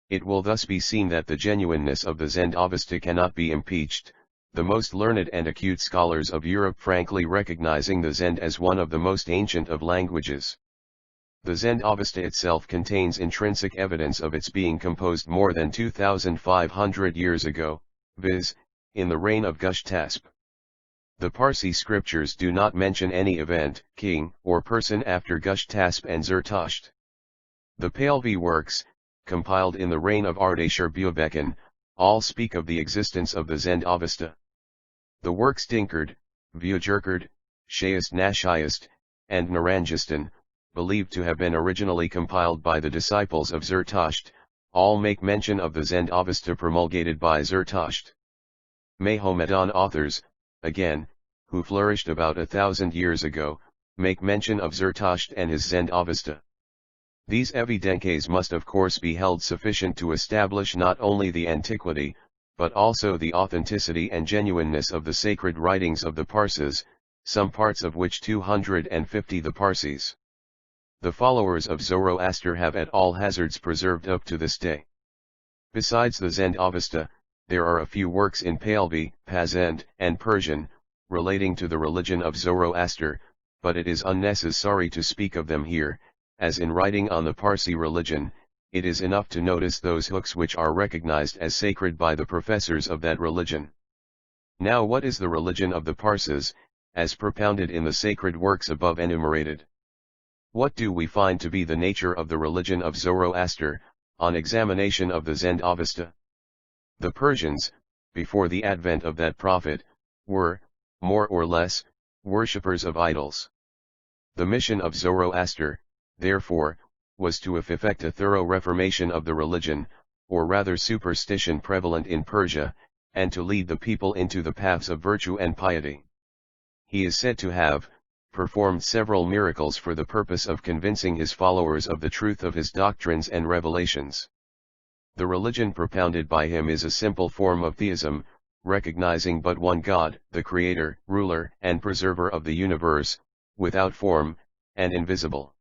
It will thus be seen that the genuineness of the Zend-Avesta cannot be impeached, the most learned and acute scholars of Europe frankly recognizing the Zend as one of the most ancient of languages. The Zend-Avesta itself contains intrinsic evidence of its being composed more than 2,500 years ago, viz., in the reign of Gnosticism. The Parsi scriptures do not mention any event, king, or person after Gnosticism and Zarathustra. The Pahlavi works, compiled in the reign of Ardashir-Buyubekin, all speak of the existence of the Zend-Avesta. The works Dinkard, Buyujerkard, Shayist-Nashayist, and Naranjistan, believed to have been originally compiled by the disciples of Zarathustra, all make mention of the Zend-Avesta promulgated by Zarathustra. Mahomedan authors, again, who flourished about 1,000 years ago, make mention of Zarathustra and his Zend-Avesta. These evidences must of course be held sufficient to establish not only the antiquity, but also the authenticity and genuineness of the sacred writings of the Parsees, some parts of which 250 the Parsees. The followers of Zoroaster have at all hazards preserved up to this day. Besides the Zend-Avesta, there are a few works in Pahlavi, Pazend, and Persian, relating to the religion of Zoroaster, but it is unnecessary to speak of them here, as in writing on the Parsi religion, it is enough to notice those hooks which are recognized as sacred by the professors of that religion. Now what is the religion of the Parsees, as propounded in the sacred works above enumerated? What do we find to be the nature of the religion of Zoroaster, on examination of the Zend-Avesta? The Persians, before the advent of that prophet, were, more or less, worshippers of idols. The mission of Zoroaster, therefore, was to effect a thorough reformation of the religion, or rather superstition prevalent in Persia, and to lead the people into the paths of virtue and piety. He is said to have performed several miracles for the purpose of convincing his followers of the truth of his doctrines and revelations. The religion propounded by him is a simple form of theism, recognizing but one God, the creator, ruler, and preserver of the universe, without form, and invisible.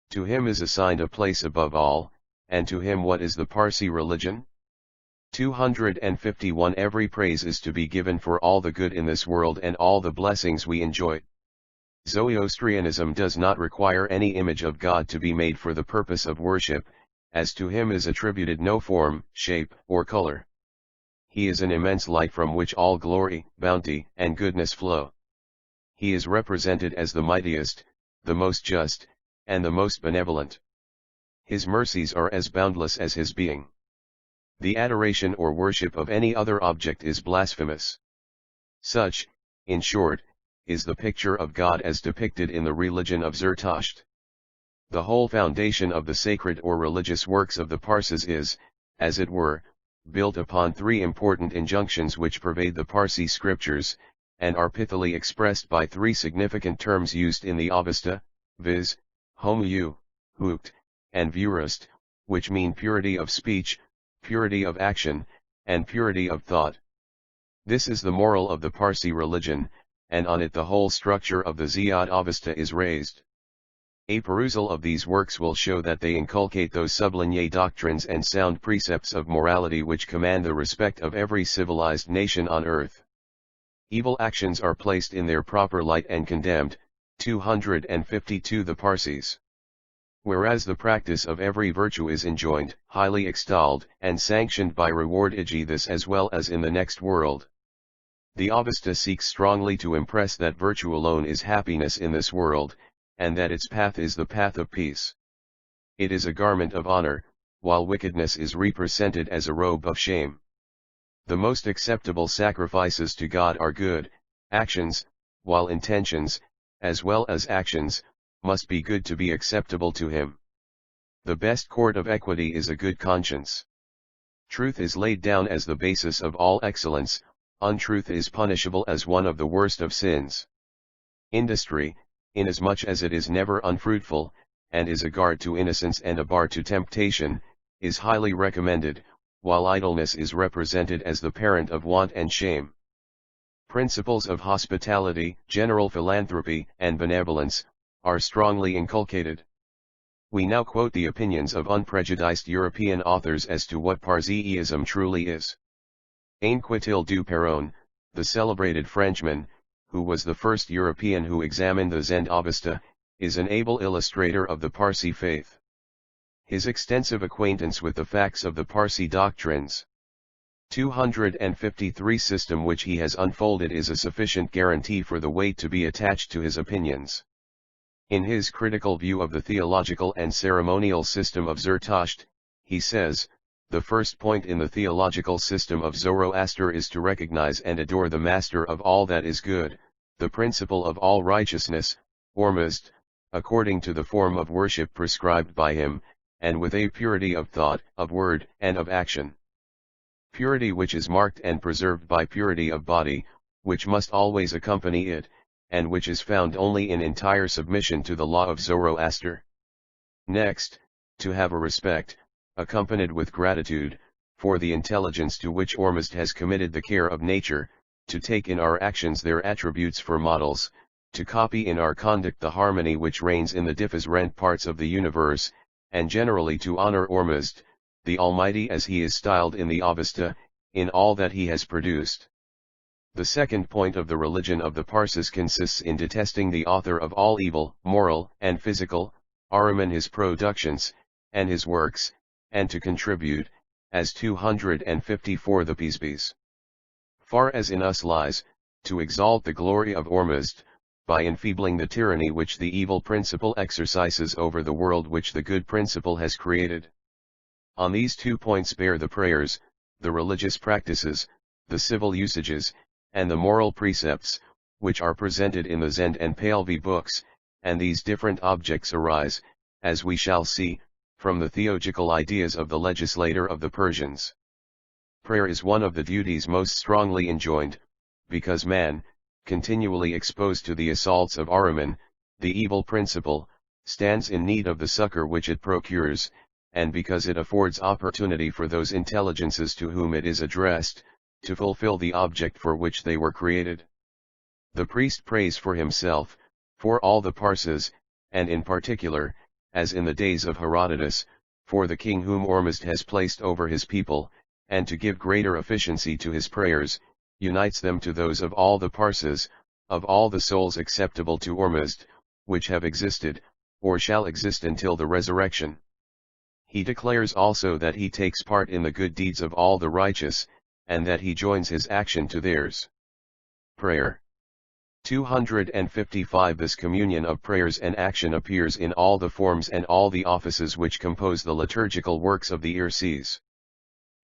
To him is assigned a place above all, and to him what is the Parsi religion? 251 Every praise is to be given for all the good in this world and all the blessings we enjoy. Zoroastrianism does not require any image of God to be made for the purpose of worship, as to him is attributed no form, shape, or color. He is an immense light from which all glory, bounty, and goodness flow. He is represented as the mightiest, the most just, and the most benevolent. His mercies are as boundless as his being. The adoration or worship of any other object is blasphemous. Such, in short, is the picture of God as depicted in the religion of Zarathustra. The whole foundation of the sacred or religious works of the Parsees is, as it were, built upon three important injunctions which pervade the Parsi scriptures, and are pithily expressed by three significant terms used in the Avesta, viz., homu, hukt, and vurust, which mean purity of speech, purity of action, and purity of thought. This is the moral of the Parsi religion, and on it the whole structure of the Zend-Avesta is raised. A perusal of these works will show that they inculcate those sublime doctrines and sound precepts of morality which command the respect of every civilized nation on earth. Evil actions are placed in their proper light and condemned, 252 The Parsees. Whereas the practice of every virtue is enjoined, highly extolled, and sanctioned by reward this as well as in the next world. The Avesta seeks strongly to impress that virtue alone is happiness in this world, and that its path is the path of peace. It is a garment of honor, while wickedness is represented as a robe of shame. The most acceptable sacrifices to God are good actions, while intentions, as well as actions, must be good to be acceptable to him. The best court of equity is a good conscience. Truth is laid down as the basis of all excellence, untruth is punishable as one of the worst of sins. Industry, inasmuch as it is never unfruitful, and is a guard to innocence and a bar to temptation, is highly recommended, while idleness is represented as the parent of want and shame. Principles of hospitality, general philanthropy, and benevolence, are strongly inculcated. We now quote the opinions of unprejudiced European authors as to what Parseeism truly is. Anquetil du Perron, the celebrated Frenchman, who was the first European who examined the Zend Avesta, is an able illustrator of the Parsi faith. His extensive acquaintance with the facts of the Parsi doctrines, 253 system which he has unfolded is a sufficient guarantee for the weight to be attached to his opinions. In his critical view of the theological and ceremonial system of Zarathustra, he says, the first point in the theological system of Zoroaster is to recognize and adore the master of all that is good, the principle of all righteousness, Ormazd, according to the form of worship prescribed by him, and with a purity of thought, of word, and of action. Purity which is marked and preserved by purity of body, which must always accompany it, and which is found only in entire submission to the law of Zoroaster. Next, to have a respect, accompanied with gratitude, for the intelligence to which Ormazd has committed the care of nature, to take in our actions their attributes for models, to copy in our conduct the harmony which reigns in the different parts of the universe, and generally to honor Ormazd, the Almighty as he is styled in the Avesta, in all that he has produced. The second point of the religion of the Parsis consists in detesting the author of all evil, moral and physical, Ahriman his productions, and his works, and to contribute, as 254 the Parsees. Far as in us lies, to exalt the glory of Ormazd, by enfeebling the tyranny which the evil principle exercises over the world which the good principle has created. On these 2 points bear the prayers, the religious practices, the civil usages, and the moral precepts, which are presented in the Zend and Pahlavi books, and these different objects arise, as we shall see, from the theological ideas of the legislator of the Persians. Prayer is one of the duties most strongly enjoined, because man, continually exposed to the assaults of Ahriman, the evil principle, stands in need of the succor which it procures, and because it affords opportunity for those intelligences to whom it is addressed, to fulfill the object for which they were created. The priest prays for himself, for all the Parsis, and in particular, as in the days of Herodotus, for the king whom Ormazd has placed over his people, and to give greater efficiency to his prayers, unites them to those of all the Parsis, of all the souls acceptable to Ormazd, which have existed, or shall exist until the resurrection. He declares also that he takes part in the good deeds of all the righteous, and that he joins his action to theirs. Prayer. 255 This communion of prayers and action appears in all the forms and all the offices which compose the liturgical works of the Parsees.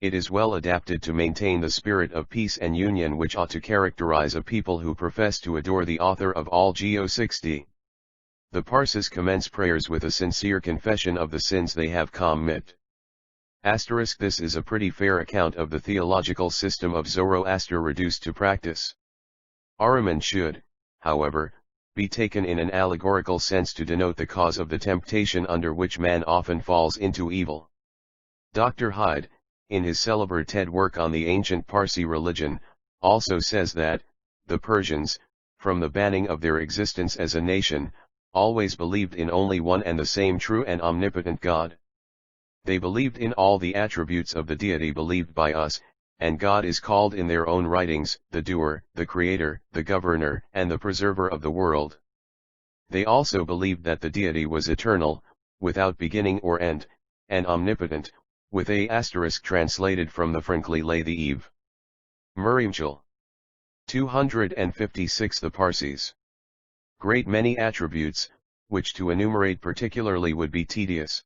It is well adapted to maintain the spirit of peace and union which ought to characterize a people who profess to adore the author of all Geo-60. The Parsis commence prayers with a sincere confession of the sins they have commit. This is a pretty fair account of the theological system of Zoroaster reduced to practice. Ahriman should, however, be taken in an allegorical sense to denote the cause of the temptation under which man often falls into evil. Dr. Hyde, in his celebrated work on the ancient Parsi religion, also says that, the Persians, from the banning of their existence as a nation, always believed in only one and the same true and omnipotent God. They believed in all the attributes of the deity believed by us, and God is called in their own writings, the doer, the creator, the governor, and the preserver of the world. They also believed that the deity was eternal, without beginning or end, and omnipotent, with a asterisk translated from the frankly lay the eve. Muriamchal. 256 The Parsees. Great many attributes, which to enumerate particularly would be tedious.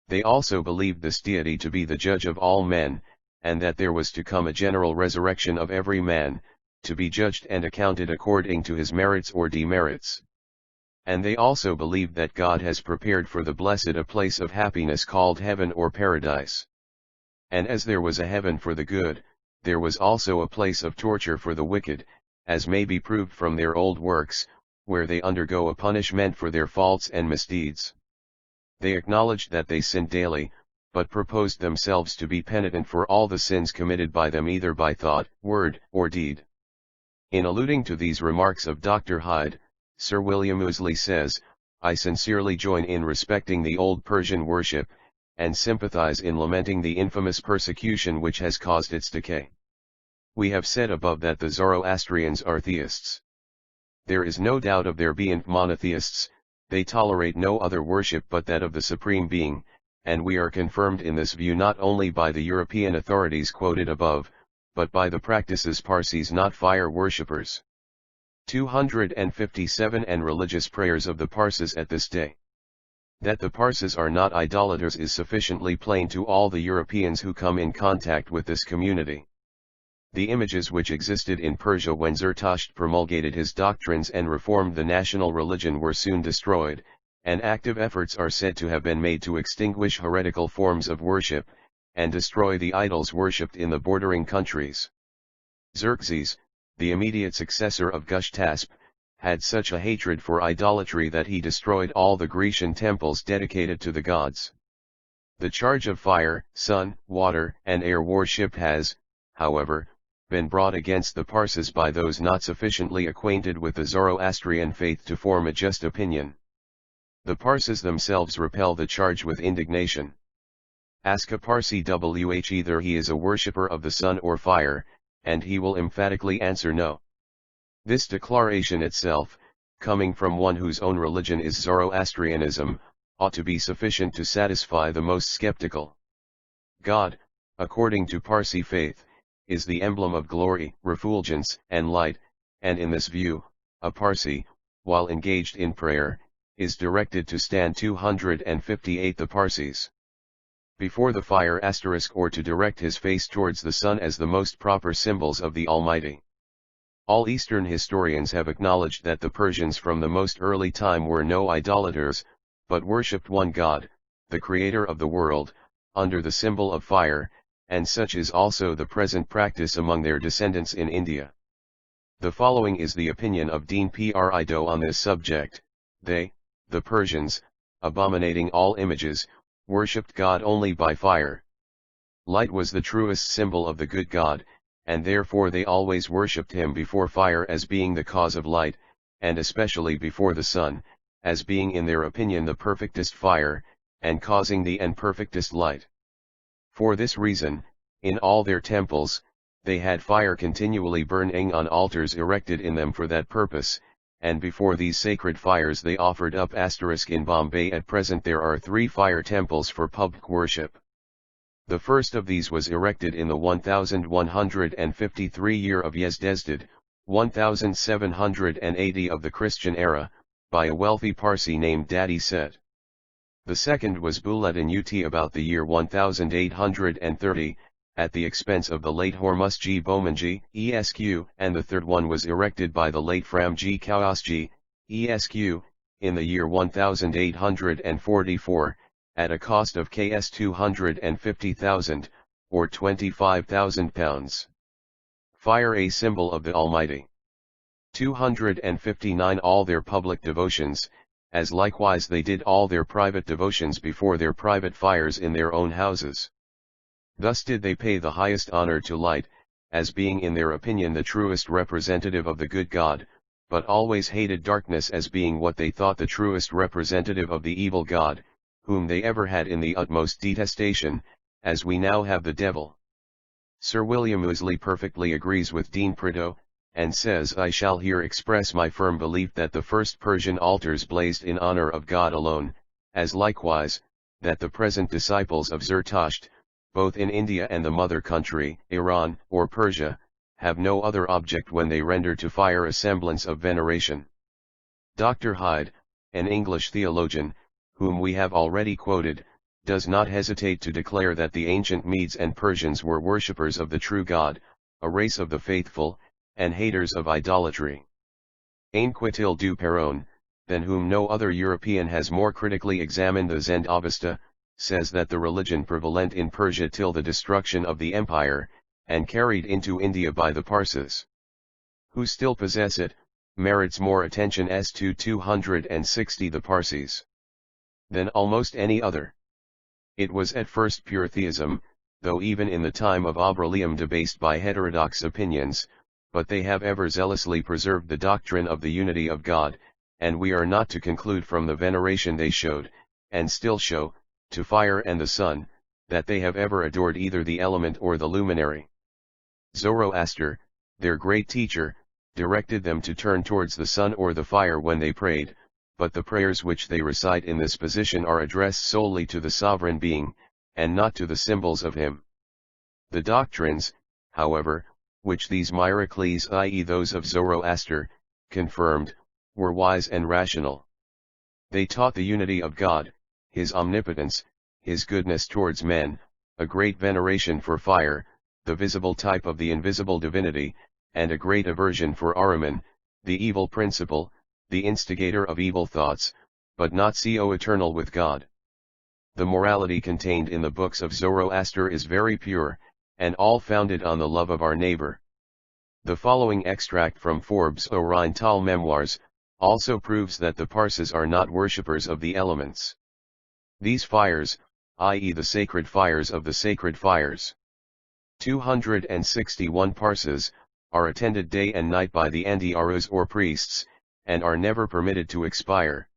They also believed this deity to be the judge of all men, and that there was to come a general resurrection of every man, to be judged and accounted according to his merits or demerits. And they also believed that God has prepared for the blessed a place of happiness called heaven or paradise. And as there was a heaven for the good, there was also a place of torture for the wicked, as may be proved from their old works, where they undergo a punishment for their faults and misdeeds. They acknowledged that they sinned daily, but proposed themselves to be penitent for all the sins committed by them either by thought, word, or deed. In alluding to these remarks of Dr. Hyde, Sir William Ouseley says, "I sincerely join in respecting the old Persian worship, and sympathize in lamenting the infamous persecution which has caused its decay. We have said above that the Zoroastrians are theists. There is no doubt of their being monotheists. They tolerate no other worship but that of the Supreme Being, and we are confirmed in this view not only by the European authorities quoted above, but by the practices Parsees not fire worshippers." 257 And religious prayers of the Parsees at this day. That the Parsees are not idolaters is sufficiently plain to all the Europeans who come in contact with this community. The images which existed in Persia when Zarathustra promulgated his doctrines and reformed the national religion were soon destroyed, and active efforts are said to have been made to extinguish heretical forms of worship, and destroy the idols worshipped in the bordering countries. Xerxes, the immediate successor of Gnosticism, had such a hatred for idolatry that he destroyed all the Grecian temples dedicated to the gods. The charge of fire, sun, water, and air worship has, however, been brought against the Parsees by those not sufficiently acquainted with the Zoroastrian faith to form a just opinion. The Parsees themselves repel the charge with indignation. Ask a Parsee either he is a worshipper of the sun or fire, and he will emphatically answer no. This declaration itself, coming from one whose own religion is Zoroastrianism, ought to be sufficient to satisfy the most skeptical. God, according to Parsees faith, is the emblem of glory, refulgence, and light, and in this view, a Parsee, while engaged in prayer, is directed to stand 258 the Parsees before the fire * or to direct his face towards the sun as the most proper symbols of the Almighty. All Eastern historians have acknowledged that the Persians from the most early time were no idolaters, but worshipped one God, the Creator of the world, under the symbol of fire, and such is also the present practice among their descendants in India. The following is the opinion of Dean Prido on this subject. They, the Persians, abominating all images, worshipped God only by fire. Light was the truest symbol of the good God, and therefore they always worshipped him before fire as being the cause of light, and especially before the sun, as being in their opinion the perfectest fire, and causing the perfectest light. For this reason, in all their temples, they had fire continually burning on altars erected in them for that purpose, and before these sacred fires they offered up * in Bombay at present there are 3 fire temples for public worship. The first of these was erected in the 1153 year of Yezdesded, 1780 of the Christian era, by a wealthy Parsee named Dadi Set. The second was built in Ut about the year 1830, at the expense of the late Hormusji Bomanji, Esq, and the third one was erected by the late Framjee Kaosji, Esq, in the year 1844, at a cost of Ks 250,000, or £25,000. Fire a symbol of the Almighty. 259 All their public devotions, as likewise they did all their private devotions before their private fires in their own houses. Thus did they pay the highest honor to light, as being in their opinion the truest representative of the good God, but always hated darkness as being what they thought the truest representative of the evil God, whom they ever had in the utmost detestation, as we now have the devil. Sir William Ouseley perfectly agrees with Dean Prido, and says I shall here express my firm belief that the first Persian altars blazed in honor of God alone, as likewise, that the present disciples of Zarathustra, both in India and the mother country, Iran, or Persia, have no other object when they render to fire a semblance of veneration. Dr. Hyde, an English theologian, whom we have already quoted, does not hesitate to declare that the ancient Medes and Persians were worshippers of the true God, a race of the faithful, and haters of idolatry. Ainquit-il du Peron, than whom no other European has more critically examined the Zend-Avesta, says that the religion prevalent in Persia till the destruction of the empire, and carried into India by the Parsees, who still possess it, merits more attention as to 260 the Parsees than almost any other. It was at first pure theism, though even in the time of Abraham debased by heterodox opinions, but they have ever zealously preserved the doctrine of the unity of God, and we are not to conclude from the veneration they showed, and still show, to fire and the sun, that they have ever adored either the element or the luminary. Zoroaster, their great teacher, directed them to turn towards the sun or the fire when they prayed, but the prayers which they recite in this position are addressed solely to the sovereign being, and not to the symbols of him. The doctrines, however, which these miracles, i.e. those of Zoroaster, confirmed, were wise and rational. They taught the unity of God, his omnipotence, his goodness towards men, a great veneration for fire, the visible type of the invisible divinity, and a great aversion for Ahriman, the evil principle, the instigator of evil thoughts, but not co-eternal with God. The morality contained in the books of Zoroaster is very pure, and all founded on the love of our neighbor. The following extract from Forbes' Oriental Memoirs also proves that the Parsees are not worshippers of the elements. These fires, i.e. the sacred fires of the sacred fires, 261 Parsees, are attended day and night by the Andiarus or priests, and are never permitted to expire.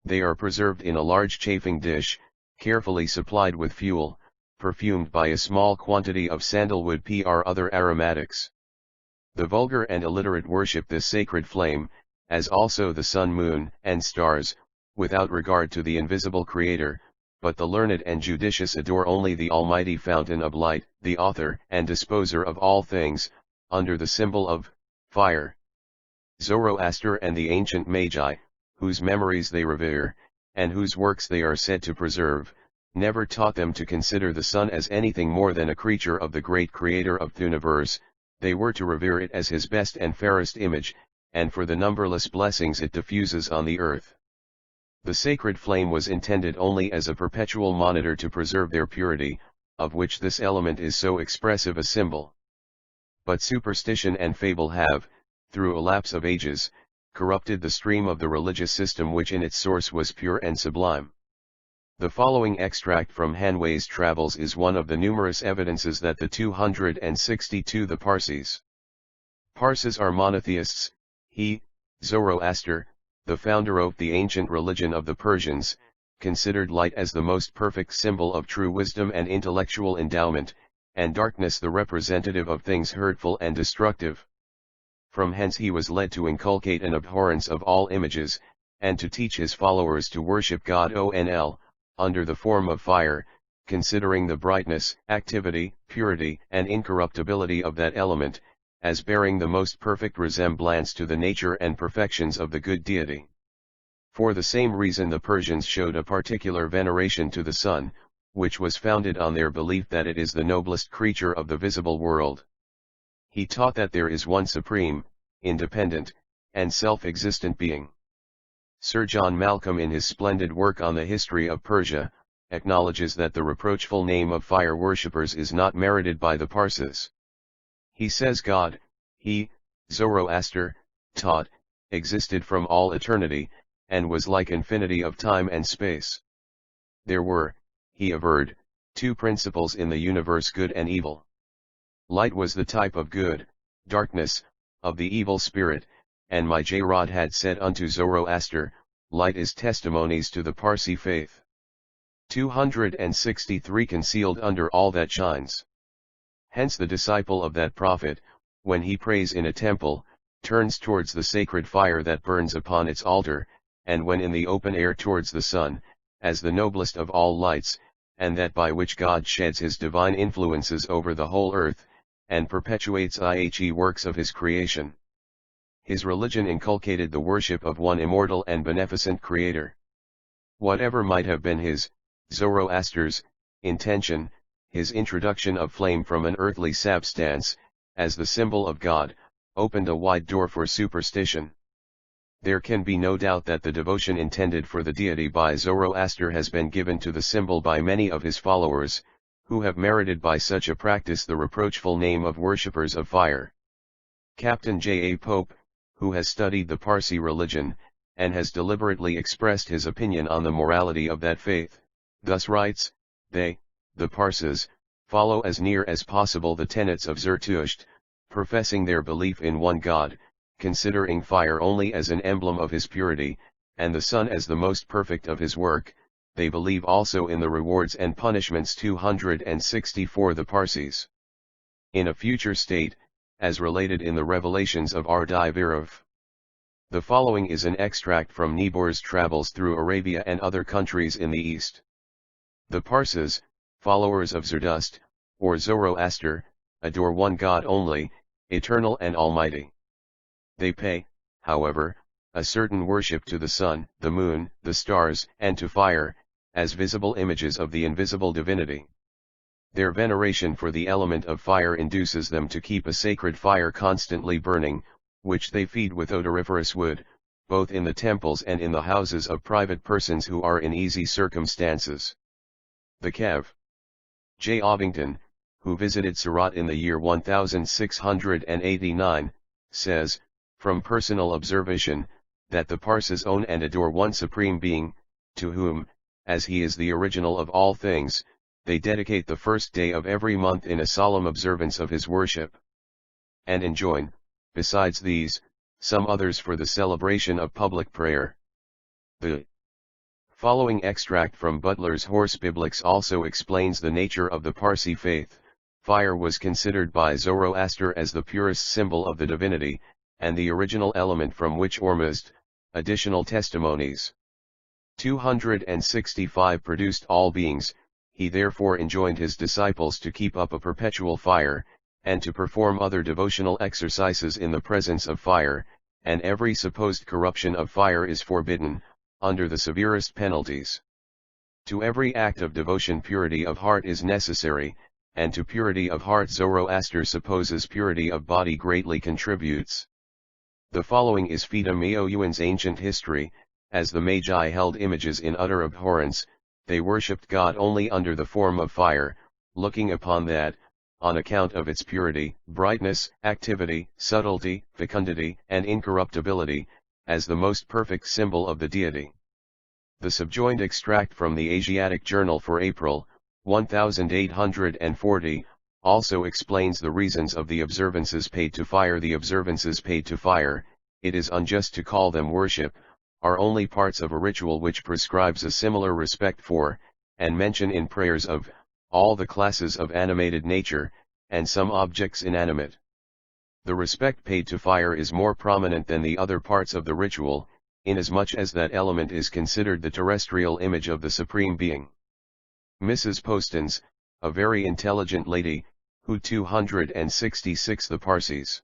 They are preserved in a large chafing dish, carefully supplied with fuel, perfumed by a small quantity of sandalwood or other aromatics. The vulgar and illiterate worship this sacred flame, as also the sun, moon, and stars, without regard to the invisible Creator, but the learned and judicious adore only the Almighty Fountain of Light, the author and disposer of all things, under the symbol of fire. Zoroaster and the ancient Magi, whose memories they revere, and whose works they are said to preserve, never taught them to consider the sun as anything more than a creature of the great Creator of the universe. They were to revere it as his best and fairest image, and for the numberless blessings it diffuses on the earth. The sacred flame was intended only as a perpetual monitor to preserve their purity, of which this element is so expressive a symbol. But superstition and fable have, through a lapse of ages, corrupted the stream of the religious system which in its source was pure and sublime. The following extract from Hanway's Travels is one of the numerous evidences that the 262 the Parsees are monotheists. He, Zoroaster, the founder of the ancient religion of the Persians, considered light as the most perfect symbol of true wisdom and intellectual endowment, and darkness the representative of things hurtful and destructive. From hence he was led to inculcate an abhorrence of all images, and to teach his followers to worship God Onl, under the form of fire, considering the brightness, activity, purity, and incorruptibility of that element, as bearing the most perfect resemblance to the nature and perfections of the good deity. For the same reason the Persians showed a particular veneration to the sun, which was founded on their belief that it is the noblest creature of the visible world. He taught that there is one supreme, independent, and self-existent being. Sir John Malcolm, in his splendid work on the history of Persia, acknowledges that the reproachful name of fire worshippers is not merited by the Parsees. He says God, he, Zoroaster, taught, existed from all eternity, and was like infinity of time and space. There were, he averred, two principles in the universe, good and evil. Light was the type of good, darkness, of the evil spirit, and my J-Rod had said unto Zoroaster, light is testimonies to the Parsees faith. 263 Concealed under all that shines. Hence the disciple of that prophet, when he prays in a temple, turns towards the sacred fire that burns upon its altar, and when in the open air towards the sun, as the noblest of all lights, and that by which God sheds his divine influences over the whole earth, and perpetuates the works of his creation. His religion inculcated the worship of one immortal and beneficent Creator. Whatever might have been his, Zoroaster's, intention, his introduction of flame from an earthly substance, as the symbol of God, opened a wide door for superstition. There can be no doubt that the devotion intended for the deity by Zoroaster has been given to the symbol by many of his followers, who have merited by such a practice the reproachful name of worshippers of fire. Captain J. A. Pope, who has studied the Parsee religion, and has deliberately expressed his opinion on the morality of that faith, thus writes, they, the Parsees, follow as near as possible the tenets of Zarathustra, professing their belief in one God, considering fire only as an emblem of his purity, and the sun as the most perfect of his work. They believe also in the rewards and punishments. 264 The Parsees. In a future state, as related in the revelations of Ardai-Virov. The following is an extract from Niebuhr's travels through Arabia and other countries in the East. The Parsees, followers of Zerdust, or Zoroaster, adore one God only, eternal and almighty. They pay, however, a certain worship to the sun, the moon, the stars, and to fire, as visible images of the invisible divinity. Their veneration for the element of fire induces them to keep a sacred fire constantly burning, which they feed with odoriferous wood, both in the temples and in the houses of private persons who are in easy circumstances. The Kev. J. Ovington, who visited Surat in the year 1689, says, from personal observation, that the Parsees own and adore one supreme being, to whom, as he is the original of all things, they dedicate the first day of every month in a solemn observance of his worship. And enjoin, besides these, some others for the celebration of public prayer. The following extract from Butler's Horse Biblics also explains the nature of the Parsee faith. Fire was considered by Zoroaster as the purest symbol of the divinity, and the original element from which Ormuzd. Additional testimonies. 265 Produced all beings. He therefore enjoined his disciples to keep up a perpetual fire, and to perform other devotional exercises in the presence of fire, and every supposed corruption of fire is forbidden, under the severest penalties. To every act of devotion purity of heart is necessary, and to purity of heart Zoroaster supposes purity of body greatly contributes. The following is Fida Miaoyuan's ancient history. As the Magi held images in utter abhorrence, they worshipped God only under the form of fire, looking upon that, on account of its purity, brightness, activity, subtlety, fecundity, and incorruptibility, as the most perfect symbol of the deity. The subjoined extract from the Asiatic Journal for April, 1840, also explains the reasons of the observances paid to fire. The observances paid to fire, it is unjust to call them worship, are only parts of a ritual which prescribes a similar respect for, and mention in prayers of, all the classes of animated nature, and some objects inanimate. The respect paid to fire is more prominent than the other parts of the ritual, inasmuch as that element is considered the terrestrial image of the Supreme Being. Mrs. Postons, a very intelligent lady, who 266 The Parsees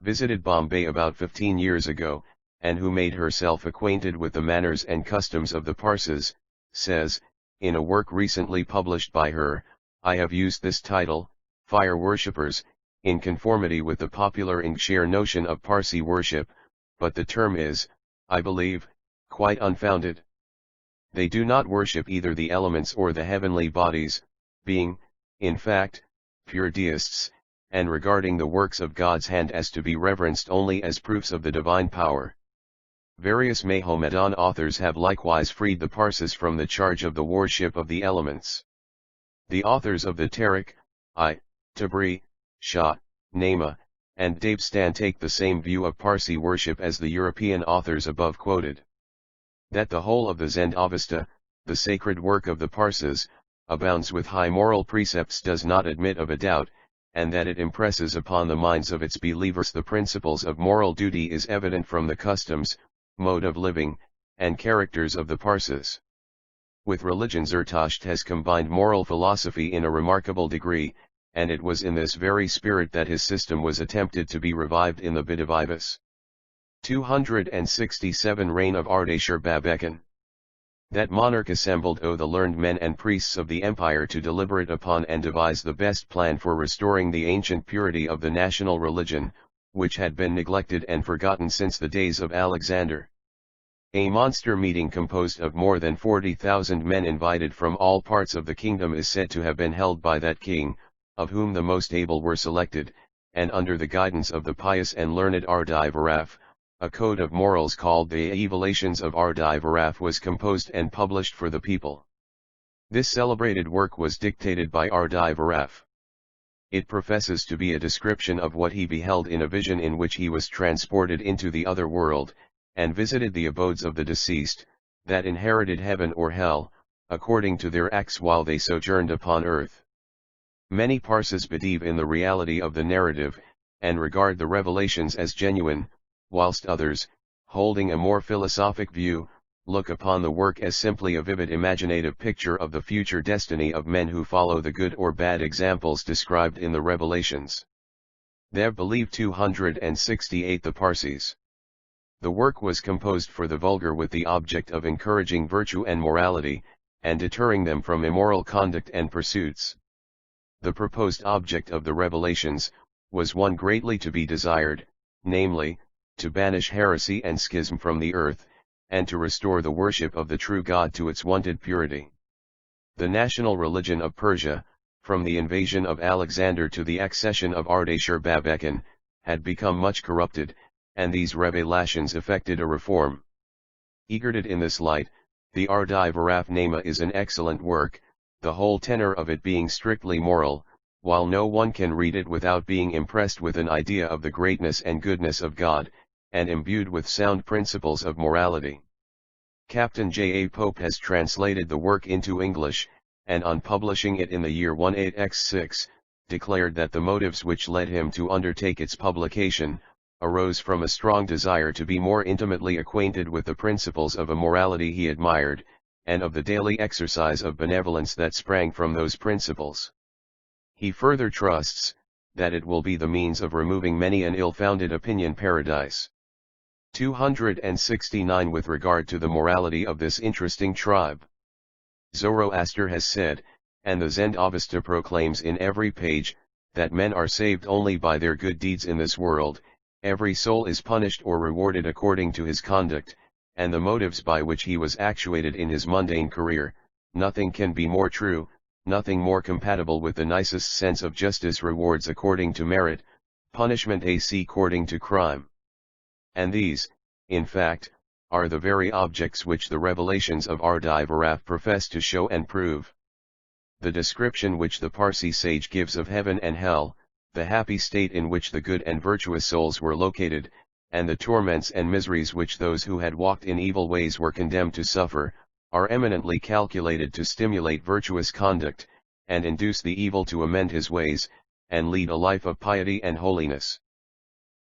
visited Bombay about 15 years ago, and who made herself acquainted with the manners and customs of the Parsees, says, in a work recently published by her, I have used this title, Fire Worshippers, in conformity with the popular Ingshare notion of Parsee worship, but the term is, I believe, quite unfounded. They do not worship either the elements or the heavenly bodies, being, in fact, pure deists, and regarding the works of God's hand as to be reverenced only as proofs of the divine power. Various Mahomedan authors have likewise freed the Parsees from the charge of the worship of the elements. The authors of the Tariq, Tabri, Shah, Nama, and Dabstan take the same view of Parsee worship as the European authors above quoted. That the whole of the Zend-Avesta, the sacred work of the Parsees, abounds with high moral precepts does not admit of a doubt, and that it impresses upon the minds of its believers the principles of moral duty is evident from the customs, mode of living, and characters of the Parsees. With religion Zertasht has combined moral philosophy in a remarkable degree, and it was in this very spirit that his system was attempted to be revived in the Bidivivus. 267 Reign of Ardashir Babekan. That monarch assembled the learned men and priests of the empire to deliberate upon and devise the best plan for restoring the ancient purity of the national religion, which had been neglected and forgotten since the days of Alexander. A monster meeting composed of more than 40,000 men invited from all parts of the kingdom is said to have been held by that king, of whom the most able were selected, and under the guidance of the pious and learned Ardai-Viraf, a code of morals called the Evelations of Ardai-Viraf was composed and published for the people. This celebrated work was dictated by Ardai-Viraf. It professes to be a description of what he beheld in a vision in which he was transported into the other world, and visited the abodes of the deceased, that inherited heaven or hell, according to their acts while they sojourned upon earth. Many Parsees believe in the reality of the narrative, and regard the revelations as genuine, whilst others, holding a more philosophic view, look upon the work as simply a vivid imaginative picture of the future destiny of men who follow the good or bad examples described in the revelations. They believe 268 The Parsees. The work was composed for the vulgar with the object of encouraging virtue and morality, and deterring them from immoral conduct and pursuits. The proposed object of the revelations was one greatly to be desired, namely, to banish heresy and schism from the earth, and to restore the worship of the true God to its wonted purity. The national religion of Persia, from the invasion of Alexander to the accession of Ardashir-Babekhan, had become much corrupted, and these revelations effected a reform. Regarded in this light, the Ardai Varaf-Nama is an excellent work, the whole tenor of it being strictly moral, while no one can read it without being impressed with an idea of the greatness and goodness of God, and imbued with sound principles of morality. Captain J. A. Pope has translated the work into English, and on publishing it in the year 18X6, declared that the motives which led him to undertake its publication, arose from a strong desire to be more intimately acquainted with the principles of a morality he admired, and of the daily exercise of benevolence that sprang from those principles. He further trusts, that it will be the means of removing many an ill-founded opinion paradise. 269 With regard to the morality of this interesting tribe, Zoroaster has said, and the Zend-Avesta proclaims in every page, that men are saved only by their good deeds in this world, every soul is punished or rewarded according to his conduct, and the motives by which he was actuated in his mundane career. Nothing can be more true, nothing more compatible with the nicest sense of justice. Rewards according to merit, punishment according to crime. And these, in fact, are the very objects which the revelations of Ardai Varaf profess to show and prove. The description which the Parsi sage gives of heaven and hell, the happy state in which the good and virtuous souls were located, and the torments and miseries which those who had walked in evil ways were condemned to suffer, are eminently calculated to stimulate virtuous conduct, and induce the evil to amend his ways, and lead a life of piety and holiness.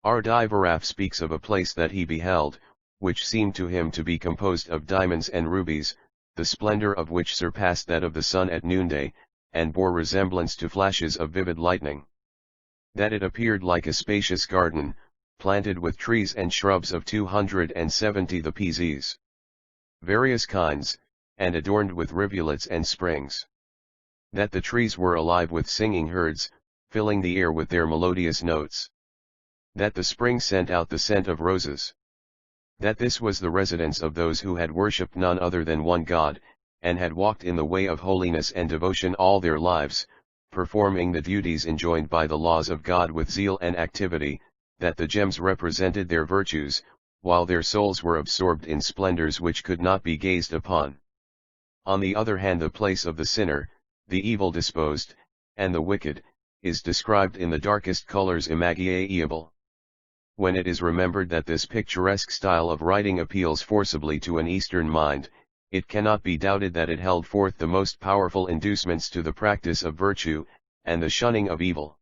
Ardai Varaf speaks of a place that he beheld, which seemed to him to be composed of diamonds and rubies, the splendor of which surpassed that of the sun at noonday, and bore resemblance to flashes of vivid lightning. That it appeared like a spacious garden, planted with trees and shrubs of 270 the Parsees, various kinds, and adorned with rivulets and springs. That the trees were alive with singing herds, filling the air with their melodious notes. That the springs sent out the scent of roses. That this was the residence of those who had worshipped none other than one God, and had walked in the way of holiness and devotion all their lives, performing the duties enjoined by the laws of God with zeal and activity. That the gems represented their virtues, while their souls were absorbed in splendors which could not be gazed upon. On the other hand, the place of the sinner, the evil disposed, and the wicked, is described in the darkest colors imaginable. When it is remembered that this picturesque style of writing appeals forcibly to an Eastern mind, it cannot be doubted that it held forth the most powerful inducements to the practice of virtue, and the shunning of evil.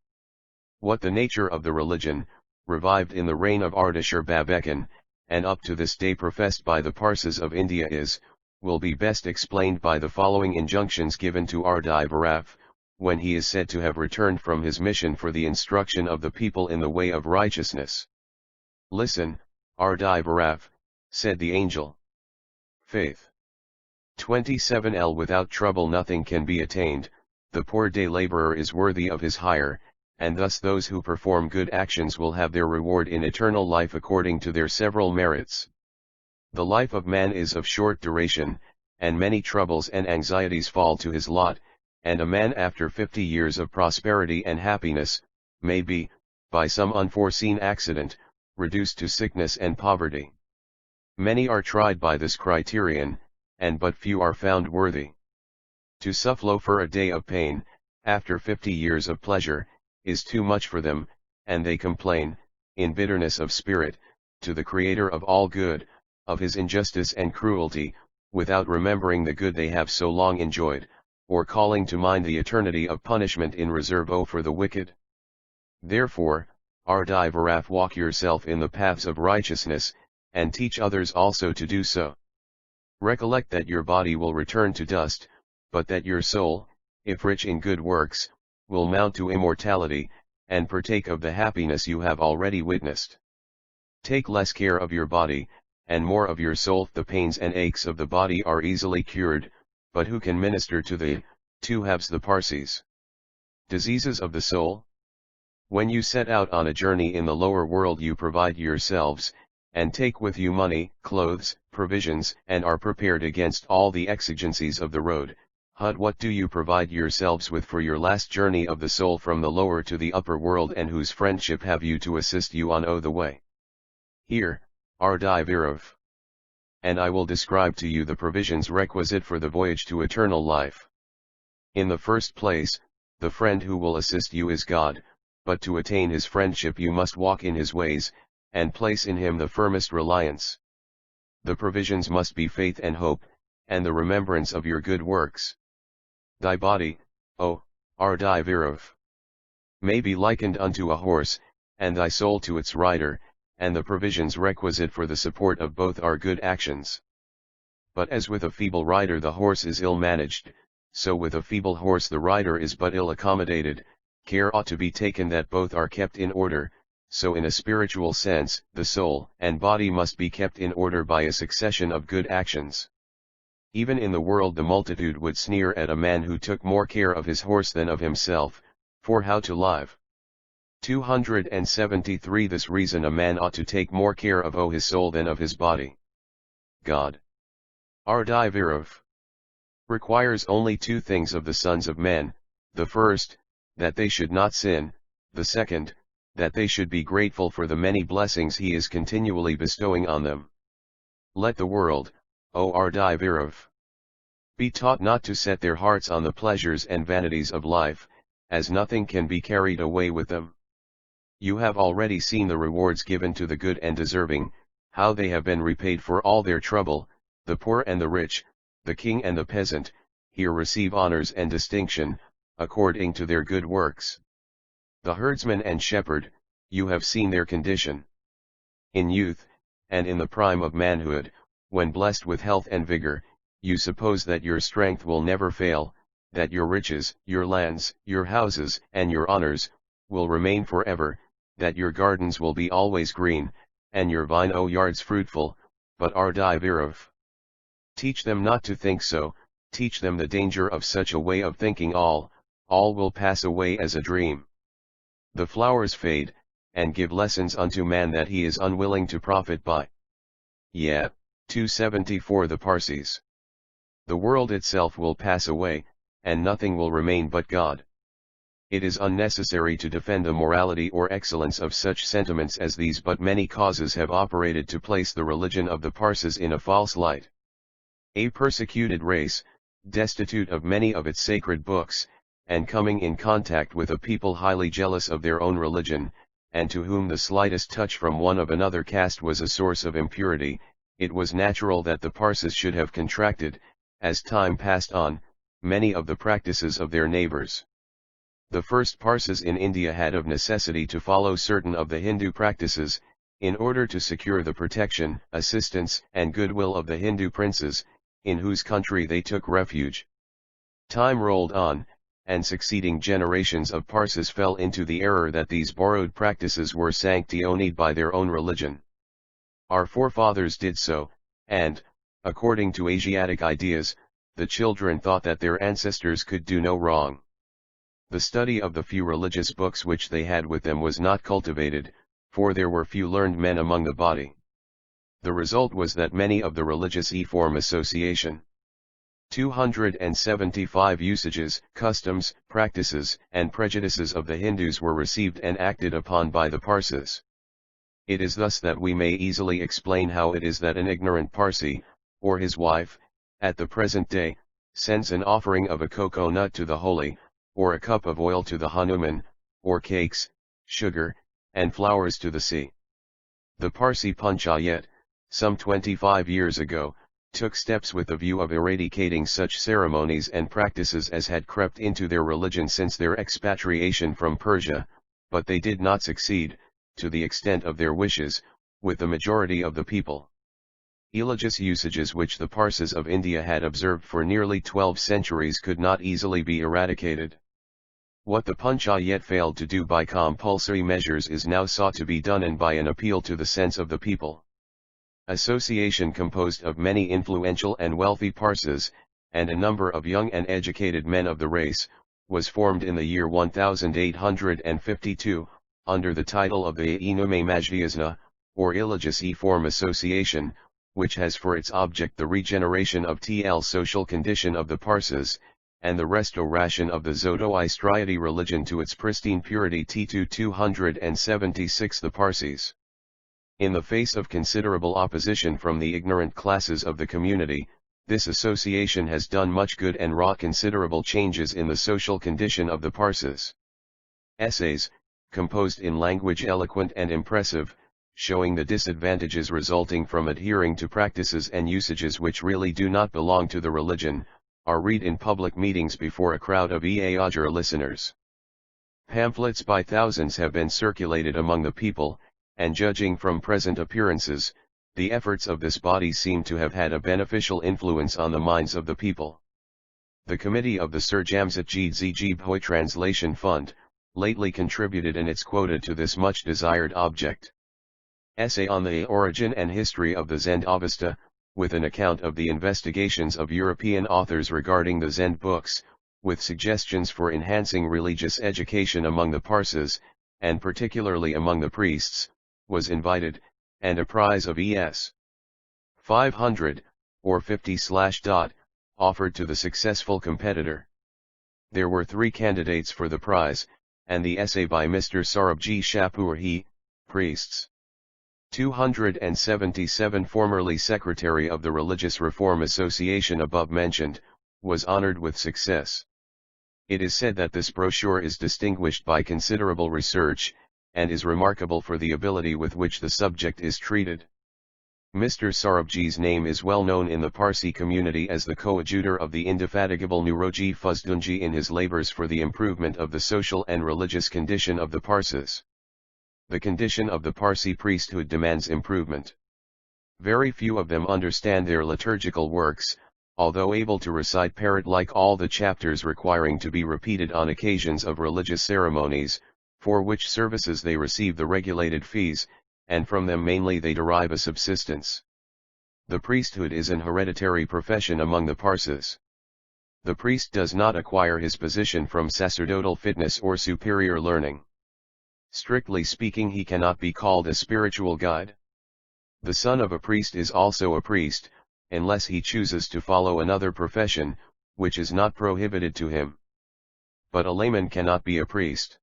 What the nature of the religion, revived in the reign of Ardashir-Babekhan, and up to this day professed by the Parsees of India is, will be best explained by the following injunctions given to Ardai Varaf, when he is said to have returned from his mission for the instruction of the people in the way of righteousness. Listen, Ardai Varaf, said the angel. Faith. 27L Without trouble nothing can be attained, the poor day laborer is worthy of his hire, and thus those who perform good actions will have their reward in eternal life according to their several merits. The life of man is of short duration, and many troubles and anxieties fall to his lot, and a man after 50 years of prosperity and happiness, may be, by some unforeseen accident, reduced to sickness and poverty. Many are tried by this criterion, and but few are found worthy. To suffer for a day of pain, after 50 years of pleasure, is too much for them, and they complain, in bitterness of spirit, to the Creator of all good, of his injustice and cruelty, without remembering the good they have so long enjoyed, or calling to mind the eternity of punishment in reserve for the wicked. Therefore, Ardai Varaf, walk yourself in the paths of righteousness, and teach others also to do so. Recollect that your body will return to dust, but that your soul, if rich in good works, will mount to immortality, and partake of the happiness you have already witnessed. Take less care of your body, and more of your soul. The pains and aches of the body are easily cured, but who can minister to the two halves, the Parsees? Diseases of the soul? When you set out on a journey in the lower world, you provide yourselves, and take with you money, clothes, provisions, and are prepared against all the exigencies of the road. What do you provide yourselves with for your last journey of the soul from the lower to the upper world, and whose friendship have you to assist you on the way? Here, Ardai Virov. And I will describe to you the provisions requisite for the voyage to eternal life. In the first place, the friend who will assist you is God, but to attain his friendship you must walk in his ways, and place in him the firmest reliance. The provisions must be faith and hope, and the remembrance of your good works. Thy body, O Ardai Virov, may be likened unto a horse, and thy soul to its rider, and the provisions requisite for the support of both are good actions. But as with a feeble rider the horse is ill managed, so with a feeble horse the rider is but ill accommodated. Care ought to be taken that both are kept in order, so in a spiritual sense, the soul and body must be kept in order by a succession of good actions. Even in the world the multitude would sneer at a man who took more care of his horse than of himself, for how to live? 273 This reason a man ought to take more care of his soul than of his body. God, Ardai Virov, requires only two things of the sons of men: the first, that they should not sin; the second, that they should be grateful for the many blessings he is continually bestowing on them. Let the world, O Ardai Virov, be taught not to set their hearts on the pleasures and vanities of life, as nothing can be carried away with them. You have already seen the rewards given to the good and deserving, how they have been repaid for all their trouble. The poor and the rich, the king and the peasant, here receive honors and distinction, according to their good works. The herdsman and shepherd, you have seen their condition. In youth, and in the prime of manhood, when blessed with health and vigor, you suppose that your strength will never fail, that your riches, your lands, your houses, and your honors, will remain forever, that your gardens will be always green, and your vineyards fruitful. But Ardai Virov, teach them not to think so. Teach them the danger of such a way of thinking. All will pass away as a dream. The flowers fade, and give lessons unto man that he is unwilling to profit by. 274 The Parsees. The world itself will pass away, and nothing will remain but God. It is unnecessary to defend the morality or excellence of such sentiments as these, but many causes have operated to place the religion of the Parsees in a false light. A persecuted race, destitute of many of its sacred books, and coming in contact with a people highly jealous of their own religion, and to whom the slightest touch from one of another caste was a source of impurity, it was natural that the Parsees should have contracted, as time passed on, many of the practices of their neighbors. The first Parsees in India had of necessity to follow certain of the Hindu practices, in order to secure the protection, assistance, and goodwill of the Hindu princes, in whose country they took refuge. Time rolled on, and succeeding generations of Parsees fell into the error that these borrowed practices were sanctioned by their own religion. Our forefathers did so, and, according to Asiatic ideas, the children thought that their ancestors could do no wrong. The study of the few religious books which they had with them was not cultivated, for there were few learned men among the body. The result was that many of the religious form association. 275 Usages, customs, practices, and prejudices of the Hindus were received and acted upon by the Parsees. It is thus that we may easily explain how it is that an ignorant Parsee, or his wife, at the present day, sends an offering of a cocoa nut to the holy, or a cup of oil to the Hanuman, or cakes, sugar, and flowers to the sea. The Parsi Panchayat, some 25 years ago, took steps with the view of eradicating such ceremonies and practices as had crept into their religion since their expatriation from Persia, but they did not succeed, to the extent of their wishes, with the majority of the people. Religious usages which the Parsis of India had observed for nearly 12 centuries could not easily be eradicated. What the Panchayat failed to do by compulsory measures is now sought to be done, and by an appeal to the sense of the people. Association composed of many influential and wealthy Parsis, and a number of young and educated men of the race, was formed in the year 1852, under the title of the Ahura Mazdayasna, or Religious-Form Association, which has for its object the regeneration of the social condition of the Parsis, and the restoration of the Zoroastrian religion to its pristine purity. T 276. The Parsis. In the face of considerable opposition from the ignorant classes of the community, this association has done much good and wrought considerable changes in the social condition of the Parsis. Essays, composed in language eloquent and impressive, showing the disadvantages resulting from adhering to practices and usages which really do not belong to the religion, are read in public meetings before a crowd of eager listeners. Pamphlets by thousands have been circulated among the people, and judging from present appearances, the efforts of this body seem to have had a beneficial influence on the minds of the people. The committee of the Sir Jamsetjeet Bhoy Translation Fund, lately contributed in its quota to this much desired object. Essay on the origin and history of the Zend Avesta, with an account of the investigations of European authors regarding the Zend books, with suggestions for enhancing religious education among the Parsis, and particularly among the priests, was invited, and a prize of ES 500, or 50 / offered to the successful competitor. There were 3 candidates for the prize, and the essay by Mr. Sarabji Shapurhi, Priests. 277, formerly Secretary of the Religious Reform Association above mentioned, was honored with success. It is said that this brochure is distinguished by considerable research, and is remarkable for the ability with which the subject is treated. Mr. Sarabji's name is well known in the Parsi community as the coadjutor of the indefatigable Nuroji Fuzdunji in his labors for the improvement of the social and religious condition of the Parsis. The condition of the Parsi priesthood demands improvement. Very few of them understand their liturgical works, although able to recite parrot-like all the chapters requiring to be repeated on occasions of religious ceremonies, for which services they receive the regulated fees, and from them mainly they derive a subsistence. The priesthood is an hereditary profession among the Parsis. The priest does not acquire his position from sacerdotal fitness or superior learning. Strictly speaking, he cannot be called a spiritual guide. The son of a priest is also a priest, unless he chooses to follow another profession, which is not prohibited to him. But a layman cannot be a priest.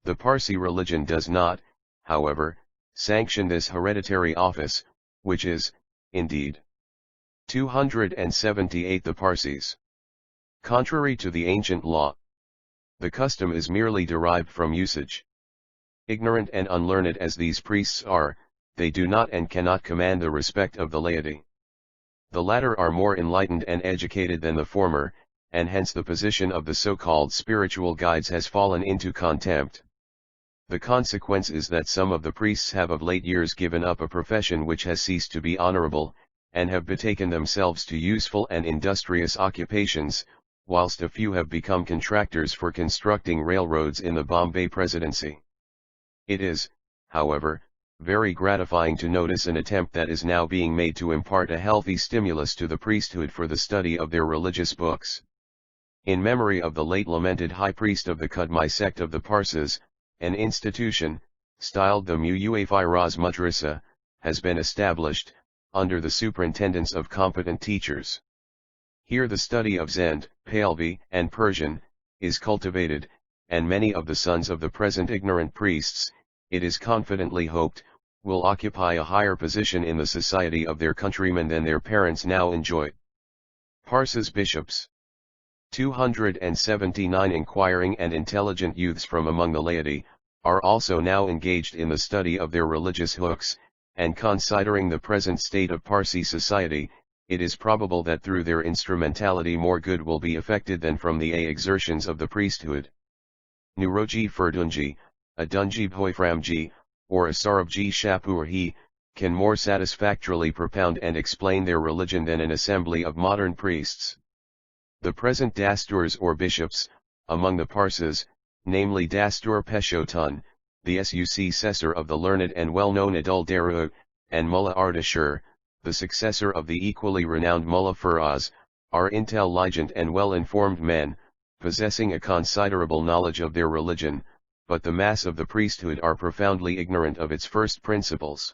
The Parsi religion does not, however, sanction this hereditary office, which is, indeed, 278. The Parsis. Contrary to the ancient law, the custom is merely derived from usage. Ignorant and unlearned as these priests are, they do not and cannot command the respect of the laity. The latter are more enlightened and educated than the former, and hence the position of the so-called spiritual guides has fallen into contempt. The consequence is that some of the priests have of late years given up a profession which has ceased to be honorable, and have betaken themselves to useful and industrious occupations, whilst a few have become contractors for constructing railroads in the Bombay Presidency. It is, however, very gratifying to notice an attempt that is now being made to impart a healthy stimulus to the priesthood for the study of their religious books. In memory of the late lamented high priest of the Kudmai sect of the Parsis, an institution, styled the Muafiraz Madrasa, has been established, under the superintendence of competent teachers. Here the study of Zend, Pahlavi, and Persian, is cultivated, and many of the sons of the present ignorant priests, it is confidently hoped, will occupy a higher position in the society of their countrymen than their parents now enjoy. Parsis bishops. 279 Inquiring and intelligent youths from among the laity, are also now engaged in the study of their religious hooks, and considering the present state of Parsi society, it is probable that through their instrumentality more good will be effected than from the exertions of the priesthood. Nuroji Ferdunji, a Dunji Bhoi Framjee, or a Sarabji Shapurhi, can more satisfactorily propound and explain their religion than an assembly of modern priests. The present Dasturs or bishops, among the Parses, namely Dastur Peshotun, the successor of the learned and well-known Adul Daru, and Mullah Ardashir, the successor of the equally renowned Mullah Firaz, are intelligent and well-informed men, possessing a considerable knowledge of their religion, but the mass of the priesthood are profoundly ignorant of its first principles.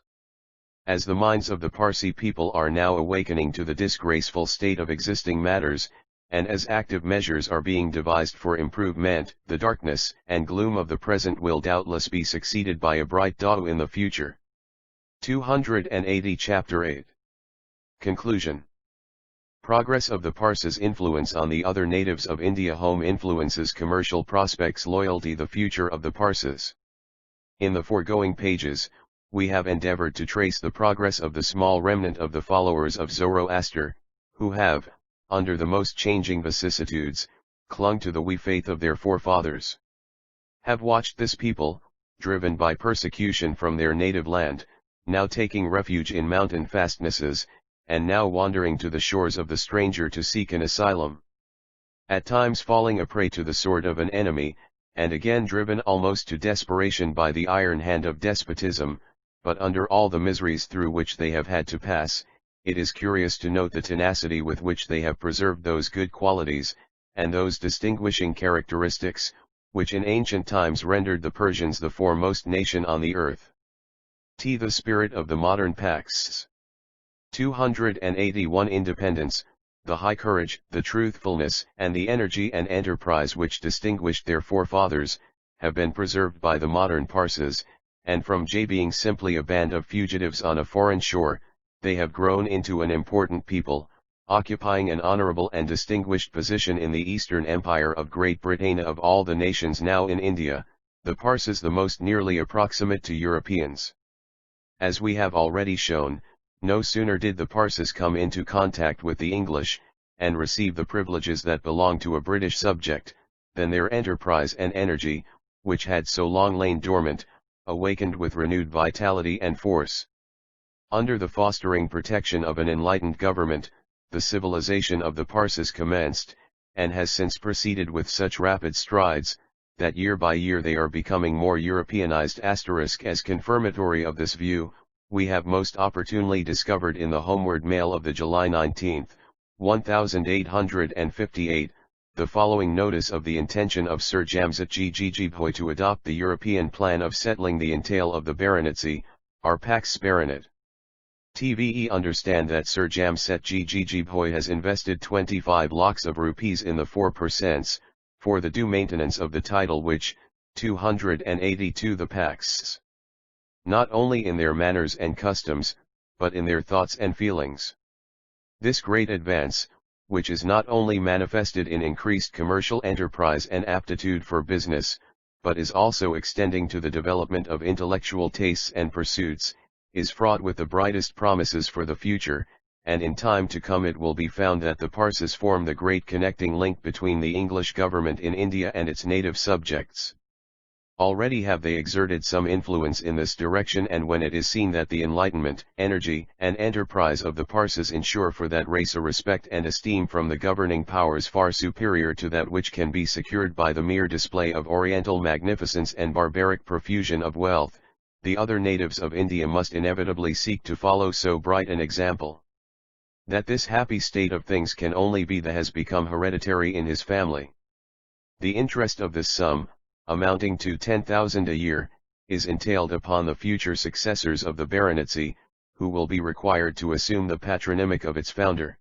As the minds of the Parsi people are now awakening to the disgraceful state of existing matters, and as active measures are being devised for improvement, the darkness and gloom of the present will doubtless be succeeded by a bright dawn in the future. 280 Chapter 8. Conclusion. Progress of the Parsis' influence on the other natives of India. Home influences, commercial prospects, loyalty, the future of the Parsis. In the foregoing pages, we have endeavored to trace the progress of the small remnant of the followers of Zoroaster, who have, under the most changing vicissitudes, clung to the faith of their forefathers. Have watched this people, driven by persecution from their native land, now taking refuge in mountain fastnesses, and now wandering to the shores of the stranger to seek an asylum. At times falling a prey to the sword of an enemy, and again driven almost to desperation by the iron hand of despotism, but under all the miseries through which they have had to pass, it is curious to note the tenacity with which they have preserved those good qualities, and those distinguishing characteristics, which in ancient times rendered the Persians the foremost nation on the earth. The spirit of the modern Paxs. 281 Independence, the high courage, the truthfulness, and the energy and enterprise which distinguished their forefathers, have been preserved by the modern Parsis, and from being simply a band of fugitives on a foreign shore, they have grown into an important people, occupying an honorable and distinguished position in the Eastern Empire of Great Britain. Of all the nations now in India, the Parsis the most nearly approximate to Europeans. As we have already shown, no sooner did the Parsis come into contact with the English, and receive the privileges that belong to a British subject, than their enterprise and energy, which had so long lain dormant, awakened with renewed vitality and force. Under the fostering protection of an enlightened government, the civilization of the Parsis commenced, and has since proceeded with such rapid strides, that year by year they are becoming more Europeanized. As confirmatory of this view, we have most opportunely discovered in the Homeward Mail of the July 19, 1858, the following notice of the intention of Sir Jamsetji Jejeebhoy to adopt the European plan of settling the entail of the baronetcy, our Pax Baronet. TVE understand that Sir Jamsetji Jejeebhoy has invested 25 lakhs of rupees in the 4%, for the due maintenance of the title, which, 282 the Paxs. Not only in their manners and customs, but in their thoughts and feelings. This great advance, which is not only manifested in increased commercial enterprise and aptitude for business, but is also extending to the development of intellectual tastes and pursuits, is fraught with the brightest promises for the future, and in time to come it will be found that the Parsis form the great connecting link between the English government in India and its native subjects. Already have they exerted some influence in this direction, and when it is seen that the enlightenment, energy, and enterprise of the Parsis ensure for that race a respect and esteem from the governing powers far superior to that which can be secured by the mere display of oriental magnificence and barbaric profusion of wealth, the other natives of India must inevitably seek to follow so bright an example. That this happy state of things can only be that has become hereditary in his family. The interest of this sum, amounting to 10,000 a year, is entailed upon the future successors of the baronetcy, who will be required to assume the patronymic of its founder.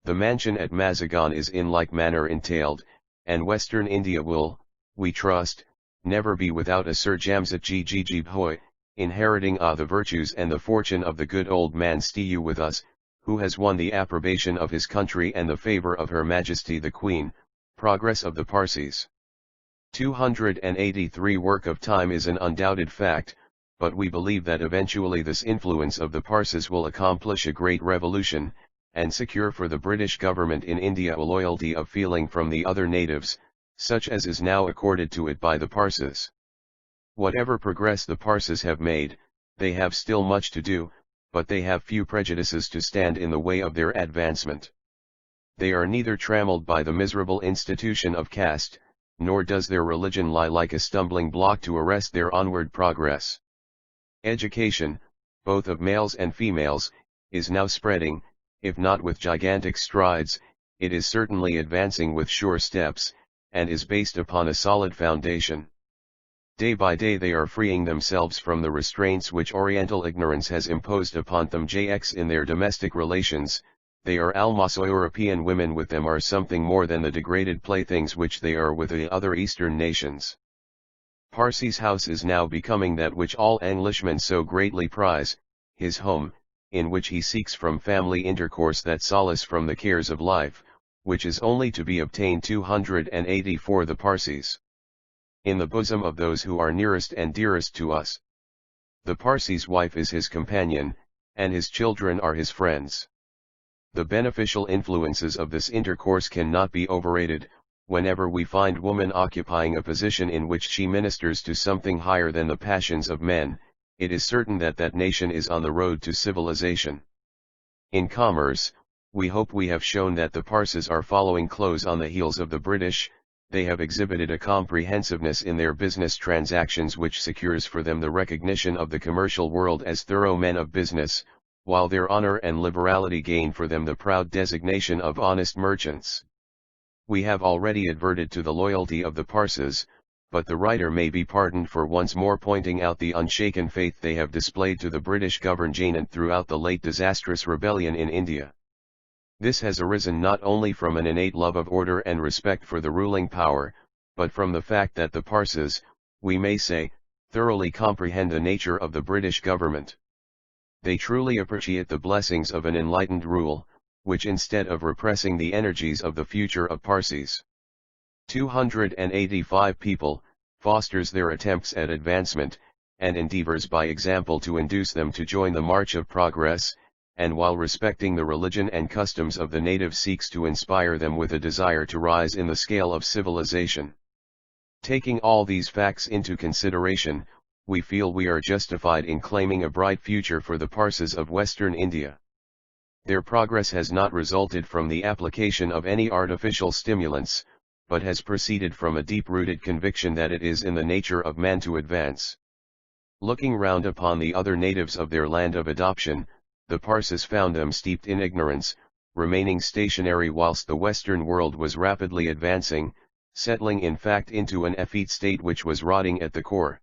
The mansion at Mazagon is in like manner entailed, and Western India will, we trust, never be without a Sir Jamsetji Jejeebhoy, inheriting the virtues and the fortune of the good old man Stu with us, who has won the approbation of his country and the favour of Her Majesty the Queen, Progress of the Parsees. 283 Work of time is an undoubted fact, but we believe that eventually this influence of the Parsees will accomplish a great revolution, and secure for the British government in India a loyalty of feeling from the other natives, such as is now accorded to it by the Parsees. Whatever progress the Parsees have made, they have still much to do, but they have few prejudices to stand in the way of their advancement. They are neither trammeled by the miserable institution of caste, nor does their religion lie like a stumbling block to arrest their onward progress. Education, both of males and females, is now spreading, if not with gigantic strides, it is certainly advancing with sure steps, and is based upon a solid foundation. Day by day they are freeing themselves from the restraints which Oriental ignorance has imposed upon them. In their domestic relations, they are almost European women with them are something more than the degraded playthings which they are with the other Eastern nations. Parsees' house is now becoming that which all Englishmen so greatly prize, his home, in which he seeks from family intercourse that solace from the cares of life, which is only to be obtained. 284 The Parsees. In the bosom of those who are nearest and dearest to us. The Parsee's wife is his companion, and his children are his friends. The beneficial influences of this intercourse cannot be overrated. Whenever we find woman occupying a position in which she ministers to something higher than the passions of men, it is certain that that nation is on the road to civilization. In commerce, we hope we have shown that the Parsees are following close on the heels of the British. They have exhibited a comprehensiveness in their business transactions which secures for them the recognition of the commercial world as thorough men of business, while their honor and liberality gain for them the proud designation of honest merchants. We have already adverted to the loyalty of the Parsees, but the writer may be pardoned for once more pointing out the unshaken faith they have displayed to the British government throughout the late disastrous rebellion in India. This has arisen not only from an innate love of order and respect for the ruling power, but from the fact that the Parsees, we may say, thoroughly comprehend the nature of the British government. They truly appreciate the blessings of an enlightened rule, which instead of repressing the energies of the future of Parsees, 285 people, fosters their attempts at advancement, and endeavors by example to induce them to join the march of progress, and while respecting the religion and customs of the natives seeks to inspire them with a desire to rise in the scale of civilization. Taking all these facts into consideration, we feel we are justified in claiming a bright future for the Parsees of Western India. Their progress has not resulted from the application of any artificial stimulants, but has proceeded from a deep-rooted conviction that it is in the nature of man to advance. Looking round upon the other natives of their land of adoption, the Parsees found them steeped in ignorance, remaining stationary whilst the Western world was rapidly advancing, settling in fact into an effete state which was rotting at the core.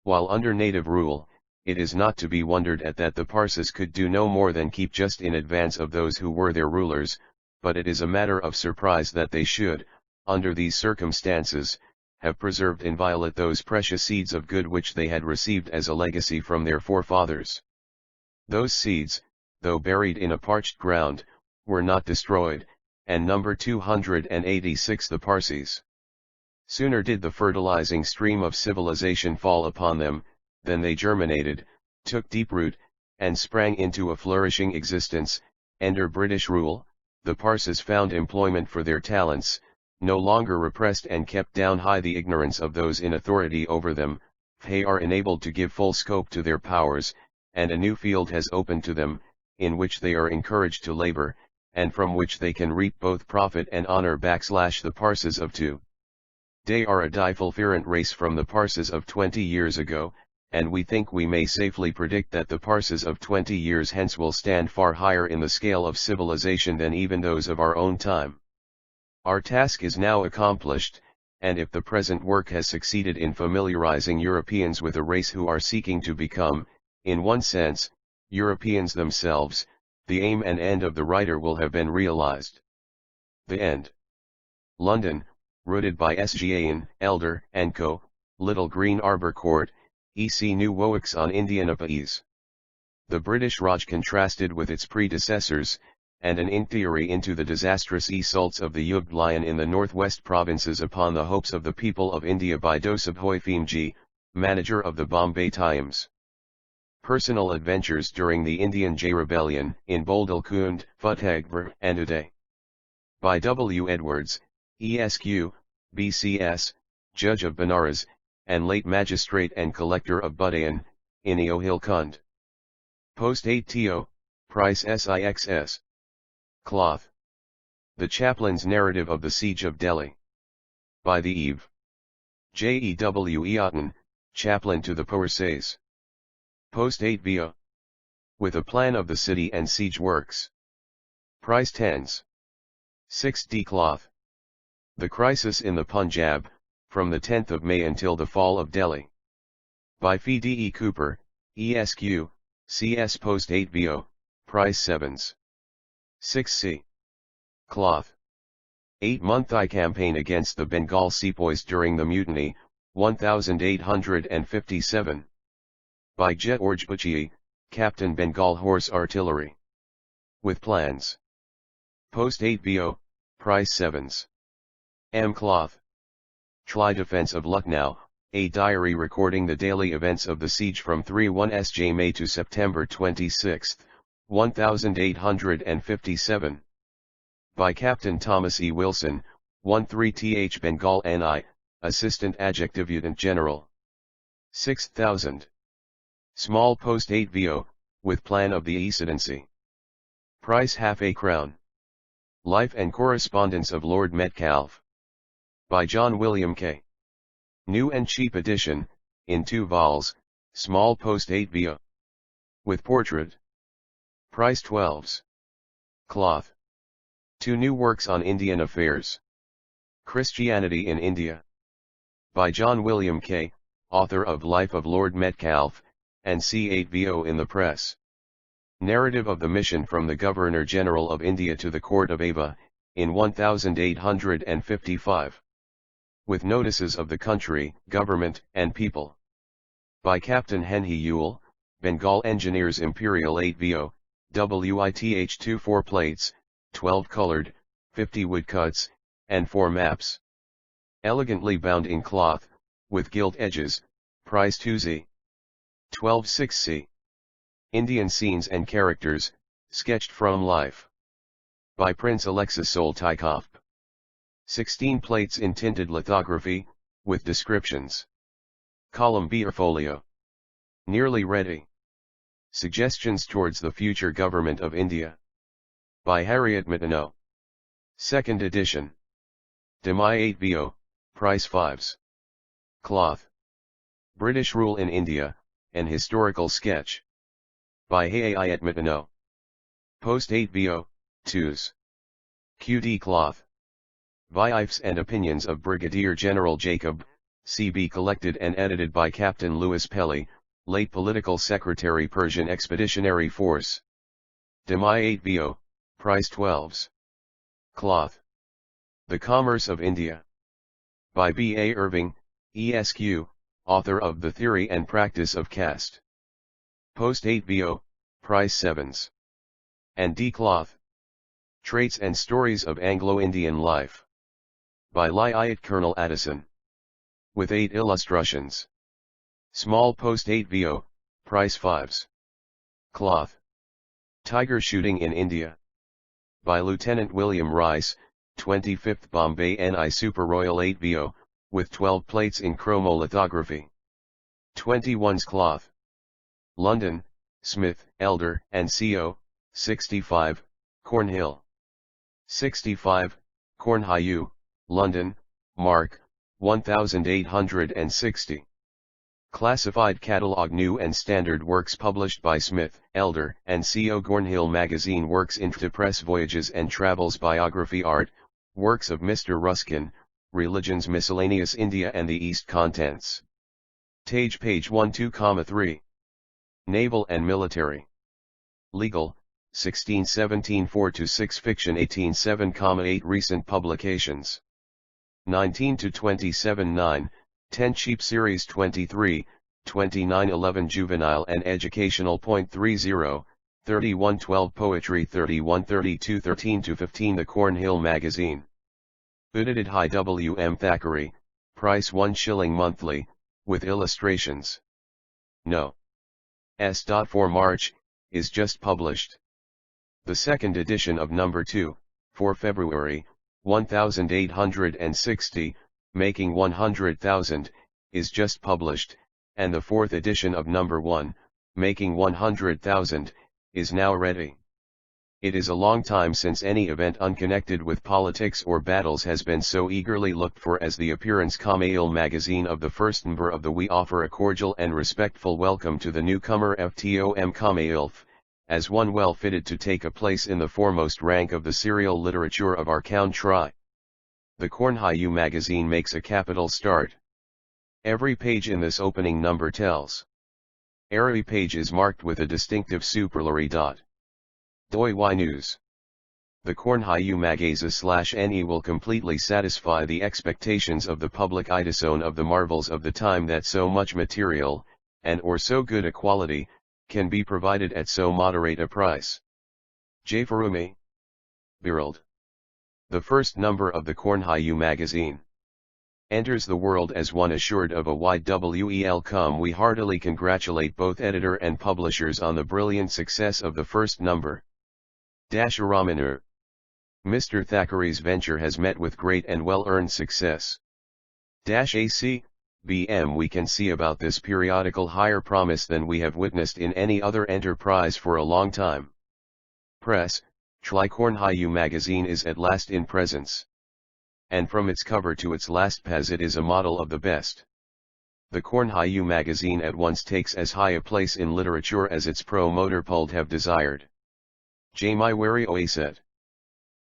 While under native rule, it is not to be wondered at that the Parsees could do no more than keep just in advance of those who were their rulers, but it is a matter of surprise that they should, under these circumstances, have preserved inviolate those precious seeds of good which they had received as a legacy from their forefathers. Those seeds, though buried in a parched ground, were not destroyed, and number 286 the Parsees. Sooner did the fertilizing stream of civilization fall upon them, than they germinated, took deep root, and sprang into a flourishing existence. Under British rule, the Parsees found employment for their talents, no longer repressed and kept down high the ignorance of those in authority over them. They are enabled to give full scope to their powers, and a new field has opened to them, in which they are encouraged to labor, and from which they can reap both profit and honor. The Parsees of today are a different race from the Parsees of 20 years ago, and we think we may safely predict that the Parsees of 20 years hence will stand far higher in the scale of civilization than even those of our own time. Our task is now accomplished, and if the present work has succeeded in familiarizing Europeans with a race who are seeking to become, in one sense, Europeans themselves, the aim and end of the writer will have been realized. The end. London, rooted by Sgan, Elder, & Co., Little Green Arbor Court, EC New Woaks on Indianapolis. The British Raj contrasted with its predecessors, and an inquiry into the disastrous exalts of the Yugged Lion in the northwest provinces upon the hopes of the people of India by D Framjee, manager of the Bombay Times. Personal adventures during the Indian Jay Rebellion in Bundelkhand, Futtehgढ़ and Uday. By W. Edwards, Esq, BCS, Judge of Benares, and late Magistrate and Collector of Budayan, in Eohilkund. Post 8 To, Price Sixs. Cloth. The Chaplain's Narrative of the Siege of Delhi. By the Eve. Jew Eaton, Chaplain to the Parsees. Post 8 Bo. With a plan of the city and siege works. Price Tens. 6d Cloth. The Crisis in the Punjab, from the 10th of May until the fall of Delhi. By Fee D. E. Cooper, Esq, CS Post 8 Bo, Price 7s. 6c. Cloth. 8-month campaign against the Bengal sepoys during the mutiny, 1857. By George Bachie, Captain Bengal Horse Artillery. With plans. Post 8 Bo, Price 7s. M. Cloth. Try Defense of Lucknow, a diary recording the daily events of the siege from 3-1 Sj May to September 26, 1857. By Captain Thomas E. Wilson, 13th Bengal N.I., Assistant Adjutant General. 6000. Small Post 8 Bo, with plan of the Excedency. Price half a crown. Life and Correspondence of Lord Metcalfe. By John William K. New and cheap edition, in 2 vols, small Post 8 Bo. With portrait. Price 12s. Cloth. 2 new works on Indian affairs. Christianity in India. By John William K., author of Life of Lord Metcalfe, and C8 Bo in the press. Narrative of the mission from the Governor-General of India to the Court of Ava, in 1855. With notices of the country, government, and people. By Captain Henry Ewell, Bengal Engineers Imperial 8 Bo, WITH 2 4 plates, 12 colored, 50 woodcuts, and 4 maps. Elegantly bound in cloth, with gilt edges, price 2z. 12 6c. Indian Scenes and Characters, sketched from life. By Prince Alexis Soltykov. 16 plates in tinted lithography, with descriptions. Column B or folio. Nearly ready. Suggestions towards the future government of India. By Harriet Martineau. Second edition. Demi 8 Bo, price 5s. Cloth. British Rule in India, an historical sketch. By Harriet Martineau. Post 8 Bo, 2s. QD Cloth. Views and Opinions of Brigadier General Jacob, C.B. collected and edited by Captain Louis Pelly, late Political Secretary Persian Expeditionary Force. Demi 8 Bo, price 12s. Cloth. The Commerce of India. By B. A. Irving, Esq, author of The Theory and Practice of Caste. Post 8 Bo, price 7s. And D. Cloth. Traits and Stories of Anglo-Indian Life. By Lieutenant Colonel Addison. With 8 illustrations. Small Post 8 Bo, price 5s. Cloth. Tiger Shooting in India. By Lieutenant William Rice, 25th Bombay N.I. Super Royal 8 Bo, with 12 plates in chromolithography. 21's Cloth. London, Smith, Elder, and Co., 65, Cornhill. 65, Cornhill, London, Mark, 1860. Classified Catalogue New and Standard Works published by Smith, Elder, and Co. Cornhill Magazine. Works into Press. Voyages and Travels. Biography. Art, works of Mr. Ruskin, Religions Miscellaneous. India and the East. Contents. Page 12,3. Naval and Military. Legal, 1617 4-6. Fiction 18:7,8. Recent publications. 19 to 27 9, 10 Cheap Series 23, 29 11 Juvenile and Educational. 30, 3112 Poetry 3132 13-15 The Cornhill Magazine. Edited High W. M. Thackeray, price 1 shilling monthly, with illustrations. No. S. For March, is just published. The second edition of number 2, for February, 1860, making 100,000, is just published, and the fourth edition of number 1, making 100,000, is now ready. It is a long time since any event unconnected with politics or battles has been so eagerly looked for as the appearance Cornhill magazine of the first number of the We offer a cordial and respectful welcome to the newcomer FTOM Cornhill, as one well fitted to take a place in the foremost rank of the serial literature of our country. The Cornhill magazine makes a capital start. Every page in this opening number tells. Every page is marked with a distinctive superlary dot. Doi Y News. The Cornhill magazine/NE will completely satisfy the expectations of the public idison of the marvels of the time that so much material, and or so good a quality, can be provided at so moderate a price. J. Framjee. Birald. The first number of the Cornhill magazine enters the world as one assured of a wide welcome. We heartily congratulate both editor and publishers on the brilliant success of the first number. Mr. Thackeray's venture has met with great and well-earned success. AC, BM we can see about this periodical higher promise than we have witnessed in any other enterprise for a long time. Press, Cornhill magazine is at last in presence. And from its cover to its last page it is a model of the best. The Cornhill magazine at once takes as high a place in literature as its promoter Puld have desired. January 08 said.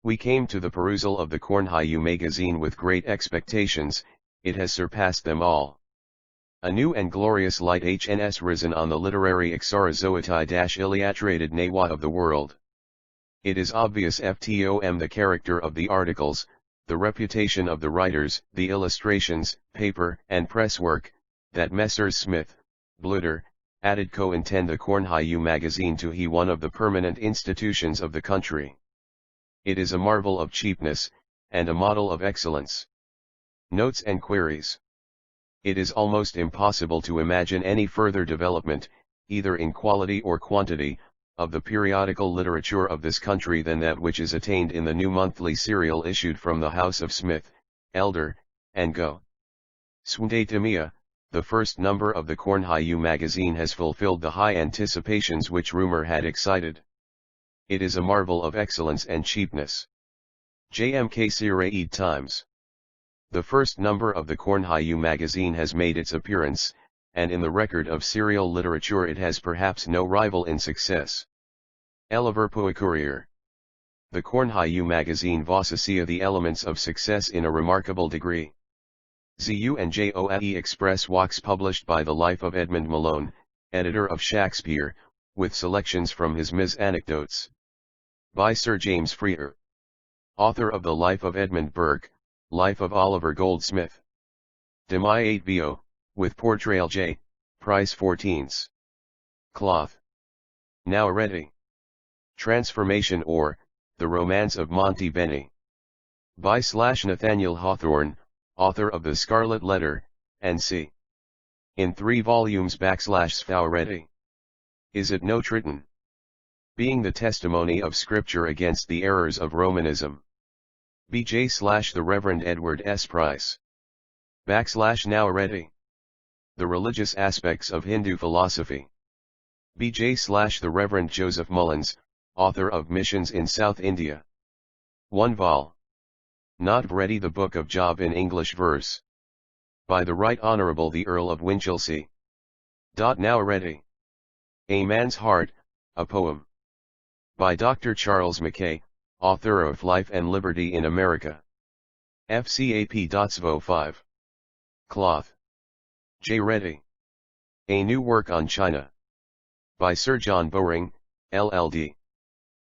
We came to the perusal of the Cornhill magazine with great expectations, it has surpassed them all. A new and glorious light HNS risen on the literary illustrated Nawa of the world. It is obvious FTOM the character of the articles, the reputation of the writers, the illustrations, paper and press work, that Messrs. Smith, Bluder, Adidco intend the Cornhill magazine to be one of the permanent institutions of the country. It is a marvel of cheapness, and a model of excellence. Notes and queries. It is almost impossible to imagine any further development, either in quality or quantity, of the periodical literature of this country than that which is attained in the new monthly serial issued from the house of Smith, Elder, and Go. Swindatamia, the first number of the Cornhill magazine has fulfilled the high anticipations which rumor had excited. It is a marvel of excellence and cheapness. JMK Siraid Times. The first number of the Cornhill magazine has made its appearance, and in the record of serial literature it has perhaps no rival in success. Liverpool Courier. The Cornhill magazine vossia the elements of success in a remarkable degree. ZU and JOAE Express Walks published by the Life of Edmund Malone, editor of Shakespeare, with selections from his Ms. Anecdotes. By Sir James Freer. Author of the Life of Edmund Burke, Life of Oliver Goldsmith. Demi 8 VO, with portrayal J, price 14s. Cloth. Now ready. Transformation or, The Romance of Monty Benny. By Nathaniel Hawthorne, author of The Scarlet Letter, N.C. In 3 volumes / ready. Is it no Triton? Being the testimony of Scripture against the errors of Romanism. BJ / the Reverend Edward S. Price. / now ready. The religious aspects of Hindu philosophy. BJ / the Reverend Joseph Mullins, author of Missions in South India. 1 vol. Not ready the Book of Job in English verse. By the Right Honourable the Earl of Winchelsea. Now ready. A Man's Heart, a Poem. By Dr. Charles Mackay, author of Life and Liberty in America. FCAP. 5. Cloth. J. Ready. A New Work on China. By Sir John Bowring, LLD.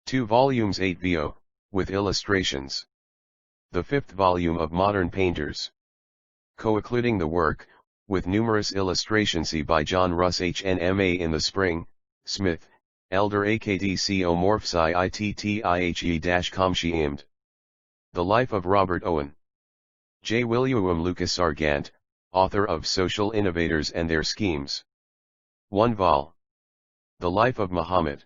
2 volumes 8 VO, with illustrations. The 5th volume of Modern Painters. Co-occluding the work, with numerous illustrations by John Russ HNMA in the spring, Smith, Elder AKDCO Morphsci ITTIHE-Comshiimd. The Life of Robert Owen. J. William Lucas Sargant, author of Social Innovators and Their Schemes. 1 vol. The Life of Muhammad.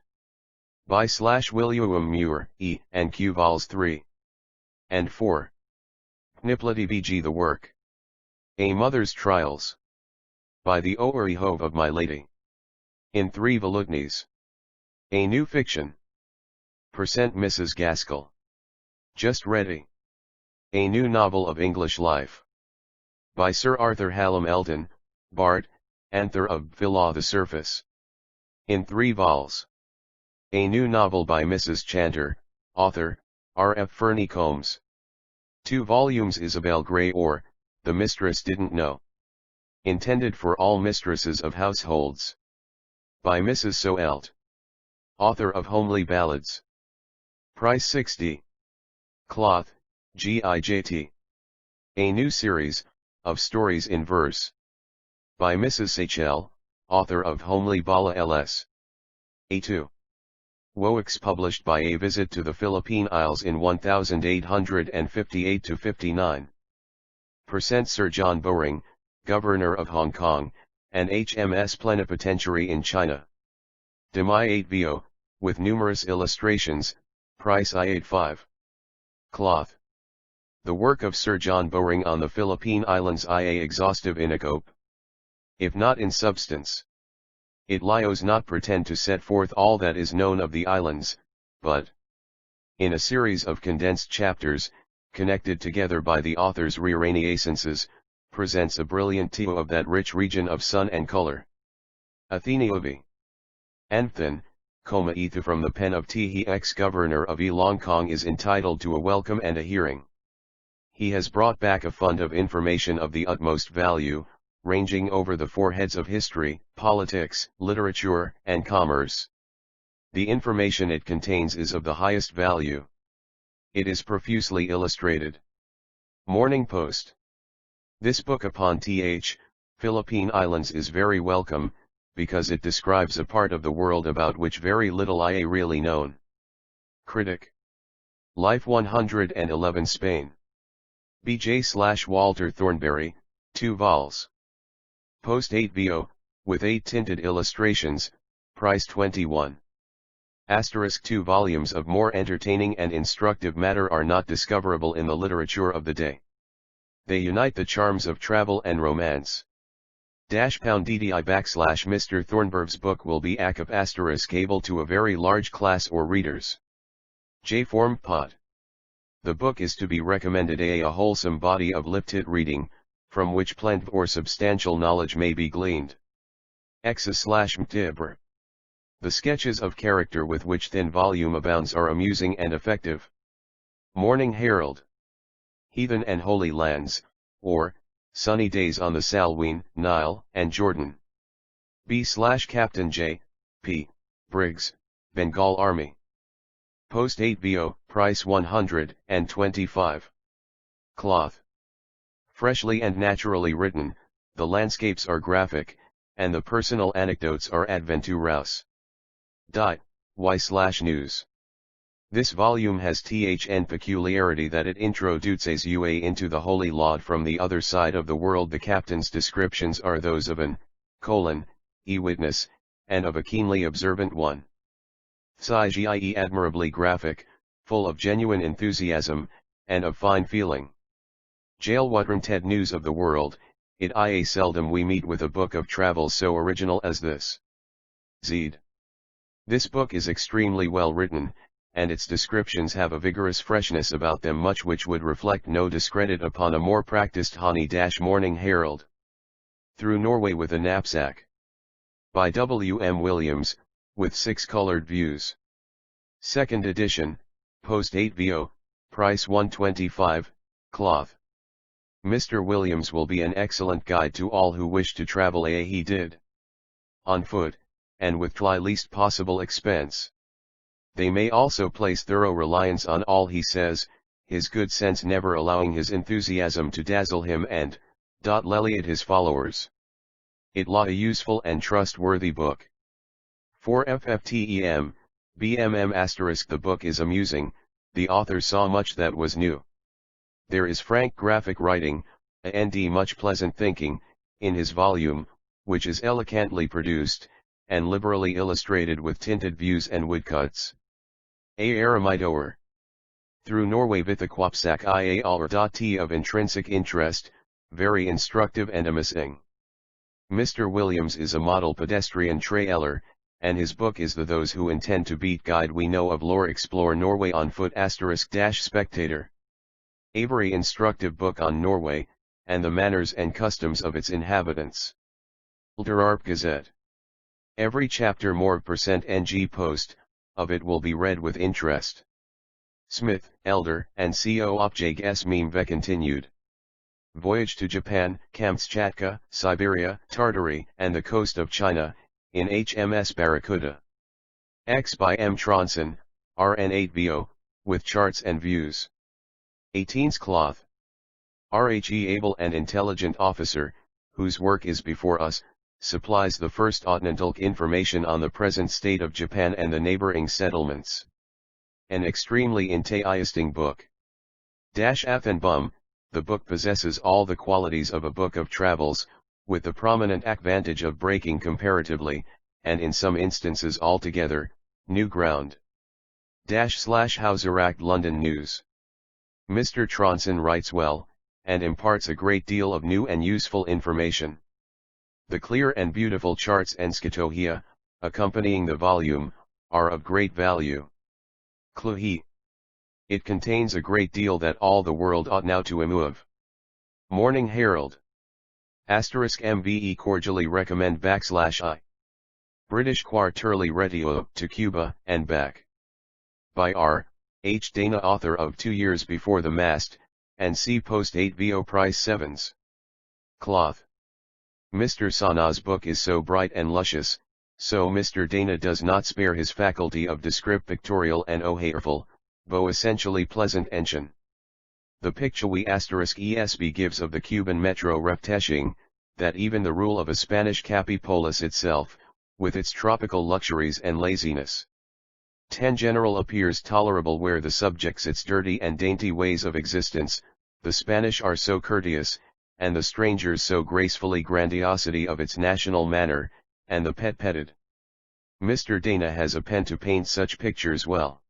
By /William Muir, E. and Q. vols 3 and 4. Pniplati The Work. A Mother's Trials. By the Oerihove of My Lady. In 3 volutnies. A New Fiction. Percent Mrs. Gaskell. Just Ready. A New Novel of English Life. By Sir Arthur Hallam Eldon, Bart, Author of Below the Surface. In 3 vols. A New Novel by Mrs. Chanter, author, R. F. Fernie Combs. 2 volumes Isabel Gray or, The Mistress Didn't Know. Intended for all mistresses of households. By Mrs. Soelt. Author of Homely Ballads. Price 60. Cloth, GIJT. A New Series, of Stories in Verse. By Mrs. Seychelles, author of Homely Bala LS. A2. Woix published by A Visit to the Philippine Isles in 1858-59. Percent Sir John Bowring, Governor of Hong Kong, and HMS Plenipotentiary in China. Demai 8 VO, with numerous illustrations, price I85. Cloth. The work of Sir John Bowring on the Philippine Islands IA exhaustive in scope, if not in substance. It lios not pretend to set forth all that is known of the islands, but, in a series of condensed chapters, connected together by the author's reminiscences, presents a brilliant tale of that rich region of sun and color. Athenaovi. Anthan, Coma Ethu from the pen of Tihi ex-governor of Elongkong is entitled to a welcome and a hearing. He has brought back a fund of information of the utmost value, ranging over the 4 heads of history, politics, literature, and commerce. The information it contains is of the highest value. It is profusely illustrated. Morning Post. This book upon Philippine Islands is very welcome, because it describes a part of the world about which very little is really known. Critic. Life 111 Spain. BJ/Walter Thornberry, 2 vols. Post 8 VO, with 8 tinted illustrations, price 21. Asterisk 2 volumes of more entertaining and instructive matter are not discoverable in the literature of the day. They unite the charms of travel and romance. #DDI/Mr. Thornberg's book will be able to a very large class or readers. J. Form Pod. The book is to be recommended a wholesome body of lifted reading, from which plenty or substantial knowledge may be gleaned. Exa/Mtibr. The sketches of character with which thin volume abounds are amusing and effective. Morning Herald. Heathen and Holy Lands, or, Sunny Days on the Salween, Nile, and Jordan. B/Captain J. P. Briggs, Bengal Army. Post 8 VO, price 125. Cloth. Freshly and naturally written, the landscapes are graphic, and the personal anecdotes are adventurous. Y/News. This volume has thn peculiarity that it introduces you into the Holy Lord from the other side of the world. The captain's descriptions are those of an e-witness, and of a keenly observant one. Psygie admirably graphic, full of genuine enthusiasm, and of fine feeling. Jailwatranted news of the world, it seldom we meet with a book of travel so original as this. Zed. This book is extremely well written, and its descriptions have a vigorous freshness about them, much which would reflect no discredit upon a more practiced Morning Herald. Through Norway with a Knapsack. By W. M. Williams, with 6 colored views. Second edition, post 8 VO, price 125, cloth. Mr. Williams will be an excellent guide to all who wish to travel he did. On foot, and with the least possible expense. They may also place thorough reliance on all he says, his good sense never allowing his enthusiasm to dazzle him and, Leliot his followers. It a useful and trustworthy book. 4 FFTEM, BMM*. The book is amusing, the author saw much that was new. There is frank graphic writing, and much pleasant thinking, in his volume, which is elegantly produced, and liberally illustrated with tinted views and woodcuts. A Aramidoer. Through Norway Vithaquapsak ia alr.t of intrinsic interest, very instructive and amusing. Mr. Williams is a model pedestrian trailer, and his book is the Those Who Intend to Beat Guide We Know of Lore Explore Norway on Foot * Spectator. A very instructive book on Norway, and the manners and customs of its inhabitants. Ulterarp Gazette. Every chapter more %ng post, of it will be read with interest. Smith, Elder, and Co. Opjag S. Meme continued. Voyage to Japan, Kamchatka, Siberia, Tartary, and the coast of China, in HMS Barracuda. X by M. Tronson, RN8VO, with charts and views. 18's Cloth. RHE able and intelligent officer, whose work is before us, supplies the first authentic information on the present state of Japan and the neighboring settlements. An extremely interesting book. Athenbum, the book possesses all the qualities of a book of travels, with the prominent advantage of breaking comparatively, and in some instances altogether, new ground. Hauseract London News. Mr. Tronson writes well, and imparts a great deal of new and useful information. The clear and beautiful charts and scatohia, accompanying the volume, are of great value. Cluhi. It contains a great deal that all the world ought now to imove. Morning Herald. *MVE cordially recommend /I. British Quarterly Radio to Cuba and back. By R. H. Dana, author of 2 Years Before the Mast, and C. Post 8 VO Price 7s. Cloth. Mr. Sana's book is so bright and luscious, so Mr. Dana does not spare his faculty of descript pictorial and ohairful, though essentially pleasant engine. The picture we *ESB gives of the Cuban metro repteshing, that even the rule of a Spanish capipolis itself, with its tropical luxuries and laziness. 10 General appears tolerable where the subjects its dirty and dainty ways of existence, the Spanish are so courteous, and the strangers so gracefully grandiosity of its national manner, and the pet-petted. Mr. Dana has a pen to paint such pictures well.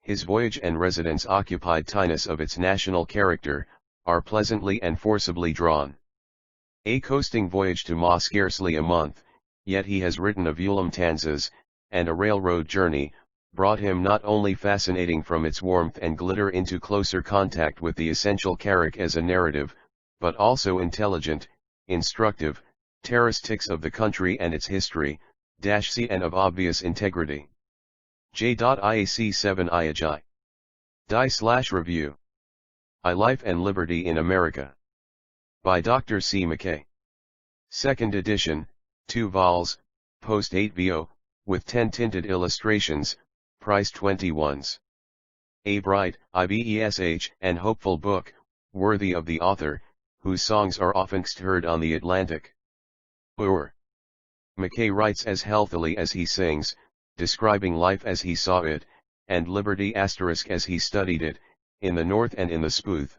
His voyage and residence occupied tiness of its national character, are pleasantly and forcibly drawn. A coasting voyage to Ma scarcely a month, yet he has written of Ulam Tanzas, and a railroad journey, brought him not only fascinating from its warmth and glitter into closer contact with the essential character as a narrative, but also intelligent, instructive, terroristics of the country and its history, C and of obvious integrity. J.IAC 7 IAJ. Die/Review. I Life and Liberty in America. By Dr. C. McKay. Second edition, 2 vols, post 8 VO, with 10 tinted illustrations, price 21s. A bright, IBESH, and hopeful book, worthy of the author, whose songs are often heard on the Atlantic. McKay writes as healthily as he sings, describing life as he saw it, and liberty * as he studied it, in the North and in the Spooth.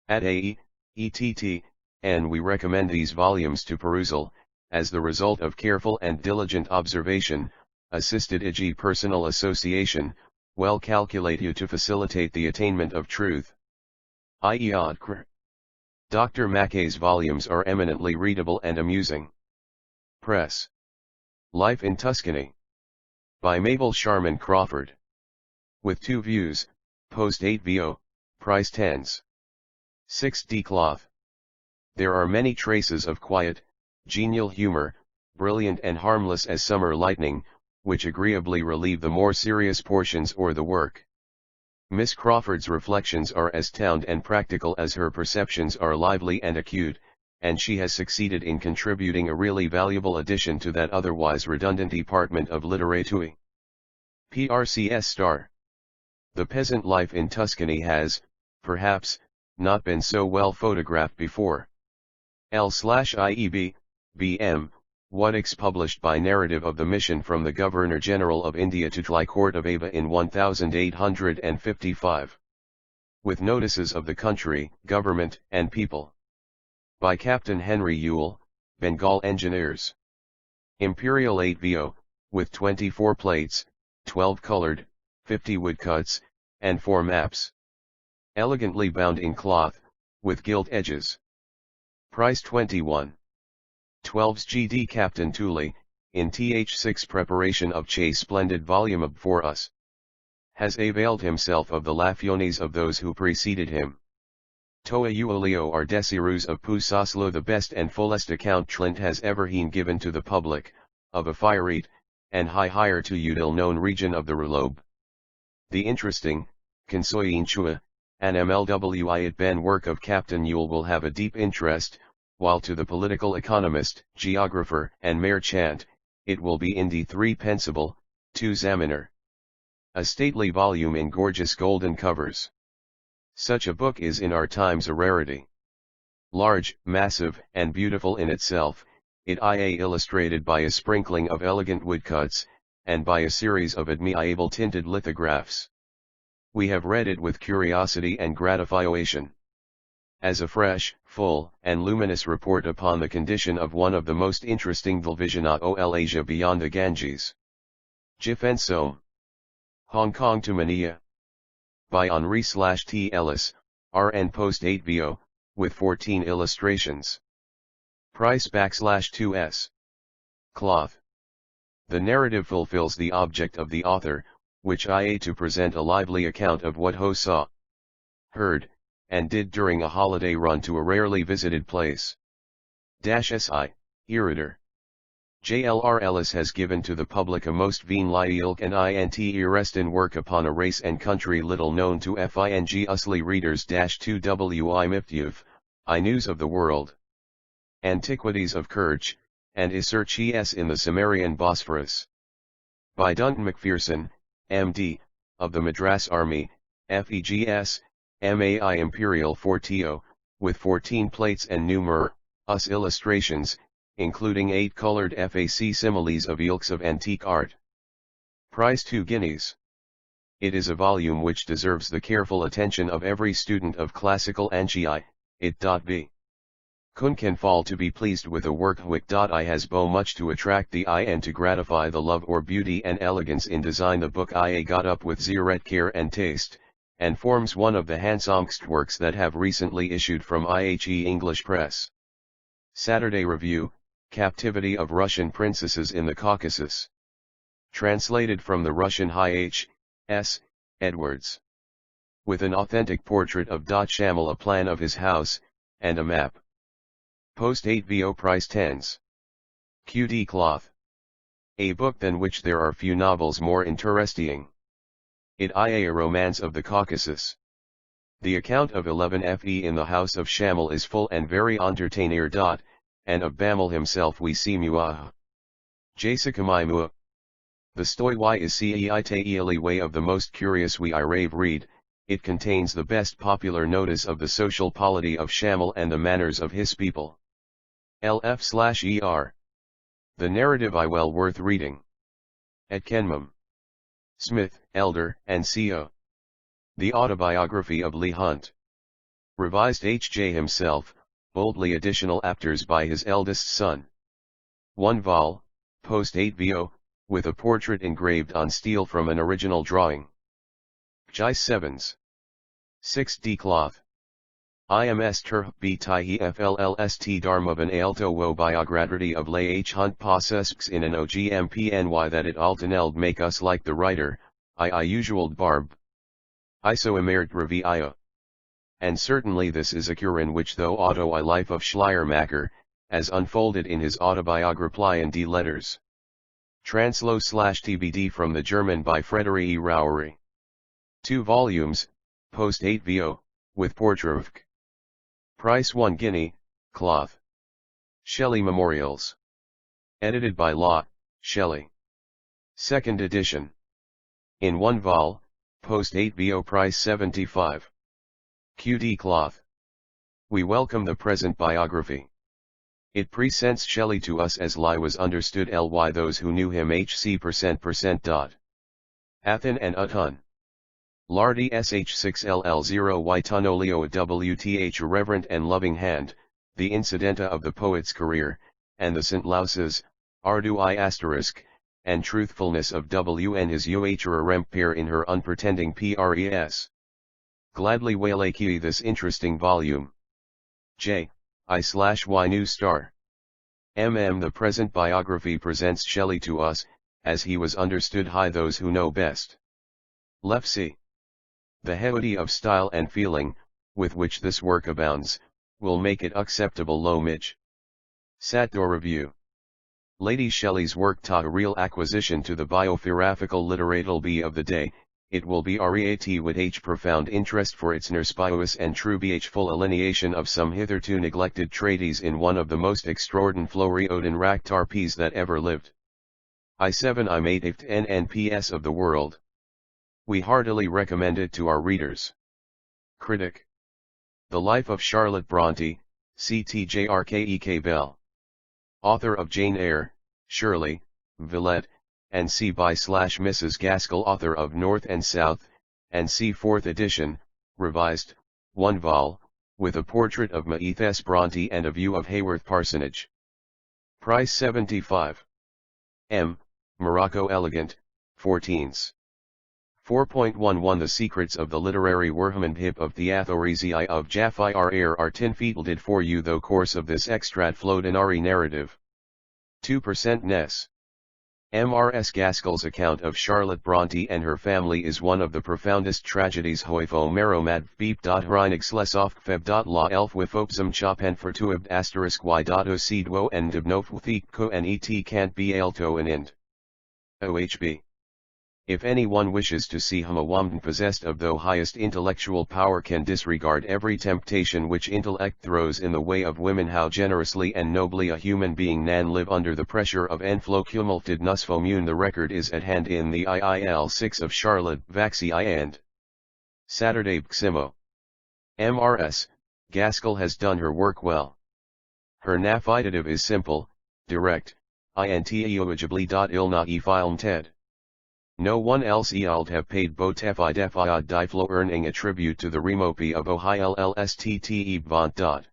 At AE.ETT, and we recommend these volumes to perusal, as the result of careful and diligent observation, assisted e.g. personal association, well calculated to facilitate the attainment of truth. Dr. Mackay's volumes are eminently readable and amusing. Press. Life in Tuscany. By Mabel Sharman Crawford. With 2 views, post 8 VO, price 10s. 6D Cloth. There are many traces of quiet, genial humor, brilliant and harmless as summer lightning, which agreeably relieve the more serious portions or the work. Miss Crawford's reflections are as sound and practical as her perceptions are lively and acute, and she has succeeded in contributing a really valuable addition to that otherwise redundant department of literature. Parsees Star. The peasant life in Tuscany has, perhaps, not been so well photographed before. L/IEB, BM, Wadix published by narrative of the mission from the Governor-General of India to Tly Court of Ava in 1855. With notices of the country, government, and people. By Captain Henry Ewell, Bengal Engineers. Imperial 8 VO, with 24 plates, 12 colored, 50 woodcuts, and 4 maps. Elegantly bound in cloth, with gilt edges. Price 21. 12's GD Captain Thule, in th6 preparation of Chase splendid volume of for us. Has availed himself of the lafiones of those who preceded him. Toa Uolio are desirous of Pusaslo the best and fullest account Trent has ever been given to the public, of a fireat, and higher to udil known region of the Relobe. The interesting, Consoyin Chua, and MLWI Ben work of Captain Ewell will have a deep interest, while to the political economist, geographer, and merchant, it will be Indi 3 Pensable, 2 Zaminer. A stately volume in gorgeous golden covers. Such a book is in our times a rarity. Large, massive, and beautiful in itself, it is illustrated by a sprinkling of elegant woodcuts, and by a series of admirable tinted lithographs. We have read it with curiosity and gratification. As a fresh, full, and luminous report upon the condition of one of the most interesting Vilvisionat ol Asia beyond the Ganges. Jifen Som. Hong Kong to Manila. By Henri/T. Ellis, RN Post 8 VO, with 14 illustrations. Price /2s. Cloth. The narrative fulfills the object of the author, which is to present a lively account of what Ho saw, heard, and did during a holiday run to a rarely visited place. -si, Irrider. J.L.R. Ellis has given to the public a most venliilk and interesting work upon a race and country little known to Fing usly readers. 2 Wi Miftyuf, I News of the World. Antiquities of Kerch, and Iserches in the Sumerian Bosphorus. By Duncan Macpherson, M.D., of the Madras Army, FEGS, MAI Imperial Fortio, with 14 plates and numerous illustrations, including 8 colored FAC similes of ilks of antique art. Price 2 guineas. It is a volume which deserves the careful attention of every student of classical anchi, it.b. Kun can fall to be pleased with a work which.I has bo much to attract the eye and to gratify the love or beauty and elegance in design. The book I got up with zeret care and taste, and forms one of the handsomest works that have recently issued from IHE English Press. Saturday Review, Captivity of Russian Princesses in the Caucasus. Translated from the Russian H. S. Edwards. With an authentic portrait of Shamil, a plan of his house, and a map. Post 8 VO price 10s. QD cloth. A book than which there are few novels more interesting. It is a romance of the Caucasus. The account of 11 FE in the house of Shamil is full and very entertaining. And of Bamil himself we see muah. Jasikamai muah. The story is ceitali way of the most curious we rave read. It contains the best popular notice of the social polity of Shamil and the manners of his people. LF/ER. The narrative well worth reading. At Kenmum. Smith, Elder, and C.O. The Autobiography of Leigh Hunt. Revised H.J. himself, boldly additional apters by his eldest son. 1 vol, post 8 VO, with a portrait engraved on steel from an original drawing. Jai 7s. 6D cloth. IMS Terh B Tihi FLLST Darmovan Alto wo biography of Leigh H. Hunt Possesks in an OGMPNY that it alteneld make us like the writer, I usual barb. Iso emert revi io. And certainly this is a cure in which though auto I life of Schleiermacher, as unfolded in his autobiography in D letters. Translo/TBD from the German by Frederick E. Rowery. 2 volumes, post 8 VO, with portrait. Price 1 guinea, cloth. Shelley Memorials. Edited by Law, Shelley. Second edition. In 1 vol, post 8 VO price 75. QD cloth. We welcome the present biography. It presents Shelley to us as lie was understood ly those who knew him hc%%. Athen and Utun. Lardy sh6ll0 Ytunolio wth reverent and loving hand, the incidenta of the poet's career, and the St. Louses, ardu I**, and truthfulness of wn his urempir in her unpretending pres. Gladly waylake this interesting volume. J.I/Y New Star. The present biography presents Shelley to us, as he was understood high those who know best. Left c. The heavity of style and feeling, with which this work abounds, will make it acceptable low midge. Satdor Review. Lady Shelley's work taught a real acquisition to the biographical literatal be of the day. It will be reat with h profound interest for its nerspious and true full alineation of some hitherto neglected treatise in one of the most extraordinary florioden raktarpes that ever lived. I7 I made it NNPS of the world. We heartily recommend it to our readers. Critic. The Life of Charlotte Bronte, CTJRKEK Bell. Author of Jane Eyre, Shirley, Villette, and C. by Mrs. Gaskell, author of North and South, and C. 4th edition, revised, 1 vol, with a portrait of Maethes Bronte and a view of Haworth Parsonage. Price $75. M. Morocco Elegant, 14s. 4.11 The secrets of the literary workmanship of the Theathoresi of Jaffi are tinfeelded for you though course of this extract flowed in Ari narrative. 2% Ness. Mrs. Gaskell's account of Charlotte Bronte and her family is one of the profoundest tragedies hoifo meromad beep. Reinigslesofkfeb. La elf wifopsum chopen fortuibd *y. Osidwo and dibnofthiko and et can't be alto and ind. OHB. If anyone wishes to see whom a woman possessed of the highest intellectual power can disregard every temptation which intellect throws in the way of women, how generously and nobly a human being nan live under the pressure of enflocumulted nusfomune, the record is at hand in the IIL6 of Charlotte Vaxi and Saturday Bximo. Mrs. Gaskell has done her work well. Her narrative is simple, direct, intelligibly. Ilna e film ted. No one else eald have paid botefi defiad diflo earning a tribute to the remopi of ohillstte vant.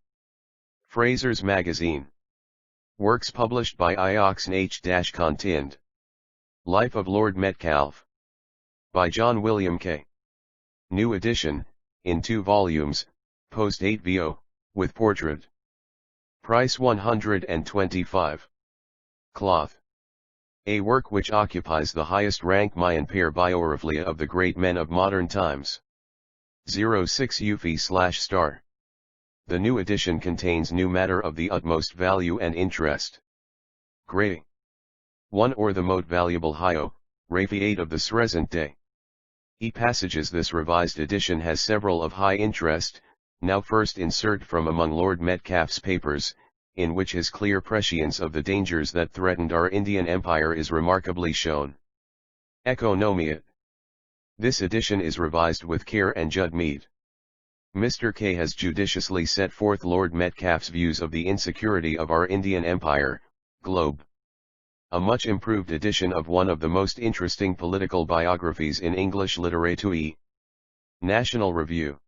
Fraser's Magazine. Works published by Ioxn H-Contind. Life of Lord Metcalfe. By John William K. New edition, in 2 volumes, post 8 vo, with portrait. Price $125. Cloth. A work which occupies the highest rank Mayan-Peer biography of the great men of modern times. 06 UFI/star. The new edition contains new matter of the utmost value and interest. Gray. One or the most valuable hyo, Raphiate of the present day. Passages. This revised edition has several of high interest, now first insert from among Lord Metcalfe's papers, in which his clear prescience of the dangers that threatened our Indian Empire is remarkably shown. Economia. This edition is revised with care and Judd Mead. Mr. K has judiciously set forth Lord Metcalfe's views of the insecurity of our Indian Empire, globe. A much improved edition of one of the most interesting political biographies in English literature. National Review.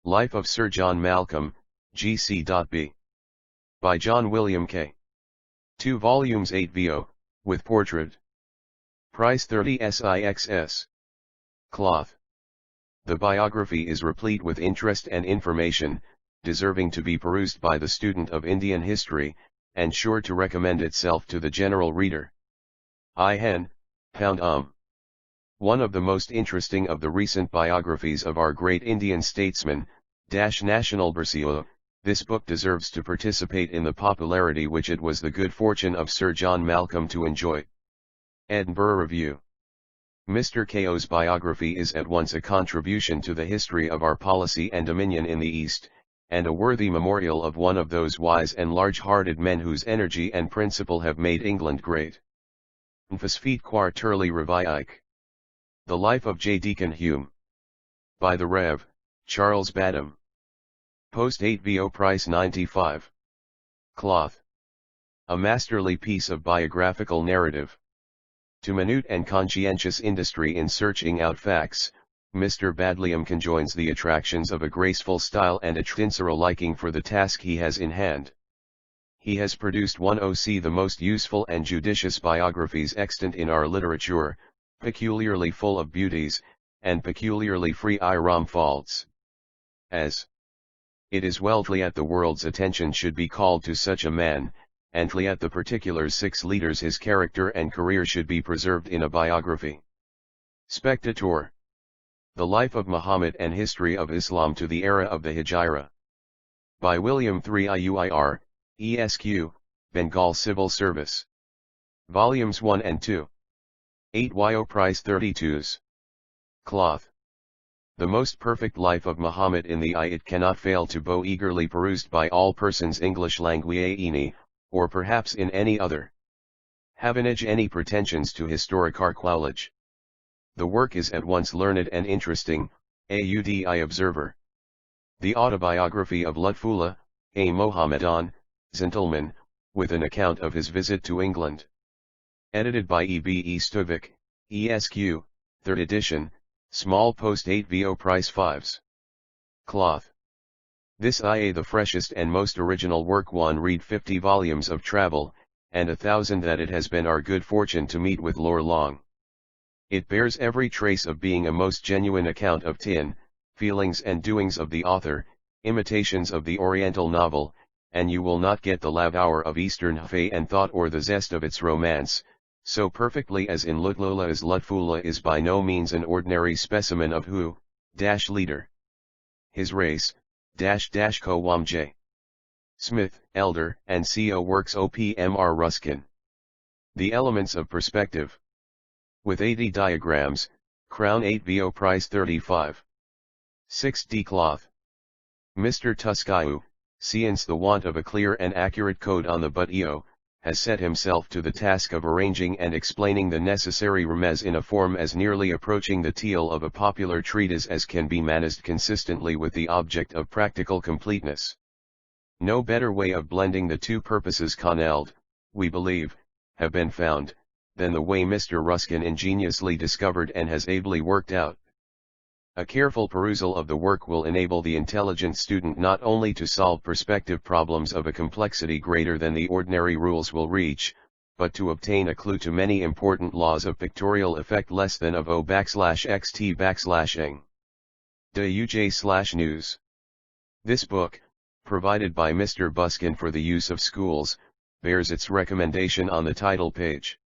Life of Sir John Malcolm, G.C.B. By John William K. 2 volumes 8 vo, with portrait. Price 30 SIXS. Cloth. The biography is replete with interest and information, deserving to be perused by the student of Indian history, and sure to recommend itself to the general reader. Pound. One of the most interesting of the recent biographies of our great Indian statesman, National Bersiolo. This book deserves to participate in the popularity which it was the good fortune of Sir John Malcolm to enjoy. Edinburgh Review. Mr. K.'s biography is at once a contribution to the history of our policy and dominion in the East, and a worthy memorial of one of those wise and large-hearted men whose energy and principle have made England great. Phosphete Quarterly Review. The Life of J. Deacon Hume. By the Rev. Charles Badham. Post 8 vo price 95. Cloth. A masterly piece of biographical narrative. To minute and conscientious industry in searching out facts, Mr. Badliam conjoins the attractions of a graceful style and a sincere liking for the task he has in hand. He has produced one of the most useful and judicious biographies extant in our literature, peculiarly full of beauties, and peculiarly free from faults. As it is well that the world's attention should be called to such a man, and that the particular 6 leaders his character and career should be preserved in a biography. Spectator. The Life of Muhammad and History of Islam to the Era of the Hijra. By William III IUIR, ESQ, Bengal Civil Service. Volumes 1 and 2. 8 Yo Price 32s. Cloth. The most perfect life of Muhammad in the eye it cannot fail to be eagerly perused by all persons English languae, or perhaps in any other. Haven't any pretensions to historic archaeology. The work is at once learned and interesting, AUDI observer. The autobiography of Lutfullah, a Mohammedan gentleman, with an account of his visit to England. Edited by E.B.E. Stovic, ESQ, 3rd edition, small post 8 VO price 5s. Cloth. This IA the freshest and most original work one read 50 volumes of travel, and 1,000 that it has been our good fortune to meet with lore long. It bears every trace of being a most genuine account of tin, feelings and doings of the author, imitations of the Oriental novel, and you will not get the lavor of Eastern faith and thought or the zest of its romance, so perfectly as in Lutfullah as Lutfullah is by no means an ordinary specimen of who, leader. His race, Kowamj. Smith, Elder, and Co. Works OPMR Ruskin. The Elements of Perspective. With 80 diagrams, Crown 8 VO price 35. 6D Cloth. Mr. Tuscayu, since the want of a clear and accurate code on the Buddhism, has set himself to the task of arranging and explaining the necessary remez in a form as nearly approaching the teal of a popular treatise as can be managed consistently with the object of practical completeness. No better way of blending the two purposes connelled, we believe, have been found, than the way Mr. Ruskin ingeniously discovered and has ably worked out. A careful perusal of the work will enable the intelligent student not only to solve perspective problems of a complexity greater than the ordinary rules will reach, but to obtain a clue to many important laws of pictorial effect less than of O\xt\ing. De UJ/News. This book, provided by Mr. Buskin for the use of schools, bears its recommendation on the title page.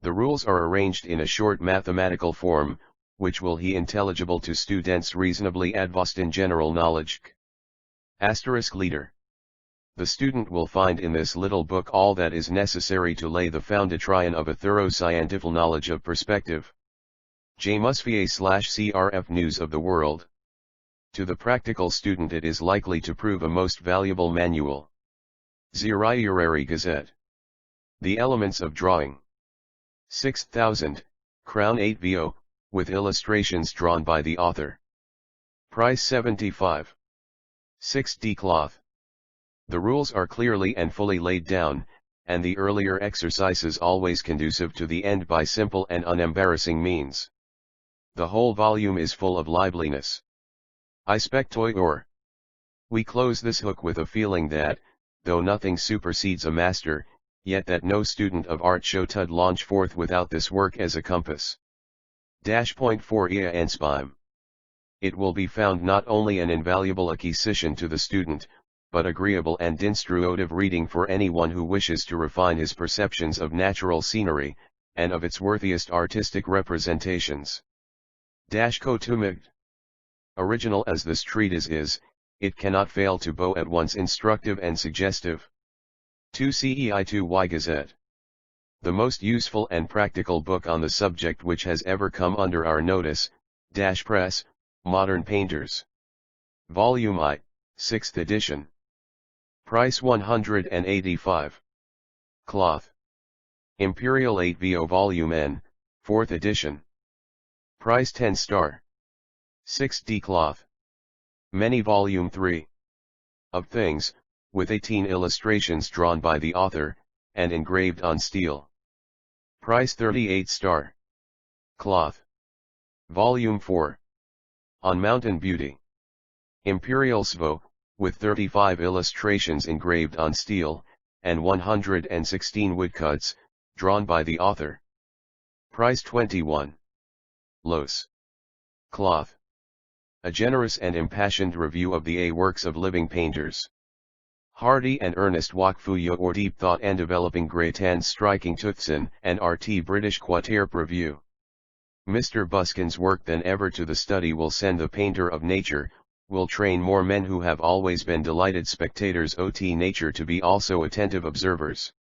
The rules are arranged in a short mathematical form, which will be intelligible to students reasonably advanced in general knowledge. Leader. The student will find in this little book all that is necessary to lay the foundation of a thorough scientific knowledge of perspective. J. Musvier/CRF News of the World. To the practical student it is likely to prove a most valuable manual. Zoroastrian Gazette. The Elements of Drawing. 6,000, Crown 8 VO, with illustrations drawn by the author. Price 75. 6D Cloth. The rules are clearly and fully laid down, and the earlier exercises always conducive to the end by simple and unembarrassing means. The whole volume is full of liveliness. I spectator. We close this hook with a feeling that, though nothing supersedes a master, yet that no student of art should launch forth without this work as a compass. Point for Ia and Spime. It will be found not only an invaluable acquisition to the student, but agreeable and instructive reading for anyone who wishes to refine his perceptions of natural scenery, and of its worthiest artistic representations. Kotumig. Original as this treatise is, it cannot fail to be at once instructive and suggestive. 2 CEI 2Y Gazette. The most useful and practical book on the subject which has ever come under our notice, Press, Modern Painters. Volume I, 6th edition. Price 185. Cloth. Imperial 8 VO Volume N, 4th edition. Price 10 star. 6D Cloth. Many Volume 3. Of Things, with 18 illustrations drawn by the author, and engraved on steel. Price 38 star. Cloth. Volume 4. On Mountain Beauty. Imperial Svo, with 35 illustrations engraved on steel, and 116 woodcuts, drawn by the author. Price 21. Los. Cloth. A generous and impassioned review of the A works of living painters. Hearty and earnest wakfuyo or deep thought and developing great and striking Tuthson and RT British Quaterp review. Mr. Buskin's work than ever to the study will send the painter of nature, will train more men who have always been delighted spectators ot nature to be also attentive observers.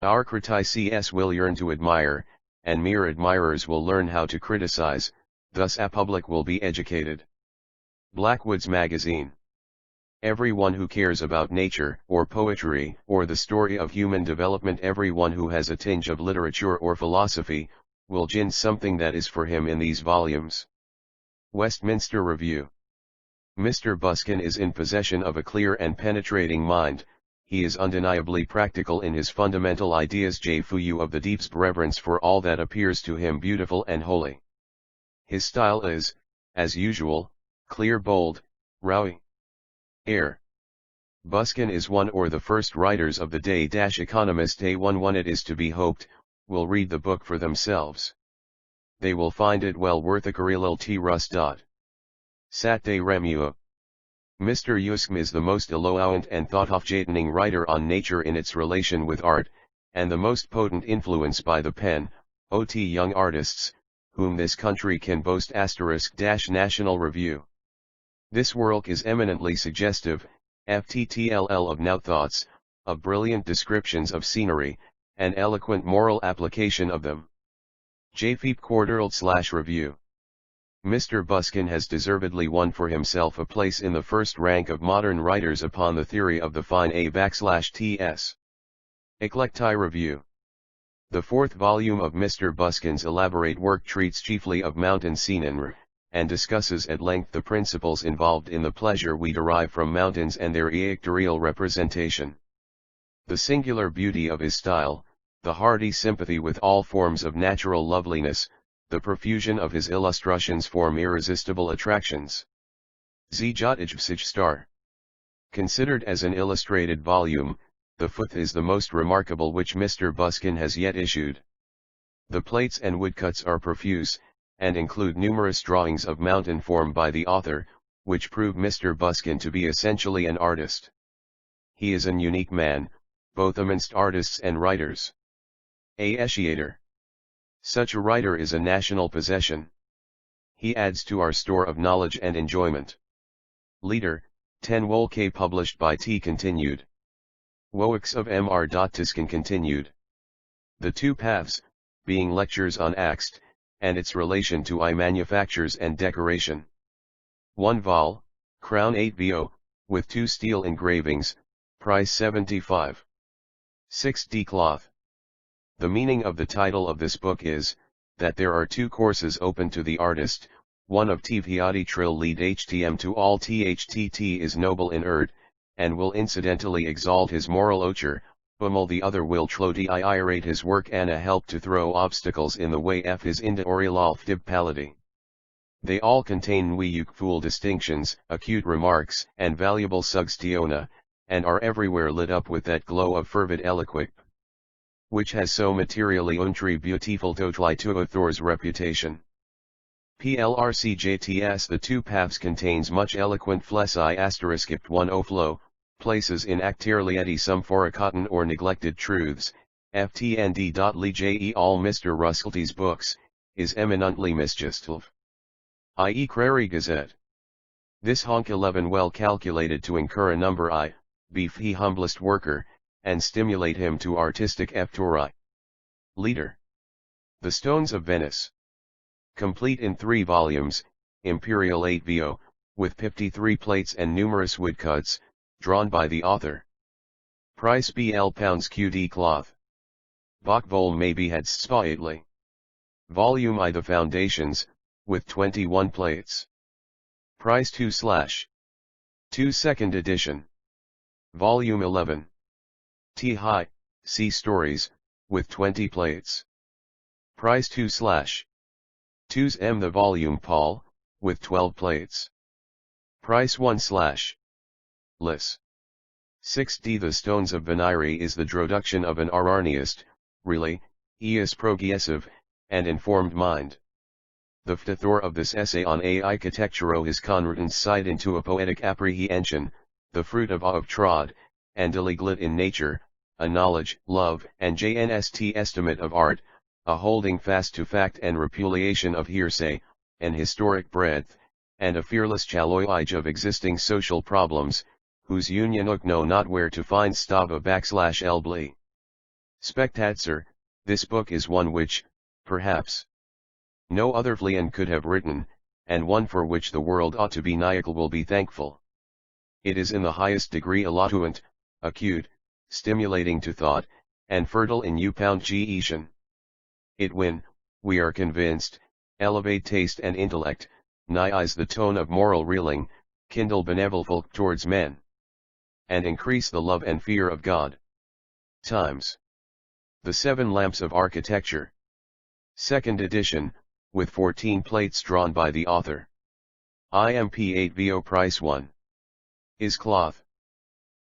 Our critics will yearn to admire, and mere admirers will learn how to criticize, thus a public will be educated. Blackwood's Magazine. Everyone who cares about nature, or poetry, or the story of human development, everyone who has a tinge of literature or philosophy, will gin something that is for him in these volumes. Westminster Review. Mr. Buskin is in possession of a clear and penetrating mind, he is undeniably practical in his fundamental ideas fuyu of the deepest reverence for all that appears to him beautiful and holy. His style is, as usual, clear, bold, rowy. Air. Buskin is one or the first writers of the day. Economist A11 it is to be hoped, will read the book for themselves. They will find it well worth a Karilil T. Rus. Sat de Remuo. Mr. Yuskm is the most eloquent and thought-provoking writer on nature in its relation with art, and the most potent influence by the pen, ot young artists, whom this country can boast. National Review. This work is eminently suggestive, FTTLL of now thoughts, of brilliant descriptions of scenery, and eloquent moral application of them. JFEP Quarterly/Review. Mr. Buskin has deservedly won for himself a place in the first rank of modern writers upon the theory of the fine A/TS. Eclecti Review. The fourth volume of Mr. Buskin's elaborate work treats chiefly of mountain scenery, and discusses at length the principles involved in the pleasure we derive from mountains and their eictorial representation. The singular beauty of his style, the hearty sympathy with all forms of natural loveliness, the profusion of his illustrations form irresistible attractions. Zjotijvsij star. Considered as an illustrated volume, the fifth is the most remarkable which Mr. Buskin has yet issued. The plates and woodcuts are profuse, and include numerous drawings of mountain form by the author, which prove Mr. Buskin to be essentially an artist. He is an unique man, both amongst artists and writers. A Eschiator. Such a writer is a national possession. He adds to our store of knowledge and enjoyment. Leader, 10 Wolke published by T. Continued. Woix of Mr. Tiskin continued. The Two Paths, being lectures on Axt, and its relation to manufactures and decoration. 1 vol, crown 8 vo, with 2 steel engravings, price 75. 6 D cloth. The meaning of the title of this book is, that there are 2 courses open to the artist, one of tvhiati trill lead htm to all thtt is noble in erd, and will incidentally exalt his moral ocher, while the other will irate his work and a help to throw obstacles in the way of his inda oriolal paladi. They all contain full distinctions, acute remarks, and valuable sugstiona, and are everywhere lit up with that glow of fervid eloquy, which has so materially untri beautiful totally to author's reputation. PLRCJTS The Two Paths contains much eloquent flessi **** 1 flow, places in actierlieti some forgotten or neglected truths, ftnd.ly all Mr. Ruskelty's books, is eminently mischievous. I.e. Crary Gazette. This honk 11 well calculated to incur a number I, beef he humblest worker, and stimulate him to artistic eftori. Leader. The Stones of Venice. Complete in 3 volumes, Imperial 8 vo, with 53 plates and numerous woodcuts, drawn by the author. Price BL pounds QD cloth. Bokvol maybe had spaitly. Volume I The Foundations, with 21 plates. Price 2/2 2 second edition. Volume 11. T. High, C stories, with 20 plates. Price 2/2's M the volume Paul, with 12 plates. Price 1/Lis. 6d The Stones of Beniri is the introduction of an Iranianist, really, progressive, and informed mind. The author of this essay on architecture is converted sight into a poetic apprehension, the fruit of trod, and delight in nature, a knowledge, love, and jnst estimate of art, a holding fast to fact and repudiation of hearsay, an historic breadth, and a fearless challenge of existing social problems, whose union know not where to find stava /lbli. Spectator, this book is one which, perhaps, no other Flean could have written, and one for which the world ought to be will be thankful. It is in the highest degree eloquent, acute, stimulating to thought, and fertile in upgation. It when, we are convinced, elevate taste and intellect, nigh the tone of moral reeling, kindle benevolent towards men, and increase the love and fear of God. Times. The Seven Lamps of Architecture. Second edition, with 14 plates drawn by the author. IMP 8 VO Price 1. Is cloth.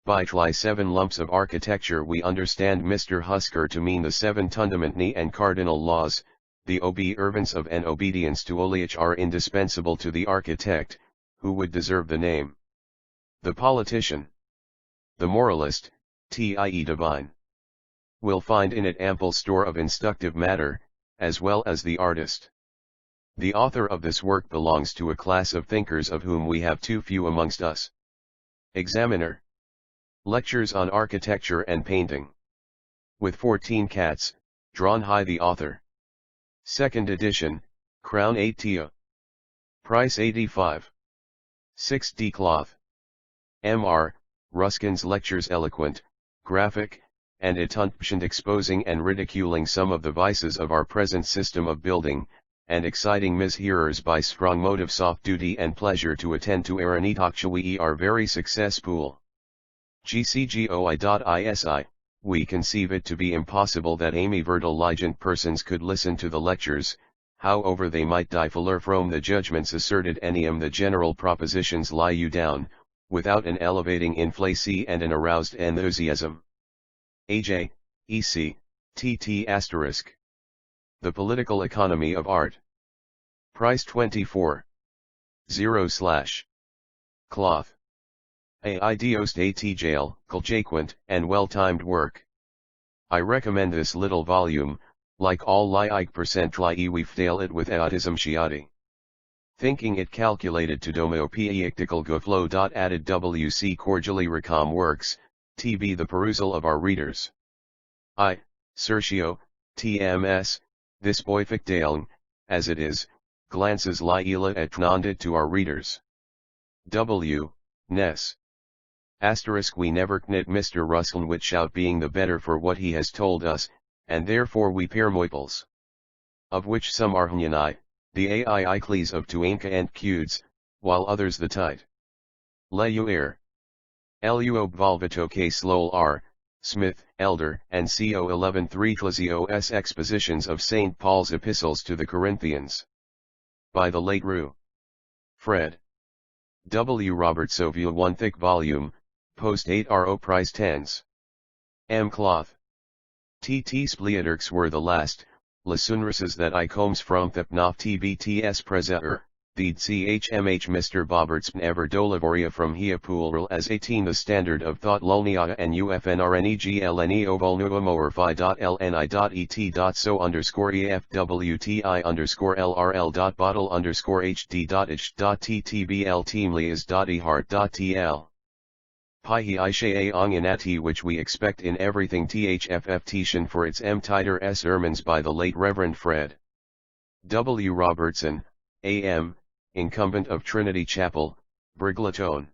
By tly 7 lumps of architecture we understand Mr. Husker to mean the 7 fundamentally and cardinal laws, the observance of and obedience to which are indispensable to the architect, who would deserve the name. The politician, the moralist, i.e. divine, will find in it ample store of instructive matter, as well as the artist. The author of this work belongs to a class of thinkers of whom we have too few amongst us. Examiner. Lectures on Architecture and Painting. With 14 cats, drawn by the author. Second edition, Crown 8 Tia. Price 85. 6d Cloth. Mr. Ruskin's lectures eloquent, graphic, and intelligent, exposing and ridiculing some of the vices of our present system of building, and exciting mis hearers by strong motives of duty and pleasure to attend to Iranian-speaking are very successful. GCGOI.ISI, we conceive it to be impossible that vertiligent persons could listen to the lectures, however they might differ from the judgments asserted enium the general propositions lie you down, without an elevating inflacy and an aroused enthusiasm. AJ, EC, TT**. The Political Economy of Art. Price 24. 0/ Cloth. Idiost at jail, coljaquent, and well-timed work. I recommend this little volume, like all %li we fail it with eotism shiati. Thinking it calculated to domopiectical goflow. Added WC cordially recom works, TB the perusal of our readers. I, Sertio, TMS, this boyfictailing, as it is, glances liela et nondit to our readers. W, Ness. We never knit Mr. Ruskin out being the better for what he has told us, and therefore we permoiples. Of which some are Hunyanai, the Aicles of Tuanka and Cudes, while others the tide. Leuer. Luo Valvito K. Slol R. Smith, Elder, and Co. 11 3 Expositions of St. Paul's Epistles to the Corinthians. By the late Rue. Fred. W. Robert Sovia 1 thick volume, post 8 RO price 10s. M. Cloth. TT Spliaderks were the last, Lasunrases that I combs from Thepnof TBTS Preser, the CHMH Mr. Boberts never Dolavoria from Hiapulral as 18 the standard of thought Lulniaga and UFNRNEGLNEO volnuamoverfi.lni.et. So EFWTI LRL. Bottle HD.H.TTBL teamlias.ehart.tl. Pi Ishae Onganati, which we expect in everything THFF for its M. Titer S. Ermines by the late Reverend Fred W. Robertson, A.M., incumbent of Trinity Chapel, Briglatone.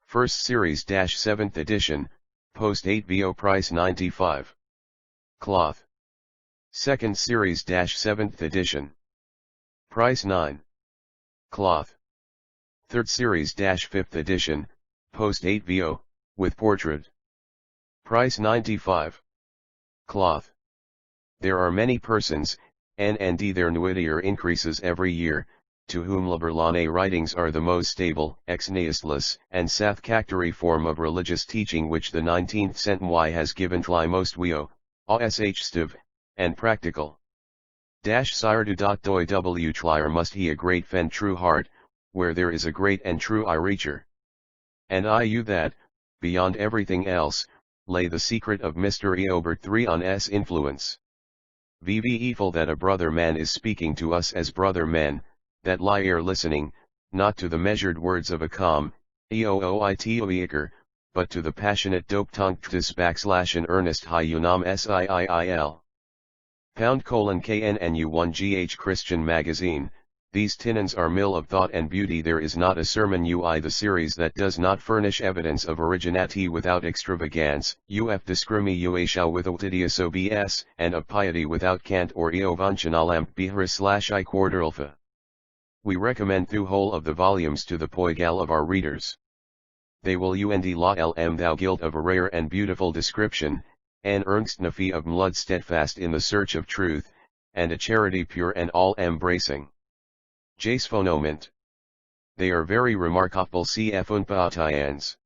First Series 7th edition, post 8 VO price 95. Cloth. Second Series 7th edition. Price 9. Cloth. Third Series 5th edition, post 8 VO, with portrait. Price 95. Cloth. There are many persons, and their nuidier increases every year, to whom Liberlane writings are the most stable, ex-naistless, and sathcactory form of religious teaching which the 19th century has given tly most weo, stiv, and practical. Sire do doi w tlier must he a great fen true heart, where there is a great and true I reacher. And you that, beyond everything else, lay the secret of Mr. Eobert 3 on s influence. Evil that a brother man is speaking to us as brother men, that lie ere listening, not to the measured words of a calm, eooitoeaker, but to the passionate doptunctus / earnest hyunam siil. #KNNU1GH Christian Magazine. These tinons are mill of thought and beauty. There is not a sermon ui the series that does not furnish evidence of originality without extravagance, uf discrimination without idiosobs, and of piety without cant or eovanchanalamp bihar / I quarteralpha. We recommend through whole of the volumes to the poigal of our readers. They will und la lm thou guilt of a rare and beautiful description, an Ernstnafi of blood steadfast in the search of truth, and a charity pure and all-embracing. Jasphonomint. They are very remarkable cf unpaatians.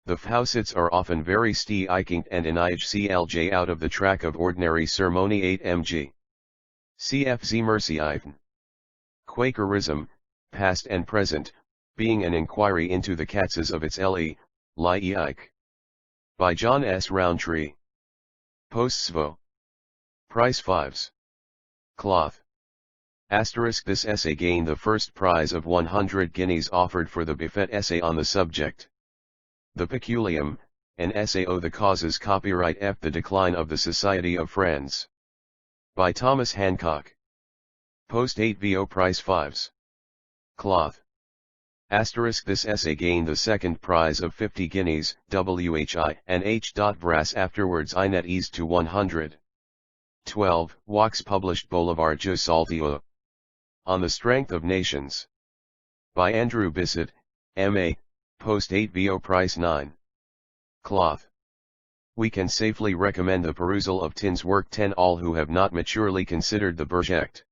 The Fhausits are often very steikinged and clj out of the track of ordinary ceremony 8 mg. Cf z mercyiven. Quakerism, past and present, being an inquiry into the catzes of its Lieik. By John S. Roundtree. Postsvo. Price 5s. Cloth. This essay gained the first prize of 100 guineas offered for the Buffet essay on the subject. The Peculium, an essay o the causes copyright F. The Decline of the Society of Friends. By Thomas Hancock. Post 8 VO Price 5s. Cloth. This essay gained the second prize of 50 guineas, WHI and H. Brass afterwards I net eased to 100. 12. Wax published Boulevard de Saltio. On the Strength of Nations. By Andrew Bissett, M.A., Post 8 VO Price 9. Cloth. We can safely recommend the perusal of Tin's work 10 all who have not maturely considered the Bergect.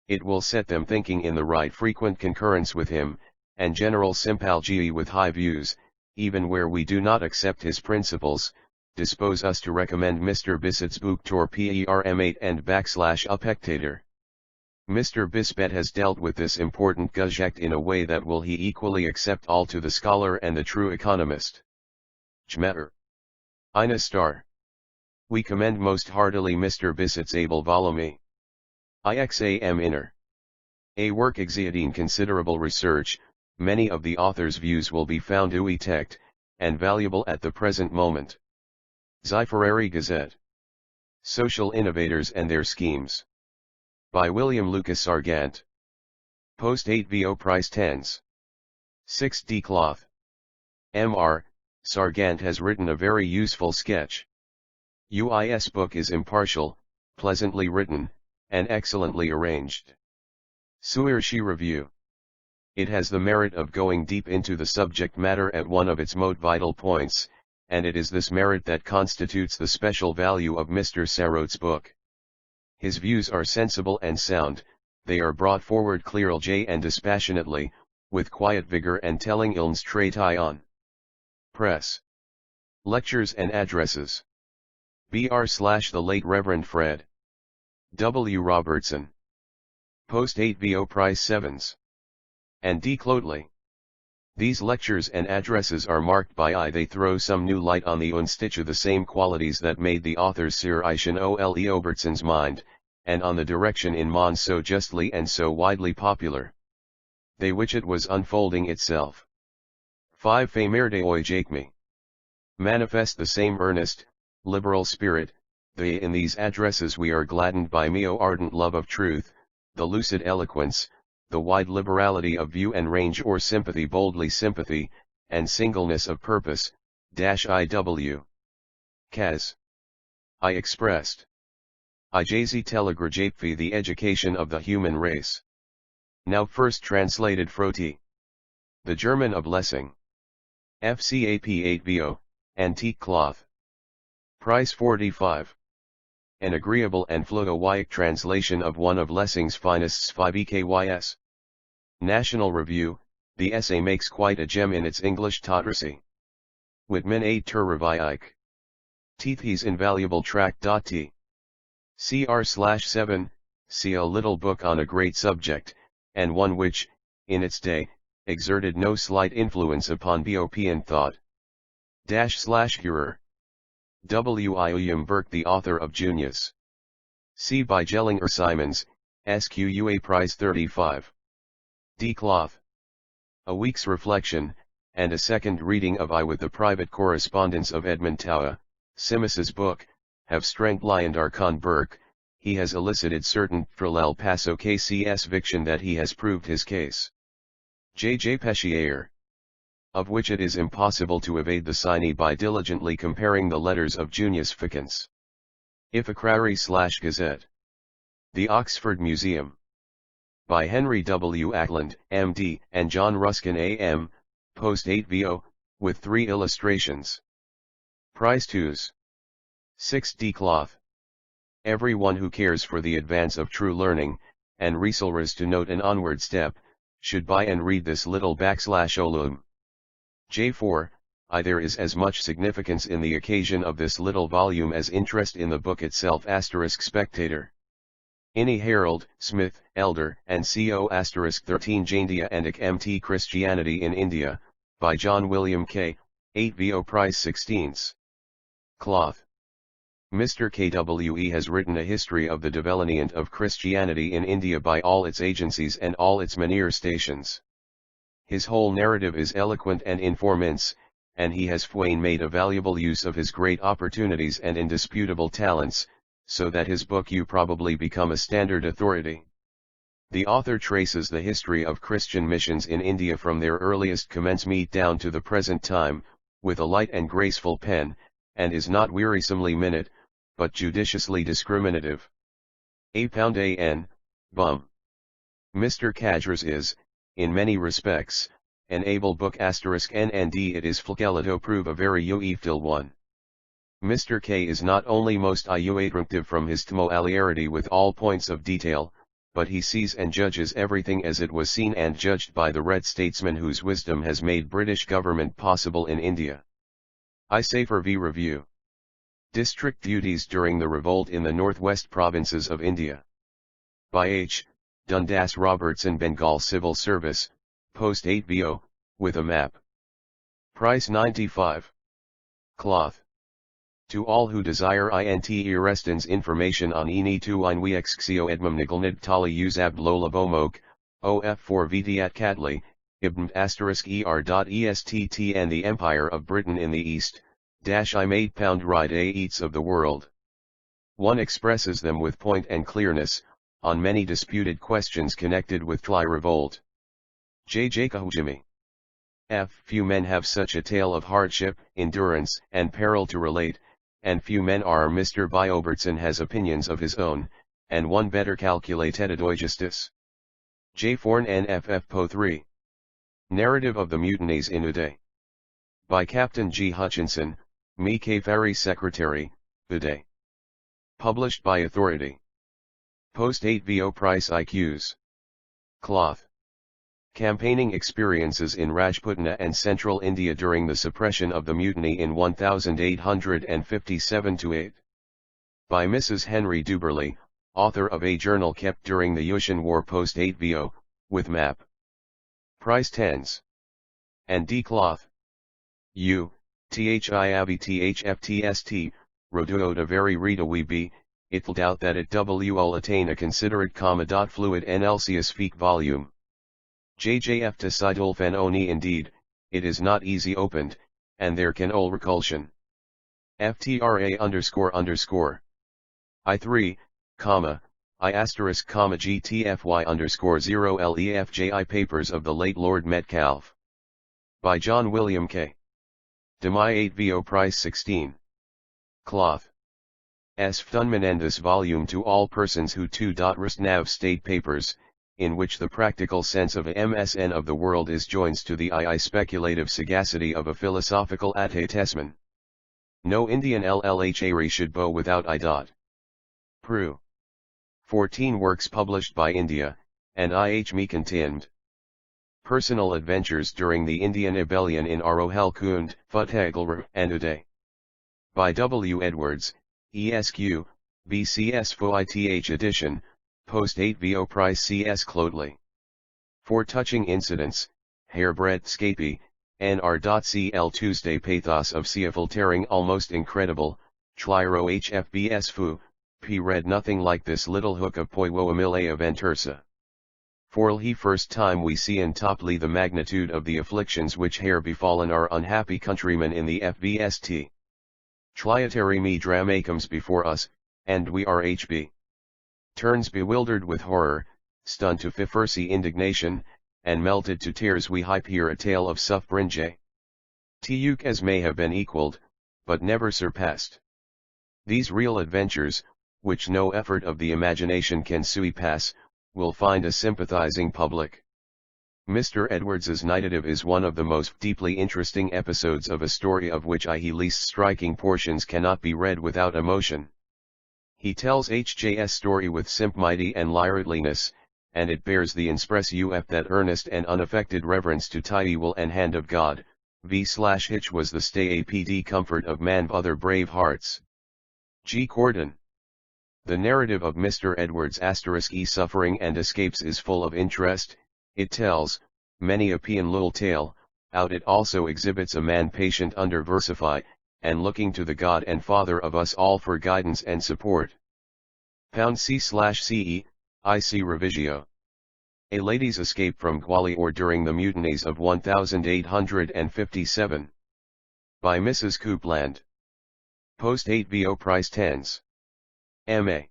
It will set them thinking in the right frequent concurrence with him, and general sympalgia with high views, even where we do not accept his principles, dispose us to recommend Mr. Bissett's book Tor Perm8 and /Upectator. Mr. Bisbet has dealt with this important subject in a way that will he equally accept all to the scholar and the true economist. Jmetter. Ina Star. We commend most heartily Mr. Bissett's able volume. Ixam Inner. A work exhibiting considerable research, many of the author's views will be found uitect, and valuable at the present moment. Zyferary Gazette. Social Innovators and Their Schemes. By William Lucas Sargant. Post 8 VO Price 10s. 6D Cloth. Mr. Sargant has written a very useful sketch. UIS book is impartial, pleasantly written, and excellently arranged. Suirshi Review. It has the merit of going deep into the subject matter at one of its most vital points, and it is this merit that constitutes the special value of Mr. Sarot's book. His views are sensible and sound, they are brought forward clearly and dispassionately, with quiet vigor and telling ilms straight on. Press. Lectures and Addresses. The late Reverend Fred W. Robertson. Post 8 VO Price 7s. And D. Clodley. These lectures and addresses are marked by they throw some new light on the unstitch the same qualities that made the author's Sir Ishan Ole Obertson's mind, and on the direction in Mon so justly and so widely popular. They which it was unfolding itself. 5 Famerde oi Jakeme. Manifest the same earnest, liberal spirit, in these addresses we are gladdened by meo ardent love of truth, the lucid eloquence, the wide liberality of view and range or sympathy, and singleness of purpose, -iw. Kaz. I expressed. IJZ telegraphy the education of the human race. Now first translated Froti. The German of Lessing. FCAP 8 VO, Antique Cloth. Price 45. an agreeable and Flodowiac translation of one of Lessing's finest 5 EKYS. National Review, the essay makes quite a gem in its English toteracy. Whitman A. Turreviike. Teeth's invaluable tract. T. Cr/7, see a little book on a great subject, and one which, in its day, exerted no slight influence upon European thought. /Heurer. W. William Burke, the author of Junius. C. by Jellinger Simons, SQUA Prize 35. D. Cloth. A week's reflection, and a second reading of I with the private correspondence of Edmund Tower, Simas's book, have strengthened Archon Burke. He has elicited certain from El Paso KCS fiction that he has proved his case. J. Peschier. Of which it is impossible to evade the signee by diligently comparing the letters of Junius Ficens. Ifacrari/Gazette. The Oxford Museum. By Henry W. Ackland, M.D., and John Ruskin A.M., Post 8vo, with 3 illustrations. Price 2s. 6 D. Cloth. Everyone who cares for the advance of true learning, and resolves to note an onward step, should buy and read this little /olum. J4, there is as much significance in the occasion of this little volume as interest in the book itself. Spectator. Inney Harold, Smith, Elder, and Co. *13 Jaindia and MT Christianity in India, by John William K., 8vo Price 16s. Cloth. Mr. KWE has written a history of the development of Christianity in India by all its agencies and all its manifestations. His whole narrative is eloquent and informants, and he has made a valuable use of his great opportunities and indisputable talents, so that his book you probably become a standard authority. The author traces the history of Christian missions in India from their earliest commencement down to the present time, with a light and graceful pen, and is not wearisomely minute, but judiciously discriminative. A. Bum. Mr. Cadger's is, in many respects, an able book. *NND it is flagelito prove a very useful one. Mr. K is not only most attractive from his familiarity with all points of detail, but he sees and judges everything as it was seen and judged by the red statesman whose wisdom has made British government possible in India. I say for V Review. District Duties during the revolt in the northwest provinces of India. By H. Dundas Robertson, Bengal Civil Service, Post 8vo, with a map. Price 95. Cloth. To all who desire restans information on ini tu ein wexxio edmum nigelnid tali uzab lola bomok, of4 vitiat catli, ibn *er.estt and the Empire of Britain in the East, I made pound ride eats of the world. One expresses them with point and clearness, on many disputed questions connected with Tli revolt. J. Kahujimi. Few men have such a tale of hardship, endurance, and peril to relate, and few men are. Mr. Biobertson has opinions of his own, and one better calculated justice. J. Forn NFF Po 3. Narrative of the Mutinies in Uday. By Captain G. Hutchinson, Me K. Ferry Secretary, Uday. Published by Authority. Post 8vo Price IQs. Cloth. Campaigning experiences in Rajputana and Central India during the suppression of the mutiny in 1857-8. By Mrs. Henry Duberly, author of a journal kept during the Yushan War. Post 8vo, with map. Price 10s. And D. Cloth. U. THIABTHFTST, Roduota very reada we be, it'll doubt that it will attain a considerate fluid NLCS feek volume. JJF to Sidolfen Oni indeed, it is not easy opened, and there can ol reculsion. FTRA __. I3, I*GTFY_0 LEFJI Papers of the late Lord Metcalfe. By John William K. Demai 8vo Price 16. Cloth. Ftunmenendous volume to all persons who Rustnav State Papers, in which the practical sense of a MSN of the world is joins to the speculative sagacity of a philosophical attesman. No Indian LLHARI should bow without I. Pru. 14 works published by India, and IH me contained. Personal adventures during the Indian rebellion in Rohilkund, Futtehgalur, and Uday. By W. Edwards, ESQ, BCS FOITH edition, post 8 VO price CS Clodley. 4 touching incidents, hairbreadth scapy, NR.CL Tuesday pathos of Seafiltering almost incredible, Tlyro HFBS Fu, P read nothing like this little hook of Poiwoamile of Entursa. For he first time we see in toply the magnitude of the afflictions which have befallen our unhappy countrymen in the FVST. Tliatary me drama comes before us, and we are HB. Turns bewildered with horror, stunned to fifurcy indignation, and melted to tears we hype here a tale of suffringe. Tuk as may have been equalled, but never surpassed. These real adventures, which no effort of the imagination can surpass, will find a sympathizing public. Mr. Edwards's narrative is one of the most deeply interesting episodes of a story of which the least striking portions cannot be read without emotion. He tells HJ's story with simplicity and liveliness, and it bears the express that earnest and unaffected reverence to tie will and hand of God, v/Hitch was the stay apd comfort of man other brave hearts. G. Corden. The narrative of Mr. Edwards' *e suffering and escapes is full of interest. It tells, many a pean little tale, out it also exhibits a man patient under versify, and looking to the God and Father of us all for guidance and support. #C/CE, IC Revisio. A lady's escape from Gwalior during the mutinies of 1857. By Mrs. Coupland. Post 8 VO price 10s. M.A.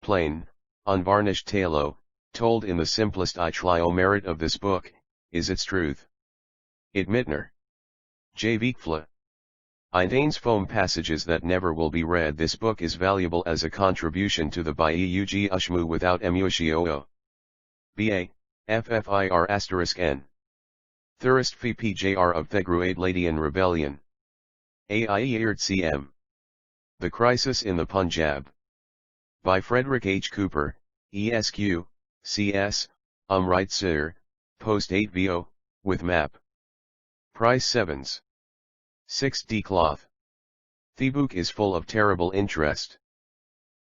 Plain, unvarnished tale, told in the simplest itlio merit of this book, is its truth. It Mittner. J. Vikfla. Eindane's foam passages that never will be read. This book is valuable as a contribution to the Bahá'í Ushmu without emushio. B.A., FFIR*N. Thurist Fi PJR of Thegruade-Ladian Rebellion. AIERT-CM. The Crisis in the Punjab. By Frederick H. Cooper, ESQ, CS, Umritsar, Post 8 VO, with map. Price 7s. 6d cloth. The book is full of terrible interest.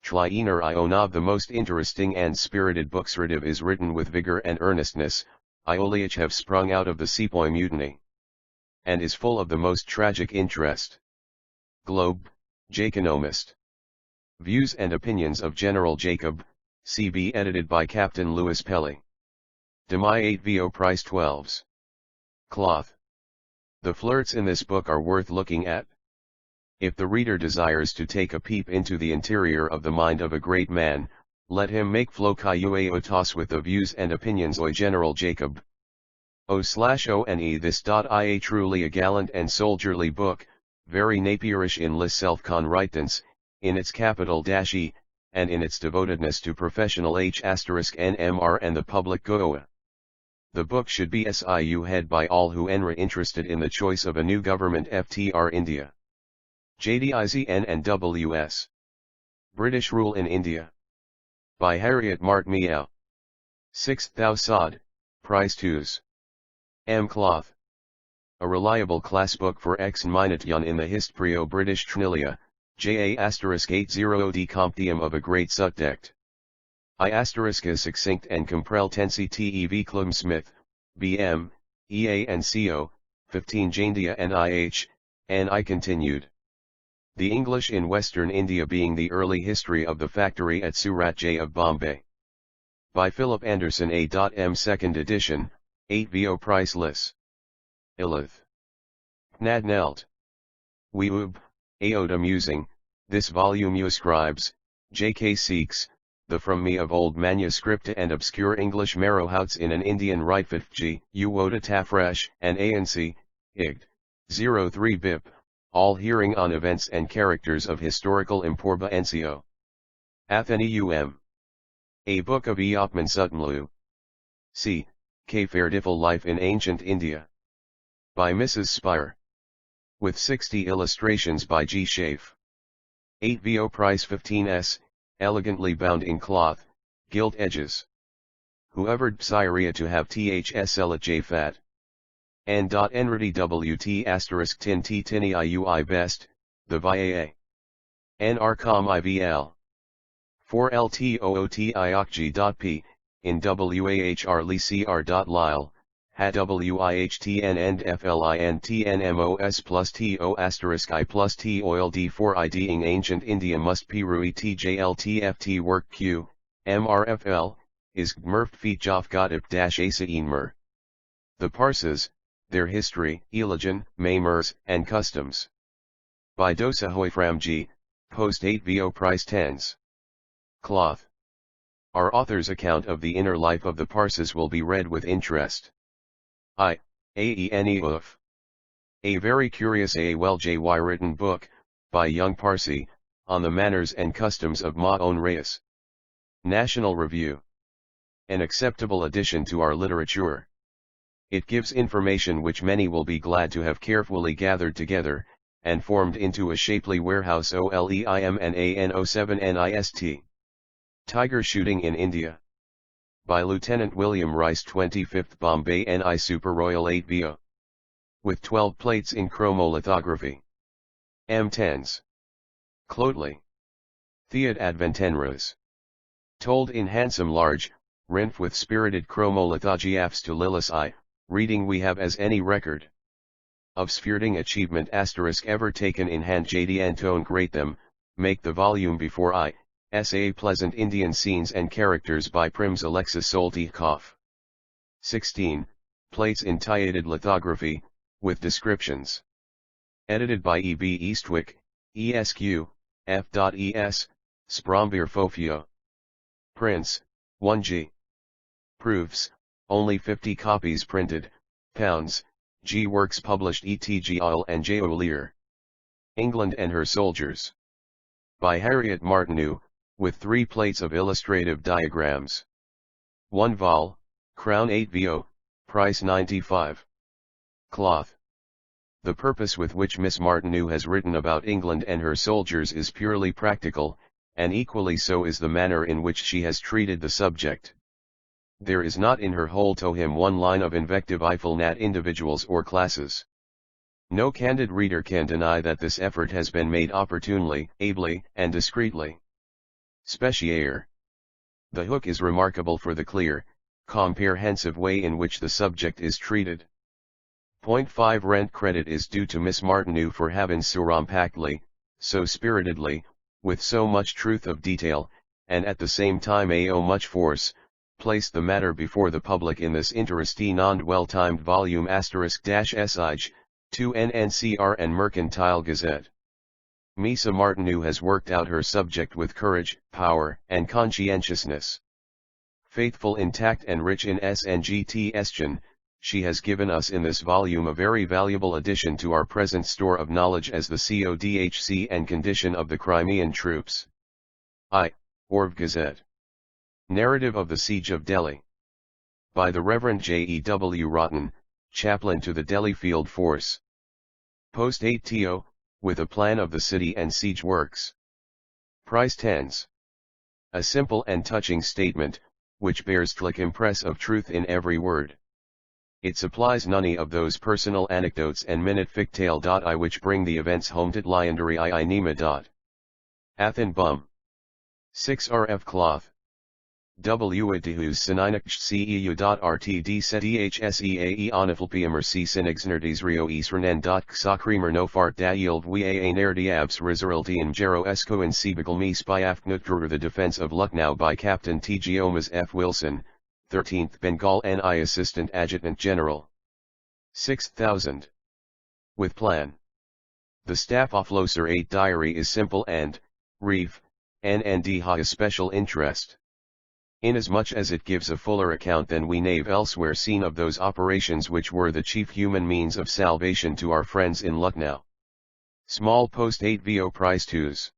Tliiner Ionov, the most interesting and spirited booksrative, is written with vigor and earnestness. Ioliach have sprung out of the Sepoy mutiny, and is full of the most tragic interest. Globe, Jaconomist. Views and Opinions of General Jacob, CB, edited by Captain Louis Pelly. Demi 8 VO price 12s. Cloth. The flirts in this book are worth looking at. If the reader desires to take a peep into the interior of the mind of a great man, let him make Flokayue toss with the views and opinions of General Jacob. O/ONE This.ia truly a gallant and soldierly book, very Napierish in lis self-conritance, in its capital-E, and in its devotedness to professional H*NMR and the public Goa. The book should be SIU head by all who are interested in the choice of a new government FTR India. JDIZN and WS. British Rule in India. By Harriet Mart Meow. 6th Thou Sod, Price 2s. M. Cloth. A reliable class book for ex-minutyon in the Histprio British Trinilia, JA*80D Comptium of a great subject. A** succinct and comprel-tensi TEV Klum Smith, BM, EA and CO, 15 Jaindia NIH, NI continued. The English in Western India being the early history of the factory at Surat J of Bombay. By Philip Anderson A.M. 2nd edition, 8 VO priceless. Ilith. Pnadnelt. Weub, Aota Musing, this volume ascribes, J.K. Sikhs, the from me of old manuscript and obscure English marrowhouts in an Indian Rightfitji, Uota Tafresh, and ANC, Igd. 03 BIP, all hearing on events and characters of historical importancio. Athenaeum. A Book of Eopman Suttonlu. C. K. Fairdiffle Life in Ancient India. By Mrs. Spire. With 60 illustrations by G. Schaaf. 8 VO price 15s, elegantly bound in cloth, gilt edges. Whoever desirea to have thsl j fat. N.Enrity wt asterisk tin t tini iui best, the via. Nrcom ivl. 4ltooti.p, in wahr.lcr.lyle, ha wihtn and flintnmos plus to asterisk I plus t oil d4 ing ancient India must pirui tjltft work q, mrfl, is gmurft feet jof gotip asain mer. The Parsees, their history, religion, manners, and customs. By D Framjee, post 8 vo price 10s. Cloth. Our author's account of the inner life of the Parsees will be read with interest. Aeneuf. A very curious well-jy written book, by young Parsee, on the manners and customs of Ma'on Reyes. National Review. An acceptable addition to our literature. It gives information which many will be glad to have carefully gathered together, and formed into a shapely warehouse OLEIMNAN07NIST. Tiger shooting in India. By Lieutenant William Rice 25th Bombay NI Super Royal 8 VO. With 12 plates in chromolithography. M10s. Clotely. Theod Adventenros. Told in handsome large, rinf with spirited chromolithographies to Lillis I, reading we have as any record of spiriting achievement asterisk ever taken in hand JD Antone grate them, make the volume before I, S.A. Pleasant Indian Scenes and Characters by Prims Alexis Soltykov. 16, plates in tiated lithography, with descriptions. Edited by E.B. Eastwick, ESQ, F.Es, Sprombeer Fofio. Prints, 1G. Proofs, only 50 copies printed, pounds, G. Works published E.T.G. Oil and J. O'Lear. England and Her Soldiers. By Harriet Martineau, with 3 plates of illustrative diagrams. 1 vol, Crown 8 VO, price 95. Cloth. The purpose with which Miss Martineau has written about England and her soldiers is purely practical, and equally so is the manner in which she has treated the subject. There is not in her whole Tohim one line of invective iful at individuals or classes. No candid reader can deny that this effort has been made opportunely, ably, and discreetly. Speciaire. The hook is remarkable for the clear, comprehensive way in which the subject is treated. 0.5 rent credit is due to Miss Martineau for having so compactly, so spiritedly, with so much truth of detail, and at the same time much force, placed the matter before the public in this interesting and well-timed volume *SIG, 2 NNCR and Mercantile Gazette. Misa Martineau has worked out her subject with courage, power, and conscientiousness. Faithful, intact and rich in SNGT estion, she has given us in this volume a very valuable addition to our present store of knowledge as the CODHC and condition of the Crimean troops. Orv Gazette. Narrative of the Siege of Delhi. By the Reverend J.E.W. Rotten, chaplain to the Delhi Field Force. Post 8 TO, with a plan of the city and siege works. Price 10s. A simple and touching statement, which bears tlick impress of truth in every word. It supplies none of those personal anecdotes and minute fictale. I which bring the events home to liandary I nema. Athen bum. 6 RF cloth. Witihus sininakch ceu.rtd setihseae onifalpiamer c sinixnerdes rio isrenen. Ksakremer no fart da yield va nerdiabs resultian gero esco in sebigalmi spyafknutdrur. The Defense of Lucknow by Captain T. Giomas F. Wilson, 13th Bengal NI Assistant Adjutant General. 6000. With plan. The Staff Officer 8 diary is simple and, brief, and has special interest. Inasmuch as it gives a fuller account than we have elsewhere seen of those operations which were the chief human means of salvation to our friends in Lucknow. Small post 8 VO price 2s.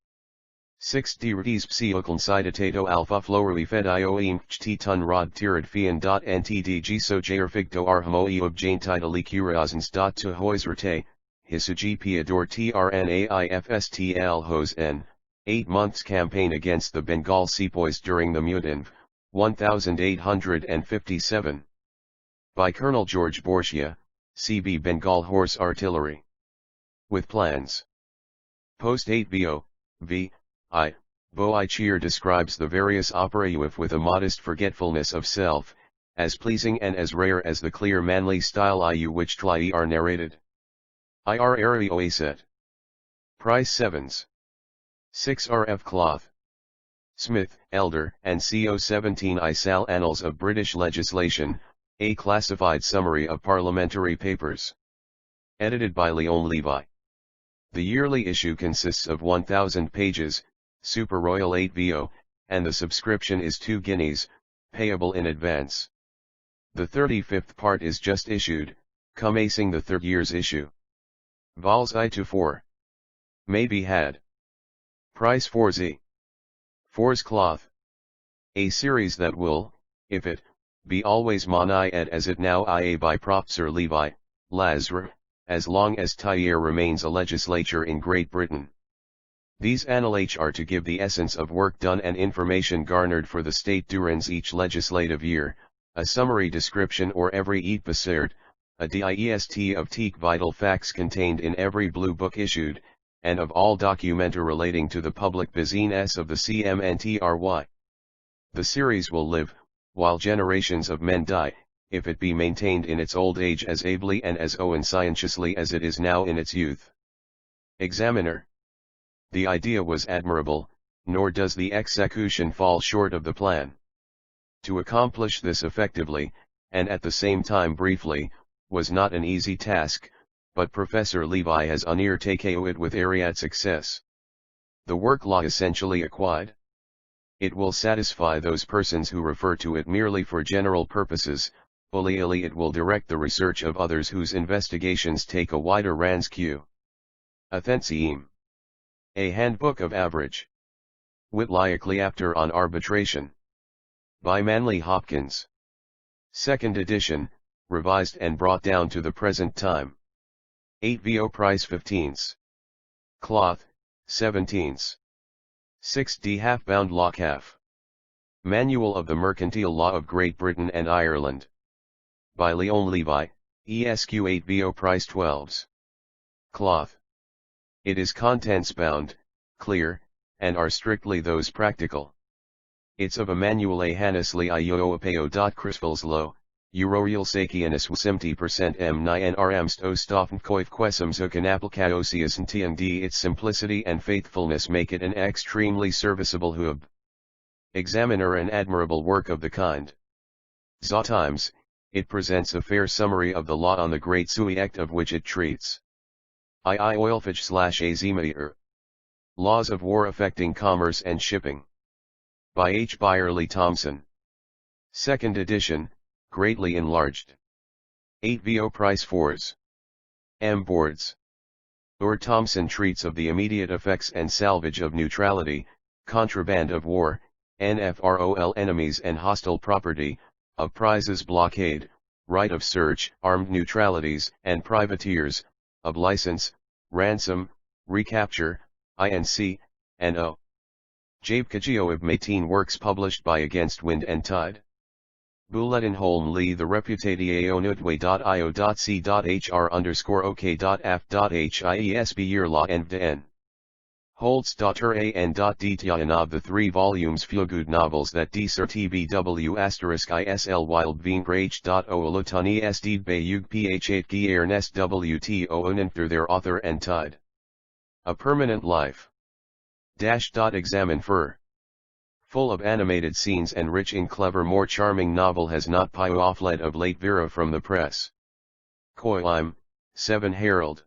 6 Dirides psiokan citato alpha florui fed ioem ton rod tirad fian. Ntdg so jairfigto arhamoi objain titali curazans. To hoisrate, hisugi piador trnaifstl hos n, 8 months campaign against the Bengal sepoys during the Mudin, 1857. By Colonel George Borshia, CB Bengal Horse Artillery. With plans. Post 8 V. I. Boichir describes the various opera with a modest forgetfulness of self, as pleasing and as rare as the clear manly style which tli are narrated. Ir Arioaset. Price 7s. 6 RF Cloth. Smith, Elder, and CO 17 Isal Annals of British Legislation, a classified summary of parliamentary papers. Edited by Leon Levi. The yearly issue consists of 1,000 pages, Super Royal 8 VO, and the subscription is 2 guineas, payable in advance. The 35th part is just issued, commencing the 3rd year's issue. Vols I to 4. May be had. Price 4z. 4's Cloth. A series that will, if it, be always monied as it now ia by Professor Levi, Lazar, as long as Tyre remains a legislature in Great Britain. These annals are to give the essence of work done and information garnered for the state durance each legislative year, a summary description or every episode, a dist of teak vital facts contained in every blue book issued, and of all documenta relating to the public business of the CMNTRY. The series will live, while generations of men die, if it be maintained in its old age as ably and as conscientiously as it is now in its youth. Examiner. The idea was admirable, nor does the execution fall short of the plan. To accomplish this effectively, and at the same time briefly, was not an easy task, but Professor Levi has undertaken it with ariat success. The work law essentially acquired. It will satisfy those persons who refer to it merely for general purposes, only it will direct the research of others whose investigations take a wider ransque. Athencium. A Handbook of Average. Whitliacleapter on Arbitration. By Manley Hopkins. 2nd edition, revised and brought down to the present time. 8 VO price 15s. Cloth, 17s. 6d half-bound law calf. Manual of the Mercantile Law of Great Britain and Ireland. By Leon Levi, ESQ 8 VO price 12s. Cloth. It is contents bound, clear, and are strictly those practical. It's of Emmanuel Hannesley Ioapeo. Crisfels Lo, Eurorial Sakianus 70% M9 Nrmst o Stoffen Koif Quesums Hukanapelkaosius and TND. Its simplicity and faithfulness make it an extremely serviceable hub. Examiner an admirable work of the kind. Times, it presents a fair summary of the law on the great subject of which it treats. II Oilfish/Azimeter. Laws of War Affecting Commerce and Shipping. By H. Byerly Thompson. 2nd edition, greatly enlarged. 8 VO price 4s. M. Boards. Thompson treats of the immediate effects and salvage of neutrality, contraband of war, NFROL enemies and hostile property, of prizes blockade, right of search, armed neutralities and privateers, of license, ransom, recapture, INC, and O. Jabe Kajio of 18 works published by Against Wind and Tide. Bulletin Holm Lee the reputatiaonudwe.io.c.hr_ok.f.hiesb year law and den. Holtz.er an.dtyan of the 3 volumes Fugud novels that Dser tbw *isl wildveengrage.oolutani estid bayug ph8 giernest wt oonenter their author and tide. A Permanent Life. Examine fur. Full of animated scenes and rich in clever more charming novel has not offlet of late Vera from the press. Koim, 7 Herald.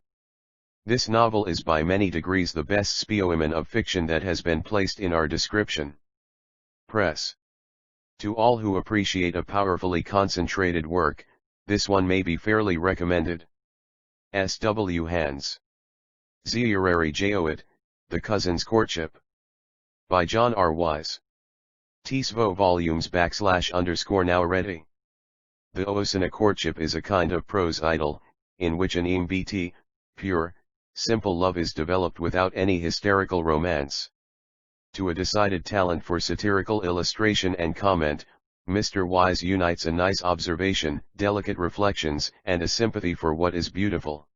This novel is by many degrees the best specimen of fiction that has been placed in our description. Press. To all who appreciate a powerfully concentrated work, this one may be fairly recommended. S. W. Hands. Zeurary Joit, The Cousin's Courtship. By John R. Wise. Tsvo volumes / now ready. The Oosana courtship is a kind of prose idyll, in which an MBT, pure, simple love is developed without any hysterical romance. To a decided talent for satirical illustration and comment, Mr. Wise unites a nice observation, delicate reflections, and a sympathy for what is beautiful.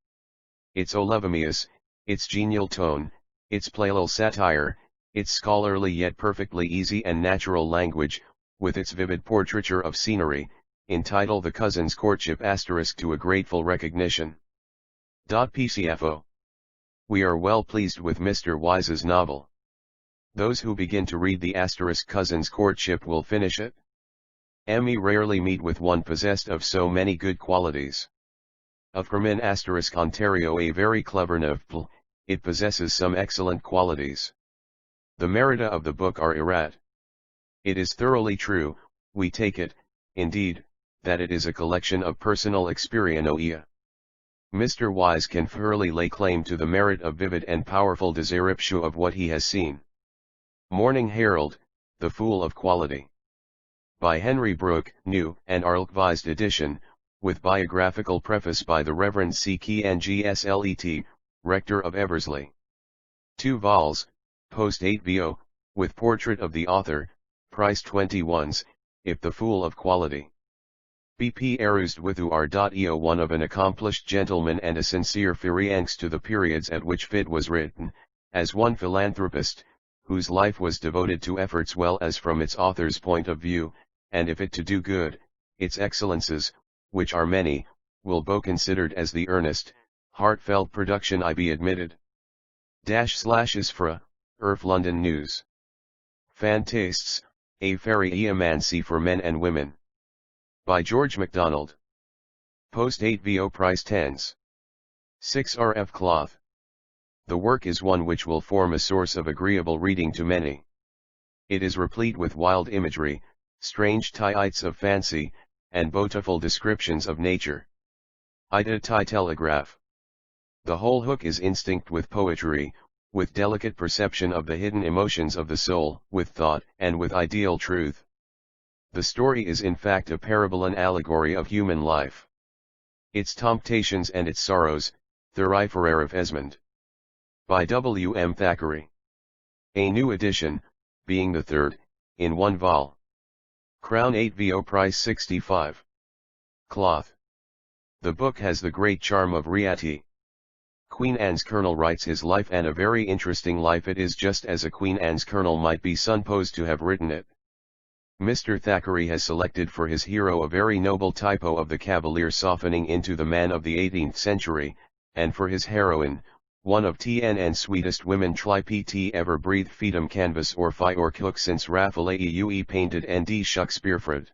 Its olevomius, its genial tone, its playful satire, its scholarly yet perfectly easy and natural language, with its vivid portraiture of scenery, entitle The Cousin's Courtship * to a grateful recognition. PCFO. We are well pleased with Mr. Wise's novel. Those who begin to read the * Cousin's Courtship will finish it. We rarely meet with one possessed of so many good qualities. Of Herman * Ontario a very clever novel, it possesses some excellent qualities. The merita of the book are irrat. It is thoroughly true, we take it, indeed, that it is a collection of personal experienoia. Mr. Wise can fairly lay claim to the merit of vivid and powerful description of what he has seen. Morning Herald, The Fool of Quality. By Henry Brooke, new and revised edition, with biographical preface by the Reverend C. Key Ngslet, Rector of Eversley. 2 vols, post 8 vo, with portrait of the author, price 21s, if The Fool of Quality. BP Arused withu r.eo one of an accomplished gentleman and a sincere furianx to the periods at which it was written, as one philanthropist, whose life was devoted to efforts well as from its author's point of view, and if it to do good, its excellences, which are many, will be considered as the earnest, heartfelt production I be admitted. /isfra, Irf London News. Fantastes, a fairy eomancy for men and women. By George MacDonald. Post 8 vo price 10s. 6 rf cloth. The work is one which will form a source of agreeable reading to many. It is replete with wild imagery, strange tights of fancy, and beautiful descriptions of nature. Ida telegraph. The whole hook is instinct with poetry, with delicate perception of the hidden emotions of the soul, with thought, and with ideal truth. The story is in fact a parable, an allegory of human life. Its temptations and its sorrows, Thuriferer of Esmond. By W. M. Thackeray. A new edition, being the third, in 1 vol. Crown 8 vo price 65. Cloth. The book has the great charm of reality. Queen Anne's Colonel writes his life, and a very interesting life it is, just as a Queen Anne's Colonel might be supposed to have written it. Mr. Thackeray has selected for his hero a very noble typo of the cavalier softening into the man of the 18th century, and for his heroine, one of TNN sweetest women try pt ever breathed feedum canvas or fi or cook since Raphael ue painted nd Shakespearefred.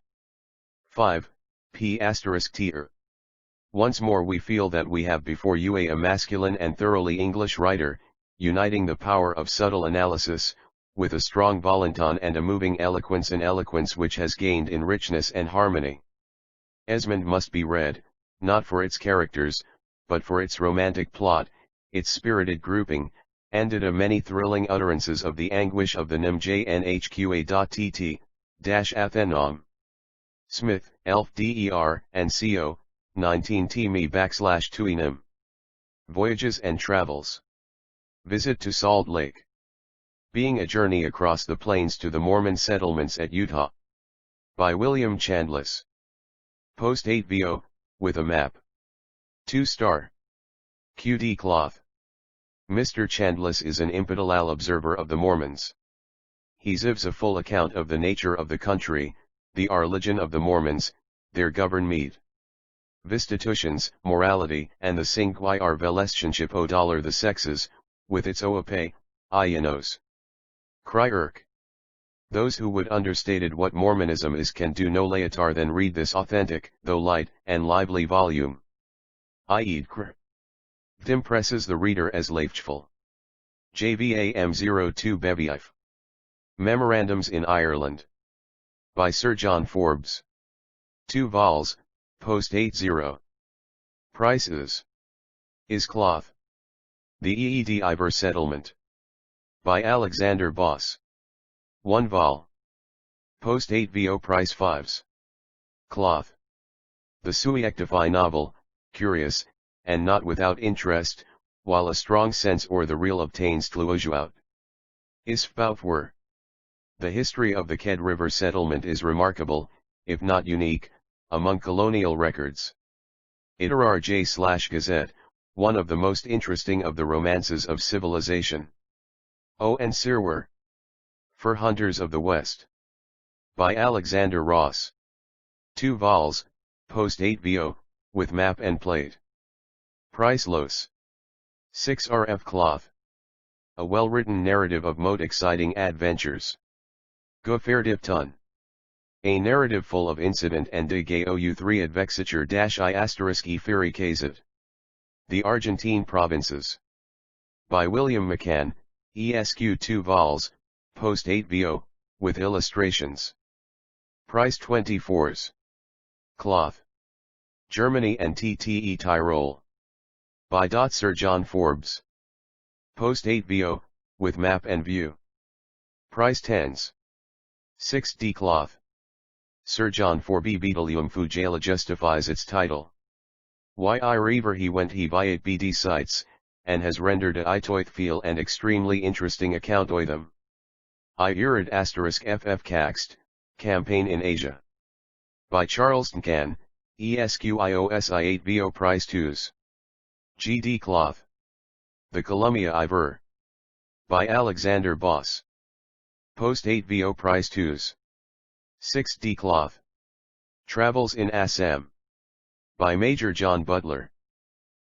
5. P** Tr. Once more we feel that we have before you a masculine and thoroughly English writer, uniting the power of subtle analysis, with a strong volanton and a moving eloquence, an eloquence which has gained in richness and harmony. Esmond must be read, not for its characters, but for its romantic plot, its spirited grouping, and a many thrilling utterances of the anguish of the NMJNHQA.TT-Athenom. Smith, Elf Der, and Co., 19 me/2enum. Voyages and Travels. Visit to Salt Lake. Being a journey across the plains to the Mormon settlements at Utah. By William Chandless. Post 8 vo, with a map. 2 star. QD cloth. Mr. Chandless is an imperial observer of the Mormons. He gives a full account of the nature of the country, the religion of the Mormons, their government, institutions, morality, and the singular relationship o the sexes, with its OAPE, INOS. Kryerk. Those who would understated what Mormonism is can do no later than read this authentic, though light, and lively volume. It impresses the reader as leifchful. JVAM02 Beviif. Memorandums in Ireland. By Sir John Forbes. 2 vols, post 80. Prices. Is cloth. The EED Ivor Settlement. By Alexander Boss. 1 vol. Post 8 vo price 5s. Cloth. The Suiectify novel, curious, and not without interest, while a strong sense or the real obtains tluojuout. Isfaufwer. The history of the Ked River settlement is remarkable, if not unique, among colonial records. Iterarj/Gazette, one of the most interesting of the romances of civilization. O. and Sirwer. Fur Hunters of the West. By Alexander Ross. 2 vols, post 8 vo, with map and plate. Price Los. 6 rf cloth. A well-written narrative of most exciting adventures. Goferdipton. A narrative full of incident and de gau 3 advexature -i*e fairy kazet. The Argentine Provinces. By William McCann, ESQ 2 vols, post 8 vo, with illustrations. Price 24s. Cloth. Germany and TTE Tyrol. By Sir John Forbes. Post 8 vo, with map and view. Price 10s. 6D cloth. Sir John Forbes Beetleum Fujala justifies its title. Why I rever he went he by 8 BD sites, and has rendered a itoith feel and extremely interesting account o them. I urid *FF Caxt, Campaign in Asia. By Charles Ncan, ESQIOSI 8 VO Price 2s. GD Cloth. The Columbia Iver. By Alexander Boss. Post 8 VO Price 2s. 6D Cloth. Travels in Assam. By Major John Butler.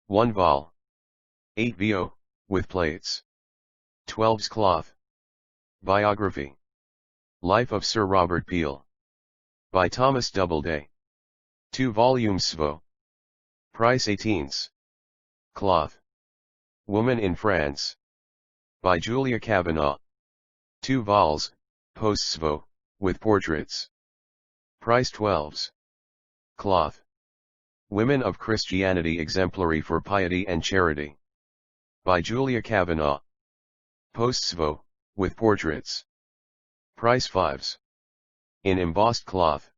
1 vol. 8 VO, with plates. 12s Cloth. Biography. Life of Sir Robert Peel. By Thomas Doubleday. 2 volumes Svo. Price 18s. Cloth. Woman in France. By Julia Kavanagh. 2 vols, post Svo, with portraits. Price 12s. Cloth. Women of Christianity exemplary for piety and charity. By Julia Kavanagh. Post Svo, with portraits. Price 5s. In embossed cloth.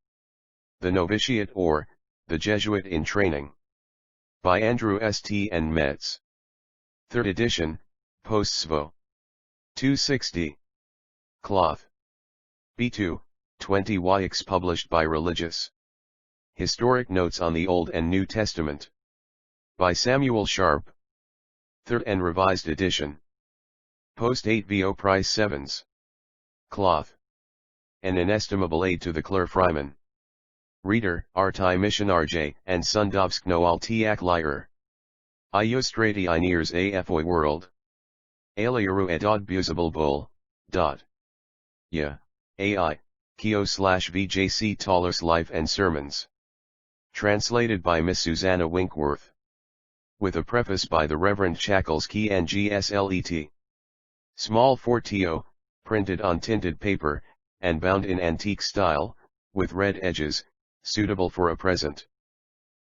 The Novitiate or, the Jesuit in Training. By Andrew St. and Metz. 3rd edition, post Svo. 260. Cloth. B2, 20 YX published by Religious. Historic Notes on the Old and New Testament. By Samuel Sharp. 3rd and revised edition. Post 8 VO Price 7s. Cloth. An inestimable aid to the Clerfryman. Reader, Artai Missionarj, and Sundovsk Noal Tiak Lyre. Illustrati Inears AFOI World. Aliaru edod busable bull, dot. Yeah, AI, Keo/VJC Toller's Life and Sermons. Translated by Miss Susanna Winkworth. With a preface by the Reverend Shackles Key and GSLET. Small 4to, printed on tinted paper, and bound in antique style, with red edges, suitable for a present.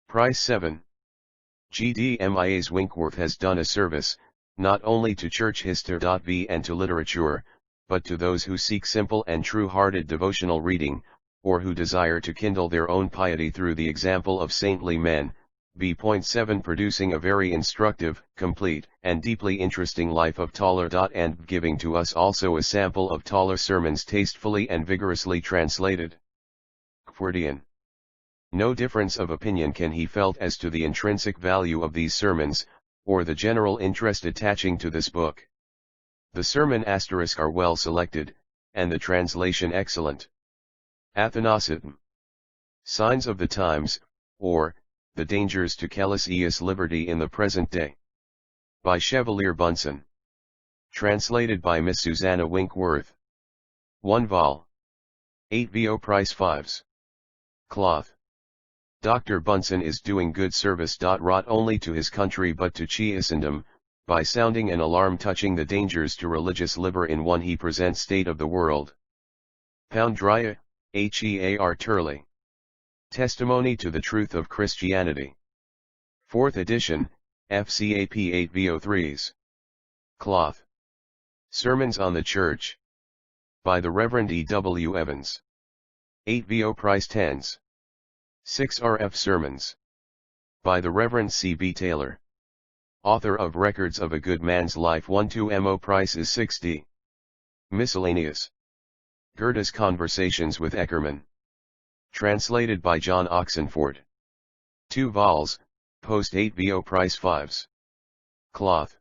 Price 7. GDMIA's Winkworth has done a service, not only to church history.v and to literature, but to those who seek simple and true-hearted devotional reading, or who desire to kindle their own piety through the example of saintly men. B.7 Producing a very instructive, complete, and deeply interesting life of Toller. And giving to us also a sample of Toller sermons tastefully and vigorously translated. Kwardian. No difference of opinion can he felt as to the intrinsic value of these sermons, or the general interest attaching to this book. The sermon asterisk are well selected, and the translation excellent. Athanasitum. Signs of the Times, or, The Dangers to Callous Liberty in the Present Day. By Chevalier Bunsen. Translated by Miss Susanna Winkworth. 1 vol. 8 VO Price 5s. Cloth. Dr. Bunsen is doing good service. Not only to his country but to Christendom, by sounding an alarm touching the dangers to religious liberty in one he presents state of the world. Poundrya, Hear Turley. Testimony to the Truth of Christianity. 4th edition, FCAP 8 VO3s. Cloth. Sermons on the Church. By the Reverend E. W. Evans. 8 VO Price 10s. 6 RF Sermons. By the Reverend C. B. Taylor. Author of Records of a Good Man's Life 1-2 MO Price is 6D. Miscellaneous. Goethe's Conversations with Eckermann. Translated by John Oxenford. 2 vols, post 8 vo price 5s. Cloth.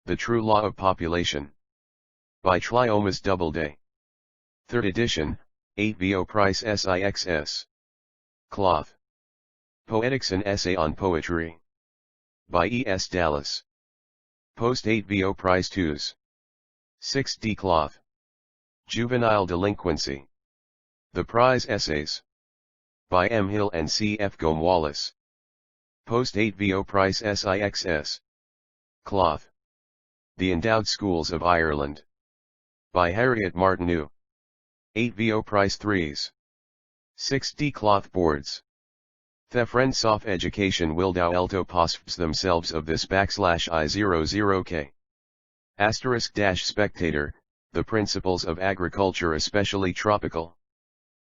The True Law of Population. By Triomas Doubleday. 3rd edition, 8 vo price SIXS. Cloth. Poetics, an Essay on Poetry. By E. S. Dallas. Post 8 vo price 2s. 6d cloth. Juvenile Delinquency. The Prize Essays. By M. Hill and C. F. Gomes. Post 8 vo price SIXS. Cloth. The Endowed Schools of Ireland. By Harriet Martineau. 8 vo price 3s. 6d cloth boards. The Friend Soft Education will thou elto posps themselves of this /I00k. * Spectator, The Principles of Agriculture especially tropical.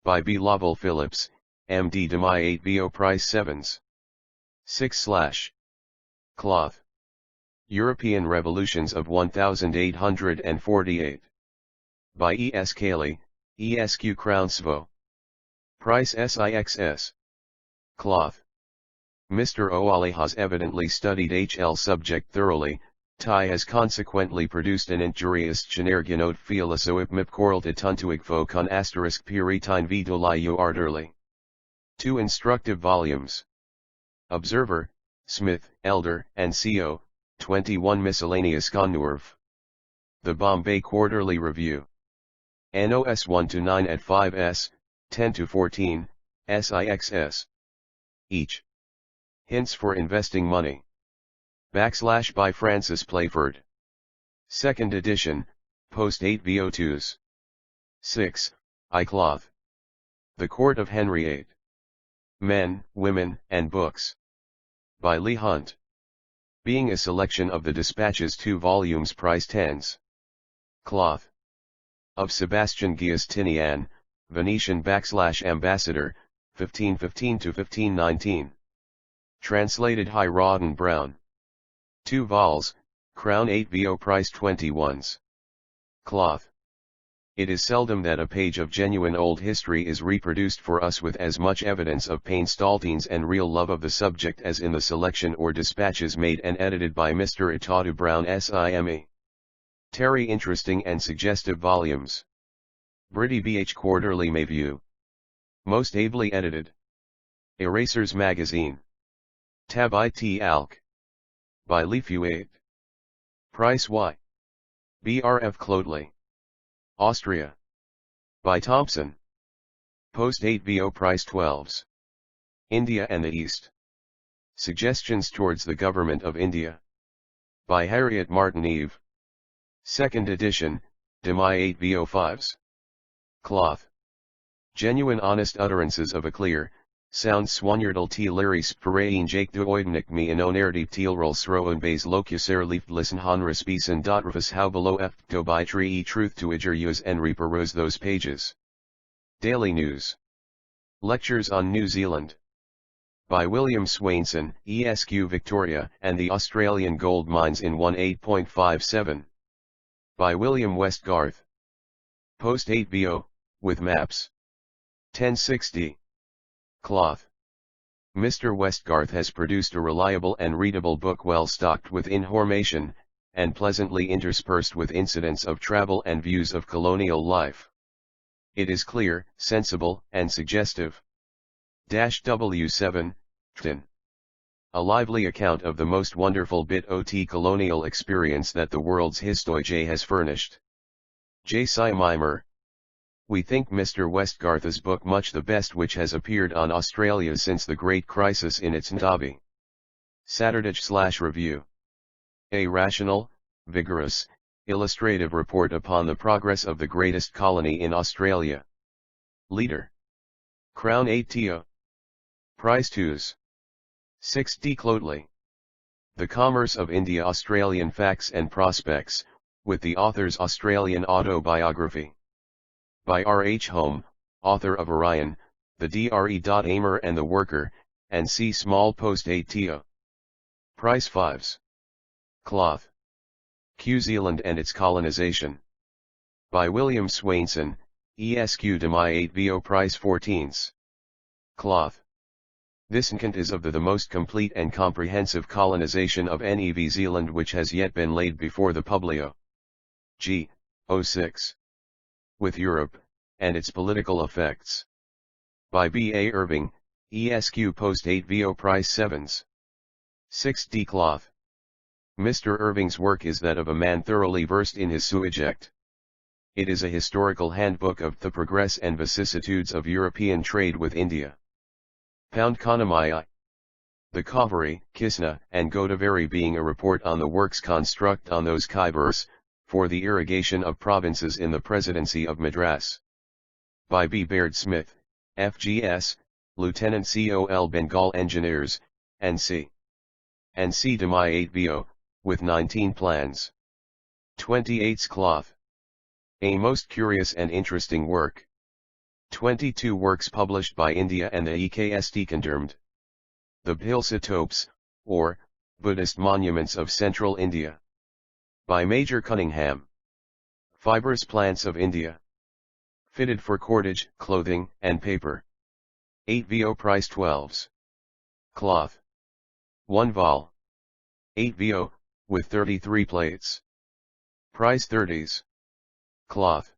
By B. Lovell Phillips, M.D. Demi 8 vo price 7s. 6/ Cloth. European Revolutions of 1848. By E. S. Cayley, Esq. Crownsvo. Price SIXS. Cloth. Mr. O'Ali has evidently studied HL subject thoroughly, Ty has consequently produced an injurious genergenote filosoip mipcoralta tuntuigfo con asterisk piritine vitolio arterly. 2 instructive volumes. Observer, Smith, Elder, and Co., 21 Miscellaneous Conurv. The Bombay Quarterly Review. NOS 1-9 at 5s, 10-14, SIXS. Each. Hints for Investing Money. / by Francis Playford. 2nd edition, post 8 vo 2s. 6, iCloth. The Court of Henry VIII. Men, Women, and Books. By Leigh Hunt. Being a selection of the dispatches 2 volumes price 10s. Cloth. Of Sebastian Giustinian, Venetian / Ambassador, 1515-1519. Translated High Rawdon Brown. 2 vols, Crown 8 vo price 21s. Cloth. It is seldom that a page of genuine old history is reproduced for us with as much evidence of Painstaultines and real love of the subject as in the selection or dispatches made and edited by Mr. Itatu Brown SIME. Terry interesting and suggestive volumes. Britty BH Quarterly Mayview. Most ably edited. Erasers Magazine. Tab it alc. By Leafuade. Price Y. BRF Clodley. Austria. By Thompson. Post 8 vo price 12s. India and the East. Suggestions towards the Government of India. By Harriet Martineau. 2nd edition, Demi 8 vo 5s. Cloth. Genuine honest utterances of a clear, sound Swanyardal T. Lyris Parain Jake de Oidnik me in onerdi Tealrol Sroen Bays Locuser Lieft Listen Han Respisen Dotrafus How Below F. To by Tree Truth to Iger Use and Reperuse those pages. Daily News. Lectures on New Zealand. By William Swainson, Esq. Victoria and the Australian Gold Mines in 18.57. By William Westgarth. Post 8 vo, with maps. 1060. Cloth. Mr. Westgarth has produced a reliable and readable book well stocked with information, and pleasantly interspersed with incidents of travel and views of colonial life. It is clear, sensible, and suggestive. W7, Tton. A lively account of the most wonderful bit ot colonial experience that the world's history has furnished. J. Mimer. We think Mr. Westgarth's book much the best which has appeared on Australia since the great crisis in its Ndabi. Saturday/Review. A rational, vigorous, illustrative report upon the progress of the greatest colony in Australia. Leader. Crown 8 Price 2s. 6d Clodley. The Commerce of India Australian Facts and Prospects, with the author's Australian autobiography. By R. H. Home, author of Orion, the Dre. Aimer and the Worker, and C. Small Post 8 Price 5s. Cloth. New Zealand and its colonization. By William Swainson, ESQ Demi 8 VO Price 14s. Cloth. This account is of the most complete and comprehensive colonization of New Zealand which has yet been laid before the Publio. G. 06. With Europe, and its political effects. By B. A. Irving, ESQ Post 8 VO Price 7s. 6d Cloth. Mr. Irving's work is that of a man thoroughly versed in his subject. It is a historical handbook of the progress and vicissitudes of European trade with India. Pound Kanamai. The Kaveri, Kisna, and Godavari being a report on the works construct on those Khyber's, for the irrigation of provinces in the Presidency of Madras. By B. Baird Smith, FGS, Lieutenant Col Bengal Engineers, NC. NC Demi 8 VO, with 19 plans. 28's Cloth. A most curious and interesting work. 22 works published by India and the EKST condemned. The Bhilsa Topes, or, Buddhist monuments of central India. By Major Cunningham. Fibrous plants of India. Fitted for cordage, clothing, and paper. 8 VO Price 12s. Cloth. 1 vol. 8 VO, with 33 plates. Price 30s. Cloth.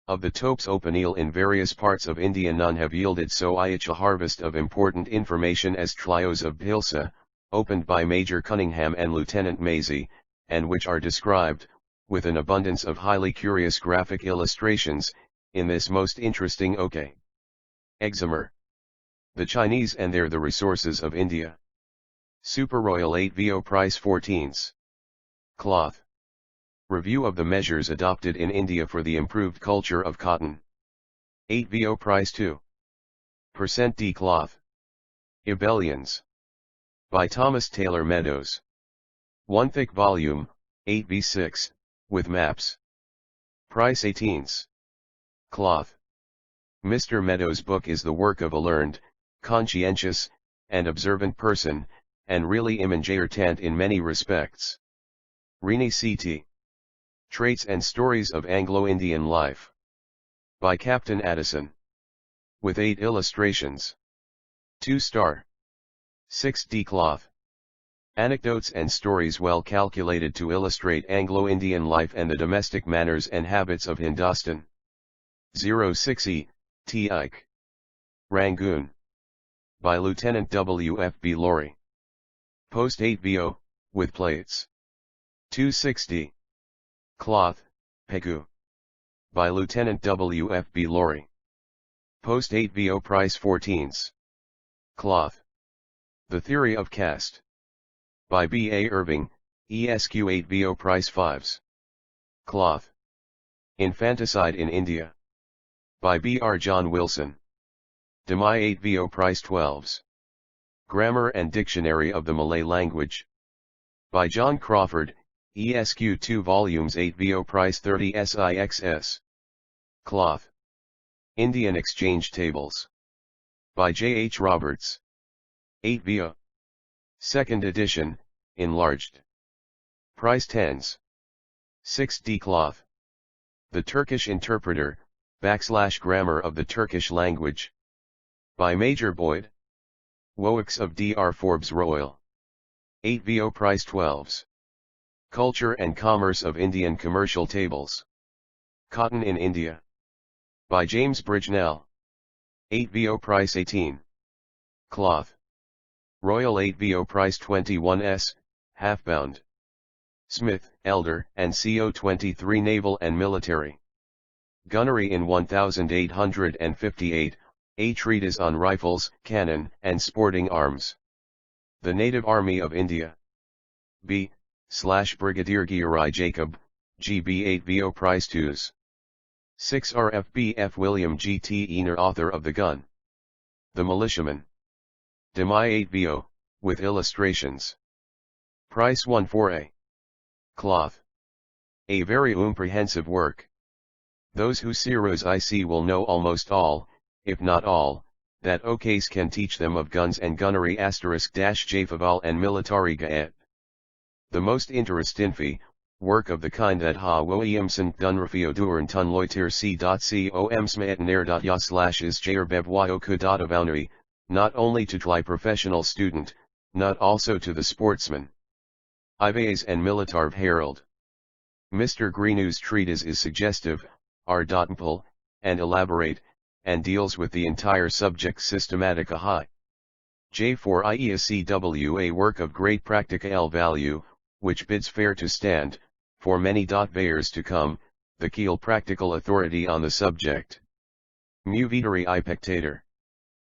Of the topes openeel in various parts of India none have yielded so rich a harvest of important information as Trios of Bhilsa, opened by Major Cunningham and Lieutenant Maisie, and which are described, with an abundance of highly curious graphic illustrations, in this most interesting OK. Examer. The Chinese and the resources of India. Super Royal 8 VO Price 14s. Cloth. Review of the measures adopted in India for the improved culture of cotton. 8 VO Price 2. %D Cloth. Ibellions. By Thomas Taylor Meadows. 1 thick volume, 8 V6, with maps. Price 18s. Cloth. Mr. Meadows' book is the work of a learned, conscientious, and observant person, and really important in many respects. Rini C.T. Traits and Stories of Anglo-Indian Life. By Captain Addison. With 8 illustrations. 2-star. 6d Cloth. Anecdotes and stories well calculated to illustrate Anglo-Indian life and the domestic manners and habits of Hindustan. 06E, T. Ike. Rangoon. By Lieutenant W. F. B. Laurie. Post 8 VO, with plates. 260. Cloth, Pegu. By Lieutenant W. F. B. Laurie. Post 8 VO Price 14s. Cloth. The Theory of Caste. By B. A. Irving, ESQ 8 VO Price 5s. Cloth. Infanticide in India. By B. R. John Wilson. Demi 8 VO Price 12s. Grammar and Dictionary of the Malay Language. By John Crawford, ESQ 2 volumes 8 VO Price 30 SIXS. Cloth. Indian Exchange Tables. By J. H. Roberts. 8 VO. Second edition, enlarged. Price 10s. 6d Cloth. The Turkish Interpreter, / Grammar of the Turkish Language. By Major Boyd. Woix of Dr. Forbes Royal. 8 VO Price 12s. Culture and Commerce of Indian Commercial Tables. Cotton in India. By James Bridgenell. 8 VO Price 18. Cloth. Royal 8 VO Price 21s, half-bound. Smith, Elder, and CO 23 Naval and Military. Gunnery in 1858, a treatise on rifles, cannon, and sporting arms. The Native Army of India. B/Brigadier Giri Jacob, GB 8 VO Price 2s. 6 RFBF William G. T. Eaner author of The Gun. The Militiaman. Demi 8 VO, with illustrations. Price 14a. Cloth. A very comprehensive work. Those who Siros IC will know almost all, if not all, that OKs can teach them of guns and gunnery *- Jafaval and military gaet. The most interesting work of the kind that ha woem sunt dunrafio duren tun loiter c.com smaetner.ya/is jrbebwioku.avaunui, not only to tly professional student, not also to the sportsman. Ives and Militarv Herald. Mr. Greenew's treatise is suggestive, ample, and elaborate, and deals with the entire subject systematica high. J4IESCW, a work of great practical value, which bids fair to stand, for many years to come, the keel practical authority on the subject. Mu Viteri I Pectator.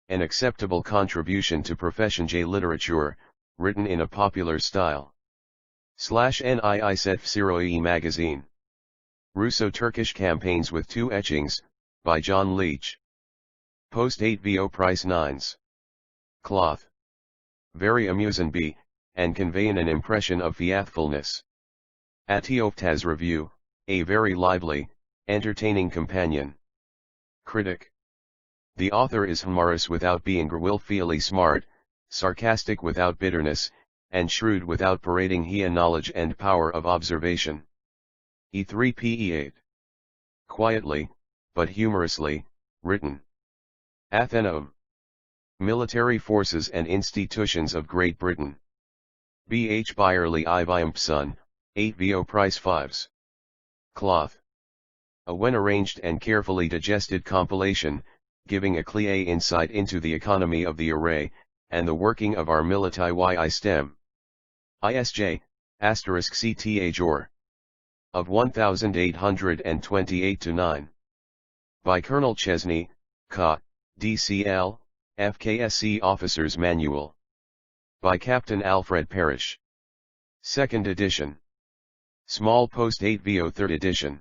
An acceptable contribution to Profession J literature, written in a popular style. /NII Sefsiroi magazine. Russo-Turkish campaigns with 2 etchings, by John Leach. Post 8 VO price 9s. Cloth. Very amusing b, and conveying an impression of faithfulness. Atioftaz Review, a very lively, entertaining companion. Critic. The author is humorous without being willfully smart, sarcastic without bitterness, and shrewd without parading hia knowledge and power of observation. E3pe8. Quietly, but humorously, written. Athenaeum. Military Forces and Institutions of Great Britain. B. H. Byerly Iviampson, 8 VO price 5s. Cloth. A when arranged and carefully digested compilation, giving a clear insight into the economy of the array, and the working of our military stem. ISJ, asterisk CTA Jor. Of 1828 to 9. By Colonel Chesney, Ca. DCL, FKSC Officer's Manual. By Captain Alfred Parrish. 2nd edition. Small Post 8 VO 3rd edition.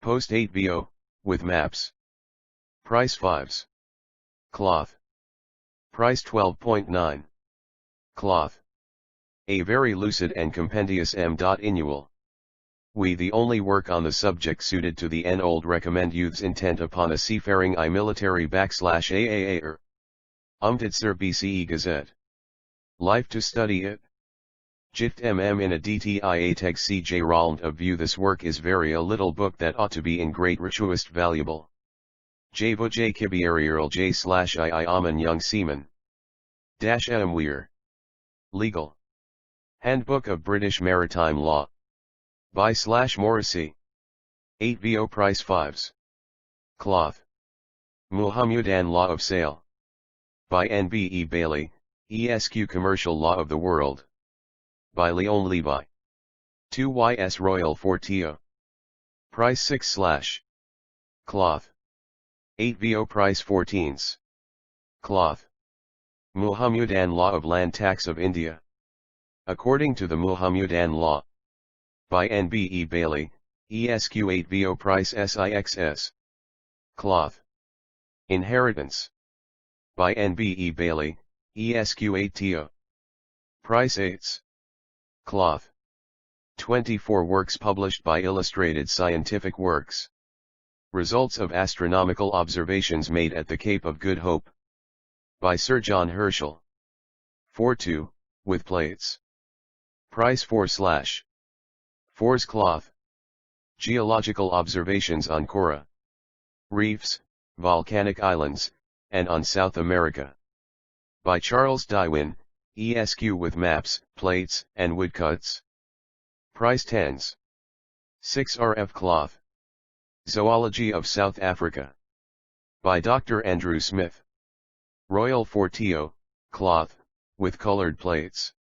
Post 8 VO, with maps. Price 5s. Cloth. Price 12.9. Cloth. A very lucid and compendious annual. We the only work on the subject suited to the old recommend youth's intent upon a seafaring military /AAA Umtitzer BCE Gazette. Life to study it. Jift in a DTIA teg CJ Roland of view this work is very a little book that ought to be in great rituist valuable. Javo J Kibiarial J/II Aman Young Seaman. Weir. Legal. Handbook of British Maritime Law. By /Morrissey. 8 VO price 5s. Cloth. Muhammadan Law of Sale. By N.B.E. Bailey, ESQ Commercial Law of the World. By Leon Levi. 2ys Royal Fortio. Price 6/. Cloth. 8 VO price 14s. Cloth. Muhammadan Law of Land Tax of India. According to the Muhammadan Law. By N.B.E. Bailey, ESQ 8 VO price SIXS. Cloth. Inheritance. By N.B.E. Bailey, ESQ 8 TO. Price 8s. Cloth. 24 works published by Illustrated Scientific Works. Results of astronomical observations made at the Cape of Good Hope. By Sir John Herschel. 4/2, with plates. Price 4/. 4s cloth. Geological observations on Coral reefs, volcanic islands, and on South America. By Charles Dywin, ESQ with maps, plates, and woodcuts. Price 10s. 6 RF cloth. Zoology of South Africa. By Dr. Andrew Smith. Royal Fortio, cloth, with colored plates.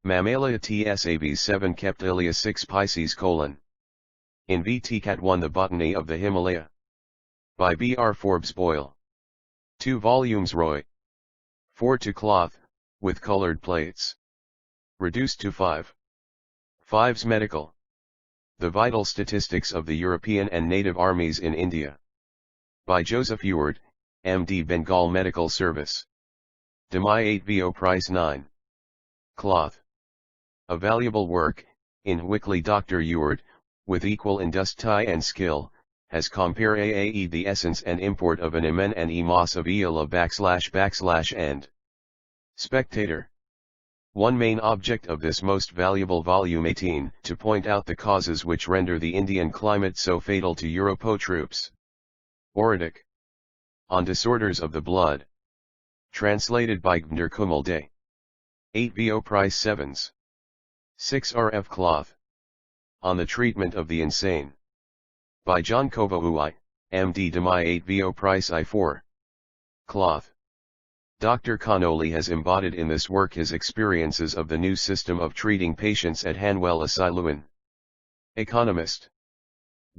Mammalia TSAB 7 Keptilia 6 Pisces : In VTCat 1 The Botany of the Himalaya. By B.R. Forbes Boyle. 2 volumes Roy. 4/2 cloth, with colored plates. Reduced to 5. 5s Medical. The Vital Statistics of the European and Native Armies in India. By Joseph Eward, M.D. Bengal Medical Service. Demai 8 VO price 9. Cloth. A valuable work, in which Dr. Eward, with equal industry and skill, has compared the essence and import of an emen and emas of eala // and. Spectator. One main object of this most valuable volume 18, to point out the causes which render the Indian climate so fatal to Europo troops. Oratic. On Disorders of the Blood. Translated by Gnder Kumulde. 8 VO Price 7s. 6 RF Cloth. On the Treatment of the Insane. By John Kovoi, MD Demai 8 VO Price I4. Cloth. Dr. Connolly has embodied in this work his experiences of the new system of treating patients at Hanwell Asylum. Economist.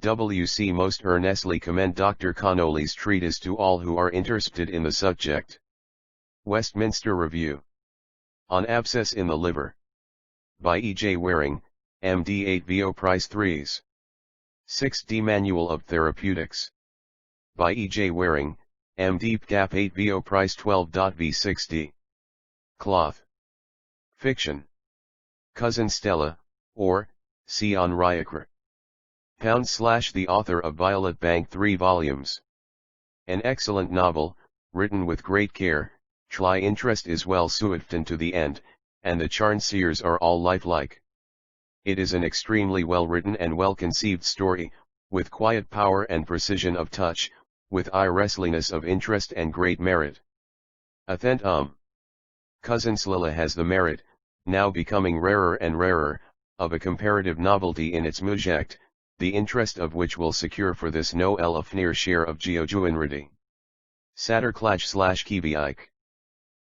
WC most earnestly commend Dr. Connolly's treatise to all who are interested in the subject. Westminster Review. On Abscess in the Liver. By E. J. Waring, MD 8 VO Price 3s. 6D Manual of Therapeutics. By E. J. Waring, MD Gap 8 VO Price 12.V60. Cloth. Fiction. Cousin Stella, or, Sion Ryakra. / the author of Violet Bank 3 volumes. An excellent novel, written with great care, Try interest is well suited to the end, and the characters are all lifelike. It is an extremely well written and well conceived story, with quiet power and precision of touch, with restlessness of interest and great merit. Athent Cousin Slilla has the merit, now becoming rarer and rarer, of a comparative novelty in its subject, the interest of which will secure for this no elfnir share of geojuinrity. Satterclash / Kiviike.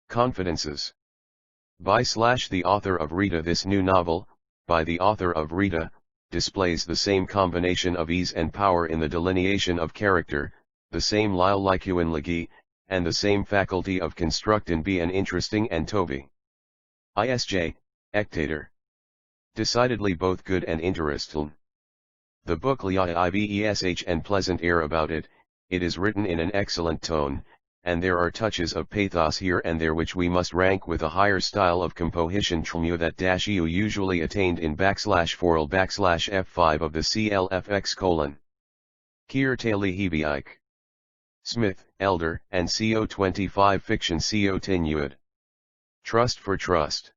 Confidences. By / the author of Rita. This new novel, by the author of Rita, displays the same combination of ease and power in the delineation of character, the same lilacuin lagi, and the same faculty of constructing be an interesting and toby. ISJ, Ectator. Decidedly both good and interesting. The book livesh and pleasant air about it, it is written in an excellent tone, and there are touches of pathos here and there which we must rank with a higher style of composition that you usually attained in / forl / F5 of the CLFX : Kier Taili Hebiike. Smith, Elder, and CO25 Fiction CO Tinued. Trust for Trust.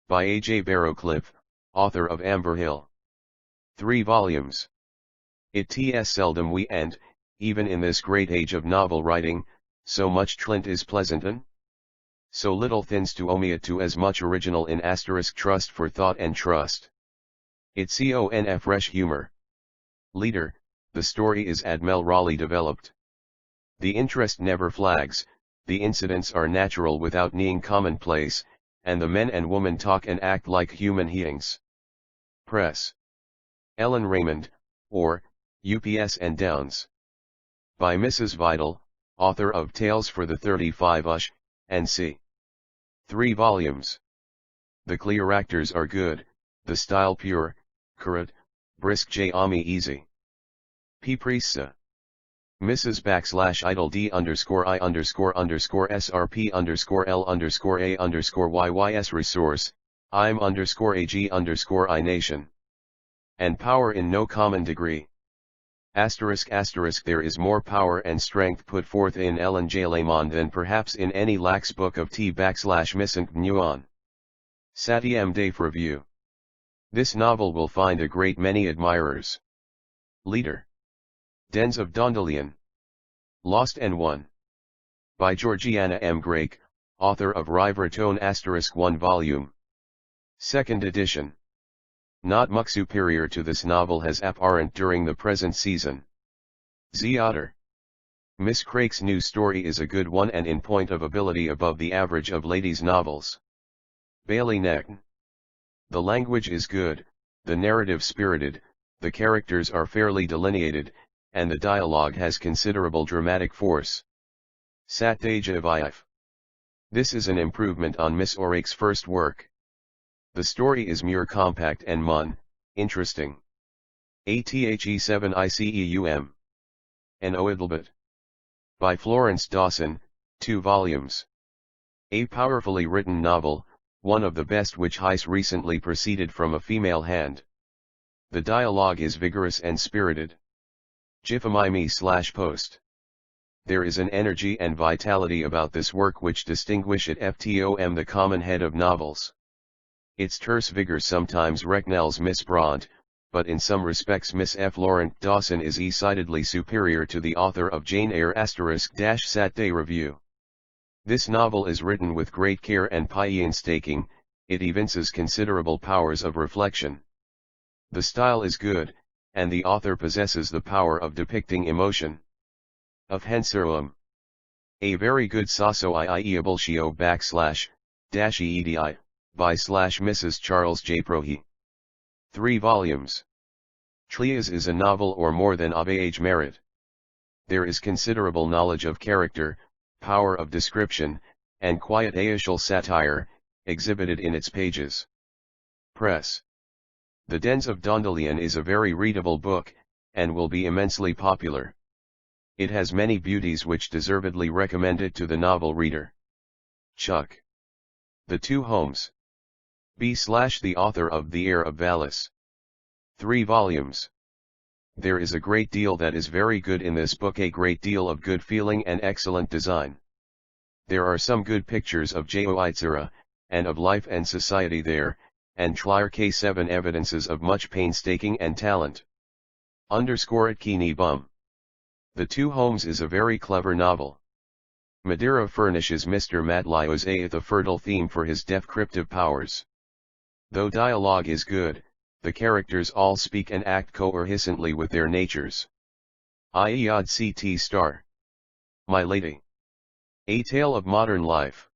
By A. J. Barrowcliff, author of Amber Hill. 3 volumes. It ts seldom we end, even in this great age of novel writing, so much Trent is pleasantin'. So little thins to omit to as much original in * trust for thought and trust. It conf fresh humor. Leader, the story is admirably developed. The interest never flags, the incidents are natural without being commonplace, and the men and women talk and act like human beings. Press. Ellen Raymond, or, UPS and Downs. By Mrs. Vidal, author of Tales for the 35 and c. 3 volumes. The clear actors are good, the style pure, current, brisk Ami easy. P. Priestsa. Mrs. / idle D _ I _ SRP _ L _ A _ YYS resource, I'm _ AG _ I nation. And power in no common degree. **** There is more power and strength put forth in Ellen J. Lemon than perhaps in any lax book of T / Missant Nguyen. Satyam Dave Review. This novel will find a great many admirers. Leader. Dens of Dondelian. Lost and Won. By Georgiana M. Grake, author of Rivertone * 1 volume. 2nd edition. Not much superior to this novel has apparent during the present season. Z. Otter. Miss Crake's new story is a good one and in point of ability above the average of ladies' novels. Bailey Neckton. The language is good, the narrative spirited, the characters are fairly delineated, and the dialogue has considerable dramatic force. Satyaja Vaif. This is an improvement on Miss Orake's first work. The story is mere compact and interesting. ATHE7ICEUM. An Oidlebit. By Florence Dawson, 2 volumes. A powerfully written novel, one of the best which has recently proceeded from a female hand. The dialogue is vigorous and spirited. Jifamime / There is an energy and vitality about this work which distinguish it from the common head of novels. Its terse vigor sometimes recnels Miss Bront, but in some respects Miss F. Laurent Dawson is decidedly superior to the author of Jane Eyre ** Saturday Review. This novel is written with great care and painstaking, it evinces considerable powers of reflection. The style is good, and the author possesses the power of depicting emotion. Of Henserum. A very good Sasso-iiabulshio /-eedi, by Mrs. Charles J. Prohe. 3 volumes. Trias is a novel or more than of age merit. There is considerable knowledge of character, power of description, and quiet aeschal satire, exhibited in its pages. Press. The Dens of Dandelion is a very readable book, and will be immensely popular. It has many beauties which deservedly recommend it to the novel reader. Chuck. The Two Homes. The author of The Heir of Valis. 3 volumes. There is a great deal that is very good in this book, a great deal of good feeling and excellent design. There are some good pictures of Joitzera, and of life and society there, and K7 evidences of much painstaking and talent. _ Kini Bum. The Two Homes is a very clever novel. Madeira furnishes Mr. Matlios a fertile theme for his descriptive powers. Though dialogue is good, the characters all speak and act coherently with their natures. Iod Ct*. My Lady. A Tale of Modern Life.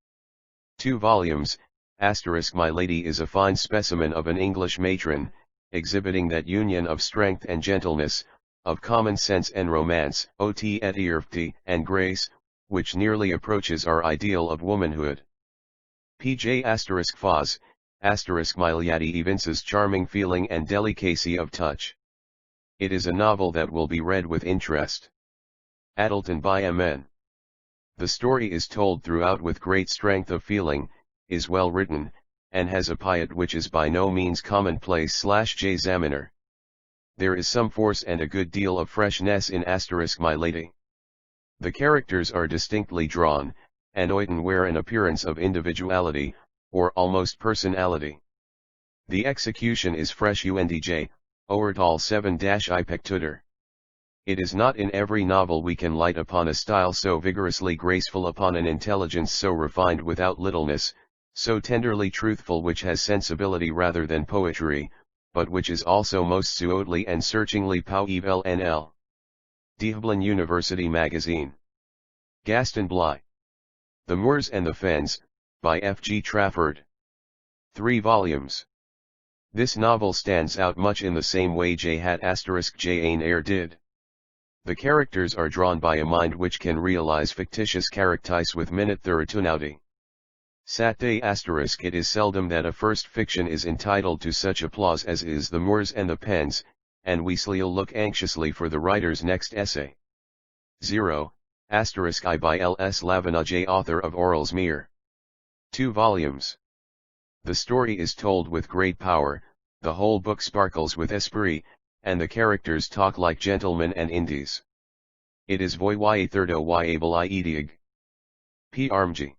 2 volumes, * My Lady is a fine specimen of an English matron, exhibiting that union of strength and gentleness, of common sense and romance, and grace, which nearly approaches our ideal of womanhood. Pj *Faz, My Lady evinces charming feeling and delicacy of touch. It is a novel that will be read with interest. Addleton by Mn. The story is told throughout with great strength of feeling, is well written, and has a piet which is by no means commonplace /J. Zaminer. There is some force and a good deal of freshness in * My Lady. The characters are distinctly drawn, and often wear an appearance of individuality, or almost personality. The execution is fresh undj, Oertal 7-I Pectuder. It is not in every novel we can light upon a style so vigorously graceful, upon an intelligence so refined without littleness, so tenderly truthful which has sensibility rather than poetry, but which is also most suotely and searchingly poevel nl. Dublin University Magazine. Gaston Bligh. The Moors and the Fens, by F. G. Trafford. 3 volumes. This novel stands out much in the same way Jane Eyre did. The characters are drawn by a mind which can realize fictitious characters with minute thoroughness. Saturday *, it is seldom that a first fiction is entitled to such applause as is The Moors and the Pens, and we still look anxiously for the writer's next essay. 0, *I by L.S. Lavanage, author of Oralsmere. 2 volumes. The story is told with great power, the whole book sparkles with esprit, and the characters talk like gentlemen and Indies. It is voye thirdo able iedig. P. Armji.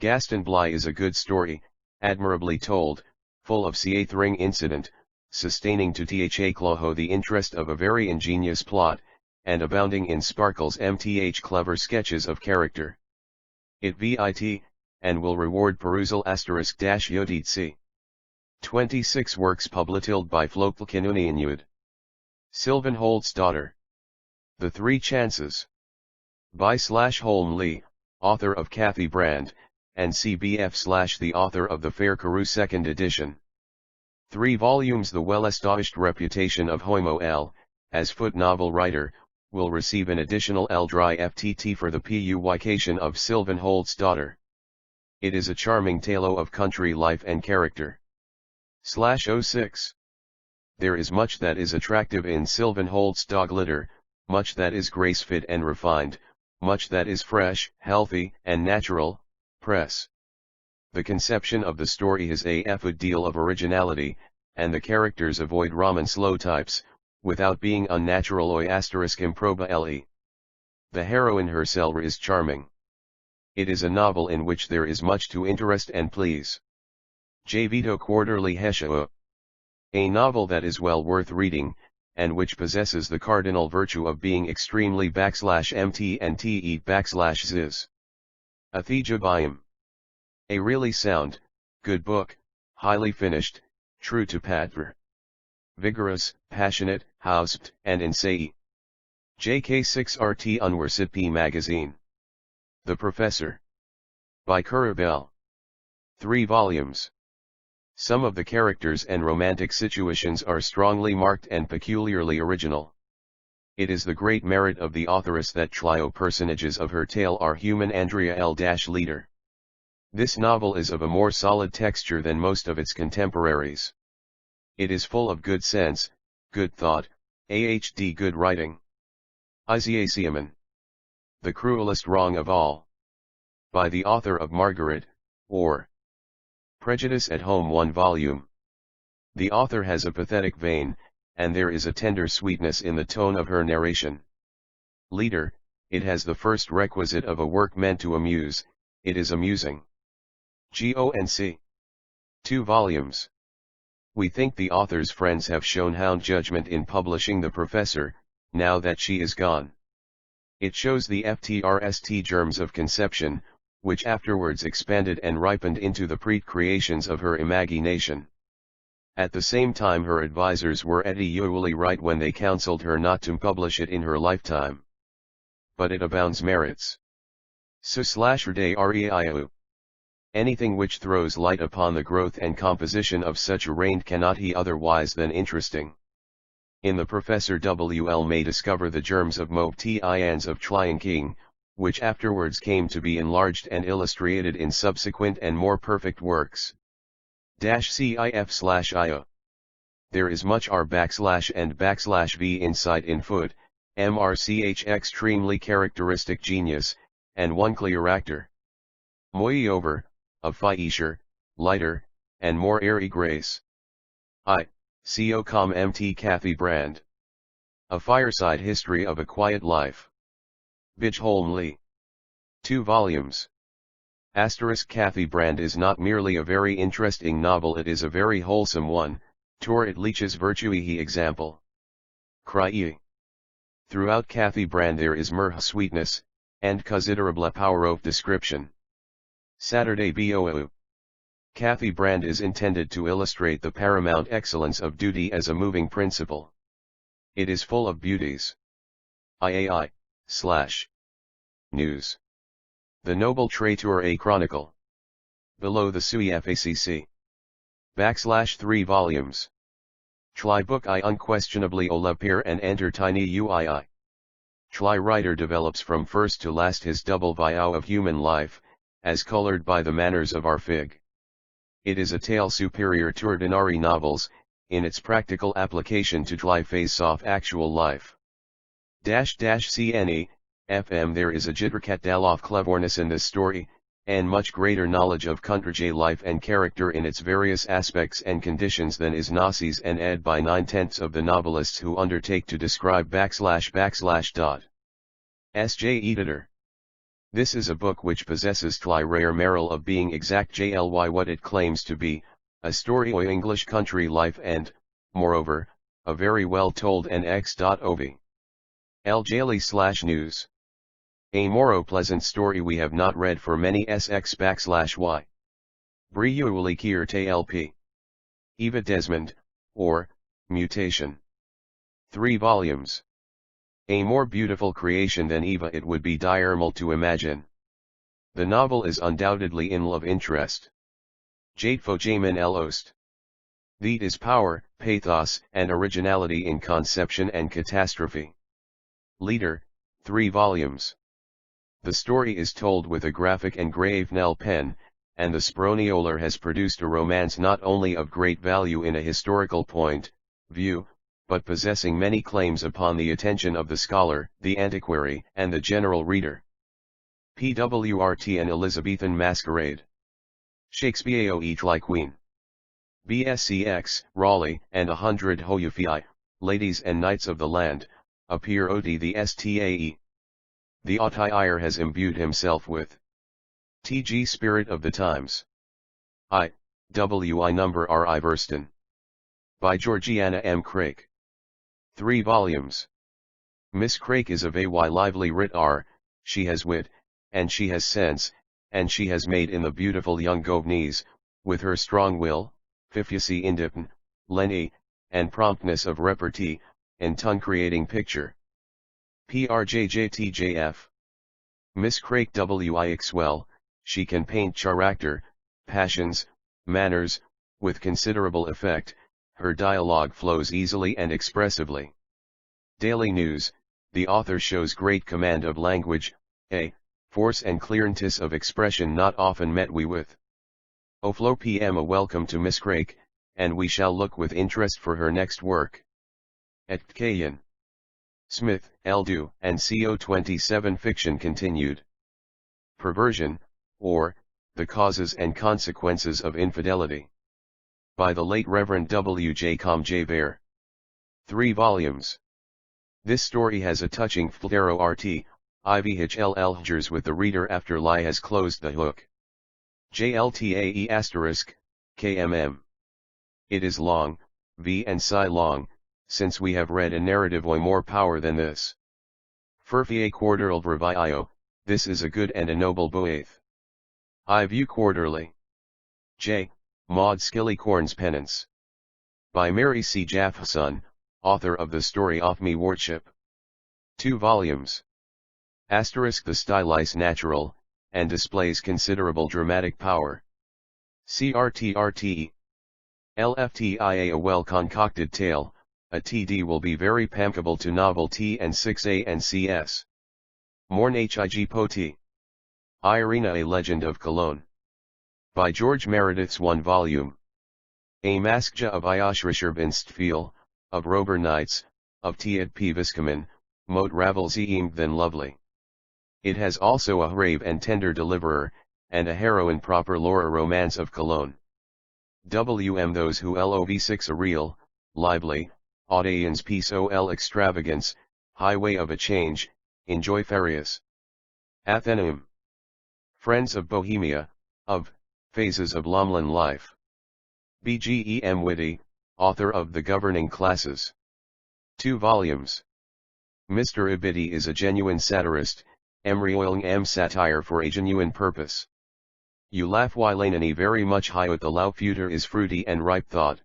Gaston Bligh is a good story, admirably told, full of theathering incident, sustaining to cloho the interest of a very ingenious plot, and abounding in sparkles clever sketches of character. It vit, and will reward perusal *- yoditsi. 26 works published by Flokilkinunianyud. Sylvan Holt's Daughter. The Three Chances. By /Holm Lee, author of Cathy Brand, and CBF / the author of the Fair Carew 2nd edition. 3 volumes. The well-established reputation of Hoimo L, as foot novel writer, will receive an additional L-dry FTT for the publication of Sylvan Holt's Daughter. It is a charming tale of country life and character. /06. There is much that is attractive in Sylvan Holt's dog litter, much that is grace-fit and refined, much that is fresh, healthy, and natural. Press. The conception of the story has a good deal of originality, and the characters avoid Raman slow types, without being unnatural or improba le. The heroine herself is charming. It is a novel in which there is much to interest and please. J. Vito Quarterly Hesha. A novel that is well worth reading, and which possesses the cardinal virtue of being extremely /mt and te/ziz. Athejabayim. A really sound, good book, highly finished, true to Patr. Vigorous, passionate, housed, and insane. JK6RT University Magazine. The Professor. By Kurabel. 3 volumes. Some of the characters and romantic situations are strongly marked and peculiarly original. It is the great merit of the authoress that Tlio personages of her tale are human. Andrea L. Leader. This novel is of a more solid texture than most of its contemporaries. It is full of good sense, good thought, good writing. Isiasiaman. The Cruelest Wrong of All. By the author of Margaret, or Prejudice at Home, 1 volume. The author has a pathetic vein, and there is a tender sweetness in the tone of her narration. Leader, it has the first requisite of a work meant to amuse, it is amusing. Gonc. 2 volumes. We think the author's friends have shown sound judgment in publishing The Professor, now that she is gone. It shows the FTRST germs of conception, which afterwards expanded and ripened into the pre-creations of her imagination. At the same time her advisors were usually right when they counseled her not to publish it in her lifetime. But it abounds merits. /reiu. Anything which throws light upon the growth and composition of such a reign cannot be otherwise than interesting. In the Professor W.L. may discover the germs of motians of Tlian King, which afterwards came to be enlarged and illustrated in subsequent and more perfect works. -cif/io. There is much r/and/v insight in foot, mrch extremely characteristic genius, and one clear actor. Moreover, of Phaisher, lighter, and more airy grace. Com Mt Kathy Brand. A Fireside History of a Quiet Life. Bidgeholm Lee. 2 volumes. Kathy Brand is not merely a very interesting novel, it is a very wholesome one, tour it leaches virtui example. Cry. Throughout Kathy Brand there is sweetness, and considerable power of description. Saturday Boo. Kathy Brand is intended to illustrate the paramount excellence of duty as a moving principle. It is full of beauties. News. The Noble Traitor A Chronicle. Below the Sui FACC. /3 volumes. Tli book I unquestionably olapir and enter tiny uii. Tli writer develops from first to last his double vow of human life, as colored by the manners of our fig. It is a tale superior to ordinary novels, in its practical application to Tli face-off actual life. CNE, FM There is a jittercat of cleverness in this story, and much greater knowledge of country life and character in its various aspects and conditions than is Nazis and ed by 9/10 of the novelists who undertake to describe //. S.J. Editor. This is a book which possesses Tli rare meral of being exact JLY what it claims to be, a story o English country life and, moreover, a very well told and x.ov. Ljali/news. A more pleasant story we have not read for many sx/y. Briuali Kierte LP. Eva Desmond, or, Mutation. 3 volumes. A more beautiful creation than Eva it would be diurnal to imagine. The novel is undoubtedly in love interest. Jatefo Jamin Elost. That is power, pathos, and originality in conception and catastrophe. Leader, 3 volumes. The story is told with a graphic and grave Nell pen, and the Spronioler has produced a romance not only of great value in a historical point view, but possessing many claims upon the attention of the scholar, the antiquary, and the general reader. PWRT and Elizabethan Masquerade. Shakespeare O Each Like Queen. BSCX, Raleigh, and 100 Hoyufii, Ladies and Knights of the Land, appear od the STAE. The Otyire has imbued himself with TG spirit of the times. W.I. number R.I. Verston. By Georgiana M. Craik. 3 volumes. Miss Craik is of a lively wit she has wit, and she has sense, and she has made in the beautiful young Govnese, with her strong will, fifusy indipn, lenny, and promptness of repartee, and tongue-creating picture. Prjjtjf. Miss Craik wix well, she can paint character, passions, manners, with considerable effect, her dialogue flows easily and expressively. Daily News, the author shows great command of language, force and clearness of expression not often met we with. Oflo PM a welcome to Miss Craik, and we shall look with interest for her next work. Et Kayan. Smith, Eldu, and CO27 Fiction continued. Perversion, or, The Causes and Consequences of Infidelity. By the late Reverend W. J. Comjavere. 3 volumes. This story has a touching flero rt, ivhl with the reader after lie has closed the hook. JLTAE *, It is long, v and psi long, since we have read a narrative oi more power than this. Furfie quarterl brevio, this is a good and a noble boath. I view quarterly. J. Maud Skillycorn's Penance. By Mary C. Jaffson, author of the story Off Me Worship. 2 volumes. The style is natural, and displays considerable dramatic power. CRTRT. LFTIA a well-concocted tale, a TD will be very pankable to novel T and 6A and CS. Morn Hig Poti. Irina a Legend of Cologne. By George Meredith's 1 volume. A Maskja of Ioshrisherbinstfeel, of Rober Knights, of Tiad Peviskaman, Mot Ravelzeemed than lovely. It has also a brave and tender deliverer, and a heroine proper lore romance of Cologne. WM those who lov6 a real, lively, audience piece ol extravagance, highway of a change, enjoy farious. Athenaeum. Friends of Bohemia, of, Phases of Lomlan Life. BGEM Witty, author of The Governing Classes. 2 volumes. Mr. Ibidi is a genuine satirist, embryoing satire for a genuine purpose. You laugh while very much high at the low future is fruity and ripe thought.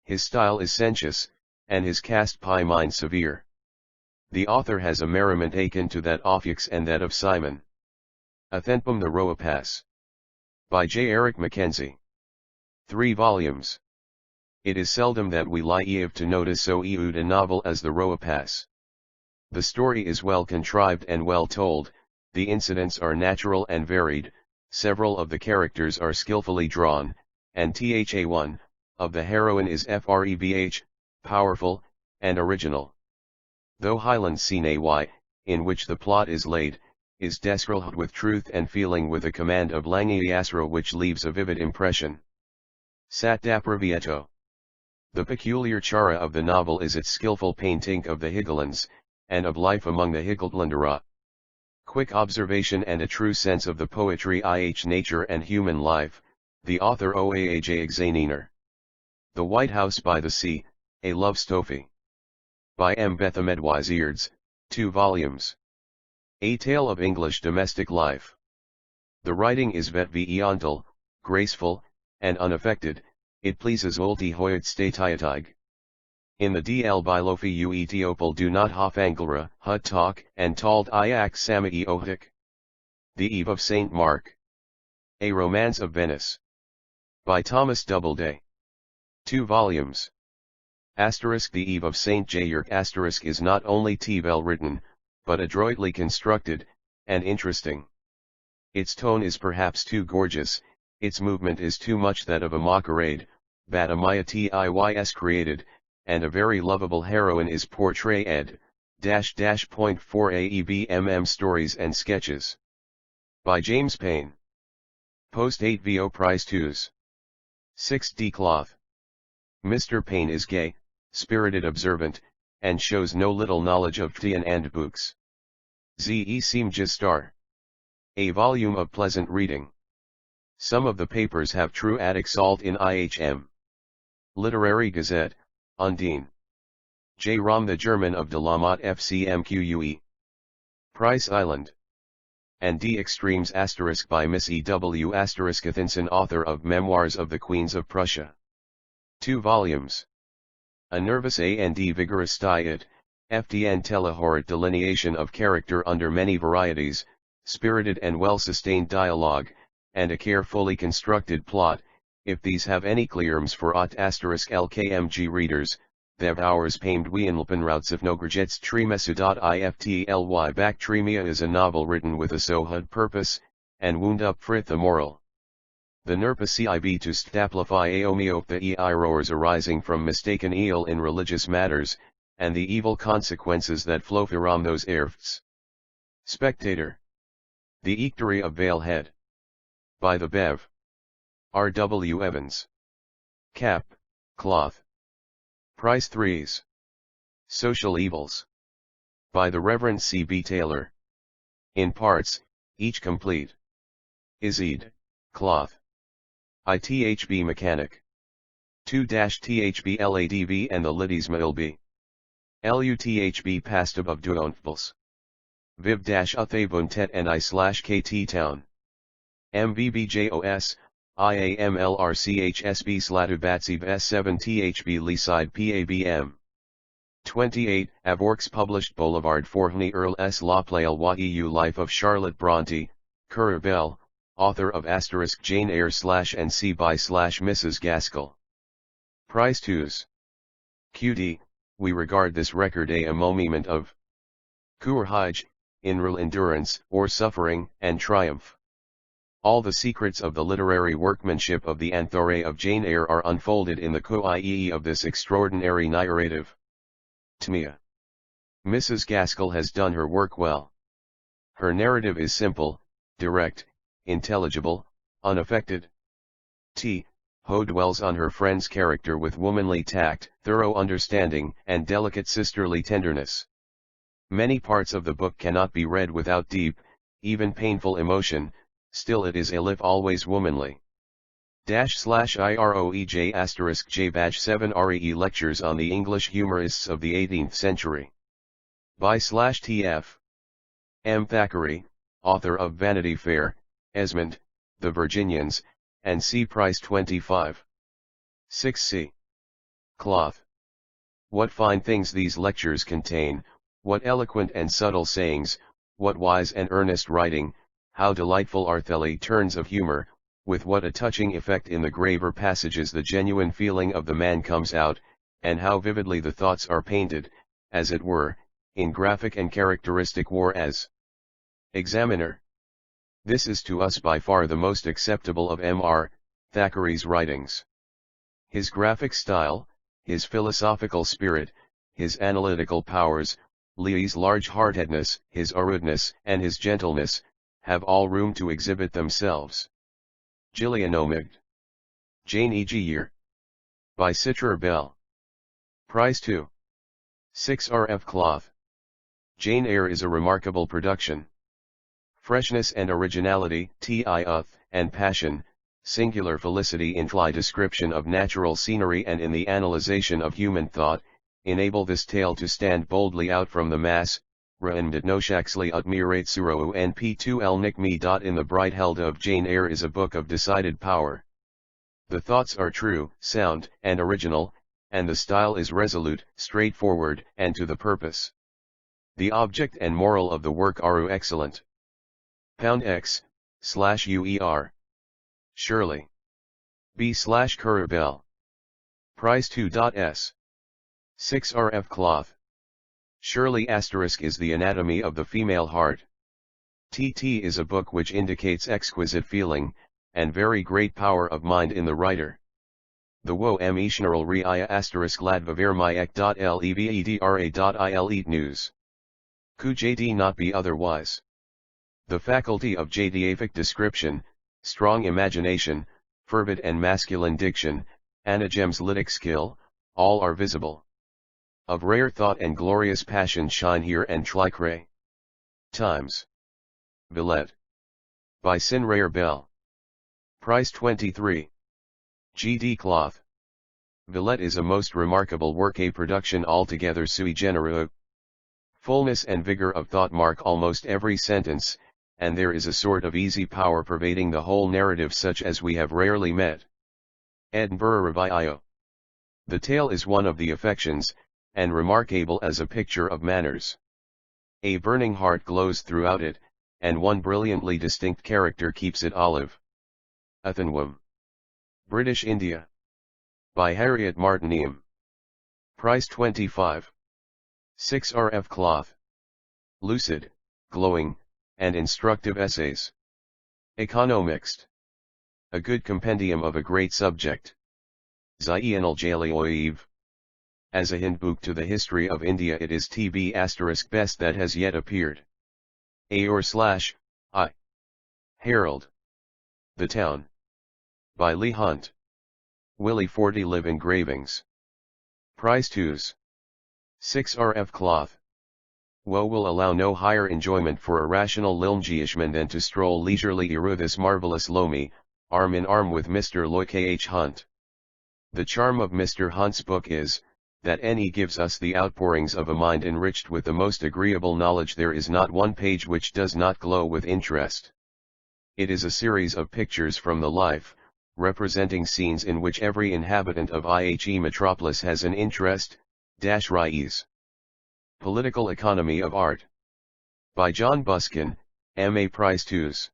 His style is sensuous, and his cast pie mind severe. The author has a merriment akin to that of Yux and that of Simon. Athenpum the Roapass. By J. Eric Mackenzie. 3 volumes. It is seldom that we live to notice so eud a novel as the Roapass. The story is well contrived and well told, the incidents are natural and varied, several of the characters are skillfully drawn, and one, of the heroine is frevh, powerful, and original. Though Highland Scene Y, in which the plot is laid, is described with truth and feeling with a command of Mazdayasna which leaves a vivid impression. Sat Dapravieto. The peculiar chara of the novel is its skillful painting of the Higglans, and of life among the Higglandera. Quick observation and a true sense of the poetry nature and human life, the author Oaaj examiner. The White House by the Sea, a Love Story. By M. Bethamedwiseards, 2 volumes. A Tale of English Domestic Life. The writing is veontal, graceful, and unaffected, it pleases Olti Hoyt Statietig. In the DL Bilofi Etiopal do not Hofanglara, Hut Talk, and Tald Iak Samai Ohik. The Eve of St. Mark. A Romance of Venice. By Thomas Doubleday. 2 volumes. The Eve of St. Jayurk is not only well written, but adroitly constructed, and interesting. Its tone is perhaps too gorgeous, its movement is too much that of a masquerade, but a Mazdayasna created, and a very lovable heroine is portrayed, .4 AEBMM Stories and Sketches. By James Payne. Post 8 VO Prize 2s. 6D Cloth. Mr. Payne is gay, spirited observant, and shows no little knowledge of Tian and books. Ze Seem Star. A volume of pleasant reading. Some of the papers have true ad exalt in IHM. Literary Gazette, Undine. J. Rom the German of de la Motte FCMQUE. Price Island. And D Extremes * by Miss E. W. Athinson, author of Memoirs of the Queens of Prussia. 2 volumes. A nervous and vigorous diet, FDN telehorrid delineation of character under many varieties, spirited and well-sustained dialogue, and a carefully constructed plot, if these have any claims for ot *LKMG readers, thev hours paimed wienlpenroutsifnograjets tremesudot.iftly bactremia is a novel written with a sohud purpose, and wound up frith the moral. The nerpa cib to staplify aomeoptha roars arising from mistaken eel in religious matters, and the evil consequences that flow from those erfts. Spectator. The Eectory of Vale Head. By the Bev. R. W. Evans. Cap, Cloth. Price 3s. Social Evils. By the Reverend C. B. Taylor. In parts, each complete. Iseed, Cloth. ITHB Mechanic. 2-THB LADV and the Lidisma LB. LUTHB Pastab of Duonfbals. Viv-Uthabuntet and I/KT Town. MVBJOS, IAMLRCHSB Slatubatsiv S7THB Leaside PABM. 28, Avorks published Boulevard Forhny Earl S. Laplail YEU Life of Charlotte Bronte, Currer Bell, author of * Jane Eyre / and C by / Mrs. Gaskell. Price 2s. QD, we regard this record a moment of courage, inral endurance, or suffering, and triumph. All the secrets of the literary workmanship of the Anthore of Jane Eyre are unfolded in the coie of this extraordinary narrative. Tmia. Mrs. Gaskell has done her work well. Her narrative is simple, direct, intelligible, unaffected. Ho dwells on her friend's character with womanly tact, thorough understanding, and delicate sisterly tenderness. Many parts of the book cannot be read without deep, even painful emotion, still it is always womanly. /IROEJ *J Badge 7 REE Lectures on the English Humorists of the 18th Century. By /TF. M. Thackeray, author of Vanity Fair, Esmond, The Virginians, and C. Price 25. 6c. Cloth. What fine things these lectures contain, what eloquent and subtle sayings, what wise and earnest writing, how delightful are the turns of humor, with what a touching effect in the graver passages the genuine feeling of the man comes out, and how vividly the thoughts are painted, as it were, in graphic and characteristic war as Examiner. This is to us by far the most acceptable of M.R. Thackeray's writings. His graphic style, his philosophical spirit, his analytical powers, Lee's large-heartedness, his rudeness, and his gentleness, have all room to exhibit themselves. Gillianomigd. Jane E. G. Year. By Citrer Bell. Price 2. 6 RF Cloth. Jane Eyre is a remarkable production. Freshness and originality, and passion, singular felicity in fly description of natural scenery and in the analyzation of human thought, enable this tale to stand boldly out from the mass. Raimdad Noshaxley Admirate Surou NP2L Nikmi. In the Bright Held of Jane Eyre is a book of decided power. The thoughts are true, sound, and original, and the style is resolute, straightforward, and to the purpose. The object and moral of the work are excellent. /UER. Shirley. B/Currer Bell. Price 2.s. 6 RF Cloth. Shirley * is the anatomy of the female heart. TT is a book which indicates exquisite feeling, and very great power of mind in the writer. The wo Ishnaral Riaya * ladvavirmayek.levedra.ile news. Could JD not be otherwise? The faculty of JDafic description, strong imagination, fervid and masculine diction, Anagem's lytic skill, all are visible. Of rare thought and glorious passion shine here and Tlicray. Times. Villette. By Sinrayer Bell. Price 23. GD Cloth. Villette is a most remarkable work, a production altogether sui generis. Fullness and vigor of thought mark almost every sentence, and there is a sort of easy power pervading the whole narrative such as we have rarely met. Edinburgh Review. The tale is one of the affections, and remarkable as a picture of manners. A burning heart glows throughout it, and one brilliantly distinct character keeps it olive. Athenwam. British India. By Harriet Martineau. Price 25. 6 RF Cloth. Lucid, glowing, and instructive essays. Economixed. A good compendium of a great subject. Zainal Jalioiv. As a hint book to the history of India, it is TB * best that has yet appeared. A/I. Herald. The Town. By Leigh Hunt. Willie 40 Live Engravings. Price 2s. 6 RF Cloth. Woe will allow no higher enjoyment for a rational Lilmjiishman than to stroll leisurely through this marvelous Lomi, arm in arm with Mr. Loy K.H. Hunt. The charm of Mr. Hunt's book is, that he gives us the outpourings of a mind enriched with the most agreeable knowledge. There is not one page which does not glow with interest. It is a series of pictures from the life, representing scenes in which every inhabitant of IHE metropolis has an interest. Ries. Political Economy of Art. By John Buskin, M.A. Price 2s.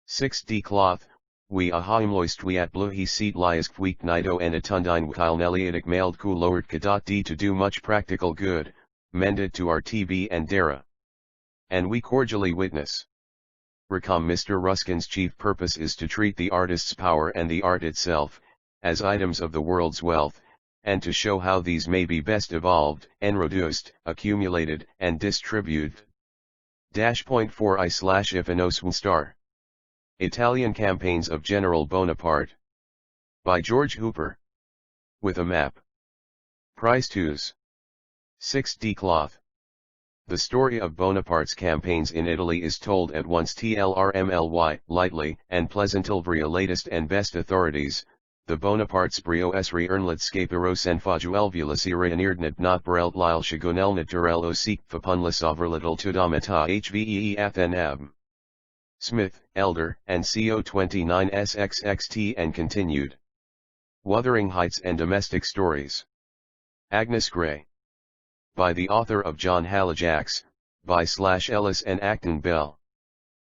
6D Cloth. We ahimloistwiat bluhi seat liask weeknido and atundine wilneliatic mailed lowered kadat d to do much practical good, mended to our TV and Dara. And we cordially witness. Recom Mr. Ruskin's chief purpose is to treat the artist's power and the art itself, as items of the world's wealth, and to show how these may be best evolved, enroduced, accumulated, and distributed. .4i/if Italian Campaigns of General Bonaparte. By George Hooper. With a map. Price 2s. 6D Cloth. The story of Bonaparte's campaigns in Italy is told at once tlrmly, lightly, and pleasantly. Latest and best authorities. The Bonapartes brio esri ernlitscaperos en fajuelvulasira inirdnat not berelt lile shagonel naturel osik fapunlisoverlital tudamata hvee athenab. Smith, Elder, and CO 29 SXXT and continued. Wuthering Heights and Domestic Stories. Agnes Gray. By the author of John Halifax, by /Ellis and Acton Bell.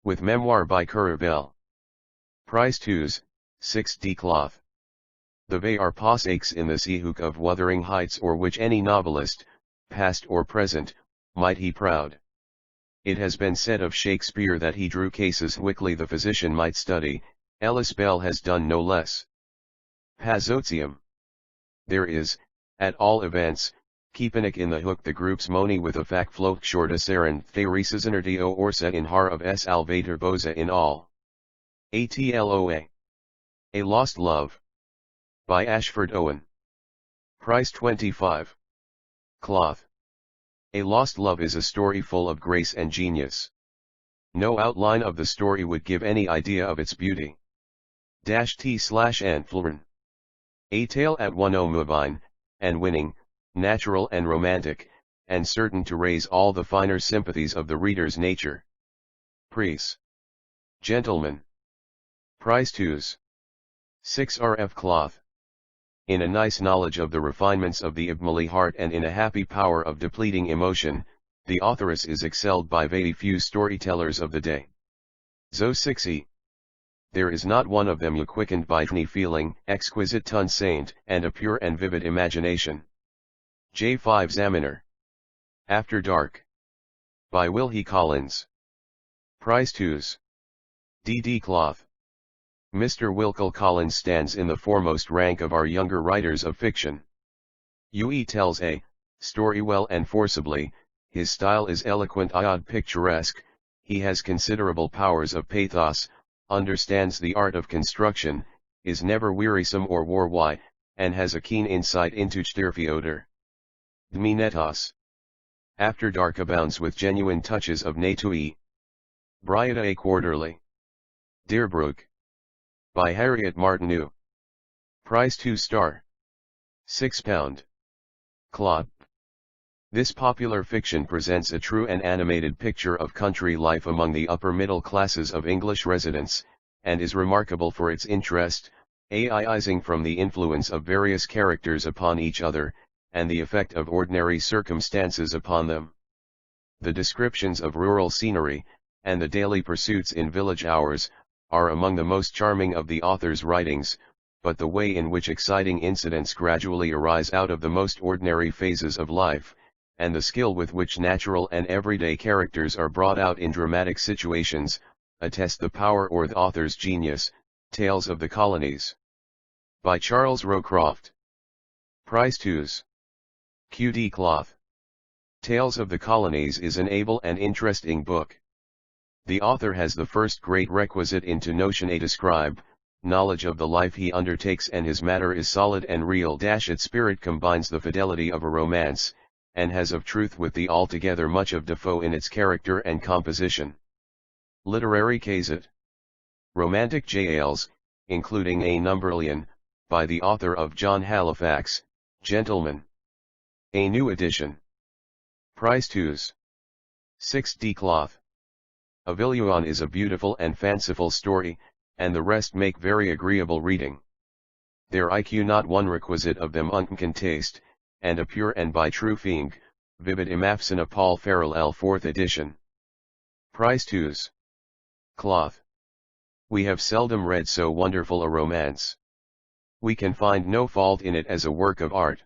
With memoir by Currer Bell. Price 2s, 6D Cloth. The Bay are aches in the seahook of Wuthering Heights, or which any novelist, past or present, might he proud. It has been said of Shakespeare that he drew cases Wickley the physician might study. Ellis Bell has done no less. Pazotium. There is, at all events, keepenic in the hook the group's moni with a fac float shortasaren theresisnerdio orsa in har of s alvator boza in all. Atloa. A Lost Love. By Ashford Owen. Price 25. Cloth. A Lost Love is a story full of grace and genius. No outline of the story would give any idea of its beauty. T/Anflorn. A tale at one mobile, and winning, natural and romantic, and certain to raise all the finer sympathies of the reader's nature. Priest. Gentlemen. Price 2s. 6 RF Cloth. In a nice knowledge of the refinements of the Ibmali heart and in a happy power of depleting emotion, the authoress is excelled by very few storytellers of the day. Zo 6e. There is not one of them quickened by any feeling, exquisite ton saint, and a pure and vivid imagination. J5 Zaminer. After Dark. By Wilkie Collins. Price 2s. DD Cloth. Mr. Wilkie Collins stands in the foremost rank of our younger writers of fiction. He tells a story well and forcibly, his style is eloquent and picturesque, he has considerable powers of pathos, understands the art of construction, is never wearisome or war-wide, and has a keen insight into Stirfeoder. Dminetos. After Dark abounds with genuine touches of Natui. Bryata a Quarterly. Deerbrook. By Harriet Martineau. Price £2. £6. Cloth. This popular fiction presents a true and animated picture of country life among the upper middle classes of English residents, and is remarkable for its interest, arising from the influence of various characters upon each other, and the effect of ordinary circumstances upon them. The descriptions of rural scenery, and the daily pursuits in village hours, are among the most charming of the author's writings, but the way in which exciting incidents gradually arise out of the most ordinary phases of life, and the skill with which natural and everyday characters are brought out in dramatic situations, attest the power or the author's genius. Tales of the Colonies. By Charles Rowcroft. Price £2. QD Cloth. Tales of the Colonies is an able and interesting book. The author has the first great requisite into notion a describe, knowledge of the life he undertakes, and his matter is solid and real. Its spirit combines the fidelity of a romance, and has of truth with the altogether much of Defoe in its character and composition. Literary Gazette. Romantic JLs, including A Numberlian, by the author of John Halifax, Gentleman. A new edition. Price £2. 6d Cloth. Avilion is a beautiful and fanciful story, and the rest make very agreeable reading. Their IQ not one requisite of them uncan taste, and a pure and by true thing, vivid imafsina Paul Farrell L. 4th edition. Price £2. Cloth. We have seldom read so wonderful a romance. We can find no fault in it as a work of art.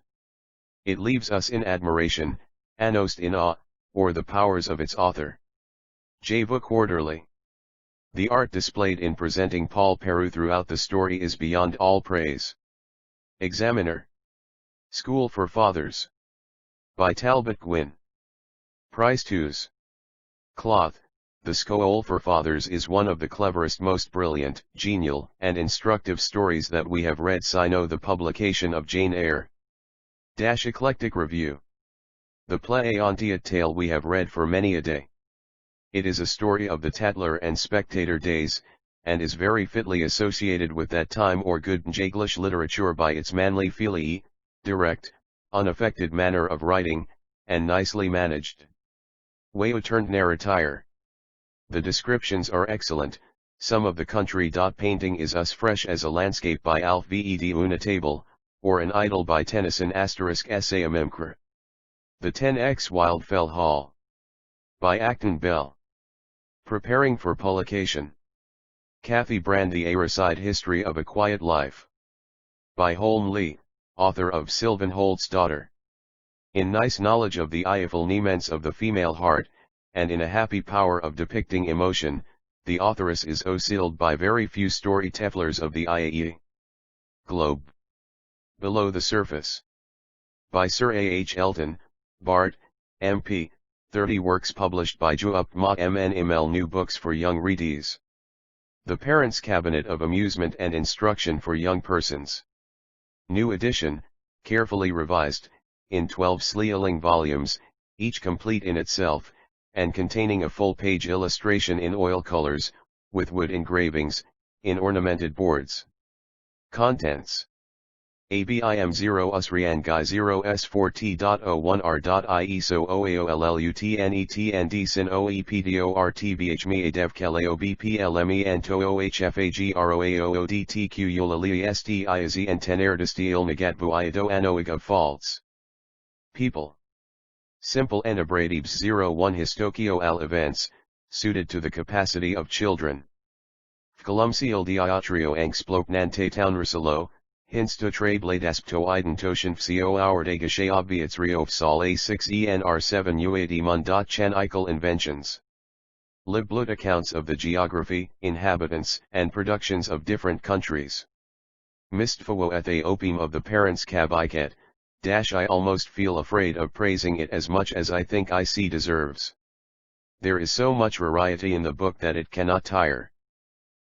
It leaves us in admiration, almost in awe, or the powers of its author. Java Quarterly. The art displayed in presenting Paul Peru throughout the story is beyond all praise. Examiner. School for Fathers. By Talbot Gwynn. Price £2. Cloth. The School for Fathers is one of the cleverest, most brilliant, genial, and instructive stories that we have read since the publication of Jane Eyre. Eclectic Review. The play-on-tiat tale we have read for many a day. It is a story of the Tatler and Spectator days, and is very fitly associated with that time or good English literature by its manly feeling, direct, unaffected manner of writing, and nicely managed way turned narrative. The descriptions are excellent. Some of the country painting is as fresh as a landscape by Alf Ved una table, or an idyll by Tennyson *Essay The 10x Wildfell Hall. By Acton Bell. Preparing for Publication. Cathy Brand, The Ayracide History of a Quiet Life. By Holm Lee, author of Sylvan Holt's Daughter. In nice knowledge of the Eiffel-Niemens of the female heart, and in a happy power of depicting emotion, the authoress is oscilled by very few story-tellers of the IAE. Globe. Below the Surface. By Sir A. H. Elton, Bart, M.P., 30 works published by Juup Ma MNML New Books for Young Readees. The Parents' Cabinet of Amusement and Instruction for Young Persons. New edition, carefully revised, in 12 sleeling volumes, each complete in itself, and containing a full-page illustration in oil colors, with wood engravings, in ornamented boards. Contents. ABIM 0 Usrian Guy 0 S4T.01R.IESO OAOLLUTNETND Sin OEPDORTBH Me Dev Kaleo BPLME Anto OHFAGROAOODTQ Eulalia STIZ and Tenerdestiel Nagatbu Iado Anoig of Faults. People. Simple Enabratives 01 Histokio al events, suited to the capacity of children. Vkalumsiel diatrio angsplok nante townrisalo, hinsta trade ladespto identoshin fco hourdagashe obviatsrio fsal A6 ENR7 UAD mundat chan Eichel inventions. Libblut accounts of the geography, inhabitants, and productions of different countries. Mistfawo at the opium of the parents cabiket. I almost feel afraid of praising it as much as I think I see deserves. There is so much variety in the book that it cannot tire.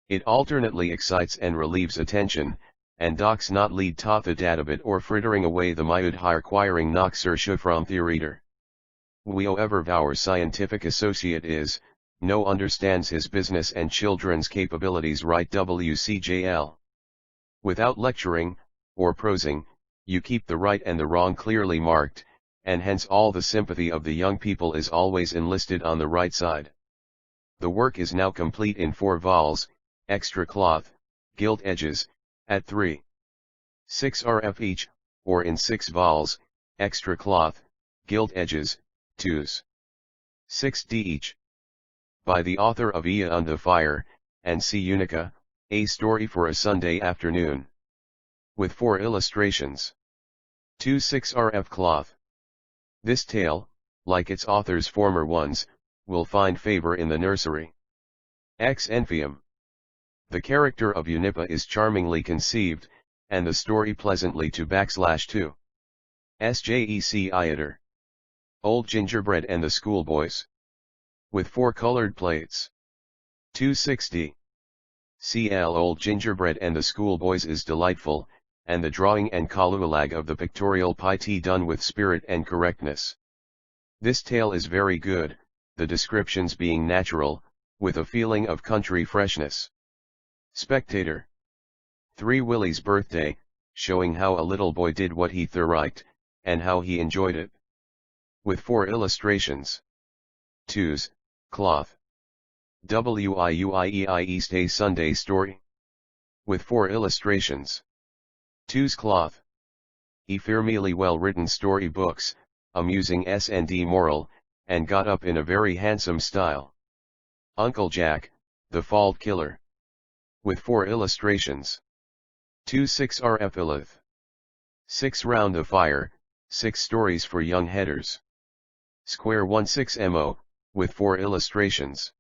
It alternately excites and relieves attention, and docs not lead to the databit or frittering away the myud requiring noxer from the reader. Whoever our scientific associate is, no understands his business and children's capabilities right WCJL. Without lecturing, or prosing, you keep the right and the wrong clearly marked, and hence all the sympathy of the young people is always enlisted on the right side. The work is now complete in 4 vols, extra cloth, gilt edges, at 3. 6 rf each, or in 6 vols, extra cloth, gilt edges, 2s. 6d each. By the author of Ia on the Fire, and C. Unica, A Story for a Sunday Afternoon. With 4 illustrations. 2 6 rf cloth. This tale, like its author's former ones, will find favor in the nursery. Ex Enfium. The character of Unipa is charmingly conceived, and the story pleasantly to /2. Sjec Iater. Old Gingerbread and the Schoolboys. With 4 colored plates. 260. CL Old Gingerbread and the Schoolboys is delightful, and the drawing and kalualag of the pictorial piety done with spirit and correctness. This tale is very good, the descriptions being natural, with a feeling of country freshness. Spectator. 3 Willie's birthday, showing how a little boy did what he liked, and how he enjoyed it. With 4 illustrations. 2s, cloth. WIUIEI East A Sunday Story. With 4 illustrations. 2s cloth. Fairly well written story books, amusing S&D moral, and got up in a very handsome style. Uncle Jack, the Fault Killer. With 4 illustrations. 2 6 rf Ilith. 6 Round the Fire, 6 stories for young headers. Square 16 mo, with 4 illustrations.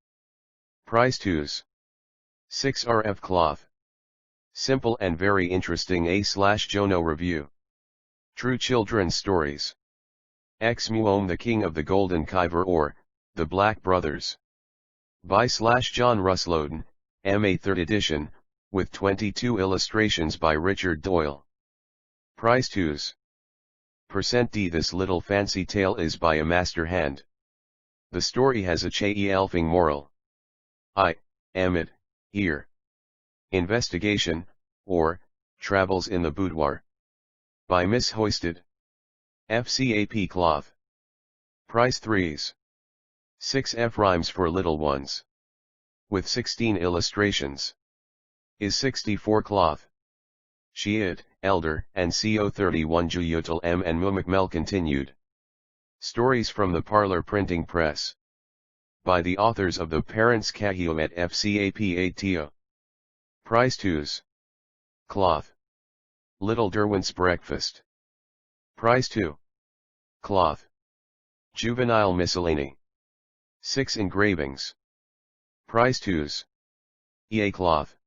Price 2s. 6 rf cloth. Simple and very interesting A/Jono review. True children's stories. Ex Muom the King of the Golden Khyber or, The Black Brothers. By /John Rusloden, MA 3rd edition, with 22 illustrations by Richard Doyle. Price 2s. %D This little fancy tale is by a master hand. The story has a elfing moral. I am it, here. Investigation, or, Travels in the Boudoir. By Miss Hoisted. FCAP cloth. Price 3s. 6 F rhymes for little ones. With 16 illustrations. Is 64 cloth. Shiat, Elder, and CO31 Juyutal M and Mumikmel continued. Stories from the Parlor Printing Press. By the authors of the Parents Kahio at FCAP ATO. Price 2s. Cloth. Little Derwent's Breakfast. Price 2. Cloth. Juvenile Miscellany. 6 engravings. Price 2s. EA cloth.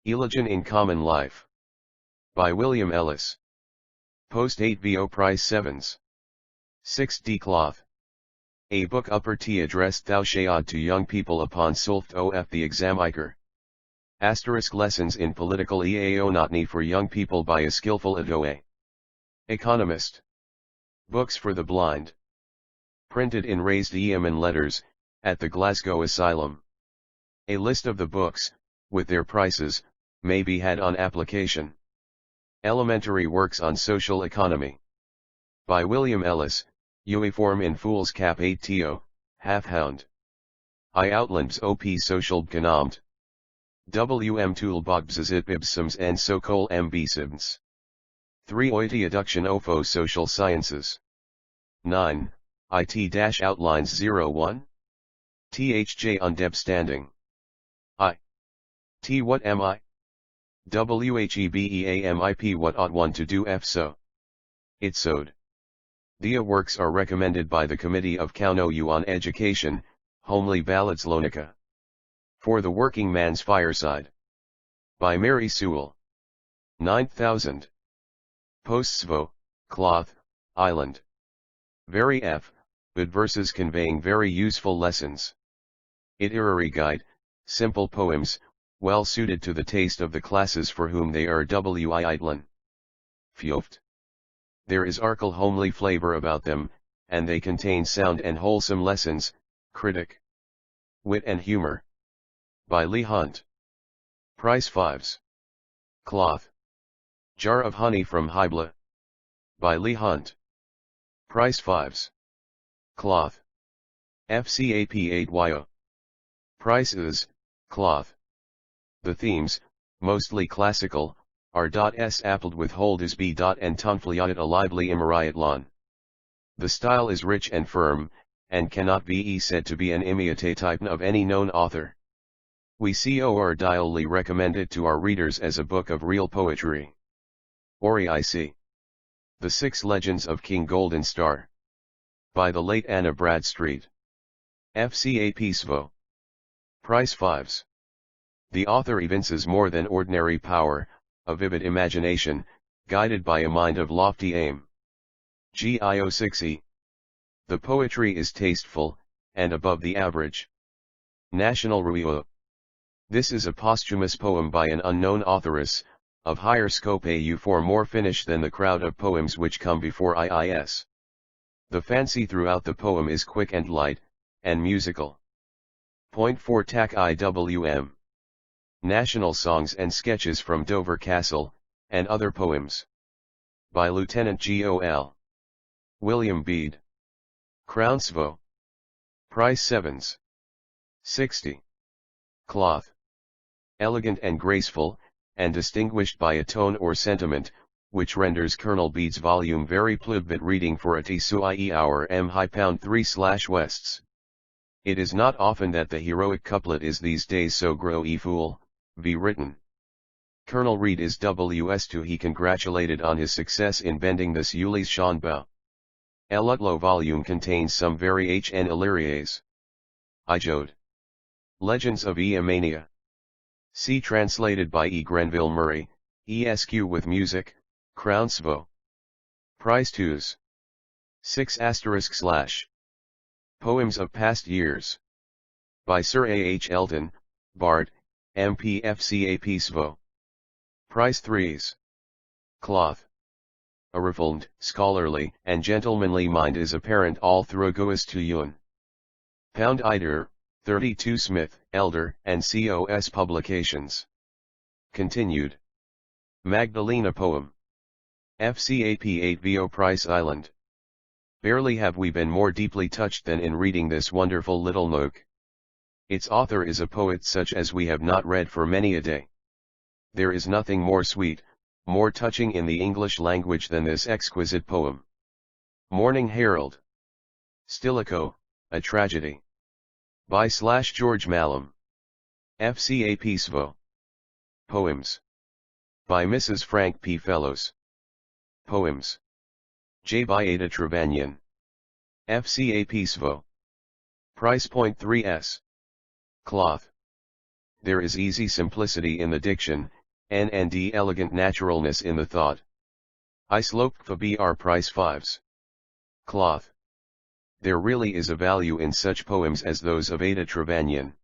Eligion in Common Life. By William Ellis. Post 8 VO price 7s. 6D cloth. A book upper T addressed thou shayad to young people upon Sulft of the examiker. Asterisk lessons in political eaonotny for young people by a skillful Adoe. Economist. Books for the blind. Printed in raised Yeoman letters, at the Glasgow Asylum. A list of the books, with their prices, may be had on application. Elementary Works on Social Economy. By William Ellis, Uniform in Fool's Cap 8to, Half-Hound. I Outlands OP Social Bkanamt. WM Toolbogbzazitbibsums and Sokol mbsims. 3 Oiti Adduction Ofo Social Sciences. 9, IT-Outlines 01. THJ Undebstanding. I. T What am I? WHEBEAMIP What ought one to do F so? It sowed. The works are recommended by the Committee of Kauno on Education, Homely Ballads Lonica. For the Working Man's Fireside. By Mary Sewell. 9000. Postsvo, Cloth, Island. Very F, but verses conveying very useful lessons. Iterary guide, simple poems, well suited to the taste of the classes for whom they are Itlan. Fjoft. There is arcal homely flavor about them, and they contain sound and wholesome lessons. Critic. Wit and Humor. By Leigh Hunt. Price 5s. Cloth. Jar of Honey from Hybla. By Leigh Hunt. Price 5s. Cloth. FCAP8YO. Prices, cloth. The themes, mostly classical, are s appled with holdes b and tonfliat a lively imariat. The style is rich and firm, and cannot be said to be an imitatype of any known author. We cordially recommend it to our readers as a book of real poetry. Oric. The 6 Legends of King Golden Star. By the late Anna Bradstreet. FCAP Svo. Price 5s. The author evinces more than ordinary power, a vivid imagination, guided by a mind of lofty aim. GIO6E. The poetry is tasteful, and above the average. National Review. This is a posthumous poem by an unknown authoress, of higher scope for more finish than the crowd of poems which come before IIS. The fancy throughout the poem is quick and light, and musical. Point 4 TAC IWM. National Songs and Sketches from Dover Castle, and Other Poems. By Lieutenant Gol. William Bede. Crown Svo. Price 7s. 60. Cloth. Elegant and graceful, and distinguished by a tone or sentiment, which renders Colonel Bede's volume very plebit reading for a Tsui hour M'3/Wests. It is not often that the heroic couplet is these days so grow-y fool, be written. Colonel Reed is W.S. He congratulated on his success in bending this Uly's Shanba. Elutlo volume contains some very Hn Illyrias. Ijode. Legends of Eamania. See translated by E. Grenville Murray, ESQ with music, Crown Svo. Price 2s. 6*/ Poems of Past Years. By Sir A. H. Elton, Bard, MPFCAP Svo. Price 3s. Cloth. A reformed, scholarly, and gentlemanly mind is apparent all through Goes to Yun. Pound Ider, 32 Smith, Elder, and COS Publications. Continued. Magdalena Poem. FCAP 8 VO Price Island. Barely have we been more deeply touched than in reading this wonderful little nook. Its author is a poet such as we have not read for many a day. There is nothing more sweet, more touching in the English language than this exquisite poem. Morning Herald. Stilicho, a Tragedy. By George Mallam. FCAP Svo. Poems. By Mrs. Frank P. Fellows. Poems. J. by Ada Trevanyan. FCAP Svo. Price point 3s. Cloth. There is easy simplicity in the diction, and elegant naturalness in the thought. I slope for BR Price 5s. Cloth. There really is a value in such poems as those of Ada Trevanyan.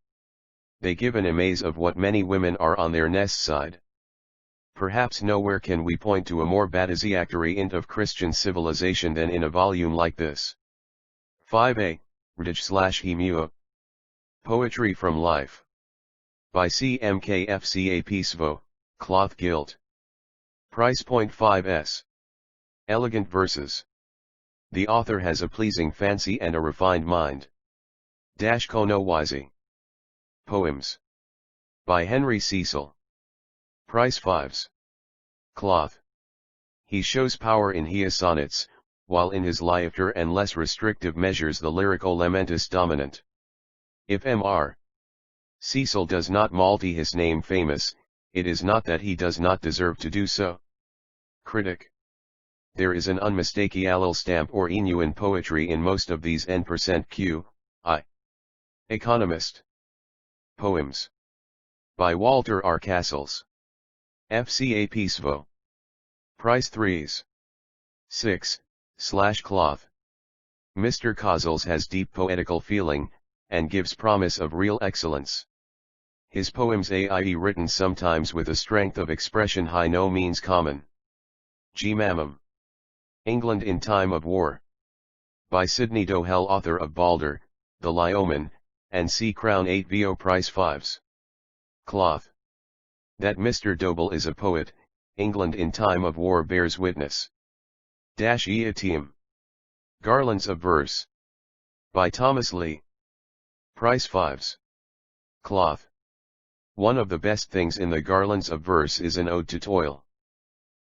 They give an amaze of what many women are on their nest side. Perhaps nowhere can we point to a more badiziactory int of Christian civilization than in a volume like this. 5a, Ridge/Hemua. Poetry from Life. By CMKFCAP Svo, Cloth Gilt. Price point 5s. Elegant verses. The author has a pleasing fancy and a refined mind. Kono Wise. Poems. By Henry Cecil. Price 5s. Cloth. He shows power in his sonnets, while in his lighter and less restrictive measures the lyrical lament is dominant. If Mr. Cecil does not multi his name famous, it is not that he does not deserve to do so. Critic. There is an unmistakable stamp or enu in poetry in most of these N%Q, I. Economist. Poems. By Walter R. Castles. FCAP Svo. Price 3s. 6/Cloth. Mr. Castles has deep poetical feeling, and gives promise of real excellence. His poems are written sometimes with a strength of expression high no means common. G. Mammam. England in Time of War. By Sidney Dohel, author of Balder, The Lyoman, and C. Crown 8 VO Price 5s. Cloth. That Mr. Doble is a poet, England in time of war bears witness. Team. Garlands of Verse. By Thomas Lee. Price 5s. Cloth. One of the best things in the Garlands of Verse is an ode to toil.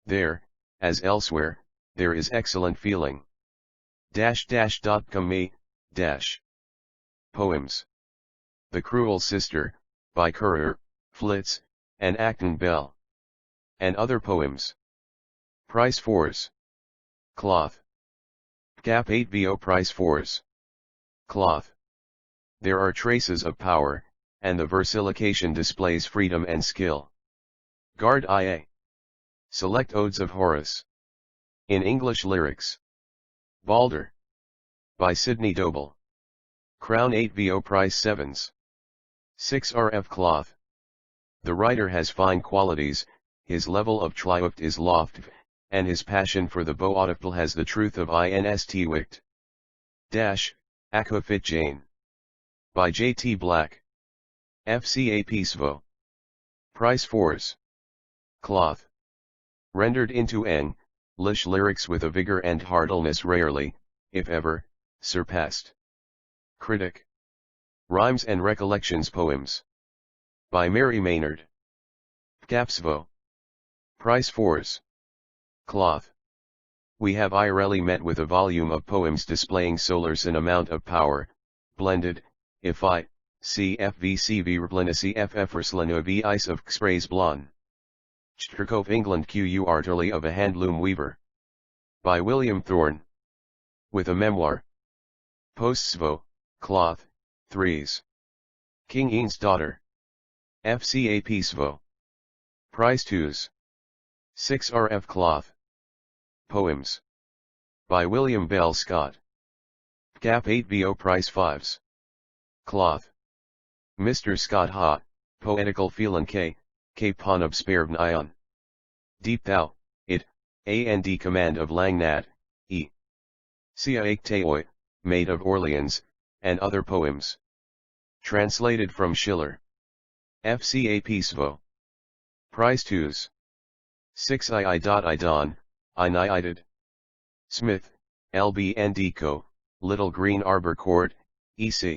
There, as elsewhere, there is excellent feeling. .com. Poems. The Cruel Sister, by Currer, Flitz, and Acton Bell. And other poems. Price 4s. Cloth. Cap 8 VO Price 4s. Cloth. There are traces of power, and the versification displays freedom and skill. Guard IA. Select Odes of Horace. In English lyrics. Balder. By Sidney Doble. Crown 8 VO Price 7s. 6 RF Cloth. The writer has fine qualities, his level of triumph is lofty, and his passion for the beautiful has the truth of instwicht. Aquafit Jane. By J.T. Black. FCA Peacevaux. Price 4s. Cloth. Rendered into English lyrics with a vigor and heartiness rarely, if ever, surpassed. Critic. Rhymes and Recollections Poems. By Mary Maynard. Capsvo. Price 4s. Cloth. We have irely met with a volume of poems displaying solars an amount of power, blended, if I, CFVCV Replenicy FFRSLANO V Ice of Sprays Blonde. Chtrikov England Q.U. Arterly of a Handloom Weaver. By William Thorne. With a memoir. Postsvo, Cloth, 3s. King Ian's Daughter. FCA Peacevaux. Price 2s. 6 RF Cloth. Poems. By William Bell Scott. Cap 8 VO Price 5s. Cloth. Mr. Scott Ha, Poetical Phelan K, Ponub Spervnyon. Deep Thou, It, and Command of Langnat, E. Sia Teoi, Maid of Orleans, and other poems. Translated from Schiller. FCA Peacevaux. Price 2s. 6 II.I.Don, Inited. Smith, LB&D Co., Little Green Arbor Court, EC.